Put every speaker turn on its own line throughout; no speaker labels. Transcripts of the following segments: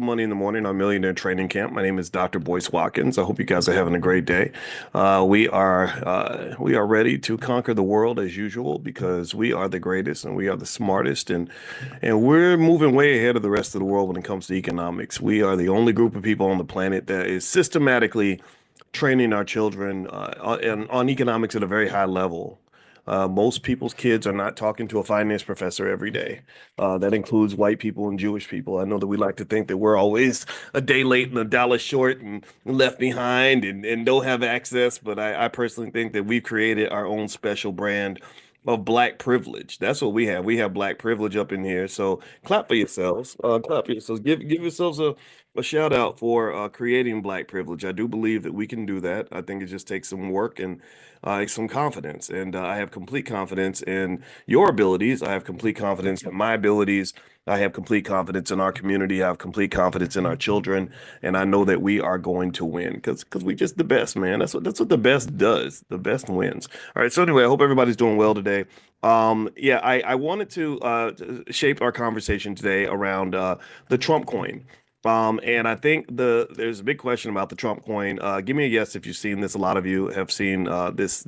Money in the Morning on Millionaire Training Camp. My name is Dr. Boyce Watkins. I hope you guys are having a great day. We are ready to conquer the world as usual because we are the greatest and we are the smartest and we're moving way ahead of the rest of the world when it comes to economics. We are the only group of people on the planet that is systematically training our children on economics at a very high level. Most people's kids are not talking to a finance professor every day. That includes white people and Jewish people. I know that we like to think that we're always a day late and a dollar short and left behind and don't have access, but I personally think that we've created our own special brand of black privilege. That's what we have. We have black privilege up in here. So clap for yourselves. Clap for yourselves. Give yourselves a shout out for creating black privilege. I do believe that we can do that. I think it just takes some work and some confidence. And I have complete confidence in your abilities. I have complete confidence in my abilities. I have complete confidence in our community. I have complete confidence in our children. And I know that we are going to win because we just the best, man. That's what the best does. The best wins. All right. So anyway, I hope everybody's doing well today. Yeah, I wanted to shape our conversation today around the Trump coin. And I think there's a big question about the Trump coin. Give me a yes if you've seen this. A lot of you have seen this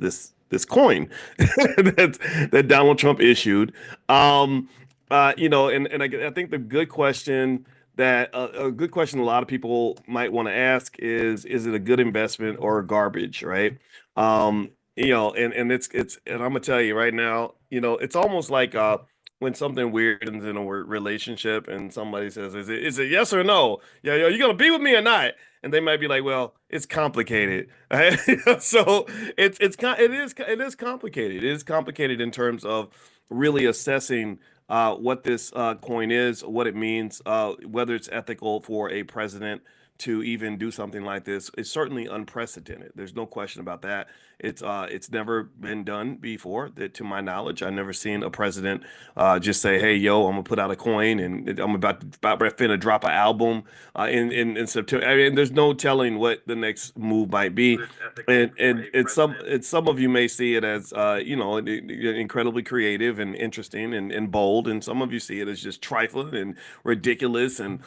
coin that Donald Trump issued. And I think the good question that a good question a lot of people might want to ask is it a good investment or garbage, right? And I'm gonna tell you right now, it's almost like when something weird ends in a relationship and somebody says, is it yes or no? Yeah, you gonna be with me or not? And they might be like, well, it's complicated. So it is complicated. It is complicated in terms of really assessing what this coin is, what it means, whether it's ethical for a president to even do something like this. It's certainly unprecedented. There's no question about that. It's never been done before, that to my knowledge. I've never seen a president just say, "Hey, yo, I'm gonna put out a coin and I'm about to drop an album in September." I mean, there's no telling what the next move might be, and some of you may see it as incredibly creative and interesting and bold, and some of you see it as just trifling and ridiculous and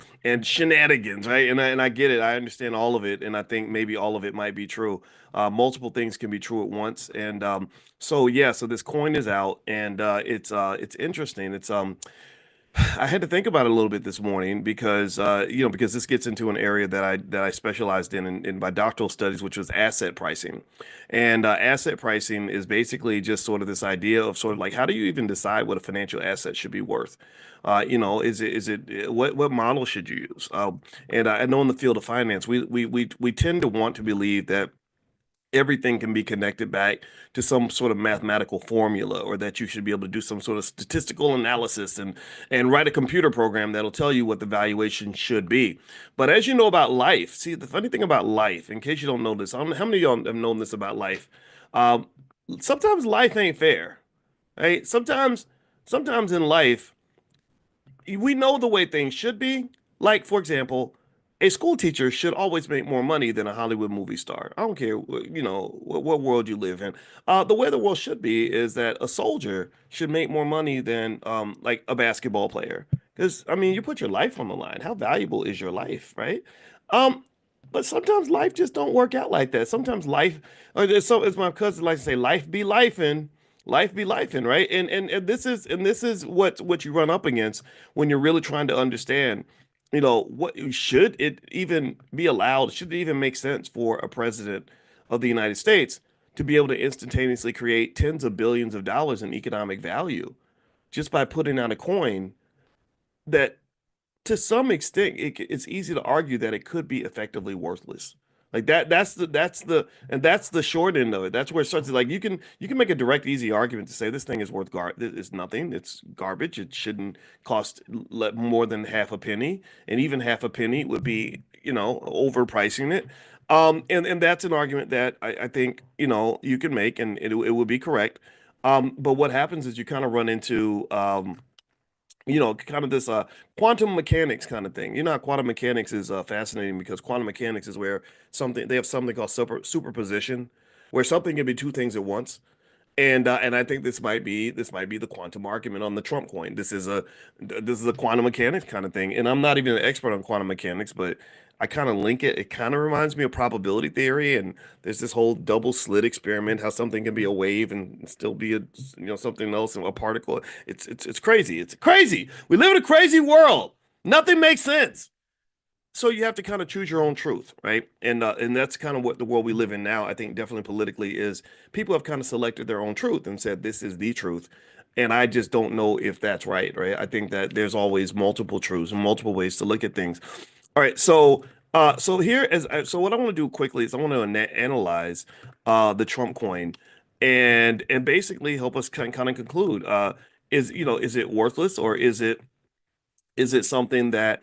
shenanigans, right? And I get it. I understand all of it, and I think maybe all of it might be true. Multiple things can be true at once, and so yeah. So this coin is out, and it's interesting. I had to think about it a little bit this morning because this gets into an area that I specialized in my doctoral studies, which was asset pricing. And asset pricing is basically just sort of this idea of sort of like how do you even decide what a financial asset should be worth? Is it what model should you use? And I know in the field of finance, we tend to want to believe that everything can be connected back to some sort of mathematical formula, or that you should be able to do some sort of statistical analysis and write a computer program that'll tell you what the valuation should be. But as you know about life, see, the funny thing about life, in case you don't know this, I don't know how many of y'all have known this about life. um, Sometimes life ain't fair, right? Sometimes in life we know the way things should be. Like, for example, a school teacher should always make more money than a Hollywood movie star. I don't care, what world you live in. The way the world should be is that a soldier should make more money than like a basketball player. Because I mean, you put your life on the line. How valuable is your life, right? Um, but sometimes life just don't work out like that. Sometimes life, as my cousin likes to say, life be lifing, right? And this is what you run up against when you're really trying to understand, what should it even be allowed? Should it even make sense for a president of the United States to be able to instantaneously create tens of billions of dollars in economic value just by putting out a coin that to some extent, it's easy to argue that it could be effectively worthless. Like that, that's the short end of it. That's where it starts. Like you can make a direct, easy argument to say this thing is worth it's nothing. It's garbage. It shouldn't cost more than half a penny, and even half a penny would be, overpricing it. And that's an argument that I think you can make, and it would be correct. But what happens is you kind of run into kind of this quantum mechanics kind of thing. Quantum mechanics is fascinating because quantum mechanics is where they have something called superposition, where something can be two things at once. And I think this might be the quantum argument on the Trump coin. This is a quantum mechanics kind of thing. And I'm not even an expert on quantum mechanics, but I kind of link it. It kind of reminds me of probability theory. And there's this whole double slit experiment, how something can be a wave and still be something else and a particle. It's crazy. It's crazy. We live in a crazy world. Nothing makes sense. So you have to kind of choose your own truth, right? And that's kind of what the world we live in now. I think definitely politically is people have kind of selected their own truth and said this is the truth, and I just don't know if that's right, right? I think that there's always multiple truths and multiple ways to look at things. All right, so what I want to do quickly is I want to analyze the Trump coin and basically help us kind of conclude is it worthless or is it something that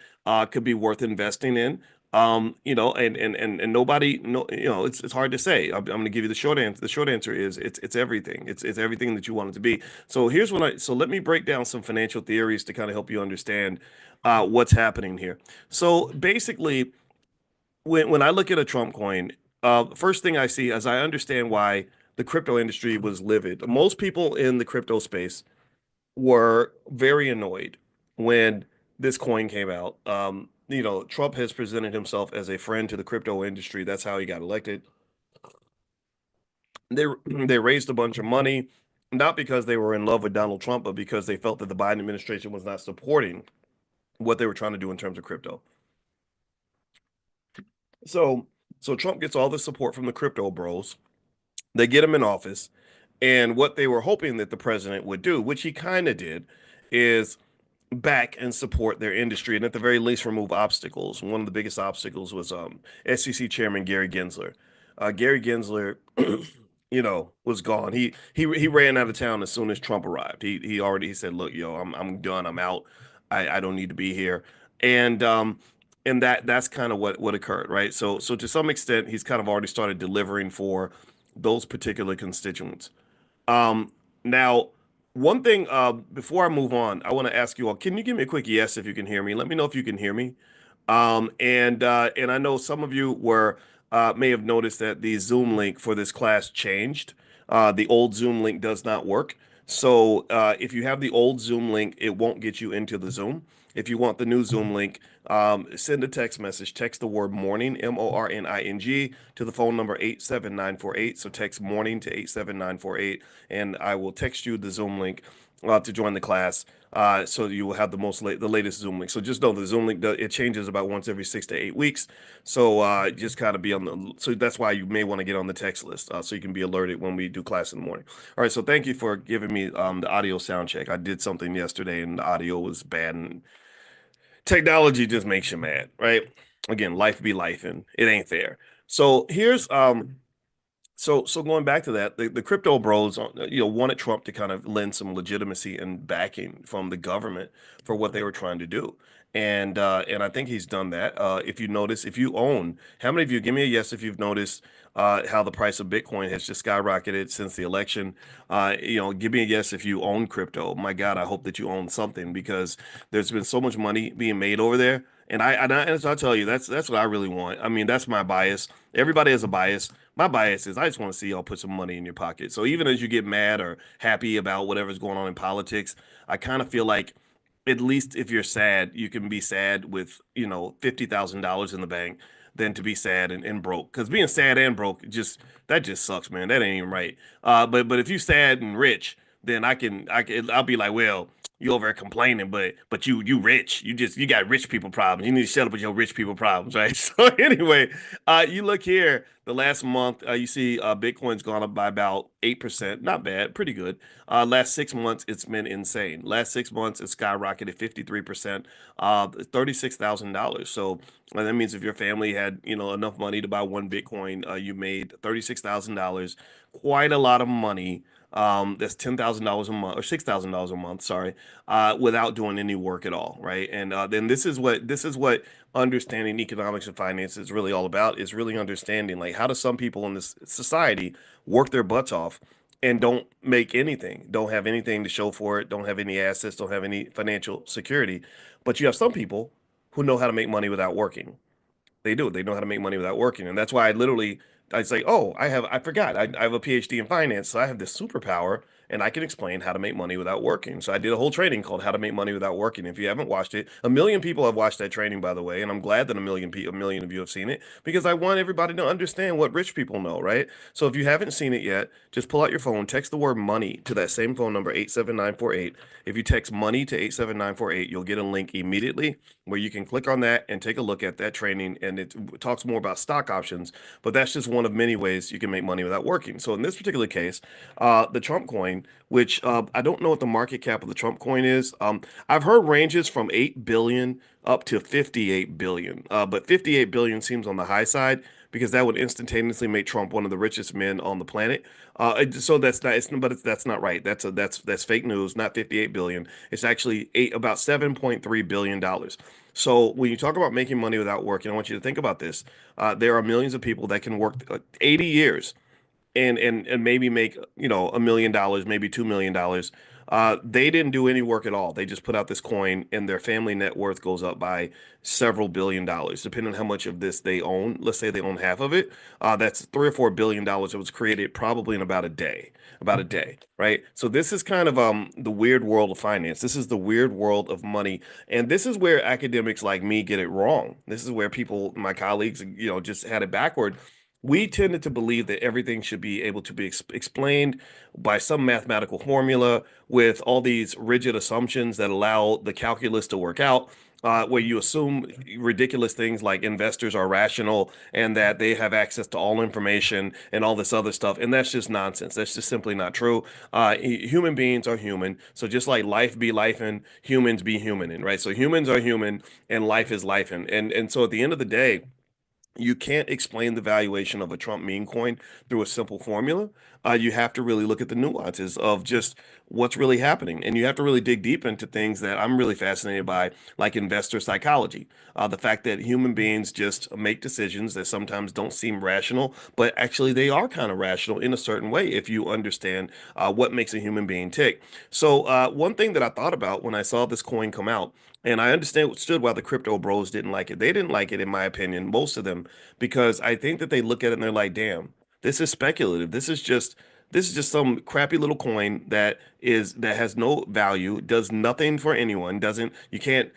could be worth investing in? And nobody, no, it's hard to say. I'm going to give you the short answer. The short answer is it's everything. It's everything that you want it to be. So let me break down some financial theories to kind of help you understand what's happening here. So basically, when I look at a Trump coin, first thing I see is I understand why the crypto industry was livid. Most people in the crypto space were very annoyed when this coin came out. Trump has presented himself as a friend to the crypto industry. That's how he got elected. They raised a bunch of money, not because they were in love with Donald Trump, but because they felt that the Biden administration was not supporting what they were trying to do in terms of crypto. So, so Trump gets all the support from the crypto bros. They get him in office, and what they were hoping that the president would do, which he kind of did, is back and support their industry and at the very least remove obstacles. One of the biggest obstacles was SEC Chairman Gary Gensler. Gary Gensler, was gone. He ran out of town as soon as Trump arrived. He said, "Look, yo, I'm done. I'm out. I don't need to be here." And that's kind of what occurred, right? So to some extent, he's kind of already started delivering for those particular constituents. Now, one thing before I move on, I want to ask you all, can you give me a quick yes if you can hear me? Let me know if you can hear me. And I know some of you were may have noticed that the Zoom link for this class changed. The old Zoom link does not work. So if you have the old Zoom link, it won't get you into the Zoom. If you want the new Zoom link, send a text message. Text the word morning, MORNING, to the phone number 87948. So text morning to 87948, and I will text you the Zoom link to join the class. So you will have the latest Zoom link. So just know the Zoom link it changes about once every 6 to 8 weeks. So just kind of be on the. So that's why you may want to get on the text list so you can be alerted when we do class in the morning. All right. So thank you for giving me the audio sound check. I did something yesterday and the audio was bad, and technology just makes you mad, right? Again, life be life, and it ain't fair. So here's so going back to that, the crypto bros, wanted Trump to kind of lend some legitimacy and backing from the government for what they were trying to do, and I think he's done that. If you notice, if you own, how many of you give me a yes if you've noticed how the price of Bitcoin has just skyrocketed since the election? Give me a yes if you own crypto. My God, I hope that you own something because there's been so much money being made over there. And I'll tell you, that's what I really want. I mean, that's my bias. Everybody has a bias. My bias is I just want to see y'all put some money in your pocket. So even as you get mad or happy about whatever's going on in politics, I kind of feel like at least if you're sad, you can be sad with, $50,000 in the bank than to be sad and broke. Because being sad and broke that just sucks, man. That ain't even right. But if you sad and rich, then I'll be like, well, you over there complaining, but you rich. You got rich people problems. You need to shut up with your rich people problems, right? So anyway, you look here, the last month, you see Bitcoin's gone up by about 8%. Not bad, pretty good. Last 6 months, it's been insane. Last 6 months, it's skyrocketed 53%, $36,000. So that means if your family had, enough money to buy one Bitcoin, you made $36,000. Quite a lot of money. That's $10,000 a month or $6,000 a month, sorry, without doing any work at all, right? And then this is what understanding economics and finance is really all about, is really understanding like how do some people in this society work their butts off and don't make anything, don't have anything to show for it, don't have any assets, don't have any financial security. But you have some people who know how to make money without working. They do. They know how to make money without working. And that's why I literally I say, oh, I forgot, I have a PhD in finance, so I have this superpower and I can explain how to make money without working. So I did a whole training called How to Make Money Without Working. If you haven't watched it, a million people have watched that training, by the way, and I'm glad that a million of you have seen it because I want everybody to understand what rich people know, right? So if you haven't seen it yet, just pull out your phone, text the word money to that same phone number 87948. If you text money to 87948, you'll get a link immediately where you can click on that and take a look at that training. And it talks more about stock options, but that's just one of many ways you can make money without working. So in this particular case, the Trump coin, which I don't know what the market cap of the Trump coin is. I've heard ranges from 8 billion up to 58 billion, but 58 billion seems on the high side because that would instantaneously make Trump one of the richest men on the planet. So that's not, that's not right. That's fake news. Not 58 billion. It's actually about 7.3 billion dollars. So when you talk about making money without working, I want you to think about this. There are millions of people that can work 80 years and maybe make $1 million, maybe $2 million. They didn't do any work at all. They just put out this coin, and their family net worth goes up by several billion dollars, depending on how much of this they own. Let's say they own half of it. That's $3 or $4 billion. It was created probably in about a day, right? So this is kind of the weird world of finance. This is the weird world of money, and this is where academics like me get it wrong. This is where people, my colleagues, just had it backward. We tended to believe that everything should be able to be explained by some mathematical formula with all these rigid assumptions that allow the calculus to work out, where you assume ridiculous things like investors are rational and that they have access to all information and all this other stuff. And that's just nonsense. That's just simply not true. Human beings are human. So just like life be life and humans be human, and right? So humans are human and life is life. And so at the end of the day, you can't explain the valuation of a Trump meme coin through a simple formula. You have to really look at the nuances of just what's really happening. And you have to really dig deep into things that I'm really fascinated by, like investor psychology. The fact that human beings just make decisions that sometimes don't seem rational, but actually they are kind of rational in a certain way if you understand what makes a human being tick. So, one thing that I thought about when I saw this coin come out, and I understood why the crypto bros didn't like it. They didn't like it, in my opinion, most of them, because I think that they look at it and they're like, damn, this is speculative. This is just some crappy little coin that has no value, does nothing for anyone, doesn't you can't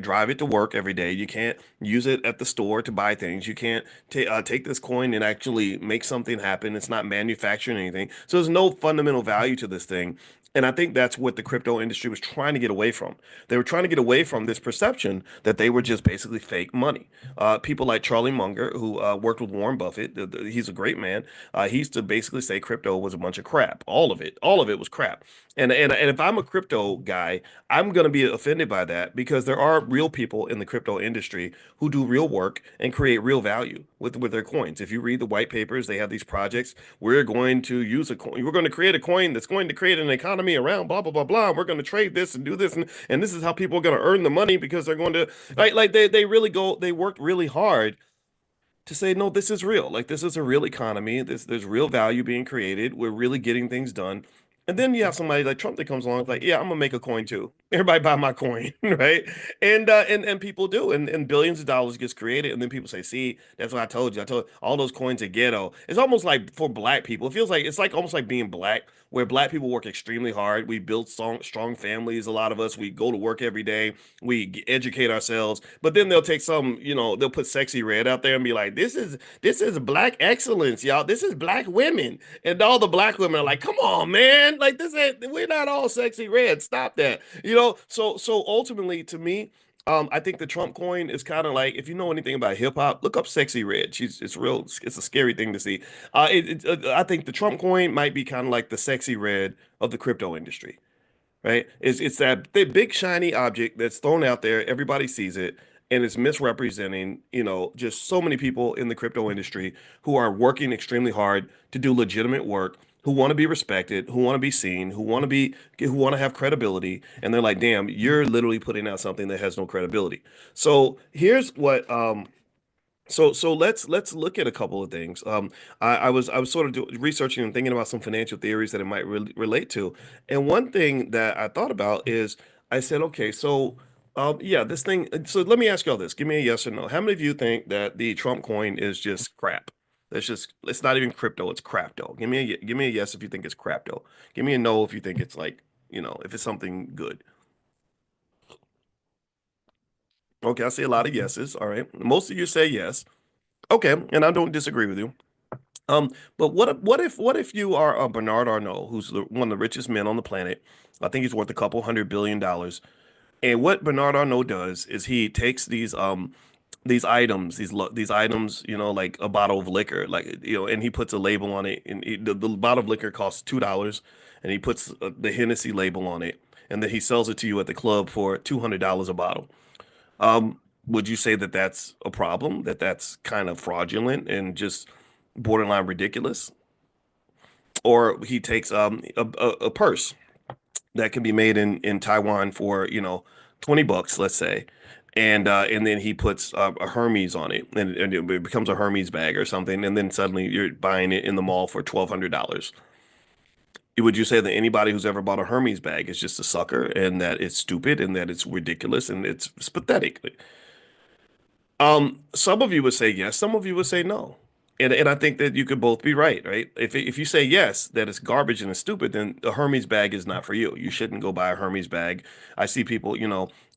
drive it to work every day. You can't use it at the store to buy things. You can't take this coin and actually make something happen. It's not manufacturing anything. So there's no fundamental value to this thing. And I think that's what the crypto industry was trying to get away from. They were trying to get away from this perception that they were just basically fake money. People like Charlie Munger, who worked with Warren Buffett, he's a great man. He used to basically say crypto was a bunch of crap. All of it was crap. And if I'm a crypto guy, I'm going to be offended by that because there are real people in the crypto industry who do real work and create real value with their coins. If you read the white papers, they have these projects. We're going to use a coin. We're going to create a coin that's going to create an economy around blah blah blah blah. We're going to trade this and do this, and this is how people are going to earn the money because they're going to like they really go. They worked really hard to say, no, this is real. Like this is a real economy. There's real value being created. We're really getting things done. And then you have somebody like Trump that comes along, it's like, yeah, I'm gonna make a coin too. Everybody buy my coin, right? And people do, and billions of dollars gets created, and then people say, see, that's what I told you. I told all those coins are ghetto. It's almost like for black people, it feels like it's like almost like being black, where black people work extremely hard. We build strong families. A lot of us, we go to work every day. We educate ourselves, but then they'll take they'll put sexy red out there and be like, this is black excellence, y'all. This is black women, and all the black women are like, come on, man, like this ain't we're not all sexy red. Stop that, So ultimately, to me. I think the Trump coin is kind of like if you know anything about hip hop, look up Sexy Red. It's real. It's a scary thing to see. I think the Trump coin might be kind of like the Sexy Red of the crypto industry, right? It's that big shiny object that's thrown out there. Everybody sees it, and it's misrepresenting, just so many people in the crypto industry who are working extremely hard to do legitimate work, who want to be respected, who want to be seen, who want to have credibility, and they're like, "Damn, you're literally putting out something that has no credibility." So here's what so let's look at a couple of things. I was sort of researching and thinking about some financial theories that it might relate to, and one thing that I thought about is I said, okay, so yeah, this thing. So let me ask y'all this: give me a yes or no. How many of you think that the Trump coin is just crap? It's not even crypto, it's crapto. Give me a yes if you think it's crapto. Give me a no if you think it's like, if it's something good. Okay, I see a lot of yeses. All right. Most of you say yes. Okay, and I don't disagree with you. Um, but what if you are Bernard Arnault, who's one of the richest men on the planet? I think he's worth a couple $100 billion. And what Bernard Arnault does is he takes these items, these items, like a bottle of liquor, like and he puts a label on it, and the bottle of liquor costs $2, and he puts the Hennessy label on it, and then he sells it to you at the club for $200 a bottle. Would you say that that's a problem? That that's kind of fraudulent and just borderline ridiculous? Or he takes a purse that can be made in Taiwan for, 20 bucks, let's say. And then he puts a Hermes on it, and it becomes a Hermes bag or something, and then suddenly you're buying it in the mall for $1,200. Would you say that anybody who's ever bought a Hermes bag is just a sucker, and that it's stupid, and that it's ridiculous, and it's pathetic? Some of you would say yes, some of you would say no. And I think that you could both be right, right? If you say yes, that it's garbage and it's stupid, then a Hermes bag is not for you. You shouldn't go buy a Hermes bag. I see people,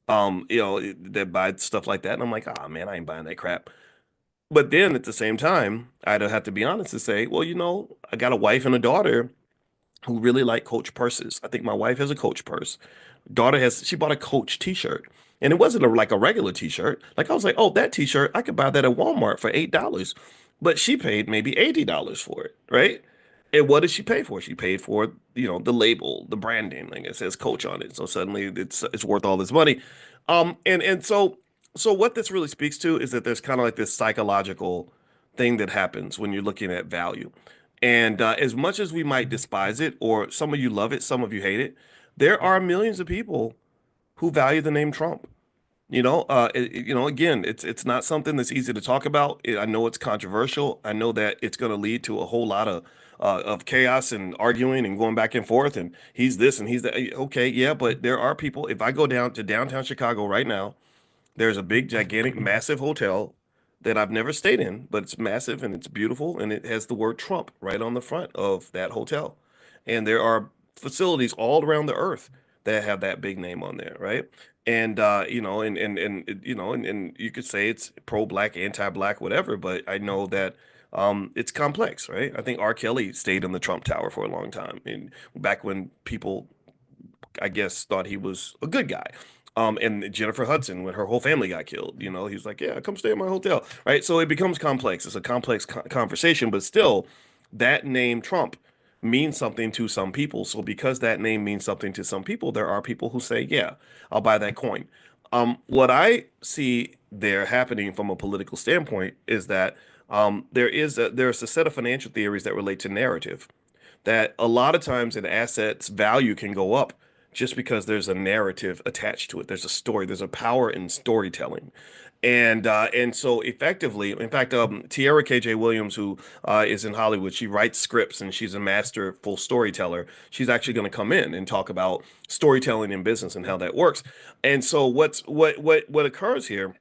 that buy stuff like that, and I'm like, ah, man, I ain't buying that crap. But then at the same time, I'd have to be honest and say, well, I got a wife and a daughter who really like Coach purses. I think my wife has a Coach purse. She bought a Coach t-shirt. And it wasn't like a regular t-shirt. Like I was like, oh, that t-shirt, I could buy that at Walmart for $8. But she paid maybe $80 for it, right? And what did she pay for? She paid for, the label, the branding, like it says Coach on it. So suddenly it's worth all this money. And so what this really speaks to is that there's kind of like this psychological thing that happens when you're looking at value. And as much as we might despise it, or some of you love it, some of you hate it, there are millions of people who value the name Trump. Again, it's not something that's easy to talk about. I know it's controversial. I know that it's going to lead to a whole lot of chaos and arguing and going back and forth. And he's this and he's that. Okay, yeah, but there are people. If I go down to downtown Chicago right now, there's a big, gigantic, massive hotel that I've never stayed in, but it's massive and it's beautiful, and it has the word Trump right on the front of that hotel. And there are facilities all around the earth that have that big name on there, right? And and you could say it's pro-black, anti-black, whatever, but I know that it's complex, right? I think R. Kelly stayed in the Trump Tower for a long time, and back when people, I guess, thought he was a good guy. And Jennifer Hudson, when her whole family got killed, he was like, "Yeah, come stay at my hotel," right? So it becomes complex. It's a complex conversation, but still, that name Trump means something to some people. So because that name means something to some people, there are people who say, "Yeah, I'll buy that coin." What I see there happening from a political standpoint is that there's a set of financial theories that relate to narrative, that a lot of times an asset's value can go up just because there's a narrative attached to it. There's a story. There's a power in storytelling. And so effectively, in fact, Tierra KJ Williams, who is in Hollywood, she writes scripts and she's a masterful storyteller. She's actually going to come in and talk about storytelling in business and how that works. And so what occurs here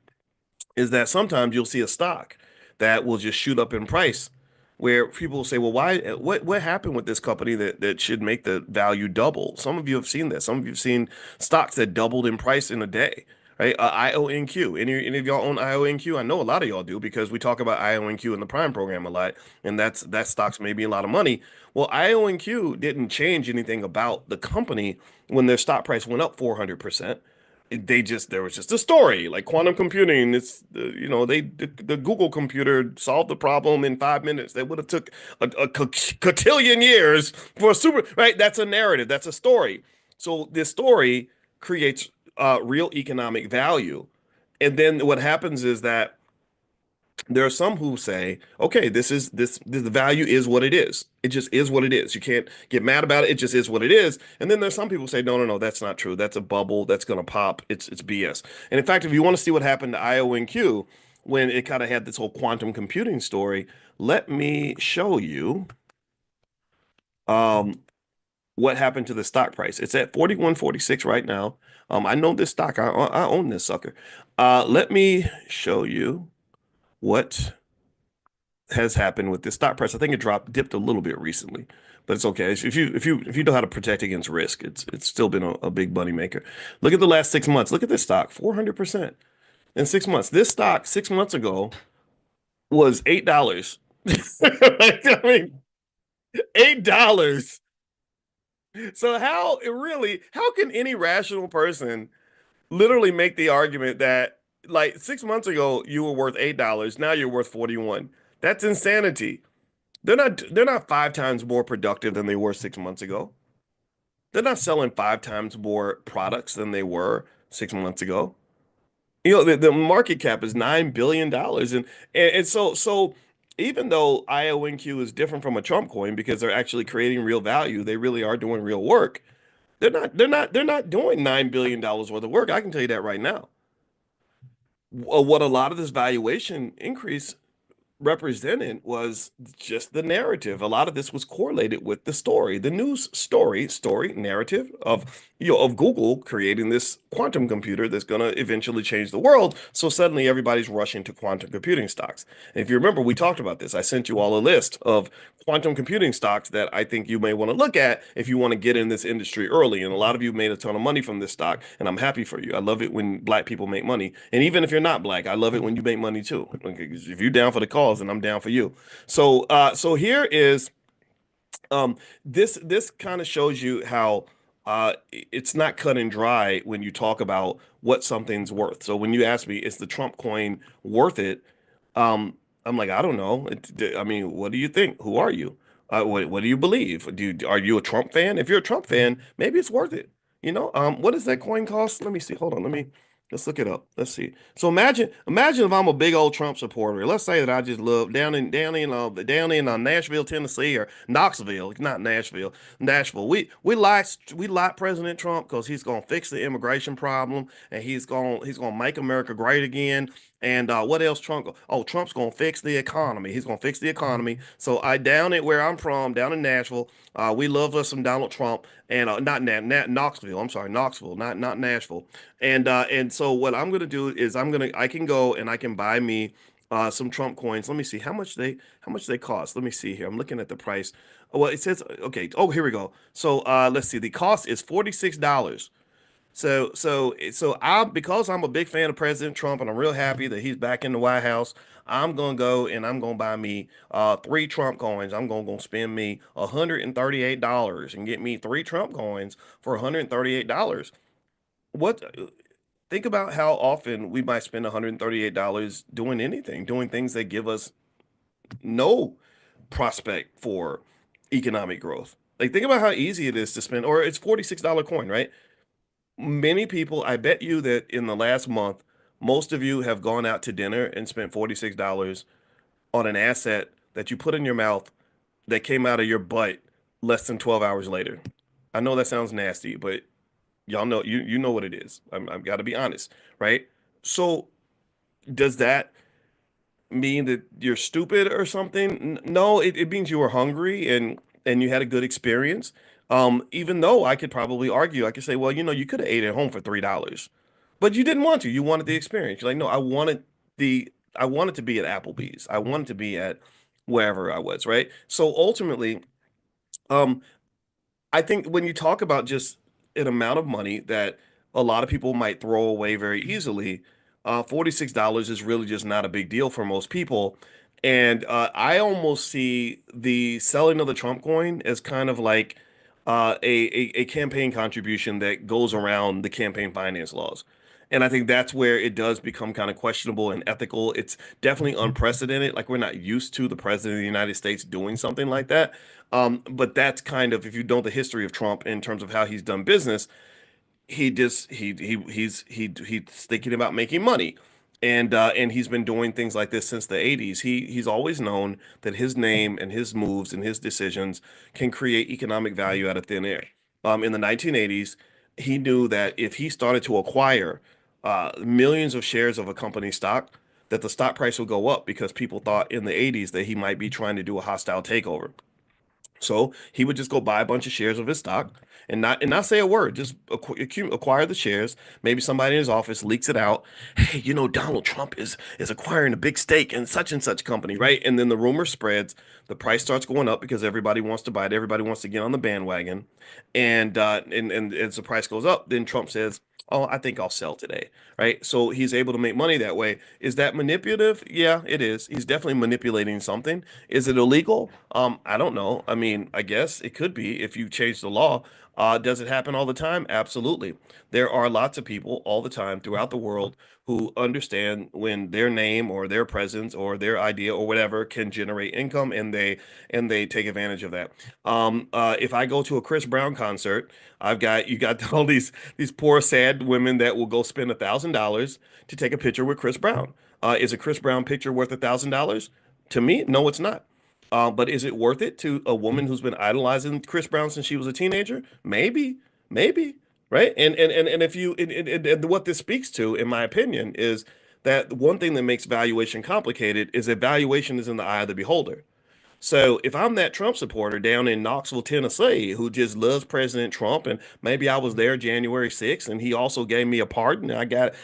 is that sometimes you'll see a stock that will just shoot up in price, where people will say, well, why, what happened with this company that should make the value double? Some of you have seen this. Some of you have seen stocks that doubled in price in a day, right? IONQ. Any of y'all own IONQ? I know a lot of y'all do, because we talk about IONQ in the Prime program a lot, and that stock's maybe a lot of money. Well, IONQ didn't change anything about the company when their stock price went up 400%. There was just a story like quantum computing. The Google computer solved the problem in 5 minutes that would have took a cotillion years for a super, right? That's a narrative, that's a story. So this story creates real economic value. And then what happens is that there are some who say, okay, the value is what it is. It just is what it is. You can't get mad about it. It just is what it is. And then there's some people who say, no, no, no, that's not true. That's a bubble. That's gonna pop. It's BS. And in fact, if you want to see what happened to IONQ when it kind of had this whole quantum computing story, let me show you um what happened to the stock price. It's at 41.46 right now. I know this stock. I own this sucker. Let me show you what has happened with the stock price. I think it dipped a little bit recently, but it's okay. If you know how to protect against risk, it's still been a big money maker. Look at the last 6 months. Look at this stock, 400% in 6 months. This stock 6 months ago was $8. I mean, $8. So how can any rational person literally make the argument that like 6 months ago you were worth $8, now you're worth 41? That's insanity. They're not 5 times more productive than they were 6 months ago. They're not selling 5 times more products than they were 6 months ago. The market cap is $9 billion, and so even though IONQ is different from a Trump coin because they're actually creating real value, they really are doing real work. They're not doing $9 billion worth of work. I can tell you that right now. What a lot of this valuation increase represented was just the narrative. A lot of this was correlated with the story, the news story narrative of Google creating this quantum computer that's going to eventually change the world. So suddenly everybody's rushing to quantum computing stocks. And if you remember, we talked about this. I sent you all a list of quantum computing stocks that I think you may want to look at if you want to get in this industry early. And a lot of you made a ton of money from this stock, and I'm happy for you. I love it when black people make money. And even if you're not black, I love it when you make money too. If you're down for the cause, then I'm down for you. So here is this kind of shows you how it's not cut and dry when you talk about what something's worth. So when you ask me, is the Trump coin worth it? I'm like, I don't know. I mean, what do you think? Who are you? What do you believe? Are you a Trump fan? If you're a Trump fan, maybe it's worth it. What does that coin cost? Let me see. Hold on. Let's look it up. Let's see. So imagine if I'm a big old Trump supporter. Let's say that I just love down in Nashville, Tennessee, or Knoxville, not Nashville, Nashville. We like President Trump because he's gonna fix the immigration problem and he's gonna make America great again. And what else Trump? Oh, Trump's gonna fix the economy. He's gonna fix the economy. So I down at where I'm from, down in Nashville, we love us some Donald Trump, and not Knoxville. I'm sorry, Knoxville, not Nashville. And so what I'm gonna do is I can go and I can buy me some Trump coins. Let me see how much they cost. Let me see here. I'm looking at the price. Well, it says okay. Oh, here we go. So let's see. The cost is $46. So I because I'm a big fan of President Trump and I'm real happy that he's back in the White House. I'm gonna go and I'm gonna buy me three Trump coins. I'm gonna spend me $138 and get me three Trump coins for $138. What Think about how often we might spend $138 doing anything, doing things that give us no prospect for economic growth. Like think about how easy it is to spend, or it's $46 coin, right? Many people, I bet you that in the last month, most of you have gone out to dinner and spent $46 on an asset that you put in your mouth that came out of your butt less than 12 hours later. I know that sounds nasty, but y'all know you know what it is. I've got to be honest, right? So does that mean that you're stupid or something? No, it means you were hungry and you had a good experience. Even though I could probably argue, I could say, well, you could have ate at home for $3, but you didn't want to. You wanted the experience. You're like, no, I wanted to be at Applebee's. I wanted to be at wherever I was, right? So ultimately, um, I think when you talk about just an amount of money that a lot of people might throw away very easily, $46 is really just not a big deal for most people. And I almost see the selling of the Trump coin as kind of like a campaign contribution that goes around the campaign finance laws. And I think that's where it does become kind of questionable and ethical. It's definitely unprecedented. Like we're not used to the president of the United States doing something like that. But that's kind of, if you know the history of Trump in terms of how he's done business, he's thinking about making money, and he's been doing things like this since the 80s. He's always known that his name and his moves and his decisions can create economic value out of thin air. In the 1980s, he knew that if he started to acquire millions of shares of a company stock, that the stock price would go up because people thought in the 80s that he might be trying to do a hostile takeover. So he would just go buy a bunch of shares of his stock and not say a word, just acquire the shares. Maybe somebody in his office leaks it out. Hey, Donald Trump is acquiring a big stake in such and such company, right? And then the rumor spreads, the price starts going up because everybody wants to buy it, everybody wants to get on the bandwagon, and as the price goes up, then Trump says, "Oh, I think I'll sell today." Right? So he's able to make money that way. Is that manipulative? Yeah, it is. He's definitely manipulating something. Is it illegal? I don't know. I mean, I guess it could be if you change the law. Does it happen all the time? Absolutely. There are lots of people all the time throughout the world who understand when their name or their presence or their idea or whatever can generate income, and they take advantage of that. If I go to a Chris Brown concert, I've got you got all these poor sad women that will go spend $1,000 to take a picture with Chris Brown. Is a Chris Brown picture worth $1,000? To me, no, it's not. But is it worth it to a woman who's been idolizing Chris Brown since she was a teenager? Maybe, maybe, right? And if you and what this speaks to, in my opinion, is that one thing that makes valuation complicated is that valuation is in the eye of the beholder. So if I'm that Trump supporter down in Knoxville, Tennessee, who just loves President Trump, and maybe I was there January 6th, and he also gave me a pardon, and I got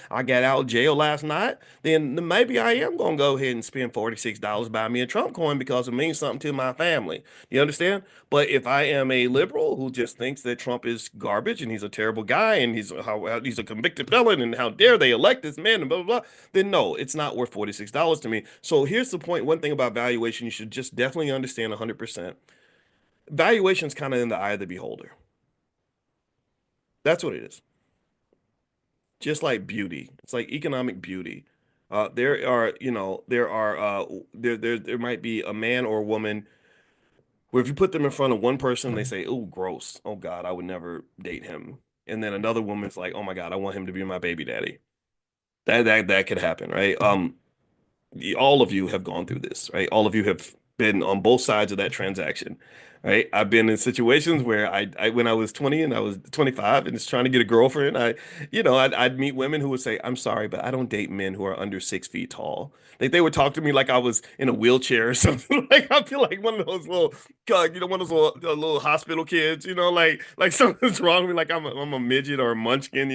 out of jail last night, then maybe I am gonna go ahead and spend $46 buy me a Trump coin because it means something to my family. You understand? But if I am a liberal who just thinks that Trump is garbage and he's a terrible guy and he's a convicted felon and how dare they elect this man and blah blah blah, then no, it's not worth $46 to me. So here's the point. One thing about valuation you should just definitely understand 100%. Valuation is kind of in the eye of the beholder. That's what it is. Just like beauty. It's like economic beauty. There might be a man or a woman where if you put them in front of one person, they say, "Oh, gross. Oh God, I would never date him." And then another woman's like, "Oh my God, I want him to be my baby daddy." That could happen, right? All of you have gone through this, right? All of you have been on both sides of that transaction, right? I've been in situations where when I was 20 and I was 25 and just trying to get a girlfriend, I'd meet women who would say, "I'm sorry, but I don't date men who are under 6 feet tall." Like they would talk to me like I was in a wheelchair or something. Like I feel like one of those little, one of those little hospital kids, like something's wrong with me, like I'm a midget or a munchkin,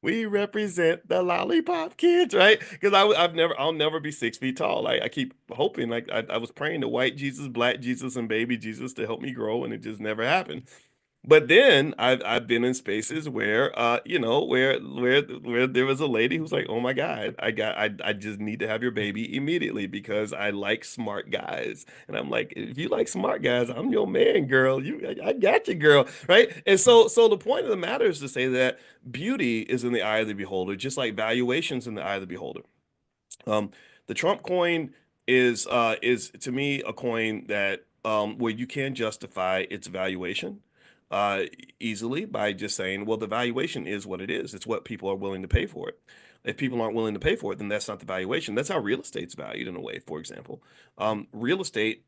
we represent the lollipop kids, right? Because I'll never be 6 feet tall. Like I keep hoping, like I was praying to white Jesus, black Jesus, and baby Jesus to help me grow, and it just never happened. But then I've been in spaces where where there was a lady who's like, "Oh my God, I just need to have your baby immediately because I like smart guys." And I'm like, "If you like smart guys, I'm your man, girl. I got you, girl." Right? And so the point of the matter is to say that beauty is in the eye of the beholder, just like valuations in the eye of the beholder. Um, the Trump coin is to me a coin that where you can justify its valuation uh, easily by just saying, well, the valuation is what it is. It's what people are willing to pay for it. If people aren't willing to pay for it, then that's not the valuation. That's how real estate's valued in a way. For example, real estate,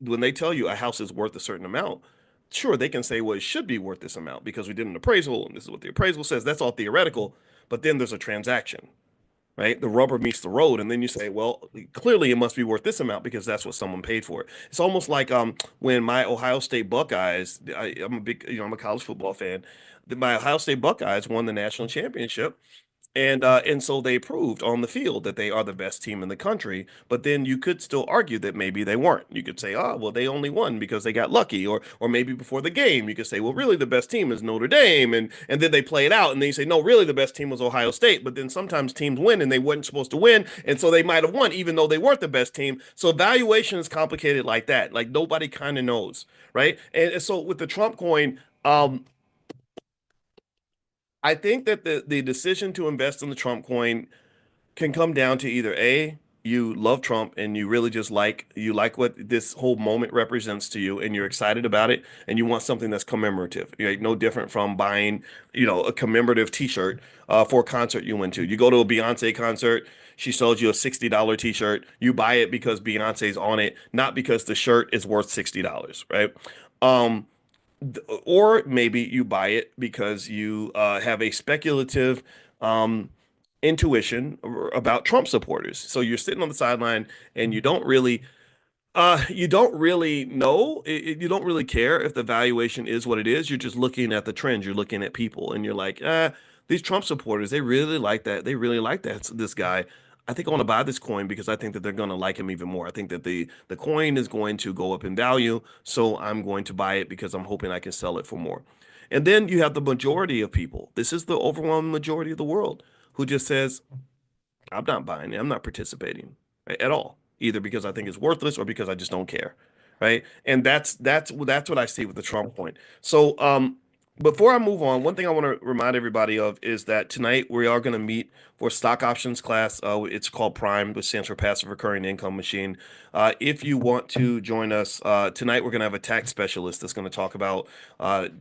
when they tell you a house is worth a certain amount, sure, they can say, well, it should be worth this amount because we did an appraisal and this is what the appraisal says. That's all theoretical. But then there's a transaction, right? The rubber meets the road, and then you say, well, clearly it must be worth this amount because that's what someone paid for it. It's almost like when my Ohio State Buckeyes, I'm a big, I'm a college football fan. My Ohio State Buckeyes won the national championship, and so they proved on the field that they are the best team in the country. But then you could still argue that maybe they weren't. You could say, oh, well, they only won because they got lucky, or maybe before the game, you could say, well, really the best team is Notre Dame, and then they play it out, and then you say, no, really the best team was Ohio State. But then sometimes teams win and they weren't supposed to win, and so they might have won even though they weren't the best team. So valuation is complicated like that. Like nobody kind of knows, right? And so with the Trump coin, I think that the decision to invest in the Trump coin can come down to either A, you love Trump and you really just like what this whole moment represents to you and you're excited about it and you want something that's commemorative. No different from buying, a commemorative t-shirt for a concert you went to. You go to a Beyonce concert, she sells you a $60 t-shirt. You buy it because Beyonce's on it, not because the shirt is worth $60, right? Um, or maybe you buy it because you have a speculative intuition about Trump supporters. So you're sitting on the sideline and you don't really You don't really know. You don't really care if the valuation is what it is. You're just looking at the trends. You're looking at people, and you're like, these Trump supporters, they really like that. They really like this guy. I think I want to buy this coin because I think that they're going to like him even more. I think that the coin is going to go up in value, so I'm going to buy it because I'm hoping I can sell it for more. And then you have the majority of people. This is the overwhelming majority of the world who just says, I'm not buying it. I'm not participating, right, at all, either because I think it's worthless or because I just don't care, right? And that's what I see with the Trump point. So, before I move on, one thing I want to remind everybody of is that tonight we are going to meet for stock options class. It's called Prime, which stands for Passive Recurring Income Machine. If you want to join us tonight, we're going to have a tax specialist that's going to talk about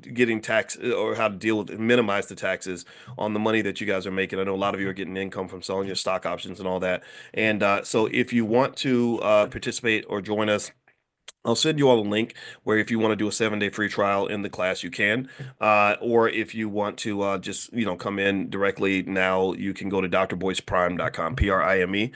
getting tax or how to deal with minimize the taxes on the money that you guys are making. I know a lot of you are getting income from selling your stock options and all that. And so if you want to participate or join us, I'll send you all a link where if you want to do a 7-day free trial in the class, you can. Or if you want to just, come in directly now, you can go to drboyceprime.com, Prime.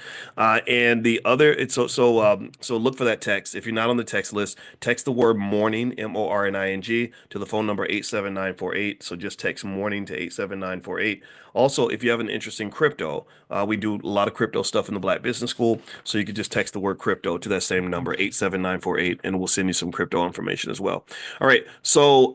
And the other, it's so look for that text. If you're not on the text list, text the word morning, MORNING, to the phone number 87948. So just text morning to 87948. Also, if you have an interest in crypto, we do a lot of crypto stuff in the Black Business School. So you could just text the word crypto to that same number, 87948, and we'll send you some crypto information as well. All right. So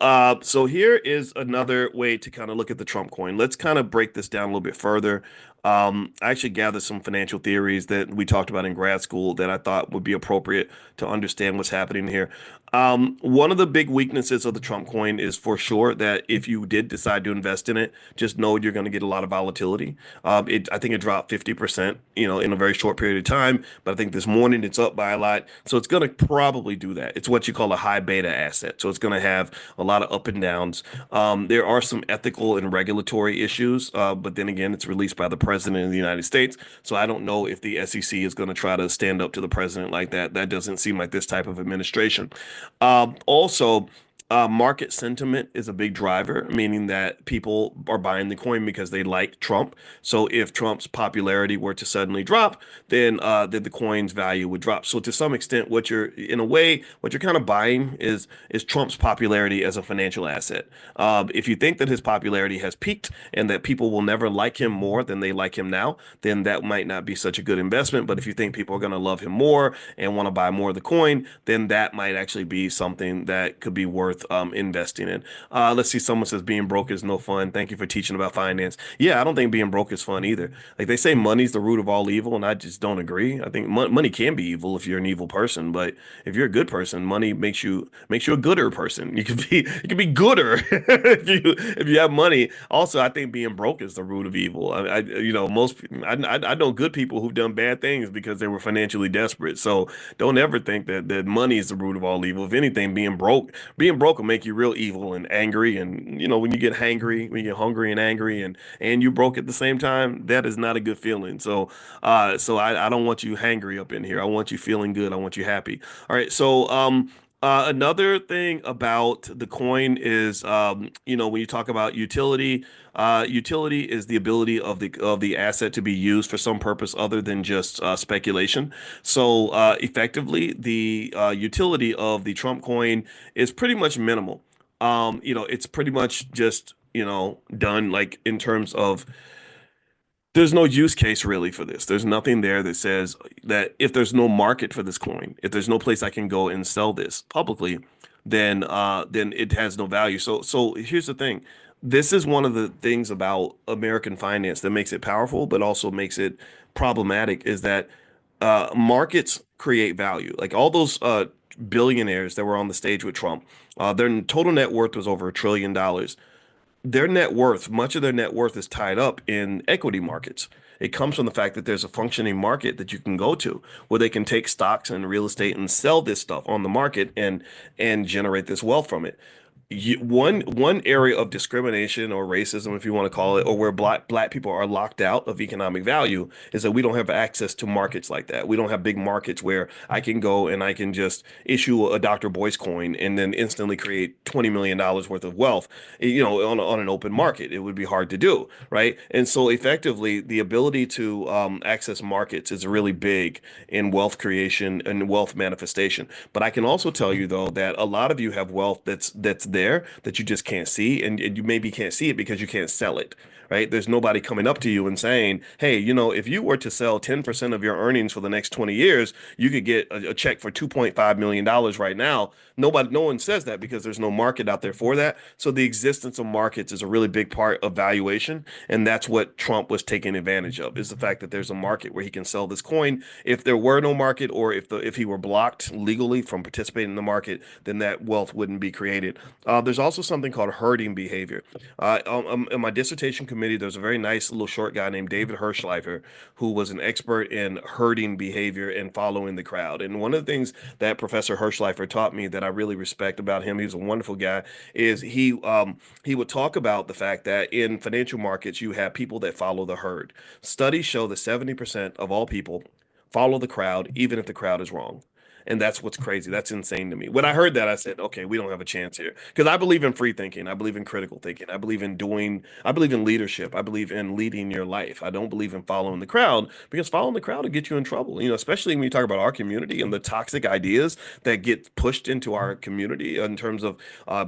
here is another way to kind of look at the Trump coin. Let's kind of break this down a little bit further. I actually gathered some financial theories that we talked about in grad school that I thought would be appropriate to understand what's happening here. One of the big weaknesses of the Trump coin is for sure that if you did decide to invest in it, just know you're going to get a lot of volatility. I think it dropped 50%, in a very short period of time, but I think this morning it's up by a lot. So it's going to probably do that. It's what you call a high beta asset. So it's going to have a lot of up and downs. There are some ethical and regulatory issues, but then again, it's released by the president of the United States. So I don't know if the SEC is going to try to stand up to the president like that. That doesn't seem like this type of administration. Also, market sentiment is a big driver, meaning that people are buying the coin because they like Trump. So if Trump's popularity were to suddenly drop, then the coin's value would drop. So to some extent, in a way, what you're kind of buying is Trump's popularity as a financial asset. If you think that his popularity has peaked and that people will never like him more than they like him now, then that might not be such a good investment. But if you think people are going to love him more and want to buy more of the coin, then that might actually be something that could be worth investing in. Let's see. Someone says being broke is no fun. Thank you for teaching about finance. Yeah, I don't think being broke is fun either. Like they say, money's the root of all evil, and I just don't agree. I think money can be evil if you're an evil person, but if you're a good person, money makes you a gooder person. You can be gooder if you have money. Also, I think being broke is the root of evil. Most I know good people who've done bad things because they were financially desperate. So don't ever think that money is the root of all evil. If anything, being broke will make you real evil and angry. And when you get hangry, when you get hungry and angry, and you broke at the same time, that is not a good feeling. So I don't want you hangry up in here. I want you feeling good. I want you happy. All right. So another thing about the coin is, when you talk about utility, utility is the ability of the asset to be used for some purpose other than just speculation. So effectively, the utility of the Trump coin is pretty much minimal. It's pretty much just done like in terms of there's no use case really for this. There's nothing there that says that if there's no market for this coin, if there's no place I can go and sell this publicly, then it has no value. So here's the thing. This is one of the things about American finance that makes it powerful, but also makes it problematic is that markets create value. Like all those billionaires that were on the stage with Trump, their total net worth was over $1 trillion. Their net worth, much of their net worth is tied up in equity markets. It comes from the fact that there's a functioning market that you can go to where they can take stocks and real estate and sell this stuff on the market and generate this wealth from it. one area of discrimination or racism, if you want to call it, or where black people are locked out of economic value, is that we don't have access to markets like that. We don't have big markets where I can go and I can just issue a Dr. Boyce coin and then instantly create $20 million worth of wealth, on an open market. It would be hard to do, right? And so effectively, the ability to access markets is really big in wealth creation and wealth manifestation. But I can also tell you though that a lot of you have wealth that's there that you just can't see, and you maybe can't see it because you can't sell it. Right? There's nobody coming up to you and saying, "Hey, if you were to sell 10% of your earnings for the next 20 years, you could get a check for $2.5 million right now." No one says that because there's no market out there for that. So the existence of markets is a really big part of valuation, and that's what Trump was taking advantage of, is the fact that there's a market where he can sell this coin. If there were no market, or if he were blocked legally from participating in the market, then that wealth wouldn't be created. There's also something called herding behavior. In my dissertation committee, there's a very nice little short guy named David Hirschleifer who was an expert in herding behavior and following the crowd. And one of the things that Professor Hirschleifer taught me that I really respect about him, he was a wonderful guy, is he would talk about the fact that in financial markets you have people that follow the herd. Studies show that 70% of all people follow the crowd, even if the crowd is wrong. And that's what's crazy. That's insane to me. When I heard that, I said, okay, we don't have a chance here. Because I believe in free thinking. I believe in critical thinking. I believe in leadership. I believe in leading your life. I don't believe in following the crowd, because following the crowd will get you in trouble. Especially when you talk about our community and the toxic ideas that get pushed into our community in terms of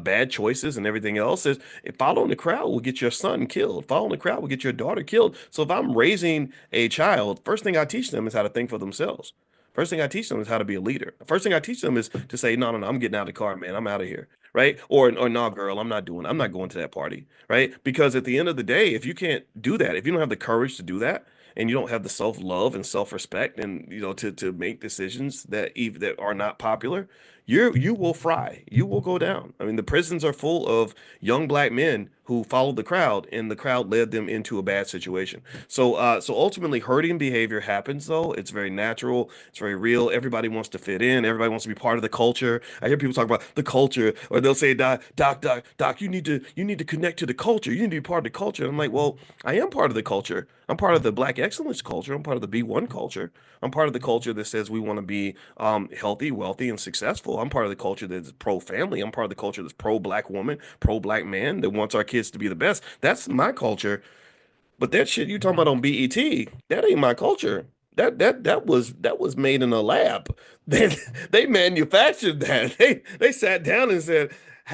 bad choices and everything else. Is following the crowd will get your son killed. Following the crowd will get your daughter killed. So if I'm raising a child, first thing I teach them is how to think for themselves. First thing I teach them is how to be a leader. First thing I teach them is to say, no, no, no, I'm getting out of the car, man. I'm out of here. Right. Or no, girl, I'm not going to that party. Right. Because at the end of the day, if you can't do that, if you don't have the courage to do that, and you don't have the self-love and self-respect, and to make decisions that are not popular, you will fry. You will go down. I mean, the prisons are full of young black men who followed the crowd, and the crowd led them into a bad situation. So ultimately, herding behavior happens. Though it's very natural, it's very real. Everybody wants to fit in. Everybody wants to be part of the culture. I hear people talk about the culture, or they'll say, Doc, you need to connect to the culture. You need to be part of the culture." And I'm like, well, I am part of the culture. I'm part of the Black excellence culture. I'm part of the B1 culture. I'm part of the culture that says we want to be healthy, wealthy, and successful. I'm part of the culture that's pro family. I'm part of the culture that's pro black woman, pro black man, that wants our kids to be the best. That's my culture. But that shit you talking about on BET, that ain't my culture. That was made in a lab. They they manufactured that. They sat down and said,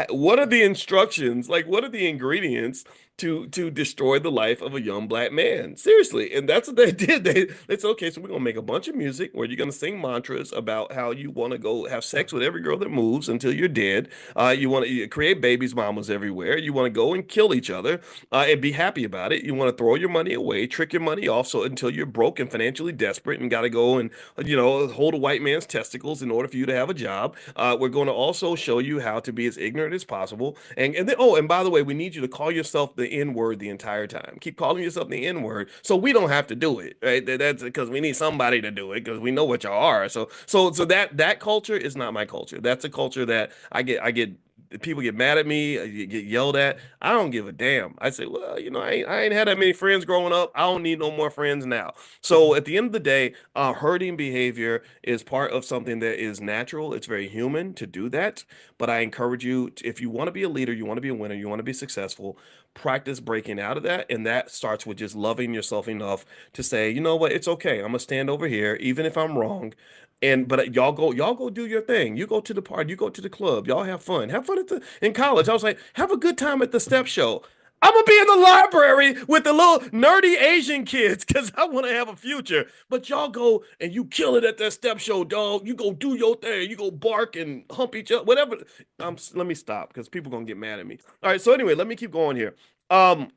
"What are the instructions? Like, what are the ingredients to destroy the life of a young black man?" Seriously, and that's what they did. It's okay. So we're gonna make a bunch of music where you're gonna sing mantras about how you want to go have sex with every girl that moves until you're dead. You want to create babies, mamas everywhere. You want to go and kill each other and be happy about it. You want to throw your money away, trick your money off, so until you're broke and financially desperate and got to go and hold a white man's testicles in order for you to have a job. We're going to also show you how to be as ignorant as possible. And then, oh, and by the way, we need you to call yourself the N word the entire time. Keep calling yourself the N word, so we don't have to do it, right? That's because we need somebody to do it because we know what y'all are. So that culture is not my culture. That's a culture that I get people get mad at me, you get yelled at. I don't give a damn. I say, well, I ain't had that many friends growing up. I don't need no more friends now. So at the end of the day, herding behavior is part of something that is natural. It's very human to do that. But I encourage you, if you want to be a leader, you want to be a winner, you want to be successful, practice breaking out of that. And that starts with just loving yourself enough to say, you know what, it's okay. I'm gonna stand over here, even if I'm wrong. And but y'all go do your thing. You go to the party, you go to the club, y'all have fun. Have fun in college. I was like, have a good time at the step show. I'm gonna be in the library with the little nerdy Asian kids because I want to have a future. But y'all go and you kill it at that step show, dog. You go do your thing. You go bark and hump each other, whatever. Let me stop because people gonna get mad at me. All right. So anyway, let me keep going here. Um,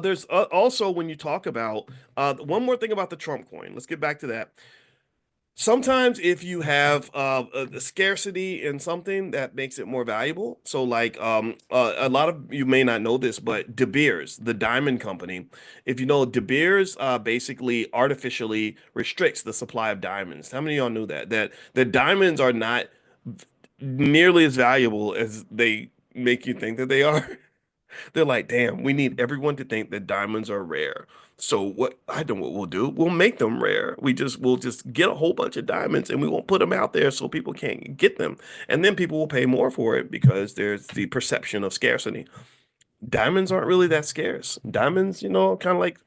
there's also when you talk about one more thing about the Trump coin. Let's get back to that. Sometimes if you have a scarcity in something, that makes it more valuable. So like a lot of you may not know this, but De Beers, the diamond company, if you know, De Beers basically artificially restricts the supply of diamonds. How many of y'all knew that? That the diamonds are not nearly as valuable as they make you think that they are. They're like, damn, we need everyone to think that diamonds are rare. So what I know what we'll do, we'll make them rare. We'll just get a whole bunch of diamonds and we won't put them out there so people can't get them. And then people will pay more for it because there's the perception of scarcity. Diamonds aren't really that scarce. Diamonds, kind of like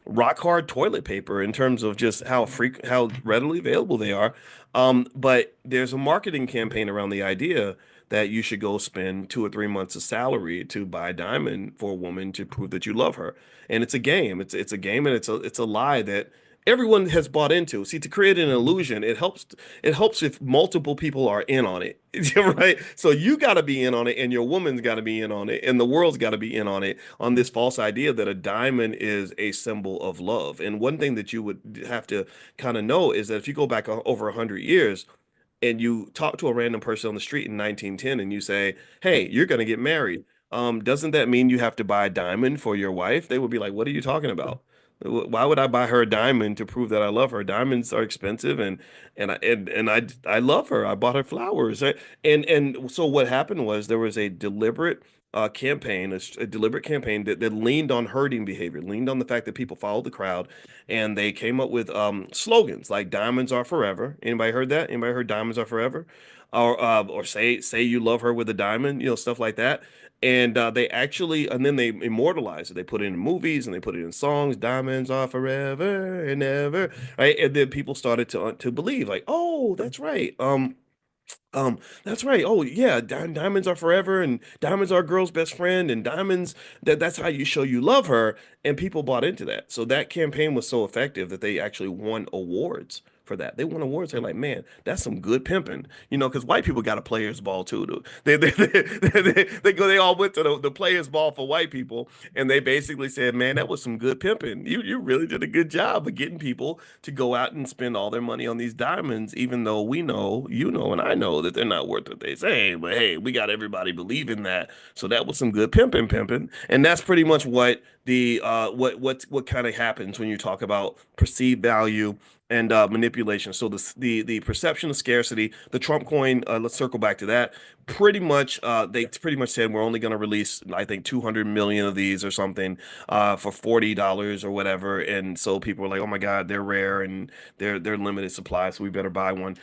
rock hard toilet paper in terms of just how readily available they are. But there's a marketing campaign around the idea that you should go spend 2 or 3 months of salary to buy a diamond for a woman to prove that you love her. And it's a game. It's a game, and it's a lie that everyone has bought into. See, to create an illusion, it helps if multiple people are in on it. Right? So you got to be in on it, and your woman's got to be in on it, and the world's got to be in on it, on this false idea that a diamond is a symbol of love. And one thing that you would have to kind of know is that if you go back over 100 years and you talk to a random person on the street in 1910 and you say, "Hey, you're going to get married," doesn't that mean you have to buy a diamond for your wife? They would be like, "What are you talking about? Why would I buy her a diamond to prove that I love her? Diamonds are expensive, and I love her. I bought her flowers." Right? And so what happened was there was a deliberate campaign, a deliberate campaign that leaned on herding behavior, leaned on the fact that people followed the crowd, and they came up with slogans like "Diamonds are forever." Anybody heard that? Anybody heard "Diamonds are forever"? Or say you love her with a diamond, stuff like that. And and then they immortalized it. They put it in movies and they put it in songs. Diamonds are forever and ever, right? And then people started to believe, like, oh, that's right. That's right. Oh, yeah, diamonds are forever, and diamonds are a girl's best friend, and diamonds that's how you show you love her. And people bought into that. So that campaign was so effective that they actually won awards for that. They won awards. They're like, man, that's some good pimping, because white people got a players ball too. They all went to the players ball for white people, and they basically said, man, that was some good pimping. You really did a good job of getting people to go out and spend all their money on these diamonds, even though we know, and I know that they're not worth what they say. But hey, we got everybody believing that. So that was some good pimping. And that's pretty much what the what kind of happens when you talk about perceived value and manipulation. So the perception of scarcity, the Trump coin. Let's circle back to that. Pretty much, they pretty much said we're only going to release, I think, 200 million of these or something, for $40 or whatever. And so people were like, "Oh my God, they're rare and they're limited supply, so we better buy one."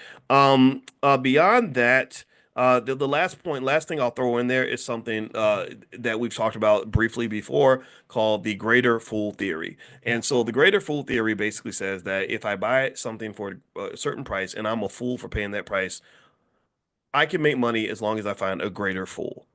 Beyond that. The last thing I'll throw in there is something that we've talked about briefly before, called the greater fool theory. And so the greater fool theory basically says that if I buy something for a certain price and I'm a fool for paying that price, I can make money as long as I find a greater fool.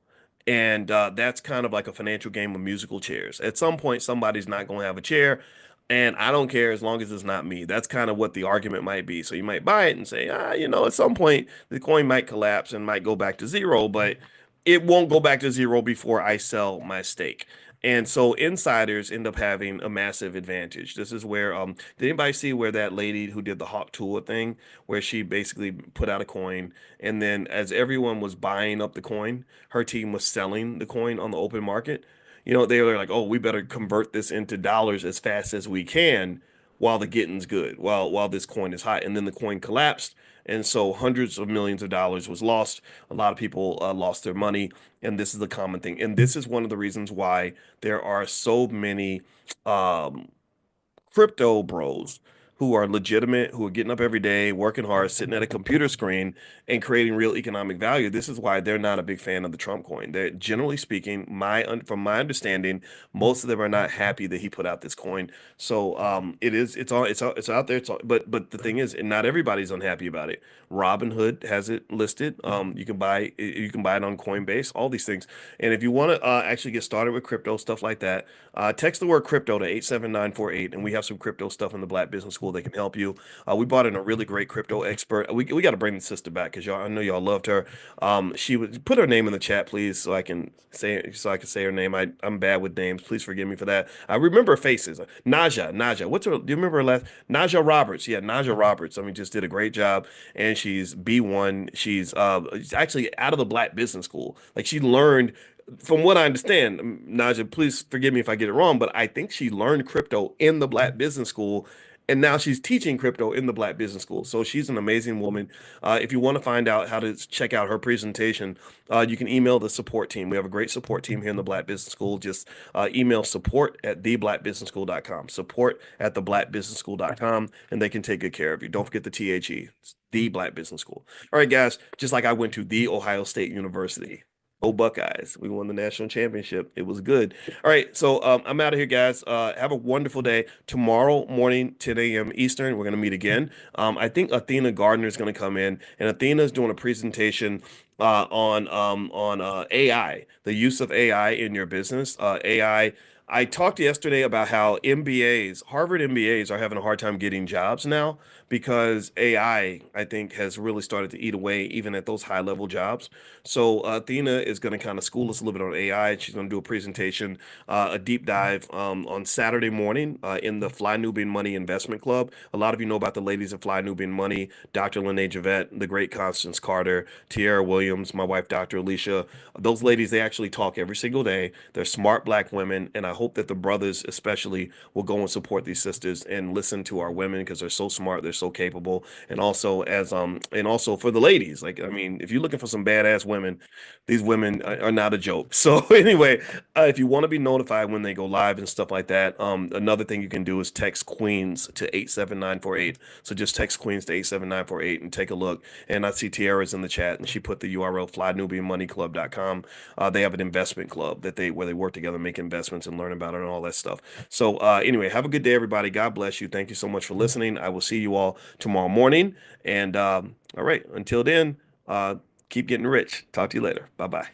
And that's kind of like a financial game of musical chairs. At some point, somebody's not going to have a chair, and I don't care as long as it's not me. That's kind of what the argument might be. So you might buy it and say, at some point the coin might collapse and might go back to zero, but it won't go back to zero before I sell my stake. And so insiders end up having a massive advantage. This is where did anybody see where that lady who did the Hawk Tuah thing, where she basically put out a coin, and then as everyone was buying up the coin, her team was selling the coin on the open market. They were like, "Oh, we better convert this into dollars as fast as we can while the getting's good, while this coin is hot." And then the coin collapsed, and so hundreds of millions of dollars was lost. A lot of people lost their money, and this is the common thing. And this is one of the reasons why there are so many um, crypto bros who are legitimate, who are getting up every day, working hard, sitting at a computer screen and creating real economic value. This is why they're not a big fan of the Trump coin. They're generally speaking, from my understanding, most of them are not happy that he put out this coin. So it's out there. But the thing is, and not everybody's unhappy about it. Robinhood has it listed. You can buy it on Coinbase, all these things. And if you want to actually get started with crypto stuff like that, text the word crypto to 87948, and we have some crypto stuff in the Black Business School that can help you. We brought in a really great crypto expert. We got to bring the sister back because I know y'all loved her. She would put her name in the chat, please, so I can say her name. I'm bad with names. Please forgive me for that. I remember her faces. Naja. Do you remember her last? Naja Roberts. Yeah, Naja Roberts. I mean, just did a great job, and she's B1. She's actually out of the Black Business School. Like, she learned, from what I understand, Naja, please forgive me if I get it wrong, but I think she learned crypto in the Black Business School, and now she's teaching crypto in the Black Business School. So she's an amazing woman. If you want to find out how to check out her presentation, you can email the support team. We have a great support team here in the Black Business School. Just email support at theblackbusinessschool.com, support at theblackbusinessschool.com, and they can take good care of you. Don't forget the THE. It's the Black Business School. All right, guys, just like I went to the Ohio State University. Go Buckeyes. We won the national championship. It was good. All right, so I'm out of here, guys. Have a wonderful day. Tomorrow morning, 10 a.m. Eastern, we're going to meet again. I think Athena Gardner is going to come in, and Athena is doing a presentation on AI, the use of AI in your business. AI. I talked yesterday about how MBAs, Harvard MBAs, are having a hard time getting jobs now because I think, has really started to eat away even at those high level jobs. So Athena is going to kind of school us a little bit on AI. She's going to do a presentation, a deep dive on Saturday morning in the Fly Nubian Money Investment Club. A lot of you know about the ladies of Fly Nubian Money, Dr. Lene Javette, the great Constance Carter, Tierra Williams, my wife, Dr. Alicia. Those ladies, they actually talk every single day. They're smart black women, and I hope that the brothers especially will go and support these sisters and listen to our women because they're so smart, they're so capable, and also for the ladies, like I mean, if you're looking for some badass women, these women are not a joke. So anyway, if you want to be notified when they go live and stuff like that, another thing you can do is text Queens to 87948. So just text Queens to 87948 and take a look. And I see Tiara's in the chat, and she put the URL flynubianmoneyclub.com. They have an investment club that they where they work together, make investments and learn about it and all that stuff. So anyway, have a good day, everybody. God bless you. Thank you so much for listening. I will see you all tomorrow morning. And all right, until then, keep getting rich. Talk to you later. Bye bye.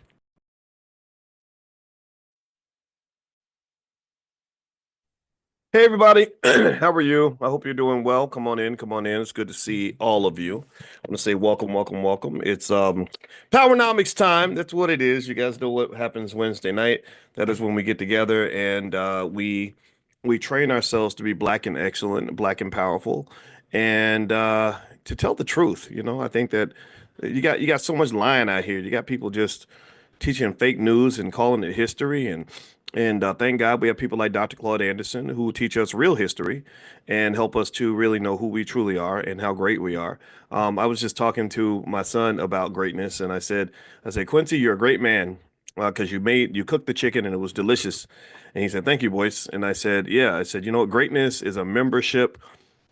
Hey everybody, how are you? I hope you're doing well. Come on in, come on in. It's good to see all of you. I want to say welcome, welcome, welcome. It's Powernomics time. That's what it is. You guys know what happens Wednesday night. That is when we get together and we train ourselves to be black and excellent, black and powerful, and to tell the truth. I think that you got so much lying out here. You got people just teaching fake news and calling it history and thank God we have people like Dr. Claude Anderson who teach us real history and help us to really know who we truly are and how great we are. I was just talking to my son about greatness, and I said, Quincy, you're a great man because you cooked the chicken and it was delicious. And he said, thank you, Boyce. And I said, yeah. I said, greatness is a membership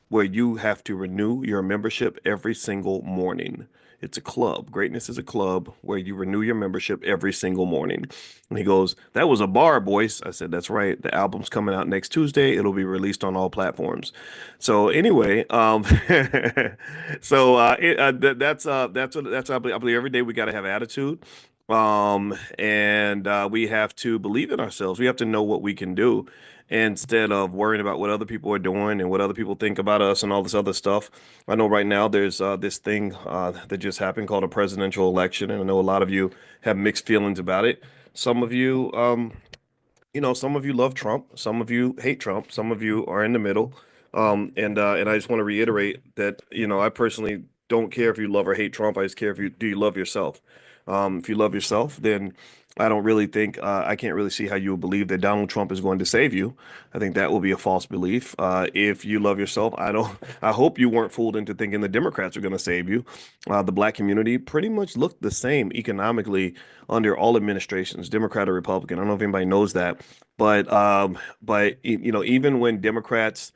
where you have to renew your membership every single morning. It's a club. Greatness is a club where you renew your membership every single morning. And he goes, that was a bar, Boyce. I said, that's right. The album's coming out next Tuesday. It'll be released on all platforms. So anyway, I believe every day we got to have attitude. And we have to believe in ourselves. We have to know what we can do instead of worrying about what other people are doing and what other people think about us and all this other stuff. I know right now there's this thing that just happened called a presidential election, and I know a lot of you have mixed feelings about it. Some of you, some of you love Trump, some of you hate Trump, some of you are in the middle. And I just want to reiterate that, I personally don't care if you love or hate Trump. I just care if you do you love yourself. If you love yourself, then I don't really think I can't really see how you would believe that Donald Trump is going to save you. I think that will be a false belief. If you love yourself, I don't. I hope you weren't fooled into thinking the Democrats are going to save you. The black community pretty much looked the same economically under all administrations, Democrat or Republican. I don't know if anybody knows that, but even when Democrats,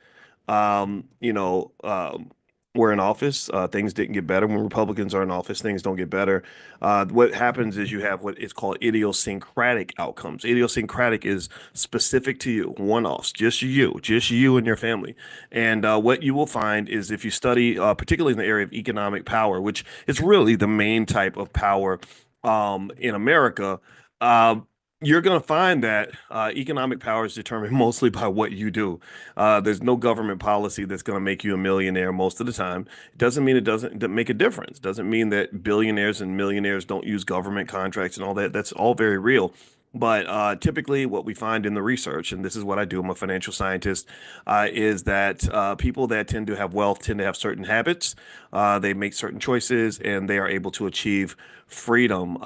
um, you know, um, were in office, things didn't get better. When Republicans are in office, things don't get better. What happens is you have what is called idiosyncratic outcomes. Idiosyncratic is specific to you, one-offs, just you and your family. And what you will find is if you study, particularly in the area of economic power, which is really the main type of power in America, uh, you're going to find that economic power is determined mostly by what you do. There's no government policy that's going to make you a millionaire most of the time. It doesn't mean it doesn't make a difference. Doesn't mean that billionaires and millionaires don't use government contracts and all that. That's all very real. But typically, what we find in the research, and this is what I do, I'm a financial scientist, is that people that tend to have wealth tend to have certain habits. They make certain choices, and they are able to achieve freedom.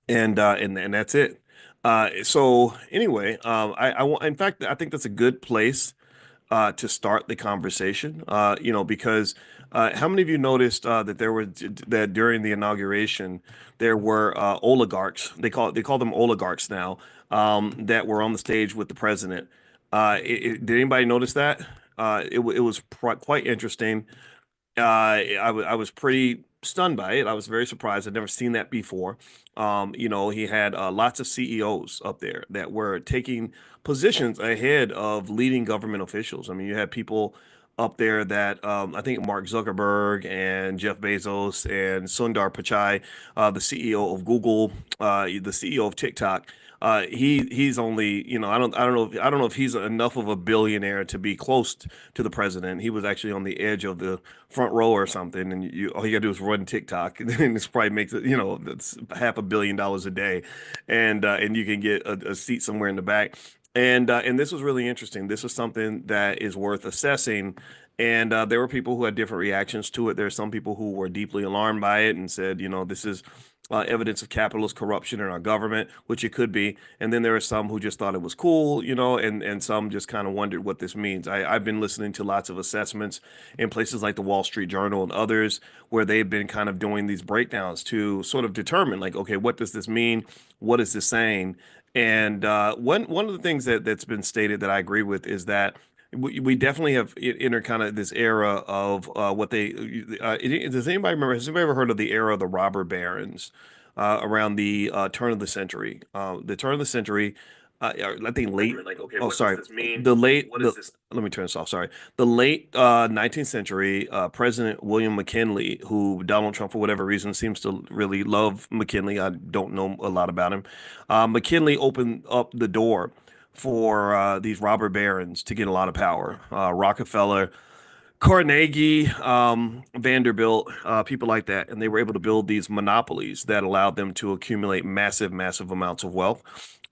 And that's it. So anyway, in fact, I think that's a good place to start the conversation. Because how many of you noticed that that during the inauguration there were oligarchs? They call them oligarchs now, that were on the stage with the president. Did anybody notice that? It was quite interesting. I was pretty stunned by it. I was very surprised. I'd never seen that before. He had lots of CEOs up there that were taking positions ahead of leading government officials. I mean, you had people up there that I think Mark Zuckerberg and Jeff Bezos and Sundar Pichai, the CEO of Google, the CEO of TikTok. He's only, I don't know if he's enough of a billionaire to be close to the president. He was actually on the edge of the front row or something, and all you gotta do is run TikTok, and this probably makes it, that's $500 million a day, and you can get a seat somewhere in the back. And this was really interesting. This was something that is worth assessing. And there were people who had different reactions to it. There are some people who were deeply alarmed by it and said, this is evidence of capitalist corruption in our government, which it could be. And then there are some who just thought it was cool, and some just kind of wondered what this means. I've been listening to lots of assessments in places like the Wall Street Journal and others where they've been kind of doing these breakdowns to sort of determine, like, okay, what does this mean? What is this saying? And one of the things that's been stated that I agree with is that we definitely have entered kind of this era of what they does anybody remember? Has anybody ever heard of the era of the robber barons around the turn of the century? The turn of the century, I think late. Like, okay, oh, sorry. The late. Let me turn this off. Sorry. The late 19th century, President William McKinley, who Donald Trump, for whatever reason, seems to really love McKinley. I don't know a lot about him. McKinley opened up the door for these robber barons to get a lot of power. Rockefeller, Carnegie, Vanderbilt, people like that, and they were able to build these monopolies that allowed them to accumulate massive, massive amounts of wealth.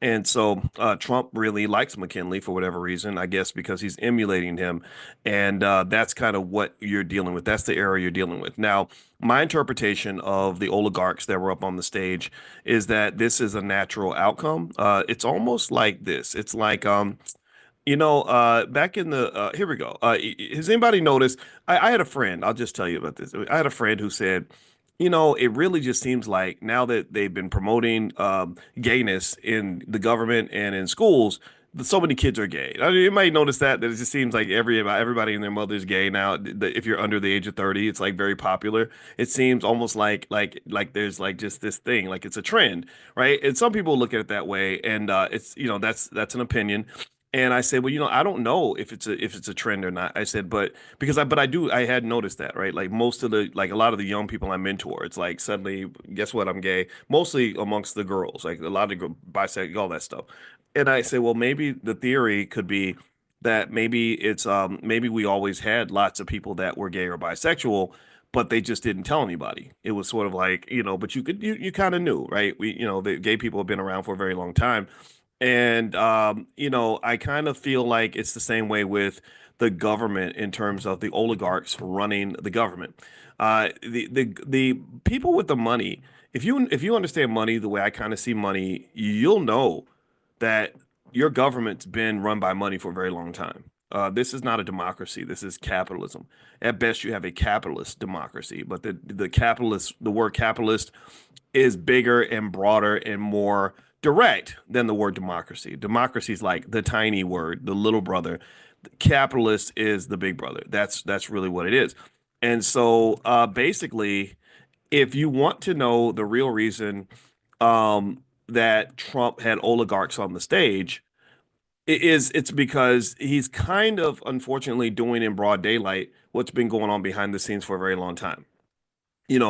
And so Trump really likes McKinley for whatever reason, I guess because he's emulating him. And that's kind of what you're dealing with. That's the era you're dealing with. Now, my interpretation of the oligarchs that were up on the stage is that this is a natural outcome. It's almost like this. It's like back in the here we go. Has anybody noticed? I had a friend. I'll just tell you about this. I had a friend who said, it really just seems like now that they've been promoting gayness in the government and in schools, so many kids are gay. I mean, you might notice that it just seems like everybody and their mother's gay now. If you're under the age of 30, it's like very popular. It seems almost like there's like just this thing, like it's a trend, right? And some people look at it that way, and it's that's an opinion. And I said, well, I don't know if it's a trend or not. I said, but I had noticed that, right? Like most of a lot of the young people I mentor, it's like suddenly, guess what? I'm gay, mostly amongst the girls, like a lot of bisexual, all that stuff. And I say, well, maybe the theory could be that maybe we always had lots of people that were gay or bisexual, but they just didn't tell anybody. It was sort of like, but you kind of knew, right? The gay people have been around for a very long time. And I kind of feel like it's the same way with the government in terms of the oligarchs running the government. The people with the money, if you understand money the way I kind of see money, you'll know that your government's been run by money for a very long time. This is not a democracy. This is capitalism. At best, you have a capitalist democracy, but the word capitalist is bigger and broader and more direct than the word democracy. Democracy is like the tiny word, the little brother. Capitalist is the big brother. That's really what it is. And so basically, if you want to know the real reason that Trump had oligarchs on the stage, it's because he's kind of unfortunately doing in broad daylight what's been going on behind the scenes for a very long time. If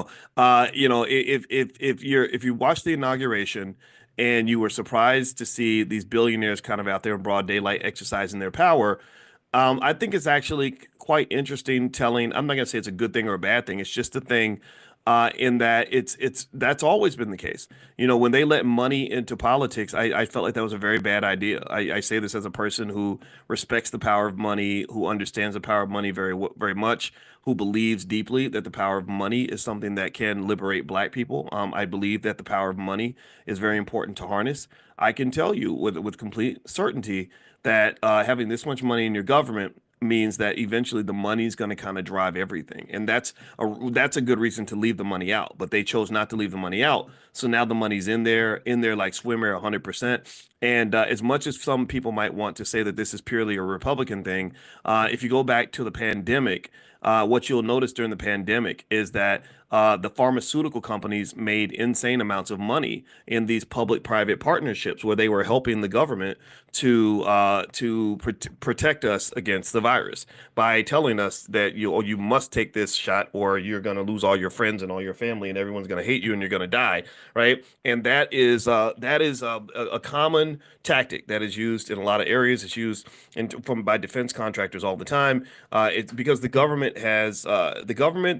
you watch the inauguration and you were surprised to see these billionaires kind of out there in broad daylight exercising their power, I think it's actually quite interesting telling. I'm not gonna say it's a good thing or a bad thing. It's just a thing, in that it's that's always been the case. When they let money into politics, I felt like that was a very bad idea. I say this as a person who respects the power of money, who understands the power of money very much, who believes deeply that the power of money is something that can liberate Black people. I believe that the power of money is very important to harness. I can tell you with complete certainty that having this much money in your government means that eventually the money's going to kind of drive everything. And that's a good reason to leave the money out. But they chose not to leave the money out. So now the money's in there like swimmer 100%. And as much as some people might want to say that this is purely a Republican thing, if you go back to the pandemic, what you'll notice during the pandemic is that the pharmaceutical companies made insane amounts of money in these public-private partnerships where they were helping the government to protect us against the virus by telling us that you must take this shot or you're going to lose all your friends and all your family and everyone's going to hate you and you're going to die, right? And that is a common tactic that is used in a lot of areas. It's used from by defense contractors all the time. It's because the government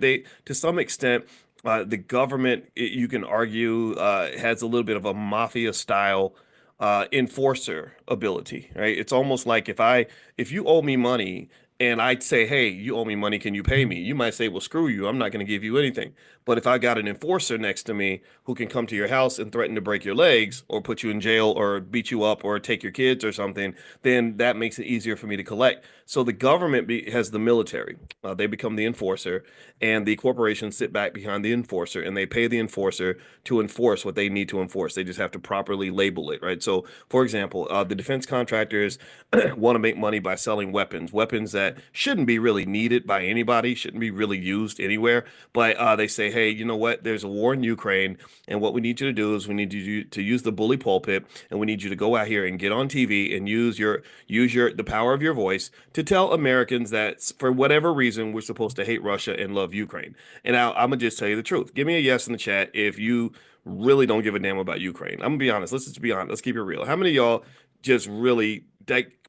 they to some extent the government, you can argue, has a little bit of a mafia style enforcer ability, right? It's almost like if you owe me money and I'd say, hey, you owe me money, can you pay me? You might say, well, screw you, I'm not going to give you anything. But if I got an enforcer next to me who can come to your house and threaten to break your legs or put you in jail or beat you up or take your kids or something, then that makes it easier for me to collect. So the government has the military. They become the enforcer, and the corporations sit back behind the enforcer, and they pay the enforcer to enforce what they need to enforce. They just have to properly label it, right? So, for example, the defense contractors want to make money by selling weapons that shouldn't be really needed by anybody, shouldn't be really used anywhere. But they say, hey, you know what? There's a war in Ukraine, and what we need you to do is we need you to use the bully pulpit, and we need you to go out here and get on TV and use your the power of your voice to tell Americans that for whatever reason we're supposed to hate Russia and love Ukraine. And I'm gonna just tell you the truth. Give me a yes in the chat if you really don't give a damn about Ukraine. I'm gonna be honest. Let's just be honest. Let's keep it real. How many of y'all just really like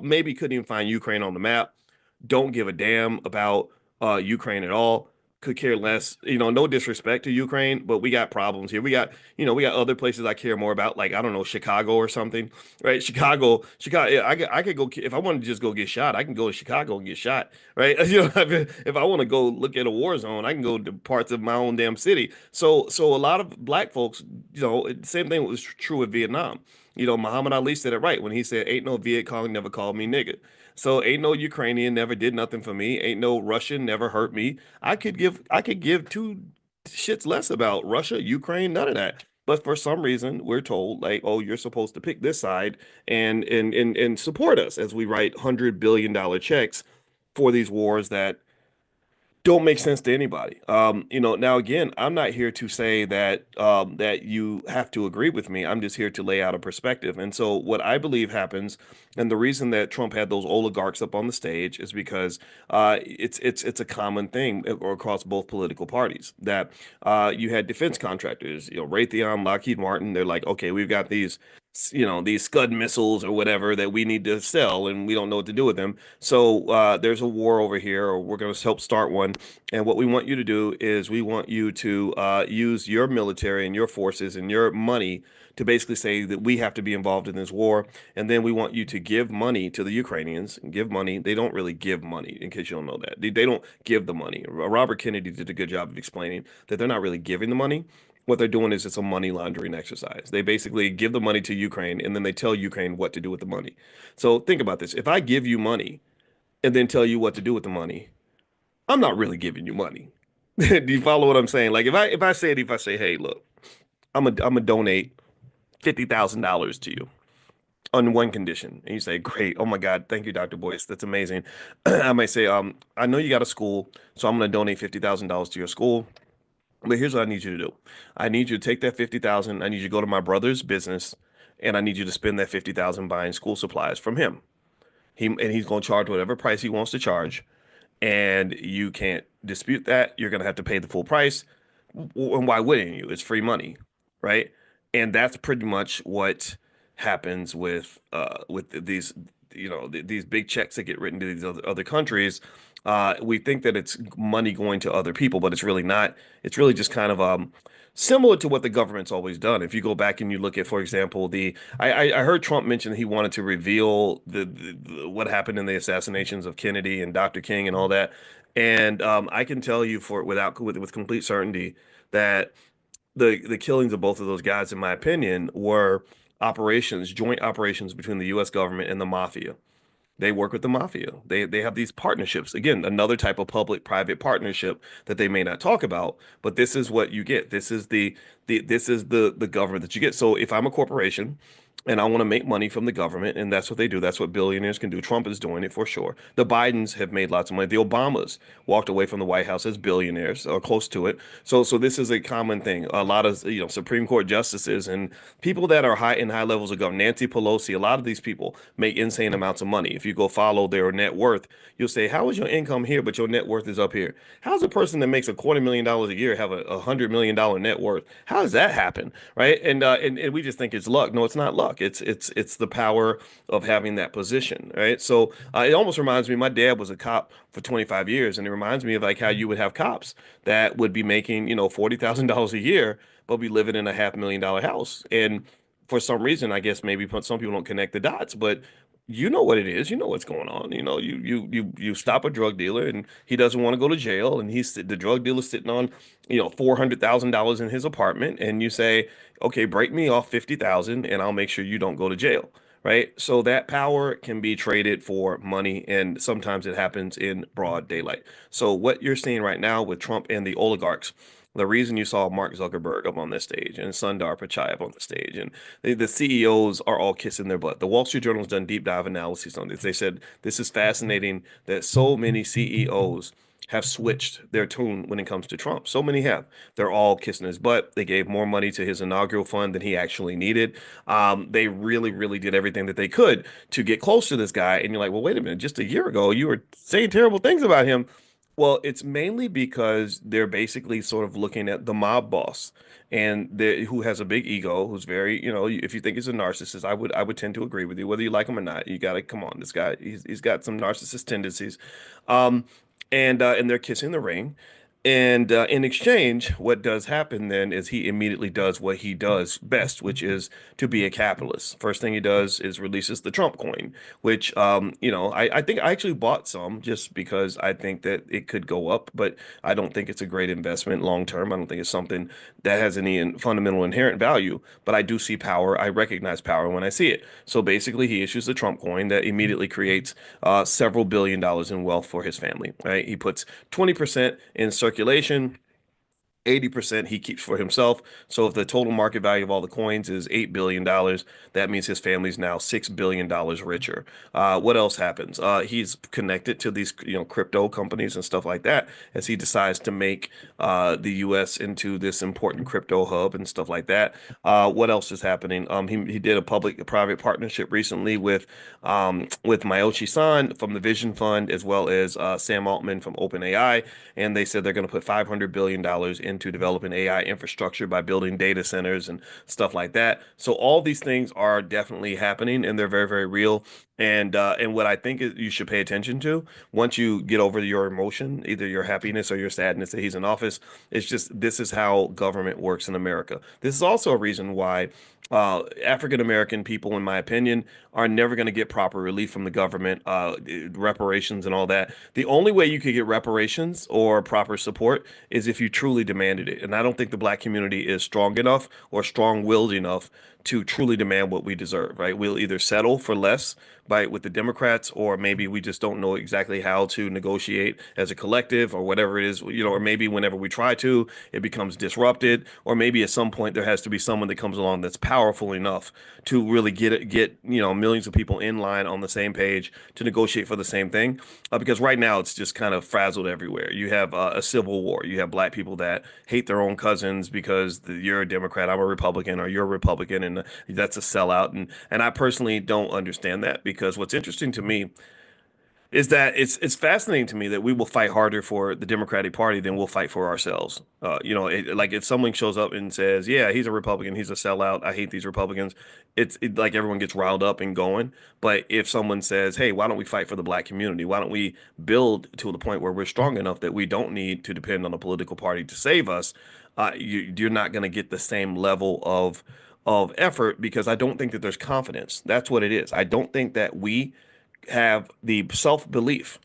maybe couldn't even find Ukraine on the map? Don't give a damn about Ukraine at all. Could care less. No disrespect to Ukraine, but we got problems here. We got other places I care more about, like I don't know, Chicago or something, right? Chicago. Yeah, I could go if I wanted to just go get shot. I can go to Chicago and get shot, right? If I want to go look at a war zone, I can go to parts of my own damn city. So a lot of black folks, same thing was true with Vietnam. Muhammad Ali said it right when he said, "Ain't no Viet Cong never called me nigga." So ain't no Ukrainian never did nothing for me. Ain't no Russian never hurt me. I could give two shits less about Russia, Ukraine, none of that. But for some reason, we're told like, oh, you're supposed to pick this side and support us as we write $100 billion checks for these wars that don't make sense to anybody. Now again, I'm not here to say that you have to agree with me. I'm just here to lay out a perspective. And so what I believe happens, and the reason that Trump had those oligarchs up on the stage is because it's a common thing across both political parties that you had defense contractors, Raytheon, Lockheed Martin. They're like, okay, we've got these Scud missiles or whatever that we need to sell, and we don't know what to do with them. So there's a war over here, or we're going to help start one. And what we want you to do is we want you to use your military and your forces and your money to basically say that we have to be involved in this war. And then we want you to give money to the Ukrainians and give money. They don't really give money, in case you don't know that. They don't give the money. Robert Kennedy did a good job of explaining that they're not really giving the money. What they're doing is it's a money laundering exercise. They basically give the money to Ukraine and then they tell Ukraine what to do with the money. So think about this. If I give you money and then tell you what to do with the money, I'm not really giving you money. Do you follow what I'm saying? Like if I say, hey, look, I'm gonna donate $50,000 to you on one condition, and you say, great, oh my God, thank you, Dr. Boyce, that's amazing. I might say, I know you got a school, so I'm gonna donate $50,000 to your school. But here's what I need you to do. I need you to take that 50,000. I need you to go to my brother's business, and I need you to spend that 50,000 buying school supplies from him. He's going to charge whatever price he wants to charge, and you can't dispute that. You're going to have to pay the full price. And why wouldn't you? It's free money, right? And that's pretty much what happens with these these big checks that get written to these other countries. We think that it's money going to other people, but it's really not. It's really just kind of similar to what the government's always done. If you go back and you look at, for example, I heard Trump mention he wanted to reveal what happened in the assassinations of Kennedy and Dr. King and all that. And I can tell you with complete certainty that the killings of both of those guys, in my opinion, were joint operations between the U.S. government and the mafia. They work with the mafia. They have these partnerships. Again, another type of public-private partnership that they may not talk about, but this is what you get. This is the government that you get. So if I'm a corporation and I want to make money from the government, and that's what they do. That's what billionaires can do. Trump is doing it for sure. The Bidens have made lots of money. The Obamas walked away from the White House as billionaires or close to it. So this is a common thing. A lot of Supreme Court justices and people that are high levels of government. Nancy Pelosi, a lot of these people make insane amounts of money. If you go follow their net worth, you'll say, "How is your income here, but your net worth is up here? How's a person that makes $250,000 a year have a $100 million net worth? How does that happen?" Right? And we just think it's luck. No, it's not luck. It's the power of having that position. Right? So it almost reminds me. My dad was a cop for 25 years, and it reminds me of like how you would have cops that would be making $40,000 a year, but be living in a $500,000 house. And for some reason, I guess maybe some people don't connect the dots, but you know what it is. You know what's going on. You stop a drug dealer and he doesn't want to go to jail, and the drug dealer's sitting on $400,000 in his apartment, and you say, okay, break me off 50,000, and I'll make sure you don't go to jail. Right. So that power can be traded for money, and sometimes it happens in broad daylight. So what you're seeing right now with Trump and the oligarchs, the reason you saw Mark Zuckerberg up on this stage and Sundar Pichai up on the stage, and the CEOs are all kissing their butt. The Wall Street Journal has done deep dive analysis on this. They said this is fascinating that so many CEOs have switched their tune when it comes to Trump. So many have. They're all kissing his butt. They gave more money to his inaugural fund than he actually needed. They really, really did everything that they could to get close to this guy. And you're like, well, wait a minute. Just a year ago, you were saying terrible things about him. Well, it's mainly because they're basically sort of looking at the mob boss and who has a big ego, who's very, if you think he's a narcissist, I would tend to agree with you, whether you like him or not. You got to come on, this guy, he's got some narcissist tendencies. Um, and they're kissing the ring. And in exchange, what does happen then is he immediately does what he does best, which is to be a capitalist. First thing he does is releases the Trump coin, which, I think I actually bought some just because I think that it could go up, but I don't think it's a great investment long term. I don't think it's something that has any fundamental inherent value, but I do see power. I recognize power when I see it. So basically, he issues the Trump coin that immediately creates several billion dollars in wealth for his family, right? He puts 20% in circulation. 80% he keeps for himself. So if the total market value of all the coins is $8 billion, that means his family's now $6 billion richer. What else happens? He's connected to these, crypto companies and stuff like that as he decides to make the US into this important crypto hub and stuff like that. What else is happening? He did a public-private partnership recently with Mayoshi Son from the Vision Fund, as well as Sam Altman from OpenAI, and they said they're going to put $500 billion into developing AI infrastructure by building data centers and stuff like that. So all these things are definitely happening, and they're very, very real. And what I think is you should pay attention to once you get over your emotion, either your happiness or your sadness that he's in office, it's just this is how government works in America. This is also a reason why African American people, in my opinion, are never going to get proper relief from the government, reparations and all that. The only way you could get reparations or proper support is if you truly demanded it. And I don't think the black community is strong enough or strong-willed enough to truly demand what we deserve, right? We'll either settle for less with the Democrats, or maybe we just don't know exactly how to negotiate as a collective or whatever it is, or maybe whenever we try to, it becomes disrupted, or maybe at some point there has to be someone that comes along that's powerful enough to really get millions of people in line on the same page to negotiate for the same thing. Because right now it's just kind of frazzled everywhere. You have a civil war. You have black people that hate their own cousins because you're a Democrat, I'm a Republican, or you're a Republican, and that's a sellout. And I personally don't understand that, because what's interesting to me is that it's fascinating to me that we will fight harder for the Democratic Party than we'll fight for ourselves. Like if someone shows up and says, "Yeah, he's a Republican, he's a sellout, I hate these Republicans," like everyone gets riled up and going. But if someone says, "Hey, why don't we fight for the black community? Why don't we build to the point where we're strong enough that we don't need to depend on a political party to save us?" You're not going to get the same level of effort, because I don't think that there's confidence. That's what it is. I don't think that we have the self-belief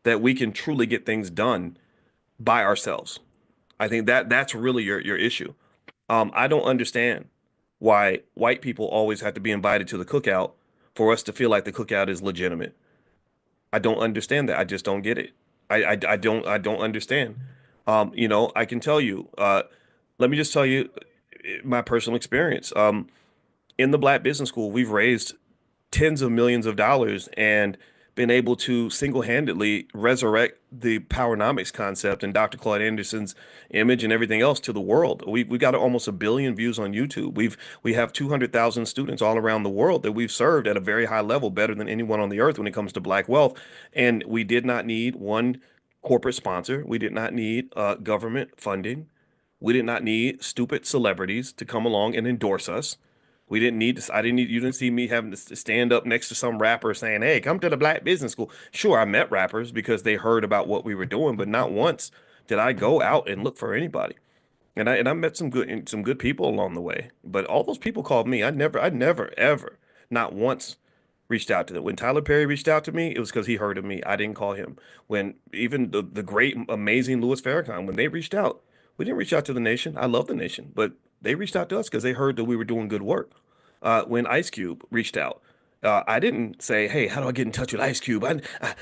that we can truly get things done by ourselves. I think that that's really your issue. I don't understand why white people always have to be invited to the cookout, for us to feel like the cookout is legitimate. I don't understand that. I just don't get it. I don't understand. I can tell you, let me just tell you my personal experience. In the Black Business School, we've raised tens of millions of dollars and been able to single-handedly resurrect the powernomics concept and Dr. Claude Anderson's image and everything else to the world. We got almost a billion views on YouTube. We have 200,000 students all around the world that we've served at a very high level, better than anyone on the earth when it comes to Black wealth. And we did not need one corporate sponsor. We did not need government funding. We did not need stupid celebrities to come along and endorse us. We didn't need this. I didn't need, you didn't see me having to stand up next to some rapper saying, "Hey, come to the Black Business School." Sure, I met rappers because they heard about what we were doing, but not once did I go out and look for anybody. And I met some good people along the way. But all those people called me. I never ever, not once reached out to them. When Tyler Perry reached out to me, it was because he heard of me. I didn't call him. When even the great, amazing Louis Farrakhan, when they reached out, we didn't reach out to the nation. I love the nation, but they reached out to us because they heard that we were doing good work. When Ice Cube reached out, I didn't say, "Hey, how do I get in touch with Ice Cube?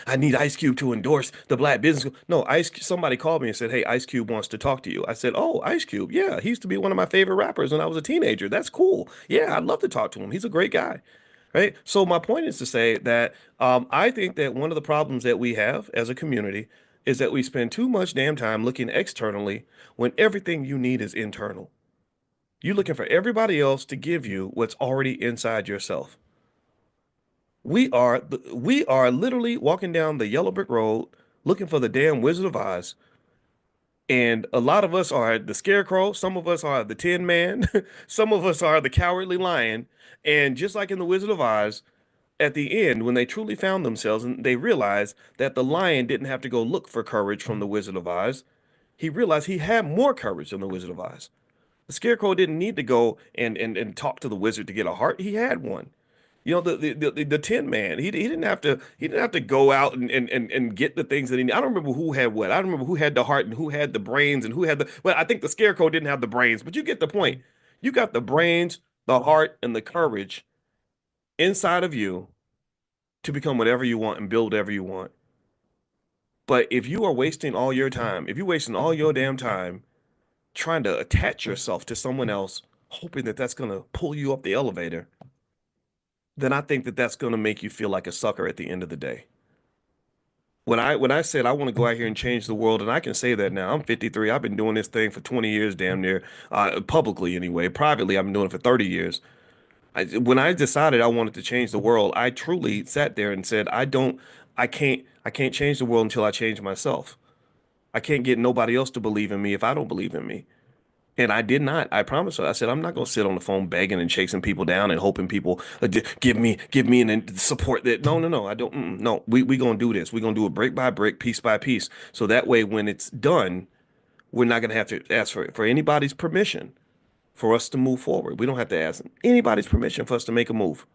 I need Ice Cube to endorse the Black Business School." No, somebody called me and said, "Hey, Ice Cube wants to talk to you." I said, "Oh, Ice Cube, yeah, he used to be one of my favorite rappers when I was a teenager. That's cool. Yeah, I'd love to talk to him. He's a great guy." Right. So my point is to say that I think that one of the problems that we have as a community is that we spend too much damn time looking externally when everything you need is internal. You're looking for everybody else to give you what's already inside yourself. We are literally walking down the yellow brick road looking for the damn Wizard of Oz. And a lot of us are the Scarecrow, some of us are the Tin Man, some of us are the Cowardly Lion. And just like in the Wizard of Oz, at the end, when they truly found themselves and they realized that the lion didn't have to go look for courage from the Wizard of Oz, he realized he had more courage than the Wizard of Oz. The Scarecrow didn't need to go and talk to the wizard to get a heart. He had one. The Tin Man. He didn't have to go out and get the things that he. I don't remember who had what. I don't remember who had the heart and who had the brains and who had the. Well, I think the Scarecrow didn't have the brains, but you get the point. You got the brains, the heart, and the courage inside of you to become whatever you want and build whatever you want. But if you are wasting all your time, if you're wasting all your damn time trying to attach yourself to someone else, hoping that that's going to pull you up the elevator, then I think that that's going to make you feel like a sucker at the end of the day. When I said I want to go out here and change the world, and I can say that now, I'm 53. I've been doing this thing for 20 years, damn near, publicly anyway. Privately, I've been doing it for 30 years. When I decided I wanted to change the world, I truly sat there and said, I can't change the world until I change myself. I can't get nobody else to believe in me if I don't believe in me. And I did not. I promised her. I said, I'm not going to sit on the phone begging and chasing people down and hoping people give me an support that. No, no, no. I don't. No, we going to do this. We're going to do it brick by brick, piece by piece. So that way, when it's done, we're not going to have to ask for anybody's permission for us to move forward. We don't have to ask anybody's permission for us to make a move.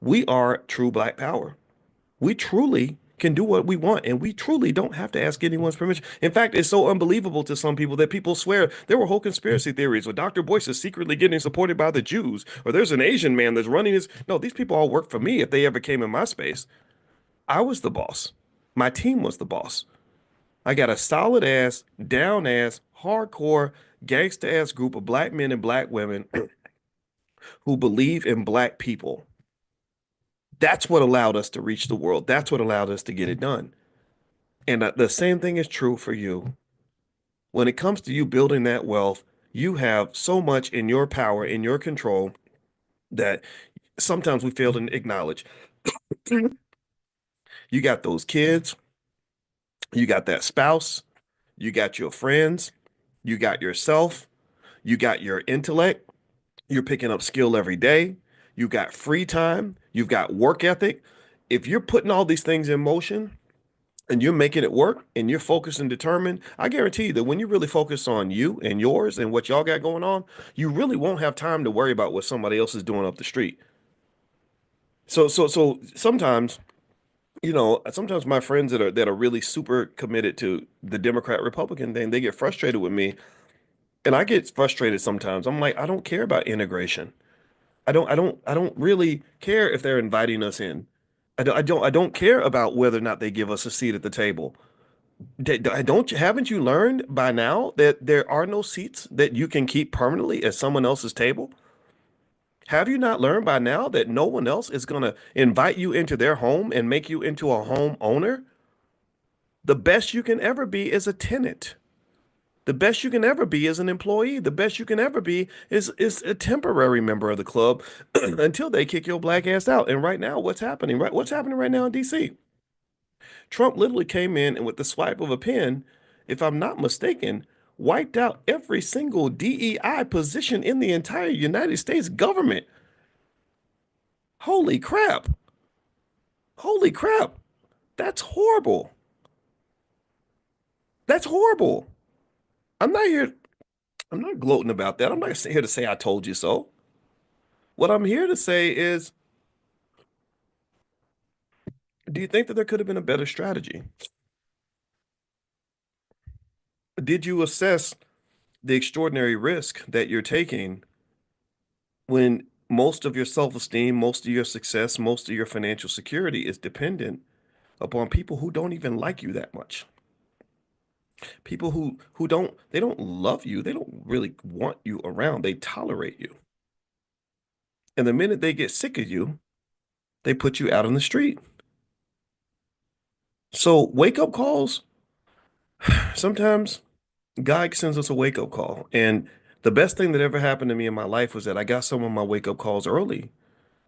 We are true Black power. We truly can do what we want, and we truly don't have to ask anyone's permission. In fact, it's so unbelievable to some people that people swear there were whole conspiracy theories where Dr. Boyce is secretly getting supported by the Jews, or there's an Asian man that's running his. No, these people all work for me if they ever came in my space. I was the boss. My team was the boss. I got a solid ass, down ass, hardcore, gangsta ass group of Black men and Black women who believe in Black people. That's what allowed us to reach the world. That's what allowed us to get it done. And the same thing is true for you. When it comes to you building that wealth, you have so much in your power, in your control, that sometimes we fail to acknowledge. You got those kids, you got that spouse, you got your friends, you got yourself, you got your intellect, you're picking up skill every day, you got free time, you've got work ethic. If you're putting all these things in motion, and you're making it work and you're focused and determined, I guarantee you that when you really focus on you and yours and what y'all got going on, you really won't have time to worry about what somebody else is doing up the street. So sometimes, sometimes my friends that are really super committed to the Democrat Republican thing, they get frustrated with me. And I get frustrated sometimes. I'm like, I don't care about integration. I don't really care if they're inviting us in. I don't care about whether or not they give us a seat at the table. Haven't you learned by now that there are no seats that you can keep permanently at someone else's table? Have you not learned by now that no one else is going to invite you into their home and make you into a home owner? The best you can ever be is a tenant. The best you can ever be is an employee. The best you can ever be is a temporary member of the club until they kick your black ass out. And right now, what's happening? Right, what's happening right now in DC? Trump literally came in and with the swipe of a pen, if I'm not mistaken, wiped out every single DEI position in the entire United States government. Holy crap. Holy crap. That's horrible. That's horrible. I'm not here, I'm not gloating about that. I'm not here to say I told you so. What I'm here to say is, do you think that there could have been a better strategy? Did you assess the extraordinary risk that you're taking when most of your self-esteem, most of your success, most of your financial security is dependent upon people who don't even like you that much? People who don't love you, they don't really want you around. They tolerate you. And the minute they get sick of you, they put you out on the street. So wake up calls, sometimes God sends us a wake up call. And the best thing that ever happened to me in my life was that I got some of my wake up calls early.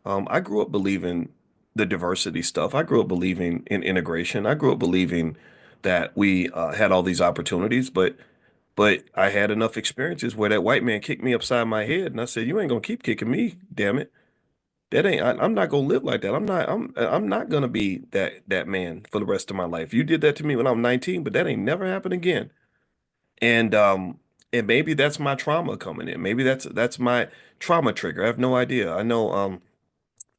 I grew up believing the diversity stuff. I grew up believing in integration. I grew up believing that we had all these opportunities, but I had enough experiences where that white man kicked me upside my head, and I said, "You ain't gonna keep kicking me, damn it. That ain't. I'm not gonna live like that. I'm not gonna be that man for the rest of my life. You did that to me when I'm 19, but that ain't never happened again." And and maybe that's my trauma coming in. Maybe that's my trauma trigger. I have no idea. I know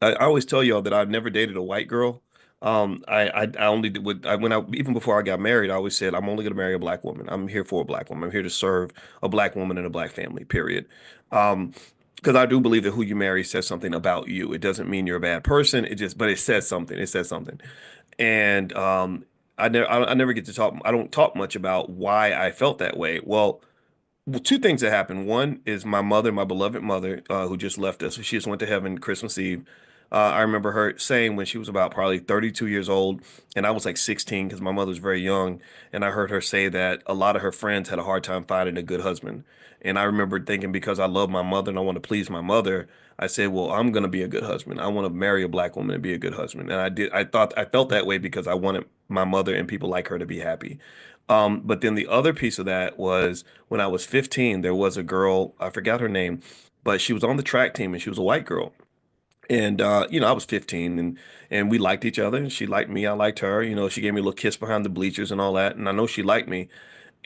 I always tell y'all that I've never dated a white girl. I only did with I, when I even before I got married, I always said I'm only gonna marry a black woman. I'm here for a black woman. I'm here to serve a black woman and a black family, period. Um, because I do believe that who you marry says something about you. It doesn't mean you're a bad person. It just, but it says something. It says something. And I never get to talk. I don't talk much about why I felt that way. Well, two things that happened. One is my mother, my beloved mother, who just left us. She just went to heaven Christmas Eve. I remember her saying when she was about probably 32 years old, and I was like 16 because my mother was very young. And I heard her say that a lot of her friends had a hard time finding a good husband. And I remember thinking because I love my mother and I want to please my mother, I said, well, I'm going to be a good husband. I want to marry a black woman and be a good husband. And I did. I felt that way because I wanted my mother and people like her to be happy. But then the other piece of that was when I was 15, there was a girl, I forgot her name, but she was on the track team and she was a white girl. And I was 15 and we liked each other and she liked me, I liked her. She gave me a little kiss behind the bleachers and all that. And I know she liked me.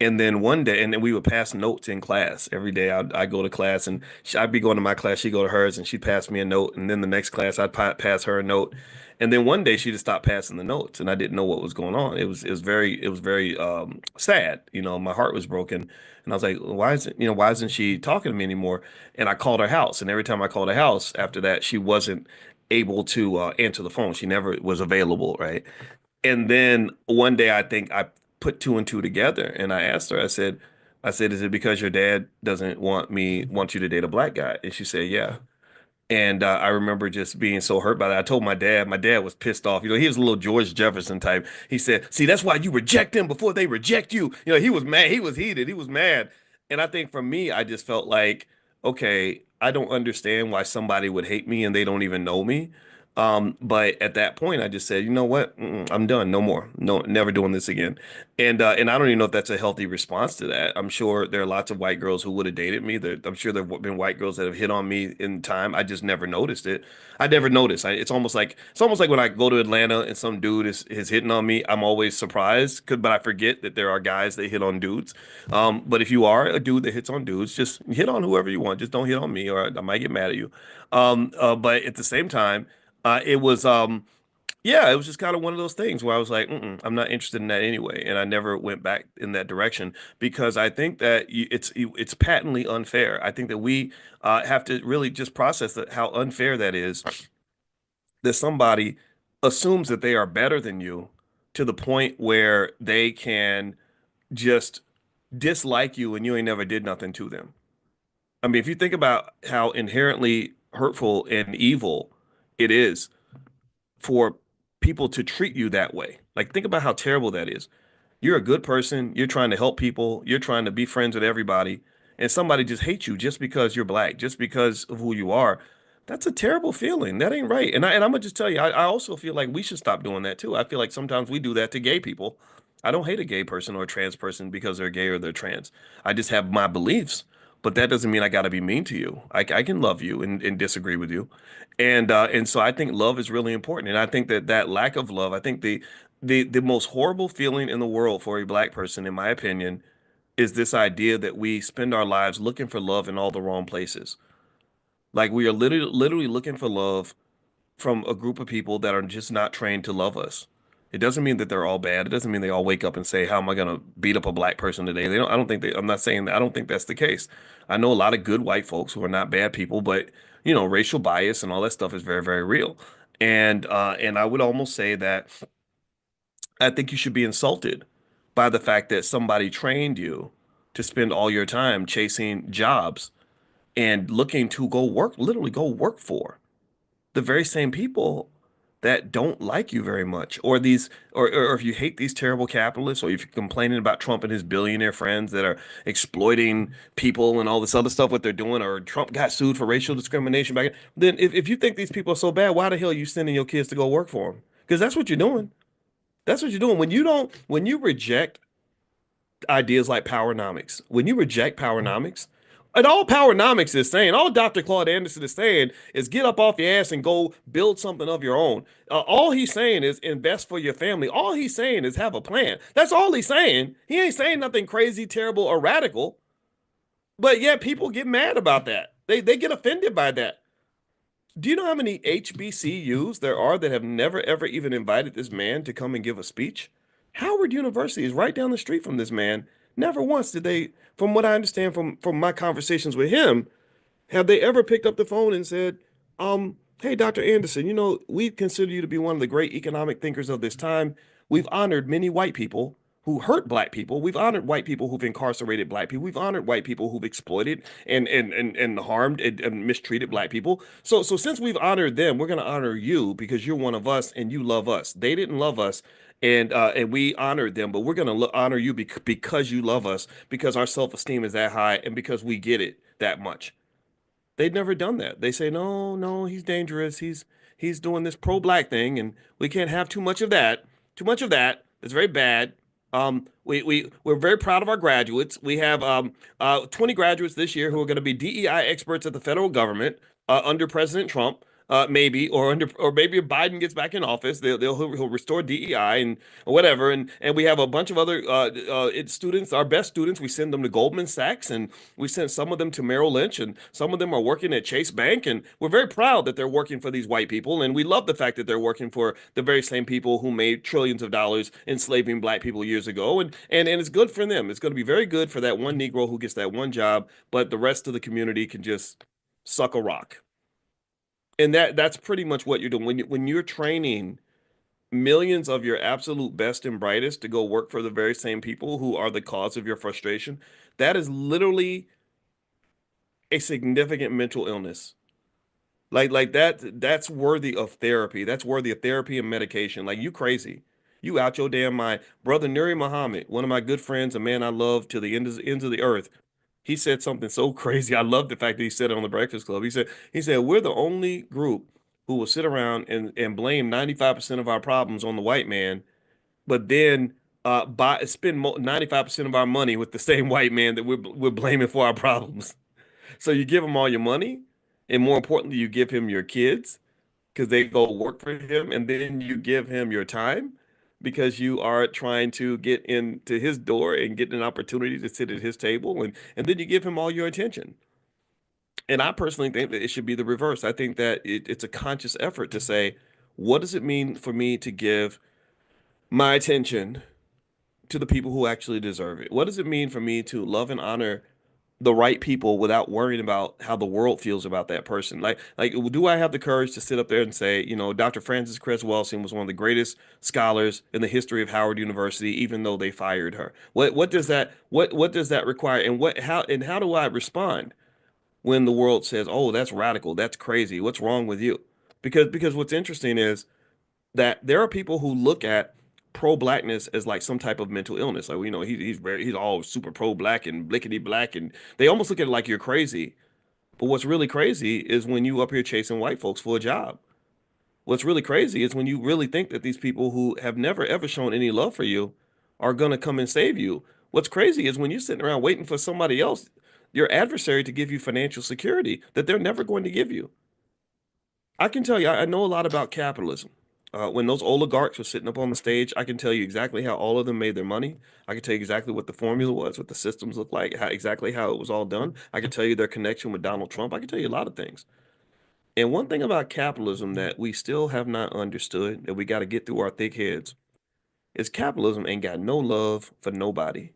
And then one day, and then we would pass notes in class every day. I go to class, and I'd be going to my class. She'd go to hers, and she'd pass me a note. And then the next class, I'd pass her a note. And then one day, she just stopped passing the notes, and I didn't know what was going on. It was very sad. My heart was broken, and I was like, why isn't she talking to me anymore? And I called her house, and every time I called her house after that, she wasn't able to answer the phone. She never was available, right? And then one day I think I put two and two together and I asked her, I said, is it because your dad doesn't want you to date a black guy? And she said, yeah. And I remember just being so hurt by that. I told my dad was pissed off. He was a little George Jefferson type. He said, see, that's why you reject them before they reject you. He was mad. He was heated. He was mad. And I think for me, I just felt like, okay, I don't understand why somebody would hate me and they don't even know me. But at that point, I just said, you know what? I'm done. No more. No, never doing this again. And I don't even know if that's a healthy response to that. I'm sure there are lots of white girls who would have dated me. I'm sure there have been white girls that have hit on me in time. I just never noticed it. I never noticed. It's almost like when I go to Atlanta and some dude is hitting on me. I'm always surprised. But I forget that there are guys that hit on dudes. But if you are a dude that hits on dudes, just hit on whoever you want. Just don't hit on me, or I might get mad at you. But at the same time. It was Yeah, it was just kind of one of those things where I was like, I'm not interested in that anyway, and I never went back in that direction because I think that it's patently unfair. I think that we have to really just process that how unfair that is that somebody assumes that they are better than you to the point where they can just dislike you and you ain't never did nothing to them. I mean, if you think about how inherently hurtful and evil it is for people to treat you that way. Like, think about how terrible that is. You're a good person, you're trying to help people, you're trying to be friends with everybody, and somebody just hates you just because you're black, just because of who you are. That's a terrible feeling. That ain't right. And I'm gonna just tell you, I also feel like we should stop doing that too. I feel like sometimes we do that to gay people. I don't hate a gay person or a trans person because they're gay or they're trans. I just have my beliefs, but that doesn't mean I got to be mean to you. I can love you and disagree with you, and so I think love is really important. And I think that that lack of love, I think the most horrible feeling in the world for a black person, in my opinion, is this idea that we spend our lives looking for love in all the wrong places. Like we are literally looking for love from a group of people that are just not trained to love us. It doesn't mean that they're all bad. It doesn't mean they all wake up and say, "How am I going to beat up a black person today?" They don't. I don't think they. I'm not saying that. I don't think that's the case. I know a lot of good white folks who are not bad people, but racial bias and all that stuff is very, very real. And I would almost say that I think you should be insulted by the fact that somebody trained you to spend all your time chasing jobs and looking to go work, literally go work for the very same people that don't like you very much, or or if you hate these terrible capitalists, or if you're complaining about Trump and his billionaire friends that are exploiting people and all this other stuff, what they're doing, or Trump got sued for racial discrimination back, then if you think these people are so bad, why the hell are you sending your kids to go work for them? Because that's what you're doing. That's what you're doing when you reject ideas like powernomics. When you reject powernomics, and all powernomics is saying, all Dr. Claude Anderson is saying is get up off your ass and go build something of your own. All he's saying is invest for your family. All he's saying is have a plan. That's all he's saying. He ain't saying nothing crazy, terrible, or radical. But yet people get mad about that. They get offended by that. Do you know how many HBCUs there are that have never ever even invited this man to come and give a speech? Howard University is right down the street from this man. Never once did they, from what I understand from my conversations with him, have they ever picked up the phone and said, hey, Dr. Anderson, we consider you to be one of the great economic thinkers of this time. We've honored many white people who hurt black people. We've honored white people who've incarcerated black people. We've honored white people who've exploited and harmed and mistreated black people. So since we've honored them, we're going to honor you because you're one of us and you love us. They didn't love us. And we honored them, but we're gonna honor you because you love us, because our self-esteem is that high, and because we get it that much. They've never done that. They say, no, no, he's dangerous. He's doing this pro-black thing, and we can't have too much of that. Too much of that. It's very bad. We're very proud of our graduates. We have 20 graduates this year who are going to be DEI experts at the federal government under President Trump. Maybe or maybe if Biden gets back in office, he'll restore DEI and or whatever. And we have a bunch of other students, our best students. We send them to Goldman Sachs, and we sent some of them to Merrill Lynch, and some of them are working at Chase Bank. And we're very proud that they're working for these white people. And we love the fact that they're working for the very same people who made trillions of dollars enslaving black people years ago. And it's good for them. It's going to be very good for that one Negro who gets that one job, but the rest of the community can just suck a rock. And that's pretty much what you're doing when you're training millions of your absolute best and brightest to go work for the very same people who are the cause of your frustration. That is literally a significant mental illness. Like that's worthy of therapy. That's worthy of therapy and medication. Like you crazy. You out your damn mind. Brother Nuri Muhammad, one of my good friends, a man I love to the ends of the earth. He said something so crazy. I love the fact that he said it on the Breakfast Club. He said we're the only group who will sit around and blame 95% of our problems on the white man, but then spend 95% of our money with the same white man that we're blaming for our problems. So you give him all your money, and more importantly, you give him your kids because they go work for him, and then you give him your time because you are trying to get into his door and get an opportunity to sit at his table, and then you give him all your attention. And I personally think that it should be the reverse. I think that it's a conscious effort to say, What does it mean for me to give my attention to the people who actually deserve it? What does it mean for me to love and honor the right people without worrying about how the world feels about that person? Like, do I have the courage to sit up there and say, Dr. Frances Cress Welsing was one of the greatest scholars in the history of Howard University, even though they fired her? What does that require? And how do I respond when the world says, "Oh, that's radical, that's crazy, what's wrong with you?" Because what's interesting is that there are people who look at pro-blackness as like some type of mental illness. Like, he's all super pro-black and blickety black, and they almost look at it like you're crazy. But what's really crazy is when you up here chasing white folks for a job. What's really crazy is when you really think that these people who have never ever shown any love for you are gonna come and save you. What's crazy is when you're sitting around waiting for somebody else, your adversary, to give you financial security that they're never going to give you. I can tell you, I know a lot about capitalism. When those oligarchs were sitting up on the stage, I can tell you exactly how all of them made their money. I can tell you exactly what the formula was, what the systems looked like, exactly how it was all done. I can tell you their connection with Donald Trump. I can tell you a lot of things. And one thing about capitalism that we still have not understood, that we got to get through our thick heads, is capitalism ain't got no love for nobody.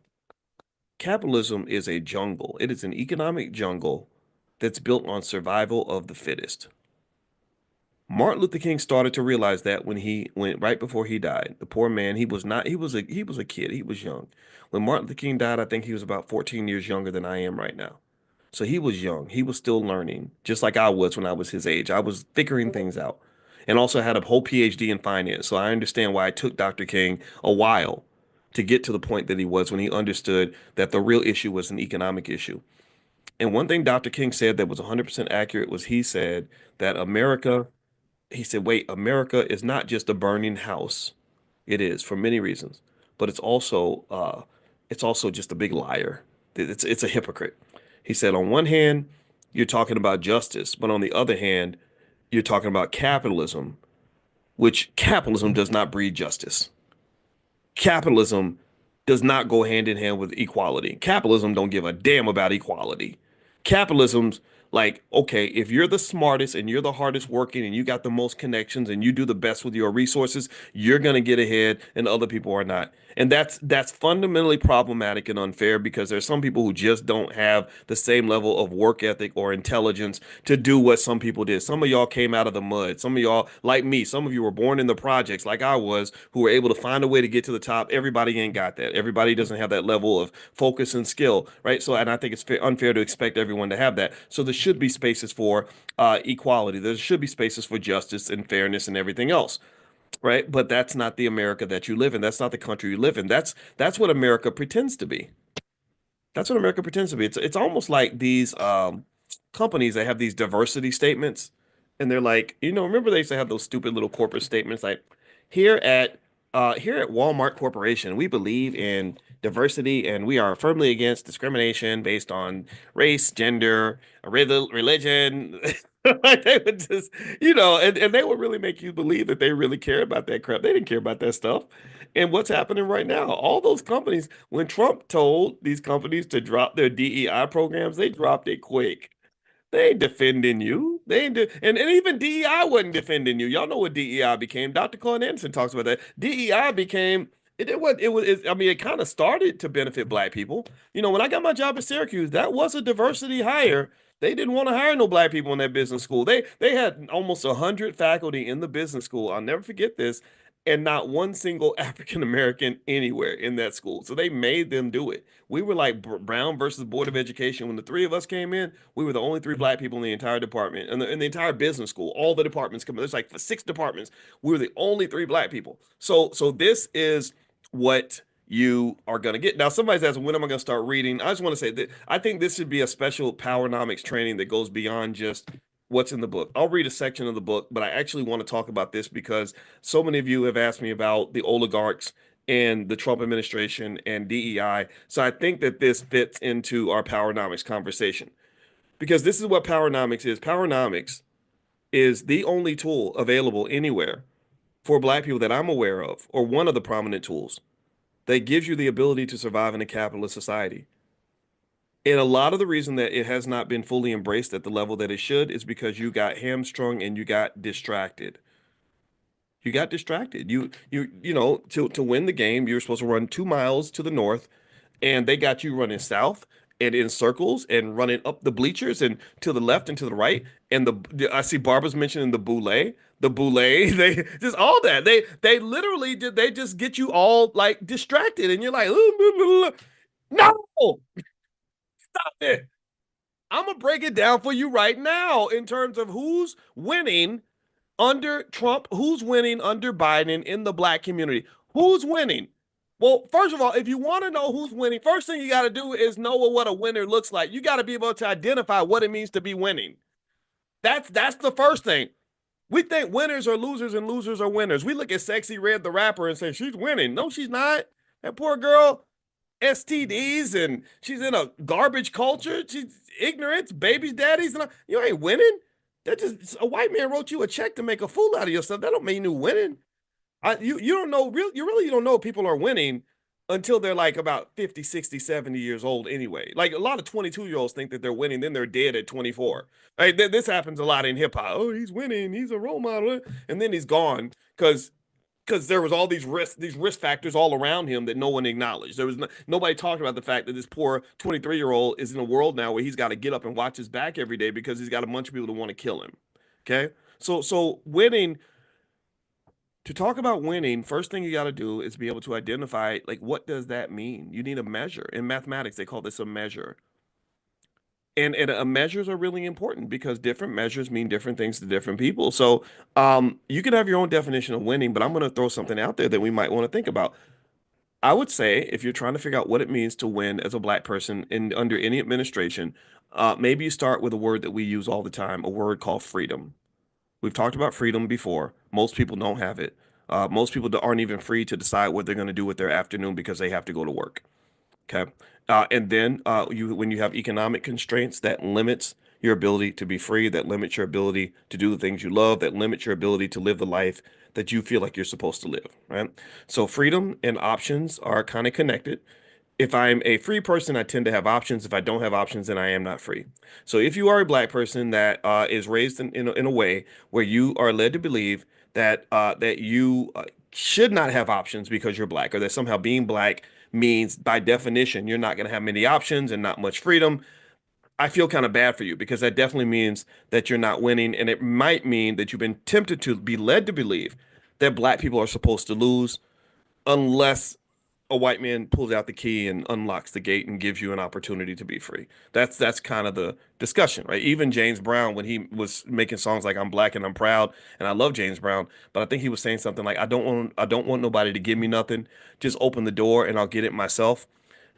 Capitalism is a jungle. It is an economic jungle that's built on survival of the fittest. Martin Luther King started to realize that when he went right before he died. The poor man, he was not, he was a kid, he was young. When Martin Luther King died, I think he was about 14 years younger than I am right now. So he was young. He was still learning, just like I was when I was his age. I was figuring things out. And also had a whole PhD in finance. So I understand why it took Dr. King a while to get to the point that he was when he understood that the real issue was an economic issue. And one thing Dr. King said that was 100% accurate was he said that he said, wait, America is not just a burning house. It is for many reasons, but it's also just a big liar. It's a hypocrite. He said, on one hand, you're talking about justice, but on the other hand, you're talking about capitalism, which capitalism does not breed justice. Capitalism does not go hand in hand with equality. Capitalism don't give a damn about equality. Capitalism's like, okay, if you're the smartest and you're the hardest working and you got the most connections and you do the best with your resources, you're gonna get ahead and other people are not. And that's fundamentally problematic and unfair because there's some people who just don't have the same level of work ethic or intelligence to do what some people did. Some of y'all came out of the mud. Some of y'all, like me, some of you were born in the projects like I was, who were able to find a way to get to the top. Everybody ain't got that. Everybody doesn't have that level of focus and skill, right? So, and I think it's unfair to expect everyone to have that. So there should be spaces for equality. There should be spaces for justice and fairness and everything else, right? But that's not the America that you live in. That's not the country you live in. That's what America pretends to be. That's what America pretends to be. It's almost like these companies that have these diversity statements, and they're like, remember they used to have those stupid little corporate statements like, here at here at Walmart Corporation, we believe in diversity and we are firmly against discrimination based on race, gender, religion. Like they would just, and they would really make you believe that they really care about that crap. They didn't care about that stuff. And what's happening right now? All those companies, when Trump told these companies to drop their DEI programs, they dropped it quick. They ain't defending you. They ain't and even DEI wasn't defending you. Y'all know what DEI became. Dr. Colin Anderson talks about that. DEI became I mean, it kind of started to benefit black people. When I got my job at Syracuse, that was a diversity hire. They didn't want to hire no black people in that business school. They had almost 100 faculty in the business school. I'll never forget this, and not one single African American anywhere in that school. So they made them do it. We were like Brown versus Board of Education. When the three of us came in, we were the only three black people in the entire department, in the entire business school. All the departments come in. There's like for six departments. We were the only three black people. So this is what you are going to get. Now, somebody's asking, when am I going to start reading? I just want to say that I think this should be a special Powernomics training that goes beyond just what's in the book. I'll read a section of the book, but I actually want to talk about this because so many of you have asked me about the oligarchs and the Trump administration and DEI. So I think that this fits into our Powernomics conversation because this is what Powernomics is. Powernomics is the only tool available anywhere for black people that I'm aware of, or one of the prominent tools that gives you the ability to survive in a capitalist society. And a lot of the reason that it has not been fully embraced at the level that it should is because you got hamstrung and you got distracted. You got distracted. To win the game, you're supposed to run 2 miles to the north, and they got you running south and in circles and running up the bleachers and to the left and to the right. And I see Barbara's mentioning the boule, they just all that. They literally did. They just get you all like distracted, and you're like, "Ooh, no, stop it." I'm gonna break it down for you right now in terms of who's winning under Trump, who's winning under Biden in the black community. Who's winning? Well, first of all, if you want to know who's winning, first thing you got to do is know what a winner looks like. You got to be able to identify what it means to be winning. That's the first thing. We think winners are losers and losers are winners. We look at Sexy Red the rapper and say she's winning. No, she's not. That poor girl, STDs, and she's in a garbage culture. She's ignorance, babies, daddies, and you ain't winning. That just a white man wrote you a check to make a fool out of yourself. That don't mean you winning. You don't know you don't know if people are winning until they're like about 50, 60, 70 years old anyway. Like a lot of 22-year-olds think that they're winning, then they're dead at 24. Right? This happens a lot in hip hop. Oh, he's winning, he's a role model, and then he's gone because there was all these risk factors all around him that no one acknowledged. There was nobody talked about the fact that this poor 23-year-old is in a world now where he's got to get up and watch his back every day because he's got a bunch of people that want to kill him. Okay? So winning, to talk about winning, first thing you got to do is be able to identify like what does that mean? You need a measure. In mathematics, they call this a measure. And measures are really important because different measures mean different things to different people. So you can have your own definition of winning, but I'm going to throw something out there that we might want to think about. I would say if you're trying to figure out what it means to win as a black person in under any administration, maybe you start with a word that we use all the time, a word called freedom. We've talked about freedom before. Most people don't have it. Most people aren't even free to decide what they're going to do with their afternoon because they have to go to work. Okay. And then when you have economic constraints, that limits your ability to be free, that limits your ability to do the things you love, that limits your ability to live the life that you feel like you're supposed to live, right? So freedom and options are kind of connected. If I'm a free person, I tend to have options. If I don't have options, then I am not free. So if you are a black person that is raised in a way where you are led to believe that you should not have options because you're black, or that somehow being black means by definition you're not going to have many options and not much freedom, I feel kind of bad for you because that definitely means that you're not winning, and it might mean that you've been tempted to be led to believe that black people are supposed to lose unless a white man pulls out the key and unlocks the gate and gives you an opportunity to be free. That's kind of the discussion, right? Even James Brown, when he was making songs like "I'm Black and I'm Proud," and I love James Brown, but I think he was saying something like, "I don't want nobody to give me nothing. Just open the door and I'll get it myself."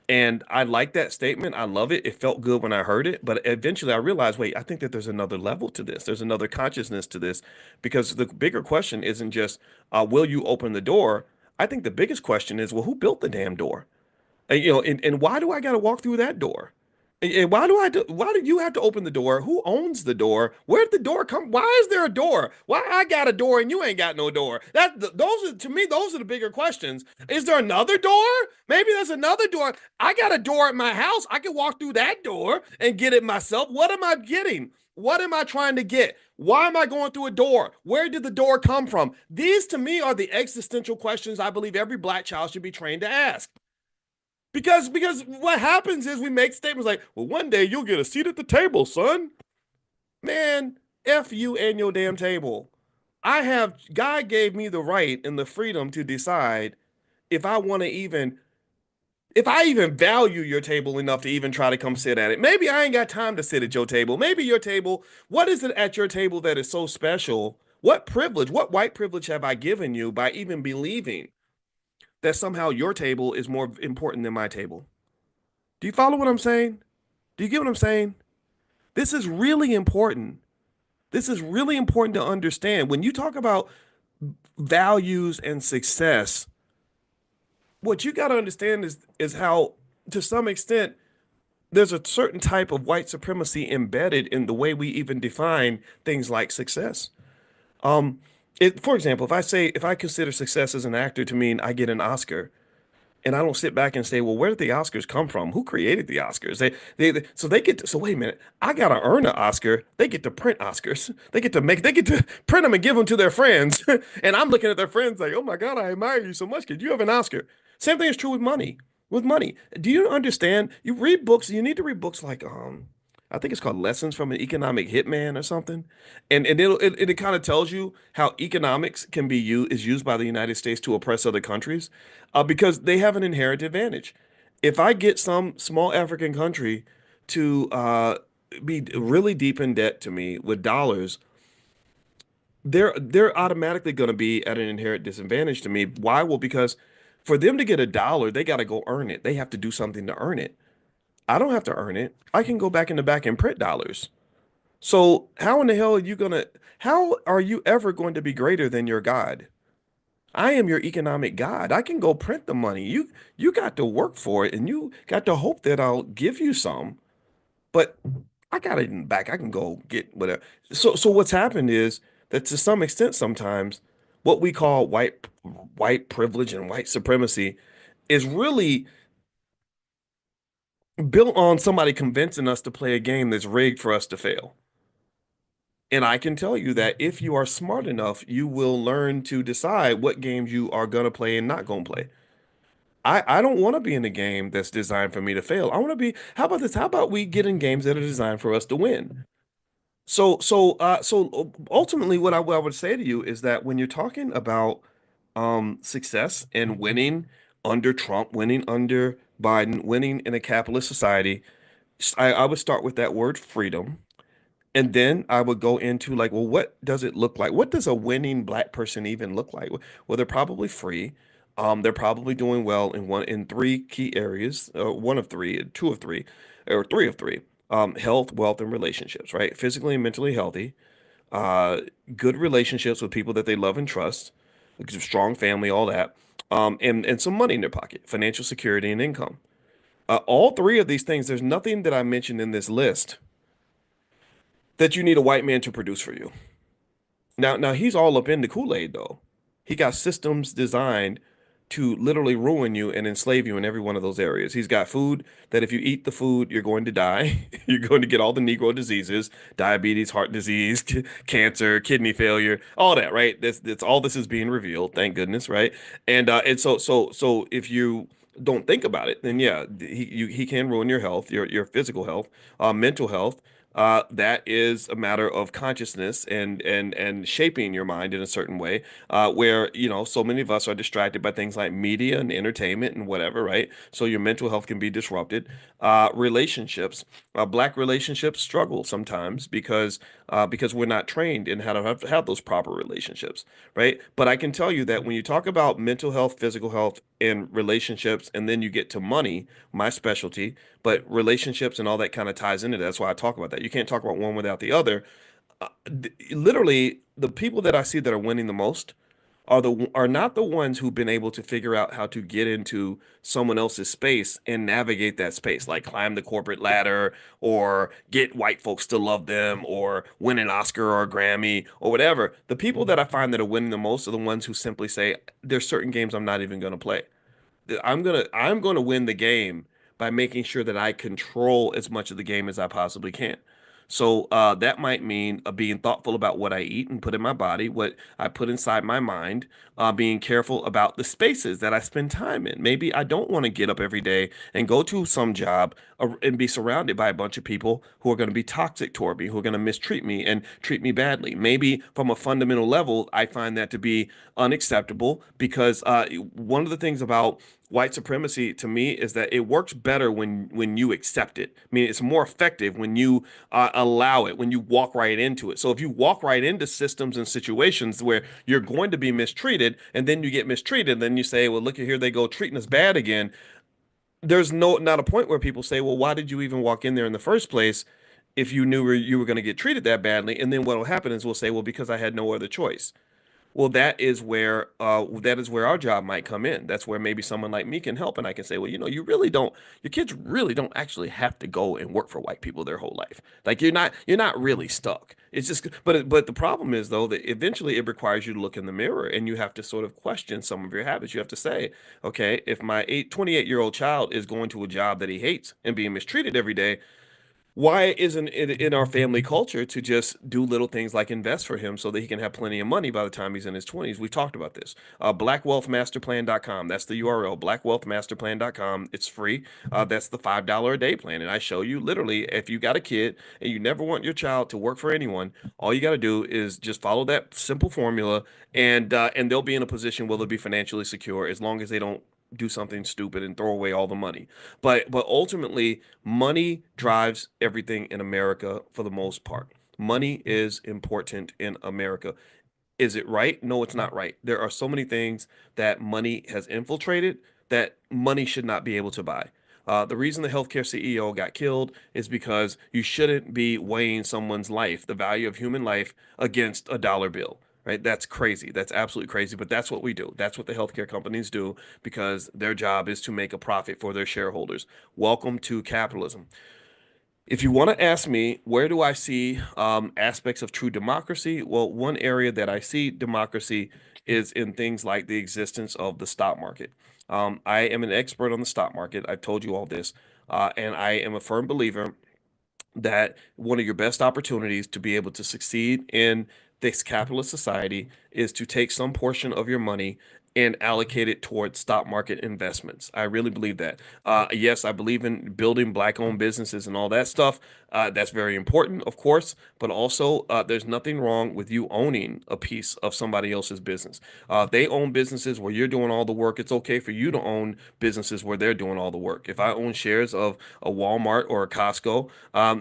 And I like that statement. I love it. It felt good when I heard it. But eventually I realized, wait, I think that there's another level to this. There's another consciousness to this because the bigger question isn't just, will you open the door? I think the biggest question is, well, who built the damn door? And why do I got to walk through that door? And why do you have to open the door? Who owns the door? Where'd the door come? Why is there a door? Why I got a door and you ain't got no door? Those are to me, those are the bigger questions. Is there another door? Maybe there's another door. I got a door at my house. I can walk through that door and get it myself. What am I getting? What am I trying to get? Why am I going through a door? Where did the door come from? These to me are the existential questions I believe every black child should be trained to ask. Because what happens is we make statements like, well, one day you'll get a seat at the table, son. Man, F you and your damn table. God gave me the right and the freedom to decide if I want to even, if I even value your table enough to even try to come sit at it. Maybe I ain't got time to sit at your table. Maybe your table, what is it at your table that is so special? What privilege, what white privilege have I given you by even believing that somehow your table is more important than my table? Do you follow what I'm saying? Do you get what I'm saying? This is really important. This is really important to understand. When you talk about values and success, what you got to understand is how, to some extent, there's a certain type of white supremacy embedded in the way we even define things like success. For example, if I consider success as an actor to mean I get an Oscar, And I don't sit back and say, well, where did the Oscars come from? Who created the Oscars? So they get to, so wait a minute, I gotta earn an Oscar. They get to print Oscars. They get to print them and give them to their friends. And I'm looking at their friends like, oh my God, I admire you so much. Could you have an Oscar? Same thing is true with money. With money. Do you understand? You read books, you need to read books like I think it's called Lessons from an Economic Hitman or something. And it kind of tells you how economics can be used is used by the United States to oppress other countries, because they have an inherent advantage. If I get some small African country to be really deep in debt to me with dollars, they're automatically going to be at an inherent disadvantage to me. Why? Well, because for them to get a dollar, they got to go earn it. They have to do something to earn it. I don't have to earn it. I can go back in the back and print dollars. So how in the hell are you gonna, how are you ever going to be greater than your God? I am your economic God. I can go print the money. You got to work for it and you got to hope that I'll give you some, but I got it in the back. I can go get whatever. So what's happened is that to some extent sometimes what we call white privilege and white supremacy is really built on somebody convincing us to play a game that's rigged for us to fail. And I can tell you that if you are smart enough, you will learn to decide what games you are going to play and not going to play. I don't want to be in a game that's designed for me to fail. I want to be, how about this? How about we get in games that are designed for us to win? So ultimately what I would say to you is that when you're talking about success and winning under Trump, winning under Biden, winning in a capitalist society, I would start with that word freedom. And then I would go into like, well, what does it look like? What does a winning black person even look like? Well, they're probably free. They're probably doing well in three key areas, one of three, two of three, or three of three. Health, wealth, and relationships, right? Physically and mentally healthy, uh, good relationships with people that they love and trust, like a strong family, all that, and some money in their pocket, financial security and income. All three of these things, there's nothing that I mentioned in this list that you need a white man to produce for you. Now he's all up in the Kool-Aid though. He got systems designed to literally ruin you and enslave you in every one of those areas. He's got food that if you eat the food, you're going to die. You're going to get all the Negro diseases, diabetes, heart disease, cancer, kidney failure, all that, right? That's all this is being revealed, thank goodness, right? And if you don't think about it, then yeah, he can ruin your health, your physical health, mental health. That is a matter of consciousness and shaping your mind in a certain way, where so many of us are distracted by things like media and entertainment and whatever, right? So your mental health can be disrupted. Relationships, black relationships struggle sometimes because we're not trained in how to have those proper relationships, right? But I can tell you that when you talk about mental health, physical health, and relationships, and then you get to money, my specialty, but relationships and all that kind of ties into that. That's why I talk about that. You can't talk about one without the other. Literally, the people that I see that are winning the most are not the ones who've been able to figure out how to get into someone else's space and navigate that space, like climb the corporate ladder or get white folks to love them or win an Oscar or a Grammy or whatever. The people that I find that are winning the most are the ones who simply say, there's certain games I'm not even going to play. I'm gonna win the game by making sure that I control as much of the game as I possibly can. So that might mean being thoughtful about what I eat and put in my body, what I put inside my mind, being careful about the spaces that I spend time in. Maybe I don't want to get up every day and go to some job and be surrounded by a bunch of people who are going to be toxic toward me, who are going to mistreat me and treat me badly. Maybe from a fundamental level, I find that to be unacceptable because one of the things about white supremacy to me is that it works better when you accept it. I mean, it's more effective when you allow it, when you walk right into it. So if you walk right into systems and situations where you're going to be mistreated, and then you get mistreated, then you say, "Well, look at here, they go treating us bad again." There's not a point where people say, "Well, why did you even walk in there in the first place if you knew you were going to get treated that badly?" And then what will happen is we'll say, "Well, because I had no other choice." Well, that is where our job might come in. That's where maybe someone like me can help, and I can say, well, you really don't. Your kids really don't actually have to go and work for white people their whole life. Like you're not really stuck. It's just, but the problem is though that eventually it requires you to look in the mirror and you have to sort of question some of your habits. You have to say, okay, if my 28-year-old child is going to a job that he hates and being mistreated every day, why isn't it in our family culture to just do little things like invest for him so that he can have plenty of money by the time he's in his 20s? We've talked about this. Blackwealthmasterplan.com. That's the URL, blackwealthmasterplan.com. It's free. That's the $5 a day plan. And I show you literally if you got a kid and you never want your child to work for anyone, all you got to do is just follow that simple formula and they'll be in a position where they'll be financially secure as long as they don't do something stupid and throw away all the money. But ultimately, money drives everything in America for the most part. Money is important in America. Is it right? No, it's not right. There are so many things that money has infiltrated that money should not be able to buy. The reason the healthcare CEO got killed is because you shouldn't be weighing someone's life, the value of human life, against a dollar bill. Right? That's crazy. That's absolutely crazy. But that's what we do. That's what the healthcare companies do because their job is to make a profit for their shareholders. Welcome to capitalism. If you want to ask me, where do I see aspects of true democracy? Well, one area that I see democracy is in things like the existence of the stock market. I am an expert on the stock market. I've told you all this, and I am a firm believer that one of your best opportunities to be able to succeed in this capitalist society is to take some portion of your money and allocate it towards stock market investments. I really believe that. Yes, I believe in building black-owned businesses and all that stuff. That's very important, of course, but also there's nothing wrong with you owning a piece of somebody else's business. If they own businesses where you're doing all the work, it's okay for you to own businesses where they're doing all the work. If I own shares of a Walmart or a Costco,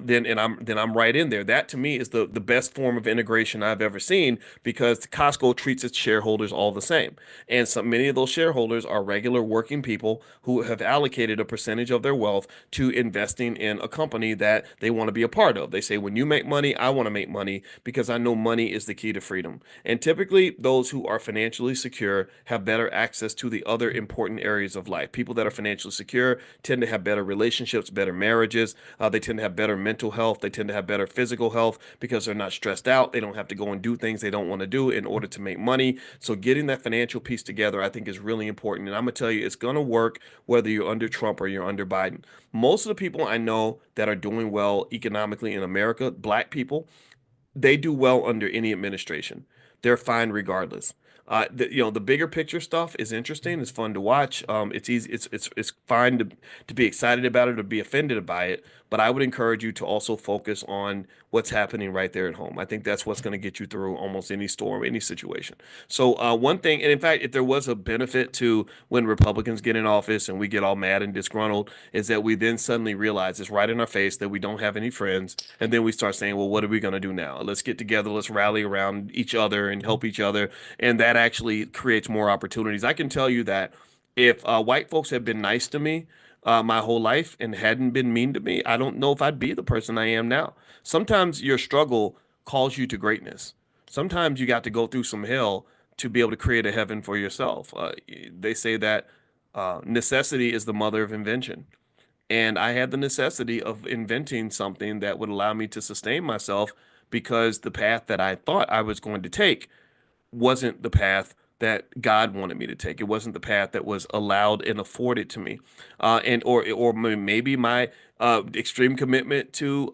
then I'm right in there. That to me is the best form of integration I've ever seen because Costco treats its shareholders all the same, and so many of those shareholders are regular working people who have allocated a percentage of their wealth to investing in a company that they want to be a part of. They say, when you make money, I want to make money because I know money is the key to freedom. And typically, those who are financially secure have better access to the other important areas of life. People that are financially secure tend to have better relationships, better marriages. They tend to have better mental health. They tend to have better physical health because they're not stressed out. They don't have to go and do things they don't want to do in order to make money. So getting that financial piece together, I think, is really important. And I'm gonna tell you, it's gonna work whether you're under Trump or you're under Biden. Most of the people I know that are doing well economically in America, black people, they do well under any administration. They're fine regardless. The bigger picture stuff is interesting. It's fun to watch. It's easy. It's fine to be excited about it or be offended by it. But I would encourage you to also focus on what's happening right there at home. I think that's what's going to get you through almost any storm, any situation. So one thing, and in fact, if there was a benefit to when Republicans get in office and we get all mad and disgruntled, is that we then suddenly realize it's right in our face that we don't have any friends, and then we start saying, well, what are we going to do now? Let's get together, let's rally around each other and help each other, and that actually creates more opportunities. I can tell you that if white folks had been nice to me my whole life and hadn't been mean to me, I don't know if I'd be the person I am now. Sometimes your struggle calls you to greatness. Sometimes you got to go through some hell to be able to create a heaven for yourself. They say that necessity is the mother of invention. And I had the necessity of inventing something that would allow me to sustain myself because the path that I thought I was going to take wasn't the path that God wanted me to take. It wasn't the path that was allowed and afforded to me. And maybe my extreme commitment to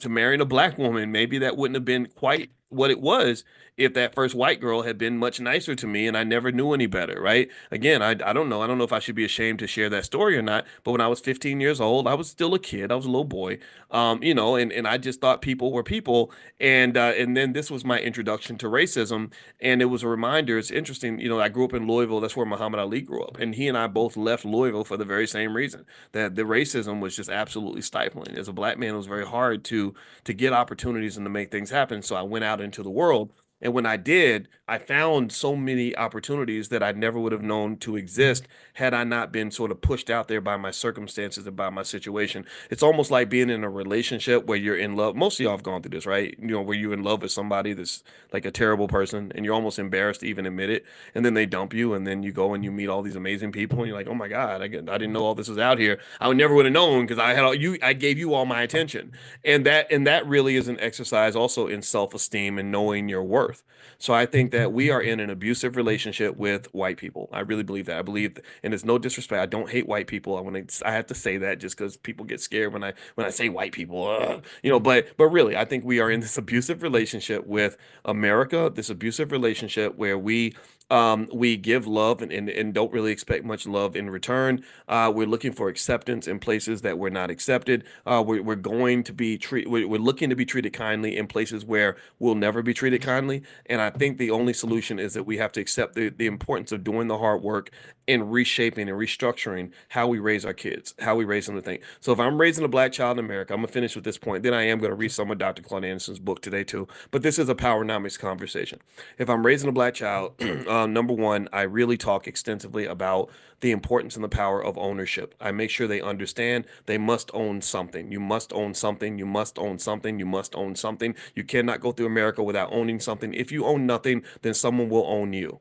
marrying a black woman, maybe that wouldn't have been quite what it was if that first white girl had been much nicer to me and I never knew any better, right? Again, I don't know. I don't know if I should be ashamed to share that story or not, but when I was 15 years old, I was still a kid. I was a little boy. And I just thought people were people. And then this was my introduction to racism, and it was a reminder. It's interesting, I grew up in Louisville. That's where Muhammad Ali grew up, and he and I both left Louisville for the very same reason, that the racism was just absolutely stifling. As a black man, it was very hard to get opportunities and to make things happen. So I went out into the world And when I did, I found so many opportunities that I never would have known to exist had I not been sort of pushed out there by my circumstances and by my situation. It's almost like being in a relationship where you're in love. Most of y'all have gone through this, right? You know, where you're in love with somebody that's like a terrible person and you're almost embarrassed to even admit it. And then they dump you, and then you go and you meet all these amazing people, and you're like, oh my God, I didn't know all this was out here. I would never would have known because I had all you, I gave you all my attention. And that really is an exercise also in self-esteem and knowing your worth. So I think that we are in an abusive relationship with white people. I really believe that. I believe, and it's no disrespect. I don't hate white people. I have to say that just because people get scared when I say white people, But really, I think we are in this abusive relationship with America. This abusive relationship where we give love and don't really expect much love in return. We're looking for acceptance in places that we're not accepted. We're going to be we're looking to be treated kindly in places where we'll never be treated kindly. And I think the only solution is that we have to accept the importance of doing the hard work and reshaping and restructuring how we raise our kids, how we raise them to think. So if I'm raising a black child in America, I'm gonna finish with this point. Then I am gonna read some of Dr. Claude Anderson's book today too. But this is a powernomics conversation. If I'm raising a black child, number one, I really talk extensively about the importance and the power of ownership. I make sure they understand they must own something. You must own something. You must own something. You must own something. You cannot go through America without owning something. If you own nothing, then someone will own you.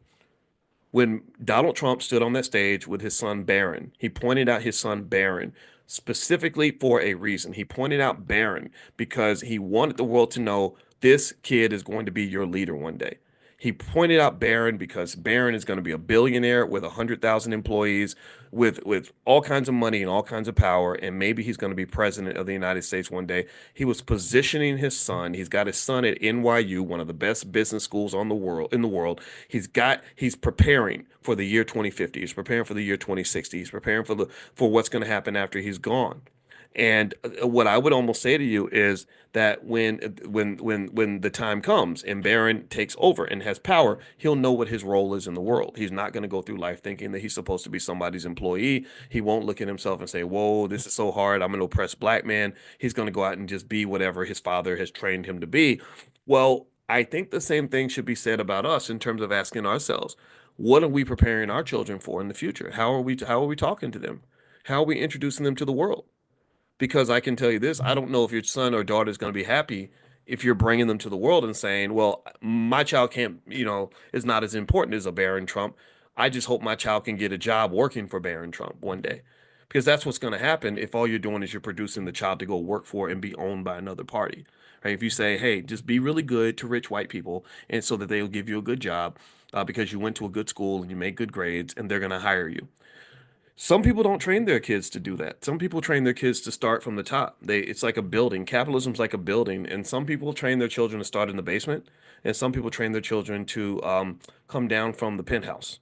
When Donald Trump stood on that stage with his son Barron, he pointed out his son Barron specifically for a reason. He pointed out Barron because he wanted the world to know this kid is going to be your leader one day. He pointed out Barron because Barron is going to be a billionaire with 100,000 employees, with all kinds of money and all kinds of power, and maybe he's going to be president of the United States one day. He was positioning his son. He's got his son at NYU, one of the best business schools in the world. He's preparing for the year 2050. He's preparing for the year 2060. He's preparing for what's going to happen after he's gone. And what I would almost say to you is that when the time comes and Barron takes over and has power, he'll know what his role is in the world. He's not going to go through life thinking that he's supposed to be somebody's employee. He won't look at himself and say, "Whoa, this is so hard. I'm an oppressed black man." He's going to go out and just be whatever his father has trained him to be. Well, I think the same thing should be said about us in terms of asking ourselves, what are we preparing our children for in the future? How are we talking to them? How are we introducing them to the world? Because I can tell you this, I don't know if your son or daughter is going to be happy if you're bringing them to the world and saying, well, my child can't, is not as important as a Barron Trump. I just hope my child can get a job working for Barron Trump one day. Because that's what's going to happen if all you're doing is you're producing the child to go work for and be owned by another party. Right? If you say, hey, just be really good to rich white people and so that they'll give you a good job because you went to a good school and you made good grades and they're going to hire you. Some people don't train their kids to do that. Some people train their kids to start from the top. It's like a building. Capitalism's like a building, and some people train their children to start in the basement, and some people train their children to come down from the penthouse.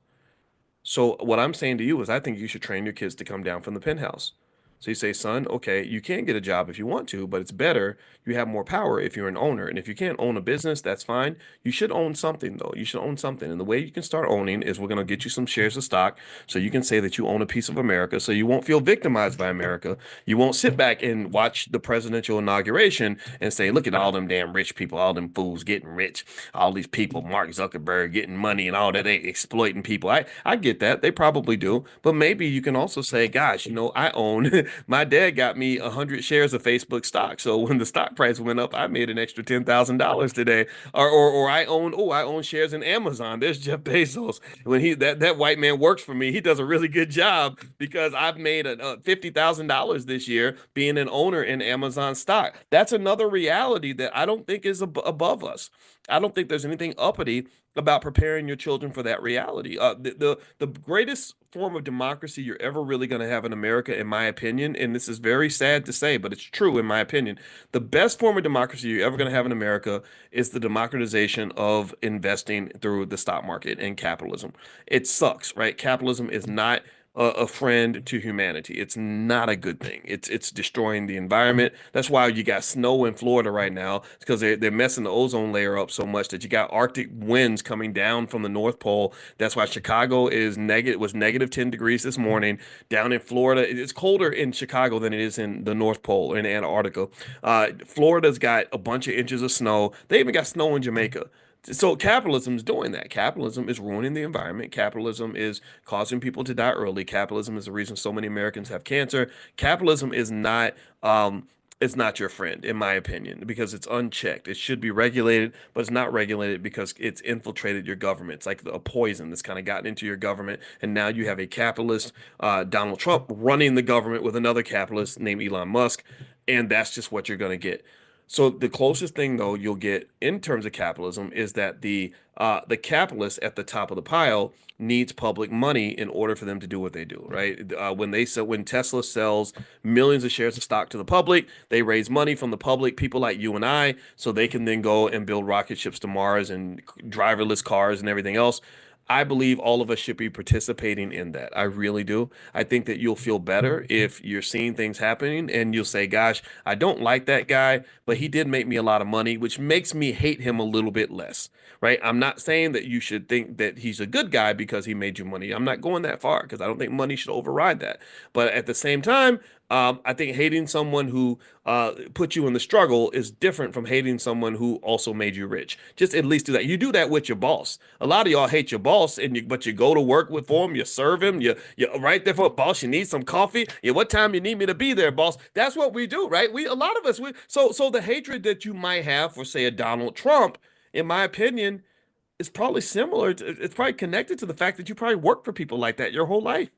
So what I'm saying to you is I think you should train your kids to come down from the penthouse. So you say, son, okay, you can get a job if you want to, but it's better. You have more power if you're an owner. And if you can't own a business, that's fine. You should own something, though. You should own something. And the way you can start owning is we're going to get you some shares of stock so you can say that you own a piece of America so you won't feel victimized by America. You won't sit back and watch the presidential inauguration and say, look at all them damn rich people, all them fools getting rich, all these people, Mark Zuckerberg getting money and all that, they exploiting people. I get that. They probably do. But maybe you can also say, gosh, I own my dad got me 100 shares of Facebook stock. So when the stock price went up, I made an extra $10,000 today. Or I own shares in Amazon. There's Jeff Bezos. When that white man works for me, he does a really good job because I've made $50,000 this year being an owner in Amazon stock. That's another reality that I don't think is above us. I don't think there's anything uppity about preparing your children for that reality. The greatest form of democracy you're ever really going to have in America, in my opinion, and this is very sad to say, but it's true in my opinion. The best form of democracy you're ever going to have in America is the democratization of investing through the stock market and capitalism. It sucks, right? Capitalism is not a friend to humanity. It's not a good thing. It's destroying the environment. That's why you got snow in Florida right now. It's because they're messing the ozone layer up so much that you got Arctic winds coming down from the North Pole. That's why Chicago is negative was negative 10 degrees this morning. Down in Florida, it's colder in Chicago than it is in the North Pole in Antarctica. Florida's got a bunch of inches of snow. They even got snow in Jamaica. So capitalism is doing that. Capitalism is ruining the environment. Capitalism is causing people to die early. Capitalism is the reason so many Americans have cancer. Capitalism is not it's not your friend, in my opinion, because it's unchecked. It should be regulated, but it's not regulated because it's infiltrated your government. It's like a poison that's kind of gotten into your government, and now you have a capitalist, Donald Trump, running the government with another capitalist named Elon Musk, and that's just what you're going to get. So the closest thing though you'll get in terms of capitalism is that the capitalist at the top of the pile needs public money in order for them to do what they do, right? When Tesla sells millions of shares of stock to the public, they raise money from the public, people like you and I, so they can then go and build rocket ships to Mars and driverless cars and everything else. I believe all of us should be participating in that. I really do. I think that you'll feel better if you're seeing things happening and you'll say, gosh, I don't like that guy, but he did make me a lot of money, which makes me hate him a little bit less, right? I'm not saying that you should think that he's a good guy because he made you money. I'm not going that far because I don't think money should override that. But at the same time, I think hating someone who put you in the struggle is different from hating someone who also made you rich. Just at least do that. You do that with your boss. A lot of y'all hate your boss, but you go to work with for him. You serve him. You're right there for a boss. You need some coffee. Yeah, what time you need me to be there, boss? That's what we do, right? A lot of us so the hatred that you might have for say a Donald Trump, in my opinion, is probably similar. It's probably connected to the fact that you probably worked for people like that your whole life.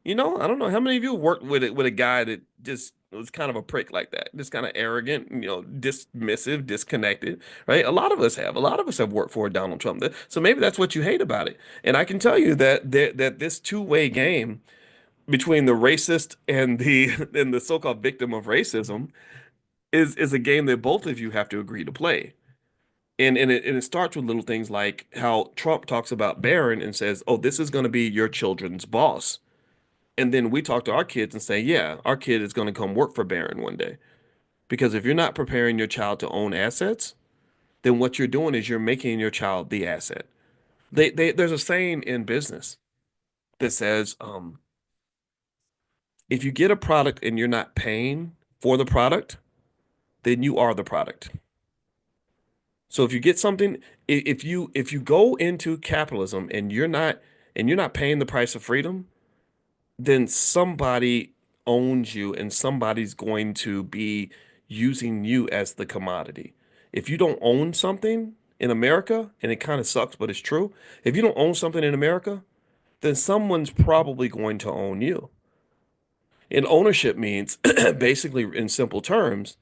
I don't know how many of you worked with a guy that just was kind of a prick like that, just kind of arrogant, dismissive, disconnected, right? A lot of us have. A lot of us have worked for Donald Trump. So maybe that's what you hate about it. And I can tell you that this two-way game between the racist and the and the so-called victim of racism is a game that both of you have to agree to play. And it starts with little things like how Trump talks about Barron and says, "Oh, this is going to be your children's boss." And then we talk to our kids and say, yeah, our kid is going to come work for Barron one day. Because if you're not preparing your child to own assets, then what you're doing is you're making your child the asset. There's a saying in business that says, if you get a product and you're not paying for the product, then you are the product. So if you get something, if you go into capitalism and you're not paying the price of freedom, then somebody owns you and somebody's going to be using you as the commodity. If you don't own something in America, and it kind of sucks, but it's true, if you don't own something in America, then someone's probably going to own you. And ownership means, basically, in simple terms,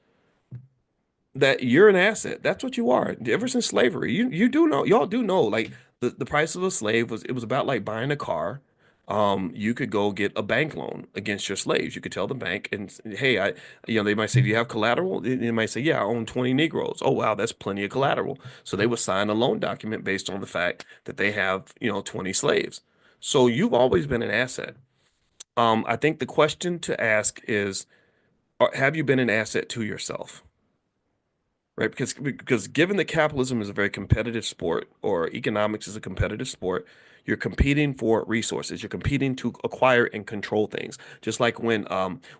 that you're an asset. That's what you are. Ever since slavery, you do know, y'all do know, like the price of a slave was about like buying a car. You could go get a bank loan against your slaves. You could tell the bank and hey, they might say, do you have collateral? They might say, yeah, I own 20 Negroes. Oh, wow, that's plenty of collateral. So they would sign a loan document based on the fact that they have, 20 slaves. So you've always been an asset. I think the question to ask is, have you been an asset to yourself? Right? Because given that capitalism is a very competitive sport, or economics is a competitive sport, you're competing for resources. You're competing to acquire and control things. Just like when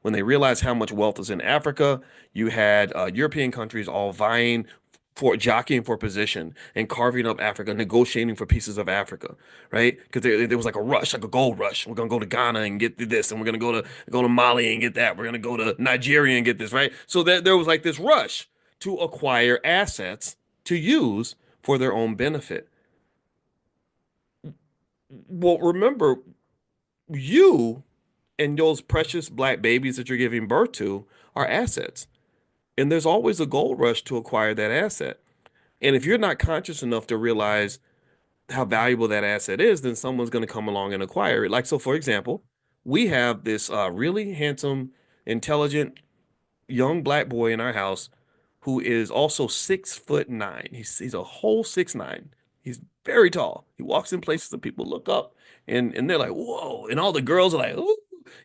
they realized how much wealth was in Africa, you had European countries all vying for jockeying for position and carving up Africa, negotiating for pieces of Africa, right? Because there was like a rush, like a gold rush. We're gonna go to Ghana and get this, and we're gonna go to Mali and get that. We're gonna go to Nigeria and get this, right? So there was like this rush to acquire assets to use for their own benefit. Well, remember, you and those precious black babies that you're giving birth to are assets. And there's always a gold rush to acquire that asset. And if you're not conscious enough to realize how valuable that asset is, then someone's going to come along and acquire it. Like, so for example, we have this really handsome, intelligent young black boy in our house who is also 6'9". He's a whole 6'9". He's very tall. He walks in places and people look up and they're like, whoa. And all the girls are like, ooh,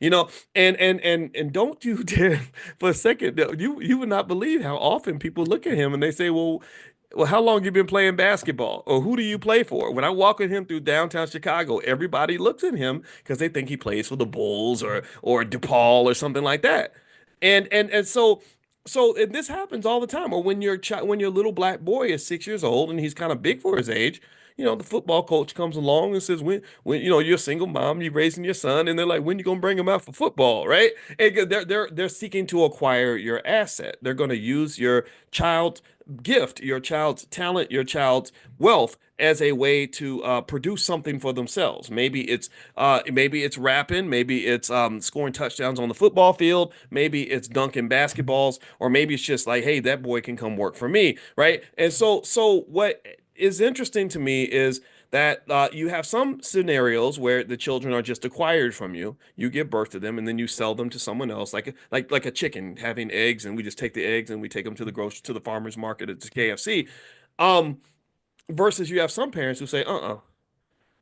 you know, and don't you dare for a second, you would not believe how often people look at him and they say, well, how long you been playing basketball? Or who do you play for? When I walk with him through downtown Chicago, everybody looks at him because they think he plays for the Bulls or DePaul or something like that. And so So and this happens all the time. Or when when your little black boy is 6 years old and he's kind of big for his age, the football coach comes along and says, when you're a single mom, you're raising your son, and they're like, when you gonna bring him out for football, right? And they're seeking to acquire your asset. They're going to use your child's gift, your child's talent, your child's wealth as a way to produce something for themselves. Maybe it's rapping, maybe it's scoring touchdowns on the football field, maybe it's dunking basketballs, or maybe it's just like, hey, that boy can come work for me, right? And so what is interesting to me is that you have some scenarios where the children are just acquired from you. You give birth to them, and then you sell them to someone else, like a chicken having eggs, and we just take the eggs and we take them to the farmers market at the KFC. Um, versus you have some parents who say,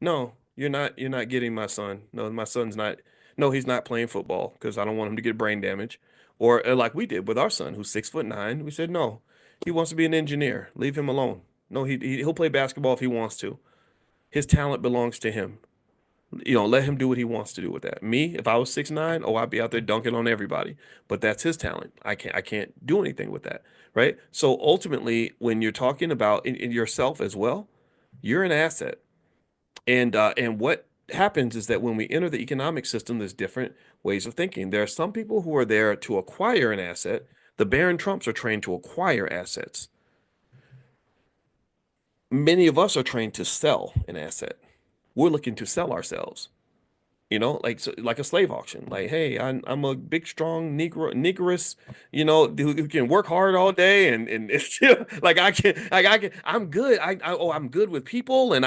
no, you're not getting my son. No, my son's not. No, he's not playing football because I don't want him to get brain damage. Or like we did with our son, who's 6'9". We said no, he wants to be an engineer. Leave him alone. No, he'll play basketball if he wants to. His talent belongs to him. Let him do what he wants to do with that. Me, if I was 6'9", oh, I'd be out there dunking on everybody. But that's his talent. I can't do anything with that, right? So ultimately, when you're talking about in yourself as well, you're an asset. And what happens is that when we enter the economic system, there's different ways of thinking. There are some people who are there to acquire an asset. The Baron Trumps are trained to acquire assets. Many of us are trained to sell an asset. We're looking to sell ourselves. Like a slave auction. Like, hey, I'm a big, strong negress, who can work hard all day, and it's still I'm good. I'm good with people, and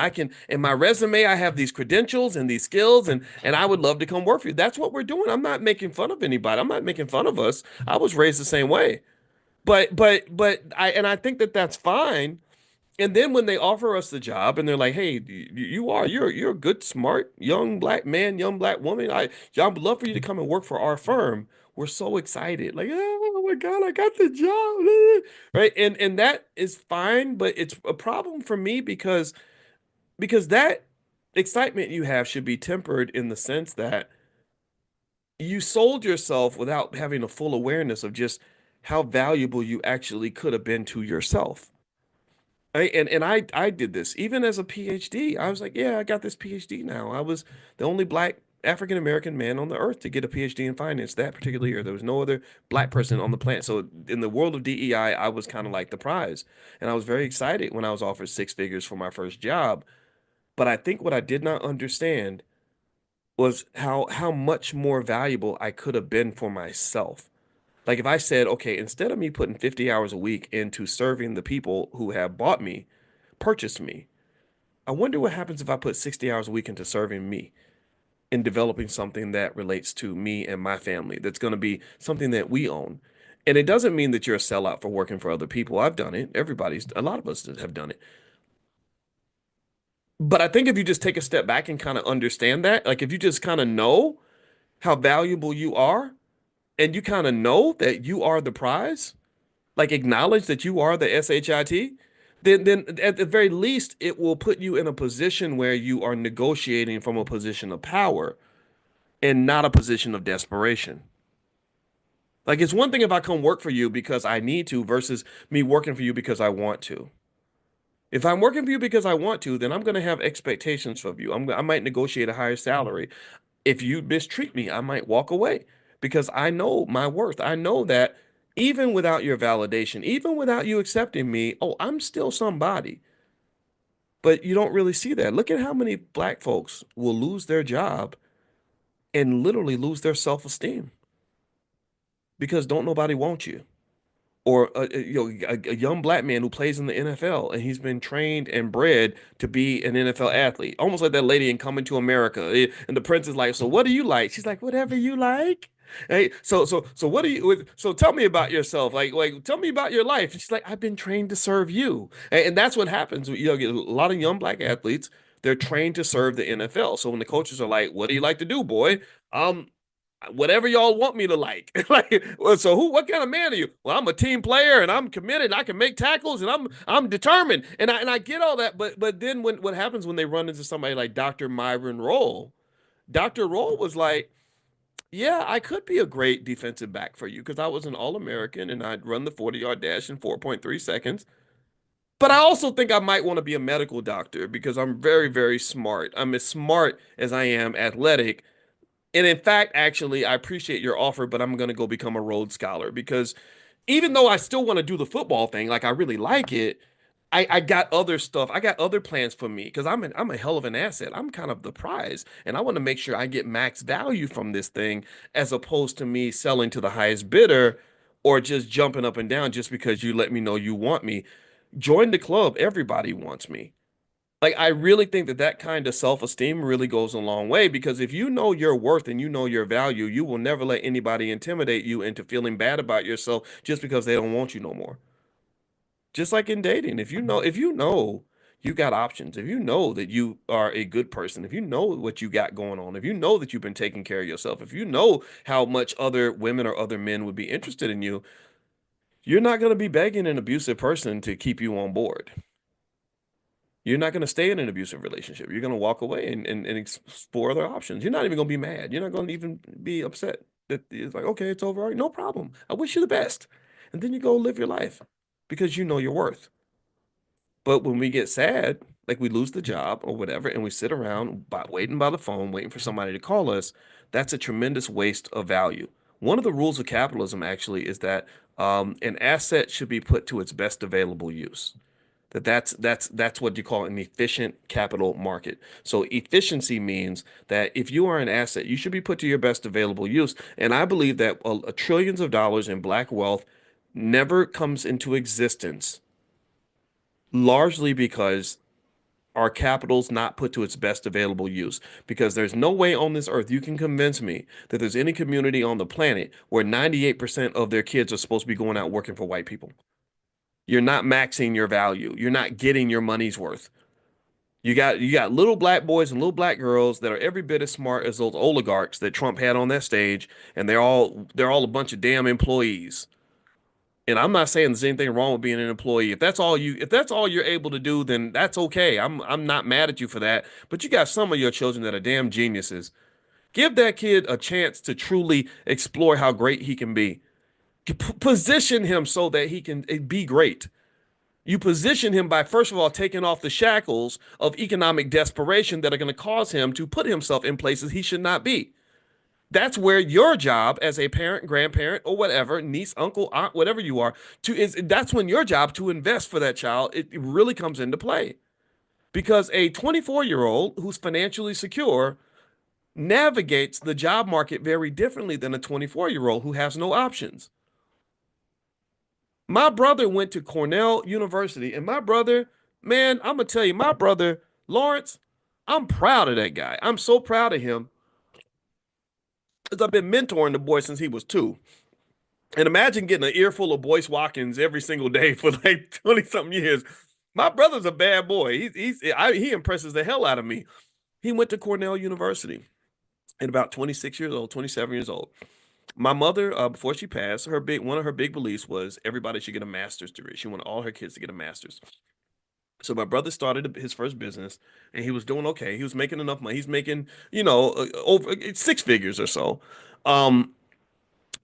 in my resume, I have these credentials and these skills, and I would love to come work for you. That's what we're doing. I'm not making fun of anybody. I'm not making fun of us. I was raised the same way. But I think that that's fine. And then when they offer us the job and they're like, "Hey, you're a good, smart, young black man, young black woman. I'd love for you to come and work for our firm." We're so excited, like, "Oh my God, I got the job!" Right? And that is fine, but it's a problem for me because that excitement you have should be tempered in the sense that you sold yourself without having a full awareness of just how valuable you actually could have been to yourself. And I did this even as a PhD. I was like, yeah, I got this PhD now. I was the only black African American man on the earth to get a PhD in finance that particular year. There was no other black person on the planet. So in the world of DEI, I was kind of like the prize. And I was very excited when I was offered six figures for my first job. But I think what I did not understand was how much more valuable I could have been for myself. Like if I said, okay, instead of me putting 50 hours a week into serving the people who have bought me, purchased me, I wonder what happens if I put 60 hours a week into serving me and developing something that relates to me and my family that's going to be something that we own. And it doesn't mean that you're a sellout for working for other people. I've done it. A lot of us have done it. But I think if you just take a step back and kind of understand that, like if you just kind of know how valuable you are and you kind of know that you are the prize, like acknowledge that you are the SHIT, then at the very least it will put you in a position where you are negotiating from a position of power and not a position of desperation. Like it's one thing if I come work for you because I need to versus me working for you because I want to. If I'm working for you because I want to, then I'm going to have expectations of you. I might negotiate a higher salary. If you mistreat me, I might walk away because I know my worth. I know that even without your validation, even without you accepting me, oh, I'm still somebody. But you don't really see that. Look at how many black folks will lose their job and literally lose their self-esteem because don't nobody want you. Or a young black man who plays in the NFL and he's been trained and bred to be an NFL athlete, almost like that lady in Coming to America. And the prince is like, "So what do you like?" She's like, "Whatever you like." Hey, so what do you? So tell me about yourself. Like tell me about your life. And she's like, "I've been trained to serve you," and that's what happens. Get a lot of young black athletes. They're trained to serve the NFL. So when the coaches are like, "What do you like to do, boy?" Um, whatever y'all want me to like. Like, well, so what kind of man are you? Well, I'm a team player and I'm committed. I can make tackles and I'm determined. And I get all that, but then what happens when they run into somebody like Dr. Myron Roll? Dr. Roll was like, Yeah, I could be a great defensive back for you because I was an All-American and I'd run the 40-yard dash in 4.3 seconds. But I also think I might want to be a medical doctor because I'm very, very smart. I'm as smart as I am athletic. And in fact, actually, I appreciate your offer, but I'm going to go become a Rhodes Scholar because even though I still want to do the football thing, like I really like it, I got other stuff. I got other plans for me because I'm a hell of an asset. I'm kind of the prize, and I want to make sure I get max value from this thing as opposed to me selling to the highest bidder or just jumping up and down just because you let me know you want me. Join the club. Everybody wants me. Like, I really think that that kind of self-esteem really goes a long way because if you know your worth and you know your value, you will never let anybody intimidate you into feeling bad about yourself just because they don't want you no more. Just like in dating, if you know you got options, if you know that you are a good person, if you know what you got going on, if you know that you've been taking care of yourself, if you know how much other women or other men would be interested in you, you're not going to be begging an abusive person to keep you on board. You're not going to stay in an abusive relationship. You're going to walk away and explore other options. You're not even going to be mad. You're not going to even be upset that it's like, okay, it's over. All right, no problem. I wish you the best. And then you go live your life because you know your worth. But when we get sad, like we lose the job or whatever, and we sit around waiting by the phone, waiting for somebody to call us, that's a tremendous waste of value. One of the rules of capitalism actually is that an asset should be put to its best available use. That's what you call an efficient capital market. So efficiency means that if you are an asset, you should be put to your best available use. And I believe that trillions of dollars in black wealth never comes into existence largely because our capital's not put to its best available use. Because there's no way on this earth you can convince me that there's any community on the planet where 98% of their kids are supposed to be going out working for white people. You're not maxing your value. You're not getting your money's worth. You got little black boys and little black girls that are every bit as smart as those oligarchs that Trump had on that stage, and they're all a bunch of damn employees. And I'm not saying there's anything wrong with being an employee. If that's all you're able to do, then that's okay. I'm not mad at you for that. But you got some of your children that are damn geniuses. Give that kid a chance to truly explore how great he can be. Position him so that he can be great. You position him by, first of all, taking off the shackles of economic desperation that are going to cause him to put himself in places he should not be. That's where your job as a parent, grandparent, or whatever, niece, uncle, aunt, whatever you are, to is that's when your job to invest for that child, it really comes into play. Because a 24-year-old who's financially secure navigates the job market very differently than a 24-year-old who has no options. My brother went to Cornell University, and my brother, man, I'm gonna tell you, my brother, Lawrence, I'm proud of that guy. I'm so proud of him because I've been mentoring the boy since he was 2. And imagine getting an earful of Boyce Watkins every single day for like 20 something years. My brother's a bad boy. He impresses the hell out of me. He went to Cornell University at about 26 years old, 27 years old. My mother, before she passed, her big one of her big beliefs was everybody should get a master's degree. She wanted all her kids to get a master's. So my brother started his first business, and he was doing okay. He was making enough money. He's making, over 6 figures or so. Um,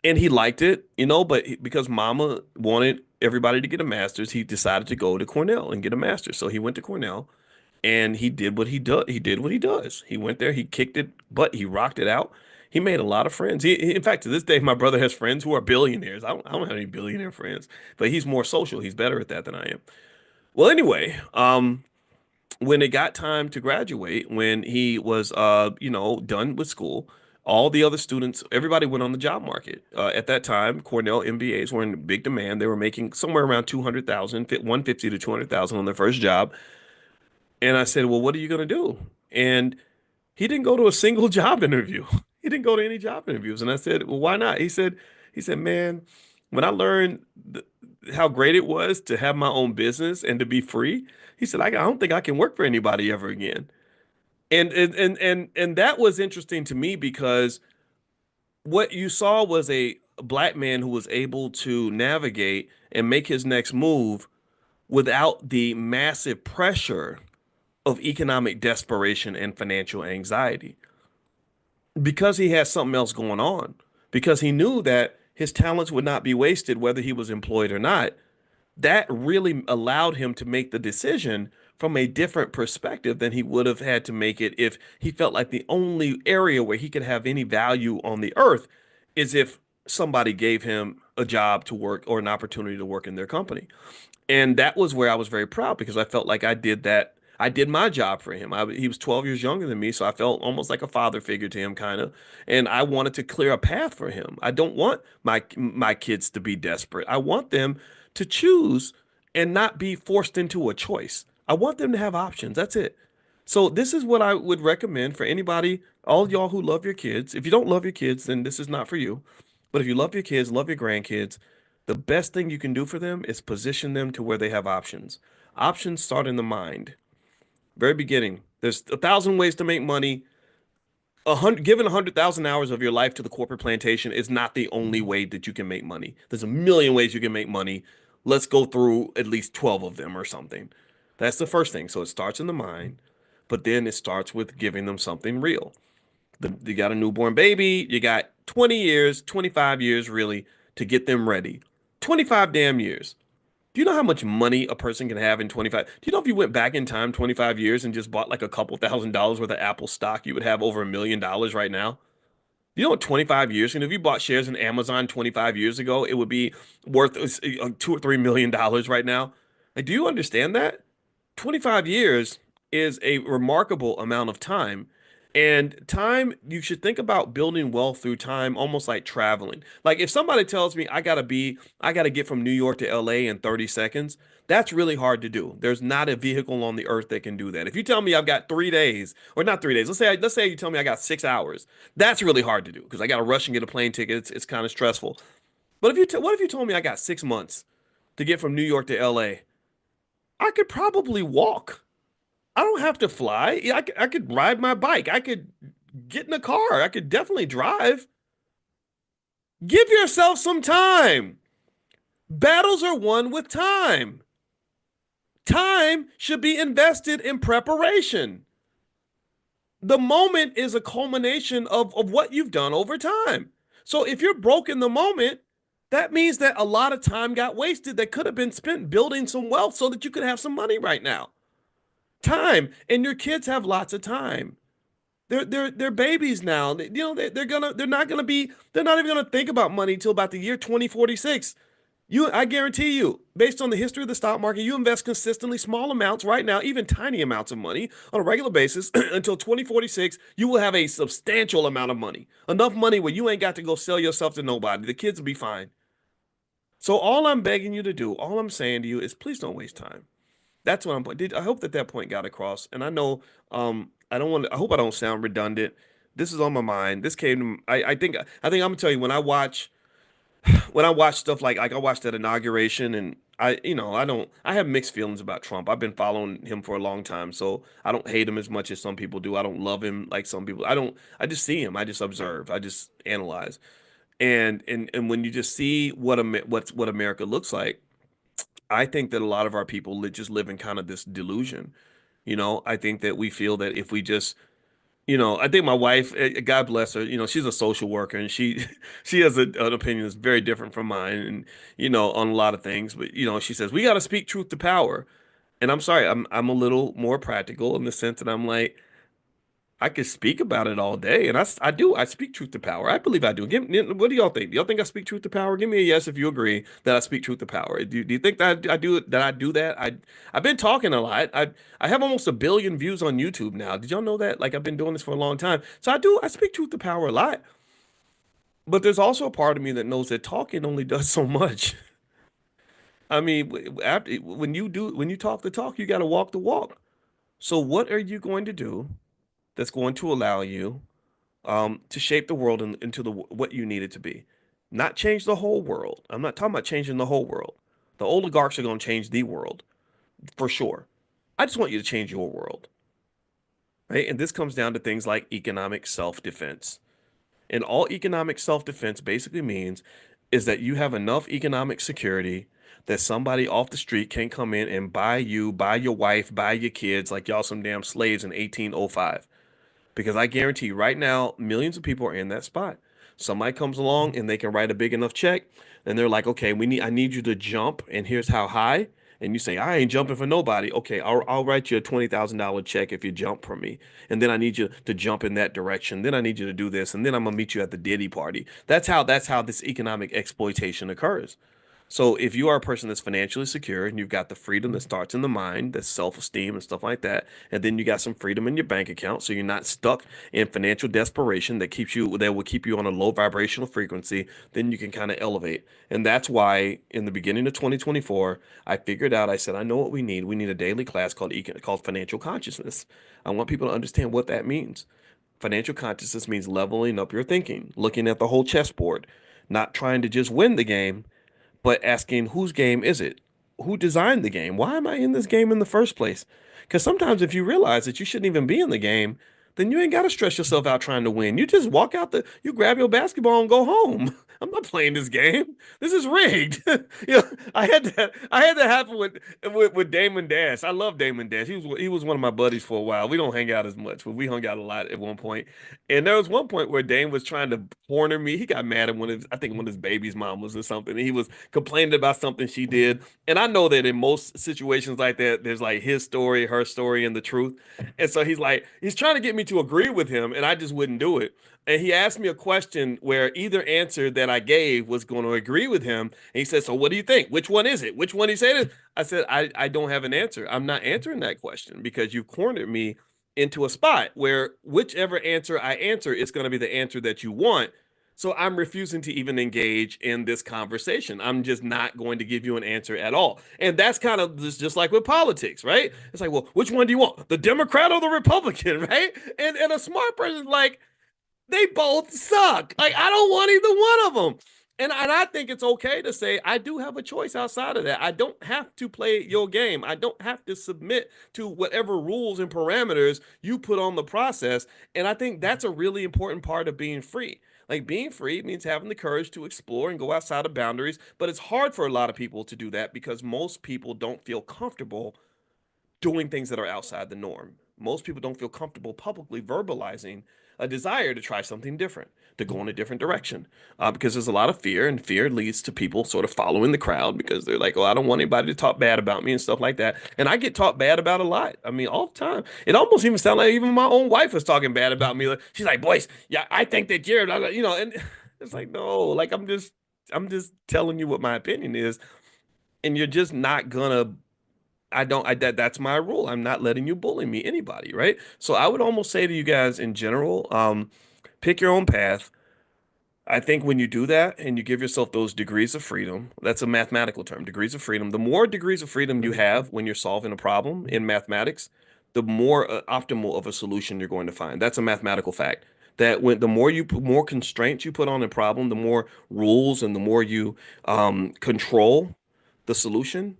and he liked it, but because mama wanted everybody to get a master's, he decided to go to Cornell and get a master's. So he went to Cornell and he did what he does. He did what he does. He went there, he kicked it, but he rocked it out. He made a lot of friends. In fact, to this day, my brother has friends who are billionaires. I don't have any billionaire friends, but he's more social. He's better at that than I am. Well, anyway, when it got time to graduate, when he was done with school, all the other students, everybody went on the job market. At that time, Cornell MBAs were in big demand. They were making somewhere around 200,000, 150 to 200,000 on their first job. And I said, "Well, what are you going to do?" And he didn't go to a single job interview. He didn't go to any job interviews. And I said, "Well, why not?" He said, "Man, when I learned how great it was to have my own business and to be free," he said, "I don't think I can work for anybody ever again." And that was interesting to me because what you saw was a black man who was able to navigate and make his next move without the massive pressure of economic desperation and financial anxiety. because he had something else going on, because he knew that his talents would not be wasted whether he was employed or not. That really allowed him to make the decision from a different perspective than he would have had to make it if he felt like the only area where he could have any value on the earth is if somebody gave him a job to work or an opportunity to work in their company. And that was where I was very proud because I felt like I did that. I did my job for him. He was 12 years younger than me, so I felt almost like a father figure to him, kind of. And I wanted to clear a path for him. I don't want my kids to be desperate. I want them to choose and not be forced into a choice. I want them to have options. That's it. So this is what I would recommend for anybody, all y'all who love your kids. If you don't love your kids, then this is not for you. But if you love your kids, love your grandkids, the best thing you can do for them is position them to where they have options. Options start in the mind. Very beginning. There's 1,000 ways to make money. Given 100,000 hours of your life to the corporate plantation is not the only way that you can make money. There's a million ways you can make money. Let's go through at least 12 of them or something. That's the first thing. So it starts in the mind, but then it starts with giving them something real. You got a newborn baby, you got 20 years, 25 years really to get them ready. 25 damn years. Do you know how much money a person can have in 25? Do you know if you went back in time 25 years and just bought like a couple $1,000s worth of Apple stock, you would have over $1 million right now? You know what 25 years, and if you bought shares in Amazon 25 years ago, it would be worth $2 or $3 million right now. Like, do you understand that? 25 years is a remarkable amount of time. And time, you should think about building wealth through time, almost like traveling. Like if somebody tells me I gotta get from New York to LA in 30 seconds, that's really hard to do. There's not a vehicle on the earth that can do that. If you tell me I've got 3 days, or not 3 days, let's say you tell me I got 6 hours, that's really hard to do because I gotta rush and get a plane ticket. It's kind of stressful. But what if you told me I got 6 months to get from New York to LA? I could probably walk. I don't have to fly. Yeah, I could ride my bike. I could get in a car. I could definitely drive. Give yourself some time. Battles are won with time. Time should be invested in preparation. The moment is a culmination of what you've done over time. So if you're broke in the moment, that means that a lot of time got wasted that could have been spent building some wealth so that you could have some money right now. Time. And your kids have lots of time. They're babies now. They're not even gonna think about money until about the year 2046. I guarantee you, based on the history of the stock market, you invest consistently small amounts right now, even tiny amounts of money on a regular basis until 2046, you will have a substantial amount of money. Enough money where you ain't got to go sell yourself to nobody. The kids will be fine. So all I'm begging you to do, all I'm saying to you is please don't waste time. That's what I hope that point got across. And I know I don't want I hope I don't sound redundant. This is on my mind. This came to I think I'm gonna tell you when I watch stuff like I watched that inauguration and I have mixed feelings about Trump. I've been following him for a long time, so I don't hate him as much as some people do. I don't love him like some people. I just see him. I just observe. I just analyze. And when you just see what America looks like, I think that a lot of our people just live in kind of this delusion. I think that we feel that if we just, I think my wife, God bless her, she's a social worker and she she has an opinion that's very different from mine and on a lot of things, but she says we got to speak truth to power. And I'm sorry, I'm a little more practical in the sense that I'm like I could speak about it all day, and I do. I speak truth to power. I believe I do. What do y'all think? Do y'all think I speak truth to power? Give me a yes if you agree that I speak truth to power. Do you think that I do it? That I do that? I've been talking a lot. I have almost 1 billion views on YouTube now. Did y'all know that? Like I've been doing this for a long time. So I do. I speak truth to power a lot. But there's also a part of me that knows that talking only does so much. I mean, after when you talk the talk, you got to walk the walk. So what are you going to do that's going to allow you to shape the world into what you need it to be? Not change the whole world. I'm not talking about changing the whole world. The oligarchs are going to change the world for sure. I just want you to change your world, right? And this comes down to things like economic self-defense. And all economic self-defense basically means is that you have enough economic security that somebody off the street can't come in and buy you, buy your wife, buy your kids like y'all some damn slaves in 1805. because I guarantee you right now, millions of people are in that spot. Somebody comes along and they can write a big enough check, and they're like, okay, I need you to jump, and here's how high. And you say, I ain't jumping for nobody. Okay, I'll write you a $20,000 check if you jump for me. And then I need you to jump in that direction. Then I need you to do this. And then I'm gonna meet you at the Diddy party. That's how this economic exploitation occurs. So if you are a person that's financially secure and you've got the freedom that starts in the mind, that's self-esteem and stuff like that, and then you got some freedom in your bank account, so you're not stuck in financial desperation that will keep you on a low vibrational frequency, then you can kind of elevate. And that's why in the beginning of 2024, I figured out, I said, I know what we need. We need a daily class called financial consciousness. I want people to understand what that means. Financial consciousness means leveling up your thinking, looking at the whole chessboard, not trying to just win the game, but asking whose game is it? Who designed the game? Why am I in this game in the first place? Because sometimes if you realize that you shouldn't even be in the game, then you ain't got to stress yourself out trying to win. You just walk out you grab your basketball and go home. I'm not playing this game. This is rigged. I had that happen with Damon Dash. I love Damon Dash. He was one of my buddies for a while. We don't hang out as much, but we hung out a lot at one point. And there was one point where Dame was trying to corner me. He got mad at I think one of his baby's mamas or something. And he was complaining about something she did. And I know that in most situations like that, there's like his story, her story, and the truth. And so he's trying to get me to agree with him, and I just wouldn't do it. And he asked me a question where either answer that I gave was going to agree with him. And he said, so what do you think? Which one is it? Which one he said? I said, I don't have an answer. I'm not answering that question because you cornered me into a spot where whichever answer I answer is going to be the answer that you want. So I'm refusing to even engage in this conversation. I'm just not going to give you an answer at all. And that's kind of just like with politics, right? It's like, well, which one do you want? The Democrat or the Republican, right? And a smart person's like, they both suck. Like, I don't want either one of them. And I think it's okay to say I do have a choice outside of that. I don't have to play your game. I don't have to submit to whatever rules and parameters you put on the process. And I think that's a really important part of being free. Like being free means having the courage to explore and go outside of boundaries, but it's hard for a lot of people to do that because most people don't feel comfortable doing things that are outside the norm. Most people don't feel comfortable publicly verbalizing a desire to try something different, to go in a different direction, because there's a lot of fear, and fear leads to people sort of following the crowd because they're like, "Oh, I don't want anybody to talk bad about me and stuff like that." And I get talked bad about a lot. I mean, all the time. It almost even sounds like even my own wife was talking bad about me. Like, she's like, "Boyce, yeah, I think that you're," and it's like, no, like I'm just telling you what my opinion is, and you're just not gonna I don't I that's my rule. I'm not letting you bully me, anybody, right? So I would almost say to you guys in general, pick your own path. I think when you do that and you give yourself those degrees of freedom, that's a mathematical term, degrees of freedom. The more degrees of freedom you have when you're solving a problem in mathematics, the more optimal of a solution you're going to find. That's a mathematical fact. That when the more more constraints you put on a problem, the more rules and the more you control the solution,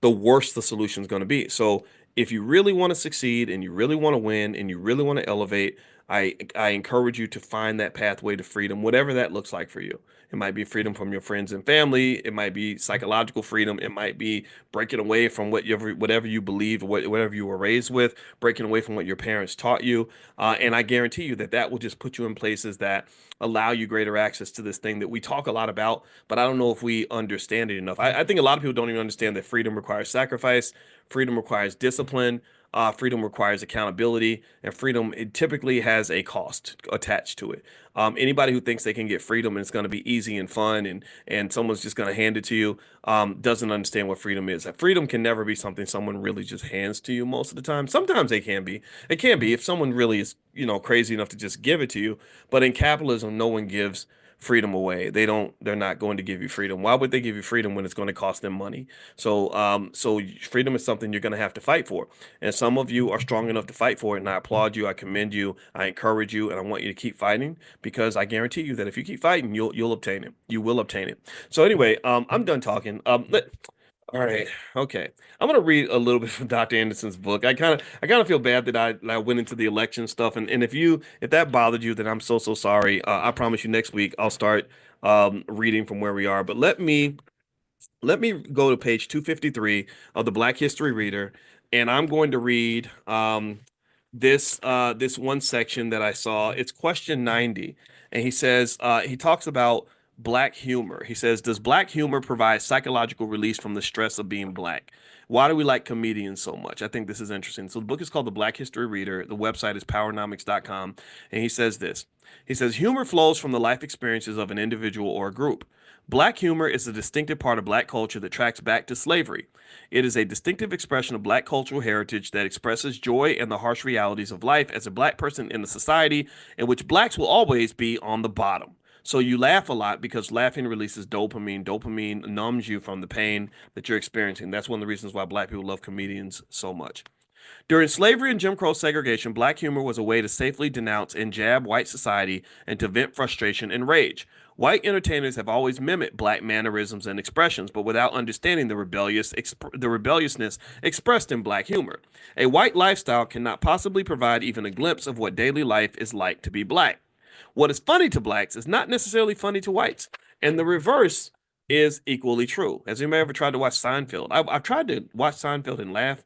the worse the solution is going to be. So if you really want to succeed and you really want to win and you really want to elevate, I encourage you to find that pathway to freedom, whatever that looks like for you. It might be freedom from your friends and family. It might be psychological freedom. It might be breaking away from whatever you believe, whatever you were raised with, breaking away from what your parents taught you. And I guarantee you that that will just put you in places that allow you greater access to this thing that we talk a lot about, but I don't know if we understand it enough. I think a lot of people don't even understand that freedom requires sacrifice, freedom requires discipline, freedom requires accountability, and freedom it typically has a cost attached to it. Anybody who thinks they can get freedom and it's going to be easy and fun and someone's just going to hand it to you doesn't understand what freedom is. Freedom can never be something someone really just hands to you most of the time. Sometimes they can be. It can be if someone really is, crazy enough to just give it to you. But in capitalism, no one gives freedom away. They're not going to give you freedom. Why would they give you freedom when it's going to cost them money? So freedom is something you're going to have to fight for. And some of you are strong enough to fight for it. And I applaud you. I commend you. I encourage you. And I want you to keep fighting because I guarantee you that if you keep fighting, you'll obtain it. You will obtain it. So anyway, I'm done talking. All right. Okay. I'm gonna read a little bit from Dr. Anderson's book. I kind of feel bad that I went into the election stuff, and if that bothered you, then I'm so sorry. I promise you next week I'll start reading from where we are. But let me go to page 253 of the Black History Reader, and I'm going to read this one section that I saw. It's question 90, and he says he talks about black humor. He says, "Does black humor provide psychological release from the stress of being black? Why do we like comedians so much?" I think this is interesting. So the book is called The Black History Reader. The website is powernomics.com, and he says this. He says, "Humor flows from the life experiences of an individual or a group. Black humor is a distinctive part of black culture that tracks back to slavery. It is a distinctive expression of black cultural heritage that expresses joy and the harsh realities of life as a black person in a society in which blacks will always be on the bottom. So you laugh a lot because laughing releases dopamine. Dopamine numbs you from the pain that you're experiencing. That's one of the reasons why black people love comedians so much. During slavery and Jim Crow segregation, black humor was a way to safely denounce and jab white society and to vent frustration and rage. White entertainers have always mimicked black mannerisms and expressions, but without understanding the rebelliousness expressed in black humor. A white lifestyle cannot possibly provide even a glimpse of what daily life is like to be black. What is funny to blacks is not necessarily funny to whites, and the reverse is equally true. Has anybody ever tried to watch Seinfeld? I've tried to watch Seinfeld and laugh.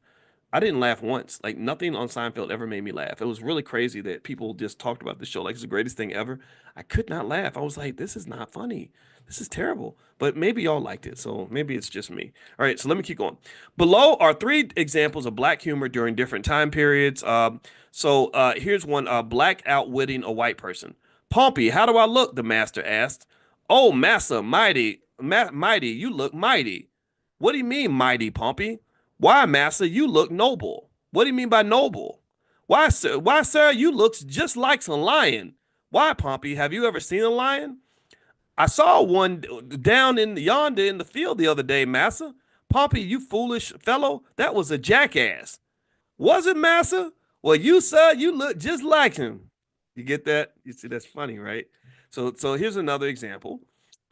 I didn't laugh once. Like nothing on Seinfeld ever made me laugh. It was really crazy that people just talked about the show like it's the greatest thing ever. I could not laugh. I was like, this is not funny. This is terrible. But maybe y'all liked it, so maybe it's just me. All right, so let me keep going. Below are three examples of black humor during different time periods. Here's one: black outwitting a white person. "Pompey, how do I look?" the master asked. "Oh, massa, mighty, you look mighty." "What do you mean, mighty, Pompey?" "Why, massa, you look noble." "What do you mean by noble?" Why, sir, you looks just like a lion." "Why, Pompey, have you ever seen a lion?" "I saw one down in yonder in the field the other day, massa." "Pompey, you foolish fellow, that was a jackass." "Was it, massa?" "Well, you, sir, you look just like him." You get that? You see, that's funny, right? So here's another example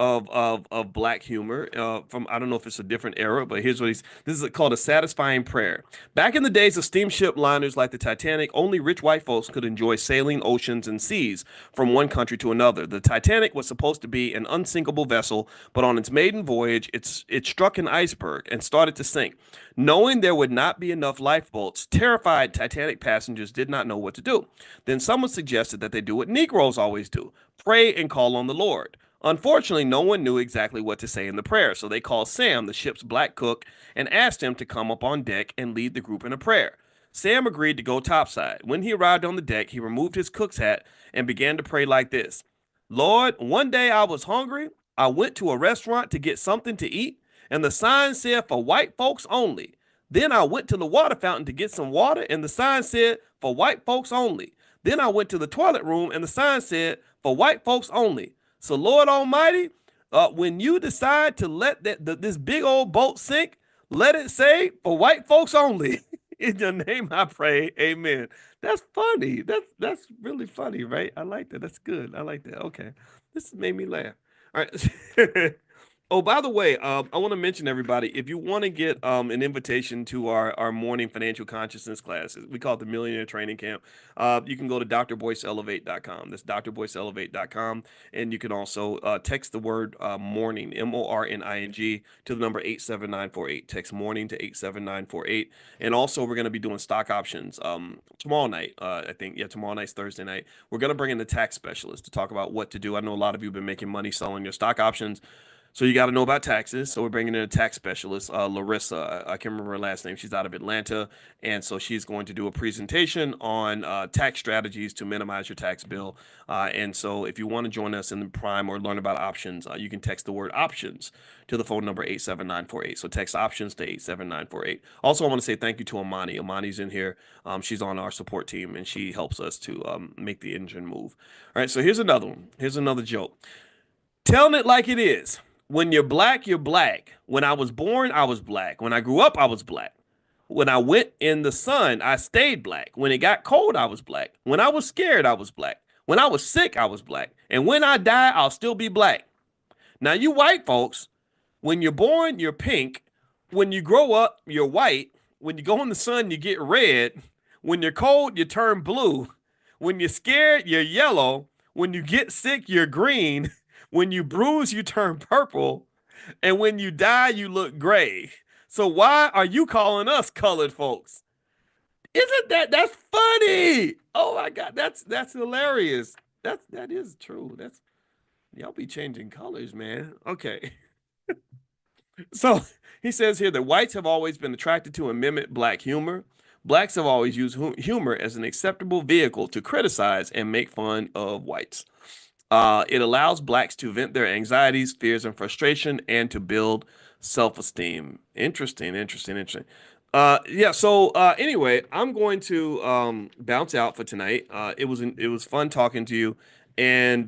of black humor from, I don't know if it's a different era, but here's what he's this is called a satisfying prayer. "Back in the days of steamship liners like the Titanic, only rich white folks could enjoy sailing oceans and seas from one country to another. The Titanic was supposed to be an unsinkable vessel, but on its maiden voyage, it struck an iceberg and started to sink. Knowing there would not be enough lifeboats, terrified Titanic passengers did not know what to do. Then someone suggested that they do what Negroes always do: pray and call on the Lord. Unfortunately, no one knew exactly what to say in the prayer, so they called Sam, the ship's black cook, and asked him to come up on deck and lead the group in a prayer. Sam agreed to go topside. When he arrived on the deck, he removed his cook's hat and began to pray like this: "Lord, one day I was hungry. I went to a restaurant to get something to eat, and the sign said for white folks only. Then I went to the water fountain to get some water, and the sign said for white folks only. Then I went to the toilet room, and the sign said for white folks only. So, Lord Almighty, when you decide to let this big old boat sink, let it say for white folks only." In your name I pray, amen. That's funny. That's really funny, right? I like that. That's good. I like that. Okay. This made me laugh. All right. Oh, by the way, I want to mention everybody, if you want to get an invitation to our morning financial consciousness classes, we call it the Millionaire Training Camp. You can go to drboyceelevate.com. That's drboyceelevate.com. And you can also text the word morning, MORNING, to the number 87948. Text morning to 87948. And also, we're going to be doing stock options tomorrow night. I think, yeah, tomorrow night's Thursday night. We're going to bring in the tax specialist to talk about what to do. I know a lot of you have been making money selling your stock options. So you got to know about taxes. So we're bringing in a tax specialist, Larissa. I can't remember her last name. She's out of Atlanta, and so she's going to do a presentation on tax strategies to minimize your tax bill. And so if you want to join us in the Prime or learn about options, you can text the word options to the phone number 87948. So text options to 87948. Also, I want to say thank you to Amani. Amani's in here. She's on our support team, and she helps us to make the engine move. All right. So here's another one. Here's another joke. "Telling it like it is. When you're black, you're black. When I was born, I was black. When I grew up, I was black. When I went in the sun, I stayed black. When it got cold, I was black. When I was scared, I was black. When I was sick, I was black. And when I die, I'll still be black. Now, you white folks, when you're born, you're pink. When you grow up, you're white. When you go in the sun, you get red. When you're cold, you turn blue. When you're scared, you're yellow. When you get sick, you're green. When you bruise, you turn purple. And when you die, you look gray. So why are you calling us colored folks?" Isn't that's funny? Oh my God, that's hilarious. That is true. That's y'all be changing colors, man. Okay. So he says here that whites have always been attracted to and mimic black humor. Blacks have always used humor as an acceptable vehicle to criticize and make fun of whites. It allows blacks to vent their anxieties, fears, and frustration and to build self-esteem. Interesting, interesting, interesting. Yeah, so anyway, I'm going to bounce out for tonight. It was fun talking to you. And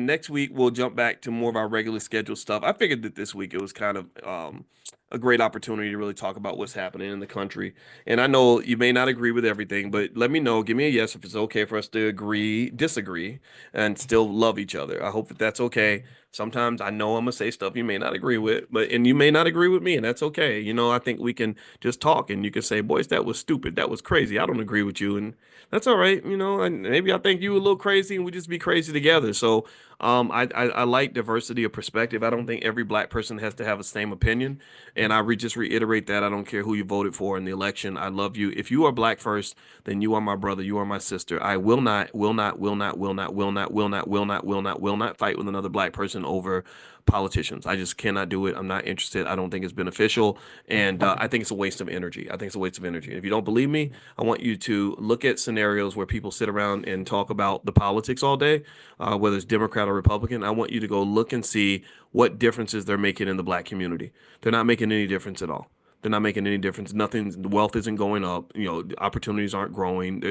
next week we'll jump back to more of our regular scheduled stuff. I figured that this week it was kind of a great opportunity to really talk about what's happening in the country. And I know you may not agree with everything, but let me know. Give me a yes if it's okay for us to agree, disagree, and still love each other. I hope that that's okay. Sometimes I know I'm gonna say stuff you may not agree with, but and you may not agree with me, and that's okay. I think we can just talk, and you can say, "Boys, that was stupid. That was crazy. I don't agree with you," and that's all right. And maybe I think you a little crazy, and we just be crazy together. So, I like diversity of perspective. I don't think every black person has to have the same opinion, and just reiterate that I don't care who you voted for in the election. I love you. If you are black first, then you are my brother. You are my sister. I will not, will not, will not, will not, will not, will not, will not, will not, will not fight with another black person over politicians. I just cannot do it. I'm not interested. I don't think it's beneficial, and I think it's a waste of energy. I think it's a waste of energy. And if you don't believe me, I want you to look at scenarios where people sit around and talk about the politics all day, whether it's Democrat or Republican. I want you to go look and see what differences they're making in the black community. They're not making any difference at all. They're not making any difference. Nothing, wealth isn't going up. Opportunities aren't growing.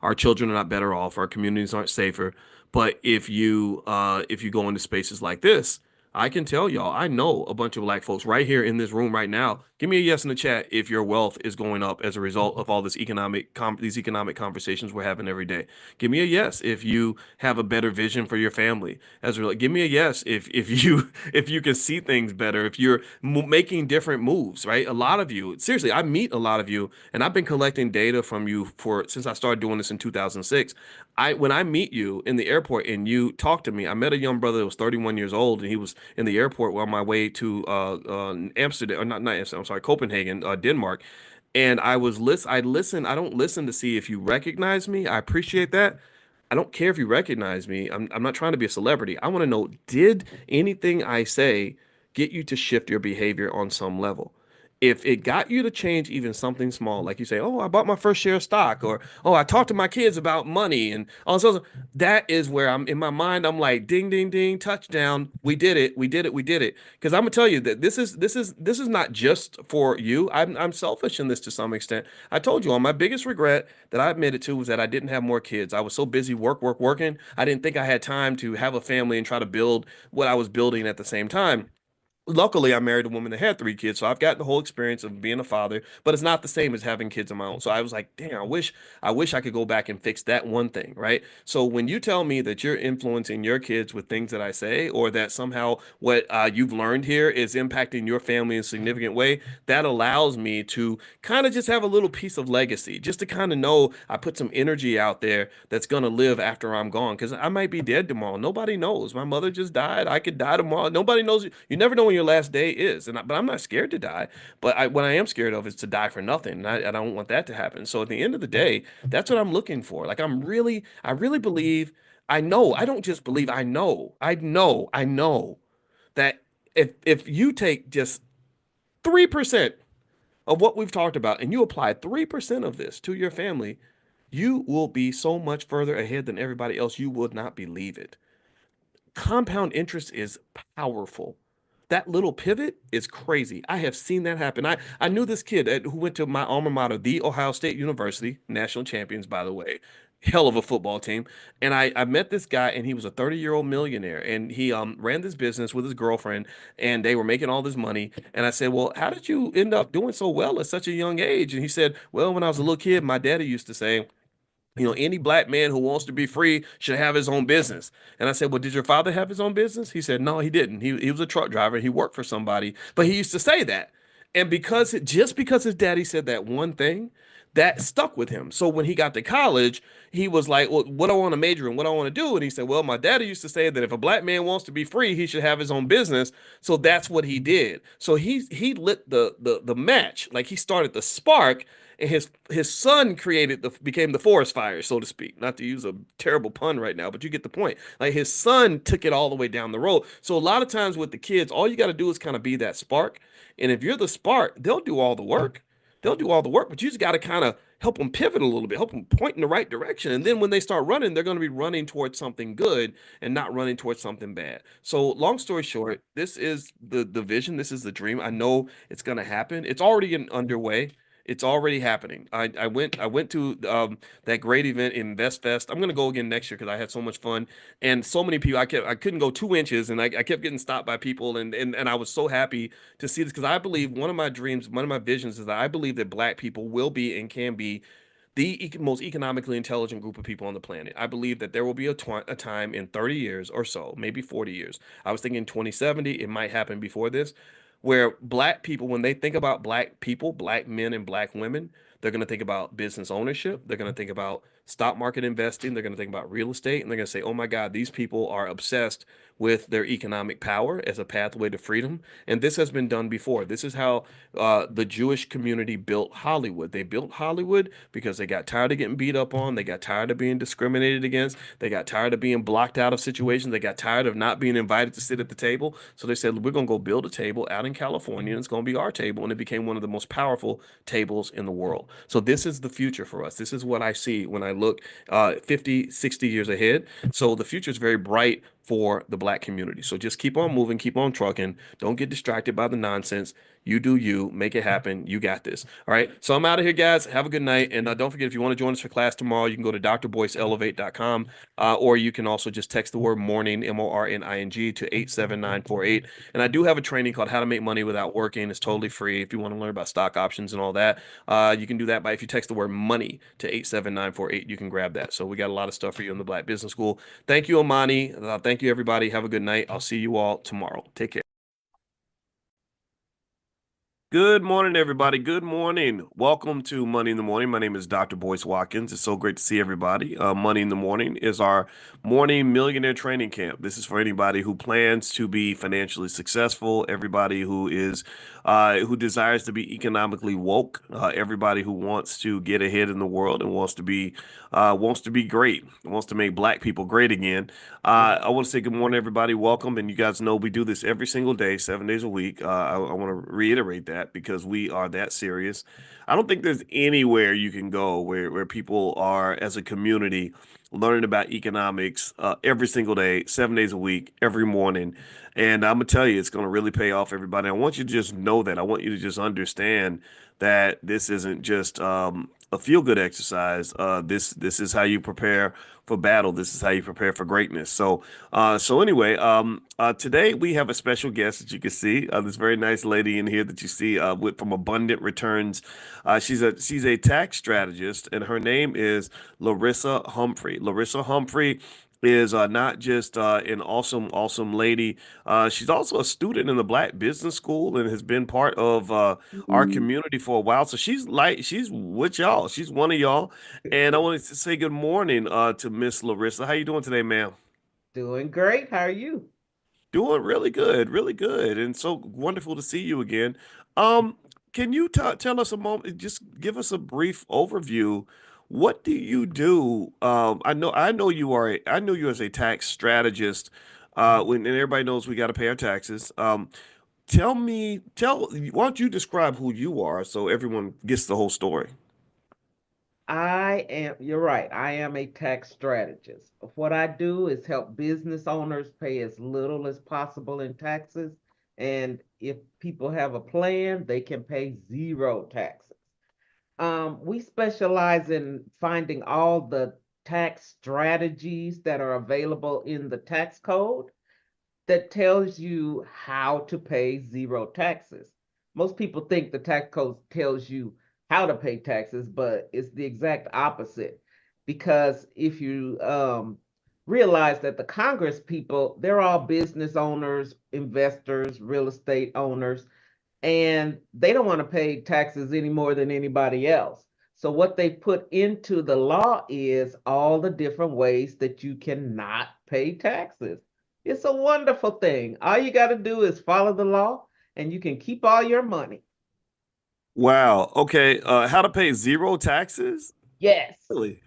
Our children are not better off. Our communities aren't safer. But if you go into spaces like this, I can tell y'all, I know a bunch of black folks right here in this room right now. Give me a yes in the chat if your wealth is going up as a result of all these economic conversations we're having every day. Give me a yes if you have a better vision for your family. Give me a yes if you if you can see things better, if you're making different moves, right? A lot of you, seriously, I meet a lot of you, and I've been collecting data from you for since I started doing this in 2006. When I meet you in the airport and you talk to me, I met a young brother that was 31 years old, and he was in the airport on my way to Amsterdam, or not Amsterdam, I'm sorry, Copenhagen, Denmark. And I listen. I don't listen to see if you recognize me. I appreciate that. I don't care if you recognize me. I'm not trying to be a celebrity. I want to know, did anything I say get you to shift your behavior on some level? If it got you to change even something small, like you say, oh, I bought my first share of stock, or oh, I talked to my kids about money, and also that is where I'm in my mind. I'm like, ding, ding, ding, touchdown. We did it. We did it. We did it. Because I'm gonna tell you that this is not just for you. I'm selfish in this to some extent. I told you all my biggest regret that I admitted to was that I didn't have more kids. I was so busy working. I didn't think I had time to have a family and try to build what I was building at the same time. Luckily, I married a woman that had three kids, so I've got the whole experience of being a father, but it's not the same as having kids of my own. So I was like, damn, I wish I could go back and fix that one thing, right? So when you tell me that you're influencing your kids with things that I say, or that somehow what you've learned here is impacting your family in a significant way, that allows me to kind of just have a little piece of legacy, just to kind of know I put some energy out there that's gonna live after I'm gone, because I might be dead tomorrow. Nobody knows. My mother just died. I could die tomorrow. Nobody knows. You never know when your last day is, but I'm not scared to die. But what I am scared of is to die for nothing. And I don't want that to happen. So at the end of the day, that's what I'm looking for. Like I really believe. I know. I don't just believe. I know. I know that if you take just 3% of what we've talked about and you apply 3% of this to your family, you will be so much further ahead than everybody else. You would not believe it. Compound interest is powerful. That little pivot is crazy. I have seen that happen. I knew this kid who went to my alma mater, the Ohio State University, national champions, by the way, hell of a football team. And I met this guy, and he was a 30-year-old millionaire, and he ran this business with his girlfriend, and they were making all this money. And I said, well, how did you end up doing so well at such a young age? And he said, well, when I was a little kid, my daddy used to say, any black man who wants to be free should have his own business. And I said, well, did your father have his own business? He said, no, he didn't. He was a truck driver. He worked for somebody, but he used to say that. And just because his daddy said that one thing, that stuck with him. So when he got to college, he was like, well, what do I want to major in? What do I want to do? And he said, well, my daddy used to say that if a black man wants to be free, he should have his own business. So that's what he did. So he lit the match, like he started the spark, and his son created the became the forest fire, so to speak. Not to use a terrible pun right now, but you get the point. Like his son took it all the way down the road. So a lot of times with the kids, all you got to do is kind of be that spark. And if you're the spark, they'll do all the work. They'll do all the work, but you just got to kind of help them pivot a little bit, help them point in the right direction. And then when they start running, they're going to be running towards something good and not running towards something bad. So long story short, this is the vision. This is the dream. I know it's going to happen. It's already underway. It's already happening. I went to that great event in Fest. I'm gonna go again next year because I had so much fun and so many people. I couldn't go 2 inches, and I kept getting stopped by people, and I was so happy to see this because I believe one of my dreams, one of my visions is that I believe that Black people will be and can be the most economically intelligent group of people on the planet. I believe that there will be a time in 30 years or so, maybe 40 years. I was thinking 2070, it might happen before this, where Black people, when they think about Black people, Black men and Black women, they're going to think about business ownership. They're going to think about stock market investing. They're going to think about real estate. And they're going to say, oh my God, these people are obsessed with their economic power as a pathway to freedom. And this has been done before. This is how the Jewish community built Hollywood. They built Hollywood because they got tired of getting beat up on. They got tired of being discriminated against. They got tired of being blocked out of situations. They got tired of not being invited to sit at the table. So they said, we're going to go build a table out in California, and it's going to be our table. And it became one of the most powerful tables in the world. So this is the future for us. This is what I see when I look 50, 60 years ahead. So the future is very bright for the Black community. So just keep on moving, keep on trucking. Don't get distracted by the nonsense. You do you, make it happen. You got this. All right. So I'm out of here, guys. Have a good night. And don't forget, if you want to join us for class tomorrow, you can go to drboyceelevate.com, or you can also just text the word morning, MORNING, to 87948. And I do have a training called How to Make Money Without Working. It's totally free. If you want to learn about stock options and all that, you can do that if you text the word money to 87948, you can grab that. So we got a lot of stuff for you in the Black Business School. Thank you, Amani. Thank you, everybody. Have a good night. I'll see you all tomorrow. Take care. Good morning, everybody. Good morning. Welcome to Money in the Morning. My name is Dr. Boyce Watkins. It's so great to see everybody. Money in the Morning is our morning millionaire training camp. This is for anybody who plans to be financially successful, everybody who desires to be economically woke, everybody who wants to get ahead in the world and wants to be great, wants to make Black people great again. I want to say good morning, everybody. Welcome. And you guys know we do this every single day, 7 days a week. I want to reiterate that because we are that serious. I don't think there's anywhere you can go where people are, as a community, learning about economics every single day, 7 days a week, every morning. And I'm gonna tell you, it's gonna really pay off, everybody. I want you to just know that. I want you to just understand that this isn't just a feel-good exercise. This is how you prepare for battle. This is how you prepare for greatness. So anyway, today we have a special guest that you can see. This very nice lady in here that you see from Abundant Returns. She's a tax strategist, and her name is Larissa Humphrey. Larissa Humphrey is not just an awesome lady. She's also a student in the Black Business School and has been part of our community for a while. So she's with y'all. She's one of y'all. And I wanted to say good morning to Miss Larissa. How you doing today, ma'am?
Doing great. How are you?
Doing really good, and so wonderful to see you again. Um, can you tell us a moment, just give us a brief overview. What do you do? I know I know you as a tax strategist. And everybody knows we got to pay our taxes. Why don't you describe who you are so everyone gets the whole story?
You're right. I am a tax strategist. What I do is help business owners pay as little as possible in taxes. And if people have a plan, they can pay zero taxes. We specialize in finding all the tax strategies that are available in the tax code that tells you how to pay zero taxes. Most people think the tax code tells you how to pay taxes, but it's the exact opposite. Because if you realize that the Congress people, they're all business owners, investors, real estate owners, and they don't want to pay taxes any more than anybody else. So what they put into the law is all the different ways that you cannot pay taxes. It's a wonderful thing. All you got to do is follow the law and you can keep all your money.
Wow. Okay. How to pay zero taxes?
Yes.
Really?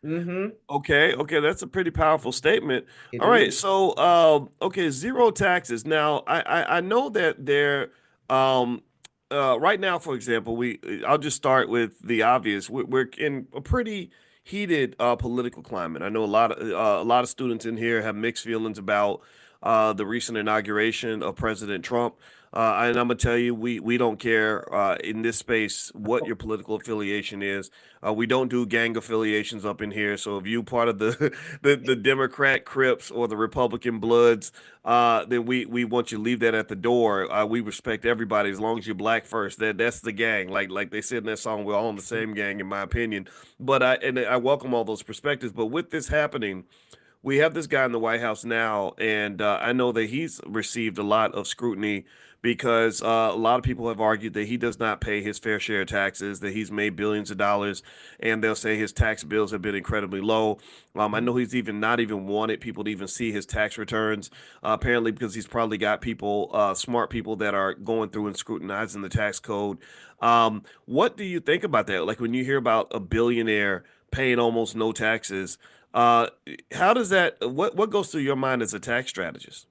Mm-hmm.
Okay, okay, that's a pretty powerful statement.
It
All right,
is.
so okay, zero taxes. Now, I know that there, um, right now, for example, I'll just start with the obvious. We're in a pretty heated political climate. I know a lot of students in here have mixed feelings about the recent inauguration of President Trump. And I'm gonna tell you, we don't care in this space what your political affiliation is. We don't do gang affiliations up in here. So if you part of the the Democrat Crips or the Republican Bloods, then we want you to leave that at the door. We respect everybody as long as you're black first. That's the gang. Like they said in that song, we're all in the same gang, in my opinion. But I welcome all those perspectives. But with this happening, we have this guy in the White House now, and I know that he's received a lot of scrutiny because a lot of people have argued that he does not pay his fair share of taxes, that he's made billions of dollars, and they'll say his tax bills have been incredibly low. I know he's even not even wanted people to even see his tax returns, apparently because he's probably got people, smart people that are going through and scrutinizing the tax code. What do you think about that? Like when you hear about a billionaire paying almost no taxes, uh, how does that? What goes through your mind as a tax strategist?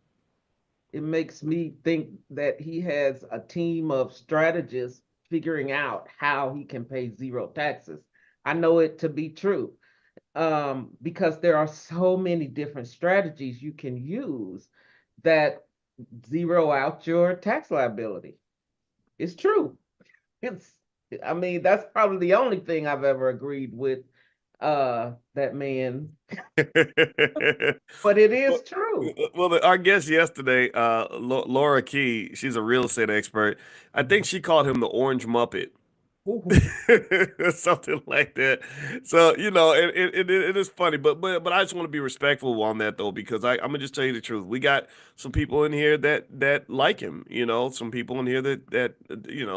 It makes me think that he has a team of strategists figuring out how he can pay zero taxes. I know it to be true because there are so many different strategies you can use that zero out your tax liability. It's true. It's, I mean, that's probably the only thing I've ever agreed with that man, but it
Well,
is true.
our guest yesterday, Laura Key, she's a real estate expert. I think she called him the Orange Muppet. Something like that. So it is funny, but I just want to be respectful on that though, because I'm gonna just tell you the truth. We got some people in here that like him. Some people in here that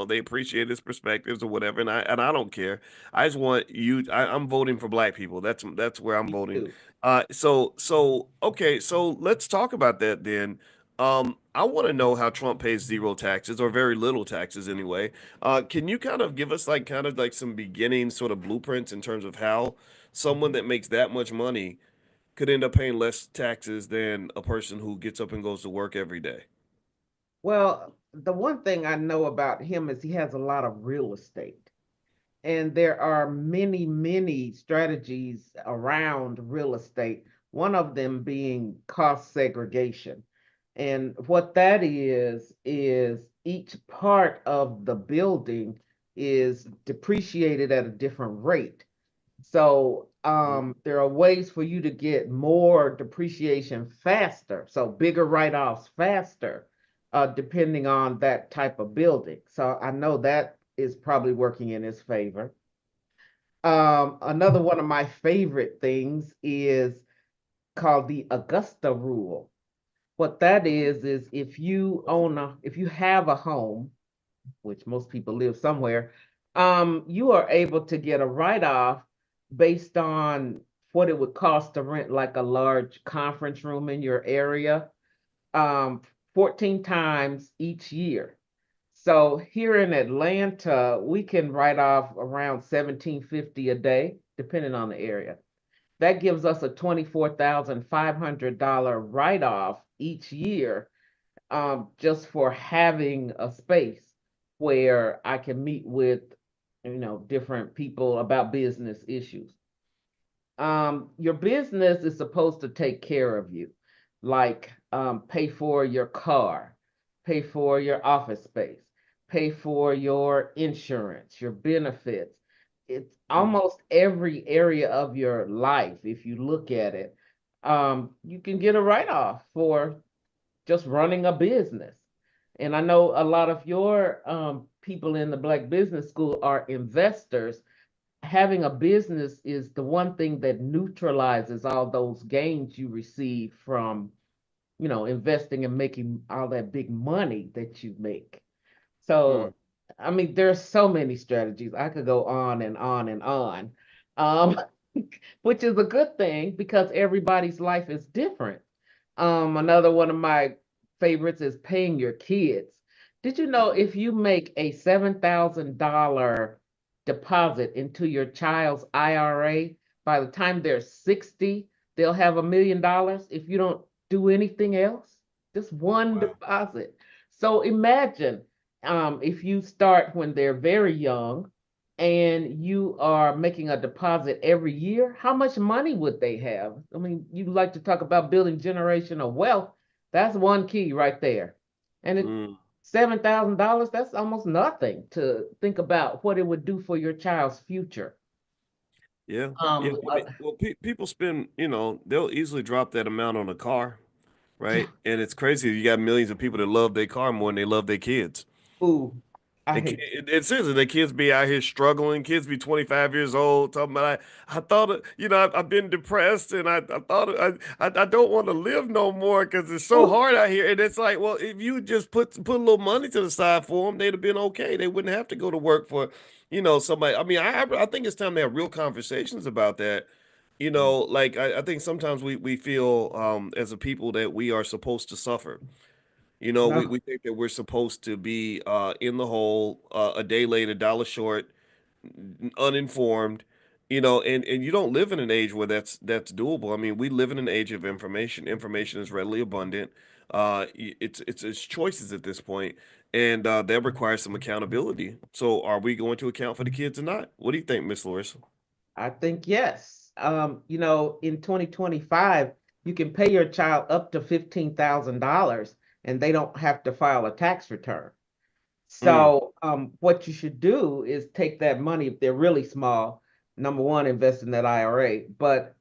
they appreciate his perspectives or whatever, and I don't care. I just want you. I'm voting for black people. That's where I'm
Me
voting.
too.
So okay, so let's talk about that then. I want to know how Trump pays zero taxes or very little taxes anyway. Can you kind of give us like kind of like some beginning sort of blueprints in terms of how someone that makes that much money could end up paying less taxes than a person who gets up and goes to work every day?
Well, the one thing I know about him is he has a lot of real estate. And there are many, many strategies around real estate, one of them being cost segregation. And what that is each part of the building is depreciated at a different rate. So there are ways for you to get more depreciation faster, so bigger write-offs faster, depending on that type of building. So I know that is probably working in his favor. Another one of my favorite things is called the Augusta rule. What that is if you have a home, which most people live somewhere, you are able to get a write-off based on what it would cost to rent like a large conference room in your area, um, 14 times each year. So here in Atlanta, we can write off around 1750 a day, depending on the area. That gives us a $24,500 write-off each year, just for having a space where I can meet with, different people about business issues. Your business is supposed to take care of you, like pay for your car, pay for your office space, pay for your insurance, your benefits. It's almost every area of your life, if you look at it. You can get a write-off for just running a business. And I know a lot of your people in the Black Business School are investors. Having a business is the one thing that neutralizes all those gains you receive from, investing and making all that big money that you make.
Hmm.
So I mean, there's so many strategies. I could go on and on and on, um, which is a good thing because everybody's life is different. Another one of my favorites is paying your kids. Did you know if you make a $7,000 deposit into your child's IRA, by the time they're 60, they'll have $1 million if you don't do anything else? Just one
Wow.
deposit. So imagine if you start when they're very young and you are making a deposit every year, how much money would they have? I mean, you like to talk about building generational wealth. That's one key right there. And it
Mm,
$7,000, that's almost nothing to think about what it would do for your child's future.
yeah. Yeah.
Um,
I
uh,
mean, well, people spend, they'll easily drop that amount on a car,
yeah,
right? And it's crazy. You got millions of people that love their car more than they love their kids.
ooh, I
And
hate.
seriously, the kids be out here struggling. Kids be 25 years old talking about, I thought, I've been depressed and I thought, I don't want to live no more because it's so
Ooh,
hard out here. And it's like, well, if you just put a little money to the side for them, they'd have been okay. They wouldn't have to go to work for, somebody. I mean, I think it's time to have real conversations about that. Like I think sometimes we feel as a people that we are supposed to suffer.
no,
We think that we're supposed to be in the hole, a day late, a dollar short, uninformed, and you don't live in an age where that's doable. I mean, we live in an age of information. Information is readily abundant. It's choices at this point, and that requires some accountability. So, are we going to account for the kids or not? What do you think, Miss Loris?
I think yes. In 2025, you can pay your child up to $15,000 and they don't have to file a tax return.
Mm,
So, what you should do is take that money if they're really small. Number one, invest in that IRA. But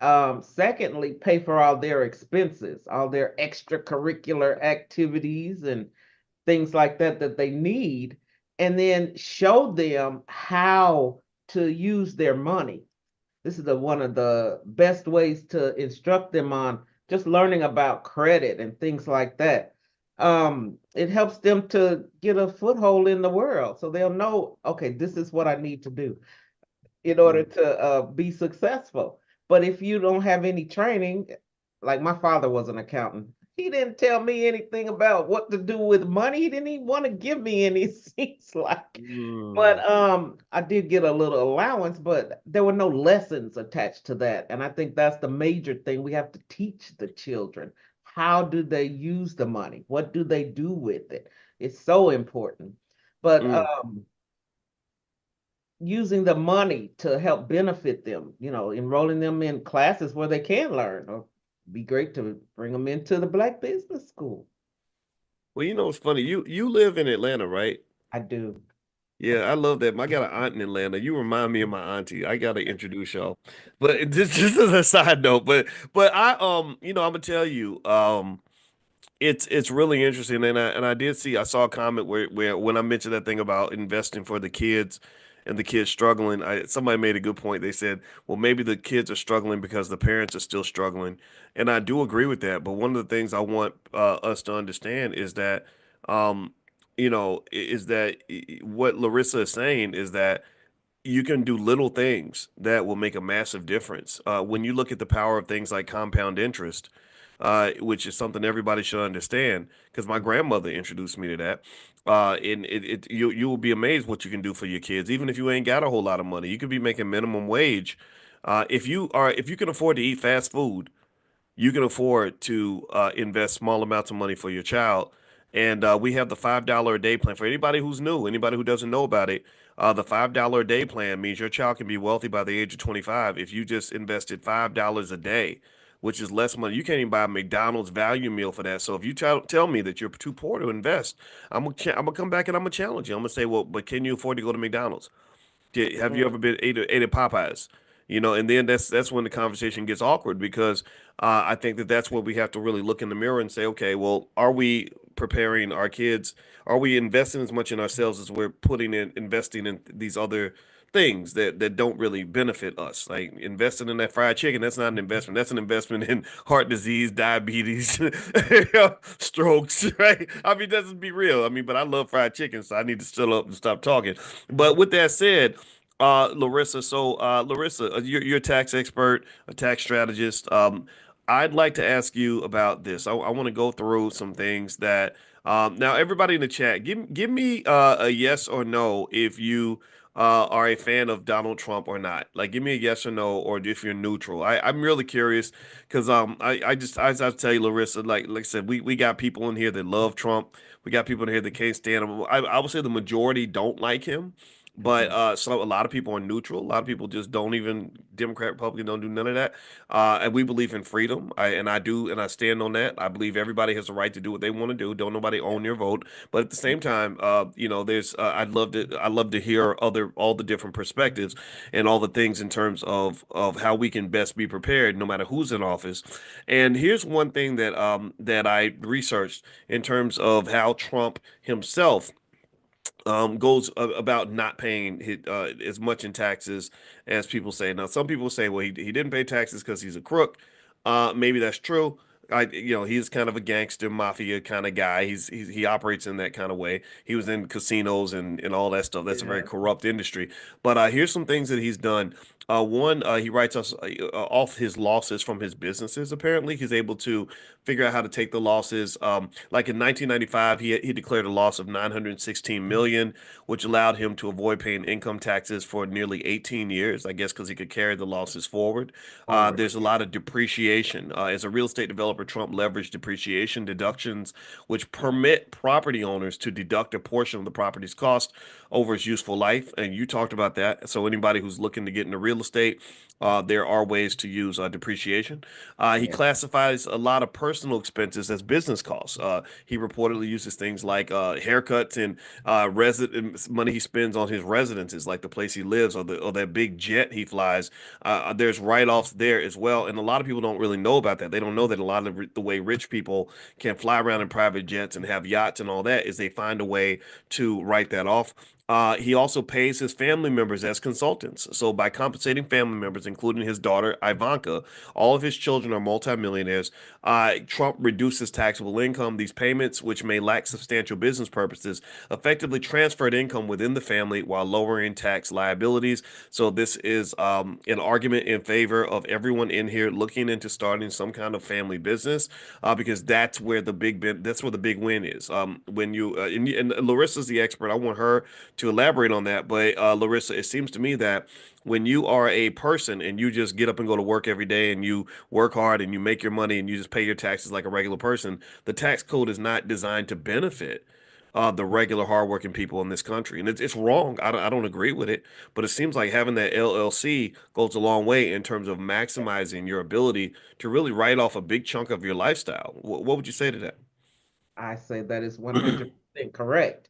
secondly, pay for all their expenses, all their extracurricular activities and things like that that they need, and then show them how to use their money. This is one of the best ways to instruct them on just learning about credit and things like that. It helps them to get a foothold in the world so they'll know, okay, this is what I need to do in order
mm,
to be successful. But if you don't have any training, like my father was an accountant, he didn't tell me anything about what to do with money. He didn't even want to give me any, it seems like.
mm,
But I did get a little allowance, but there were no lessons attached to that. And I think that's the major thing. We have to teach the children. How do they use the money? What do they do with it? It's so important. But
mm.
using the money to help benefit them, enrolling them in classes where they can learn, or be great to bring them into the Black Business School.
Well, it's funny. You live in Atlanta, right?
I do.
Yeah, I love that. I got an aunt in Atlanta. You remind me of my auntie. I gotta introduce y'all. But just as a side note, but I'm gonna tell you, it's really interesting, and I did see I saw a comment where when I mentioned that thing about investing for the kids and the kids struggling, somebody made a good point. They said, well, maybe the kids are struggling because the parents are still struggling, and I do agree with that. But one of the things I want us to understand is that, um, is that what Larissa is saying is that you can do little things that will make a massive difference. When you look at the power of things like compound interest, which is something everybody should understand, because my grandmother introduced me to that. And you will be amazed what you can do for your kids, even if you ain't got a whole lot of money. You could be making minimum wage. If you can afford to eat fast food, you can afford to invest small amounts of money for your child. And we have the $5 a day plan for anybody who's new, anybody who doesn't know about it. The $5 a day plan means your child can be wealthy by the age of 25 if you just invested $5 a day, which is less money. You can't even buy a McDonald's value meal for that. So if you tell me that you're too poor to invest, I'm gonna come back and I'm gonna challenge you. I'm gonna say, well, but can you afford to go to McDonald's? Have you
Mm.
ever been ate at Popeyes? And then that's when the conversation gets awkward because I think that's where we have to really look in the mirror and say, okay, well, are we preparing our kids? Are we investing as much in ourselves as we're putting in investing in these other things that don't really benefit us. Like investing in that fried chicken, that's not an investment. That's an investment in heart disease, diabetes, strokes, right? I mean, let's be real. I mean, but I love fried chicken, so I need to still up and stop talking. But with that said, Larissa, Larissa, you're a tax expert, a tax strategist. I'd like to ask you about this. I want to go through some things that now everybody in the chat, give me a yes or no if you are a fan of Donald Trump or not. Like, give me a yes or no, or if you're neutral. I'm really curious because I have to tell you, Larissa, like I said, we got people in here that love Trump. We got people in here that can't stand him. I would say the majority don't like him. But
Mhm.
so a lot of people are neutral. A lot of people just don't even Democrat, Republican don't do none of that. And we believe in freedom. I do, and I stand on that. I believe everybody has the right to do what they want to do. Don't nobody own your vote. But at the same time, there's I love to hear all the different perspectives and all the things in terms of how we can best be prepared, no matter who's in office. And here's one thing that I researched in terms of how Trump himself goes about not paying as much in taxes as people say. Now, some people say, well, he didn't pay taxes because he's a crook. Maybe that's true. He's kind of a gangster mafia kind of guy. He operates in that kind of way. He was in casinos and all that stuff. That's a very
Yeah.
corrupt industry. But here's some things that he's done. One, he writes us off his losses from his businesses. Apparently, he's able to figure out how to take the losses. Like in 1995, he declared a loss of 916 million, which allowed him to avoid paying income taxes for nearly 18 years. I guess because he could carry the losses forward.
Forward.
There's a lot of depreciation. As a real estate developer, Trump leveraged depreciation deductions, which permit property owners to deduct a portion of the property's cost over its useful life. And you talked about that. So anybody who's looking to get into real estate, there are ways to use depreciation. He
Yeah.
classifies a lot of personal expenses as business costs. He reportedly uses things like haircuts and resident money he spends on his residences, like the place he lives or that big jet he flies. There's write-offs there as well, and a lot of people don't really know about that. They don't know that a lot of the way rich people can fly around in private jets and have yachts and all that is they find a way to write that off. He also pays his family members as consultants. So by compensating family members, including his daughter Ivanka, all of his children are multimillionaires. Trump reduces taxable income. These payments, which may lack substantial business purposes, effectively transferred income within the family while lowering tax liabilities. So this is an argument in favor of everyone in here looking into starting some kind of family business, because that's where the big win is. When you and Larissa's the expert. I want her to elaborate on that. But Larissa, it seems to me that when you are a person and you just get up and go to work every day and you work hard and you make your money and you just pay your taxes like a regular person, the tax code is not designed to benefit the regular hardworking people in this country. And it's wrong. I don't agree with it, but it seems like having that LLC goes a long way in terms of maximizing your ability to really write off a big chunk of your lifestyle. What would you say to
I say that is
that?
100% correct.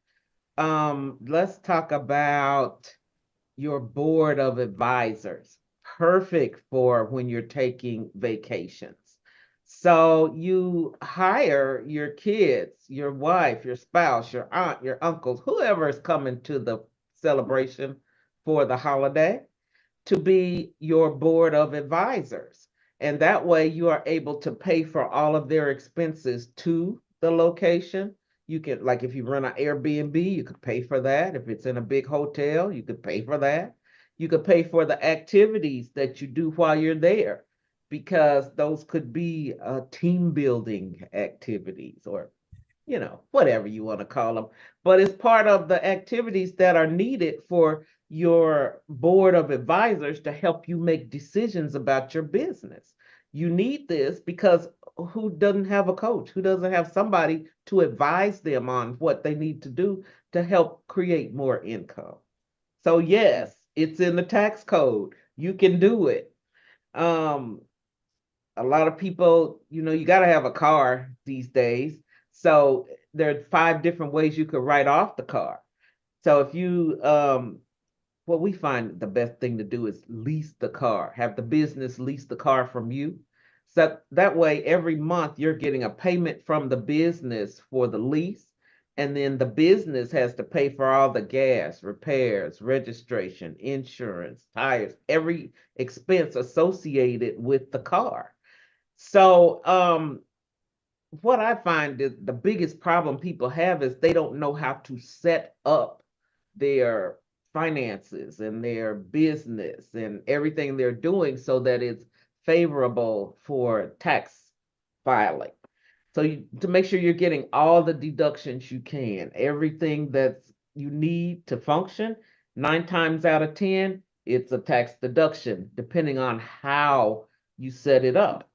Let's talk about your board of advisors. Perfect for when you're taking vacations. So you hire your kids, your wife, your spouse, your aunt, your uncles, whoever is coming to the celebration for the holiday to be your board of advisors. And that way you are able to pay for all of their expenses to the location. You can, like, if you run an Airbnb, you could pay for that. If it's in a big hotel, you could pay for that. You could pay for the activities that you do while you're there, because those could be team building activities, or whatever you want to call them. But it's part of the activities that are needed for your board of advisors to help you make decisions about your business. You need this because who doesn't have a coach? Who doesn't have somebody to advise them on what they need to do to help create more income? So, yes, it's in the tax code. You can do it. Um, a lot of people, you got to have a car these days. So there are 5 different ways you could write off the car. So if you, what we find the best thing to do is lease the car, have the business lease the car from you. So that way, every month you're getting a payment from the business for the lease. And then the business has to pay for all the gas, repairs, registration, insurance, tires, every expense associated with the car. So, what I find is the biggest problem people have is they don't know how to set up their finances and their business and everything they're doing so that it's favorable for tax filing. So to make sure you're getting all the deductions you can, everything that you need to function, 9 times out of 10, it's a tax deduction, depending on how you set it up.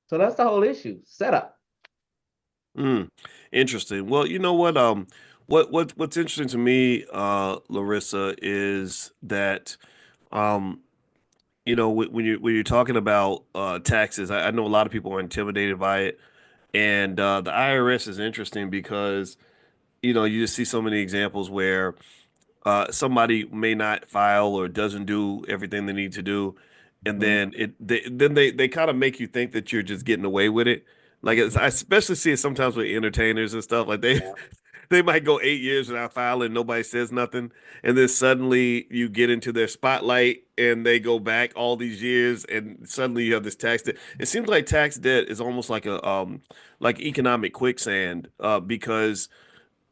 So that's the whole issue, setup.
Mm, interesting. Well, you know what? What's interesting to me, Larissa, is that um, when you're talking about taxes, I know a lot of people are intimidated by it, and the IRS is interesting because you just see so many examples where somebody may not file or doesn't do everything they need to do, and
Mhm.
then they kind of make you think that you're just getting away with it. Like I especially see it sometimes with entertainers and stuff. Like they
Yeah.
they might go 8 years without filing, nobody says nothing, and then suddenly you get into their spotlight, and they go back all these years, and suddenly you have this tax debt. It seems like tax debt is almost like a like economic quicksand, because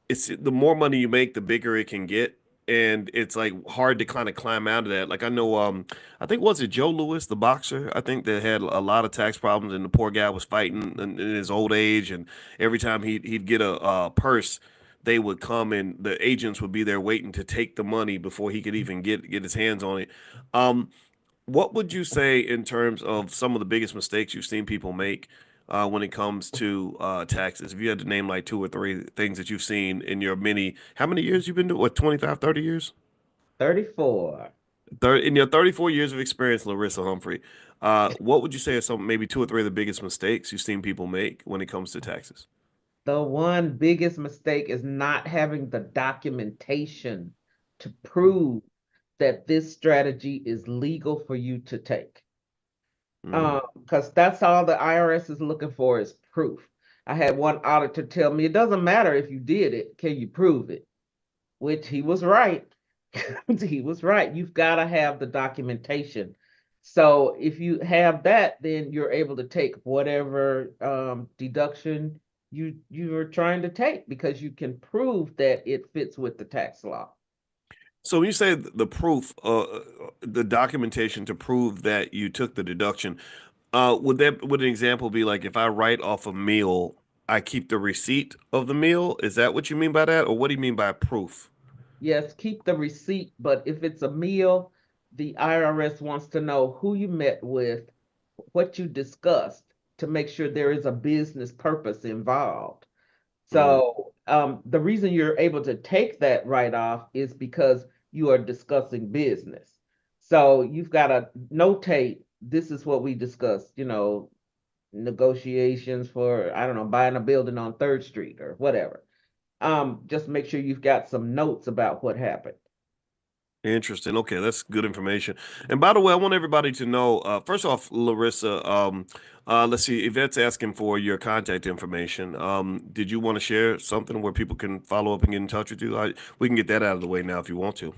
it's the more money you make, the bigger it can get. And it's like hard to kind of climb out of that. Like I know, I think was it Joe Louis, the boxer? I think that had a lot of tax problems, and the poor guy was fighting in his old age. And every time he'd get a purse, they would come and the agents would be there waiting to take the money before he could even get his hands on it. Um, what would you say in terms of some of the biggest mistakes you've seen people make when it comes to taxes? If you had to name like two or three things that you've seen in your how many years you've been doing? What, 25, 30 years?
34.
In your 34 years of experience, Larissa Humphrey, what would you say are some maybe two or three of the biggest mistakes you've seen people make when it comes to taxes?
The one biggest mistake is not having the documentation to prove that this strategy is legal for you to take.
Mm.
Because that's all the IRS is looking for is proof. I had one auditor tell me it doesn't matter if you did it, can you prove it? Which he was right. He was right. You've got to have the documentation. So if you have that, then you're able to take whatever deduction you are trying to take because you can prove that it fits with the tax law.
So when you say the proof, the documentation to prove that you took the deduction, would an example be like if I write off a meal, I keep the receipt of the meal? Is that what you mean by that, or what do you mean by proof?
Yes, keep the receipt, but if it's a meal, the IRS wants to know who you met with, what you discussed to make sure there is a business purpose involved.
Mm.
So the reason you're able to take that write off is because you are discussing business. So you've got to notate this is what we discussed, negotiations for, I don't know, buying a building on Third Street or whatever. Just make sure you've got some notes about what happened.
Interesting. Okay, that's good information. And by the way, I want everybody to know, first off, Larissa, let's see, Yvette's asking for your contact information. Did you want to share something where people can follow up and get in touch with you? We can get that out of the way now if you want to.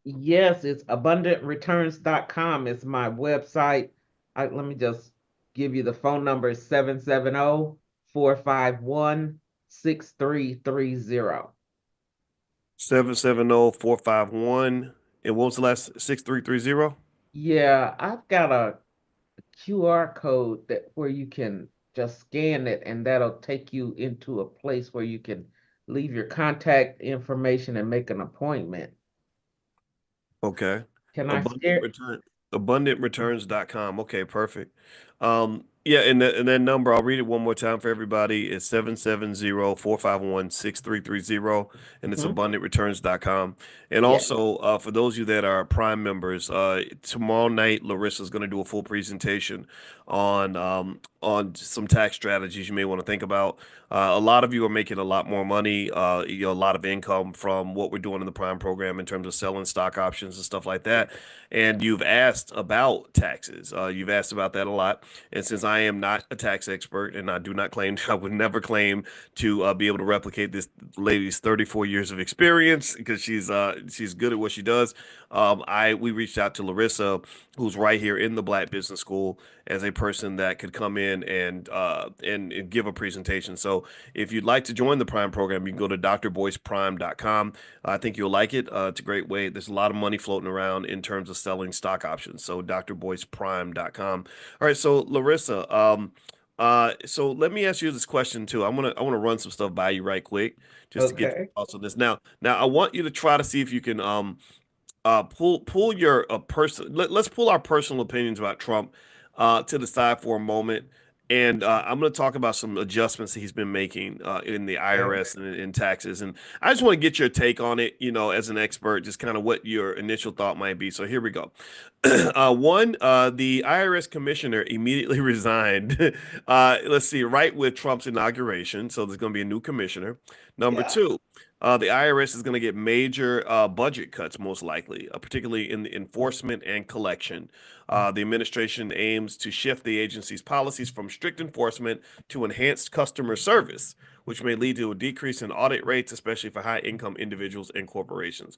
Yes, it's abundantreturns.com is my website. Let me just give you the phone number 770-451-6330.
770-451. And what was the last 6330?
Yeah, I've got a QR code that where you can just scan it and that'll take you into a place where you can leave your contact information and make an appointment.
Okay.
Can I
Abundant
share?
return abundantreturns.com. Okay, perfect. Yeah, and that number, I'll read it one more time for everybody. It's 770-451-6330, and it's
Mhm.
abundantreturns.com. And
Yeah.
also, for those of you that are Prime members, tomorrow night Larissa's going to do a full presentation on some tax strategies you may want to think about. A lot of you are making a lot more money, a lot of income from what we're doing in the Prime program in terms of selling stock options and stuff like that. And you've asked about taxes. You've asked about that a lot. And since I am not a tax expert, and I do not claim, I would never claim to be able to replicate this lady's 34 years of experience because she's good at what she does. I we reached out to Larissa, who's right here in the Black Business School, as a person that could come in and give a presentation. So if you'd like to join the Prime program, you can go to drboyceprime.com. I think you'll like it. It's a great way. There's a lot of money floating around in terms of selling stock options. So drboyceprime.com. All right, so Larissa, so let me ask you this question too. I want to run some stuff by you right quick just to get your
Okay.
thoughts on this. Now I want you to try to see if you can pull your person. Let's pull our personal opinions about Trump to the side for a moment, and I'm going to talk about some adjustments that he's been making in the
Okay.
IRS and in taxes. And I just want to get your take on it, as an expert, just kind of what your initial thought might be. So here we go. One, the IRS commissioner immediately resigned. Let's see, right with Trump's inauguration. So there's going to be a new commissioner. Number
Yeah.
two. The IRS is going to get major budget cuts, most likely, particularly in the enforcement and collection. The administration aims to shift the agency's policies from strict enforcement to enhanced customer service, which may lead to a decrease in audit rates, especially for high income individuals and corporations.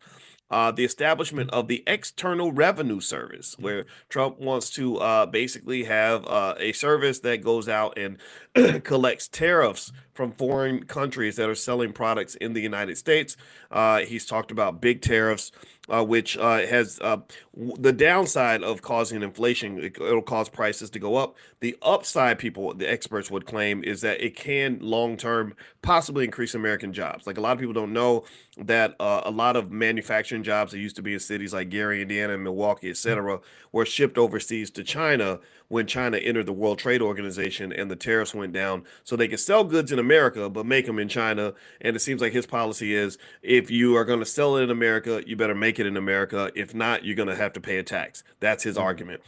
The establishment of the External Revenue Service, where Trump wants to basically have a service that goes out and collects tariffs from foreign countries that are selling products in the United States. He's talked about big tariffs, which has the downside of causing inflation. It'll cause prices to go up. The upside, the experts would claim, is that it can long term possibly increase American jobs. Like a lot of people don't know that a lot of manufacturing jobs that used to be in cities like Gary, Indiana, and Milwaukee, etc., were shipped overseas to China when China entered the World Trade Organization and the tariffs went down, so they could sell goods in America but make them in China. And it seems like his policy is if you are going to sell it in America, you better make it in America. If not, you're going to have to pay a tax. That's his
Mhm.
argument.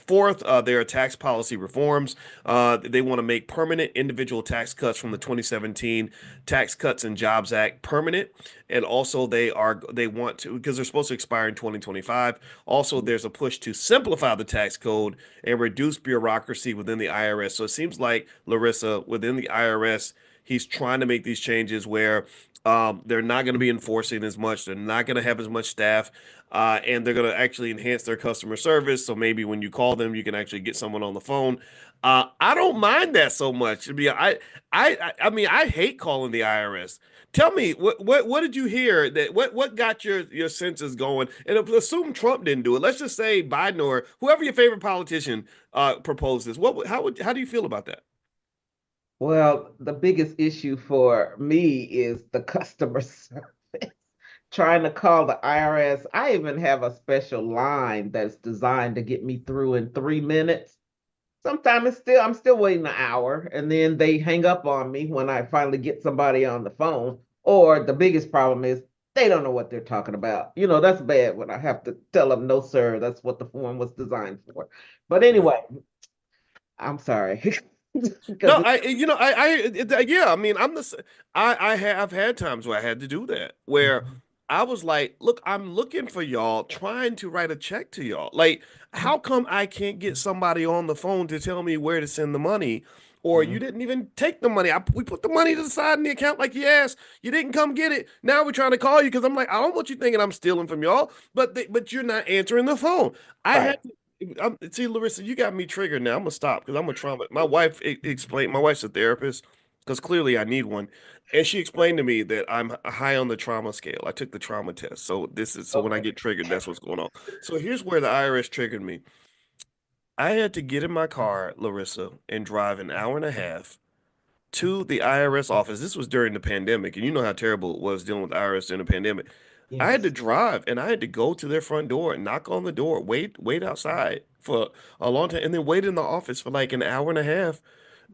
Fourth, there are tax policy reforms. They want to make permanent individual tax cuts from the 2017 Tax Cuts and Jobs Act permanent, and also they want to, because they're supposed to expire in 2025. Also, there's a push to simplify the tax code and reduce bureaucracy within the IRS. So it seems like, Larissa, within the IRS, he's trying to make these changes where they're not going to be enforcing as much. They're not going to have as much staff, and they're going to actually enhance their customer service. So maybe when you call them, you can actually get someone on the phone. I don't mind that so much. I mean, I hate calling the IRS. Tell me, what did you hear that what got your senses going? And assume Trump didn't do it. Let's just say Biden or whoever your favorite politician proposed this. How do you feel about that?
Well, the biggest issue for me is the customer service. Trying to call the IRS. I even have a special line that's designed to get me through in 3 minutes. Sometimes I'm still waiting an hour, and then they hang up on me when I finally get somebody on the phone. Or the biggest problem is they don't know what they're talking about. That's bad when I have to tell them, no, sir, that's what the form was designed for. But
Yeah.
anyway, I'm sorry.
No,
Because
yeah. I mean, I have had times where I had to do that, where I was like, look, I'm looking for y'all, trying to write a check to y'all. Like, how come I can't get somebody on the phone to tell me where to send the money? Or you didn't even take the money. We put the money to the side in the account like you asked. You didn't come get it. Now we're trying to call you because I'm like, I don't want you thinking I'm stealing from y'all, but you're not answering the phone. I
right.
had see, Larissa, you got me triggered now. I'm gonna stop because I'm a trauma. My wife explained. My wife's a therapist because clearly I need one, and she explained to me that I'm high on the trauma scale. I took the trauma test, so when I
Okay.
get triggered, that's what's going on. So here's where the IRS triggered me. I had to get in my car, Larissa, and drive an hour and a half to the IRS office. This was during the pandemic, and you know how terrible it was dealing with the IRS during the pandemic. I had to
Yes.
drive and I had to go to their front door, knock on the door, wait outside for a long time, and then wait in the office for like an hour and a half.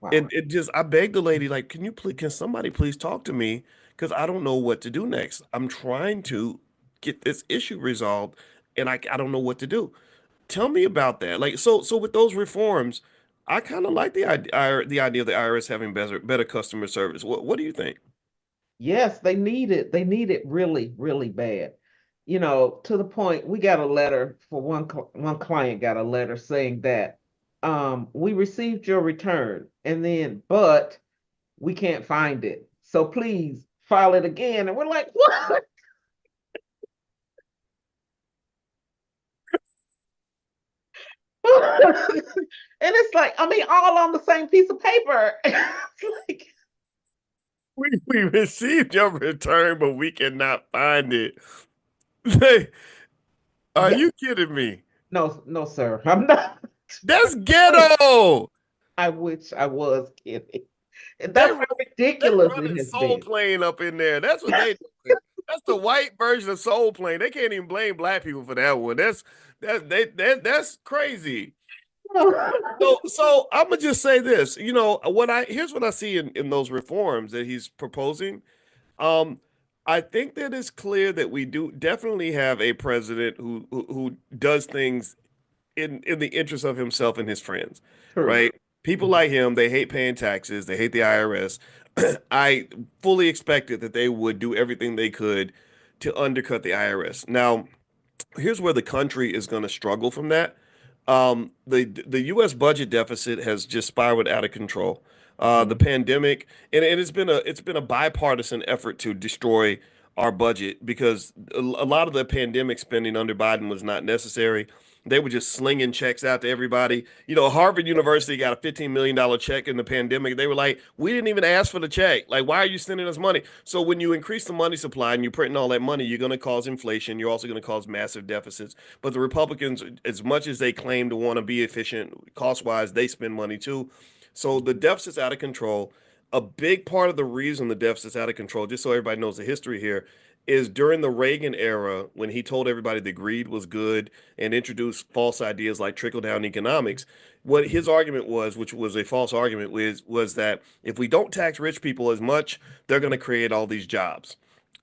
Wow.
And it just, I begged the lady, like, can somebody please talk to me? Because I don't know what to do next. I'm trying to get this issue resolved, and I don't know what to do. Tell me about that. Like, so with those reforms, I kind of like the idea of the IRS having better customer service. What do you think?
Yes, they need it. They need it really, really bad. To the point we got a letter for one client got a letter saying that we received your return, and then, but we can't find it. So please file it again. And we're like, what? And it's like, I mean, all on the same piece of paper. It's like,
We received your return, but we cannot find it. Are
yeah,
you kidding me?
no, no, sir. I'm not.
That's
Wait,
ghetto.
I wish I was kidding. And
They
that's
run,
how
they
ridiculous it
running
has
Soul
been.
Plane up in there. That's what they doing. That's the white version of Soul Plane. They can't even blame black people for that one. That's crazy. So I'm gonna just say this. What I here's what I see in those reforms that he's proposing. Um, I think that it's clear that we do definitely have a president who does things in the interest of himself and his friends,
True.
right? People like him, they hate paying taxes, they hate the IRS. I fully expected that they would do everything they could to undercut the IRS. Now, here's where the country is going to struggle from that. The U.S. budget deficit has just spiraled out of control. The
Mhm.
pandemic, and it's been a bipartisan effort to destroy our budget because a lot of the pandemic spending under Biden was not necessary. They were just slinging checks out to everybody. Harvard University got a $15 million check in the pandemic. They were like, we didn't even ask for the check. Like, why are you sending us money? So when you increase the money supply and you're printing all that money, you're going to cause inflation. You're also going to cause massive deficits. But the Republicans, as much as they claim to want to be efficient cost wise, they spend money too. So the deficit's out of control. A big part of the reason the deficit's out of control, just so everybody knows the history here, is during the Reagan era when he told everybody that greed was good and introduced false ideas like trickle down economics. What his argument was, which was a false argument, was that if we don't tax rich people as much, they're going to create all these jobs.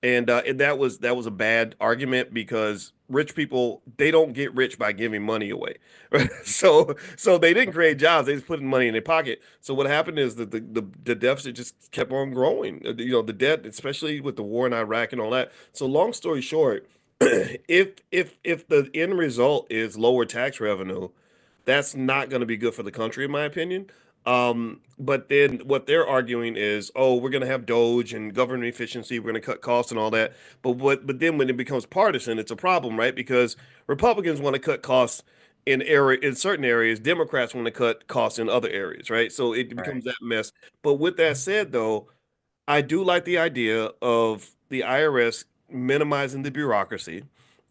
And that was a bad argument because rich people, they don't get rich by giving money away. Right? So they didn't create jobs, they just put money in their pocket. So what happened is that the deficit just kept on growing. The debt, especially with the war in Iraq and all that. So long story short, if the end result is lower tax revenue, that's not going to be good for the country, in my opinion. But then what they're arguing is, oh, we're going to have Doge and government efficiency, we're going to cut costs and all that. But then when it becomes partisan, it's a problem, right? Because Republicans want to cut costs in certain areas, Democrats want to cut costs in other areas, right? So it
Right.
becomes that mess. But with that said, though, I do like the idea of the IRS minimizing the bureaucracy.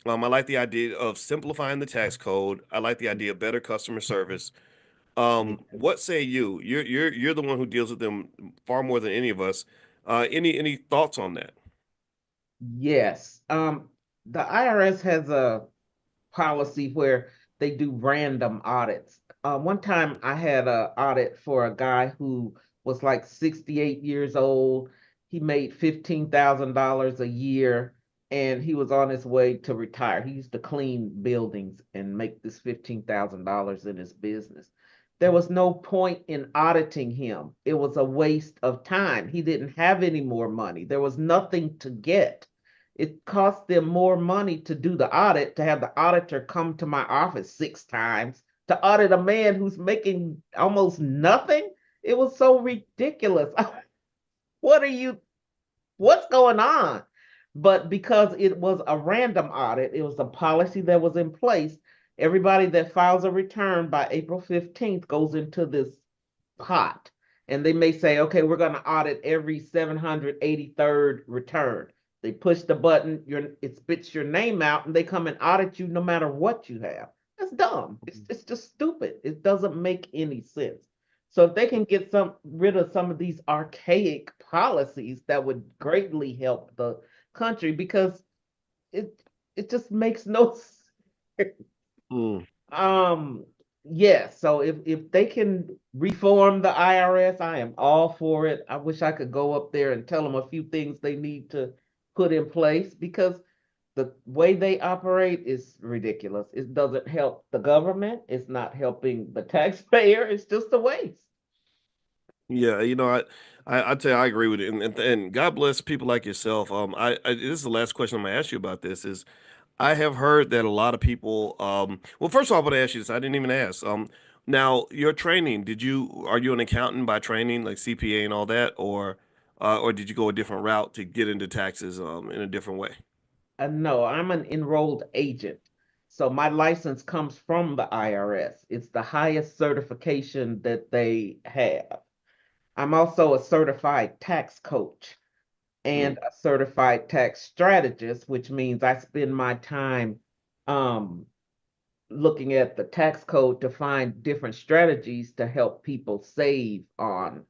I like the idea of simplifying the tax code. I like the idea of better customer service. What say you? You're the one who deals with them far more than any of us. Any thoughts on that?
Yes. The IRS has a policy where they do random audits. One time I had an audit for a guy who was like 68 years old. He made $15,000 a year and he was on his way to retire. He used to clean buildings and make this $15,000 in his business. There was no point in auditing him. It was a waste of time. He didn't have any more money. There was nothing to get. It cost them more money to do the audit, to have the auditor come to my office 6 times to audit a man who's making almost nothing. It was so ridiculous. What are you, what's going on? But because it was a random audit, it was a policy that was in place. Everybody that files a return by April 15th goes into this pot. And they may say, okay, we're going to audit every 783rd return. They push the button, it spits your name out, and they come and audit you no matter what you have. That's dumb. It's just stupid. It doesn't make any sense. So if they can get rid of some of these archaic policies, that would greatly help the country because it it just makes no sense.
Mm.
Um, yes, so if they can reform the IRS, I am all for it. I wish I could go up there and tell them a few things they need to put in place because the way they operate is ridiculous. It doesn't help the government. It's not helping the taxpayer. It's just a waste.
Yeah, I tell you, I agree with it, and God bless people like yourself. This is the last question I'm gonna ask you about this. I have heard that a lot of people, well, first of all, I'm going to ask you this. I didn't even ask. Now, your training, are you an accountant by training, like CPA and all that, or did you go a different route to get into taxes in a different way?
No, I'm an enrolled agent. So my license comes from the IRS. It's the highest certification that they have. I'm also a certified tax coach
Mm.
and a certified tax strategist, which means I spend my time um, looking at the tax code to find different strategies to help people save on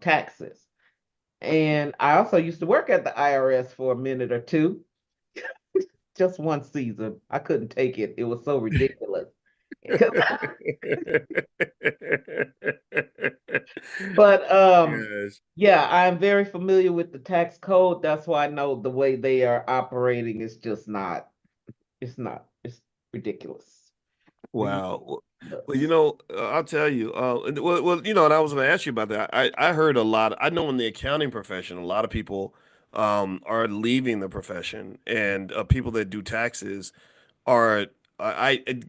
taxes. And I also used to work at the IRS for a minute or two, just one season. I couldn't take it. It was so ridiculous. But
Yes.
yeah, I'm very familiar with the tax code. That's why I know the way they are operating is just not, it's ridiculous.
Wow. Well,
Ridiculous.
I'll tell you. And I was going to ask you about that. I heard a lot. I know in the accounting profession, a lot of people are leaving the profession, and people that do taxes are.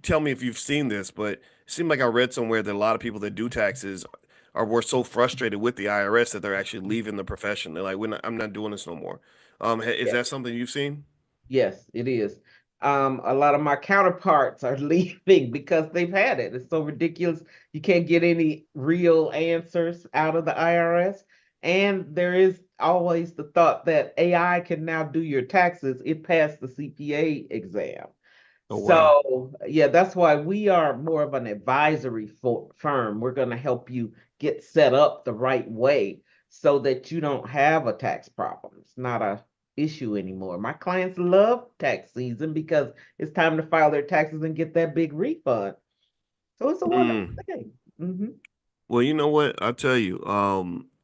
Tell me if you've seen this, but it seemed like I read somewhere that a lot of people that do taxes were so frustrated with the IRS that they're actually leaving the profession. They're like, I'm not doing this no more. Is
Yeah.
that something you've seen?
Yes, it is. A lot of my counterparts are leaving because they've had it. It's so ridiculous. You can't get any real answers out of the IRS. And there is always the thought that AI can now do your taxes. It passed the CPA exam.
Oh wow.
So, yeah, that's why we are more of an advisory firm. We're going to help you get set up the right way so that you don't have a tax problem. It's not a issue anymore. My clients love tax season because it's time to file their taxes and get that big refund. So it's a wonderful
Mm.
thing. Hmm.
Well, you know what? I'll tell you.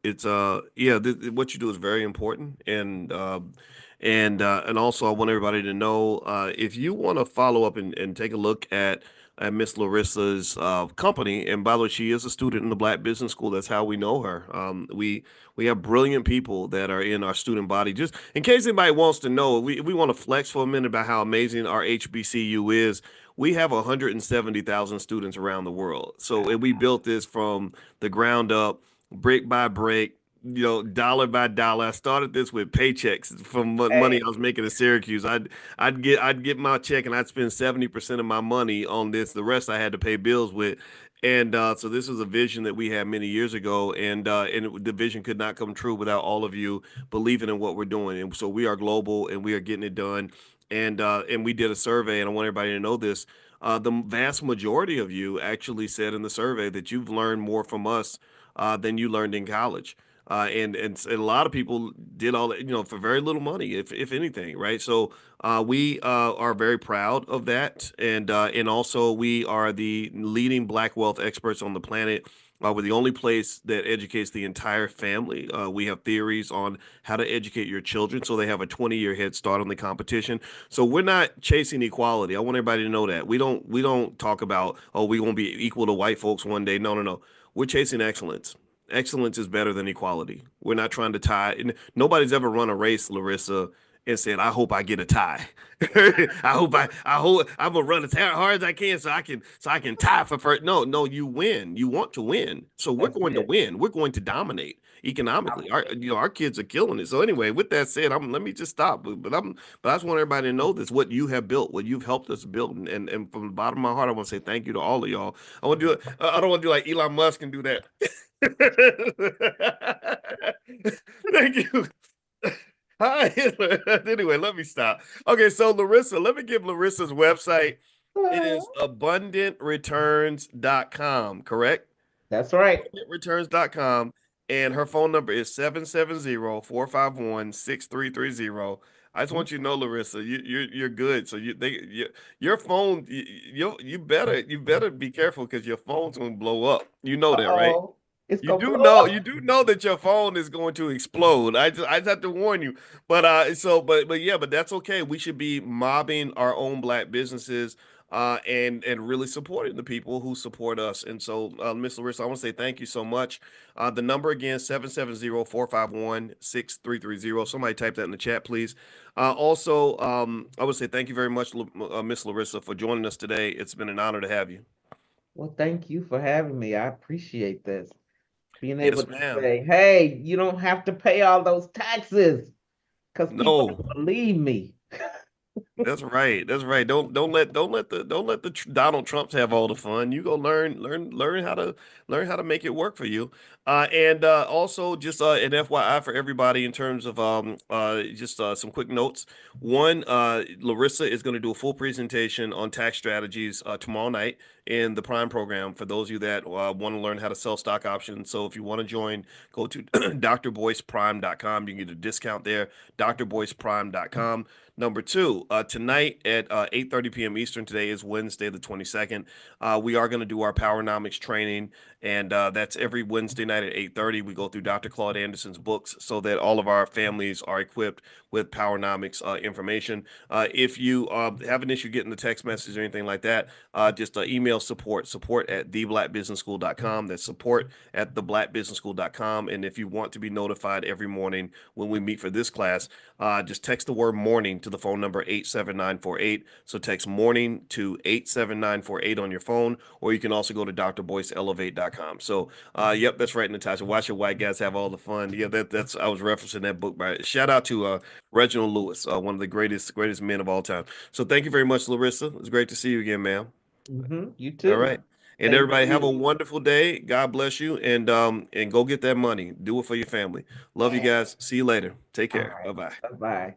It's yeah, what you do is very important, and also I want everybody to know if you want to follow up and take a look at Miss Larissa's company. And by the way, she is a student in the Black Business School. That's how we know her. We have brilliant people that are in our student body. Just in case anybody wants to know, we want to flex for a minute about how amazing our HBCU is. We have 170,000 students around the world. So and we built this from the ground up, brick by brick, dollar by dollar. I started this with paychecks from money
Hey,
I was making in Syracuse. I'd get my check and I'd spend 70% of my money on this. The rest I had to pay bills with. And so this was a vision that we had many years ago, and the vision could not come true without all of you believing in what we're doing. And so we are global, and we are getting it done. And we did a survey, and I want everybody to know this. The vast majority of you actually said in the survey that you've learned more from us than you learned in college. And a lot of people did all that, for very little money, if anything, right? So we are very proud of that, and also we are the leading Black wealth experts on the planet. We're the only place that educates the entire family. We have theories on how to educate your children so they have a 20-year head start on the competition. So we're not chasing equality. I want everybody to know that. We don't talk about, oh, we won't be equal to white folks one day. No, no, no. We're chasing excellence. Excellence is better than equality. We're not trying to tie. And nobody's ever run a race, Larissa, and said, "I hope I get a tie." I hope I'm gonna run as hard as I can so I can tie for first. No, no, you win. You want to win, so we're
that's
going to
it.
win. We're going to dominate economically. Our kids are killing it. So anyway, with that said, let me just stop. But I just want everybody to know this: what you have built, what you've helped us build, and from the bottom of my heart, I want to say thank you to all of y'all. I want to do it. I don't want to do like Elon Musk and do that. Thank you. Hi. Anyway, let me stop. Okay, so Larissa, let me give Larissa's website. It is abundantreturns.com, correct?
That's right.
Returns.com, and her phone number is 770-451-6330. I just want you to know, Larissa, you're good. So your phone, you better be careful because your phone's gonna blow up. You know that, right?
Uh-oh. It's
You
gonna
do
blow
know
up.
you do know that your phone is going to explode. I just have to warn you. But yeah, but that's okay. We should be mobbing our own black businesses and really supporting the people who support us. And so Miss Larissa, I want to say thank you so much. The number again 770-451-6330. Somebody type that in the chat, please. Also, I would say thank you very much, Miss Larissa, for joining us today. It's been an honor to have you.
Well, thank you for having me. I appreciate this. Being able
Yes,
to
ma'am.
say, hey, you don't have to pay all those taxes because people
No.
don't believe me.
That's right. That's right. Don't let the Donald Trumps have all the fun. You go learn how to make it work for you. And also just an FYI for everybody in terms of just some quick notes. One, Larissa is going to do a full presentation on tax strategies tomorrow night in the Prime program for those of you that want to learn how to sell stock options. So if you want to join, go to drboyceprime.com. You can get a discount there. drboyceprime.com. Number two, tonight at 8:30 p.m. Eastern, today is Wednesday, the 22nd. We are going to do our Powernomics training, and that's every Wednesday night at 8:30. We go through Dr. Claude Anderson's books so that all of our families are equipped with Powernomics information. If you have an issue getting the text message or anything like that, just email support at theblackbusinessschool.com. That's support at theblackbusinessschool.com. And if you want to be notified every morning when we meet for this class, just text the word morning to the phone number 87948. So text morning to 87948 on your phone, or you can also go to drboyceelevate.com. So, yep, that's right, Natasha. Watch your white guys have all the fun. Yeah, that's I was referencing that book. By shout out to Reginald Lewis, one of the greatest men of all time. So thank you very much, Larissa. It's great to see you again, ma'am.
You
All
too.
right. And
Thank
everybody have a
you.
wonderful day. God bless you, and go get that money. Do it for your family. Love you guys. See you later. Take
All
care.
right.
Bye-bye.
Bye-bye.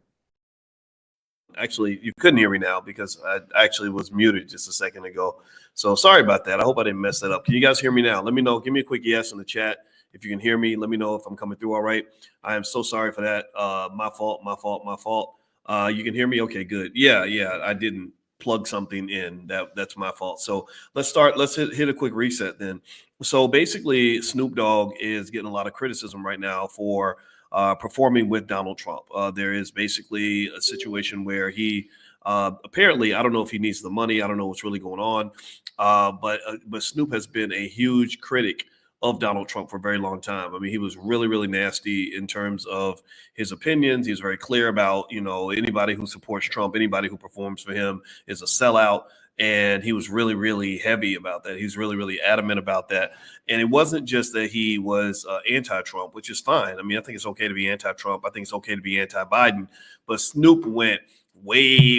Actually, you couldn't hear me now because I actually was muted just a second ago. So sorry about that. I hope I didn't mess that up. Can you guys hear me now? Let me know. Give me a quick yes in the chat if you can hear me. Let me know if I'm coming through all right. I am so sorry for that. My fault, my fault, my fault. You can hear me? Okay, good. Yeah. I didn't plug something in. That's my fault. So let's start. Let's hit a quick reset then. So basically, Snoop Dogg is getting a lot of criticism right now for performing with Donald Trump. There is basically a situation where he apparently, I don't know if he needs the money. I don't know what's really going on. But Snoop has been a huge critic of Donald Trump for a very long time. I mean, he was really nasty in terms of his opinions. He was very clear about, anybody who supports Trump, anybody who performs for him is a sellout. And he was really heavy about that. He's really adamant about that. And it wasn't just that he was anti-Trump, which is fine. I mean, I think it's okay to be anti-Trump. I think it's okay to be anti-Biden. But Snoop went way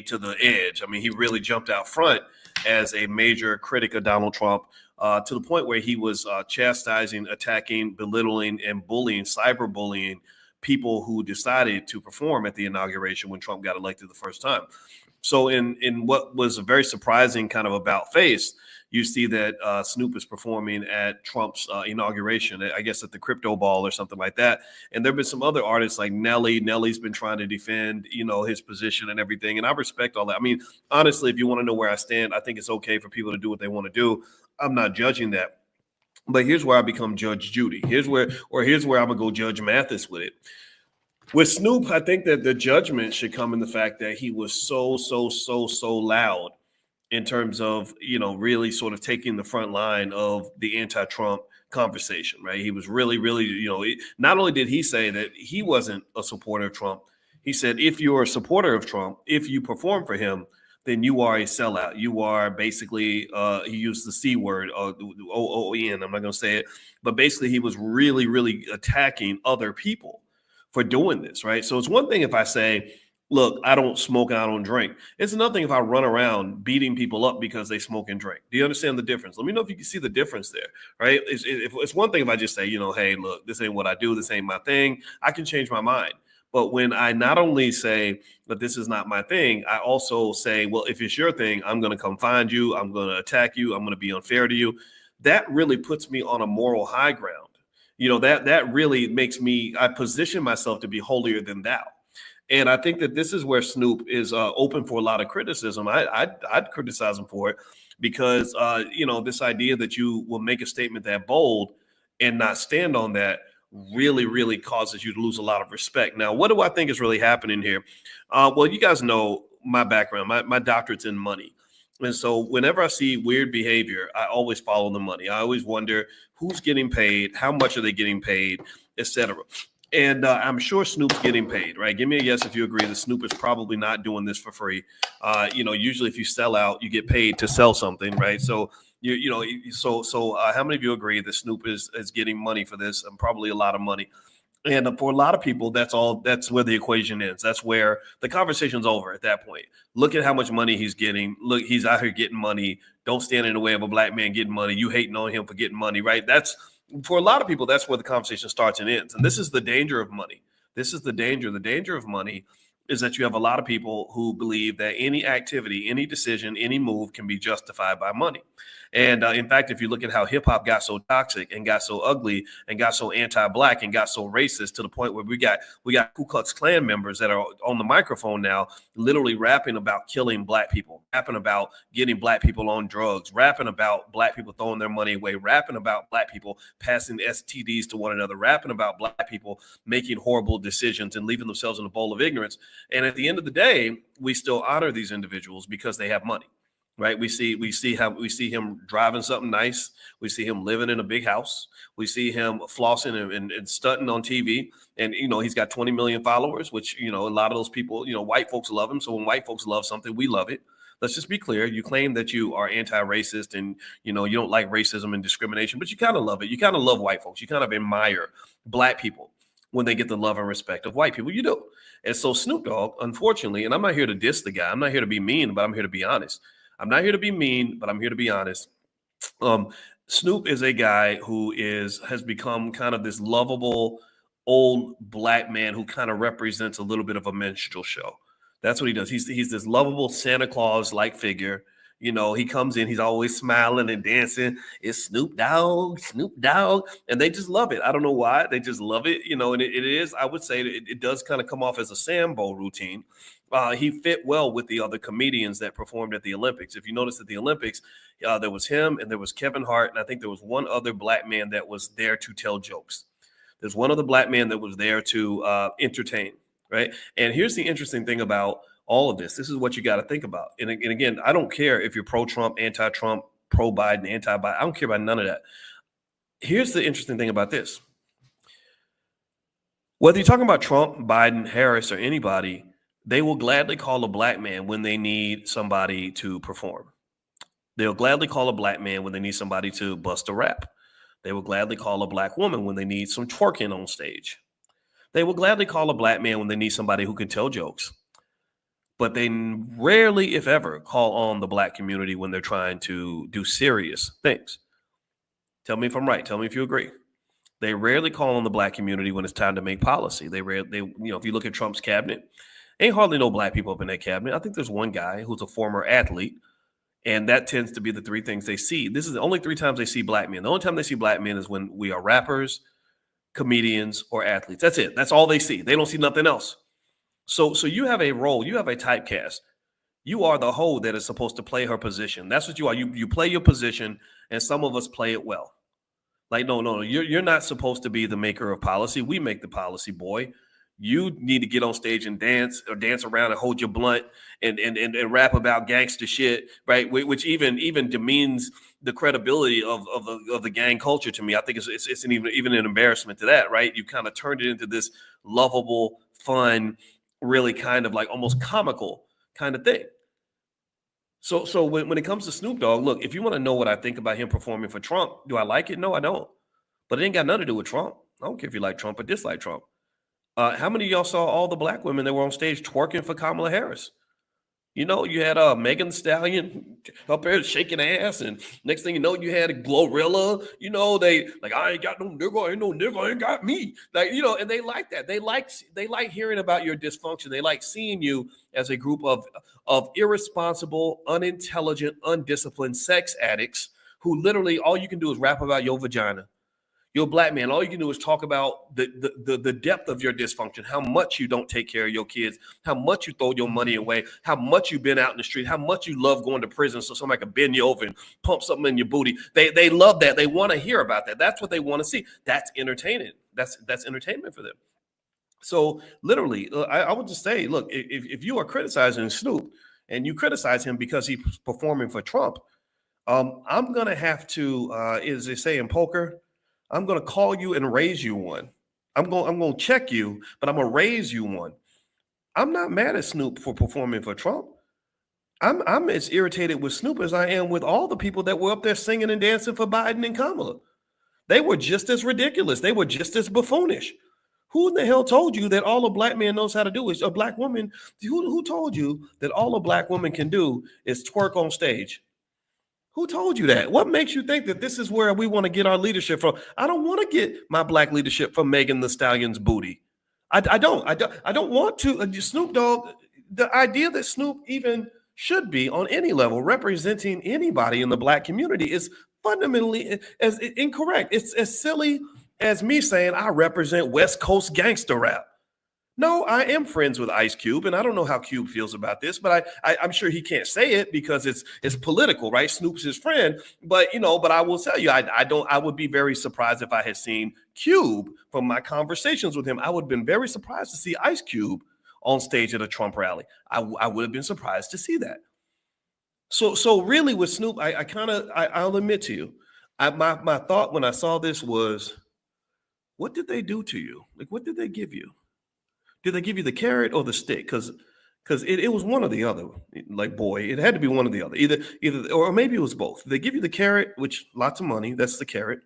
to the edge. I mean, he really jumped out front as a major critic of Donald Trump, to the point where he was chastising, attacking, belittling, and bullying, cyberbullying people who decided to perform at the inauguration when Trump got elected the first time. So in what was a very surprising kind of about face, you see that Snoop is performing at Trump's inauguration, I guess at the Crypto Ball or something like that. And there have been some other artists like Nelly. Nelly's been trying to defend, his position and everything. And I respect all that. I mean, honestly, if you want to know where I stand, I think it's okay for people to do what they want to do. I'm not judging that. But here's where I become Judge Judy. Here's where I'm gonna go Judge Mathis with it. With Snoop, I think that the judgment should come in the fact that he was so loud in terms of, really sort of taking the front line of the anti-Trump conversation, right? He was really, not only did he say that he wasn't a supporter of Trump, he said, if you're a supporter of Trump, if you perform for him, then you are a sellout. You are basically, he used the C word, OON. I'm not going to say it, but basically he was really attacking other people for doing this, right? So it's one thing if I say, look, I don't smoke, I don't drink. It's another thing if I run around beating people up because they smoke and drink. Do you understand the difference? Let me know if you can see the difference there, right? It's one thing if I just say, hey, look, this ain't what I do, this ain't my thing. I can change my mind. But when I not only say that this is not my thing, I also say, well, if it's your thing, I'm going to come find you. I'm going to attack you. I'm going to be unfair to you. That really puts me on a moral high ground. That really makes me, I position myself to be holier than thou. And I think that this is where Snoop is open for a lot of criticism. I'd criticize him for it because, this idea that you will make a statement that bold and not stand on that really causes you to lose a lot of respect. Now, what do I think is really happening here? Well, you guys know my background. My doctorate's in money. And so whenever I see weird behavior, I always follow the money. I always wonder who's getting paid, how much are they getting paid, etc. And I'm sure Snoop's getting paid, right? Give me a yes if you agree that Snoop is probably not doing this for free. Usually if you sell out, you get paid to sell something, right? So How many of you agree that Snoop is getting money for this, and probably a lot of money? And for a lot of people, that's where the equation ends. That's where the conversation's over at that point. Look at how much money he's getting. Look, he's out here getting money. Don't stand in the way of a black man getting money. You hating on him for getting money, right? That's for a lot of people, that's where the conversation starts and ends. And this is the danger of money. This is the danger. The danger of money is that you have a lot of people who believe that any activity, any decision, any move can be justified by money. And in fact, if you look at how hip hop got so toxic and got so ugly and got so anti-black and got so racist to the point where we got Ku Klux Klan members that are on the microphone now, literally rapping about killing black people, rapping about getting black people on drugs, rapping about black people throwing their money away, rapping about black people passing STDs to one another, rapping about black people making horrible decisions and leaving themselves in a bowl of ignorance. And at the end of the day, we still honor these individuals because they have money. Right, we see him driving something nice. We see him living in a big house. We see him flossing and stunting on TV. And he's got 20 million followers, which a lot of those people, white folks love him. So when white folks love something, we love it. Let's just be clear. You claim that you are anti-racist and you don't like racism and discrimination, but you kind of love it. You kind of love white folks. You kind of admire black people when they get the love and respect of white people. You do. And so Snoop Dogg, unfortunately, and I'm not here to diss the guy. I'm not here to be mean, but I'm here to be honest. I'm not here to be mean, but I'm here to be honest. Snoop is a guy who has become kind of this lovable old black man who kind of represents a little bit of a minstrel show. That's what he does. He's this lovable Santa Claus like figure. He comes in, he's always smiling and dancing. It's Snoop Dogg, and they just love it. I don't know why, they just love it. And it is. I would say it does kind of come off as a Sambo routine. He fit well with the other comedians that performed at the Olympics. If you notice at the Olympics, there was him and there was Kevin Hart, and I think there was one other black man that was there to tell jokes. There's one other black man that was there to entertain, right? And here's the interesting thing about all of this. This is what you got to think about. And again, I don't care if you're pro-Trump, anti-Trump, pro-Biden, anti-Biden. I don't care about none of that. Here's the interesting thing about this. Whether you're talking about Trump, Biden, Harris, or anybody, they will gladly call a black man when they need somebody to perform. They'll gladly call a black man when they need somebody to bust a rap. They will gladly call a black woman when they need some twerking on stage. They will gladly call a black man when they need somebody who can tell jokes. But they rarely, if ever, call on the black community when they're trying to do serious things. Tell me if I'm right. Tell me if you agree. They rarely call on the black community when it's time to make policy. If you look at Trump's cabinet, ain't hardly no black people up in that cabinet. I think there's one guy who's a former athlete, and that tends to be the three things they see. This is the only three times they see black men. The only time they see black men is when we are rappers, comedians, or athletes. That's it. That's all they see. They don't see nothing else. So you have a role. You have a typecast. You are the hoe that is supposed to play her position. That's what you are. You play your position, and some of us play it well. Like, no. You're not supposed to be the maker of policy. We make the policy, boy. You need to get on stage and dance around and hold your blunt and rap about gangster shit, right? Which even demeans the credibility of the gang culture to me. I think it's even an embarrassment to that, right? You kind of turned it into this lovable, fun, really kind of like almost comical kind of thing. So when it comes to Snoop Dogg, look, if you want to know what I think about him performing for Trump, do I like it? No, I don't. But it ain't got nothing to do with Trump. I don't care if you like Trump or dislike Trump. How many of y'all saw all the black women that were on stage twerking for Kamala Harris? You had Megan Thee Stallion up there shaking ass, and next thing you know, you had Glorilla. They like, I ain't got no nigga, ain't no nigga, ain't got me. Like, and they like that. They like hearing about your dysfunction. They like seeing you as a group of irresponsible, unintelligent, undisciplined sex addicts who literally all you can do is rap about your vagina. You're a black man. All you can do is talk about the depth of your dysfunction, how much you don't take care of your kids, how much you throw your money away, how much you've been out in the street, how much you love going to prison so somebody can bend you over and pump something in your booty. They love that. They want to hear about that. That's what they want to see. That's entertaining. That's entertainment for them. So literally, I would just say, look, if you are criticizing Snoop and you criticize him because he's performing for Trump, I'm going to have to, as they say in poker, I'm going to call you and raise you one. I'm going to check you, but I'm going to raise you one. I'm not mad at Snoop for performing for Trump. I'm as irritated with Snoop as I am with all the people that were up there singing and dancing for Biden and Kamala. They were just as ridiculous. They were just as buffoonish. Who in the hell told you that all a black man knows how to do is a black woman? Who told you that all a black woman can do is twerk on stage? Who told you that? What makes you think that this is where we want to get our leadership from? I don't want to get my black leadership from Megan the Stallion's booty. I don't want to. Snoop Dogg, the idea that Snoop even should be on any level representing anybody in the black community is fundamentally as incorrect. It's as silly as me saying I represent West Coast gangster rap. No, I am friends with Ice Cube, and I don't know how Cube feels about this, but I'm sure he can't say it because it's political, right? Snoop's his friend, but but I will tell you, I would be very surprised if I had seen Cube from my conversations with him. I would have been very surprised to see Ice Cube on stage at a Trump rally. I would have been surprised to see that. So really with Snoop, I'll admit to you, my thought when I saw this was, what did they do to you? Like, what did they give you? Did they give you the carrot or the stick? Because it was one or the other. Like, boy, it had to be one or the other. Either or maybe it was both. They give you the carrot, which lots of money, that's the carrot,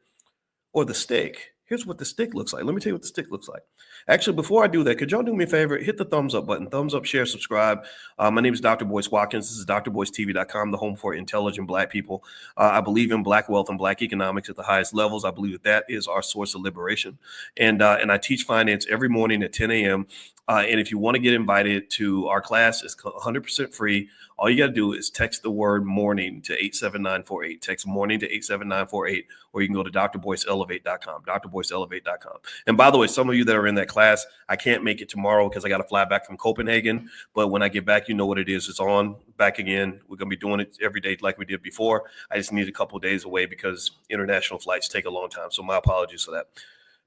or the stick. Here's what the stick looks like. Let me tell you what the stick looks like. Actually, before I do that, could y'all do me a favor? Hit the thumbs up button. Thumbs up, share, subscribe. My name is Dr. Boyce Watkins. This is drboycetv.com, the home for intelligent black people. I believe in black wealth and black economics at the highest levels. I believe that is our source of liberation. And I teach finance every morning at 10 a.m. And if you want to get invited to our class, it's 100% free. All you got to do is text the word morning to 87948. Text morning to 87948, or you can go to drboyceelevate.com, drboyceelevate.com. And by the way, some of you that are in that class, I can't make it tomorrow because I got to fly back from Copenhagen. But when I get back, you know what it is. It's on back again. We're going to be doing it every day like we did before. I just need a couple of days away because international flights take a long time. So my apologies for that.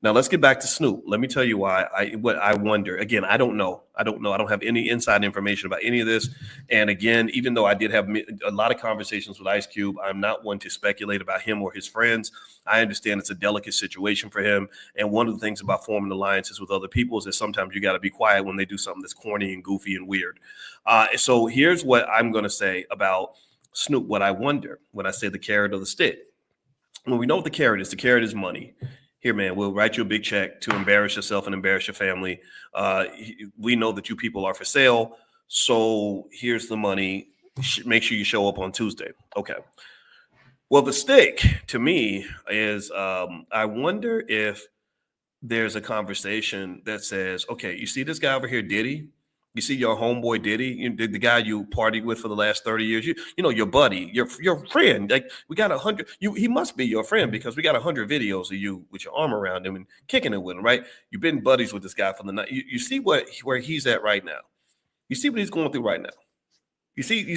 Now let's get back to Snoop. Let me tell you why what I wonder. Again, I don't know. I don't have any inside information about any of this. And again, even though I did have a lot of conversations with Ice Cube, I'm not one to speculate about him or his friends. I understand it's a delicate situation for him. And one of the things about forming alliances with other people is that sometimes you got to be quiet when they do something that's corny and goofy and weird. So here's what I'm going to say about Snoop. What I wonder when I say the carrot or the stick. When we know what the carrot is money. Here, man, we'll write you a big check to embarrass yourself and embarrass your family. We know that you people are for sale. So here's the money. Make sure you show up on Tuesday. Okay. Well, the stick to me is I wonder if there's a conversation that says, okay, you see this guy over here, Diddy? You see your homeboy Diddy, the guy you partied with for the last 30 years, you know, your buddy, your friend. Like, we got 100, he must be your friend because we got 100 videos of you with your arm around him and kicking it with him, right? You've been buddies with this guy for the night. You see where he's at right now. You see what he's going through right now. You see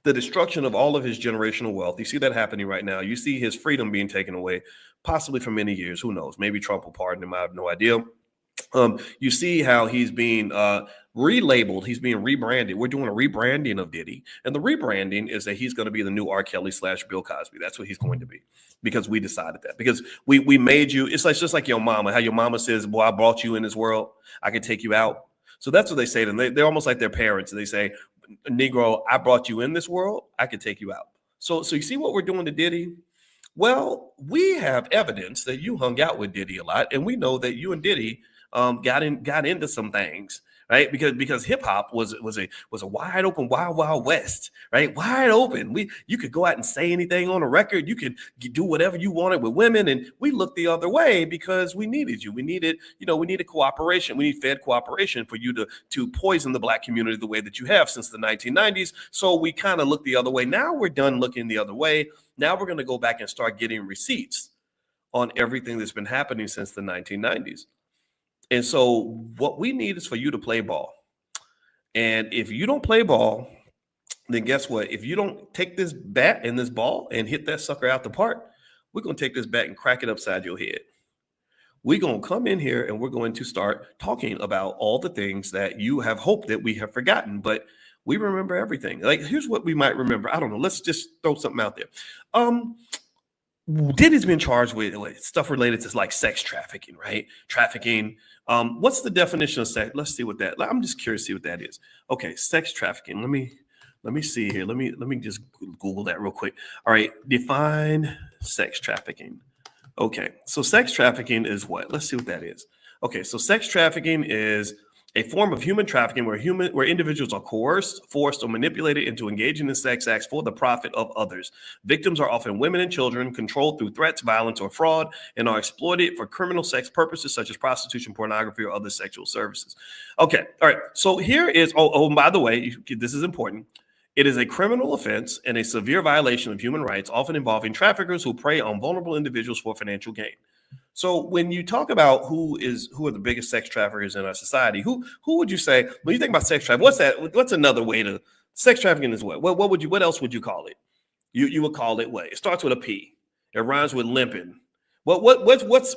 the destruction of all of his generational wealth. You see that happening right now. You see his freedom being taken away, possibly for many years. Who knows? Maybe Trump will pardon him. I have no idea. You see how he's being relabeled. He's being rebranded. We're doing a rebranding of Diddy. And the rebranding is that he's going to be the new R. Kelly / Bill Cosby. That's what he's going to be because we decided that. Because we made you. It's just like your mama, how your mama says, boy, I brought you in this world. I can take you out. So that's what they say to them. They're almost like their parents. They say, Negro, I brought you in this world. I can take you out. So you see what we're doing to Diddy? Well, we have evidence that you hung out with Diddy a lot. And we know that you and Diddy got into some things, right? Because hip hop was a wide open, wild west, right? Wide open. You could go out and say anything on a record. You could do whatever you wanted with women, and we looked the other way because we needed you. We needed cooperation. We need Fed cooperation for you to poison the black community the way that you have since the 1990s. So we kind of looked the other way. Now we're done looking the other way. Now we're going to go back and start getting receipts on everything that's been happening since the 1990s. And so what we need is for you to play ball. And if you don't play ball, then guess what? If you don't take this bat and this ball and hit that sucker out the park, we're going to take this bat and crack it upside your head. We're going to come in here and we're going to start talking about all the things that you have hoped that we have forgotten, but we remember everything. Like, here's what we might remember. I don't know. Let's just throw something out there. Diddy's been charged with stuff related to like sex trafficking, right? Trafficking. What's the definition of sex? Let's see what that. I'm just curious to see what that is. Okay, sex trafficking. Let me see here. Let me just Google that real quick. All right, define sex trafficking. Okay, so sex trafficking is what? Let's see what that is. Okay, so sex trafficking is a form of human trafficking where individuals are coerced, forced, or manipulated into engaging in sex acts for the profit of others. Victims are often women and children, controlled through threats, violence, or fraud, and are exploited for criminal sex purposes such as prostitution, pornography, or other sexual services. Okay, all right. So here is. And by the way, this is important. It is a criminal offense and a severe violation of human rights, often involving traffickers who prey on vulnerable individuals for financial gain. So when you talk about who are the biggest sex traffickers in our society, who would you say when you think about sex trafficking? What's that? What's another way to sex trafficking is what? What else would you call it? You would call it what? It starts with a P. It rhymes with limping. What's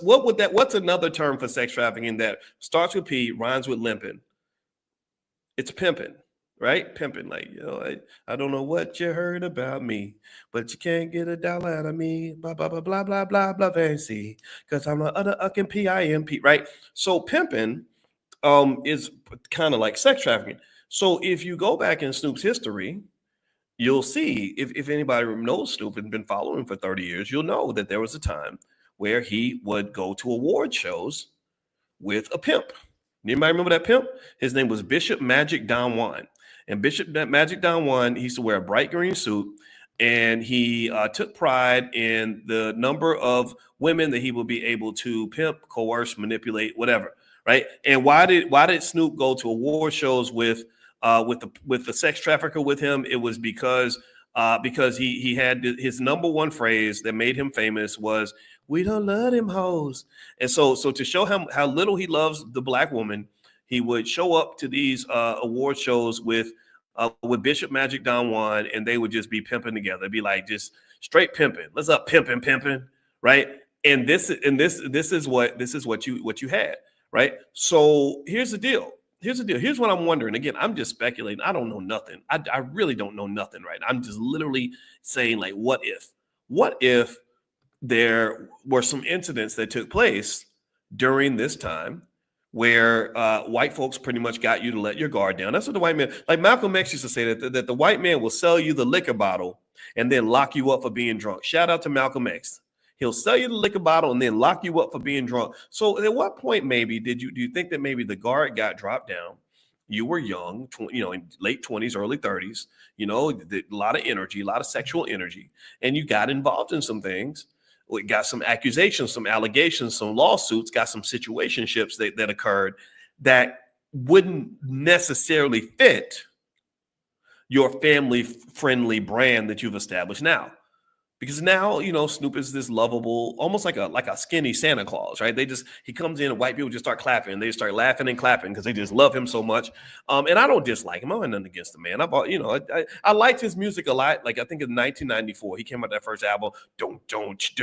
another term for sex trafficking that starts with P, rhymes with limping? It's pimping, right? Pimping, like, I don't know what you heard about me, but you can't get a dollar out of me. Blah blah blah blah blah blah blah fancy. Because I'm the other ucking P-I-M-P, right? So pimping is kind of like sex trafficking. So if you go back in Snoop's history, you'll see if anybody knows Snoop and been following for 30 years, you'll know that there was a time where he would go to award shows with a pimp. Anybody remember that pimp? His name was Bishop Magic Don Juan. And Bishop Magic Don Juan, he used to wear a bright green suit, and he took pride in the number of women that he would be able to pimp, coerce, manipulate, whatever. Right? And why did Snoop go to award shows with the sex trafficker with him? It was because he had his number one phrase that made him famous was, "We don't love them hoes." And so to show him how little he loves the black woman, he would show up to these award shows with Bishop Magic Don Juan, and they would just be pimping together. It'd be like just straight pimping. Let's up pimping, right? And this is what you had, right? So here's the deal. Here's what I'm wondering. Again, I'm just speculating. I don't know nothing. I really don't know nothing right now. I'm just literally saying, like, what if? What if there were some incidents that took place during this time where white folks pretty much got you to let your guard down? That's what the white man, like Malcolm X used to say, that the white man will sell you the liquor bottle and then lock you up for being drunk. Shout out to Malcolm X. He'll sell you the liquor bottle and then lock you up for being drunk. So at what point maybe do you think that maybe the guard got dropped down? You were young, in late 20s, early 30s, a lot of energy, a lot of sexual energy, and you got involved in some things. We got some accusations, some allegations, some lawsuits, got some situationships that occurred that wouldn't necessarily fit your family friendly brand that you've established now. Because now, Snoop is this lovable, almost like a skinny Santa Claus, right? He comes in and white people just start clapping, and they start laughing and clapping because they just love him so much. And I don't dislike him. I have nothing against the man. I liked his music a lot. Like, I think in 1994, he came out that first album. Don't. That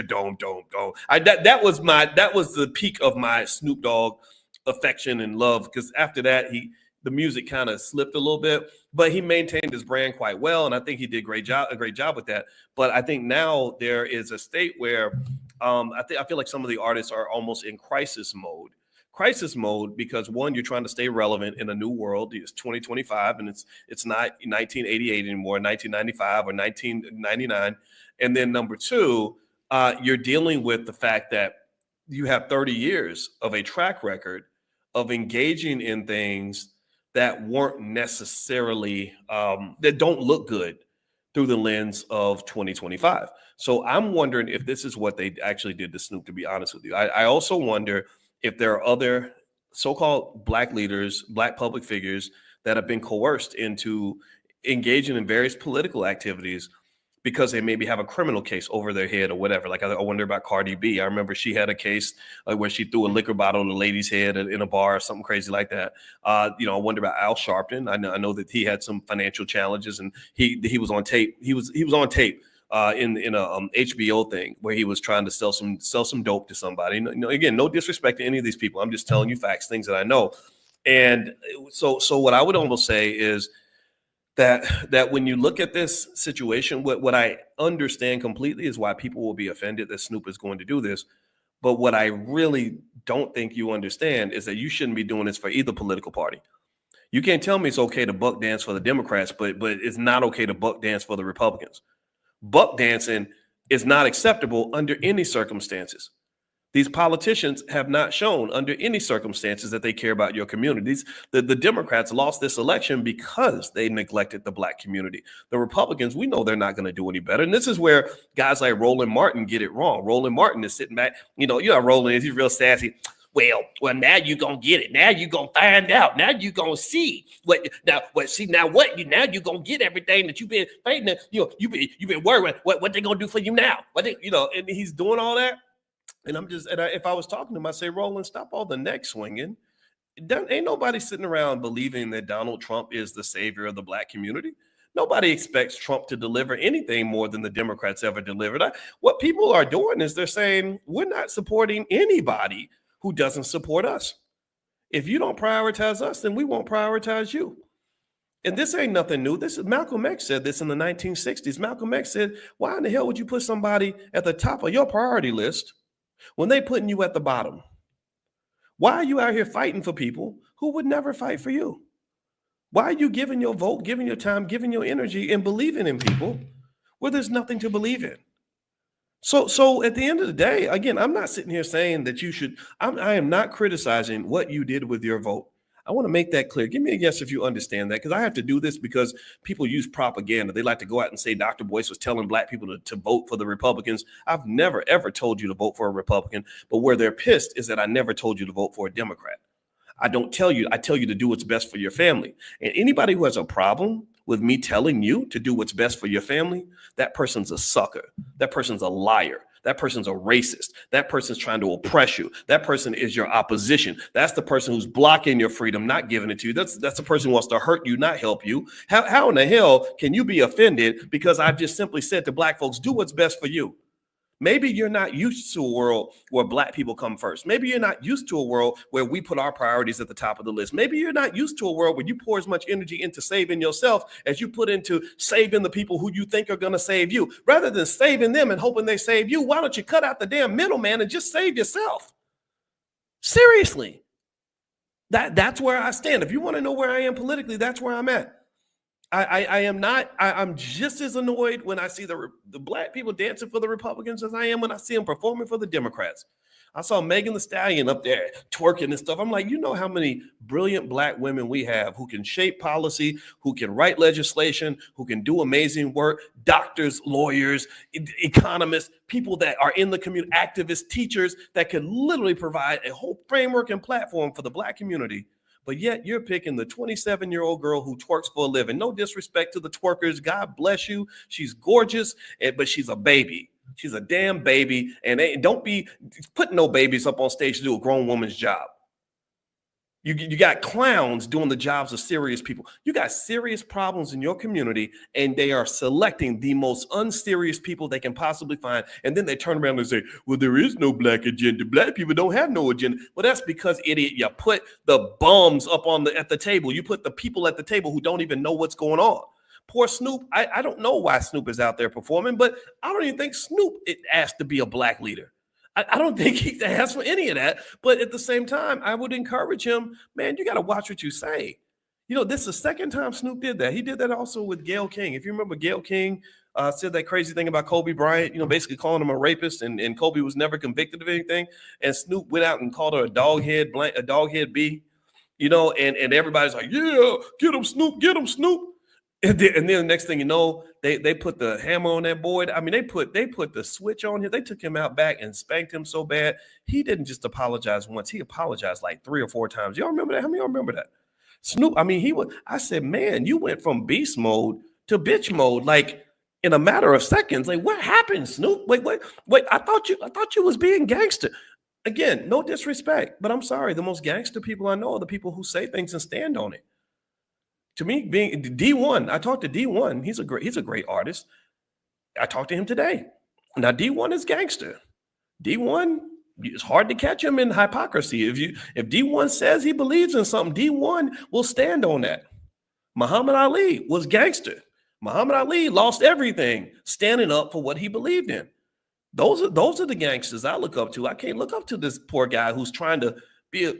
was the peak of my Snoop Dogg affection and love. Because after that, the music kind of slipped a little bit, but he maintained his brand quite well, and I think he did a great job with that. But I think now there is a state where I feel like some of the artists are almost in crisis mode because, one, you're trying to stay relevant in a new world. It's 2025, and it's not 1988 anymore, 1995 or 1999. And then number two, you're dealing with the fact that you have 30 years of a track record of engaging in things that weren't necessarily that don't look good through the lens of 2025. So I'm wondering if this is what they actually did to Snoop, to be honest with you. I also wonder if there are other so-called black leaders, black public figures that have been coerced into engaging in various political activities because they maybe have a criminal case over their head or whatever. Like, I wonder about Cardi B. I remember she had a case where she threw a liquor bottle on a lady's head in a bar or something crazy like that. I wonder about Al Sharpton. I know that he had some financial challenges, and he was on tape. He was on tape in a HBO thing where he was trying to sell some dope to somebody. Again, no disrespect to any of these people. I'm just telling you facts, things that I know. And so what I would almost say is that when you look at this situation, what I understand completely is why people will be offended that Snoop is going to do this. But what I really don't think you understand is that you shouldn't be doing this for either political party. You can't tell me it's okay to buck dance for the Democrats, but it's not okay to buck dance for the Republicans. Buck dancing is not acceptable under any circumstances. These politicians have not shown under any circumstances that they care about your communities. The Democrats lost this election because they neglected the Black community. The Republicans, we know they're not going to do any better. And this is where guys like Roland Martin get it wrong. Roland Martin is sitting back, you know Roland, he's real sassy. Well, now you're gonna get it. Now you're gonna find out. Now you're gonna see now you're gonna get everything that you've been fighting. You've been worried what they gonna do for you now. And he's doing all that. And if I was talking to him, I'd say, Roland, stop all the neck swinging. Ain't nobody sitting around believing that Donald Trump is the savior of the Black community. Nobody expects Trump to deliver anything more than the Democrats ever delivered. What people are doing is they're saying, we're not supporting anybody who doesn't support us. If you don't prioritize us, then we won't prioritize you. And this ain't nothing new. This is Malcolm X said this in the 1960s. Malcolm X said, why in the hell would you put somebody at the top of your priority list when they putting you at the bottom? Why are you out here fighting for people who would never fight for you? Why are you giving your vote, giving your time, giving your energy, and believing in people where there's nothing to believe in? So at the end of the day, again, I'm not sitting here saying that you should. I am not criticizing what you did with your vote. I want to make that clear. Give me a yes if you understand that, because I have to do this because people use propaganda. They like to go out and say Dr. Boyce was telling Black people to vote for the Republicans. I've never, ever told you to vote for a Republican. But where they're pissed is that I never told you to vote for a Democrat. I tell you to do what's best for your family. And anybody who has a problem with me telling you to do what's best for your family, that person's a sucker. That person's a liar. That person's a racist. That person's trying to oppress you. That person is your opposition. That's the person who's blocking your freedom, not giving it to you. That's the person who wants to hurt you, not help you. How in the hell can you be offended because I've just simply said to Black folks, do what's best for you? Maybe you're not used to a world where Black people come first. Maybe you're not used to a world where we put our priorities at the top of the list. Maybe you're not used to a world where you pour as much energy into saving yourself as you put into saving the people who you think are going to save you. Rather than saving them and hoping they save you, why don't you cut out the damn middleman and just save yourself? Seriously. That's where I stand. If you want to know where I am politically, that's where I'm at. I'm just as annoyed when I see the Black people dancing for the Republicans as I am when I see them performing for the Democrats. I saw Megan Thee Stallion up there twerking and stuff. I'm like, you know how many brilliant Black women we have who can shape policy, who can write legislation, who can do amazing work, doctors, lawyers, economists, people that are in the community, activists, teachers that can literally provide a whole framework and platform for the Black community. But yet you're picking the 27-year-old girl who twerks for a living. No disrespect to the twerkers. God bless you. She's gorgeous, but she's a baby. She's a damn baby. And don't be putting no babies up on stage to do a grown woman's job. You got clowns doing the jobs of serious people. You got serious problems in your community, and they are selecting the most unserious people they can possibly find. And then they turn around and say, well, there is no Black agenda. Black people don't have no agenda. Well, that's because, idiot, you put the bums up at the table. You put the people at the table who don't even know what's going on. Poor Snoop. I don't know why Snoop is out there performing, but I don't even think Snoop asked to be a Black leader. I don't think he asked for any of that. But at the same time, I would encourage him, man, you got to watch what you say. This is the second time Snoop did that. He did that also with Gayle King. If you remember, Gayle King said that crazy thing about Kobe Bryant, basically calling him a rapist, and Kobe was never convicted of anything. And Snoop went out and called her a doghead B, and everybody's like, yeah, get him, Snoop. And then the next thing you know, they put the hammer on that boy. I mean, they put the switch on him. They took him out back and spanked him so bad. He didn't just apologize once. He apologized like 3 or 4 times. Y'all remember that? How many of y'all remember that? Snoop, I mean, I said, man, you went from beast mode to bitch mode, like in a matter of seconds. Like, what happened, Snoop? Wait, I thought you was being gangster. Again, no disrespect, but I'm sorry. The most gangster people I know are the people who say things and stand on it. To me, being D1, I talked to D1. He's a great artist. I talked to him today. Now, D1 is gangster. D1, it's hard to catch him in hypocrisy. If D1 says he believes in something, D1 will stand on that. Muhammad Ali was gangster. Muhammad Ali lost everything standing up for what he believed in. Those are the gangsters I look up to. I can't look up to this poor guy who's trying to be,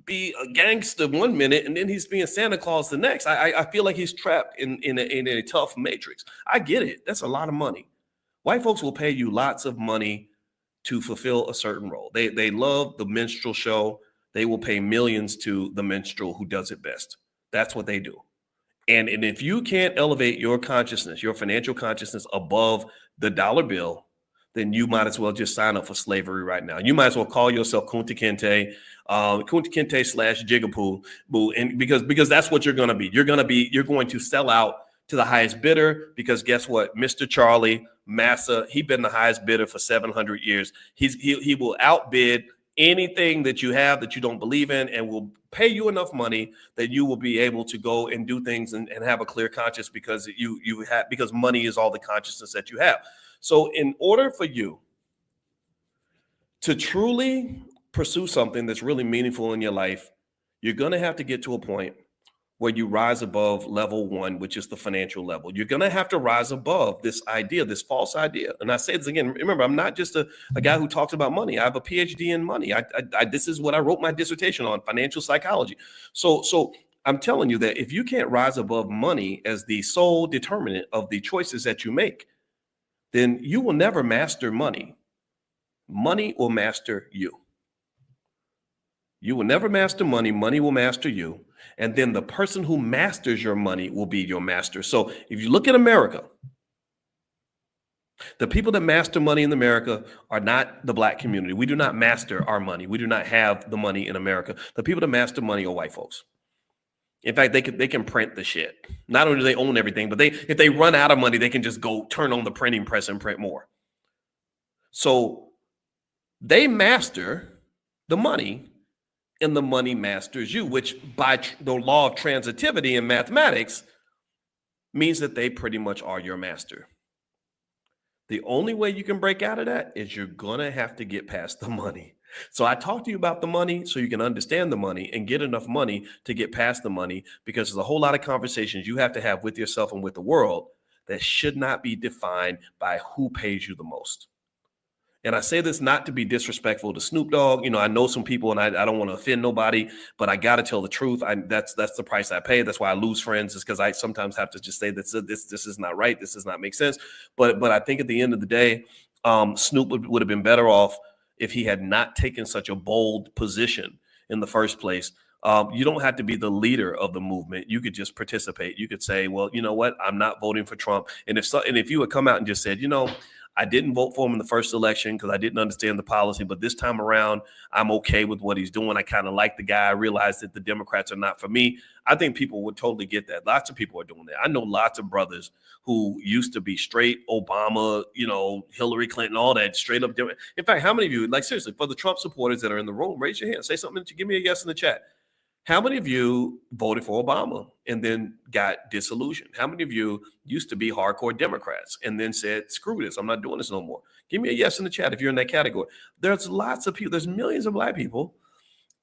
be a gangster 1 minute and then he's being Santa Claus the next. I feel like he's trapped in a tough matrix. I get it. That's a lot of money. White folks will pay you lots of money to fulfill a certain role. They love the minstrel show. They will pay millions to the minstrel who does it best. That's what they do. And if you can't elevate your consciousness, your financial consciousness above the dollar bill, then you might as well just sign up for slavery right now. You might as well call yourself Kunta Kinte, Kunta Kinte / Jigapoo, and because that's what you're going to be. You're going to sell out to the highest bidder, because guess what? Mr. Charlie Massa, he's been the highest bidder for 700 years. He will outbid anything that you have that you don't believe in, and will pay you enough money that you will be able to go and do things and have a clear conscience, because because money is all the consciousness that you have. So in order for you to truly pursue something that's really meaningful in your life, you're going to have to get to a point where you rise above level one, which is the financial level. You're going to have to rise above this idea, this false idea. And I say this again, remember, I'm not just a guy who talks about money. I have a PhD in money. This is what I wrote my dissertation on, financial psychology. So I'm telling you that if you can't rise above money as the sole determinant of the choices that you make, then you will never master money. Money will master you. You will never master money. Money will master you. And then the person who masters your money will be your master. So if you look at America, the people that master money in America are not the Black community. We do not master our money. We do not have the money in America. The people that master money are white folks. In fact, they can print the shit. Not only do they own everything, but if they run out of money, they can just go turn on the printing press and print more. So they master the money, and the money masters you, which by the law of transitivity in mathematics means that they pretty much are your master. The only way you can break out of that is you're going to have to get past the money. So I talked to you about the money so you can understand the money and get enough money to get past the money, because there's a whole lot of conversations you have to have with yourself and with the world that should not be defined by who pays you the most. And I say this not to be disrespectful to Snoop Dogg. You know, I know some people, and I don't want to offend nobody, but I got to tell the truth. That's the price I pay. That's why I lose friends, is because I sometimes have to just say that this is not right. This does not make sense. But I think at the end of the day, Snoop would have been better off if he had not taken such a bold position in the first place. You don't have to be the leader of the movement. You could just participate. You could say, well, you know what? I'm not voting for Trump. And if you had come out and just said, I didn't vote for him in the first election because I didn't understand the policy, but this time around, I'm okay with what he's doing. I kind of like the guy. I realized that the Democrats are not for me. I think people would totally get that. Lots of people are doing that. I know lots of brothers who used to be straight Obama, Hillary Clinton, all that, straight up. In fact, how many of you, like seriously, for the Trump supporters that are in the room, raise your hand. Say something. Give me a yes in the chat. How many of you voted for Obama and then got disillusioned? How many of you used to be hardcore Democrats and then said, screw this, I'm not doing this no more? Give me a yes in the chat if you're in that category. There's lots of people, there's millions of Black people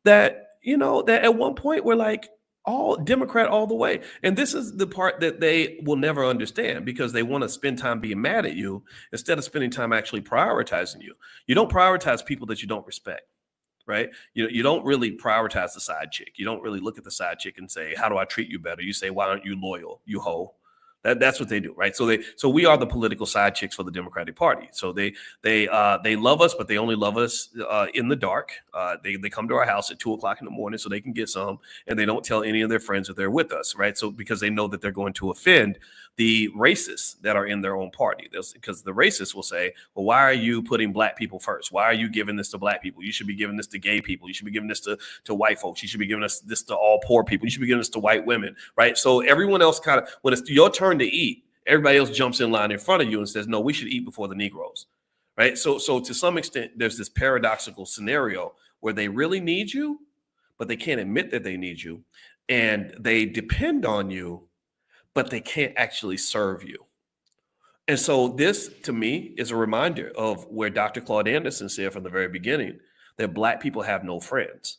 that, that at one point were like all Democrat all the way. And this is the part that they will never understand, because they want to spend time being mad at you instead of spending time actually prioritizing you. You don't prioritize people that you don't respect. Right? You don't really prioritize the side chick. You don't really look at the side chick and say, how do I treat you better? You say, why aren't you loyal? You hoe. That's what they do, right? So we are the political side chicks for the Democratic Party. So they love us, but they only love us in the dark. They come to our house at 2:00 in the morning so they can get some, and they don't tell any of their friends that they're with us, right? So because they know that they're going to offend the racists that are in their own party. Because the racists will say, well, why are you putting Black people first? Why are you giving this to Black people? You should be giving this to gay people. You should be giving this to white folks. You should be giving this to all poor people. You should be giving this to white women, right? So everyone else kind of, when it's your turn to eat, everybody else jumps in line in front of you and says, no, we should eat before the Negroes, right? So to some extent, there's this paradoxical scenario where they really need you, but they can't admit that they need you. And they depend on you, but they can't actually serve you. And so this, to me, is a reminder of where Dr. Claude Anderson said from the very beginning that Black people have no friends.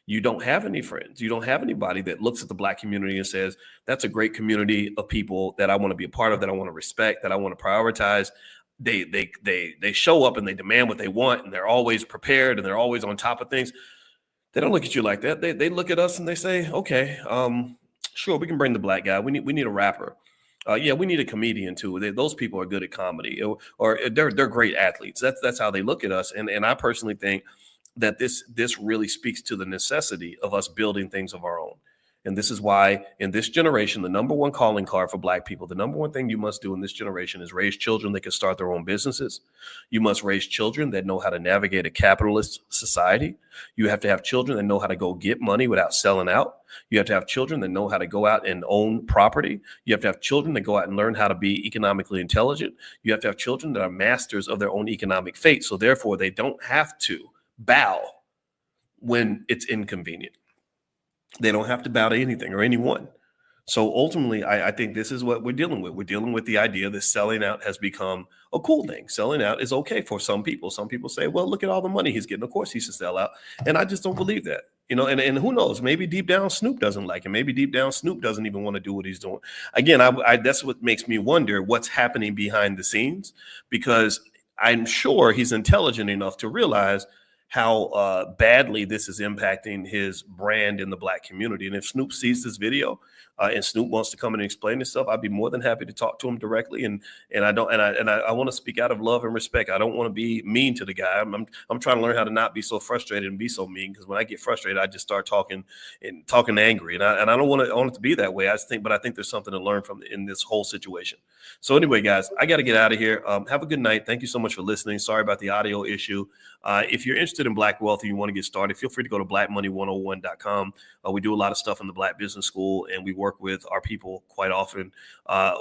You don't have any friends. You don't have anybody that looks at the Black community and says, that's a great community of people that I want to be a part of, that I want to respect, that I want to prioritize. They show up and they demand what they want, and they're always prepared and they're always on top of things. They don't look at you like that. They look at us and they say, okay, sure, we can bring the black guy. We need a rapper. Yeah, we need a comedian too. Those people are good at comedy, or they're great athletes. That's how they look at us. And I personally think that this really speaks to the necessity of us building things of our own. And this is why in this generation, the number one calling card for black people, the number one thing you must do in this generation is raise children that can start their own businesses. You must raise children that know how to navigate a capitalist society. You have to have children that know how to go get money without selling out. You have to have children that know how to go out and own property. You have to have children that go out and learn how to be economically intelligent. You have to have children that are masters of their own economic fate. So therefore, they don't have to bow when it's inconvenient. They don't have to bow to anything or anyone. So ultimately, I think this is what we're dealing with. We're dealing with the idea that selling out has become a cool thing. Selling out is okay for some people. Some people say, well, look at all the money he's getting. Of course he should sell out. And I just don't believe that. And who knows? Maybe deep down Snoop doesn't like it. Maybe deep down Snoop doesn't even want to do what he's doing. Again, that's what makes me wonder what's happening behind the scenes, because I'm sure he's intelligent enough to realize how badly this is impacting his brand in the black community. And if Snoop sees this video and Snoop wants to come in and explain himself, I'd be more than happy to talk to him directly. And I want to speak out of love and respect. I don't want to be mean to the guy. I'm trying to learn how to not be so frustrated and be so mean, because when I get frustrated, I just start talking angry, and I don't want it to be that way. But I think there's something to learn from in this whole situation. So anyway, guys, I got to get out of here. Have a good night. Thank you so much for listening. Sorry about the audio issue. If you're interested in Black wealth and you want to get started, feel free to go to blackmoney101.com. We do a lot of stuff in the Black Business School, and we work with our people quite often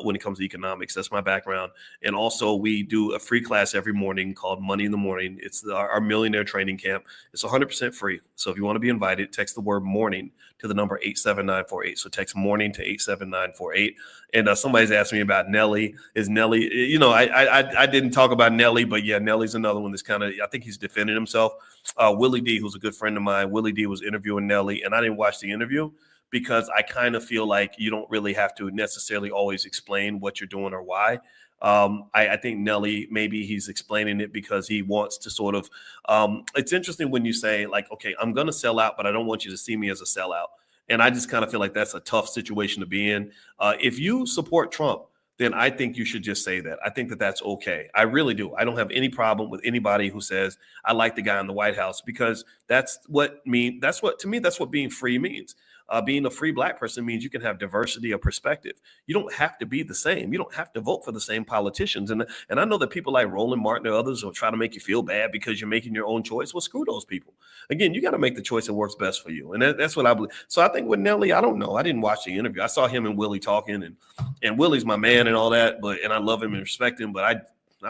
when it comes to economics. That's my background. And also, we do a free class every morning called Money in the Morning. It's our millionaire training camp. It's 100% free. So if you want to be invited, text the word morning to the number 87948. So text morning to 87948. And somebody's asked me about Nelly. Is Nelly, I didn't talk about Nelly, but yeah, Nelly's another one that's kind of, I think he's defended himself. Willie D, who's a good friend of mine, Willie D was interviewing Nelly, and I didn't watch the interview because I kind of feel like you don't really have to necessarily always explain what you're doing or why. I think Nelly, maybe he's explaining it because he wants to sort of, it's interesting when you say like, okay, I'm going to sell out, but I don't want you to see me as a sellout. And I just kind of feel like that's a tough situation to be in. If you support Trump, then I think you should just say that. I think that that's okay. I really do. I don't have any problem with anybody who says, I like the guy in the White House, because that's what being free means. Being a free black person means you can have diversity of perspective. You don't have to be the same. You don't have to vote for the same politicians. And I know that people like Roland Martin or others will try to make you feel bad because you're making your own choice. Well, screw those people. Again, you got to make the choice that works best for you. And that's what I believe. So I think with Nelly, I don't know. I didn't watch the interview. I saw him and Willie talking, and Willie's my man and all that, and I love him and respect him, but I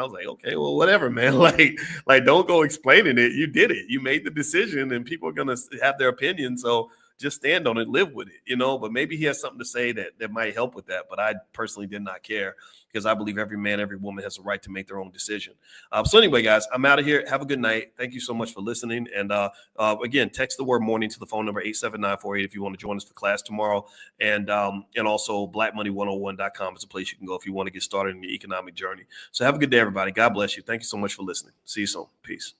was like, okay, well, whatever, man. Like, don't go explaining it. You did it. You made the decision, and people are gonna have their opinion. So just stand on it, live with it, But maybe he has something to say that might help with that. But I personally did not care, because I believe every man, every woman has a right to make their own decision. So anyway, guys, I'm out of here. Have a good night. Thank you so much for listening. And again, text the word morning to the phone number 87948 if you want to join us for class tomorrow. And also blackmoney101.com is a place you can go if you want to get started in your economic journey. So have a good day, everybody. God bless you. Thank you so much for listening. See you soon. Peace.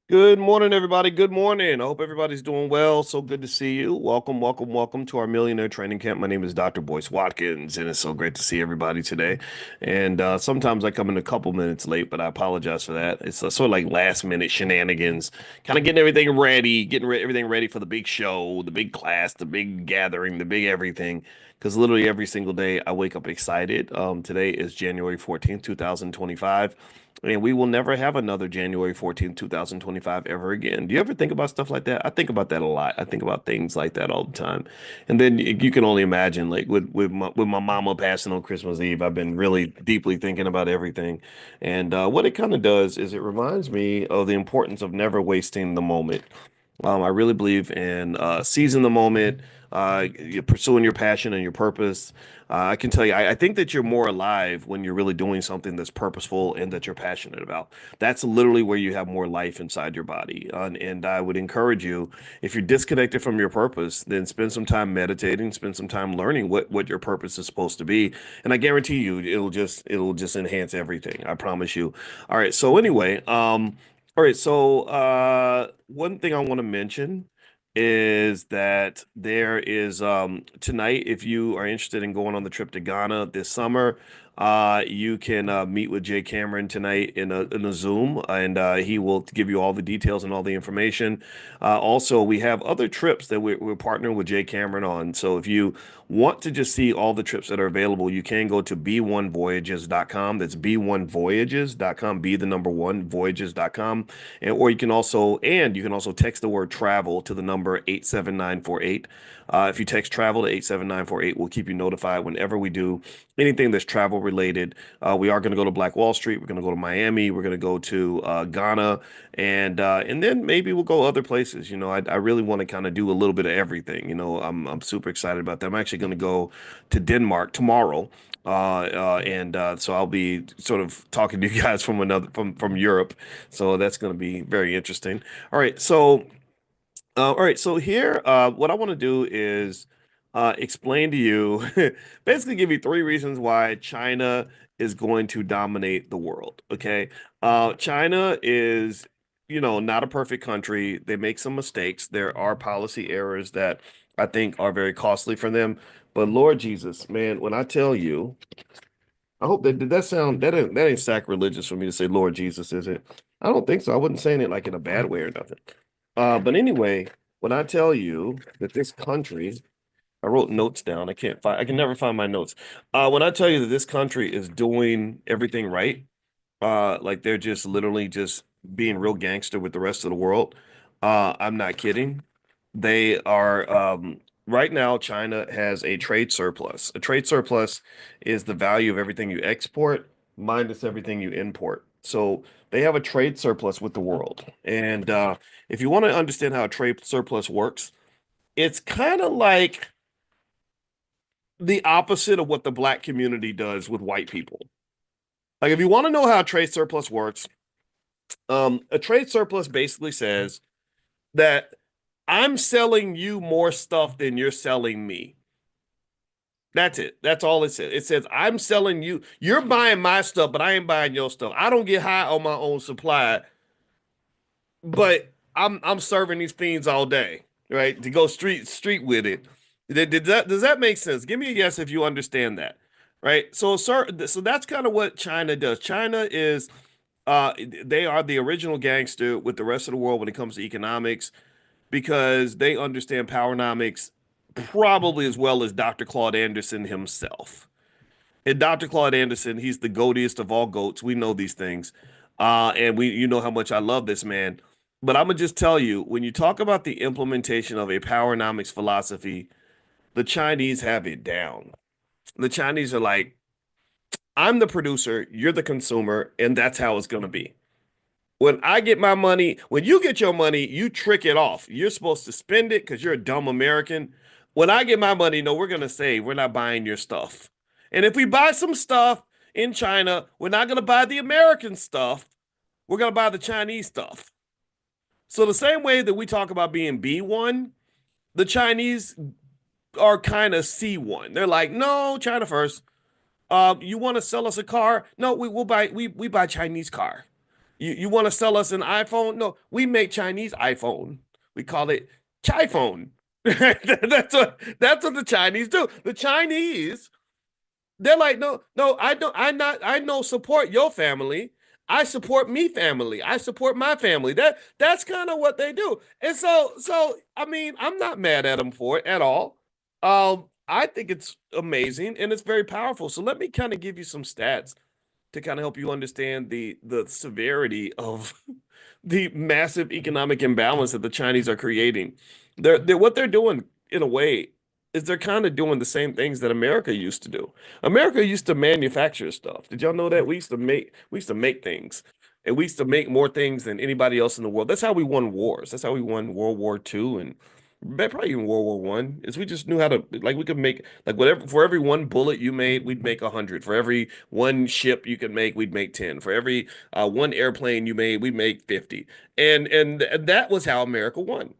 Good morning, everybody. Good morning. I hope everybody's doing well. So good to see you. Welcome, welcome, welcome to our Millionaire Training Camp. My name is Dr. Boyce Watkins, and it's so great to see everybody today. And sometimes I come in a couple minutes late, but I apologize for that. It's sort of like last minute shenanigans, kind of getting everything ready, everything ready for the big show, the big class, the big gathering, the big everything. Because literally every single day I wake up excited. Today is January 14th, 2025. And we will never have another January 14th, 2025 ever again. Do you ever think about stuff like that? I think about that a lot. I think about things like that all the time. And then you can only imagine, like with my mama passing on Christmas Eve, I've been really deeply thinking about everything. And what it kind of does is it reminds me of the importance of never wasting the moment. I really believe in seizing the moment, you're pursuing your passion and your purpose. I can tell you, I think that you're more alive when you're really doing something that's purposeful and that you're passionate about. That's literally where you have more life inside your body. And I would encourage you, if you're disconnected from your purpose, then spend some time meditating, spend some time learning what your purpose is supposed to be. And I guarantee you, it'll just enhance everything. I promise you. All right. So anyway, all right. So one thing I want to mention is that there is tonight, if you are interested in going on the trip to Ghana this summer, you can meet with Jay Cameron tonight in a Zoom, and he will give you all the details and all the information. Also, we have other trips that we're partnering with Jay Cameron on. So if you want to just see all the trips that are available, you can go to b1voyages.com. That's b1voyages.com, be the number one voyages.com. And you can also text the word travel to the number 87948. If you text travel to 87948, we'll keep you notified whenever we do anything that's travel related. We are going to go to Black Wall Street. We're going to go to Miami. We're going to go to Ghana, and then maybe we'll go other places. I really want to kind of do a little bit of everything. I'm super excited about that. I'm actually going to go to Denmark tomorrow. And so I'll be sort of talking to you guys from Europe. So that's going to be very interesting. All right, so here, what I want to do is explain to you, basically give you three reasons why China is going to dominate the world. Okay, China is, not a perfect country. They make some mistakes. There are policy errors that I think are very costly for them. But Lord Jesus, man, when I tell you, I hope that did that sound that ain't sacrilegious for me to say Lord Jesus, is it? I don't think so. I wasn't saying it like in a bad way or nothing. But anyway, when I tell you that this country, I wrote notes down. I can never find my notes. When I tell you that this country is doing everything right, like they're just literally just being real gangster with the rest of the world. I'm not kidding. They are right now, China has a trade surplus. A trade surplus is the value of everything you export minus everything you import. So they have a trade surplus with the world. And if you want to understand how a trade surplus works, it's kind of like the opposite of what the black community does with white people. Like if you want to know how a trade surplus works, a trade surplus basically says that I'm selling you more stuff than you're selling me. That's it. That's all it says. It says I'm selling you. You're buying my stuff, but I ain't buying your stuff. I don't get high on my own supply, but I'm serving these fiends all day, right? To go street with it. Does that make sense? Give me a yes if you understand that, right? So that's kind of what China does. China is uh they are the original gangster with the rest of the world when it comes to economics because they understand powernomics probably as well as Dr. Claude Anderson himself. And Dr. Claude Anderson, he's the goatiest of all goats. We know these things. And you know how much I love this man. But I'm gonna just tell you, when you talk about the implementation of a powernomics philosophy, the Chinese have it down. The Chinese are like, I'm the producer, you're the consumer, and that's how it's gonna be. When I get my money, when you get your money, you trick it off. You're supposed to spend it because you're a dumb American. When I get my money, no, we're gonna save. We're not buying your stuff. And if we buy some stuff in China, we're not gonna buy the American stuff. We're gonna buy the Chinese stuff. So the same way that we talk about being B1, the Chinese are kind of C1. They're like, no, China first. You want to sell us a car? No, we buy Chinese car. You want to sell us an iPhone? No, we make Chinese iPhone. We call it Chai phone. That's what the Chinese do. The Chinese, they're like, no, no, I don't support your family. I support me family. I support my family. That's kind of what they do. And so I mean, I'm not mad at them for it at all. I think it's amazing and it's very powerful. So let me kind of give you some stats to kind of help you understand the severity of the massive economic imbalance that the Chinese are creating. They're what they're doing in a way is they're kind of doing the same things that America used to do. America used to manufacture stuff. Did y'all know that we used to make things. And we used to make more things than anybody else in the world. That's how we won wars. That's how we won World War II and Probably even World War I, is we just knew how to, like, we could make, like, whatever, for every one bullet you made, we'd make 100. For every one ship you could make, we'd make 10. For every one airplane you made, we'd make 50. And that was how America won.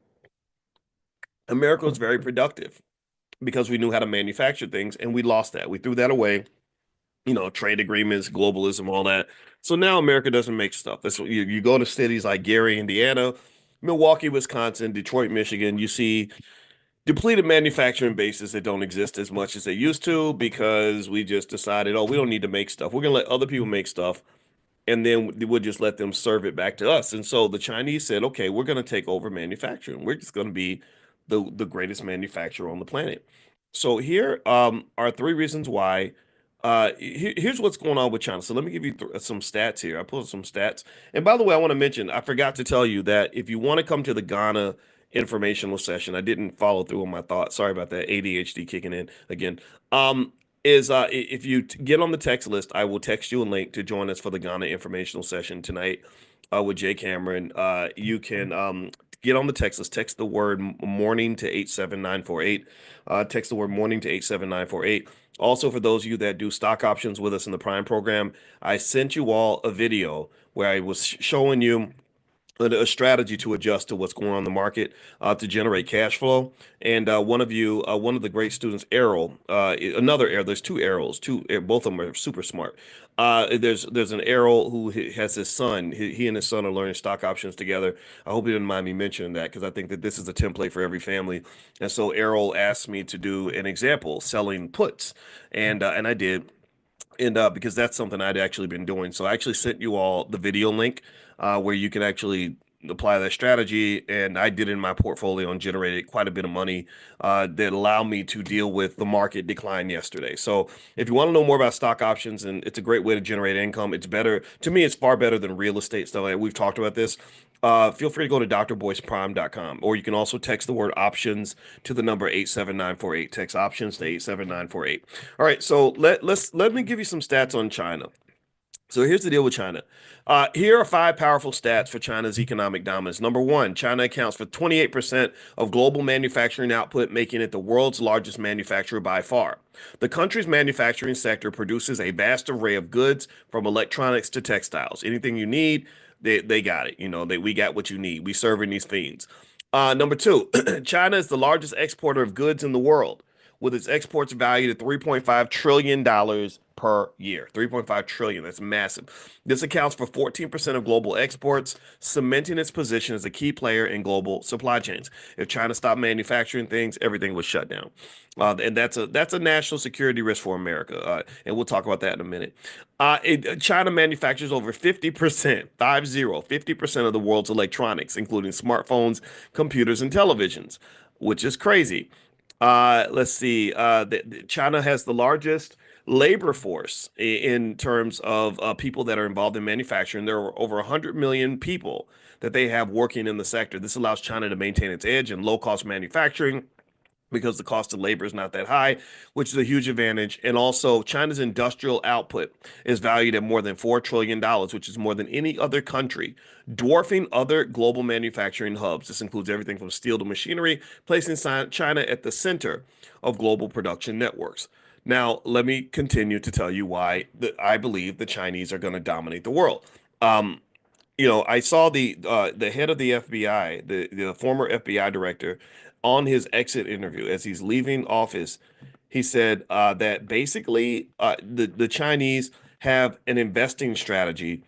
America was very productive because we knew how to manufacture things, and we lost that. We threw that away, trade agreements, globalism, all that. So now America doesn't make stuff. That's what you go to cities like Gary, Indiana, Milwaukee, Wisconsin, Detroit, Michigan, you see depleted manufacturing bases that don't exist as much as they used to because we just decided, oh, we don't need to make stuff. We're gonna let other people make stuff, and then we'll just let them serve it back to us. And so the Chinese said, okay, we're going to take over manufacturing. We're just going to be the greatest manufacturer on the planet. So here are three reasons why. Here's what's going on with China. So let me give you some stats here. I pulled some stats. And by the way, I want to mention, I forgot to tell you that if you want to come to the Ghana informational session, I didn't follow through on my thoughts. Sorry about that. ADHD kicking in again. Um, is if you get on the text list, I will text you a link to join us for the Ghana informational session tonight with Jay Cameron. You can get on the text list, text the word morning to 87948. Text the word morning to 87948. Also, for those of you that do stock options with us in the Prime program, I sent you all a video where I was showing you a strategy to adjust to what's going on in the market to generate cash flow. And one of the great students, Errol, another Errol, there's two Errols, both of them are super smart. There's an Errol who has his son. He and his son are learning stock options together. I hope you didn't mind me mentioning that because I think that this is a template for every family. And so Errol asked me to do an example selling puts, and I did and because that's something I'd actually been doing. So I actually sent you all the video link where you can actually apply that strategy, and I did it in my portfolio and generated quite a bit of money that allowed me to deal with the market decline yesterday. So if you want to know more about stock options, and it's a great way to generate income, it's better to me. It's far better than real estate stuff. Like we've talked about this. Feel free to go to drboyceprime.com, or you can also text the word options to the number 87948. Text options to 87948. All right, so let me give you some stats on China. So here's the deal with China. Here are five powerful stats for China's economic dominance. Number one, China accounts for 28% of global manufacturing output, making it the world's largest manufacturer by far. The country's manufacturing sector produces a vast array of goods from electronics to textiles. Anything you need, they got it. We got what you need. We serving these fiends. Number two, China is the largest exporter of goods in the world, with its exports valued at $3.5 trillion per year. 3.5 trillion. That's massive. This accounts for 14% of global exports, cementing its position as a key player in global supply chains. If China stopped manufacturing things, everything was shut down. And that's a national security risk for America. And we'll talk about that in a minute. China manufactures over 50%, 50% of the world's electronics, including smartphones, computers, and televisions, which is crazy. Let's see. China has the largest labor force in terms of people that are involved in manufacturing. There are over 100 million people that they have working in the sector. This allows China to maintain its edge in low-cost manufacturing because the cost of labor is not that high, which is a huge advantage. And also, China's industrial output is valued at more than $4 trillion, which is more than any other country, dwarfing other global manufacturing hubs. This includes everything from steel to machinery, placing China at the center of global production networks. Now, let me continue to tell you why I believe the Chinese are going to dominate the world. Um, I saw the head of the FBI, the former FBI director, on his exit interview as he's leaving office. He said that basically the Chinese have an investing strategy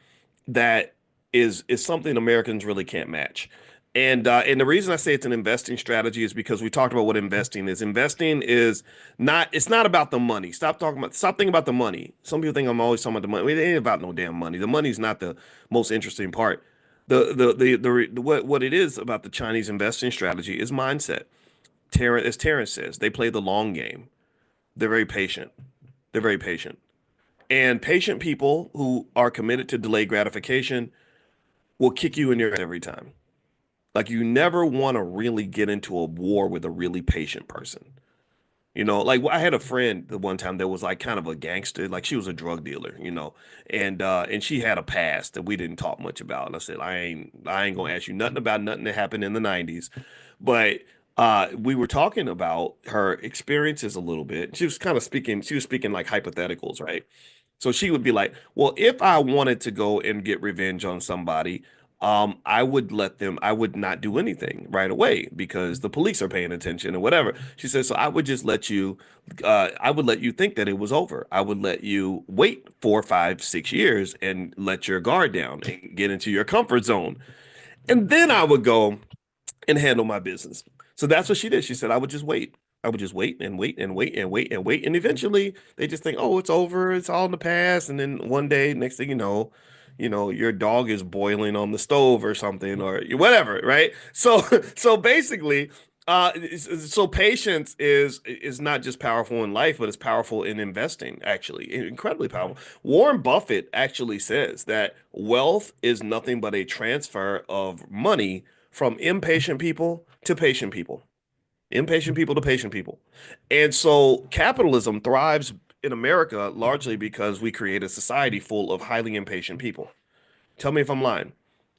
that is something Americans really can't match. And the reason I say it's an investing strategy is because we talked about what investing is. Investing is not it's not about the money. Stop thinking about the money. Some people think I'm always talking about the money. It ain't about no damn money. The money's not the most interesting part. What it is about the Chinese investing strategy is mindset. As Terrence says, they play the long game. They're very patient. They're very patient. And patient people who are committed to delayed gratification will kick you in your ass every time. Like you never want to really get into a war with a really patient person. Like I had a friend the one time that was like kind of a gangster, like she was a drug dealer, and she had a past that we didn't talk much about. And I said, I ain't gonna ask you nothing about nothing that happened in the 90s. But We were talking about her experiences a little bit. She was speaking like hypotheticals, right? So she would be like, well, if I wanted to go and get revenge on somebody, I would not do anything right away because the police are paying attention or whatever. She says, so I would just I would let you think that it was over. I would let you wait 4, 5, 6 years and let your guard down and get into your comfort zone. And then I would go and handle my business. So that's what she did. She said, I would just wait. I would just wait and wait and wait and wait and wait. And eventually they just think, oh, it's over. It's all in the past. And then one day, next thing you know, your dog is boiling on the stove or something or whatever, right? So, so basically, so patience is not just powerful in life, but it's powerful in investing, actually, incredibly powerful. Warren Buffett actually says that wealth is nothing but a transfer of money from impatient people to patient people, impatient people to patient people. And so capitalism thrives in America largely because we create a society full of highly impatient people. Tell me if I'm lying.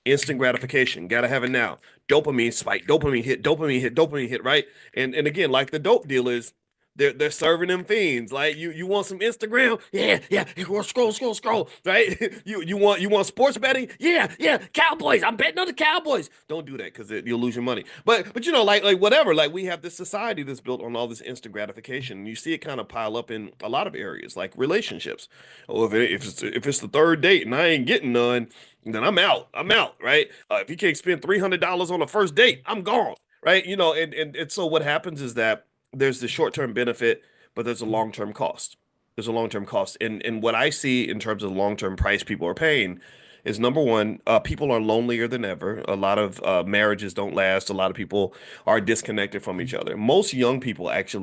Instant gratification, gotta have it now. Dopamine spike, dopamine hit, dopamine hit, dopamine hit, right? And again, like the dope dealers, they're serving them fiends. Like you want some Instagram? Yeah, yeah. Scroll, scroll, scroll. Right? You want sports betting? Yeah, yeah. Cowboys. I'm betting on the Cowboys. Don't do that because you'll lose your money. But you know, like whatever. Like we have this society that's built on all this instant gratification. And you see it kind of pile up in a lot of areas, like relationships. Oh, if it's the third date and I ain't getting none, then I'm out. I'm out, right? If you can't spend $300 on a first date, I'm gone, right? You know, and so what happens is that there's the short-term benefit, but there's a long-term cost. There's a long-term cost, and what I see in terms of the long-term price people are paying is number one, people are lonelier than ever. A lot of marriages don't last. A lot of people are disconnected from each other. Most young guys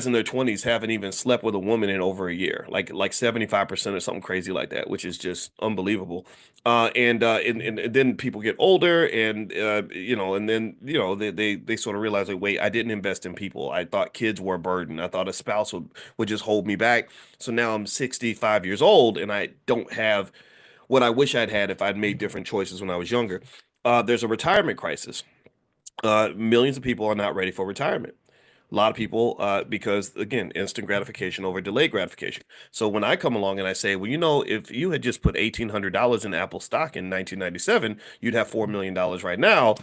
in their 20s haven't even slept with a woman in over a year, like 75% or something crazy like that, which is just unbelievable. And then people get older and and then they sort of realize like, wait, I didn't invest in people. I thought kids were a burden. I thought a spouse would just hold me back. So now I'm 65 years old and I don't have what I wish I'd had if I'd made different choices when I was younger. There's a retirement crisis. Millions of people are not ready for retirement. A lot of people, because again, instant gratification over delayed gratification. So when I come along and I say, well, you know, if you had just put $1,800 in Apple stock in 1997, you'd have $4 million right now.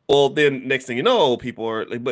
Well, then next thing you know, people are like,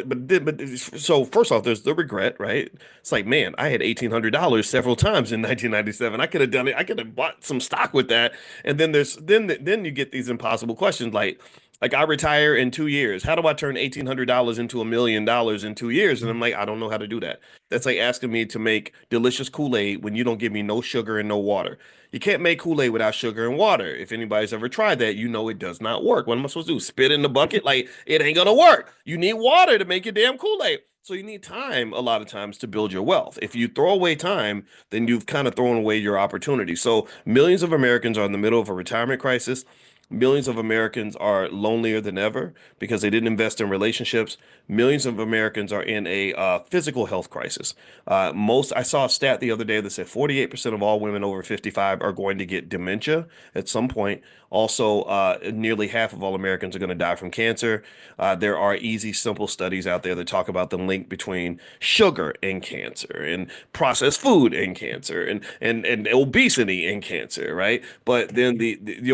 so first off, there's the regret, right? It's like, man, I had $1,800 several times in 1997. I could have done it. I could have bought some stock with that. And then you get these impossible questions like I retire in 2 years. How do I turn $1,800 into $1 million in 2 years? And I'm like, I don't know how to do that. That's like asking me to make delicious Kool-Aid when you don't give me no sugar and no water. You can't make Kool-Aid without sugar and water. If anybody's ever tried that, you know it does not work. What am I supposed to do? Spit in the bucket? Like it ain't gonna work. You need water to make your damn Kool-Aid. So you need time a lot of times to build your wealth. If you throw away time, then you've kind of thrown away your opportunity. So millions of Americans are in the middle of a retirement crisis. Millions of Americans are lonelier than ever because they didn't invest in relationships. Millions of Americans are in a physical health crisis. I saw a stat the other day that said 48% of all women over 55 are going to get dementia at some point. Also, nearly half of all Americans are going to die from cancer. There are easy, simple studies out there that talk about the link between sugar and cancer, and processed food and cancer, and obesity and cancer, right? But then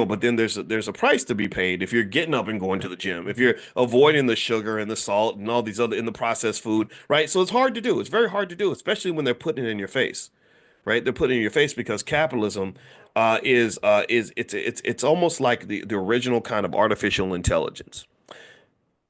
but then there's a price to be paid if you're getting up and going to the gym, if you're avoiding the sugar and the salt and all these other in the processed food, right? So it's hard to do. It's very hard to do, especially when they're putting it in your face, right? They're putting it in your face because capitalism is it's almost like the original kind of artificial intelligence.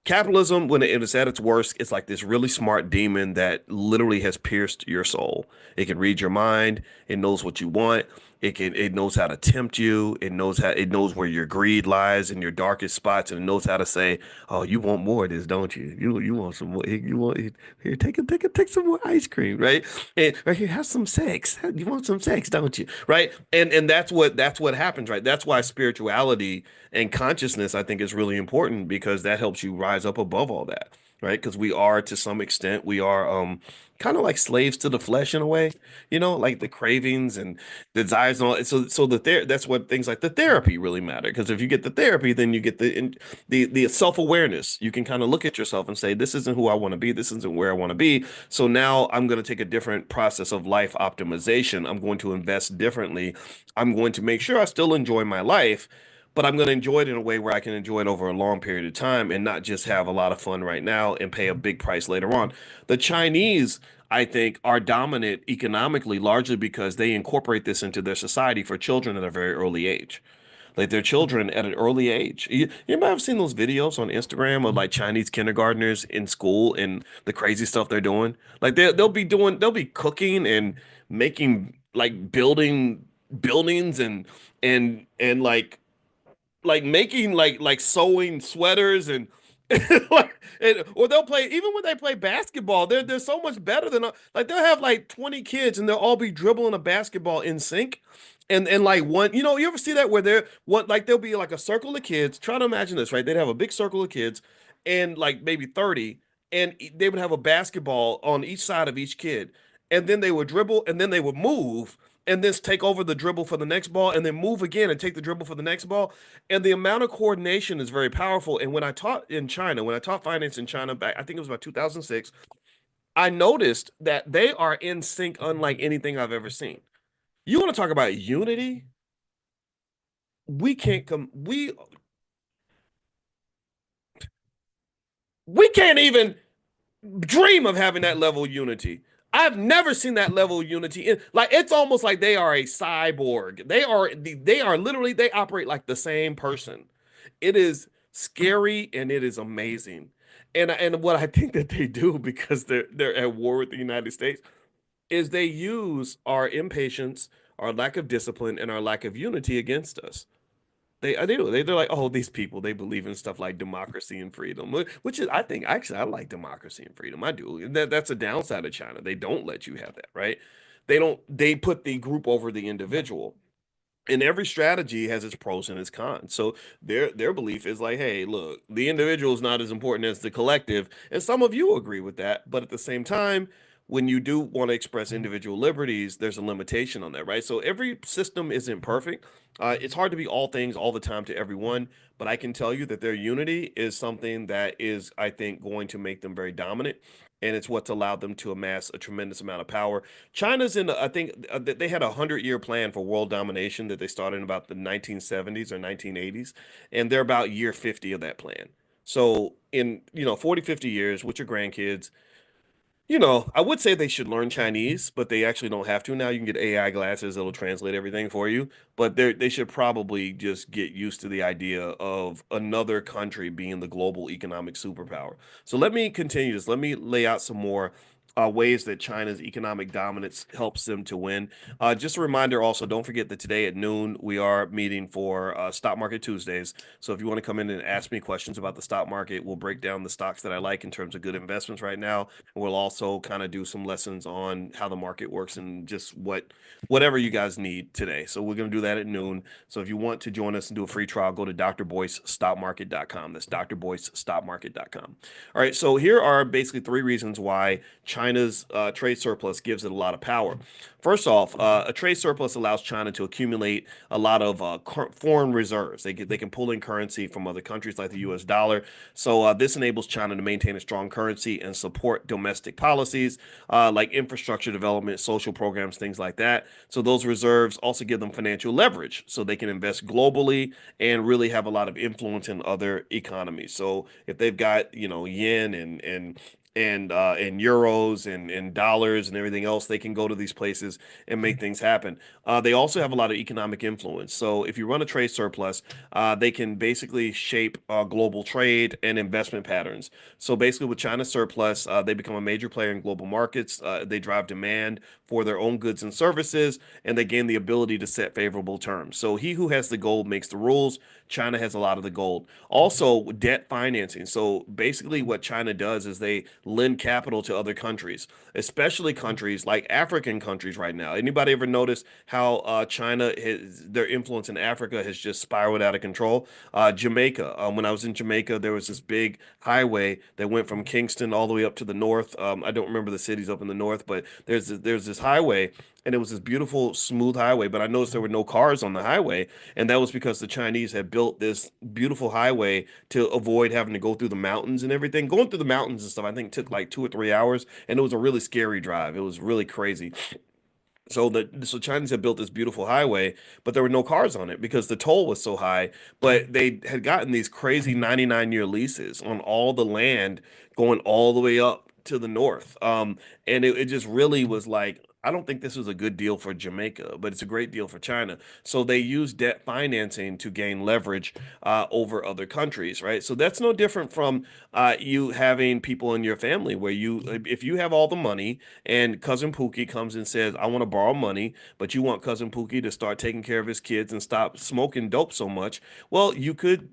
Capitalism, when it is at its worst, it's like this really smart demon that literally has pierced your soul. It can read your mind. It knows what you want. It knows how to tempt you. It knows where your greed lies in your darkest spots, and it knows how to say, "Oh, you want more of this, don't you? You want some more? You want here? Take some more ice cream, right? And right here, have some sex. You want some sex, don't you? Right? And that's what happens, right? That's why spirituality and consciousness, I think, is really important because that helps you rise up above all that. right? Because we are to some extent, we are kind of like slaves to the flesh in a way, like the cravings and desires and all. So that's what things like the therapy really matter. Because if you get the therapy, then you get the self-awareness. You can kind of look at yourself and say, this isn't who I want to be, this isn't where I want to be. So now I'm going to take a different process of life optimization. I'm going to invest differently. I'm going to make sure I still enjoy my life, but I'm going to enjoy it in a way where I can enjoy it over a long period of time and not just have a lot of fun right now and pay a big price later on. The Chinese, I think, are dominant economically largely because they incorporate this into their society for children at a very early age. Like their children at an early age. You might have seen those videos on Instagram of like Chinese kindergartners in school and the crazy stuff they're doing. Like they'll be cooking and making like building buildings and like making like sewing sweaters and or they'll play even when they play basketball they're so much better than like they'll have like 20 kids and they'll all be dribbling a basketball in sync and like one you ever see that where they're what like there'll be like a circle of kids. Try to imagine this, right? They'd have a big circle of kids and like maybe 30, and they would have a basketball on each side of each kid, and then they would dribble and then they would move and then take over the dribble for the next ball and then move again and take the dribble for the next ball. And the amount of coordination is very powerful. And when I taught in China, when I taught finance in China back, I think it was about 2006, I noticed that they are in sync unlike anything I've ever seen. You want to talk about unity? We can't come we can't even dream of having that level of unity. I've never seen that level of unity. Like it's almost like they are a cyborg. They are literally they operate like the same person. It is scary and it is amazing. And what I think that they do because they're at war with the United States is they use our impatience, our lack of discipline, and our lack of unity against us. They do. They're like, oh, these people, they believe in stuff like democracy and freedom, which is, I think, actually, I like democracy and freedom. I do. That's a downside of China. They don't let you have that, right? They put the group over the individual. And every strategy has its pros and its cons. So their belief is like, hey, look, the individual is not as important as the collective, and some of you agree with that. But at the same time, when you do want to express individual liberties, there's a limitation on that, right? So every system isn't perfect. It's hard to be all things all the time to everyone, but I can tell you that their unity is something that is, I think, going to make them very dominant. And it's what's allowed them to amass a tremendous amount of power. China's in, I think they had a 100-year plan for world domination that they started in about the 1970s or 1980s, and they're about year 50 of that plan. So in, 40, 50 years with your grandkids, I would say they should learn Chinese, but they actually don't have to now. You can get AI glasses that'll translate everything for you, but they should probably just get used to the idea of another country being the global economic superpower. So let me continue this. Let me lay out some more ways that China's economic dominance helps them to win. Just a reminder also, don't forget that today at noon, we are meeting for Stock Market Tuesdays. So if you want to come in and ask me questions about the stock market, we'll break down the stocks that I like in terms of good investments right now. We'll also kind of do some lessons on how the market works and just whatever you guys need today. So we're going to do that at noon. So if you want to join us and do a free trial, go to drboycestockmarket.com. That's drboycestockmarket.com. All right. So here are basically three reasons why China's trade surplus gives it a lot of power. First off, a trade surplus allows China to accumulate a lot of foreign reserves. They can pull in currency from other countries like the U.S. dollar. So this enables China to maintain a strong currency and support domestic policies like infrastructure development, social programs, things like that. So those reserves also give them financial leverage, so they can invest globally and really have a lot of influence in other economies. So if they've got yen and euros and dollars and everything else, they can go to these places and make things happen. They also have a lot of economic influence. So if you run a trade surplus, they can basically shape global trade and investment patterns. So basically, with China's surplus, they become a major player in global markets. They drive demand for their own goods and services, and they gain the ability to set favorable terms. So he who has the gold makes the rules. China has a lot of the gold. Also, debt financing. So basically, what China does is they lend capital to other countries, especially countries like African countries right now. Anybody ever notice how China their influence in Africa has just spiraled out of control? Jamaica. When I was in Jamaica, there was this big highway that went from Kingston all the way up to the north. I don't remember the cities up in the north, but there's this highway, and it was this beautiful, smooth highway. But I noticed there were no cars on the highway, and that was because the Chinese had built this beautiful highway to avoid having to go through the mountains and everything. Going through the mountains and stuff, I think took like 2 or 3 hours, and it was a really scary drive. It was really crazy. So Chinese had built this beautiful highway, but there were no cars on it because the toll was so high. But they had gotten these crazy 99-year leases on all the land going all the way up to the north. And it just really was like, I don't think this was a good deal for Jamaica, but it's a great deal for China. So they use debt financing to gain leverage over other countries, right? So that's no different from you having people in your family where if you have all the money and cousin Pookie comes and says, I want to borrow money, but you want cousin Pookie to start taking care of his kids and stop smoking dope so much. Well, you could,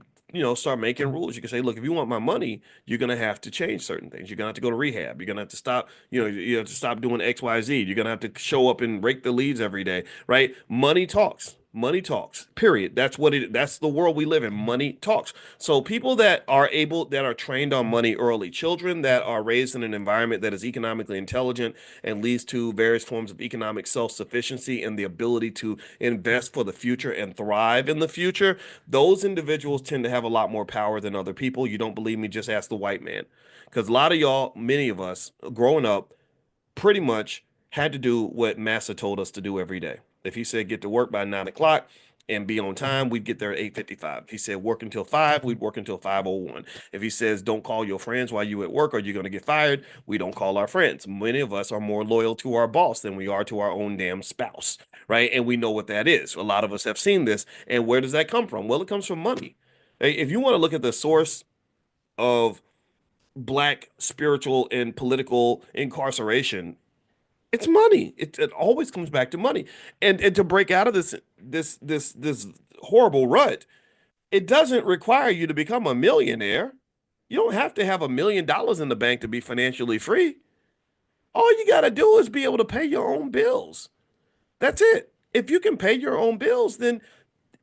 start making rules. You can say, look, if you want my money, you're going to have to change certain things. You're going to have to go to rehab. You're going to have to stop, you have to stop doing X, Y, Z. You're going to have to show up and rake the leaves every day, right? Money talks. Money talks. Period. That's the world we live in. Money talks. So people that are trained on money early, children that are raised in an environment that is economically intelligent and leads to various forms of economic self-sufficiency and the ability to invest for the future and thrive in the future, those individuals tend to have a lot more power than other people. You don't believe me? Just ask the white man. Because a lot of y'all, many of us growing up, pretty much had to do what Massa told us to do every day. If he said get to work by 9 o'clock and be on time, we'd get there at 8:55. If he said work until 5, we'd work until 5:01. If he says don't call your friends while you at work or you're going to get fired, we don't call our friends. Many of us are more loyal to our boss than we are to our own damn spouse, right? And we know what that is. A lot of us have seen this. And where does that come from? Well, it comes from money. If you want to look at the source of black spiritual and political incarceration, it's money. It always comes back to money. And to break out of this horrible rut, it doesn't require you to become a millionaire. You don't have to have $1 million in the bank to be financially free. All you got to do is be able to pay your own bills. That's it. If you can pay your own bills, then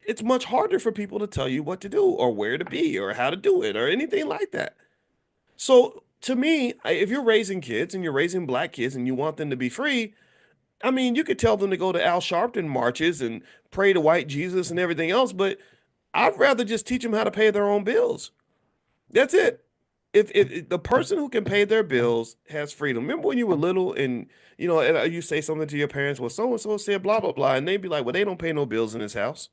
it's much harder for people to tell you what to do or where to be or how to do it or anything like that. So to me, if you're raising kids and you're raising black kids and you want them to be free, I mean, you could tell them to go to Al Sharpton marches and pray to white Jesus and everything else, but I'd rather just teach them how to pay their own bills. That's it. If the person who can pay their bills has freedom. Remember when you were little and you say something to your parents, well, so and so said blah blah blah, and they'd be like, well, they don't pay no bills in this house.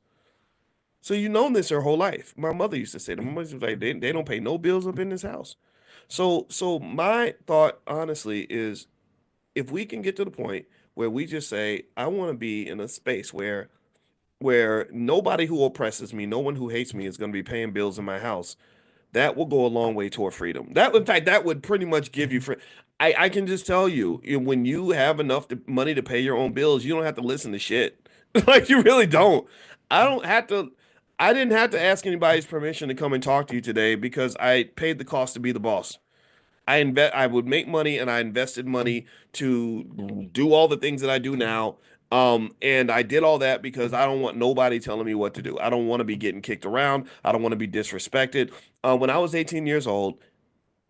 So you known this their whole life. My mother used to say that. My mother was like, they don't pay no bills up in this house. So my thought, honestly, is if we can get to the point where we just say, I want to be in a space where nobody who oppresses me, no one who hates me is going to be paying bills in my house, that will go a long way toward freedom. In fact, that would pretty much give you free. I can just tell you, when you have enough money to pay your own bills, you don't have to listen to shit. Like you really don't. I don't have to. I didn't have to ask anybody's permission to come and talk to you today because I paid the cost to be the boss. I would make money and I invested money to do all the things that I do now. And I did all that because I don't want nobody telling me what to do. I don't want to be getting kicked around. I don't want to be disrespected. When I was 18 years old,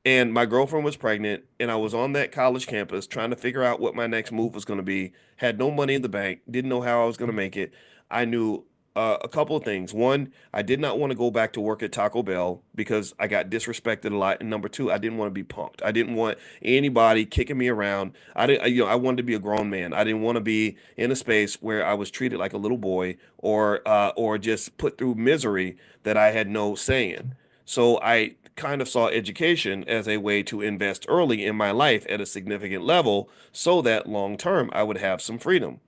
and my girlfriend was pregnant and I was on that college campus trying to figure out what my next move was going to be, had no money in the bank, didn't know how I was going to make it. I knew a couple of things. One, I did not want to go back to work at Taco Bell because I got disrespected a lot. And number two, I didn't want to be punked. I didn't want anybody kicking me around. I didn't, I wanted to be a grown man. I didn't want to be in a space where I was treated like a little boy or just put through misery that I had no say in. So I kind of saw education as a way to invest early in my life at a significant level so that long term I would have some freedom.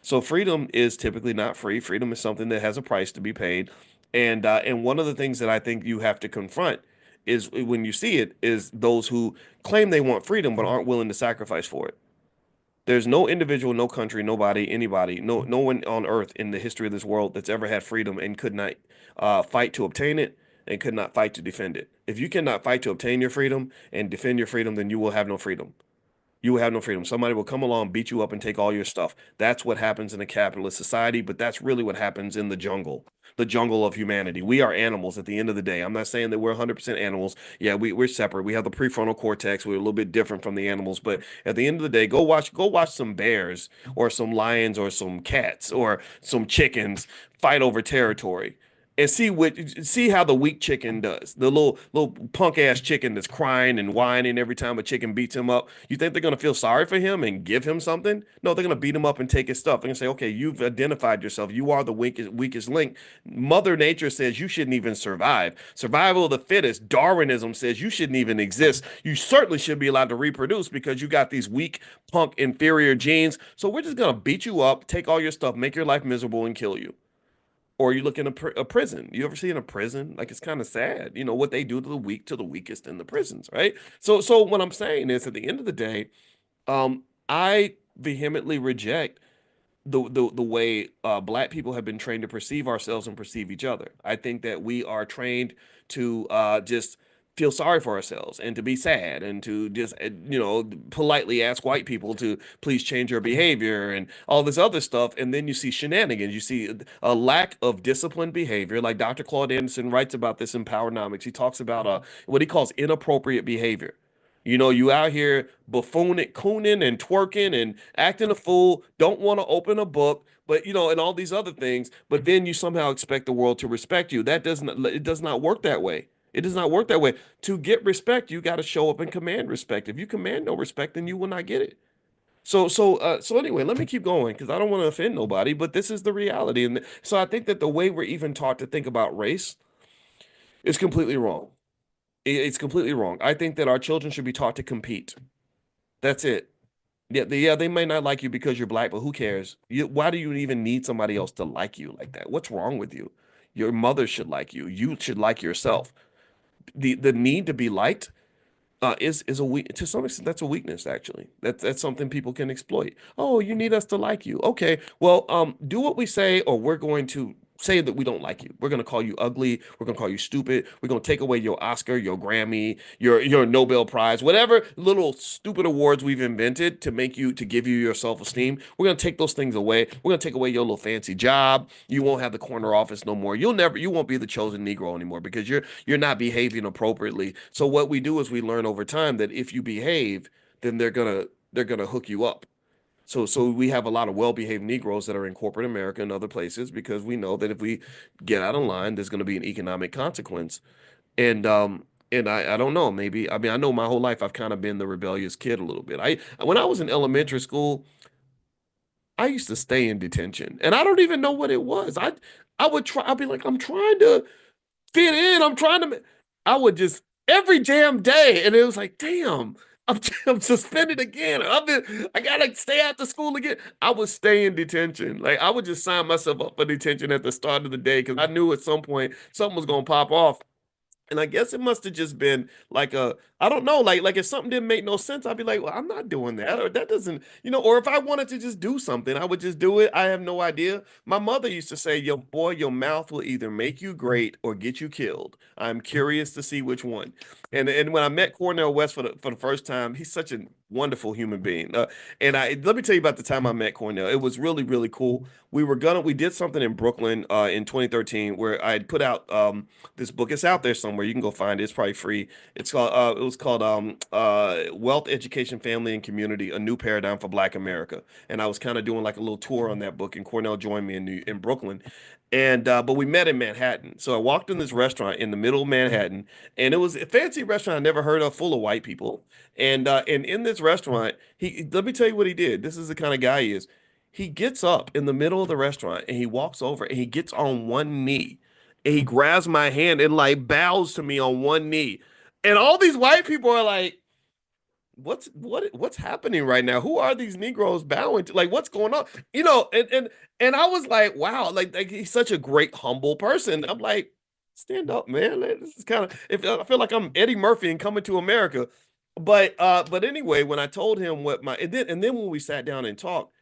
So freedom is typically not free. Freedom is something that has a price to be paid. And one of the things that I think you have to confront is when you see it is those who claim they want freedom but aren't willing to sacrifice for it. There's no individual, no country, nobody, anybody, no one on earth in the history of this world that's ever had freedom and could not fight to obtain it. and could not fight to defend it. If you cannot fight to obtain your freedom and defend your freedom, then you will have no freedom. You will have no freedom. Somebody will come along, beat you up, and take all your stuff. That's what happens in a capitalist society, but that's really what happens in the jungle of humanity. We are animals at the end of the day. I'm not saying that we're 100% animals. Yeah, we're separate. We have the prefrontal cortex. We're a little bit different from the animals, but at the end of the day, go watch some bears or some lions or some cats or some chickens fight over territory and see how the weak chicken does. The little punk ass chicken that's crying and whining every time a chicken beats him up. You think they're gonna feel sorry for him and give him something? No, they're gonna beat him up and take his stuff. They're gonna say, okay, you've identified yourself. You are the weakest link. Mother Nature says you shouldn't even survive. Survival of the fittest. Darwinism says you shouldn't even exist. You certainly should be allowed to reproduce because you got these weak, punk, inferior genes. So we're just gonna beat you up, take all your stuff, make your life miserable, and kill you. Or you look in a prison. You ever see in a prison? Like it's kind of sad, what they do to the weak, to the weakest in the prisons, right? So what I'm saying is, at the end of the day, I vehemently reject the way black people have been trained to perceive ourselves and perceive each other. I think that we are trained to just feel sorry for ourselves and to be sad and to just politely ask white people to please change your behavior and all this other stuff. And then you see shenanigans. You see a lack of disciplined behavior. Like Dr. Claude Anderson writes about this in Powernomics. He talks about what he calls inappropriate behavior. You out here buffooning, cooning, and twerking and acting a fool, don't want to open a book, but and all these other things, but then you somehow expect the world to respect you. It does not work that way. It does not work that way. To get respect, you got to show up and command respect. If you command no respect, then you will not get it. So anyway, let me keep going because I don't want to offend nobody, but this is the reality. And so I think that the way we're even taught to think about race is completely wrong. It's completely wrong. I think that our children should be taught to compete. That's it. Yeah, they may not like you because you're black, but who cares? Why do you even need somebody else to like you like that? What's wrong with you? Your mother should like you. You should like yourself. The need to be liked is a weak to some extent. That's a weakness, actually. That's something people can exploit. Oh, you need us to like you. Okay, well, do what we say, or we're going to say that we don't like you. We're going to call you ugly. We're going to call you stupid. We're going to take away your Oscar, your Grammy, your Nobel Prize, whatever little stupid awards we've invented to give you your self-esteem. We're going to take those things away. We're going to take away your little fancy job. You won't have the corner office no more. You won't be the chosen Negro anymore because you're not behaving appropriately. So what we do is we learn over time that if you behave, then they're gonna hook you up. So we have a lot of well-behaved Negroes that are in corporate America and other places because we know that if we get out of line, there's going to be an economic consequence. And I don't know, maybe I mean I know my whole life I've kind of been the rebellious kid a little bit. I When I was in elementary school, I used to stay in detention, and I don't even know what it was. I would try. I'd be like, I'm trying to fit in. I'm trying to. I would just every damn day, and it was like, damn, I'm suspended again. I gotta stay after school again. I would stay in detention. Like I would just sign myself up for detention at the start of the day because I knew at some point something was gonna pop off. And I guess it must have just been like I don't know, like if something didn't make no sense, I'd be like, well, I'm not doing that, or that doesn't, or if I wanted to just do something, I would just do it. I have no idea. My mother used to say, "Yo, boy, your mouth will either make you great or get you killed. I'm curious to see which one." And when I met Cornell West for the first time, he's such a wonderful human being. And I let me tell you about the time I met Cornell. It was really cool. We did something in Brooklyn in 2013 where I had put out this book. It's out there somewhere. You can go find it. It's probably free. It was called Wealth, Education, Family, and Community: A New Paradigm for Black America. And I was kind of doing like a little tour on that book, and Cornell joined me in Brooklyn. And but we met in Manhattan. So I walked in this restaurant in the middle of Manhattan, and it was a fancy restaurant I never heard of, full of white people. And in this restaurant, he let me tell you what he did. This is the kind of guy he is. He gets up in the middle of the restaurant and he walks over and he gets on one knee and he grabs my hand and like bows to me on one knee. And all these white people are like, what's happening right now? Who are these Negroes bowing to? Like, what's going on? And I was like, wow, like he's such a great, humble person. I'm like, stand up, man. Like, this is kind of if I feel like I'm Eddie Murphy and Coming to America. But anyway, when I told him what my and then when we sat down and talked,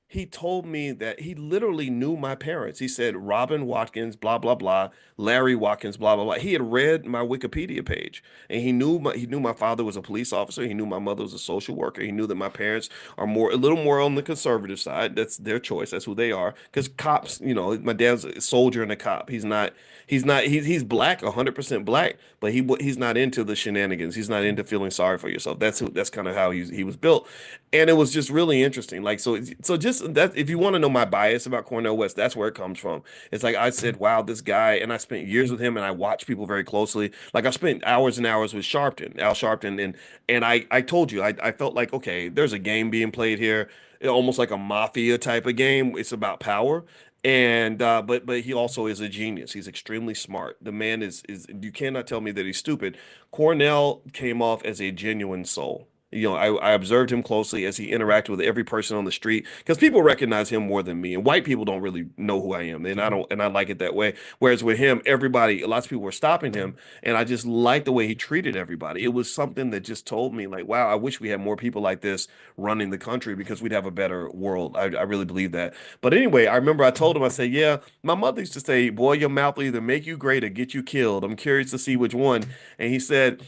he told me that he literally knew my parents. He said Robin Watkins, blah blah blah, Larry Watkins, blah blah blah. He had read my Wikipedia page, and he knew my father was a police officer. He knew my mother was a social worker. He knew that my parents are a little more on the conservative side. That's their choice. That's who they are. Because cops, my dad's a soldier and a cop. He's black, 100% black, but he's not into the shenanigans. He's not into feeling sorry for yourself. That's kind of how he was built. And it was just really interesting. Like, so just that, if you want to know my bias about Cornell West, that's where it comes from. It's like I said, wow, this guy, and I spent years with him, and I watched people very closely. Like I spent hours and hours with Al Sharpton, and I told you, I felt like, okay, there's a game being played here, almost like a mafia type of game. It's about power. And but he also is a genius. He's extremely smart. The man is you cannot tell me that he's stupid. Cornell came off as a genuine soul. I observed him closely as he interacted with every person on the street because people recognize him more than me, and white people don't really know who I am, and I don't, and I like it that way. Whereas with him, lots of people were stopping him, and I just liked the way he treated everybody. It was something that just told me, like, wow, I wish we had more people like this running the country because we'd have a better world. I really believe that. But anyway, I remember I told him, I said, yeah, my mother used to say, boy, your mouth will either make you great or get you killed. I'm curious to see which one. And he said,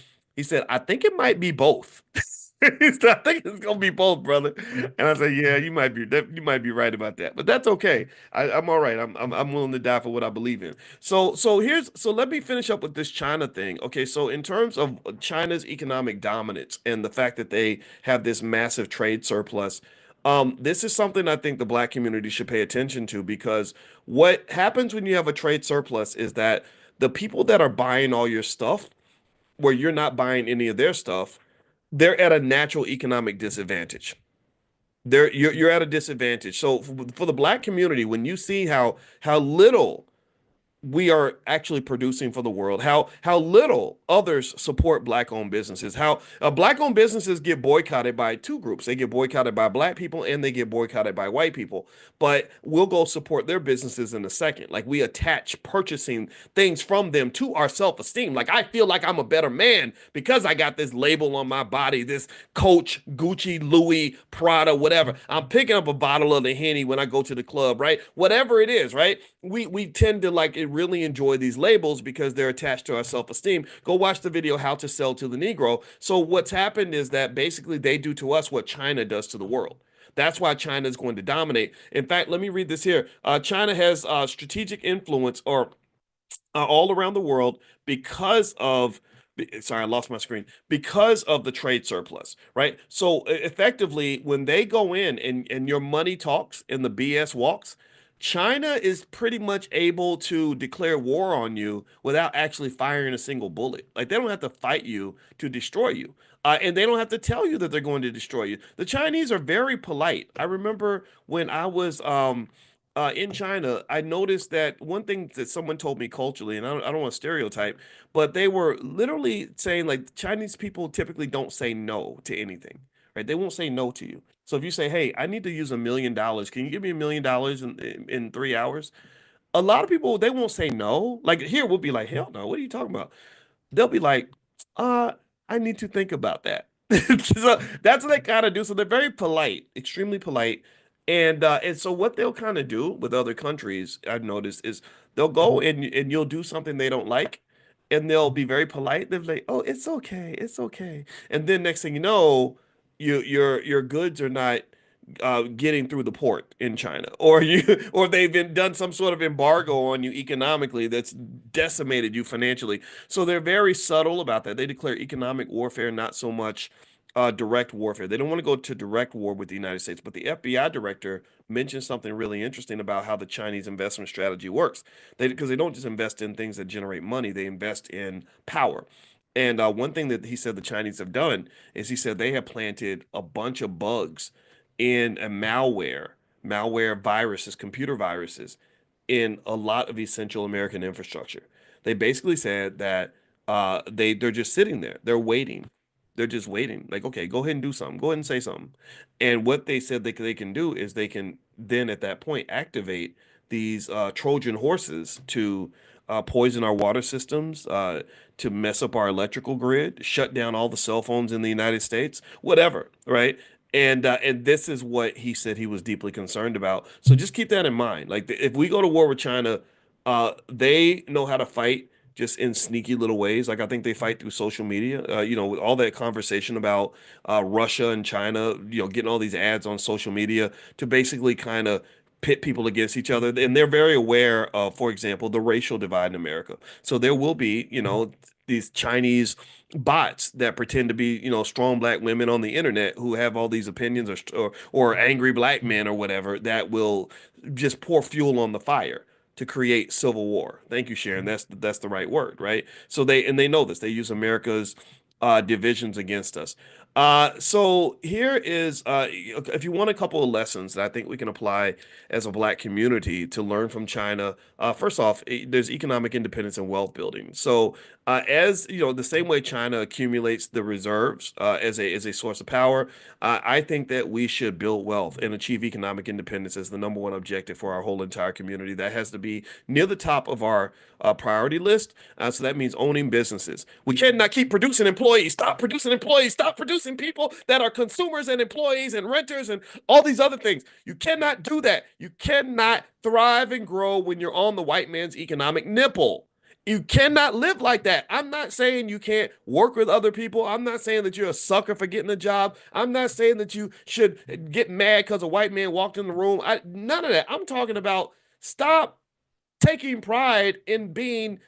I think it might be both. He said, I think it's gonna be both, brother. And I said, yeah, you might be right about that, but that's okay. I'm all right. I'm willing to die for what I believe in. So let me finish up with this China thing. Okay, so in terms of China's economic dominance and the fact that they have this massive trade surplus, this is something I think the black community should pay attention to because what happens when you have a trade surplus is that the people that are buying all your stuff, where you're not buying any of their stuff, they're at a natural economic disadvantage. You're at a disadvantage. So for the black community, when you see how little we are actually producing for the world, how little others support black-owned businesses, how black-owned businesses get boycotted by two groups. They get boycotted by black people and they get boycotted by white people. But we'll go support their businesses in a second. Like we attach purchasing things from them to our self-esteem. Like I feel like I'm a better man because I got this label on my body, this Coach, Gucci, Louis, Prada, whatever. I'm picking up a bottle of the Henny when I go to the club, right? Whatever it is, right? We tend to like really enjoy these labels because they're attached to our self-esteem. Go watch the video How to Sell to the Negro. So what's happened is that basically they do to us what China does to the world. That's why China is going to dominate. In fact, let me read this here. China has strategic influence or all around the world because of sorry, I lost my screen, because of the trade surplus, right? So effectively, when they go in and your money talks and the BS walks, China is pretty much able to declare war on you without actually firing a single bullet. Like they don't have to fight you to destroy you. And they don't have to tell you that they're going to destroy you. The Chinese are very polite. I remember when I was in China, I noticed that one thing that someone told me culturally, and I don't want to stereotype, but they were literally saying like Chinese people typically don't say no to anything, right? They won't say no to you. So if you say, "Hey, I need to use $1 million. Can you give me $1 million in 3 hours?" A lot of people they won't say no. Like here, we'll be like, "Hell no! What are you talking about?" They'll be like, uh, I need to think about that. So that's what they kind of do. So they're very polite, extremely polite. And so what they'll kind of do with other countries, I've noticed, is they'll go and you'll do something they don't like, and they'll be very polite. They'll be like, "Oh, it's okay, it's okay." And then next thing you know, your goods are not getting through the port in China, or or they've been done some sort of embargo on you economically that's decimated you financially. So they're very subtle about that. They declare economic warfare, not so much direct warfare. They don't want to go to direct war with the United States. But the FBI director mentioned something really interesting about how the Chinese investment strategy works. Because they don't just invest in things that generate money, they invest in power. And one thing that he said the Chinese have done is he said they have planted a bunch of bugs in a malware viruses, computer viruses, in a lot of essential American infrastructure. They basically said that they're just sitting there. They're waiting. They're just waiting. Like, okay, go ahead and do something. Go ahead and say something. And what they said they can do is they can then at that point activate these Trojan horses to poison our water systems, to mess up our electrical grid, shut down all the cell phones in the United States, whatever, right? And this is what he said he was deeply concerned about. So just keep that in mind. Like if we go to war with China, they know how to fight just in sneaky little ways. Like I think they fight through social media. With all that conversation about Russia and China, getting all these ads on social media to basically kind of pit people against each other. And they're very aware of, for example, the racial divide in America. So there will be, these Chinese bots that pretend to be, strong black women on the internet who have all these opinions, or angry black men or whatever that will just pour fuel on the fire to create civil war. Thank you, Sharon. That's the right word, right? So they know this. They use America's divisions against us. So here is, if you want a couple of lessons that I think we can apply as a black community to learn from China. First off, there's economic independence and wealth building. So as you know, the same way China accumulates the reserves as a source of power, I think that we should build wealth and achieve economic independence as the number one objective for our whole entire community. That has to be near the top of our priority list. So that means owning businesses. We cannot keep producing employees. Stop producing employees. Stop producing people that are consumers and employees and renters and all these other things. You cannot do that. You cannot thrive and grow when you're on the white man's economic nipple. You cannot live like that. I'm not saying you can't work with other people. I'm not saying that you're a sucker for getting a job. I'm not saying that you should get mad because a white man walked in the room. None of that. I'm talking about stop taking pride in being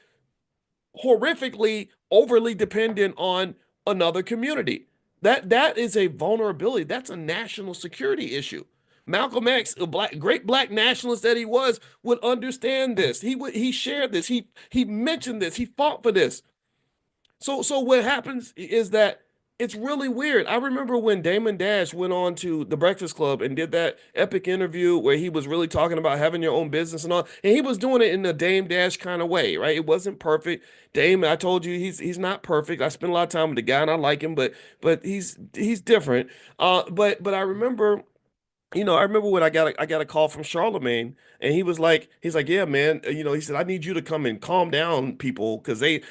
horrifically overly dependent on another community. That is a vulnerability. That's a national security issue. Malcolm X, a great black nationalist that he was, would understand this. He shared this. He mentioned this. He fought for this. So what happens is that it's really weird. I remember when Damon Dash went on to the Breakfast Club and did that epic interview where he was really talking about having your own business and all, and he was doing it in a Dame Dash kind of way, right? It wasn't perfect. Dame, I told you he's not perfect. I spent a lot of time with the guy and I like him, but he's different. But I remember I remember when I got a call from Charlemagne, and he's like, yeah, man, he said, I need you to come and calm down people because I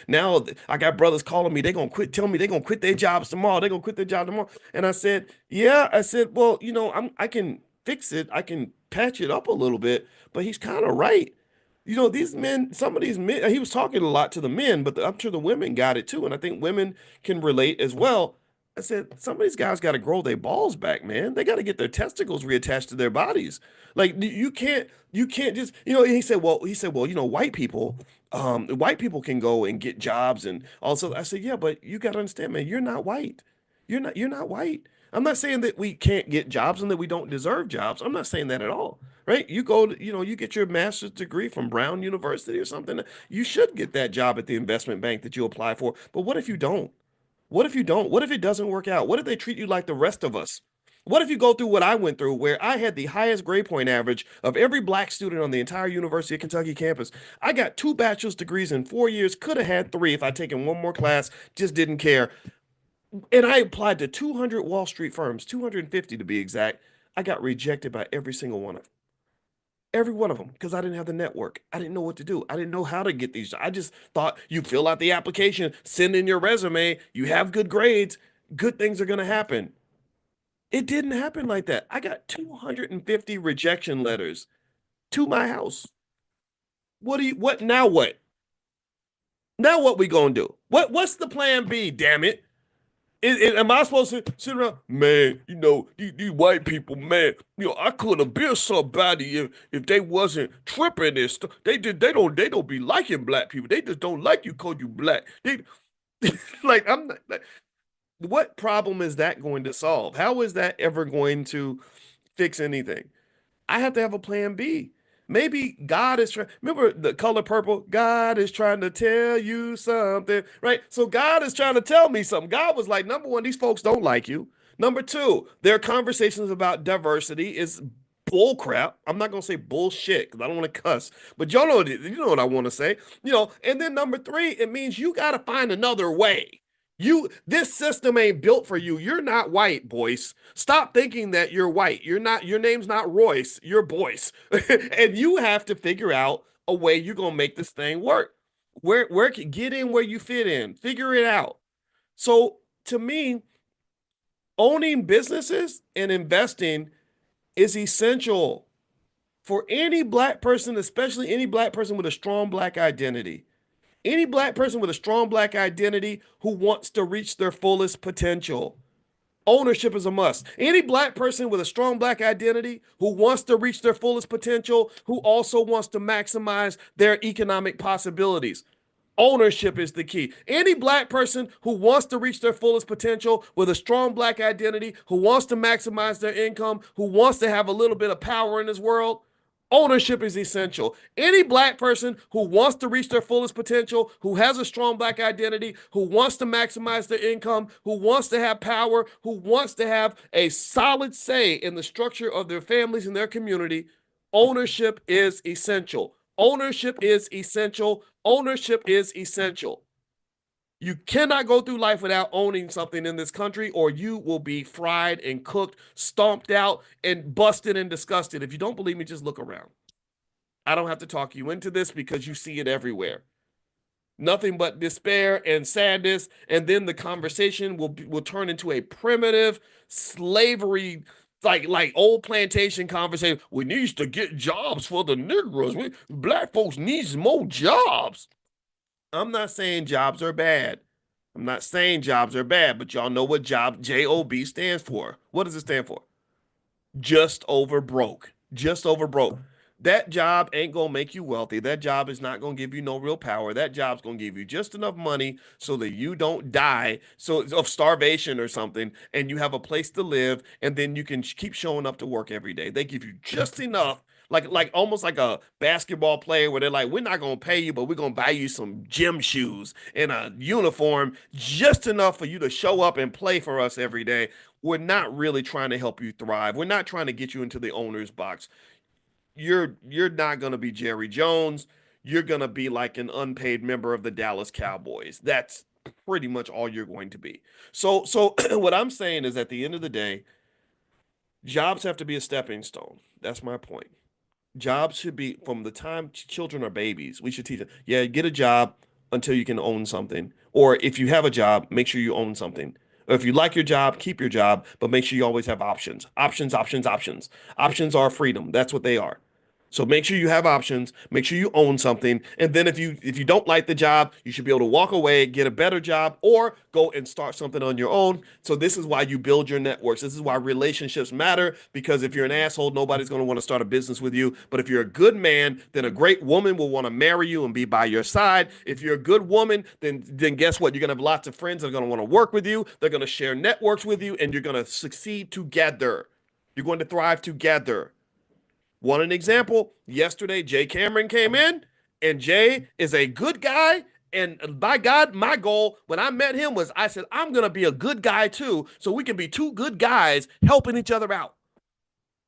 got brothers calling me, they gonna quit, telling me they gonna quit their jobs tomorrow, they gonna quit their job tomorrow, and I said, yeah, I said, well, I can fix it, I can patch it up a little bit, but he's kind of right. These men, some of these men, he was talking a lot to the men, but I'm sure the women got it too, and I think women can relate as well. I said, some of these guys got to grow their balls back, man. They got to get their testicles reattached to their bodies. Like you can't just, he said, well, white people can go and get jobs and also. I said, yeah, but you got to understand, man, you're not white. You're not white. I'm not saying that we can't get jobs and that we don't deserve jobs. I'm not saying that at all. Right? You go to, you get your master's degree from Brown University or something. You should get that job at the investment bank that you apply for. But what if you don't? What if you don't? What if it doesn't work out? What if they treat you like the rest of us? What if you go through what I went through, where I had the highest grade point average of every black student on the entire University of Kentucky campus? I got 2 bachelor's degrees in 4 years, could have had three if I'd taken one more class, just didn't care. And I applied to 200 Wall Street firms, 250 to be exact. I got rejected by every single one of them. Every one of them, because I didn't have the network. I didn't know what to do. I didn't know how to get these. I just thought you fill out the application, send in your resume, you have good grades, good things are going to happen. It didn't happen like that. I got 250 rejection letters to my house. What now what? Now what we going to do? What's the plan B, damn it? Am I supposed to sit around, man? These white people, man. I could have been somebody if they wasn't tripping and stuff. They don't be liking black people. They just don't like you cause you black. They like I'm not, like, what problem is that going to solve? How is that ever going to fix anything? I have to have a plan B. Maybe God is trying. Remember the color purple? God is trying to tell you something, right? So God is trying to tell me something. God was like, number one, these folks don't like you. Number two, their conversations about diversity is bull crap. I'm not gonna say bullshit because I don't want to cuss, but you know what I want to say. And then number three, it means you got to find another way. This system ain't built for you. You're not white, Boyce. Stop thinking that you're white. You're not, your name's not Royce, you're Boyce. And you have to figure out a way you're gonna make this thing work. Get in where you fit in, figure it out. So to me, Owning businesses and investing is essential for any black person, especially any black person with a strong black identity. Any black person with a strong black identity who wants to reach their fullest potential. Ownership is a must. Any black person with a strong black identity who wants to reach their fullest potential, who also wants to maximize their economic possibilities. Ownership is the key. Any black person who wants to reach their fullest potential with a strong black identity, who wants to maximize their income, who wants to have a little bit of power in this world, ownership is essential. Any black person who wants to reach their fullest potential, who has a strong black identity, who wants to maximize their income, who wants to have power, who wants to have a solid say in the structure of their families and their community, ownership is essential. Ownership is essential. Ownership is essential. You cannot go through life without owning something in this country, or you will be fried and cooked, stomped out, and busted and disgusted. If you don't believe me, just look around. I don't have to talk you into this because you see it everywhere. Nothing but despair and sadness, and then the conversation will turn into a primitive slavery, like old plantation conversation. We need to get jobs for the Negroes. Black folks needs more jobs. I'm not saying jobs are bad. I'm not saying jobs are bad, but y'all know what job stands for. What does it stand for? Just over broke. Just over broke. That job ain't gonna make you wealthy. That job is not gonna give you no real power. That job's gonna give you just enough money so that you don't die so of starvation or something, and you have a place to live, and then you can keep showing up to work every day. They give you just enough, like almost like a basketball player where they're like, we're not gonna pay you, but we're gonna buy you some gym shoes and a uniform, just enough for you to show up and play for us every day. We're not really trying to help you thrive. We're not trying to get you into the owner's box. You're not going to be Jerry Jones. You're going to be like an unpaid member of the Dallas Cowboys. That's pretty much all you're going to be. So what I'm saying is at the end of the day, jobs have to be a stepping stone. That's my point. Jobs should be from the time children are babies. We should teach them, yeah, get a job until you can own something. Or if you have a job, make sure you own something. Or if you like your job, keep your job, but make sure you always have options. Options, options, options. Options are freedom. That's what they are. So make sure you have options, make sure you own something, and then if you don't like the job, you should be able to walk away, get a better job, or go and start something on your own. So this is why you build your networks. This is why relationships matter, because if you're an asshole, nobody's going to want to start a business with you. But if you're a good man, then a great woman will want to marry you and be by your side. If you're a good woman, then guess what? You're going to have lots of friends that are going to want to work with you. They're going to share networks with you, and you're going to succeed together. You're going to thrive together. Want an example? Yesterday, Jay Cameron came in, and Jay is a good guy. And by God, my goal when I met him was I said, I'm going to be a good guy too, so we can be two good guys helping each other out.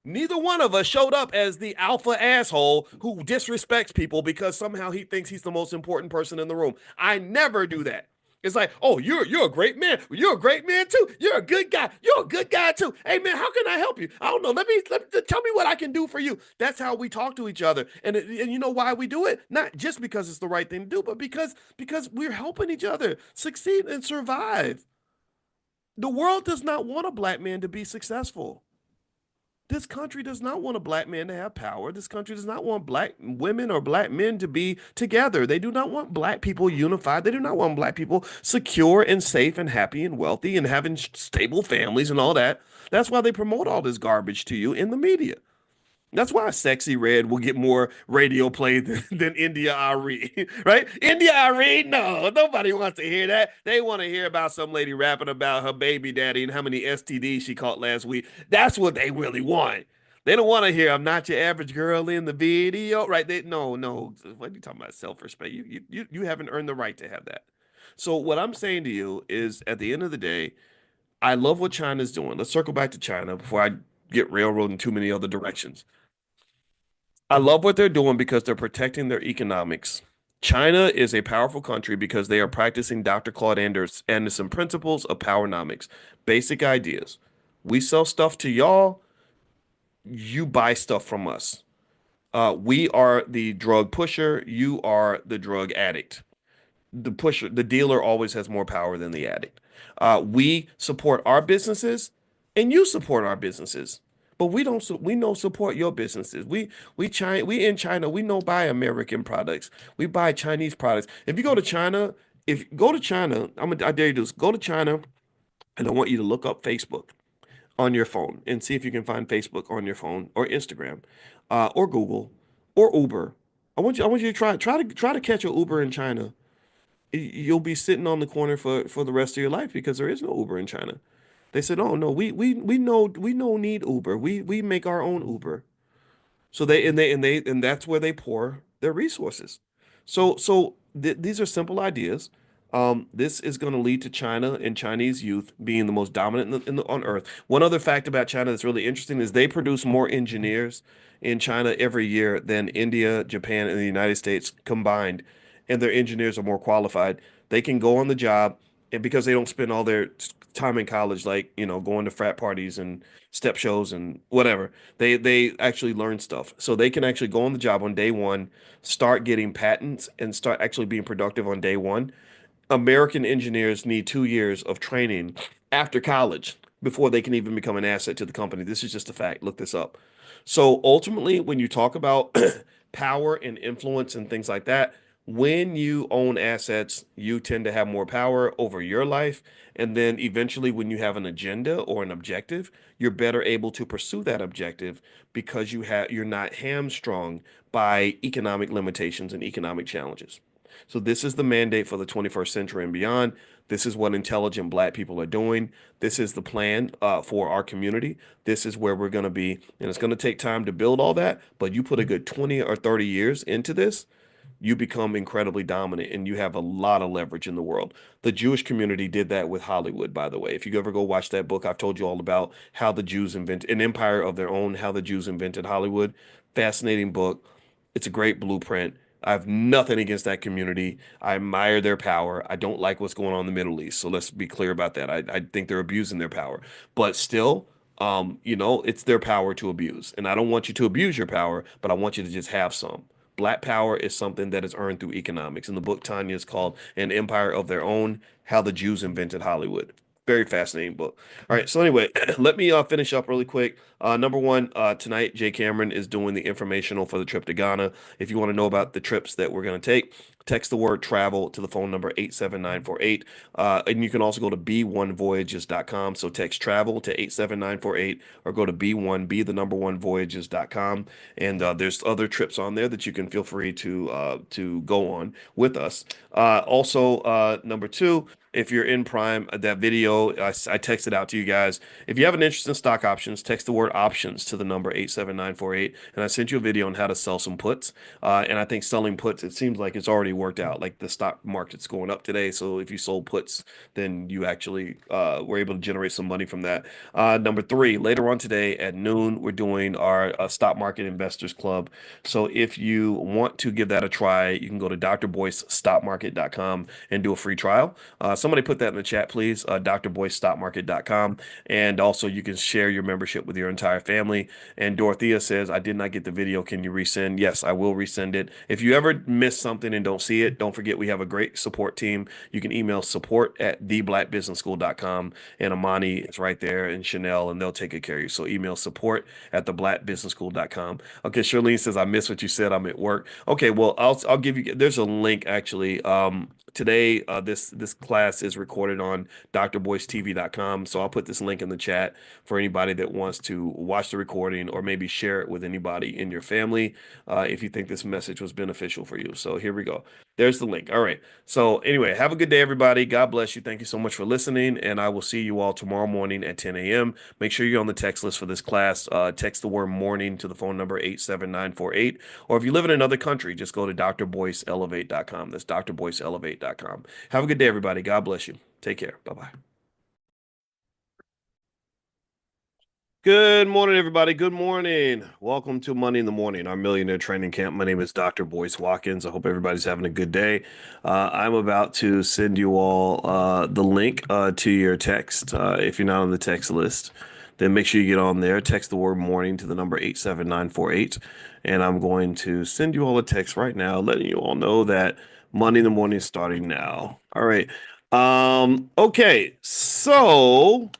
Neither one of us showed up as the alpha asshole who disrespects people because somehow he thinks he's the most important person in the room. I never do that. It's like, oh, you're a great man. You're a great man too. You're a good guy. You're a good guy too. Hey man, how can I help you? I don't know. Let me tell me what I can do for you. That's how we talk to each other. And you know why we do it? Not just because it's the right thing to do, but because we're helping each other succeed and survive. The world does not want a black man to be successful. This country does not want a black man to have power. This country does not want black women or black men to be together. They do not want black people unified. They do not want black people secure and safe and happy and wealthy and having stable families and all that. That's why they promote all this garbage to you in the media. That's why Sexy Red will get more radio play than India Ari, right? India Ari, no, nobody wants to hear that. They want to hear about some lady rapping about her baby daddy and how many STDs she caught last week. That's what they really want. They don't want to hear I'm not your average girl in the video, right? No. What are you talking about? Self-respect. You haven't earned the right to have that. So what I'm saying to you is, at the end of the day, I love what China's doing. Let's circle back to China before I get railroaded in too many other directions. I love what they're doing because they're protecting their economics. China is a powerful country because they are practicing Dr. Claude Anderson principles of powernomics, basic ideas. We sell stuff to y'all, you buy stuff from us. We are the drug pusher, you are the drug addict. The dealer always has more power than the addict. We support our businesses, and you support our businesses. But we don't we know support your businesses. We in China, we know buy American products. We buy Chinese products. If you go to China, if go to China, I dare you to do this. Go to China and I want you to look up Facebook on your phone and see if you can find Facebook on your phone or Instagram, or Google or Uber. I want you to try to catch a Uber in China. You'll be sitting on the corner for the rest of your life because there is no Uber in China. They said, "Oh no, we know need Uber. We make our own Uber." So and that's where they pour their resources. So these are simple ideas. This is going to lead to China and Chinese youth being the most dominant on earth. One other fact about China that's really interesting is they produce more engineers in China every year than India, Japan, and the United States combined, and their engineers are more qualified. They can go on the job, and because they don't spend all their time in college, like going to frat parties and step shows and whatever, they actually learn stuff. So they can actually go on the job on day one, start getting patents, and start actually being productive on day one. American engineers need 2 years of training after college before they can even become an asset to the company. This is just a fact. Look this up. So ultimately, when you talk about power and influence and things like that, when you own assets, you tend to have more power over your life. And then eventually, when you have an agenda or an objective, you're better able to pursue that objective because you're not hamstrung by economic limitations and economic challenges. So this is the mandate for the 21st century and beyond. This is what intelligent Black people are doing. This is the plan for our community. This is where we're going to be, and it's going to take time to build all that. But you put a good 20 or 30 years into this, you become incredibly dominant and you have a lot of leverage in the world. The Jewish community did that with Hollywood, by the way. If you ever go watch that book, I've told you all about how the Jews invented an empire of their own, how the Jews invented Hollywood. Fascinating book. It's a great blueprint. I have nothing against that community. I admire their power. I don't like what's going on in the Middle East. So let's be clear about that. I think they're abusing their power. But still, it's their power to abuse. And I don't want you to abuse your power, but I want you to just have some. Black power is something that is earned through economics. And the book Tanya is called An Empire of Their Own: How the Jews Invented Hollywood. Very fascinating book. All right, so anyway, let me finish up really quick. Number one, tonight, Jay Cameron is doing the informational for the trip to Ghana. If you want to know about the trips that we're going to take, text the word travel to the phone number 87948. And you can also go to b1voyages.com. So text travel to 87948 or go to b1, the number one voyages.com. And there's other trips on there that you can feel free to go on with us. Also, number two, if you're in Prime, that video I texted out to you guys. If you have an interest in stock options, text the word options to the number 87948. And I sent you a video on how to sell some puts. And I think selling puts, it seems like it's already worked out. Like the stock market's going up today. So if you sold puts, then you actually were able to generate some money from that. Number three, later on today at noon, we're doing our Stock Market Investors Club. So if you want to give that a try, you can go to drboycestockmarket.com and do a free trial. Somebody put that in the chat, please. drboycestockmarket.com. And also, you can share your membership with your entire family. And Dorothea says, I did not get the video. Can you resend? Yes, I will resend it. If you ever miss something and don't see it, don't forget we have a great support team. You can email support@theblackbusinessschool.com. And Amani is right there, and Chanel, and they'll take good care of you. So email support@theblackbusinessschool.com. Okay, Charlene says, I missed what you said. I'm at work. Okay, well, I'll give you, there's a link actually. Today, this class is recorded on drboycetv.com. So I'll put this link in the chat for anybody that wants to watch the recording or maybe share it with anybody in your family if you think this message was beneficial for you. So here we go. There's the link. All right. So anyway, have a good day, everybody. God bless you. Thank you so much for listening. And I will see you all tomorrow morning at 10 a.m. Make sure you're on the text list for this class. Text the word morning to the phone number 87948. Or if you live in another country, just go to drboyceelevate.com. That's drboyceelevate.com. Have a good day, everybody. God bless you. Take care. Bye-bye. Good morning, everybody. Good morning. Welcome to Money in the Morning, our millionaire training camp. My name is Dr. Boyce Watkins. I hope everybody's having a good day. I'm about to send you all the link to your text. If you're not on the text list, then make sure you get on there. Text the word morning to the number 87948. And I'm going to send you all a text right now, letting you all know that Money in the Morning is starting now. All right. Okay. So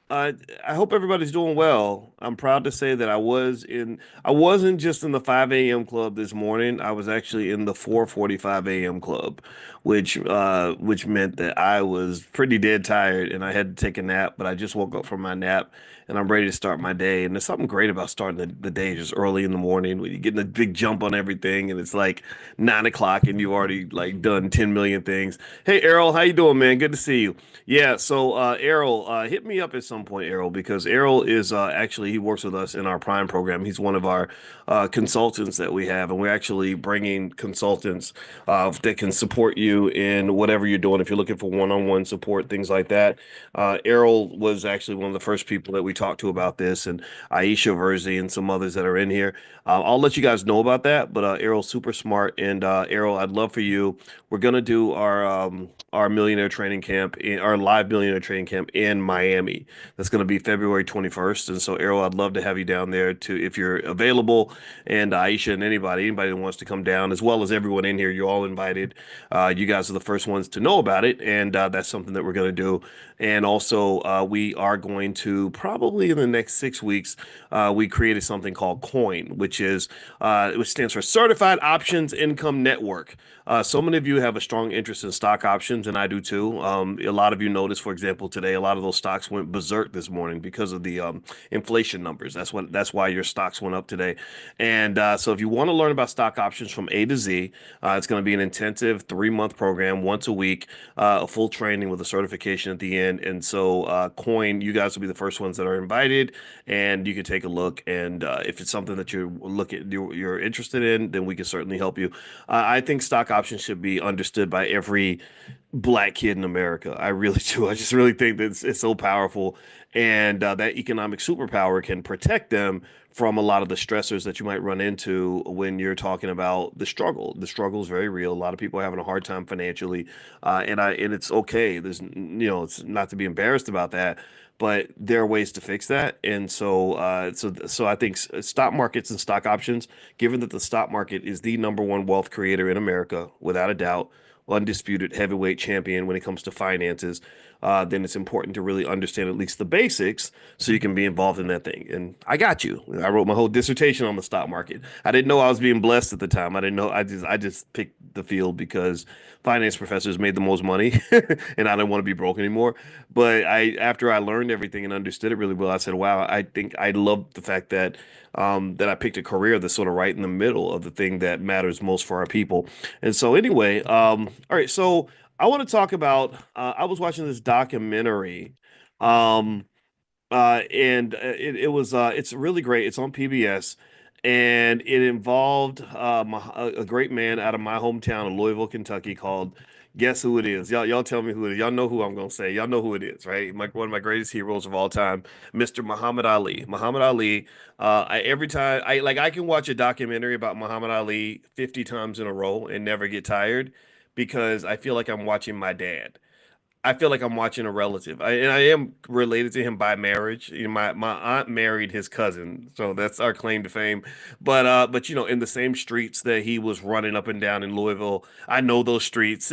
Uh, I hope everybody's doing well. I'm proud to say that I wasn't just in the 5 a.m. club this morning. I was actually in the 4:45 a.m. club, which meant that I was pretty dead tired and I had to take a nap, but I just woke up from my nap and I'm ready to start my day. And there's something great about starting the day just early in the morning when you're getting a big jump on everything and it's like 9 o'clock and you've already like done 10 million things. Hey Errol, how you doing, man? Good to see you. Yeah, so Errol, hit me up at some point, Errol, because Errol is actually he works with us in our Prime program. He's one of our consultants that we have, and we're actually bringing consultants that can support you in whatever you're doing. If you're looking for one-on-one support, things like that, Errol was actually one of the first people that we talked to about this, and Aisha Verzi and some others that are in here. I'll let you guys know about that, but Errol's super smart, and Errol, I'd love for you. We're gonna do our millionaire training camp, our live millionaire training camp in Miami. That's gonna be February 21st. And so, Errol, I'd love to have you down there to if you're available, and Aisha and anybody that wants to come down, as well as everyone in here. You're all invited. You guys are the first ones to know about it, and that's something that we're gonna do. And also, we are going to probably in the next 6 weeks, we created something called Coin, which stands for Certified Options Income Network. So many of you have a strong interest in stock options, and I do too. A lot of you noticed, for example, today a lot of those stocks went berserk this morning because of the inflation numbers. That's why your stocks went up today. And so, if you want to learn about stock options from A to Z, it's going to be an intensive 3 month program, once a week, a full training with a certification at the end. And so, Coin, you guys will be the first ones that are invited, and you can take a look. And if it's something that you're interested in, then we can certainly help you. I think stock options should be understood by every black kid in America. I really do. I just really think that it's so powerful, and that economic superpower can protect them from a lot of the stressors that you might run into when you're talking about the struggle. The struggle is very real. A lot of people are having a hard time financially, and it's okay. It's not to be embarrassed about that. But there are ways to fix that, and so I think stock markets and stock options, given that the stock market is the number one wealth creator in America, without a doubt, undisputed heavyweight champion when it comes to finances, then it's important to really understand at least the basics so you can be involved in that thing. And I got you. I wrote my whole dissertation on the stock market. I didn't know I was being blessed at the time. I didn't know. I just picked the field because finance professors made the most money, and I didn't want to be broke anymore. But after I learned everything and understood it really well, I said, "Wow, I think I love the fact that I picked a career that's sort of right in the middle of the thing that matters most for our people." And so, anyway, all right. So I want to talk about. I was watching this documentary, um, and it's really great. It's on PBS, and it involved a great man out of my hometown of Louisville, Kentucky, called. Guess who it is? Y'all tell me who it is. Y'all know who I'm gonna say. Y'all know who it is, right? One of my greatest heroes of all time, Mr. Muhammad Ali. Muhammad Ali. Every time I can watch a documentary about Muhammad Ali 50 times in a row and never get tired because I feel like I'm watching my dad. I feel like I'm watching a relative. And I am related to him by marriage. My aunt married his cousin, so that's our claim to fame. But in the same streets that he was running up and down in Louisville, I know those streets.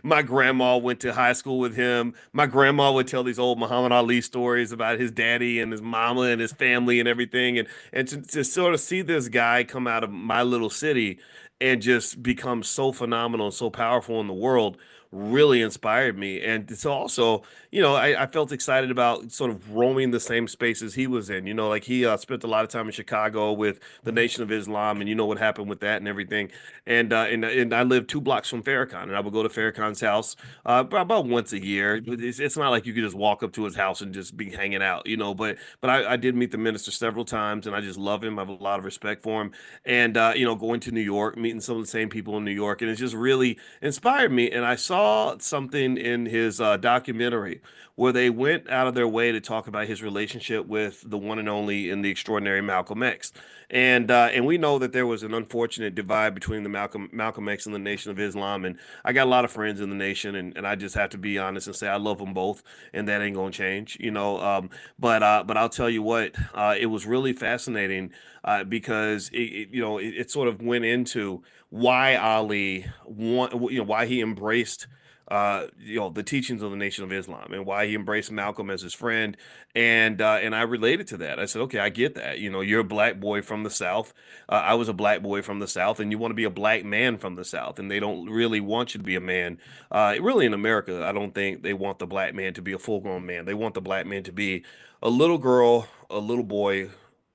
My grandma went to high school with him. My grandma would tell these old Muhammad Ali stories about his daddy and his mama and his family and everything. And to sort of see this guy come out of my little city and just become so phenomenal and so powerful in the world really inspired me. And so also, I felt excited about sort of roaming the same spaces he was in. Like he spent a lot of time in Chicago with the Nation of Islam, and you know what happened with that and everything. And I lived 2 blocks from Farrakhan, and I would go to Farrakhan's house about once a year. It's not like you could just walk up to his house and just be hanging out, But I did meet the minister several times, and I just love him. I have a lot of respect for him. And going to New York, meeting some of the same people in New York, and it's just really inspired me. And I saw something in his documentary where they went out of their way to talk about his relationship with the one and only and the extraordinary Malcolm X. And we know that there was an unfortunate divide between the Malcolm X and the Nation of Islam. And I got a lot of friends in the nation, and I just have to be honest and say I love them both, and that ain't gonna change, But I'll tell you what, it was really fascinating because it sort of went into why Ali why he embraced the teachings of the Nation of Islam and why he embraced Malcolm as his friend. And I related to that. I said, okay, I get that. You're a black boy from the South. I was a black boy from the South, and you want to be a black man from the South, and they don't really want you to be a man. Really, in America, I don't think they want the black man to be a full-grown man. They want the black man to be a little girl, a little boy,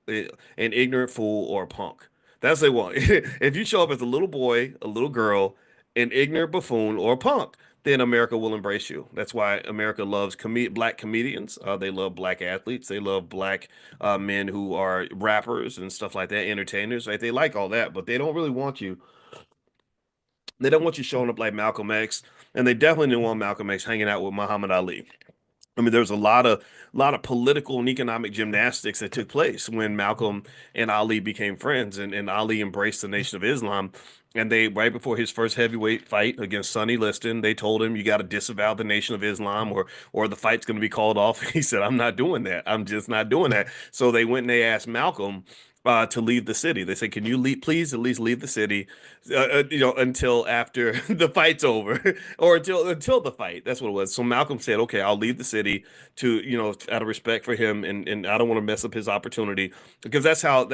an ignorant fool, or a punk. That's what they want. If you show up as a little boy, a little girl, an ignorant buffoon, or a punk, then America will embrace you. That's why America loves black comedians. They love black athletes. They love black men who are rappers and stuff like that, entertainers, right? They like all that, but they don't really want you. They don't want you showing up like Malcolm X, and they definitely didn't want Malcolm X hanging out with Muhammad Ali. I mean, there's a lot of political and economic gymnastics that took place when Malcolm and Ali became friends, and Ali embraced the Nation of Islam. And they, right before his first heavyweight fight against Sonny Liston, they told him, "You got to disavow the Nation of Islam, or the fight's going to be called off." He said, "I'm not doing that. I'm just not doing that." So they went and they asked Malcolm to leave the city. They said, "Can you leave, please, at least leave the city, until after the fight's over, or until the fight." That's what it was. So Malcolm said, "Okay, I'll leave the city to, out of respect for him, and I don't want to mess up his opportunity because that's how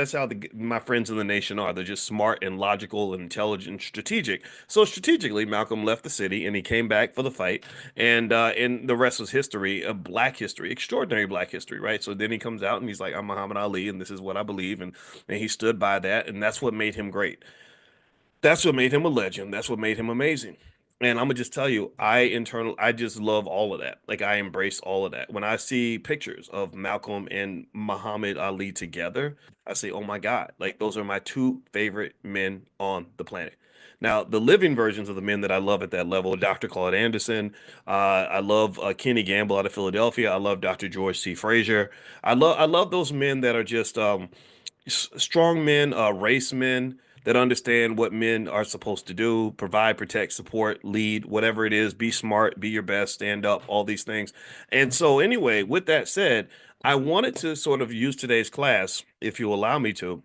my friends in the nation are. They're just smart and logical and intelligent and strategic. So strategically, Malcolm left the city and he came back for the fight, and the rest was history, a black history, extraordinary black history, right? So then he comes out and he's like, 'I'm Muhammad Ali, and this is what I believe,' and he stood by that, and that's what made him great. That's what made him a legend. That's what made him amazing. And I'm gonna just tell you, I just love all of that. Like I embrace all of that. When I see pictures of Malcolm and Muhammad Ali together, I say, "Oh my God!" Like those are my two favorite men on the planet. Now, the living versions of the men that I love at that level, Dr. Claude Anderson. I love Kenny Gamble out of Philadelphia. I love Dr. George C. Frazier. I love those men that are just strong men, race men that understand what men are supposed to do, provide, protect, support, lead, whatever it is, be smart, be your best, stand up, all these things. And so, anyway, with that said, I wanted to sort of use today's class, if you allow me to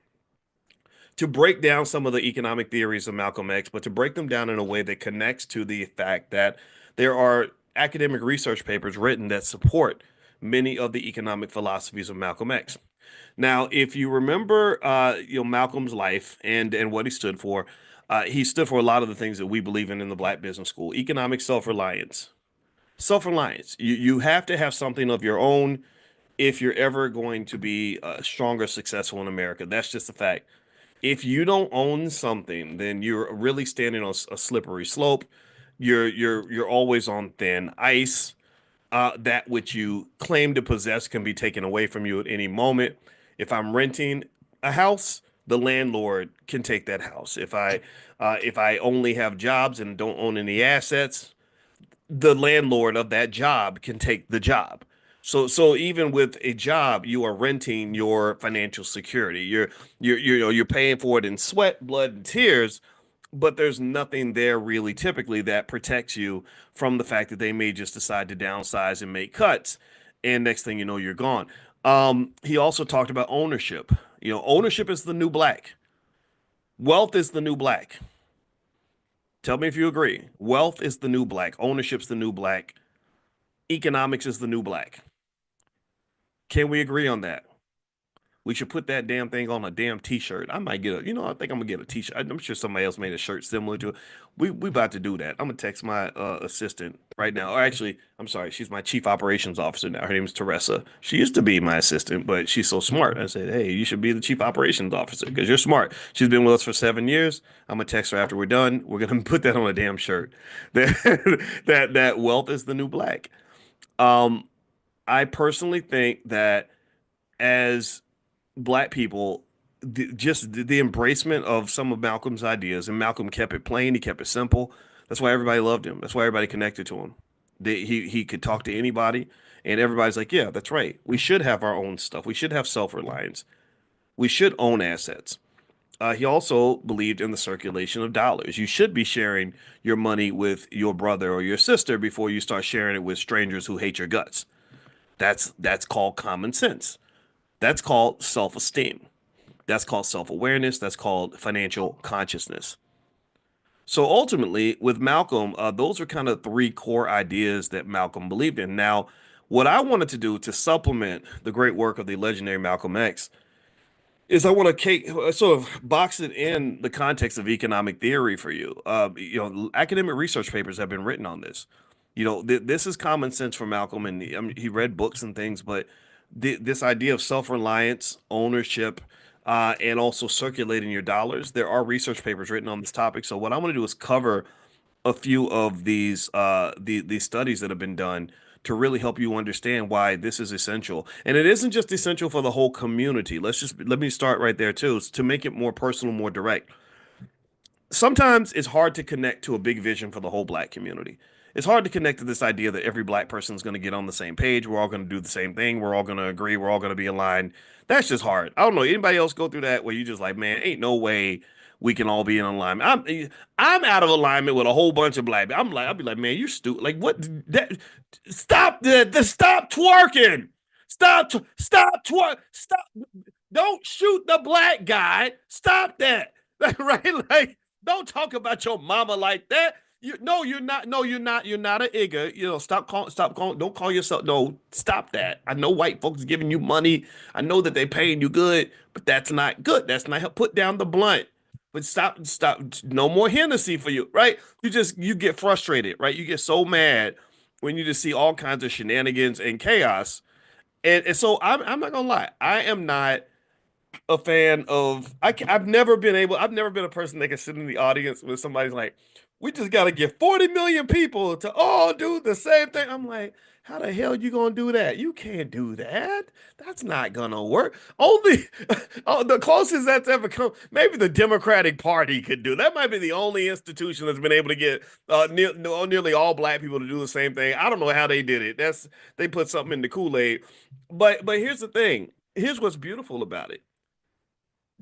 break down some of the economic theories of Malcolm X, but to break them down in a way that connects to the fact that there are academic research papers written that support many of the economic philosophies of Malcolm X. Now, if you remember, Malcolm's life and what he stood for a lot of the things that we believe in the Black Business School: economic self-reliance. Self-reliance. You have to have something of your own if you're ever going to be stronger, successful in America. That's just a fact. If you don't own something, then you're really standing on a slippery slope. You're always on thin ice. That which you claim to possess can be taken away from you at any moment. If I'm renting a house, the landlord can take that house. If I only have jobs and don't own any assets, the landlord of that job can take the job. So even with a job, you are renting your financial security. You're paying for it in sweat, blood, and tears, but there's nothing there really typically that protects you from the fact that they may just decide to downsize and make cuts, and next thing you know, you're gone. He also talked about ownership. Ownership is the new black. Wealth is the new black. Tell me if you agree. Wealth is the new black. Ownership's the new black. Economics is the new black. Can we agree on that? We should put that damn thing on a damn t-shirt. I might get I think I'm gonna get a t-shirt. I'm sure somebody else made a shirt similar to it. We about to do that. I'm gonna text my assistant right now. Or actually, I'm sorry, she's my chief operations officer now. Her name is Teresa. She used to be my assistant, but she's so smart. I said, "Hey, you should be the chief operations officer because you're smart." She's been with us for 7 years. I'm gonna text her after we're done. We're gonna put that on a damn shirt. That wealth is the new black. Um, I personally think that as black people, just the embracement of some of Malcolm's ideas, and Malcolm kept it plain, he kept it simple. That's why everybody loved him. That's why everybody connected to him. He could talk to anybody, and everybody's like, "Yeah, that's right. We should have our own stuff. We should have self-reliance. We should own assets." He also believed in the circulation of dollars. You should be sharing your money with your brother or your sister before you start sharing it with strangers who hate your guts. That's called common sense. That's called self-esteem. That's called self-awareness. That's called financial consciousness. So ultimately, with Malcolm, those are kind of three core ideas that Malcolm believed in. Now, what I wanted to do to supplement the great work of the legendary Malcolm X is I want to sort of box it in the context of economic theory for you. Academic research papers have been written on this. This is common sense for Malcolm, and he read books and things, but this idea of self-reliance, ownership, and also circulating your dollars, there are research papers written on this topic. So what I want to do is cover a few of these studies that have been done to really help you understand why this is essential. And it isn't just essential for the whole community. Let me start right there too, to make it more personal, more direct. Sometimes it's hard to connect to a big vision for the whole black community. It's hard to connect to this idea that every black person is going to get on the same page. We're all going to do the same thing. We're all going to agree. We're all going to be aligned. That's just hard. I don't know. Anybody else go through that where you just like, man, ain't no way we can all be in alignment. I'm out of alignment with a whole bunch of black people. I'll be like, man, you're stupid. Like what? Stop twerking. Stop twerk. Stop. Don't shoot the black guy. Stop that. Right? Like, don't talk about your mama like that. No, you're not. No, you're not. You're not an igga. Stop calling. Don't call yourself. No, stop that. I know white folks giving you money. I know that they paying you good, but that's not good. That's not help. Put down the blunt. But stop. No more Hennessy for you, right? You get frustrated, right? You get so mad when you just see all kinds of shenanigans and chaos. And so I'm not gonna lie. I am not a fan of I've never been a person that can sit in the audience with somebody's like, we just got to get 40 million people to all do the same thing. I'm like, how the hell you gonna do that? You can't do that. That's not gonna work. Only oh, the closest that's ever come, maybe the Democratic Party could do. That might be the only institution that's been able to get nearly all black people to do the same thing. I don't know how they did it. They put something in the Kool-Aid. But here's the thing. Here's what's beautiful about it.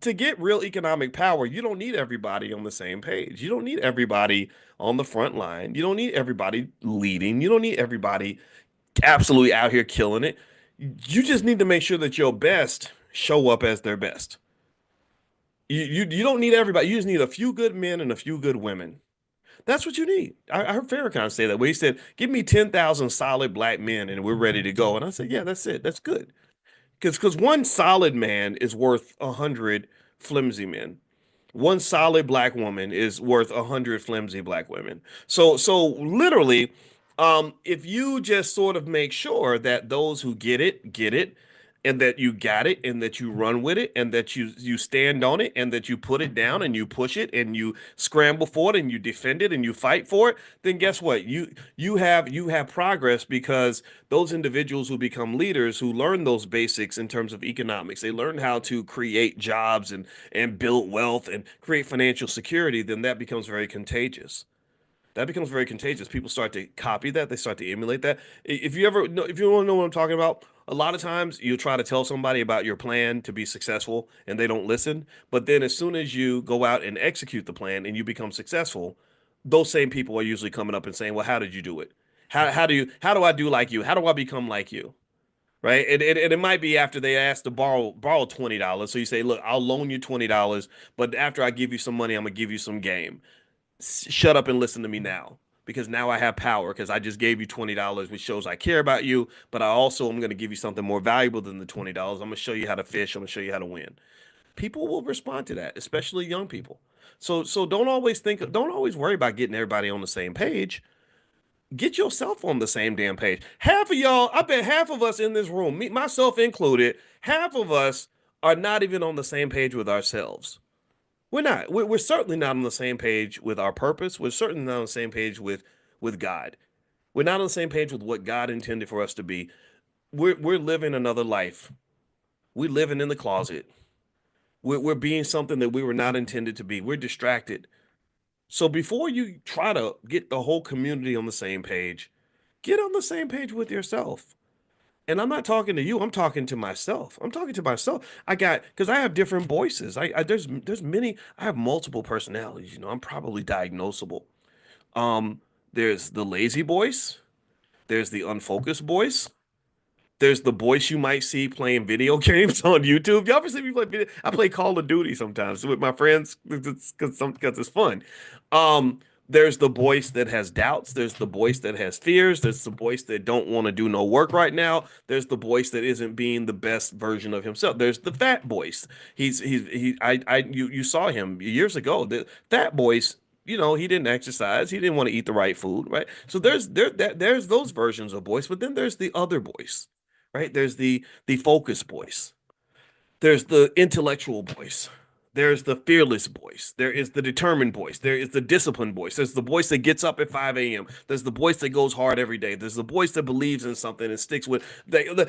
To get real economic power, you don't need everybody on the same page. You don't need everybody on the front line. You don't need everybody leading. You don't need everybody absolutely out here killing it. You just need to make sure that your best show up as their best. You don't need everybody. You just need a few good men and a few good women. That's what you need. I heard Farrakhan say that where he said, "Give me 10,000 solid black men and we're ready to go." And I said, "Yeah, that's it. That's good." Because one solid man is worth 100 flimsy men. One solid black woman is worth 100 flimsy black women. So literally, if you just sort of make sure that those who get it, and that you got it, and that you run with it, and that you stand on it, and that you put it down, and you push it, and you scramble for it, and you defend it, and you fight for it, then guess what? You have progress because those individuals who become leaders who learn those basics in terms of economics, they learn how to create jobs and build wealth and create financial security, then that becomes very contagious. That becomes very contagious. People start to copy that. They start to emulate that. If you want to know what I'm talking about, a lot of times you try to tell somebody about your plan to be successful and they don't listen. But then as soon as you go out and execute the plan and you become successful, those same people are usually coming up and saying, "Well, how did you do it? How do I do like you? How do I become like you?" Right? And it might be after they ask to borrow $20. So you say, "Look, I'll loan you $20, but after I give you some money, I'm gonna give you some game. Shut up and listen to me now because now I have power because I just gave you $20, which shows I care about you. But I also am going to give you something more valuable than the $20. I'm going to show you how to fish. I'm going to show you how to win." People will respond to that, especially young people. So don't always worry about getting everybody on the same page. Get yourself on the same damn page. Half of y'all, I bet half of us in this room, me, myself included, half of us are not even on the same page with ourselves. We're not. We're certainly not on the same page with our purpose. We're certainly not on the same page with God. We're not on the same page with what God intended for us to be. We're living another life. We're living in the closet. We're being something that we were not intended to be. We're distracted. So before you try to get the whole community on the same page, get on the same page with yourself. And I'm not talking to you. I'm talking to myself. I'm talking to myself. Because I have different voices. There's many. I have multiple personalities. I'm probably diagnosable. There's the lazy voice. There's the unfocused voice. There's the Boyce you might see playing video games on YouTube. Y'all ever see me play video? I play Call of Duty sometimes with my friends because it's fun. Um, there's the Boyce that has doubts. There's the Boyce that has fears. There's the Boyce that don't want to do no work right now. There's the Boyce that isn't being the best version of himself. There's the fat Boyce. You saw him years ago. The fat Boyce, he didn't exercise. He didn't want to eat the right food, right? So there's those versions of Boyce, but then there's the other Boyce, right? There's the focus Boyce. There's the intellectual Boyce. There's the fearless Boyce. There is the determined Boyce. There is the disciplined Boyce. There's the Boyce that gets up at 5 a.m. There's the Boyce that goes hard every day. There's the Boyce that believes in something and sticks with.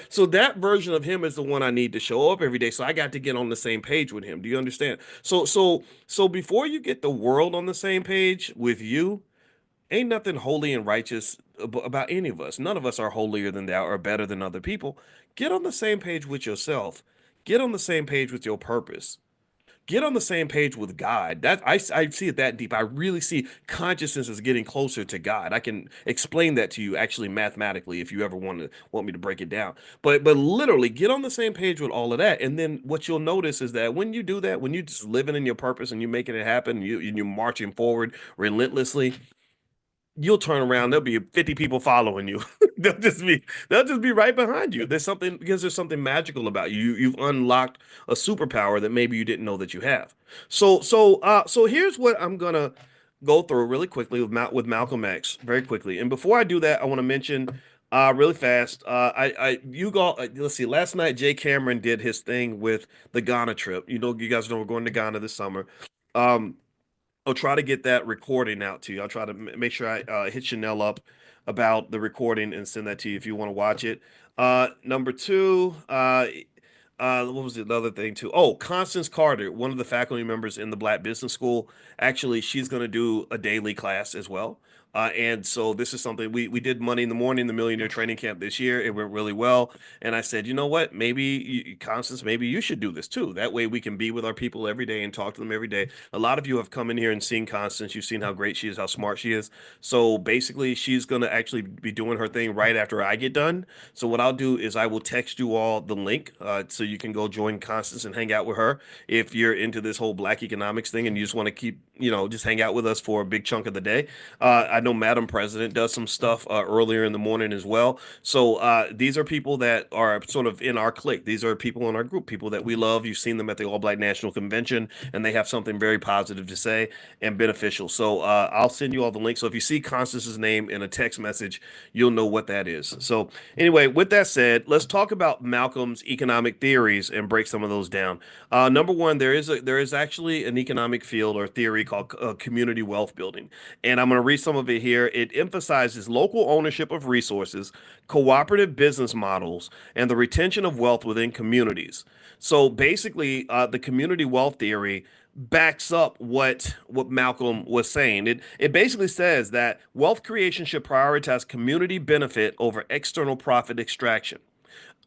So that version of him is the one I need to show up every day. So I got to get on the same page with him. Do you understand? So before you get the world on the same page with you, ain't nothing holy and righteous about any of us. None of us are holier than thou or better than other people. Get on the same page with yourself. Get on the same page with your purpose. Get on the same page with God. I see it that deep. I really see consciousness is getting closer to God. I can explain that to you actually mathematically if you ever want me to break it down. But literally get on the same page with all of that. And then what you'll notice is that when you do that, when you're just living in your purpose and you're making it happen, you're marching forward relentlessly, you'll turn around, there'll be 50 people following you. They'll just be right behind you. There's something magical about you. You've unlocked a superpower that maybe you didn't know that you have. So here's what I'm gonna go through really quickly with Malcolm X, very quickly. And before I do that, I want to mention really fast. Let's see. Last night, Jay Cameron did his thing with the Ghana trip. You guys know we're going to Ghana this summer. Um, I'll try to get that recording out to you. I'll try to make sure I hit Chanel up about the recording and send that to you if you want to watch it. Number two, what was the other thing too? Oh, Constance Carter, one of the faculty members in the Black Business School. Actually, she's going to do a daily class as well. And so this is something we did Money in the Morning, the Millionaire Training Camp this year. It went really well. And I said, you know what? Constance, maybe you should do this too. That way we can be with our people every day and talk to them every day. A lot of you have come in here and seen Constance. You've seen how great she is, how smart she is. So basically, she's going to actually be doing her thing right after I get done. So what I'll do is I will text you all the link so you can go join Constance and hang out with her if you're into this whole Black economics thing and you just want to keep, just hang out with us for a big chunk of the day. I know Madam President does some stuff earlier in the morning as well. So these are people that are sort of in our clique. These are people in our group, people that we love. You've seen them at the All Black National Convention, and they have something very positive to say and beneficial. So I'll send you all the links. So if you see Constance's name in a text message, you'll know what that is. So anyway, with that said, let's talk about Malcolm's economic theories and break some of those down. Number one, there is actually an economic field or theory called community wealth building, and I'm going to read some of it here. It emphasizes local ownership of resources, cooperative business models, and the retention of wealth within communities. So basically, the community wealth theory backs up what Malcolm was saying. It basically says that wealth creation should prioritize community benefit over external profit extraction.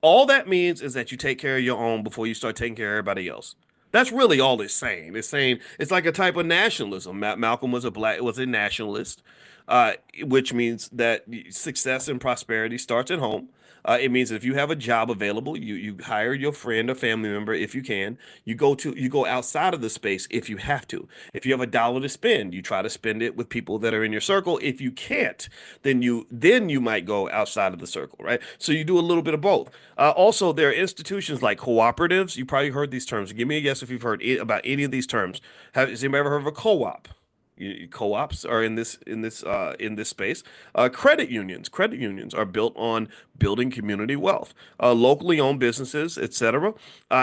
All that means is that you take care of your own before you start taking care of everybody else. That's really all it's saying. It's saying it's like a type of nationalism. Malcolm was a nationalist, which means that success and prosperity starts at home. It means that if you have a job available, you hire your friend or family member if you can. You go outside of the space if you have to. If you have a dollar to spend, you try to spend it with people that are in your circle. If you can't, then you might go outside of the circle, right? So you do a little bit of both. Also, there are institutions like cooperatives. You probably heard these terms. Give me a guess if you've heard about any of these terms. Has anybody ever heard of a co-op? Co-ops are in this space. Credit unions are built on building community wealth. Locally owned businesses, etc.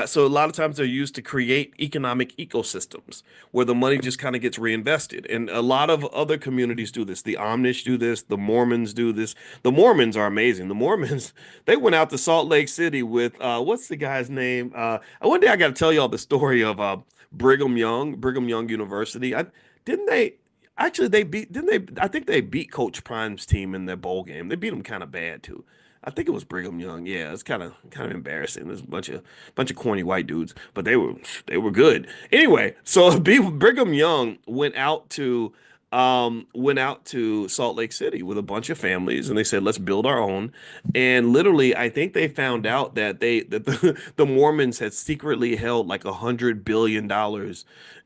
So a lot of times they're used to create economic ecosystems where the money just kind of gets reinvested. And a lot of other communities do this. The Amish do this. The Mormons do this. The Mormons are amazing. The Mormons, they went out to Salt Lake City with what's the guy's name? One day I got to tell y'all the story of Brigham Young University. Didn't they actually they beat didn't they I think they beat Coach Prime's team in their bowl game. They beat them kind of bad too. I think it was Brigham Young. Yeah, it's kind of embarrassing. There's a bunch of corny white dudes, but they were good. Anyway, so Brigham Young went out to went out to Salt Lake City with a bunch of families, and they said, "Let's build our own." And literally, I think they found out that the Mormons had secretly held like $100 billion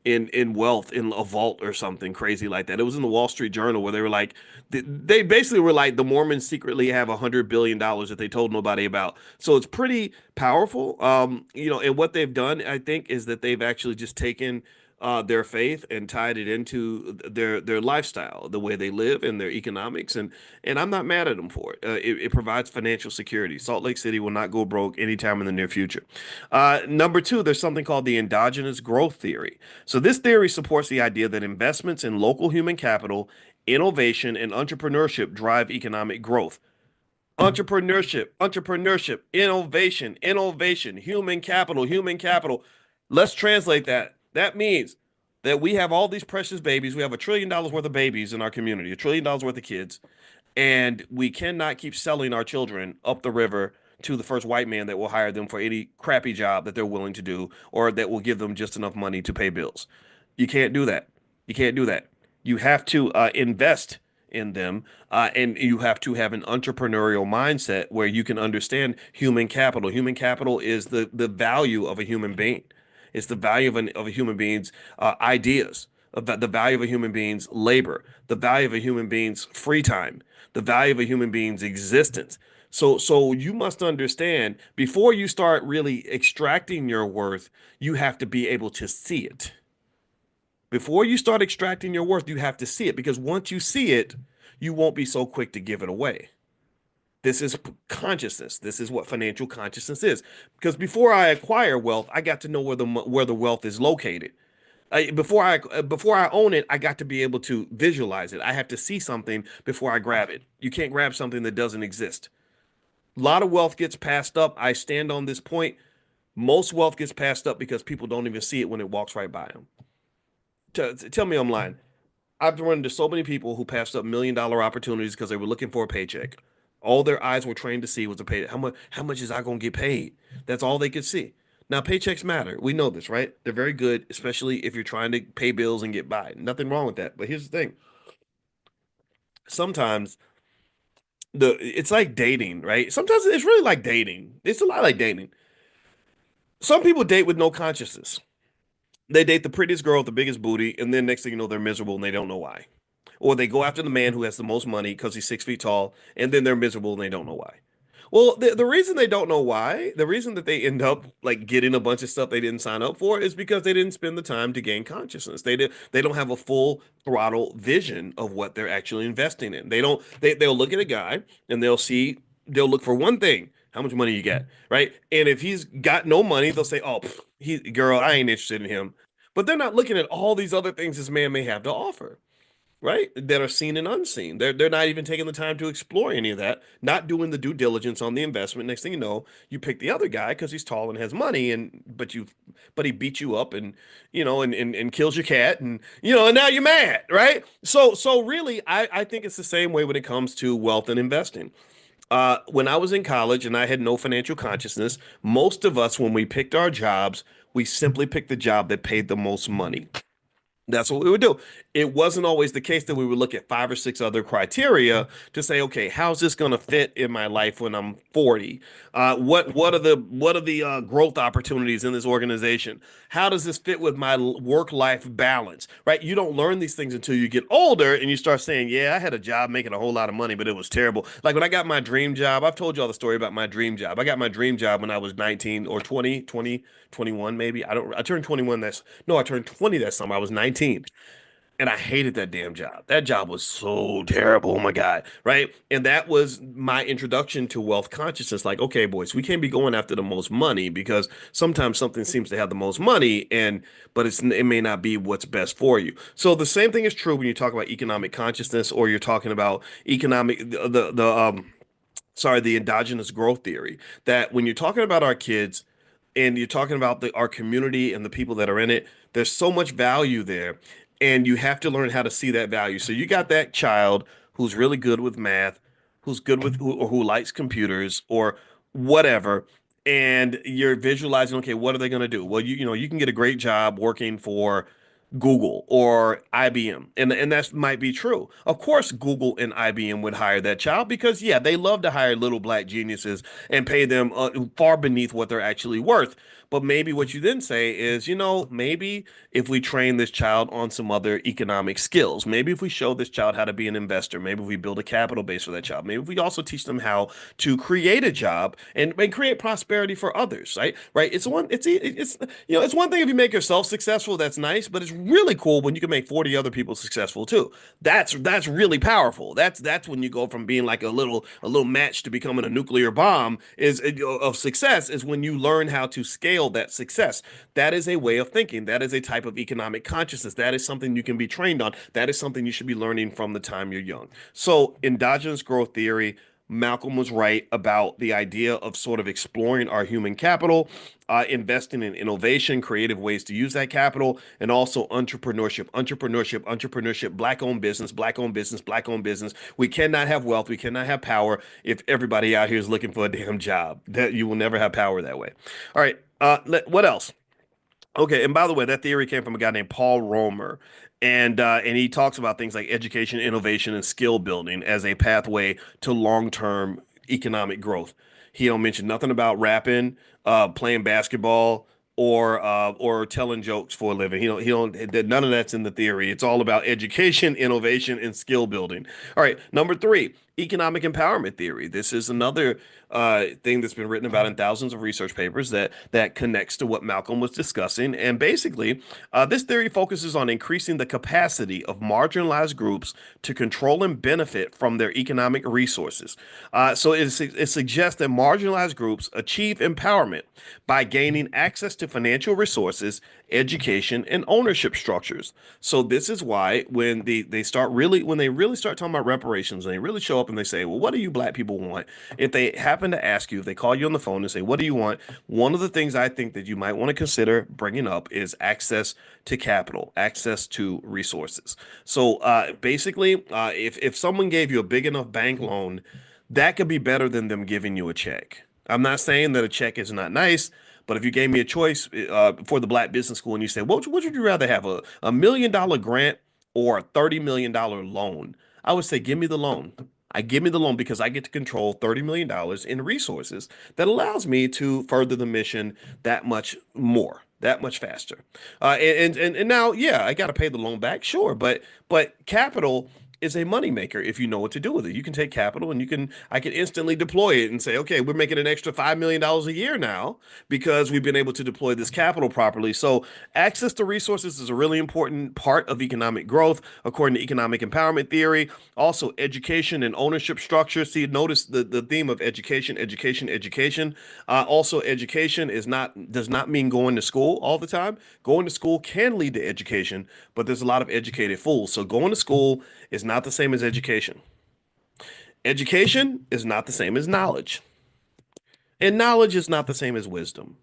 in wealth in a vault or something crazy like that. It was in the Wall Street Journal where they were like, they basically were like, the Mormons secretly have $100 billion that they told nobody about. So it's pretty powerful. And what they've done, I think, is that they've actually just taken their faith and tied it into their lifestyle, the way they live, and their economics, and I'm not mad at them for it. It provides financial security. Salt Lake City will not go broke anytime in the near future. Number two, there's something called the endogenous growth theory. So this theory supports the idea that investments in local human capital, innovation, and entrepreneurship drive economic growth. Entrepreneurship, innovation, human capital, human capital. Let's translate that. That means that we have all these precious babies. We have $1 trillion worth of babies in our community, $1 trillion worth of kids, and we cannot keep selling our children up the river to the first white man that will hire them for any crappy job that they're willing to do or that will give them just enough money to pay bills. You can't do that. You can't do that. You have to invest in them, and you have to have an entrepreneurial mindset where you can understand human capital. Human capital is the value of a human being. It's the value of a human being's ideas, the value of a human being's labor, the value of a human being's free time, the value of a human being's existence. So you must understand before you start really extracting your worth, you have to be able to see it. Before you start extracting your worth, you have to see it because once you see it, you won't be so quick to give it away. This is consciousness. This is what financial consciousness is. Because before I acquire wealth, I got to know where the wealth is located. Before I own it, I got to be able to visualize it. I have to see something before I grab it. You can't grab something that doesn't exist. A lot of wealth gets passed up. I stand on this point. Most wealth gets passed up because people don't even see it when it walks right by them. Tell me I'm lying. I've run into so many people who passed up $1 million opportunities because they were looking for a paycheck. All their eyes were trained to see was a pay. How much is I gonna get paid? That's all they could see. Now paychecks matter. We know this, right? They're very good, especially if you're trying to pay bills and get by. Nothing wrong with that. But here's the thing. Sometimes it's like dating, right? Sometimes it's really like dating. It's a lot like dating. Some people date with no consciousness. They date the prettiest girl with the biggest booty, and then next thing you know, they're miserable and they don't know why. Or they go after the man who has the most money because he's 6 feet tall, and then they're miserable and they don't know why. Well, the reason they don't know why, the reason that they end up like getting a bunch of stuff they didn't sign up for is because they didn't spend the time to gain consciousness. They don't have a full throttle vision of what they're actually investing in. They'll look at a guy and they'll look for one thing, how much money you got, right? And if he's got no money, they'll say, "Oh, girl, I ain't interested in him." But they're not looking at all these other things this man may have to offer, right? That are seen and unseen. They're not even taking the time to explore any of that, not doing the due diligence on the investment. Next thing you know, you pick the other guy because he's tall and has money, and but he beats you up and and kills your cat, and now you're mad, right? So really, I think it's the same way when it comes to wealth and investing. When I was in college and I had no financial consciousness, most of us, when we picked our jobs, we simply picked the job that paid the most money. That's what we would do. It wasn't always the case that we would look at 5 or 6 other criteria to say, okay, how's this going to fit in my life when I'm 40? What are the growth opportunities in this organization? How does this fit with my work-life balance? Right? You don't learn these things until you get older and you start saying, yeah, I had a job making a whole lot of money, but it was terrible. Like when I got my dream job, I've told you all the story about my dream job. I got my dream job when I was 19 or 21 maybe. I turned 21 that's no, I turned 20 that summer. I was 19 and I hated that damn job. That job was so terrible. Oh my God. Right. And that was my introduction to wealth consciousness. Like, okay, boys, we can't be going after the most money because sometimes something seems to have the most money but it may not be what's best for you. So the same thing is true when you talk about economic consciousness or you're talking about the endogenous growth theory, that when you're talking about our kids and you're talking about our community and the people that are in it, there's so much value there. And you have to learn how to see that value. So you got that child who's really good with math, who's good with who likes computers or whatever. And you're visualizing, okay, what are they going to do? Well, you can get a great job working for, Google or IBM. And that might be true. Of course, Google and IBM would hire that child because, yeah, they love to hire little black geniuses and pay them far beneath what they're actually worth. But maybe what you then say is, maybe if we train this child on some other economic skills, maybe if we show this child how to be an investor, maybe if we build a capital base for that child, maybe if we also teach them how to create a job and create prosperity for others, right? Right. It's one thing if you make yourself successful, that's nice, but it's really cool when you can make 40 other people successful too. That's really powerful. That's when you go from being like a little match to becoming a nuclear bomb is of success is when you learn how to scale that success. That is a way of thinking. That is a type of economic consciousness. That is something you can be trained on. That is something you should be learning from the time you're young. So endogenous growth theory, Malcolm was right about the idea of sort of exploring our human capital, investing in innovation, creative ways to use that capital, and also entrepreneurship, black owned business, black owned business, black owned business. We cannot have wealth, we cannot have power if everybody out here is looking for a damn job. That you will never have power that way. All right, what else? Okay, and by the way, that theory came from a guy named Paul Romer, and he talks about things like education, innovation, and skill building as a pathway to long-term economic growth. He don't mention nothing about rapping, playing basketball, or telling jokes for a living. None of that's in the theory. It's all about education, innovation, and skill building. All right, number three, economic empowerment theory. This is another thing that's been written about in thousands of research papers that connects to what Malcolm was discussing. And basically, this theory focuses on increasing the capacity of marginalized groups to control and benefit from their economic resources. So it suggests that marginalized groups achieve empowerment by gaining access to financial resources, education, and ownership structures. So this is why when they really start talking about reparations and they really show up and they say, well, what do you black people want? If they happen to ask you, if they call you on the phone and say, what do you want? One of the things I think that you might want to consider bringing up is access to capital, access to resources. So basically, if someone gave you a big enough bank loan, that could be better than them giving you a check. I'm not saying that a check is not nice, but if you gave me a choice for the Black Business School and you said, what would you rather have, a $1 million grant or a $30 million loan? I would say, give me the loan. I give me the loan because I get to control $30 million in resources that allows me to further the mission that much more, that much faster. And now, yeah, I got to pay the loan back, sure, but capital is a moneymaker if you know what to do with it. You can take capital and I can instantly deploy it and say, okay, we're making an extra $5 million a year now because we've been able to deploy this capital properly. So access to resources is a really important part of economic growth, according to economic empowerment theory. Also, education and ownership structure. See, notice the theme of education, education, education. Also, education does not mean going to school all the time. Going to school can lead to education, but there's a lot of educated fools. So going to school is not the same as education. Education is not the same as knowledge. And knowledge is not the same as wisdom.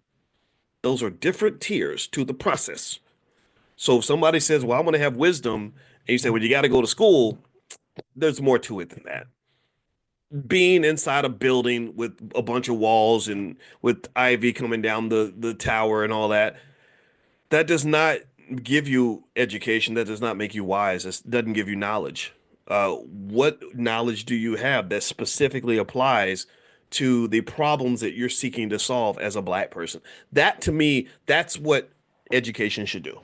Those are different tiers to the process. So if somebody says, well, I want to have wisdom, and you say, well, you got to go to school, there's more to it than that. Being inside a building with a bunch of walls and with ivy coming down the tower and all that, that does not give you education. That does not make you wise. It doesn't give you knowledge. What knowledge do you have that specifically applies to the problems that you're seeking to solve as a black person? That to me, that's what education should do.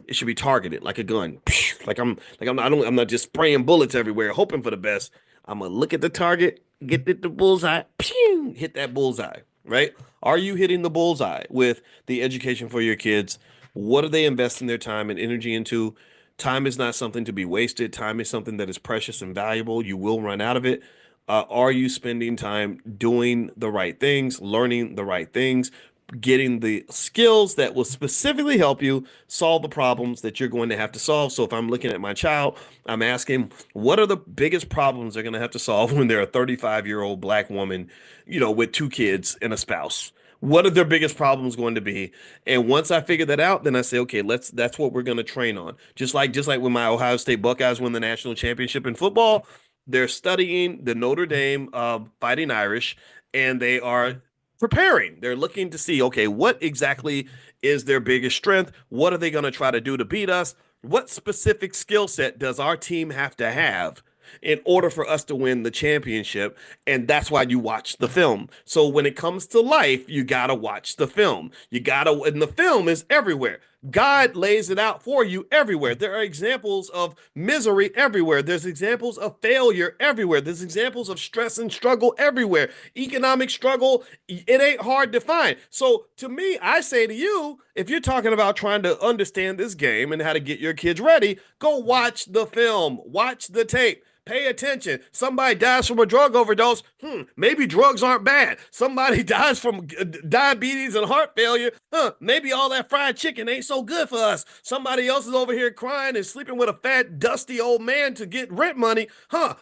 It should be targeted like a gun. I'm not just spraying bullets everywhere, hoping for the best. I'm gonna look at the target, get the bullseye, pew, hit that bullseye, right? Are you hitting the bullseye with the education for your kids? What are they investing their time and energy into? Time is not something to be wasted. Time is something that is precious and valuable. You will run out of it. Are you spending time doing the right things, learning the right things, getting the skills that will specifically help you solve the problems that you're going to have to solve? So if I'm looking at my child, I'm asking, what are the biggest problems they're going to have to solve when they're a 35-year-old black woman, with two kids and a spouse? What are their biggest problems going to be? And once I figure that out, then I say, okay, that's what we're going to train on. Just like when my Ohio State Buckeyes win the national championship in football, they're studying the Notre Dame Fighting Irish, and they are preparing. They're looking to see, okay, what exactly is their biggest strength? What are they going to try to do to beat us? What specific skill set does our team have to have in order for us to win the championship? And that's why you watch the film. So when it comes to life, you got to watch the film. You got to, and the film is everywhere. God lays it out for you everywhere. There are examples of misery everywhere. There's examples of failure everywhere. There's examples of stress and struggle everywhere. Economic struggle, it ain't hard to find. So to me, I say to you, if you're talking about trying to understand this game and how to get your kids ready, go watch the film, watch the tape. Pay attention. Somebody dies from a drug overdose. Maybe drugs aren't bad. Somebody dies from diabetes and heart failure. Maybe all that fried chicken ain't so good for us. Somebody else is over here crying and sleeping with a fat, dusty old man to get rent money.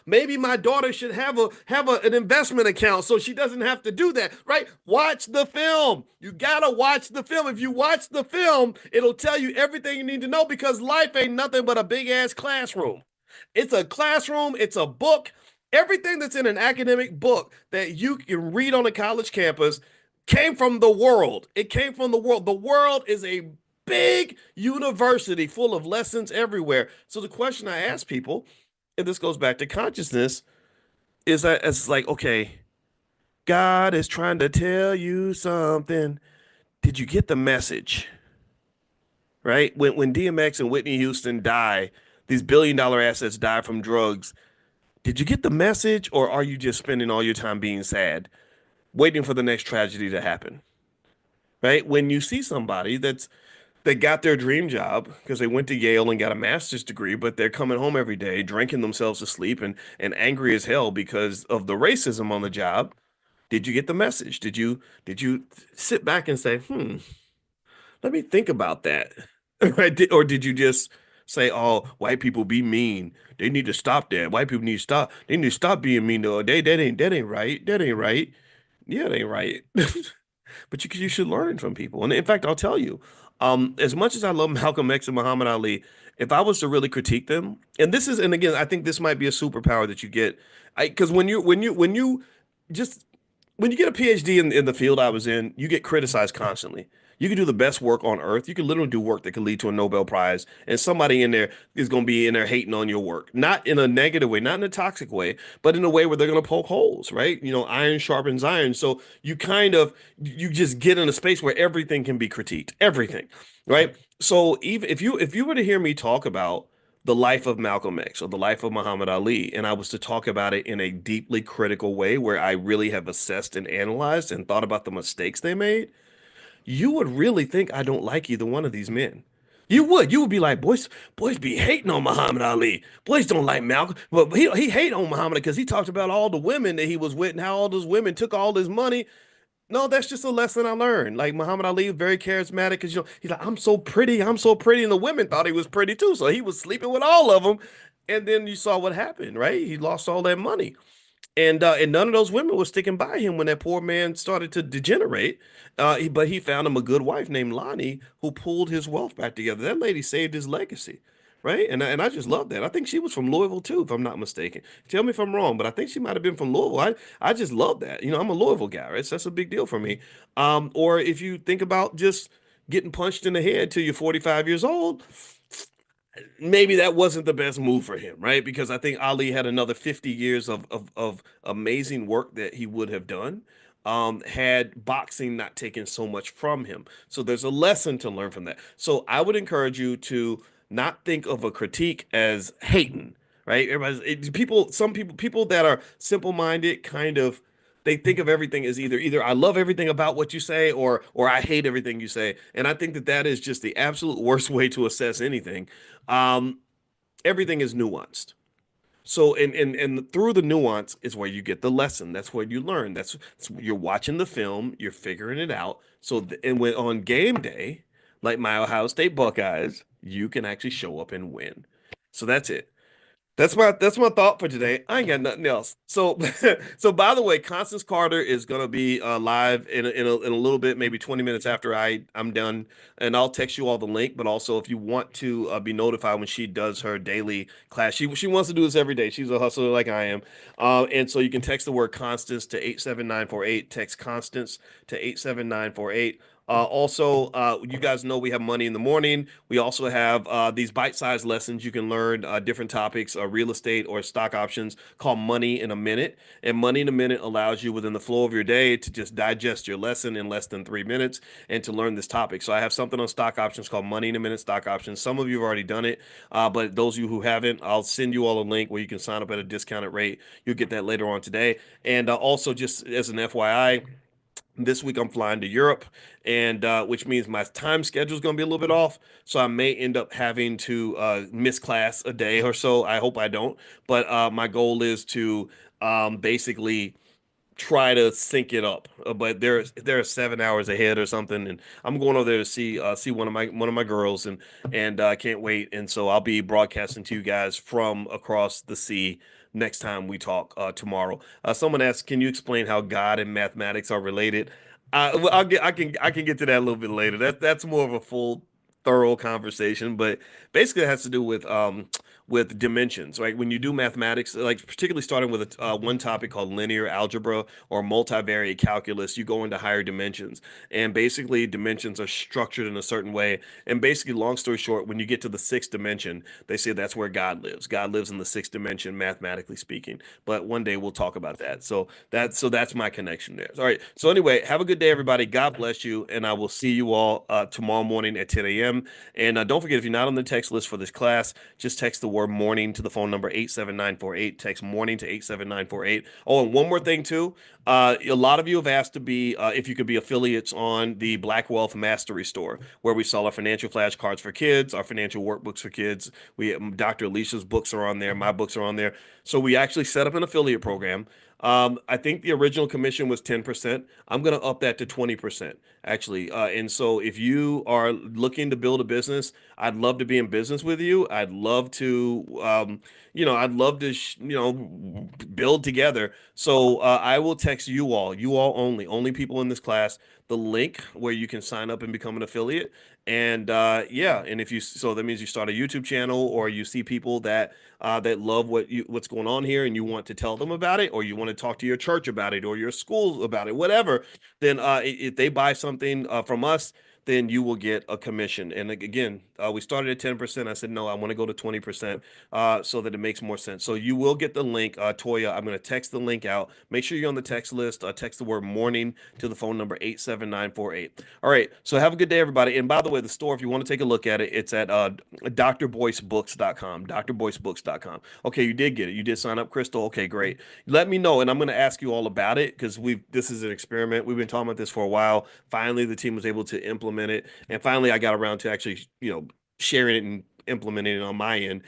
Maybe my daughter should an investment account so she doesn't have to do that. Right? Watch the film. You gotta watch the film. If you watch the film, it'll tell you everything you need to know because life ain't nothing but a big ass classroom. It's a classroom, it's a book. Everything that's in an academic book that you can read on a college campus came from the world. It came from the world. The world is a big university full of lessons everywhere. So the question I ask people, and this goes back to consciousness, is that it's like, okay, God is trying to tell you something. Did you get the message? Right? When DMX and Whitney Houston die, these billion-dollar assets die from drugs. Did you get the message, or are you just spending all your time being sad, waiting for the next tragedy to happen? Right? When you see somebody that got their dream job because they went to Yale and got a master's degree, but they're coming home every day drinking themselves to sleep and angry as hell because of the racism on the job. Did you get the message? Did you sit back and say, let me think about that. Right? Or did you just say, "Oh, white people be mean. They need to stop that. White people need to stop. They need to stop being mean. No, that ain't right. That ain't right. Yeah, it ain't right." But you should learn from people. And in fact, I'll tell you, as much as I love Malcolm X and Muhammad Ali, if I was to really critique them, and again, I think this might be a superpower that you get, because just when you get a PhD in the field I was in, you get criticized constantly. You can do the best work on earth. You can literally do work that could lead to a Nobel Prize, and somebody in there is going to be in there hating on your work, not in a negative way, not in a toxic way, but in a way where they're going to poke holes, right? Iron sharpens iron. So you just get in a space where everything can be critiqued, everything, right? So even if you were to hear me talk about the life of Malcolm X or the life of Muhammad Ali, and I was to talk about it in a deeply critical way where I really have assessed and analyzed and thought about the mistakes they made, you would really think I don't like either one of these men. You would. You would be like, boys be hating on Muhammad Ali. Boys don't like Malcolm. But he hate on Muhammad because he talked about all the women that he was with and how all those women took all his money. No, that's just a lesson I learned. Like Muhammad Ali is very charismatic because he's like, I'm so pretty, and the women thought he was pretty too. So he was sleeping with all of them. And then you saw what happened, right? He lost all that money. And none of those women were sticking by him when that poor man started to degenerate. But he found him a good wife named Lonnie who pulled his wealth back together. That lady saved his legacy, right? And I just love that. I think she was from Louisville too, if I'm not mistaken. Tell me if I'm wrong, but I think she might have been from Louisville. I just love that. I'm a Louisville guy, right? So that's a big deal for me. Or if you think about just getting punched in the head till you're 45 years old, maybe that wasn't the best move for him, right? Because I think Ali had another 50 years of amazing work that he would have done, had boxing not taken so much from him. So there's a lesson to learn from that. So I would encourage you to not think of a critique as hating, right? Some people that are simple-minded kind of they think of everything as either I love everything about what you say or I hate everything you say. And I think that that is just the absolute worst way to assess anything. um, Everything is nuanced. So and through the nuance is where you get the lesson. That's where you learn. You're watching the film, you're figuring it out. And when on game day, like my Ohio State Buckeyes, you can actually show up and win. So that's it. That's my thought for today. I ain't got nothing else. So so by the way, Constance Carter is gonna be live in a little bit, maybe 20 minutes after I'm done, and I'll text you all the link. But also, if you want to be notified when she does her daily class, she wants to do this every day. She's a hustler like I am, and so you can text the word Constance to 87948. Text Constance to 87948. Also, you guys know we have money in the morning. We also have these bite-sized lessons. You can learn different topics, real estate or stock options, called Money in a Minute. And Money in a Minute allows you within the flow of your day to just digest your lesson in less than 3 minutes and to learn this topic. So I have something on stock options called Money in a Minute stock options. Some of you have already done it, but those of you who haven't, I'll send you all a link where you can sign up at a discounted rate. You'll get that later on today. And also, just as an FYI, this week I'm flying to Europe, and which means my time schedule is going to be a little bit off. So I may end up having to miss class a day or so. I hope I don't. But my goal is to basically try to sync it up. But they're 7 hours ahead or something, and I'm going over there to see one of my girls, and I can't wait. And so I'll be broadcasting to you guys from across the sea next time we talk tomorrow. Someone asked, "Can you explain how God and mathematics are related?" Well, I can get to that a little bit later. That's more of a full thorough conversation, but basically it has to do with dimensions, right? When you do mathematics, like particularly starting with one topic called linear algebra or multivariate calculus, you go into higher dimensions. And basically, dimensions are structured in a certain way. And basically, long story short, when you get to the sixth dimension, they say that's where God lives. God lives in the sixth dimension, mathematically speaking. But one day we'll talk about that. So that's my connection there. All right. So anyway, have a good day, everybody. God bless you, and I will see you all tomorrow morning at 10 a.m. And don't forget, if you're not on the text list for this class, just text the word morning to the phone number 87948. Text morning to 87948. Oh, and one more thing too. A lot of you have asked to be, if you could be affiliates on the Black Wealth Mastery Store, where we sell our financial flashcards for kids, our financial workbooks for kids. Dr. Alicia's books are on there. My books are on there. So we actually set up an affiliate program. I think the original commission was 10%. I'm going to up that to 20%, actually. And so if you are looking to build a business, I'd love to be in business with you. I'd love to, build together. So I will text you all only people in this class, the link where you can sign up and become an affiliate. And yeah, and if you, so that means you start a YouTube channel or you see people that love what's going on here and you want to tell them about it, or you want to talk to your church about it or your school about it, whatever, then if they buy something from us, then you will get a commission. And again, we started at 10%. I said, no, I want to go to 20% so that it makes more sense. So you will get the link, Toya. I'm going to text the link out. Make sure you're on the text list. Text the word morning to the phone number 87948. All right. So have a good day, everybody. And by the way, the store, if you want to take a look at it, it's at drboycebooks.com, drboycebooks.com. Okay, you did get it. You did sign up, Crystal. Okay, great. Let me know, and I'm going to ask you all about it because this is an experiment. We've been talking about this for a while. Finally, the team was able to implement it, and finally, I got around to actually, sharing it and implementing it on my end.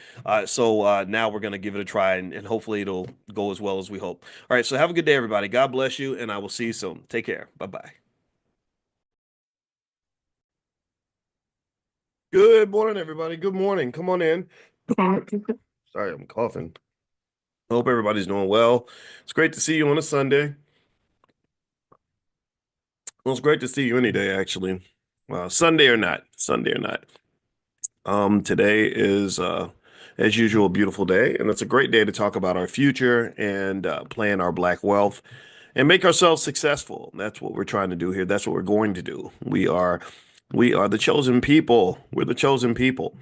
So now we're going to give it a try, and hopefully it'll go as well as we hope. All right, so have a good day, everybody. God bless you, and I will see you soon. Take care. Bye bye. Good morning, everybody. Good morning. Come on in. Sorry, I'm coughing. I hope everybody's doing well. It's great to see you on a Sunday. Well, it's great to see you any day, actually. Sunday or not, Sunday or not. Today is, as usual, a beautiful day, and it's a great day to talk about our future and plan our black wealth and make ourselves successful. That's what we're trying to do here. That's what we're going to do. We are the chosen people. We're the chosen people.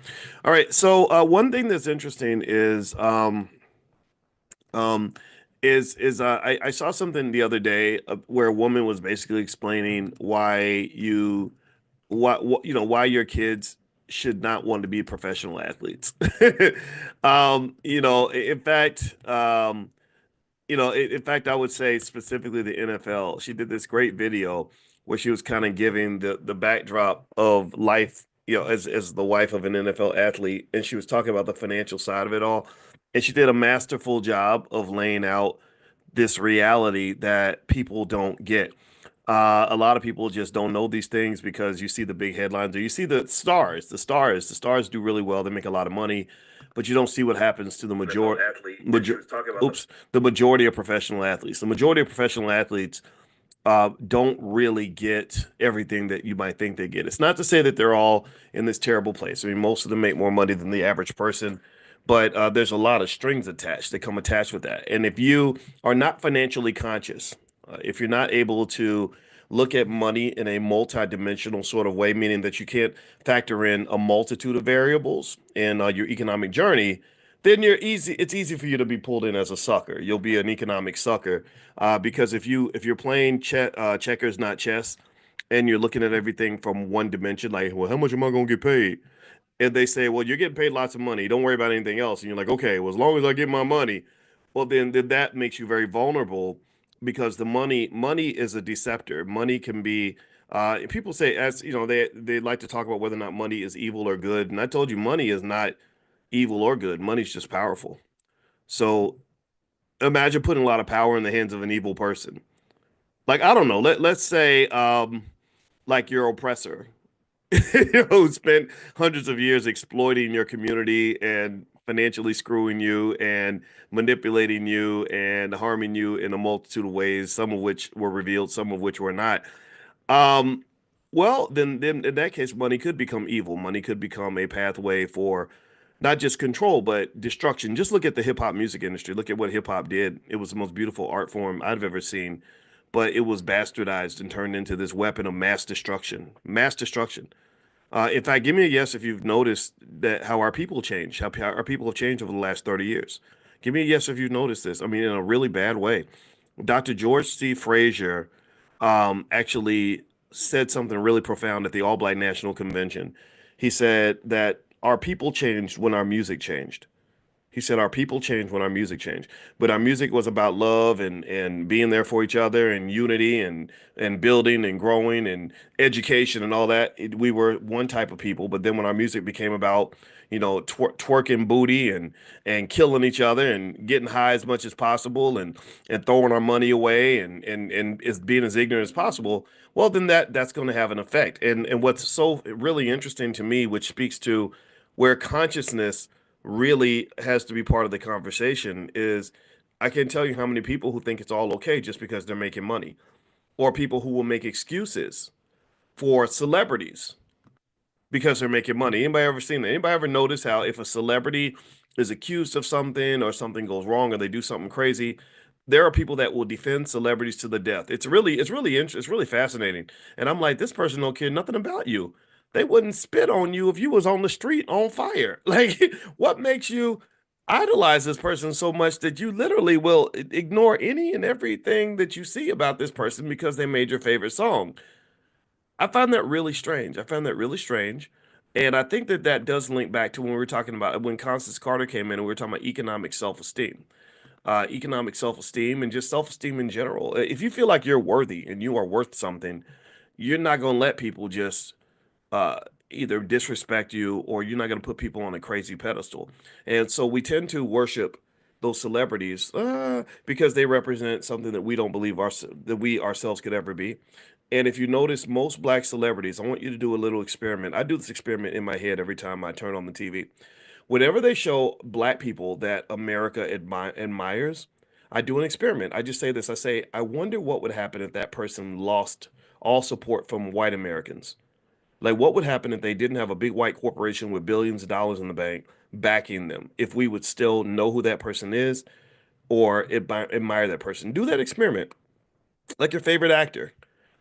All right. So one thing that's interesting um, I saw something the other day where a woman was basically explaining why your kids should not want to be professional athletes. In fact, in fact, I would say specifically the NFL. She did this great video where she was kind of giving the backdrop of life, as the wife of an NFL athlete, and she was talking about the financial side of it all. And she did a masterful job of laying out this reality that people don't get. A lot of people just don't know these things because you see the big headlines or you see the stars. The stars do really well. They make a lot of money. but you don't see what happens to the
NFL
majority.
athlete that she
Major,
was talking about.
oops, the majority of professional athletes. The majority of professional athletes don't really get everything that you might think they get. It's not to say that they're all in this terrible place. I mean, most of them make more money than the average person, but there's a lot of strings attached that come attached with that. And if you are not financially conscious, if you're not able to look at money in a multi-dimensional sort of way, meaning that you can't factor in a multitude of variables in your economic journey, then it's easy for you to be pulled in as a sucker. You'll be an economic sucker because if you're playing checkers, not chess, and you're looking at everything from one dimension, like, well, how much am I gonna get paid? And they say, well, you're getting paid lots of money. Don't worry about anything else. And you're like, okay, well, as long as I get my money, well, then that makes you very vulnerable because the money is a deceptor. Money can be people say, as you know, they like to talk about whether or not money is evil or good. And I told you, money is not evil or good. Money's just powerful. So imagine putting a lot of power in the hands of an evil person. Like, I don't know, let's say like your oppressor, who spent hundreds of years exploiting your community and financially screwing you and manipulating you and harming you in a multitude of ways, some of which were revealed, some of which were not. Um, well, then in that case, money could become evil. Money could become a pathway for not just control, but destruction. Just look at the hip hop music industry. Look at what hip hop did. It was the most beautiful art form I've ever seen, but it was bastardized and turned into this weapon of mass destruction. Mass destruction. In fact, give me a yes if you've noticed that how our people change, how our people have changed over the last 30 years. Give me a yes if you've noticed this. I mean, in a really bad way. Dr. George C. Frazier actually said something really profound at the All Black National Convention. He said that our people changed when our music changed. He said our people changed when our music changed, but our music was about love and being there for each other and unity and building and growing and education and all that. We were one type of people, but then when our music became about twerking booty and killing each other and getting high as much as possible and throwing our money away and is being as ignorant as possible, well then that's going to have an effect. And what's so really interesting to me, which speaks to where consciousness really has to be part of the conversation is I can tell you how many people who think it's all okay just because they're making money, or people who will make excuses for celebrities because they're making money. Anybody ever seen that? Anybody ever notice how if a celebrity is accused of something or something goes wrong or they do something crazy, there are people that will defend celebrities to the death. It's really fascinating. And I'm like, this person don't care nothing about you. They wouldn't spit on you if you was on the street on fire. Like, what makes you idolize this person so much that you literally will ignore any and everything that you see about this person because they made your favorite song? I find that really strange. I found that really strange. And I think that that does link back to when we were talking about when Constance Carter came in and we were talking about economic self-esteem and just self-esteem in general. If you feel like you're worthy and you are worth something, you're not going to let people just uh, either disrespect you or you're not going to put people on a crazy pedestal. And so we tend to worship those celebrities because they represent something that we don't believe that we ourselves could ever be. And if you notice, most black celebrities, I want you to do a little experiment. I do this experiment in my head every time I turn on the TV. Whenever they show black people that America admires, I do an experiment. I just say this. I say, I wonder what would happen if that person lost all support from white Americans. Like, what would happen if they didn't have a big white corporation with billions of dollars in the bank backing them? If we would still know who that person is or admire that person? Do that experiment. Like your favorite actor.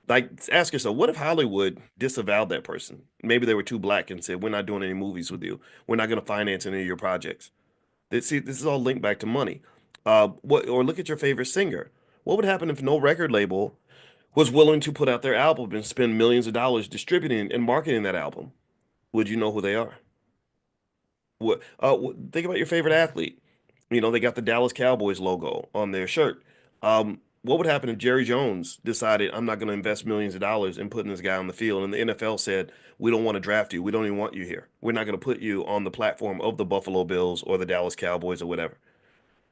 Like, ask yourself, what if Hollywood disavowed that person? Maybe they were too black and said, we're not doing any movies with you. We're not going to finance any of your projects. See, this is all linked back to money. Or look at your favorite singer. What would happen if no record label was willing to put out their album and spend millions of dollars distributing and marketing that album? Would you know who they are? Think about your favorite athlete. You know, they got the Dallas Cowboys logo on their shirt. What would happen if Jerry Jones decided, I'm not going to invest millions of dollars in putting this guy on the field, and the NFL said, we don't want to draft you. We don't even want you here. We're not going to put you on the platform of the Buffalo Bills or the Dallas Cowboys or whatever.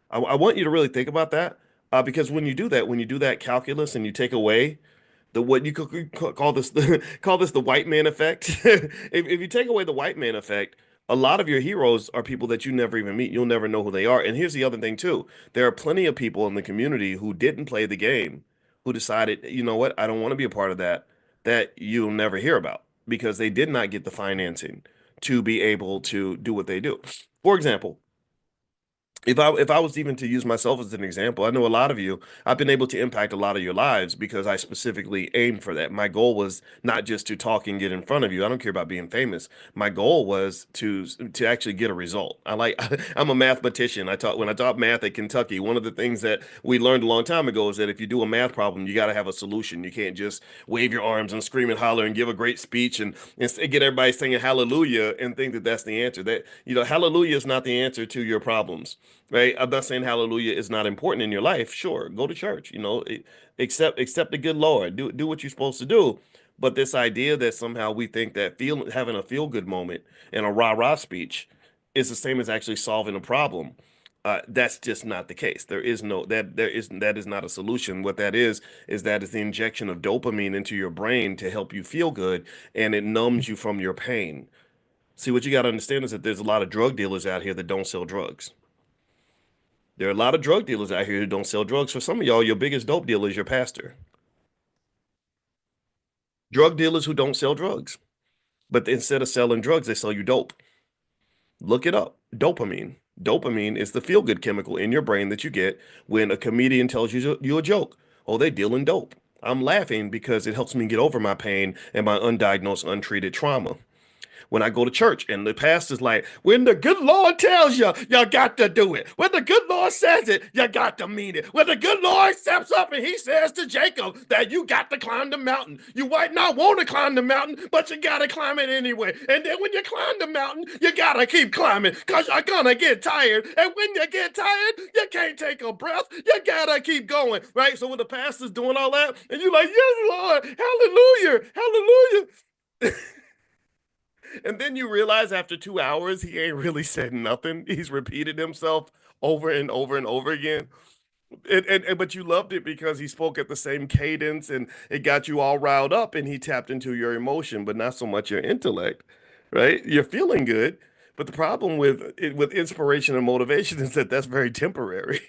I want you to really think about that because when you do that calculus and you take away the what you could call this call this the white man effect. If you take away the white man effect, A lot of your heroes are people that you never even meet. You'll never know who they are. And here's the other thing too. There are plenty of people in the community who didn't play the game, who decided, you know what, I don't want to be a part of that, that you'll never hear about because they did not get the financing to be able to do what they do. For example, if I was even to use myself as an example, I know a lot of you, I've been able to impact a lot of your lives because I specifically aimed for that. My goal was not just to talk and get in front of you. I don't care about being famous. My goal was to actually get a result. I like I'm a mathematician. I taught when I taught math at Kentucky. One of the things that we learned a long time ago is that if you do a math problem, you got to have a solution. You can't just wave your arms and scream and holler and give a great speech and get everybody singing hallelujah and think that that's the answer. That hallelujah is not the answer to your problems, right? I'm not saying hallelujah is not important in your life. Sure, go to church, accept the good Lord, do what you're supposed to do. But this idea that somehow we think that having a feel good moment and a rah rah speech is the same as actually solving a problem. That's just not the case. There is no that is not a solution. What that is the injection of dopamine into your brain to help you feel good, and it numbs you from your pain. See, what you got to understand is that there's a lot of drug dealers out here that don't sell drugs. There are a lot of drug dealers out here who don't sell drugs. For some of y'all, your biggest dope dealer is your pastor. Drug dealers who don't sell drugs, but instead of selling drugs, they sell you dope. Look it up. Dopamine. Dopamine is the feel-good chemical in your brain that you get when a comedian tells you a joke. Oh, they dealing dope. I'm laughing because it helps me get over my pain and my undiagnosed, untreated trauma. When I go to church and the pastor's like, when the good Lord tells you, you got to do it. When the good Lord says it, you got to mean it. When the good Lord steps up and he says to Jacob that you got to climb the mountain. You might not want to climb the mountain, but you got to climb it anyway. And then when you climb the mountain, you got to keep climbing because you're going to get tired. And when you get tired, you can't take a breath. You got to keep going, right? So when the pastor's doing all that and you're like, yes, Lord, hallelujah, hallelujah. And then you realize after 2 hours, he ain't really said nothing. He's repeated himself over and over and over again. But you loved it because he spoke at the same cadence and it got you all riled up and he tapped into your emotion, but not so much your intellect, right? You're feeling good. But the problem with inspiration and motivation is that that's very temporary.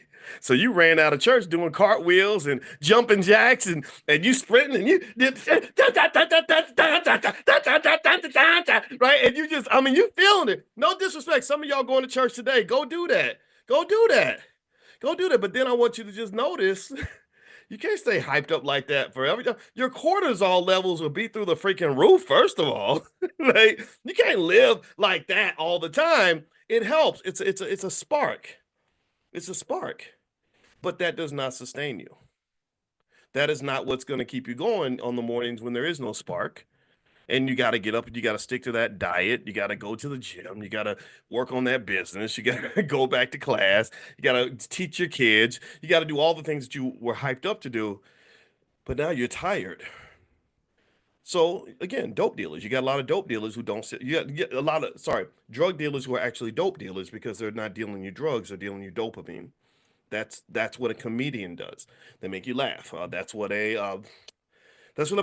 So you ran out of church doing cartwheels and jumping jacks and you sprinting and you did right and you just I mean you feeling it. No disrespect. Some of y'all going to church today. Go do that. Go do that. Go do that. But then I want you to just notice you can't stay hyped up like that forever. Your cortisol levels will be through the freaking roof, first of all. Like you can't live like that all the time. It helps. It's a spark. It's a spark. But that does not sustain you. That is not what's going to keep you going on the mornings when there is no spark. And you got to get up and you got to stick to that diet. You got to go to the gym. You got to work on that business. You got to go back to class. You got to teach your kids. You got to do all the things that you were hyped up to do. But now you're tired. So again, dope dealers. You got a lot of dope dealers who don't. You got a lot of drug dealers who are actually dope dealers because they're not dealing you drugs. They're dealing you dopamine. That's what a comedian does. They make you laugh. That's what a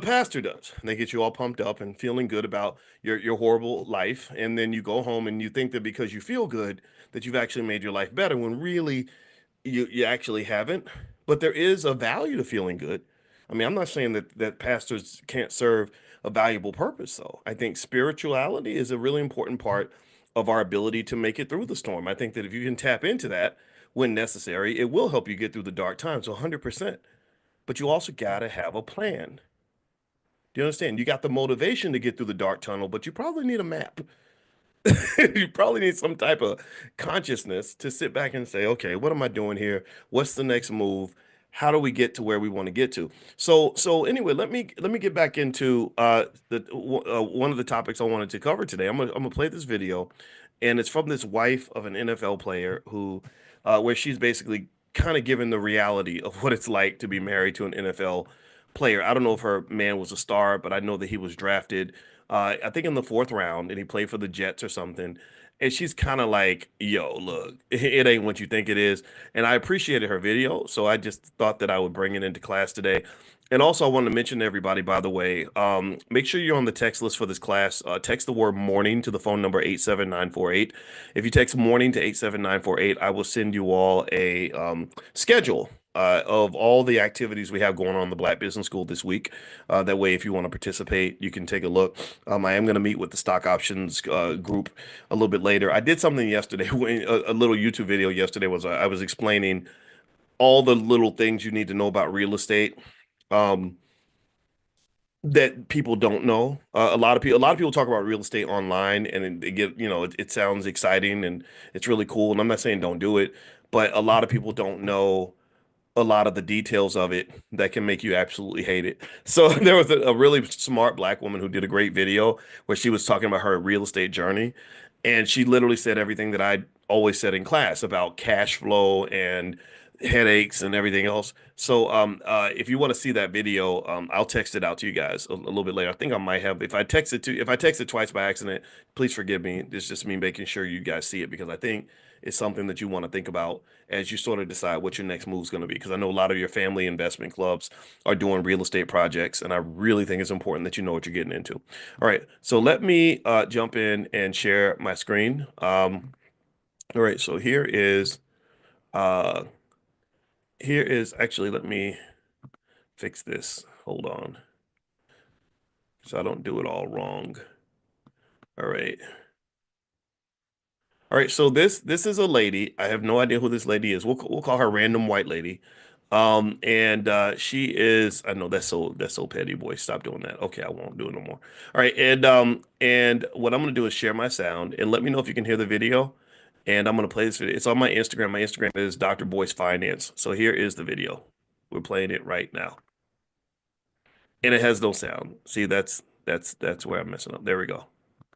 pastor does. They get you all pumped up and feeling good about your horrible life, and then you go home and you think that because you feel good that you've actually made your life better when really you actually haven't. But there is a value to feeling good. I mean, I'm not saying that pastors can't serve a valuable purpose though. I think spirituality is a really important part of our ability to make it through the storm. I think that if you can tap into that when necessary, it will help you get through the dark times 100%. But you also got to have a plan. Do you understand? You got the motivation to get through the dark tunnel, but you probably need a map. You probably need some type of consciousness to sit back and say, okay, what am I doing here? What's the next move? How do we get to where we want to get to? So anyway, let me get back into one of the topics I wanted to cover today. I'm gonna play this video, and it's from this wife of an NFL player who, where she's basically kind of given the reality of what it's like to be married to an NFL player. I don't know if her man was a star, but I know that he was drafted I think in the fourth round, and he played for the Jets or something. And she's kind of like, yo, look, it ain't what you think it is. And I appreciated her video, so I just thought that I would bring it into class today. And also, I want to mention to everybody, by the way, make sure you're on the text list for this class. Text the word morning to the phone number 87948. If you text morning to 87948, I will send you all a schedule of all the activities we have going on in the Black Business School this week. That way, if you want to participate, you can take a look. I am going to meet with the stock options group a little bit later. I did something yesterday, a little YouTube video yesterday was I was explaining all the little things you need to know about real estate. Um, that people don't know. A lot of people talk about real estate online, and they get, it sounds exciting and it's really cool. And I'm not saying don't do it, but a lot of people don't know a lot of the details of it that can make you absolutely hate it. So there was a really smart black woman who did a great video where she was talking about her real estate journey, and she literally said everything that I always said in class about cash flow and headaches and everything else. So if you want to see that video, I'll text it out to you guys a little bit later. I think I might have, if I text it twice by accident, please forgive me. It's just me making sure you guys see it, because I think it's something that you want to think about as you sort of decide what your next move is going to be. Because I know a lot of your family investment clubs are doing real estate projects, and I really think it's important that you know what you're getting into. All right, so let me jump in and share my screen. All right, so uh, here is actually, let me fix this. Hold on, so I don't do it all wrong. All right. All right, so this is a lady. I have no idea who this lady is. We'll call her random white lady. And she is, I know that's so petty, boy. Stop doing that. Okay, I won't do it no more. All right, and what I'm gonna do is share my sound and let me know if you can hear the video. And I'm gonna play this video. It's on my Instagram. My Instagram is Dr. Boyce Finance. So here is the video. We're playing it right now. And it has no sound. See, that's where I'm messing up. There we go.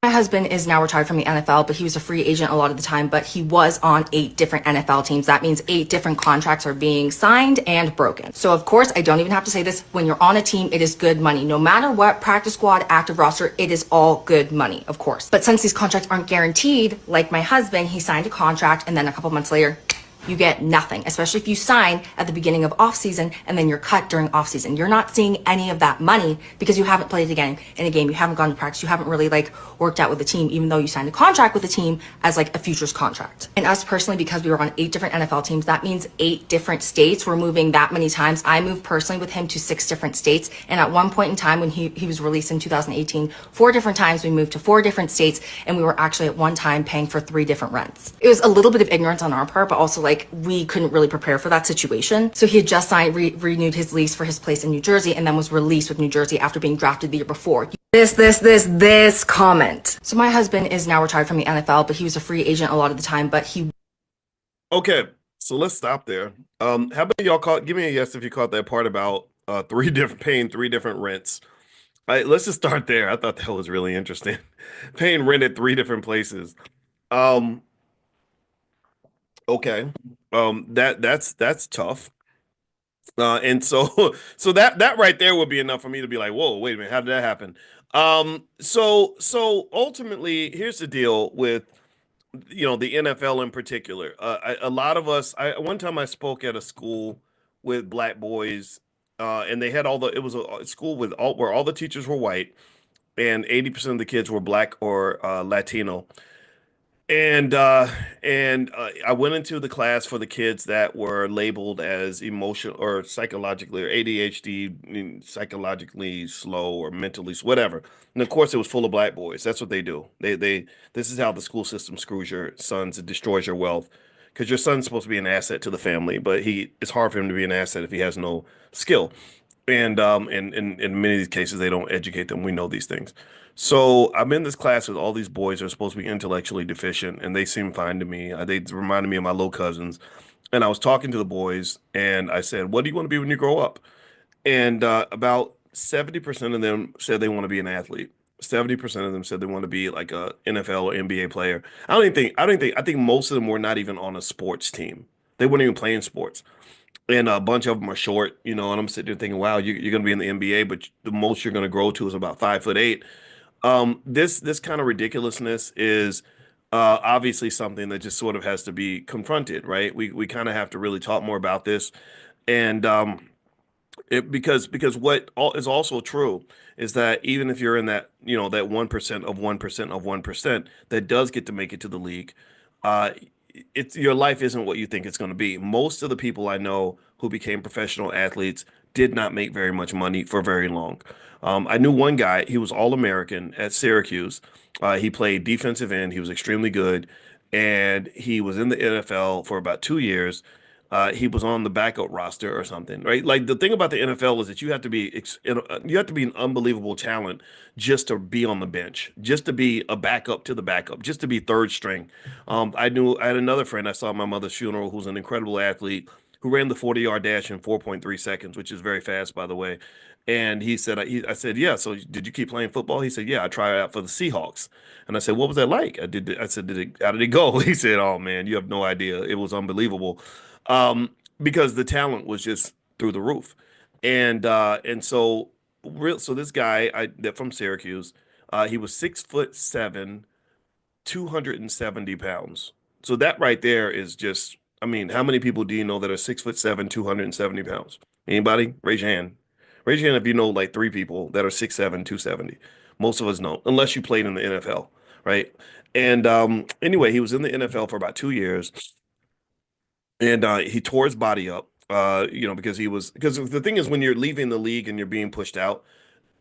My husband is now retired from the NFL, but he was a free agent a lot of the time, but he was on 8 different NFL teams. That means 8 different contracts are being signed and broken. So of course, I don't even have to say this. When you're on a team, it is good money. No matter what, practice squad, active roster, it is all good money, of course. But since these contracts aren't guaranteed, like my husband, he signed a contract and then a couple months later, you get nothing, especially if you sign at the beginning of off season and then you're cut during off season. You're not seeing any of that money because you haven't played again in a game. You haven't gone to practice. You haven't really worked out with the team, even though you signed a contract with the team as a futures contract. And us personally, because we were on 8 different NFL teams, that means 8 different states. We're moving that many times. I moved personally with him to 6 different states. And at one point in time when he was released in 2018, 4 different times we moved to 4 different states, and we were actually at one time paying for 3 different rents. It was a little bit of ignorance on our part, but also we couldn't really prepare for that situation. So he had just signed, renewed his lease for his place in New Jersey, and then was released with New Jersey after being drafted the year before. This comment. So my husband is now retired from the NFL, but he was a free agent a lot of the time, but he.
Okay, so let's stop there. How about y'all give me a yes if you caught that part about paying 3 different rents. Let's just start there. I thought that was really interesting. Paying rent at 3 different places. Um, okay. That's tough. And so so that right there would be enough for me to be like, whoa, wait a minute, how did that happen? So ultimately, here's the deal with the NFL in particular. A lot of us. One time I spoke at a school with black boys, and they had it was a school with where all the teachers were white, and 80% of the kids were black or Latino. And I went into the class for the kids that were labeled as emotional or psychologically or ADHD, psychologically slow or mentally whatever. And of course, it was full of black boys. That's what they do. They this is how the school system screws your sons. It destroys your wealth because your son's supposed to be an asset to the family, but it's hard for him to be an asset if he has no skill. And in many of these cases, they don't educate them. We know these things. So I'm in this class with all these boys who are supposed to be intellectually deficient, and they seem fine to me. They reminded me of my little cousins. And I was talking to the boys, and I said, "What do you want to be when you grow up?" And about 70% of them said they want to be an athlete. 70% of them said they want to be like a NFL or NBA player. I think most of them were not even on a sports team. They weren't even playing sports, and a bunch of them are short, and I'm sitting there thinking, wow, you're going to be in the NBA, but the most you're going to grow to is about 5'8". This kind of ridiculousness is obviously something that just sort of has to be confronted, right? We kind of have to really talk more about this, and Because what all is also true is that even if you're in that, that 1% of 1% of 1% that does get to make it to the league, uh, it's your life isn't what you think it's going to be. Most of the people I know who became professional athletes did not make very much money for very long. I knew one guy, he was All-American at Syracuse. He played defensive end. He was extremely good, and he was in the NFL for about 2 years. He was on the backup roster or something, right? Like the thing about the NFL is that you have to be an unbelievable talent just to be on the bench, just to be a backup to the backup, just to be third string. I had another friend I saw at my mother's funeral who's an incredible athlete who ran the 40-yard dash in 4.3 seconds, which is very fast, by the way. And he said, I said, yeah. So did you keep playing football? He said, yeah, I tried out for the Seahawks. And I said, what was that like? I said, how did it go? He said, oh man, you have no idea. It was unbelievable. Because the talent was just through the roof. And so this guy that from Syracuse, he was 6'7", 270 pounds. So that right there is just, I mean, how many people do you know that are 6'7", 270 pounds? Anybody? Raise your hand. Raise your hand if you know like three people that are 6'7", 270. Most of us don't, unless you played in the NFL, right? And anyway, he was in the NFL for about 2 years, and he tore his body up. Because the thing is, when you're leaving the league and you're being pushed out,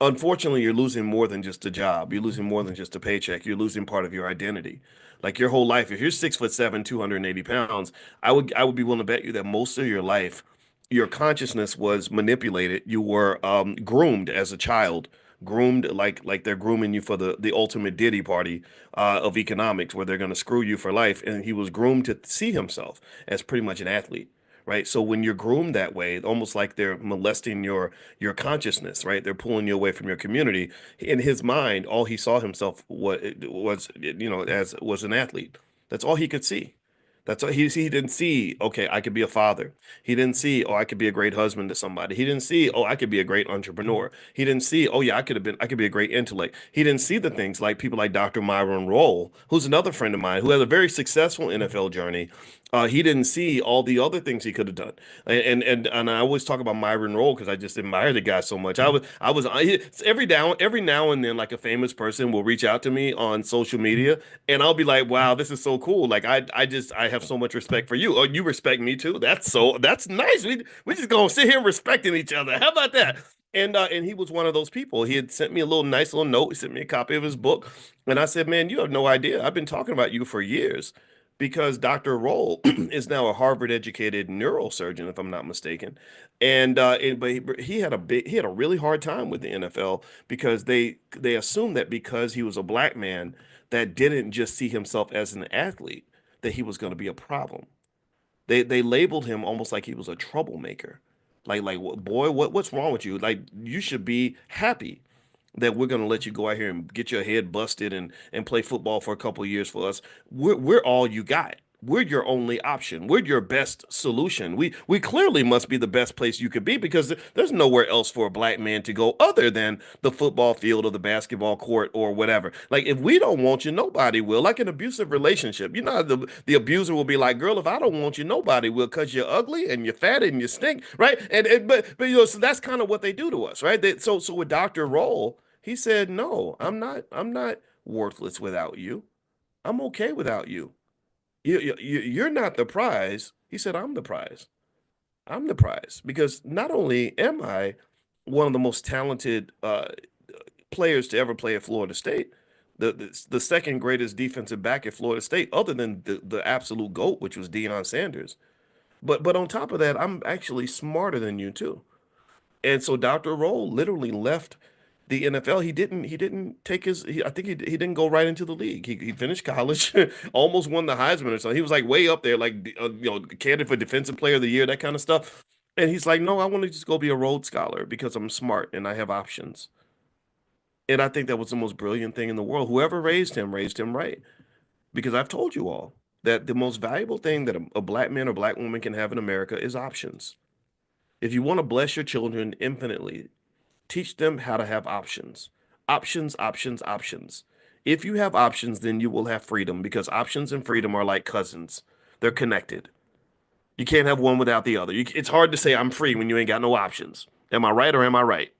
unfortunately, you're losing more than just a job. You're losing more than just a paycheck. You're losing part of your identity. Like your whole life. If you're 6'7", 280 pounds, I would be willing to bet you that most of your life, your consciousness was manipulated. You were groomed as a child, groomed like they're grooming you for the ultimate Diddy party of economics, where they're going to screw you for life. And he was groomed to see himself as pretty much an athlete. Right. So when you're groomed that way, almost like they're molesting your consciousness, right? They're pulling you away from your community. In his mind, all he saw himself was as was an athlete. That's all he could see. That's all he didn't see. Okay, I could be a father. He didn't see, oh, I could be a great husband to somebody. He didn't see, oh, I could be a great entrepreneur. He didn't see, oh yeah, I could be a great intellect. He didn't see the things like people like Dr. Myron Roll, who's another friend of mine who has a very successful NFL journey. He didn't see all the other things he could have done. And I always talk about Myron Roll because I just admire the guy so much. Every now and then, like a famous person will reach out to me on social media, and I'll be like, wow, this is so cool. Like I have so much respect for you. Oh, you respect me too. That's nice. We just gonna sit here respecting each other. How about that? And he was one of those people. He had sent me a little nice little note. He sent me a copy of his book, and I said, "Man, you have no idea. I've been talking about you for years." Because Dr. Roll is now a Harvard-educated neurosurgeon, if I'm not mistaken, but he had a really hard time with the NFL because they assumed that because he was a black man that didn't just see himself as an athlete, that he was going to be a problem. They labeled him almost like he was a troublemaker. Boy, what's wrong with you? Like you should be happy that we're going to let you go out here and get your head busted and play football for a couple of years for us. We're all you got. We're your only option. We're your best solution. We clearly must be the best place you could be because there's nowhere else for a black man to go other than the football field or the basketball court or whatever. Like if we don't want you, nobody will. Like an abusive relationship, you know, the abuser will be like, "Girl, if I don't want you, nobody will, because you're ugly and you're fat and you stink," right? But so that's kind of what they do to us, right? So with Dr. Roll, he said, "No, I'm not worthless without you. I'm okay without you. You're not the prize." He said, "I'm the prize. I'm the prize because not only am I one of the most talented players to ever play at Florida State, the second greatest defensive back at Florida State, other than the absolute GOAT, which was Deion Sanders. But on top of that, I'm actually smarter than you too." And so Dr. Roll literally left the NFL. He didn't take I think he didn't go right into the league. He finished college, almost won the Heisman or something. He was like way up there, like candidate for Defensive Player of the Year, that kind of stuff. And he's like, "No, I want to just go be a Rhodes Scholar because I'm smart and I have options." And I think that was the most brilliant thing in the world. Whoever raised him right. Because I've told you all that the most valuable thing that a black man or black woman can have in America is options. If you want to bless your children infinitely, teach them how to have options. Options, options, options. If you have options, then you will have freedom because options and freedom are like cousins. They're connected. You can't have one without the other. It's hard to say I'm free when you ain't got no options. Am I right or am I right?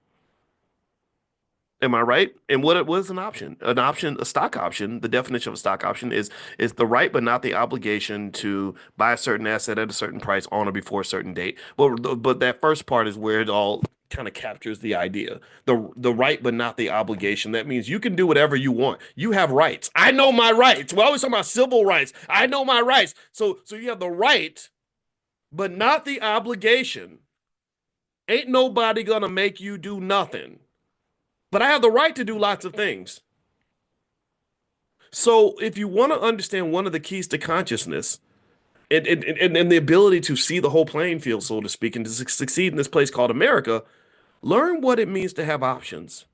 Am I right? And what it was an option. An option, a stock option, the definition of a stock option is the right but not the obligation to buy a certain asset at a certain price on or before a certain date. But that first part is where it all kind of captures the idea. The right but not the obligation. That means you can do whatever you want. You have rights. I know my rights. We're always talking about civil rights. I know my rights. So you have the right, but not the obligation. Ain't nobody gonna make you do nothing. But I have the right to do lots of things. So if you want to understand one of the keys to consciousness and the ability to see the whole playing field, so to speak, and to succeed in this place called America, learn what it means to have options.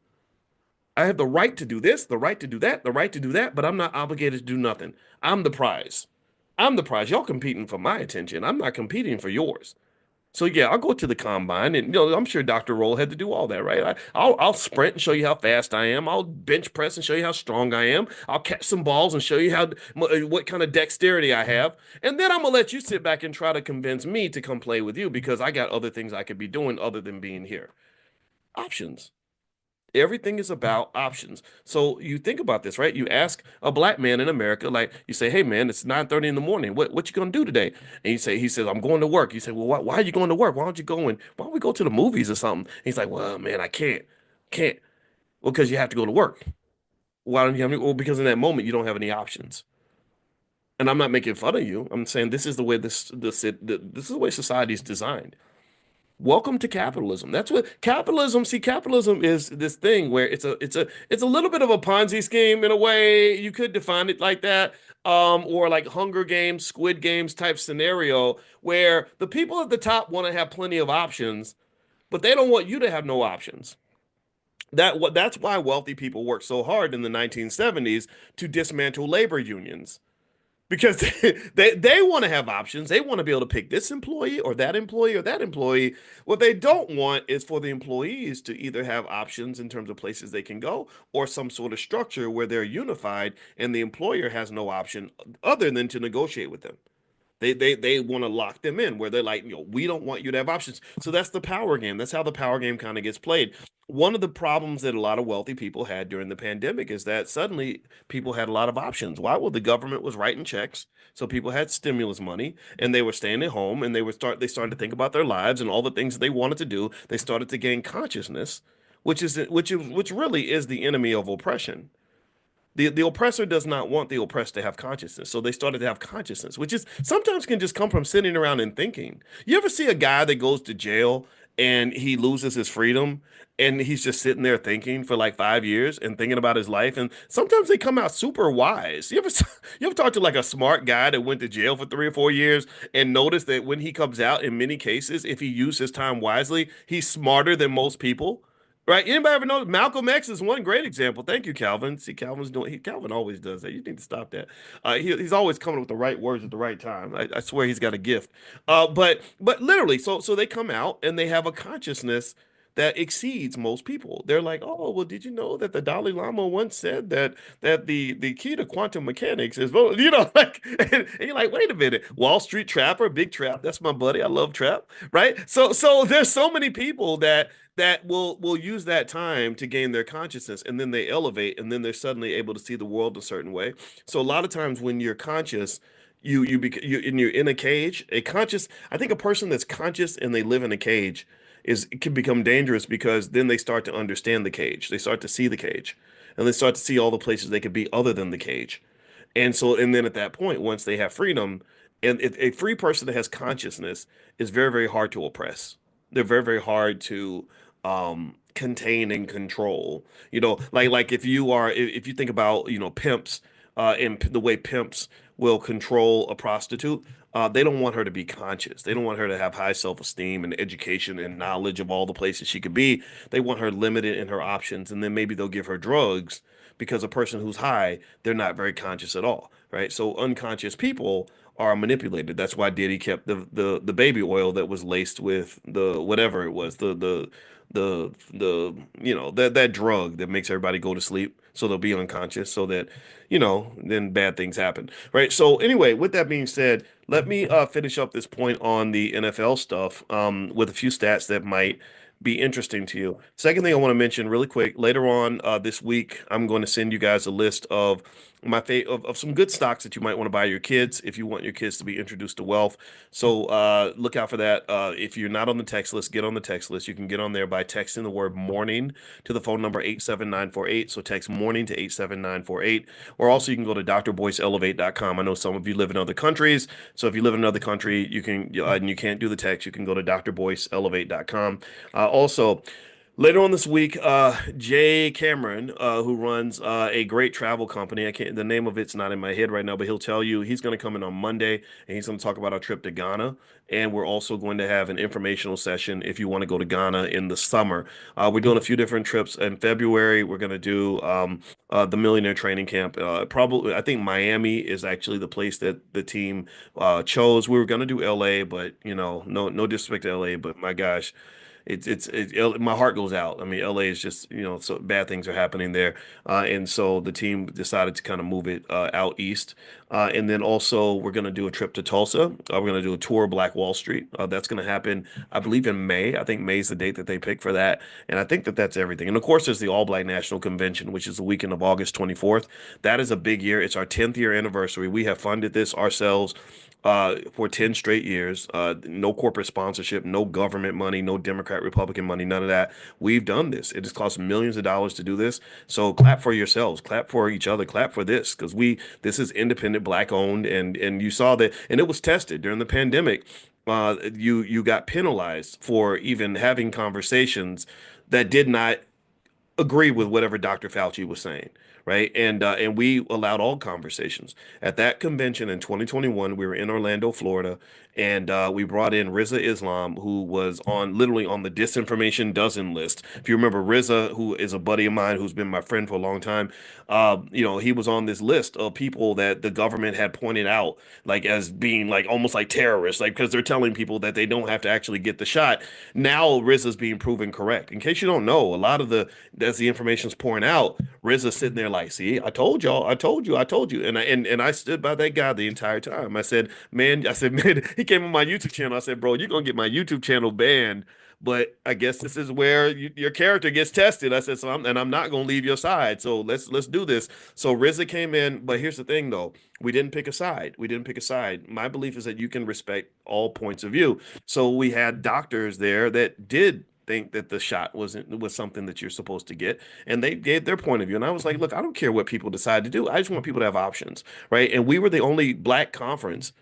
I have the right to do this, the right to do that, the right to do that, but I'm not obligated to do nothing. I'm the prize. I'm the prize. Y'all competing for my attention. I'm not competing for yours. So yeah, I'll go to the combine, and I'm sure Dr. Roll had to do all that, right? I'll sprint and show you how fast I am. I'll bench press and show you how strong I am. I'll catch some balls and show you how what kind of dexterity I have, and then I'm gonna let you sit back and try to convince me to come play with you because I got other things I could be doing other than being here. Options. Everything is about options. So you think about this, right? You ask a black man in America, like you say, "Hey man, it's 9:30 in the morning. What you gonna do today?" And he says, "I'm going to work." You say, "Well, why are you going to work? Why don't you go and why don't we go to the movies or something?" And he's like, "Well, man, I can't." Well, because you have to go to work. Why don't you have any? Well, because in that moment you don't have any options. And I'm not making fun of you. I'm saying this is the way this is the way society is designed. Welcome to capitalism. That's what capitalism, see, capitalism is this thing where it's a little bit of a Ponzi scheme in a way. You could define it like that. Or like Hunger Games, Squid Games type scenario where the people at the top want to have plenty of options, but they don't want you to have no options. That's why wealthy people worked so hard in the 1970s to dismantle labor unions because they want to have options. They want to be able to pick this employee or that employee or that employee. What they don't want is for the employees to either have options in terms of places they can go or some sort of structure where they're unified and the employer has no option other than to negotiate with them. They want to lock them in where they're like, we don't want you to have options. So that's the power game. That's how the power game kind of gets played. One of the problems that a lot of wealthy people had during the pandemic is that suddenly people had a lot of options. Why? Well, the government was writing checks, so people had stimulus money, and they were staying at home, and they started to think about their lives and all the things that they wanted to do. They started to gain consciousness, which really is the enemy of oppression. The oppressor does not want the oppressed to have consciousness. So they started to have consciousness, which is sometimes can just come from sitting around and thinking. You ever see a guy that goes to jail and he loses his freedom and he's just sitting there thinking for like 5 years and thinking about his life? And sometimes they come out super wise. You ever talk to like a smart guy that went to jail for 3 or 4 years and notice that when he comes out, in many cases, if he used his time wisely, he's smarter than most people? Right? Anybody ever know Malcolm X is one great example. Thank you, Calvin. See, Calvin always does that. You need to stop that. He's always coming with the right words at the right time. I swear he's got a gift. But literally, so they come out and they have a consciousness that exceeds most people. They're like, oh, well, did you know that the Dalai Lama once said that the key to quantum mechanics is, well, like, and you're like, wait a minute, Wall Street Trapper, Big Trap, that's my buddy. I love Trap, right? So there's so many people that will use that time to gain their consciousness and then they elevate and then they're suddenly able to see the world a certain way. So a lot of times when you're conscious, you're in a cage, I think a person that's conscious and they live in a cage is it can become dangerous because then they start to understand the cage. They start to see the cage and they start to see all the places they could be other than the cage. And then at that point, once they have freedom, and a free person that has consciousness is very, very hard to oppress. They're very, very hard to contain and control. Like if you think about, pimps, and the way pimps will control a prostitute, they don't want her to be conscious. They don't want her to have high self-esteem and education and knowledge of all the places she could be. They want her limited in her options, and then maybe they'll give her drugs because a person who's high, they're not very conscious at all, right? So unconscious people are manipulated. That's why Diddy kept the baby oil that was laced with the whatever it was, that drug that makes everybody go to sleep so they'll be unconscious so that then bad things happen, right? So anyway, with that being said, let me finish up this point on the NFL stuff with a few stats that might be interesting to you. Second thing I want to mention really quick, later on this week, I'm going to send you guys a list of of some good stocks that you might want to buy your kids if you want your kids to be introduced to wealth. So look out for that. If you're not on the text list, get on the text list. You can get on there by texting the word morning to the phone number 87948. So text morning to 87948. Or also you can go to drboyceelevate.com. I know some of you live in other countries. So if you live in another country, you can and you can't do the text, you can go to drboyceelevate.com. Also, later on this week, Jay Cameron, who runs a great travel company, I can't, the name of it's not in my head right now, but he'll tell you he's going to come in on Monday and he's going to talk about our trip to Ghana. And we're also going to have an informational session if you want to go to Ghana in the summer. We're doing a few different trips in February. We're going to do the Millionaire Training Camp. Probably, I think Miami is actually the place that the team chose. We were going to do LA, but no disrespect to LA, but my gosh, my heart goes out. I mean, LA is just, so bad things are happening there. And so the team decided to kind of move it out east. And then also we're going to do a trip to Tulsa. We're going to do a tour of Black Wall Street. That's going to happen, I believe, in May. I think May is the date that they picked for that. And I think that that's everything. And of course, there's the All Black National Convention, which is the weekend of August 24th. That is a big year. It's our 10th year anniversary. We have funded this ourselves for 10 straight years. No corporate sponsorship, no government money, no Democrat, Republican money, none of that. We've done this. It has cost millions of dollars to do this. So clap for yourselves, clap for each other, clap for this, because this is independent, black owned, and you saw that, and it was tested during the pandemic. You got penalized for even having conversations that did not agree with whatever Dr. Fauci was saying, right? And we allowed all conversations. At that convention in 2021, we were in Orlando, Florida, and we brought in Riza Islam, who was literally on the disinformation dozen list. If you remember Riza, who is a buddy of mine, who's been my friend for a long time, he was on this list of people that the government had pointed out, like as being like almost like terrorists, like because they're telling people that they don't have to actually get the shot. Now Riza's being proven correct. In case you don't know, a lot of as the information's pouring out, Riza's sitting there like, see, I told y'all, I told you, I told you. And I stood by that guy the entire time. Man, he came on my YouTube channel. I said, bro, you're gonna get my YouTube channel banned. But I guess this is where your character gets tested. I said, I'm not gonna leave your side. So let's do this. So Riza came in, but here's the thing though. We didn't pick a side. We didn't pick a side. My belief is that you can respect all points of view. So we had doctors there that did think that the shot was something that you're supposed to get, and they gave their point of view. And I was like, look, I don't care what people decide to do. I just want people to have options, right? And we were the only black conference,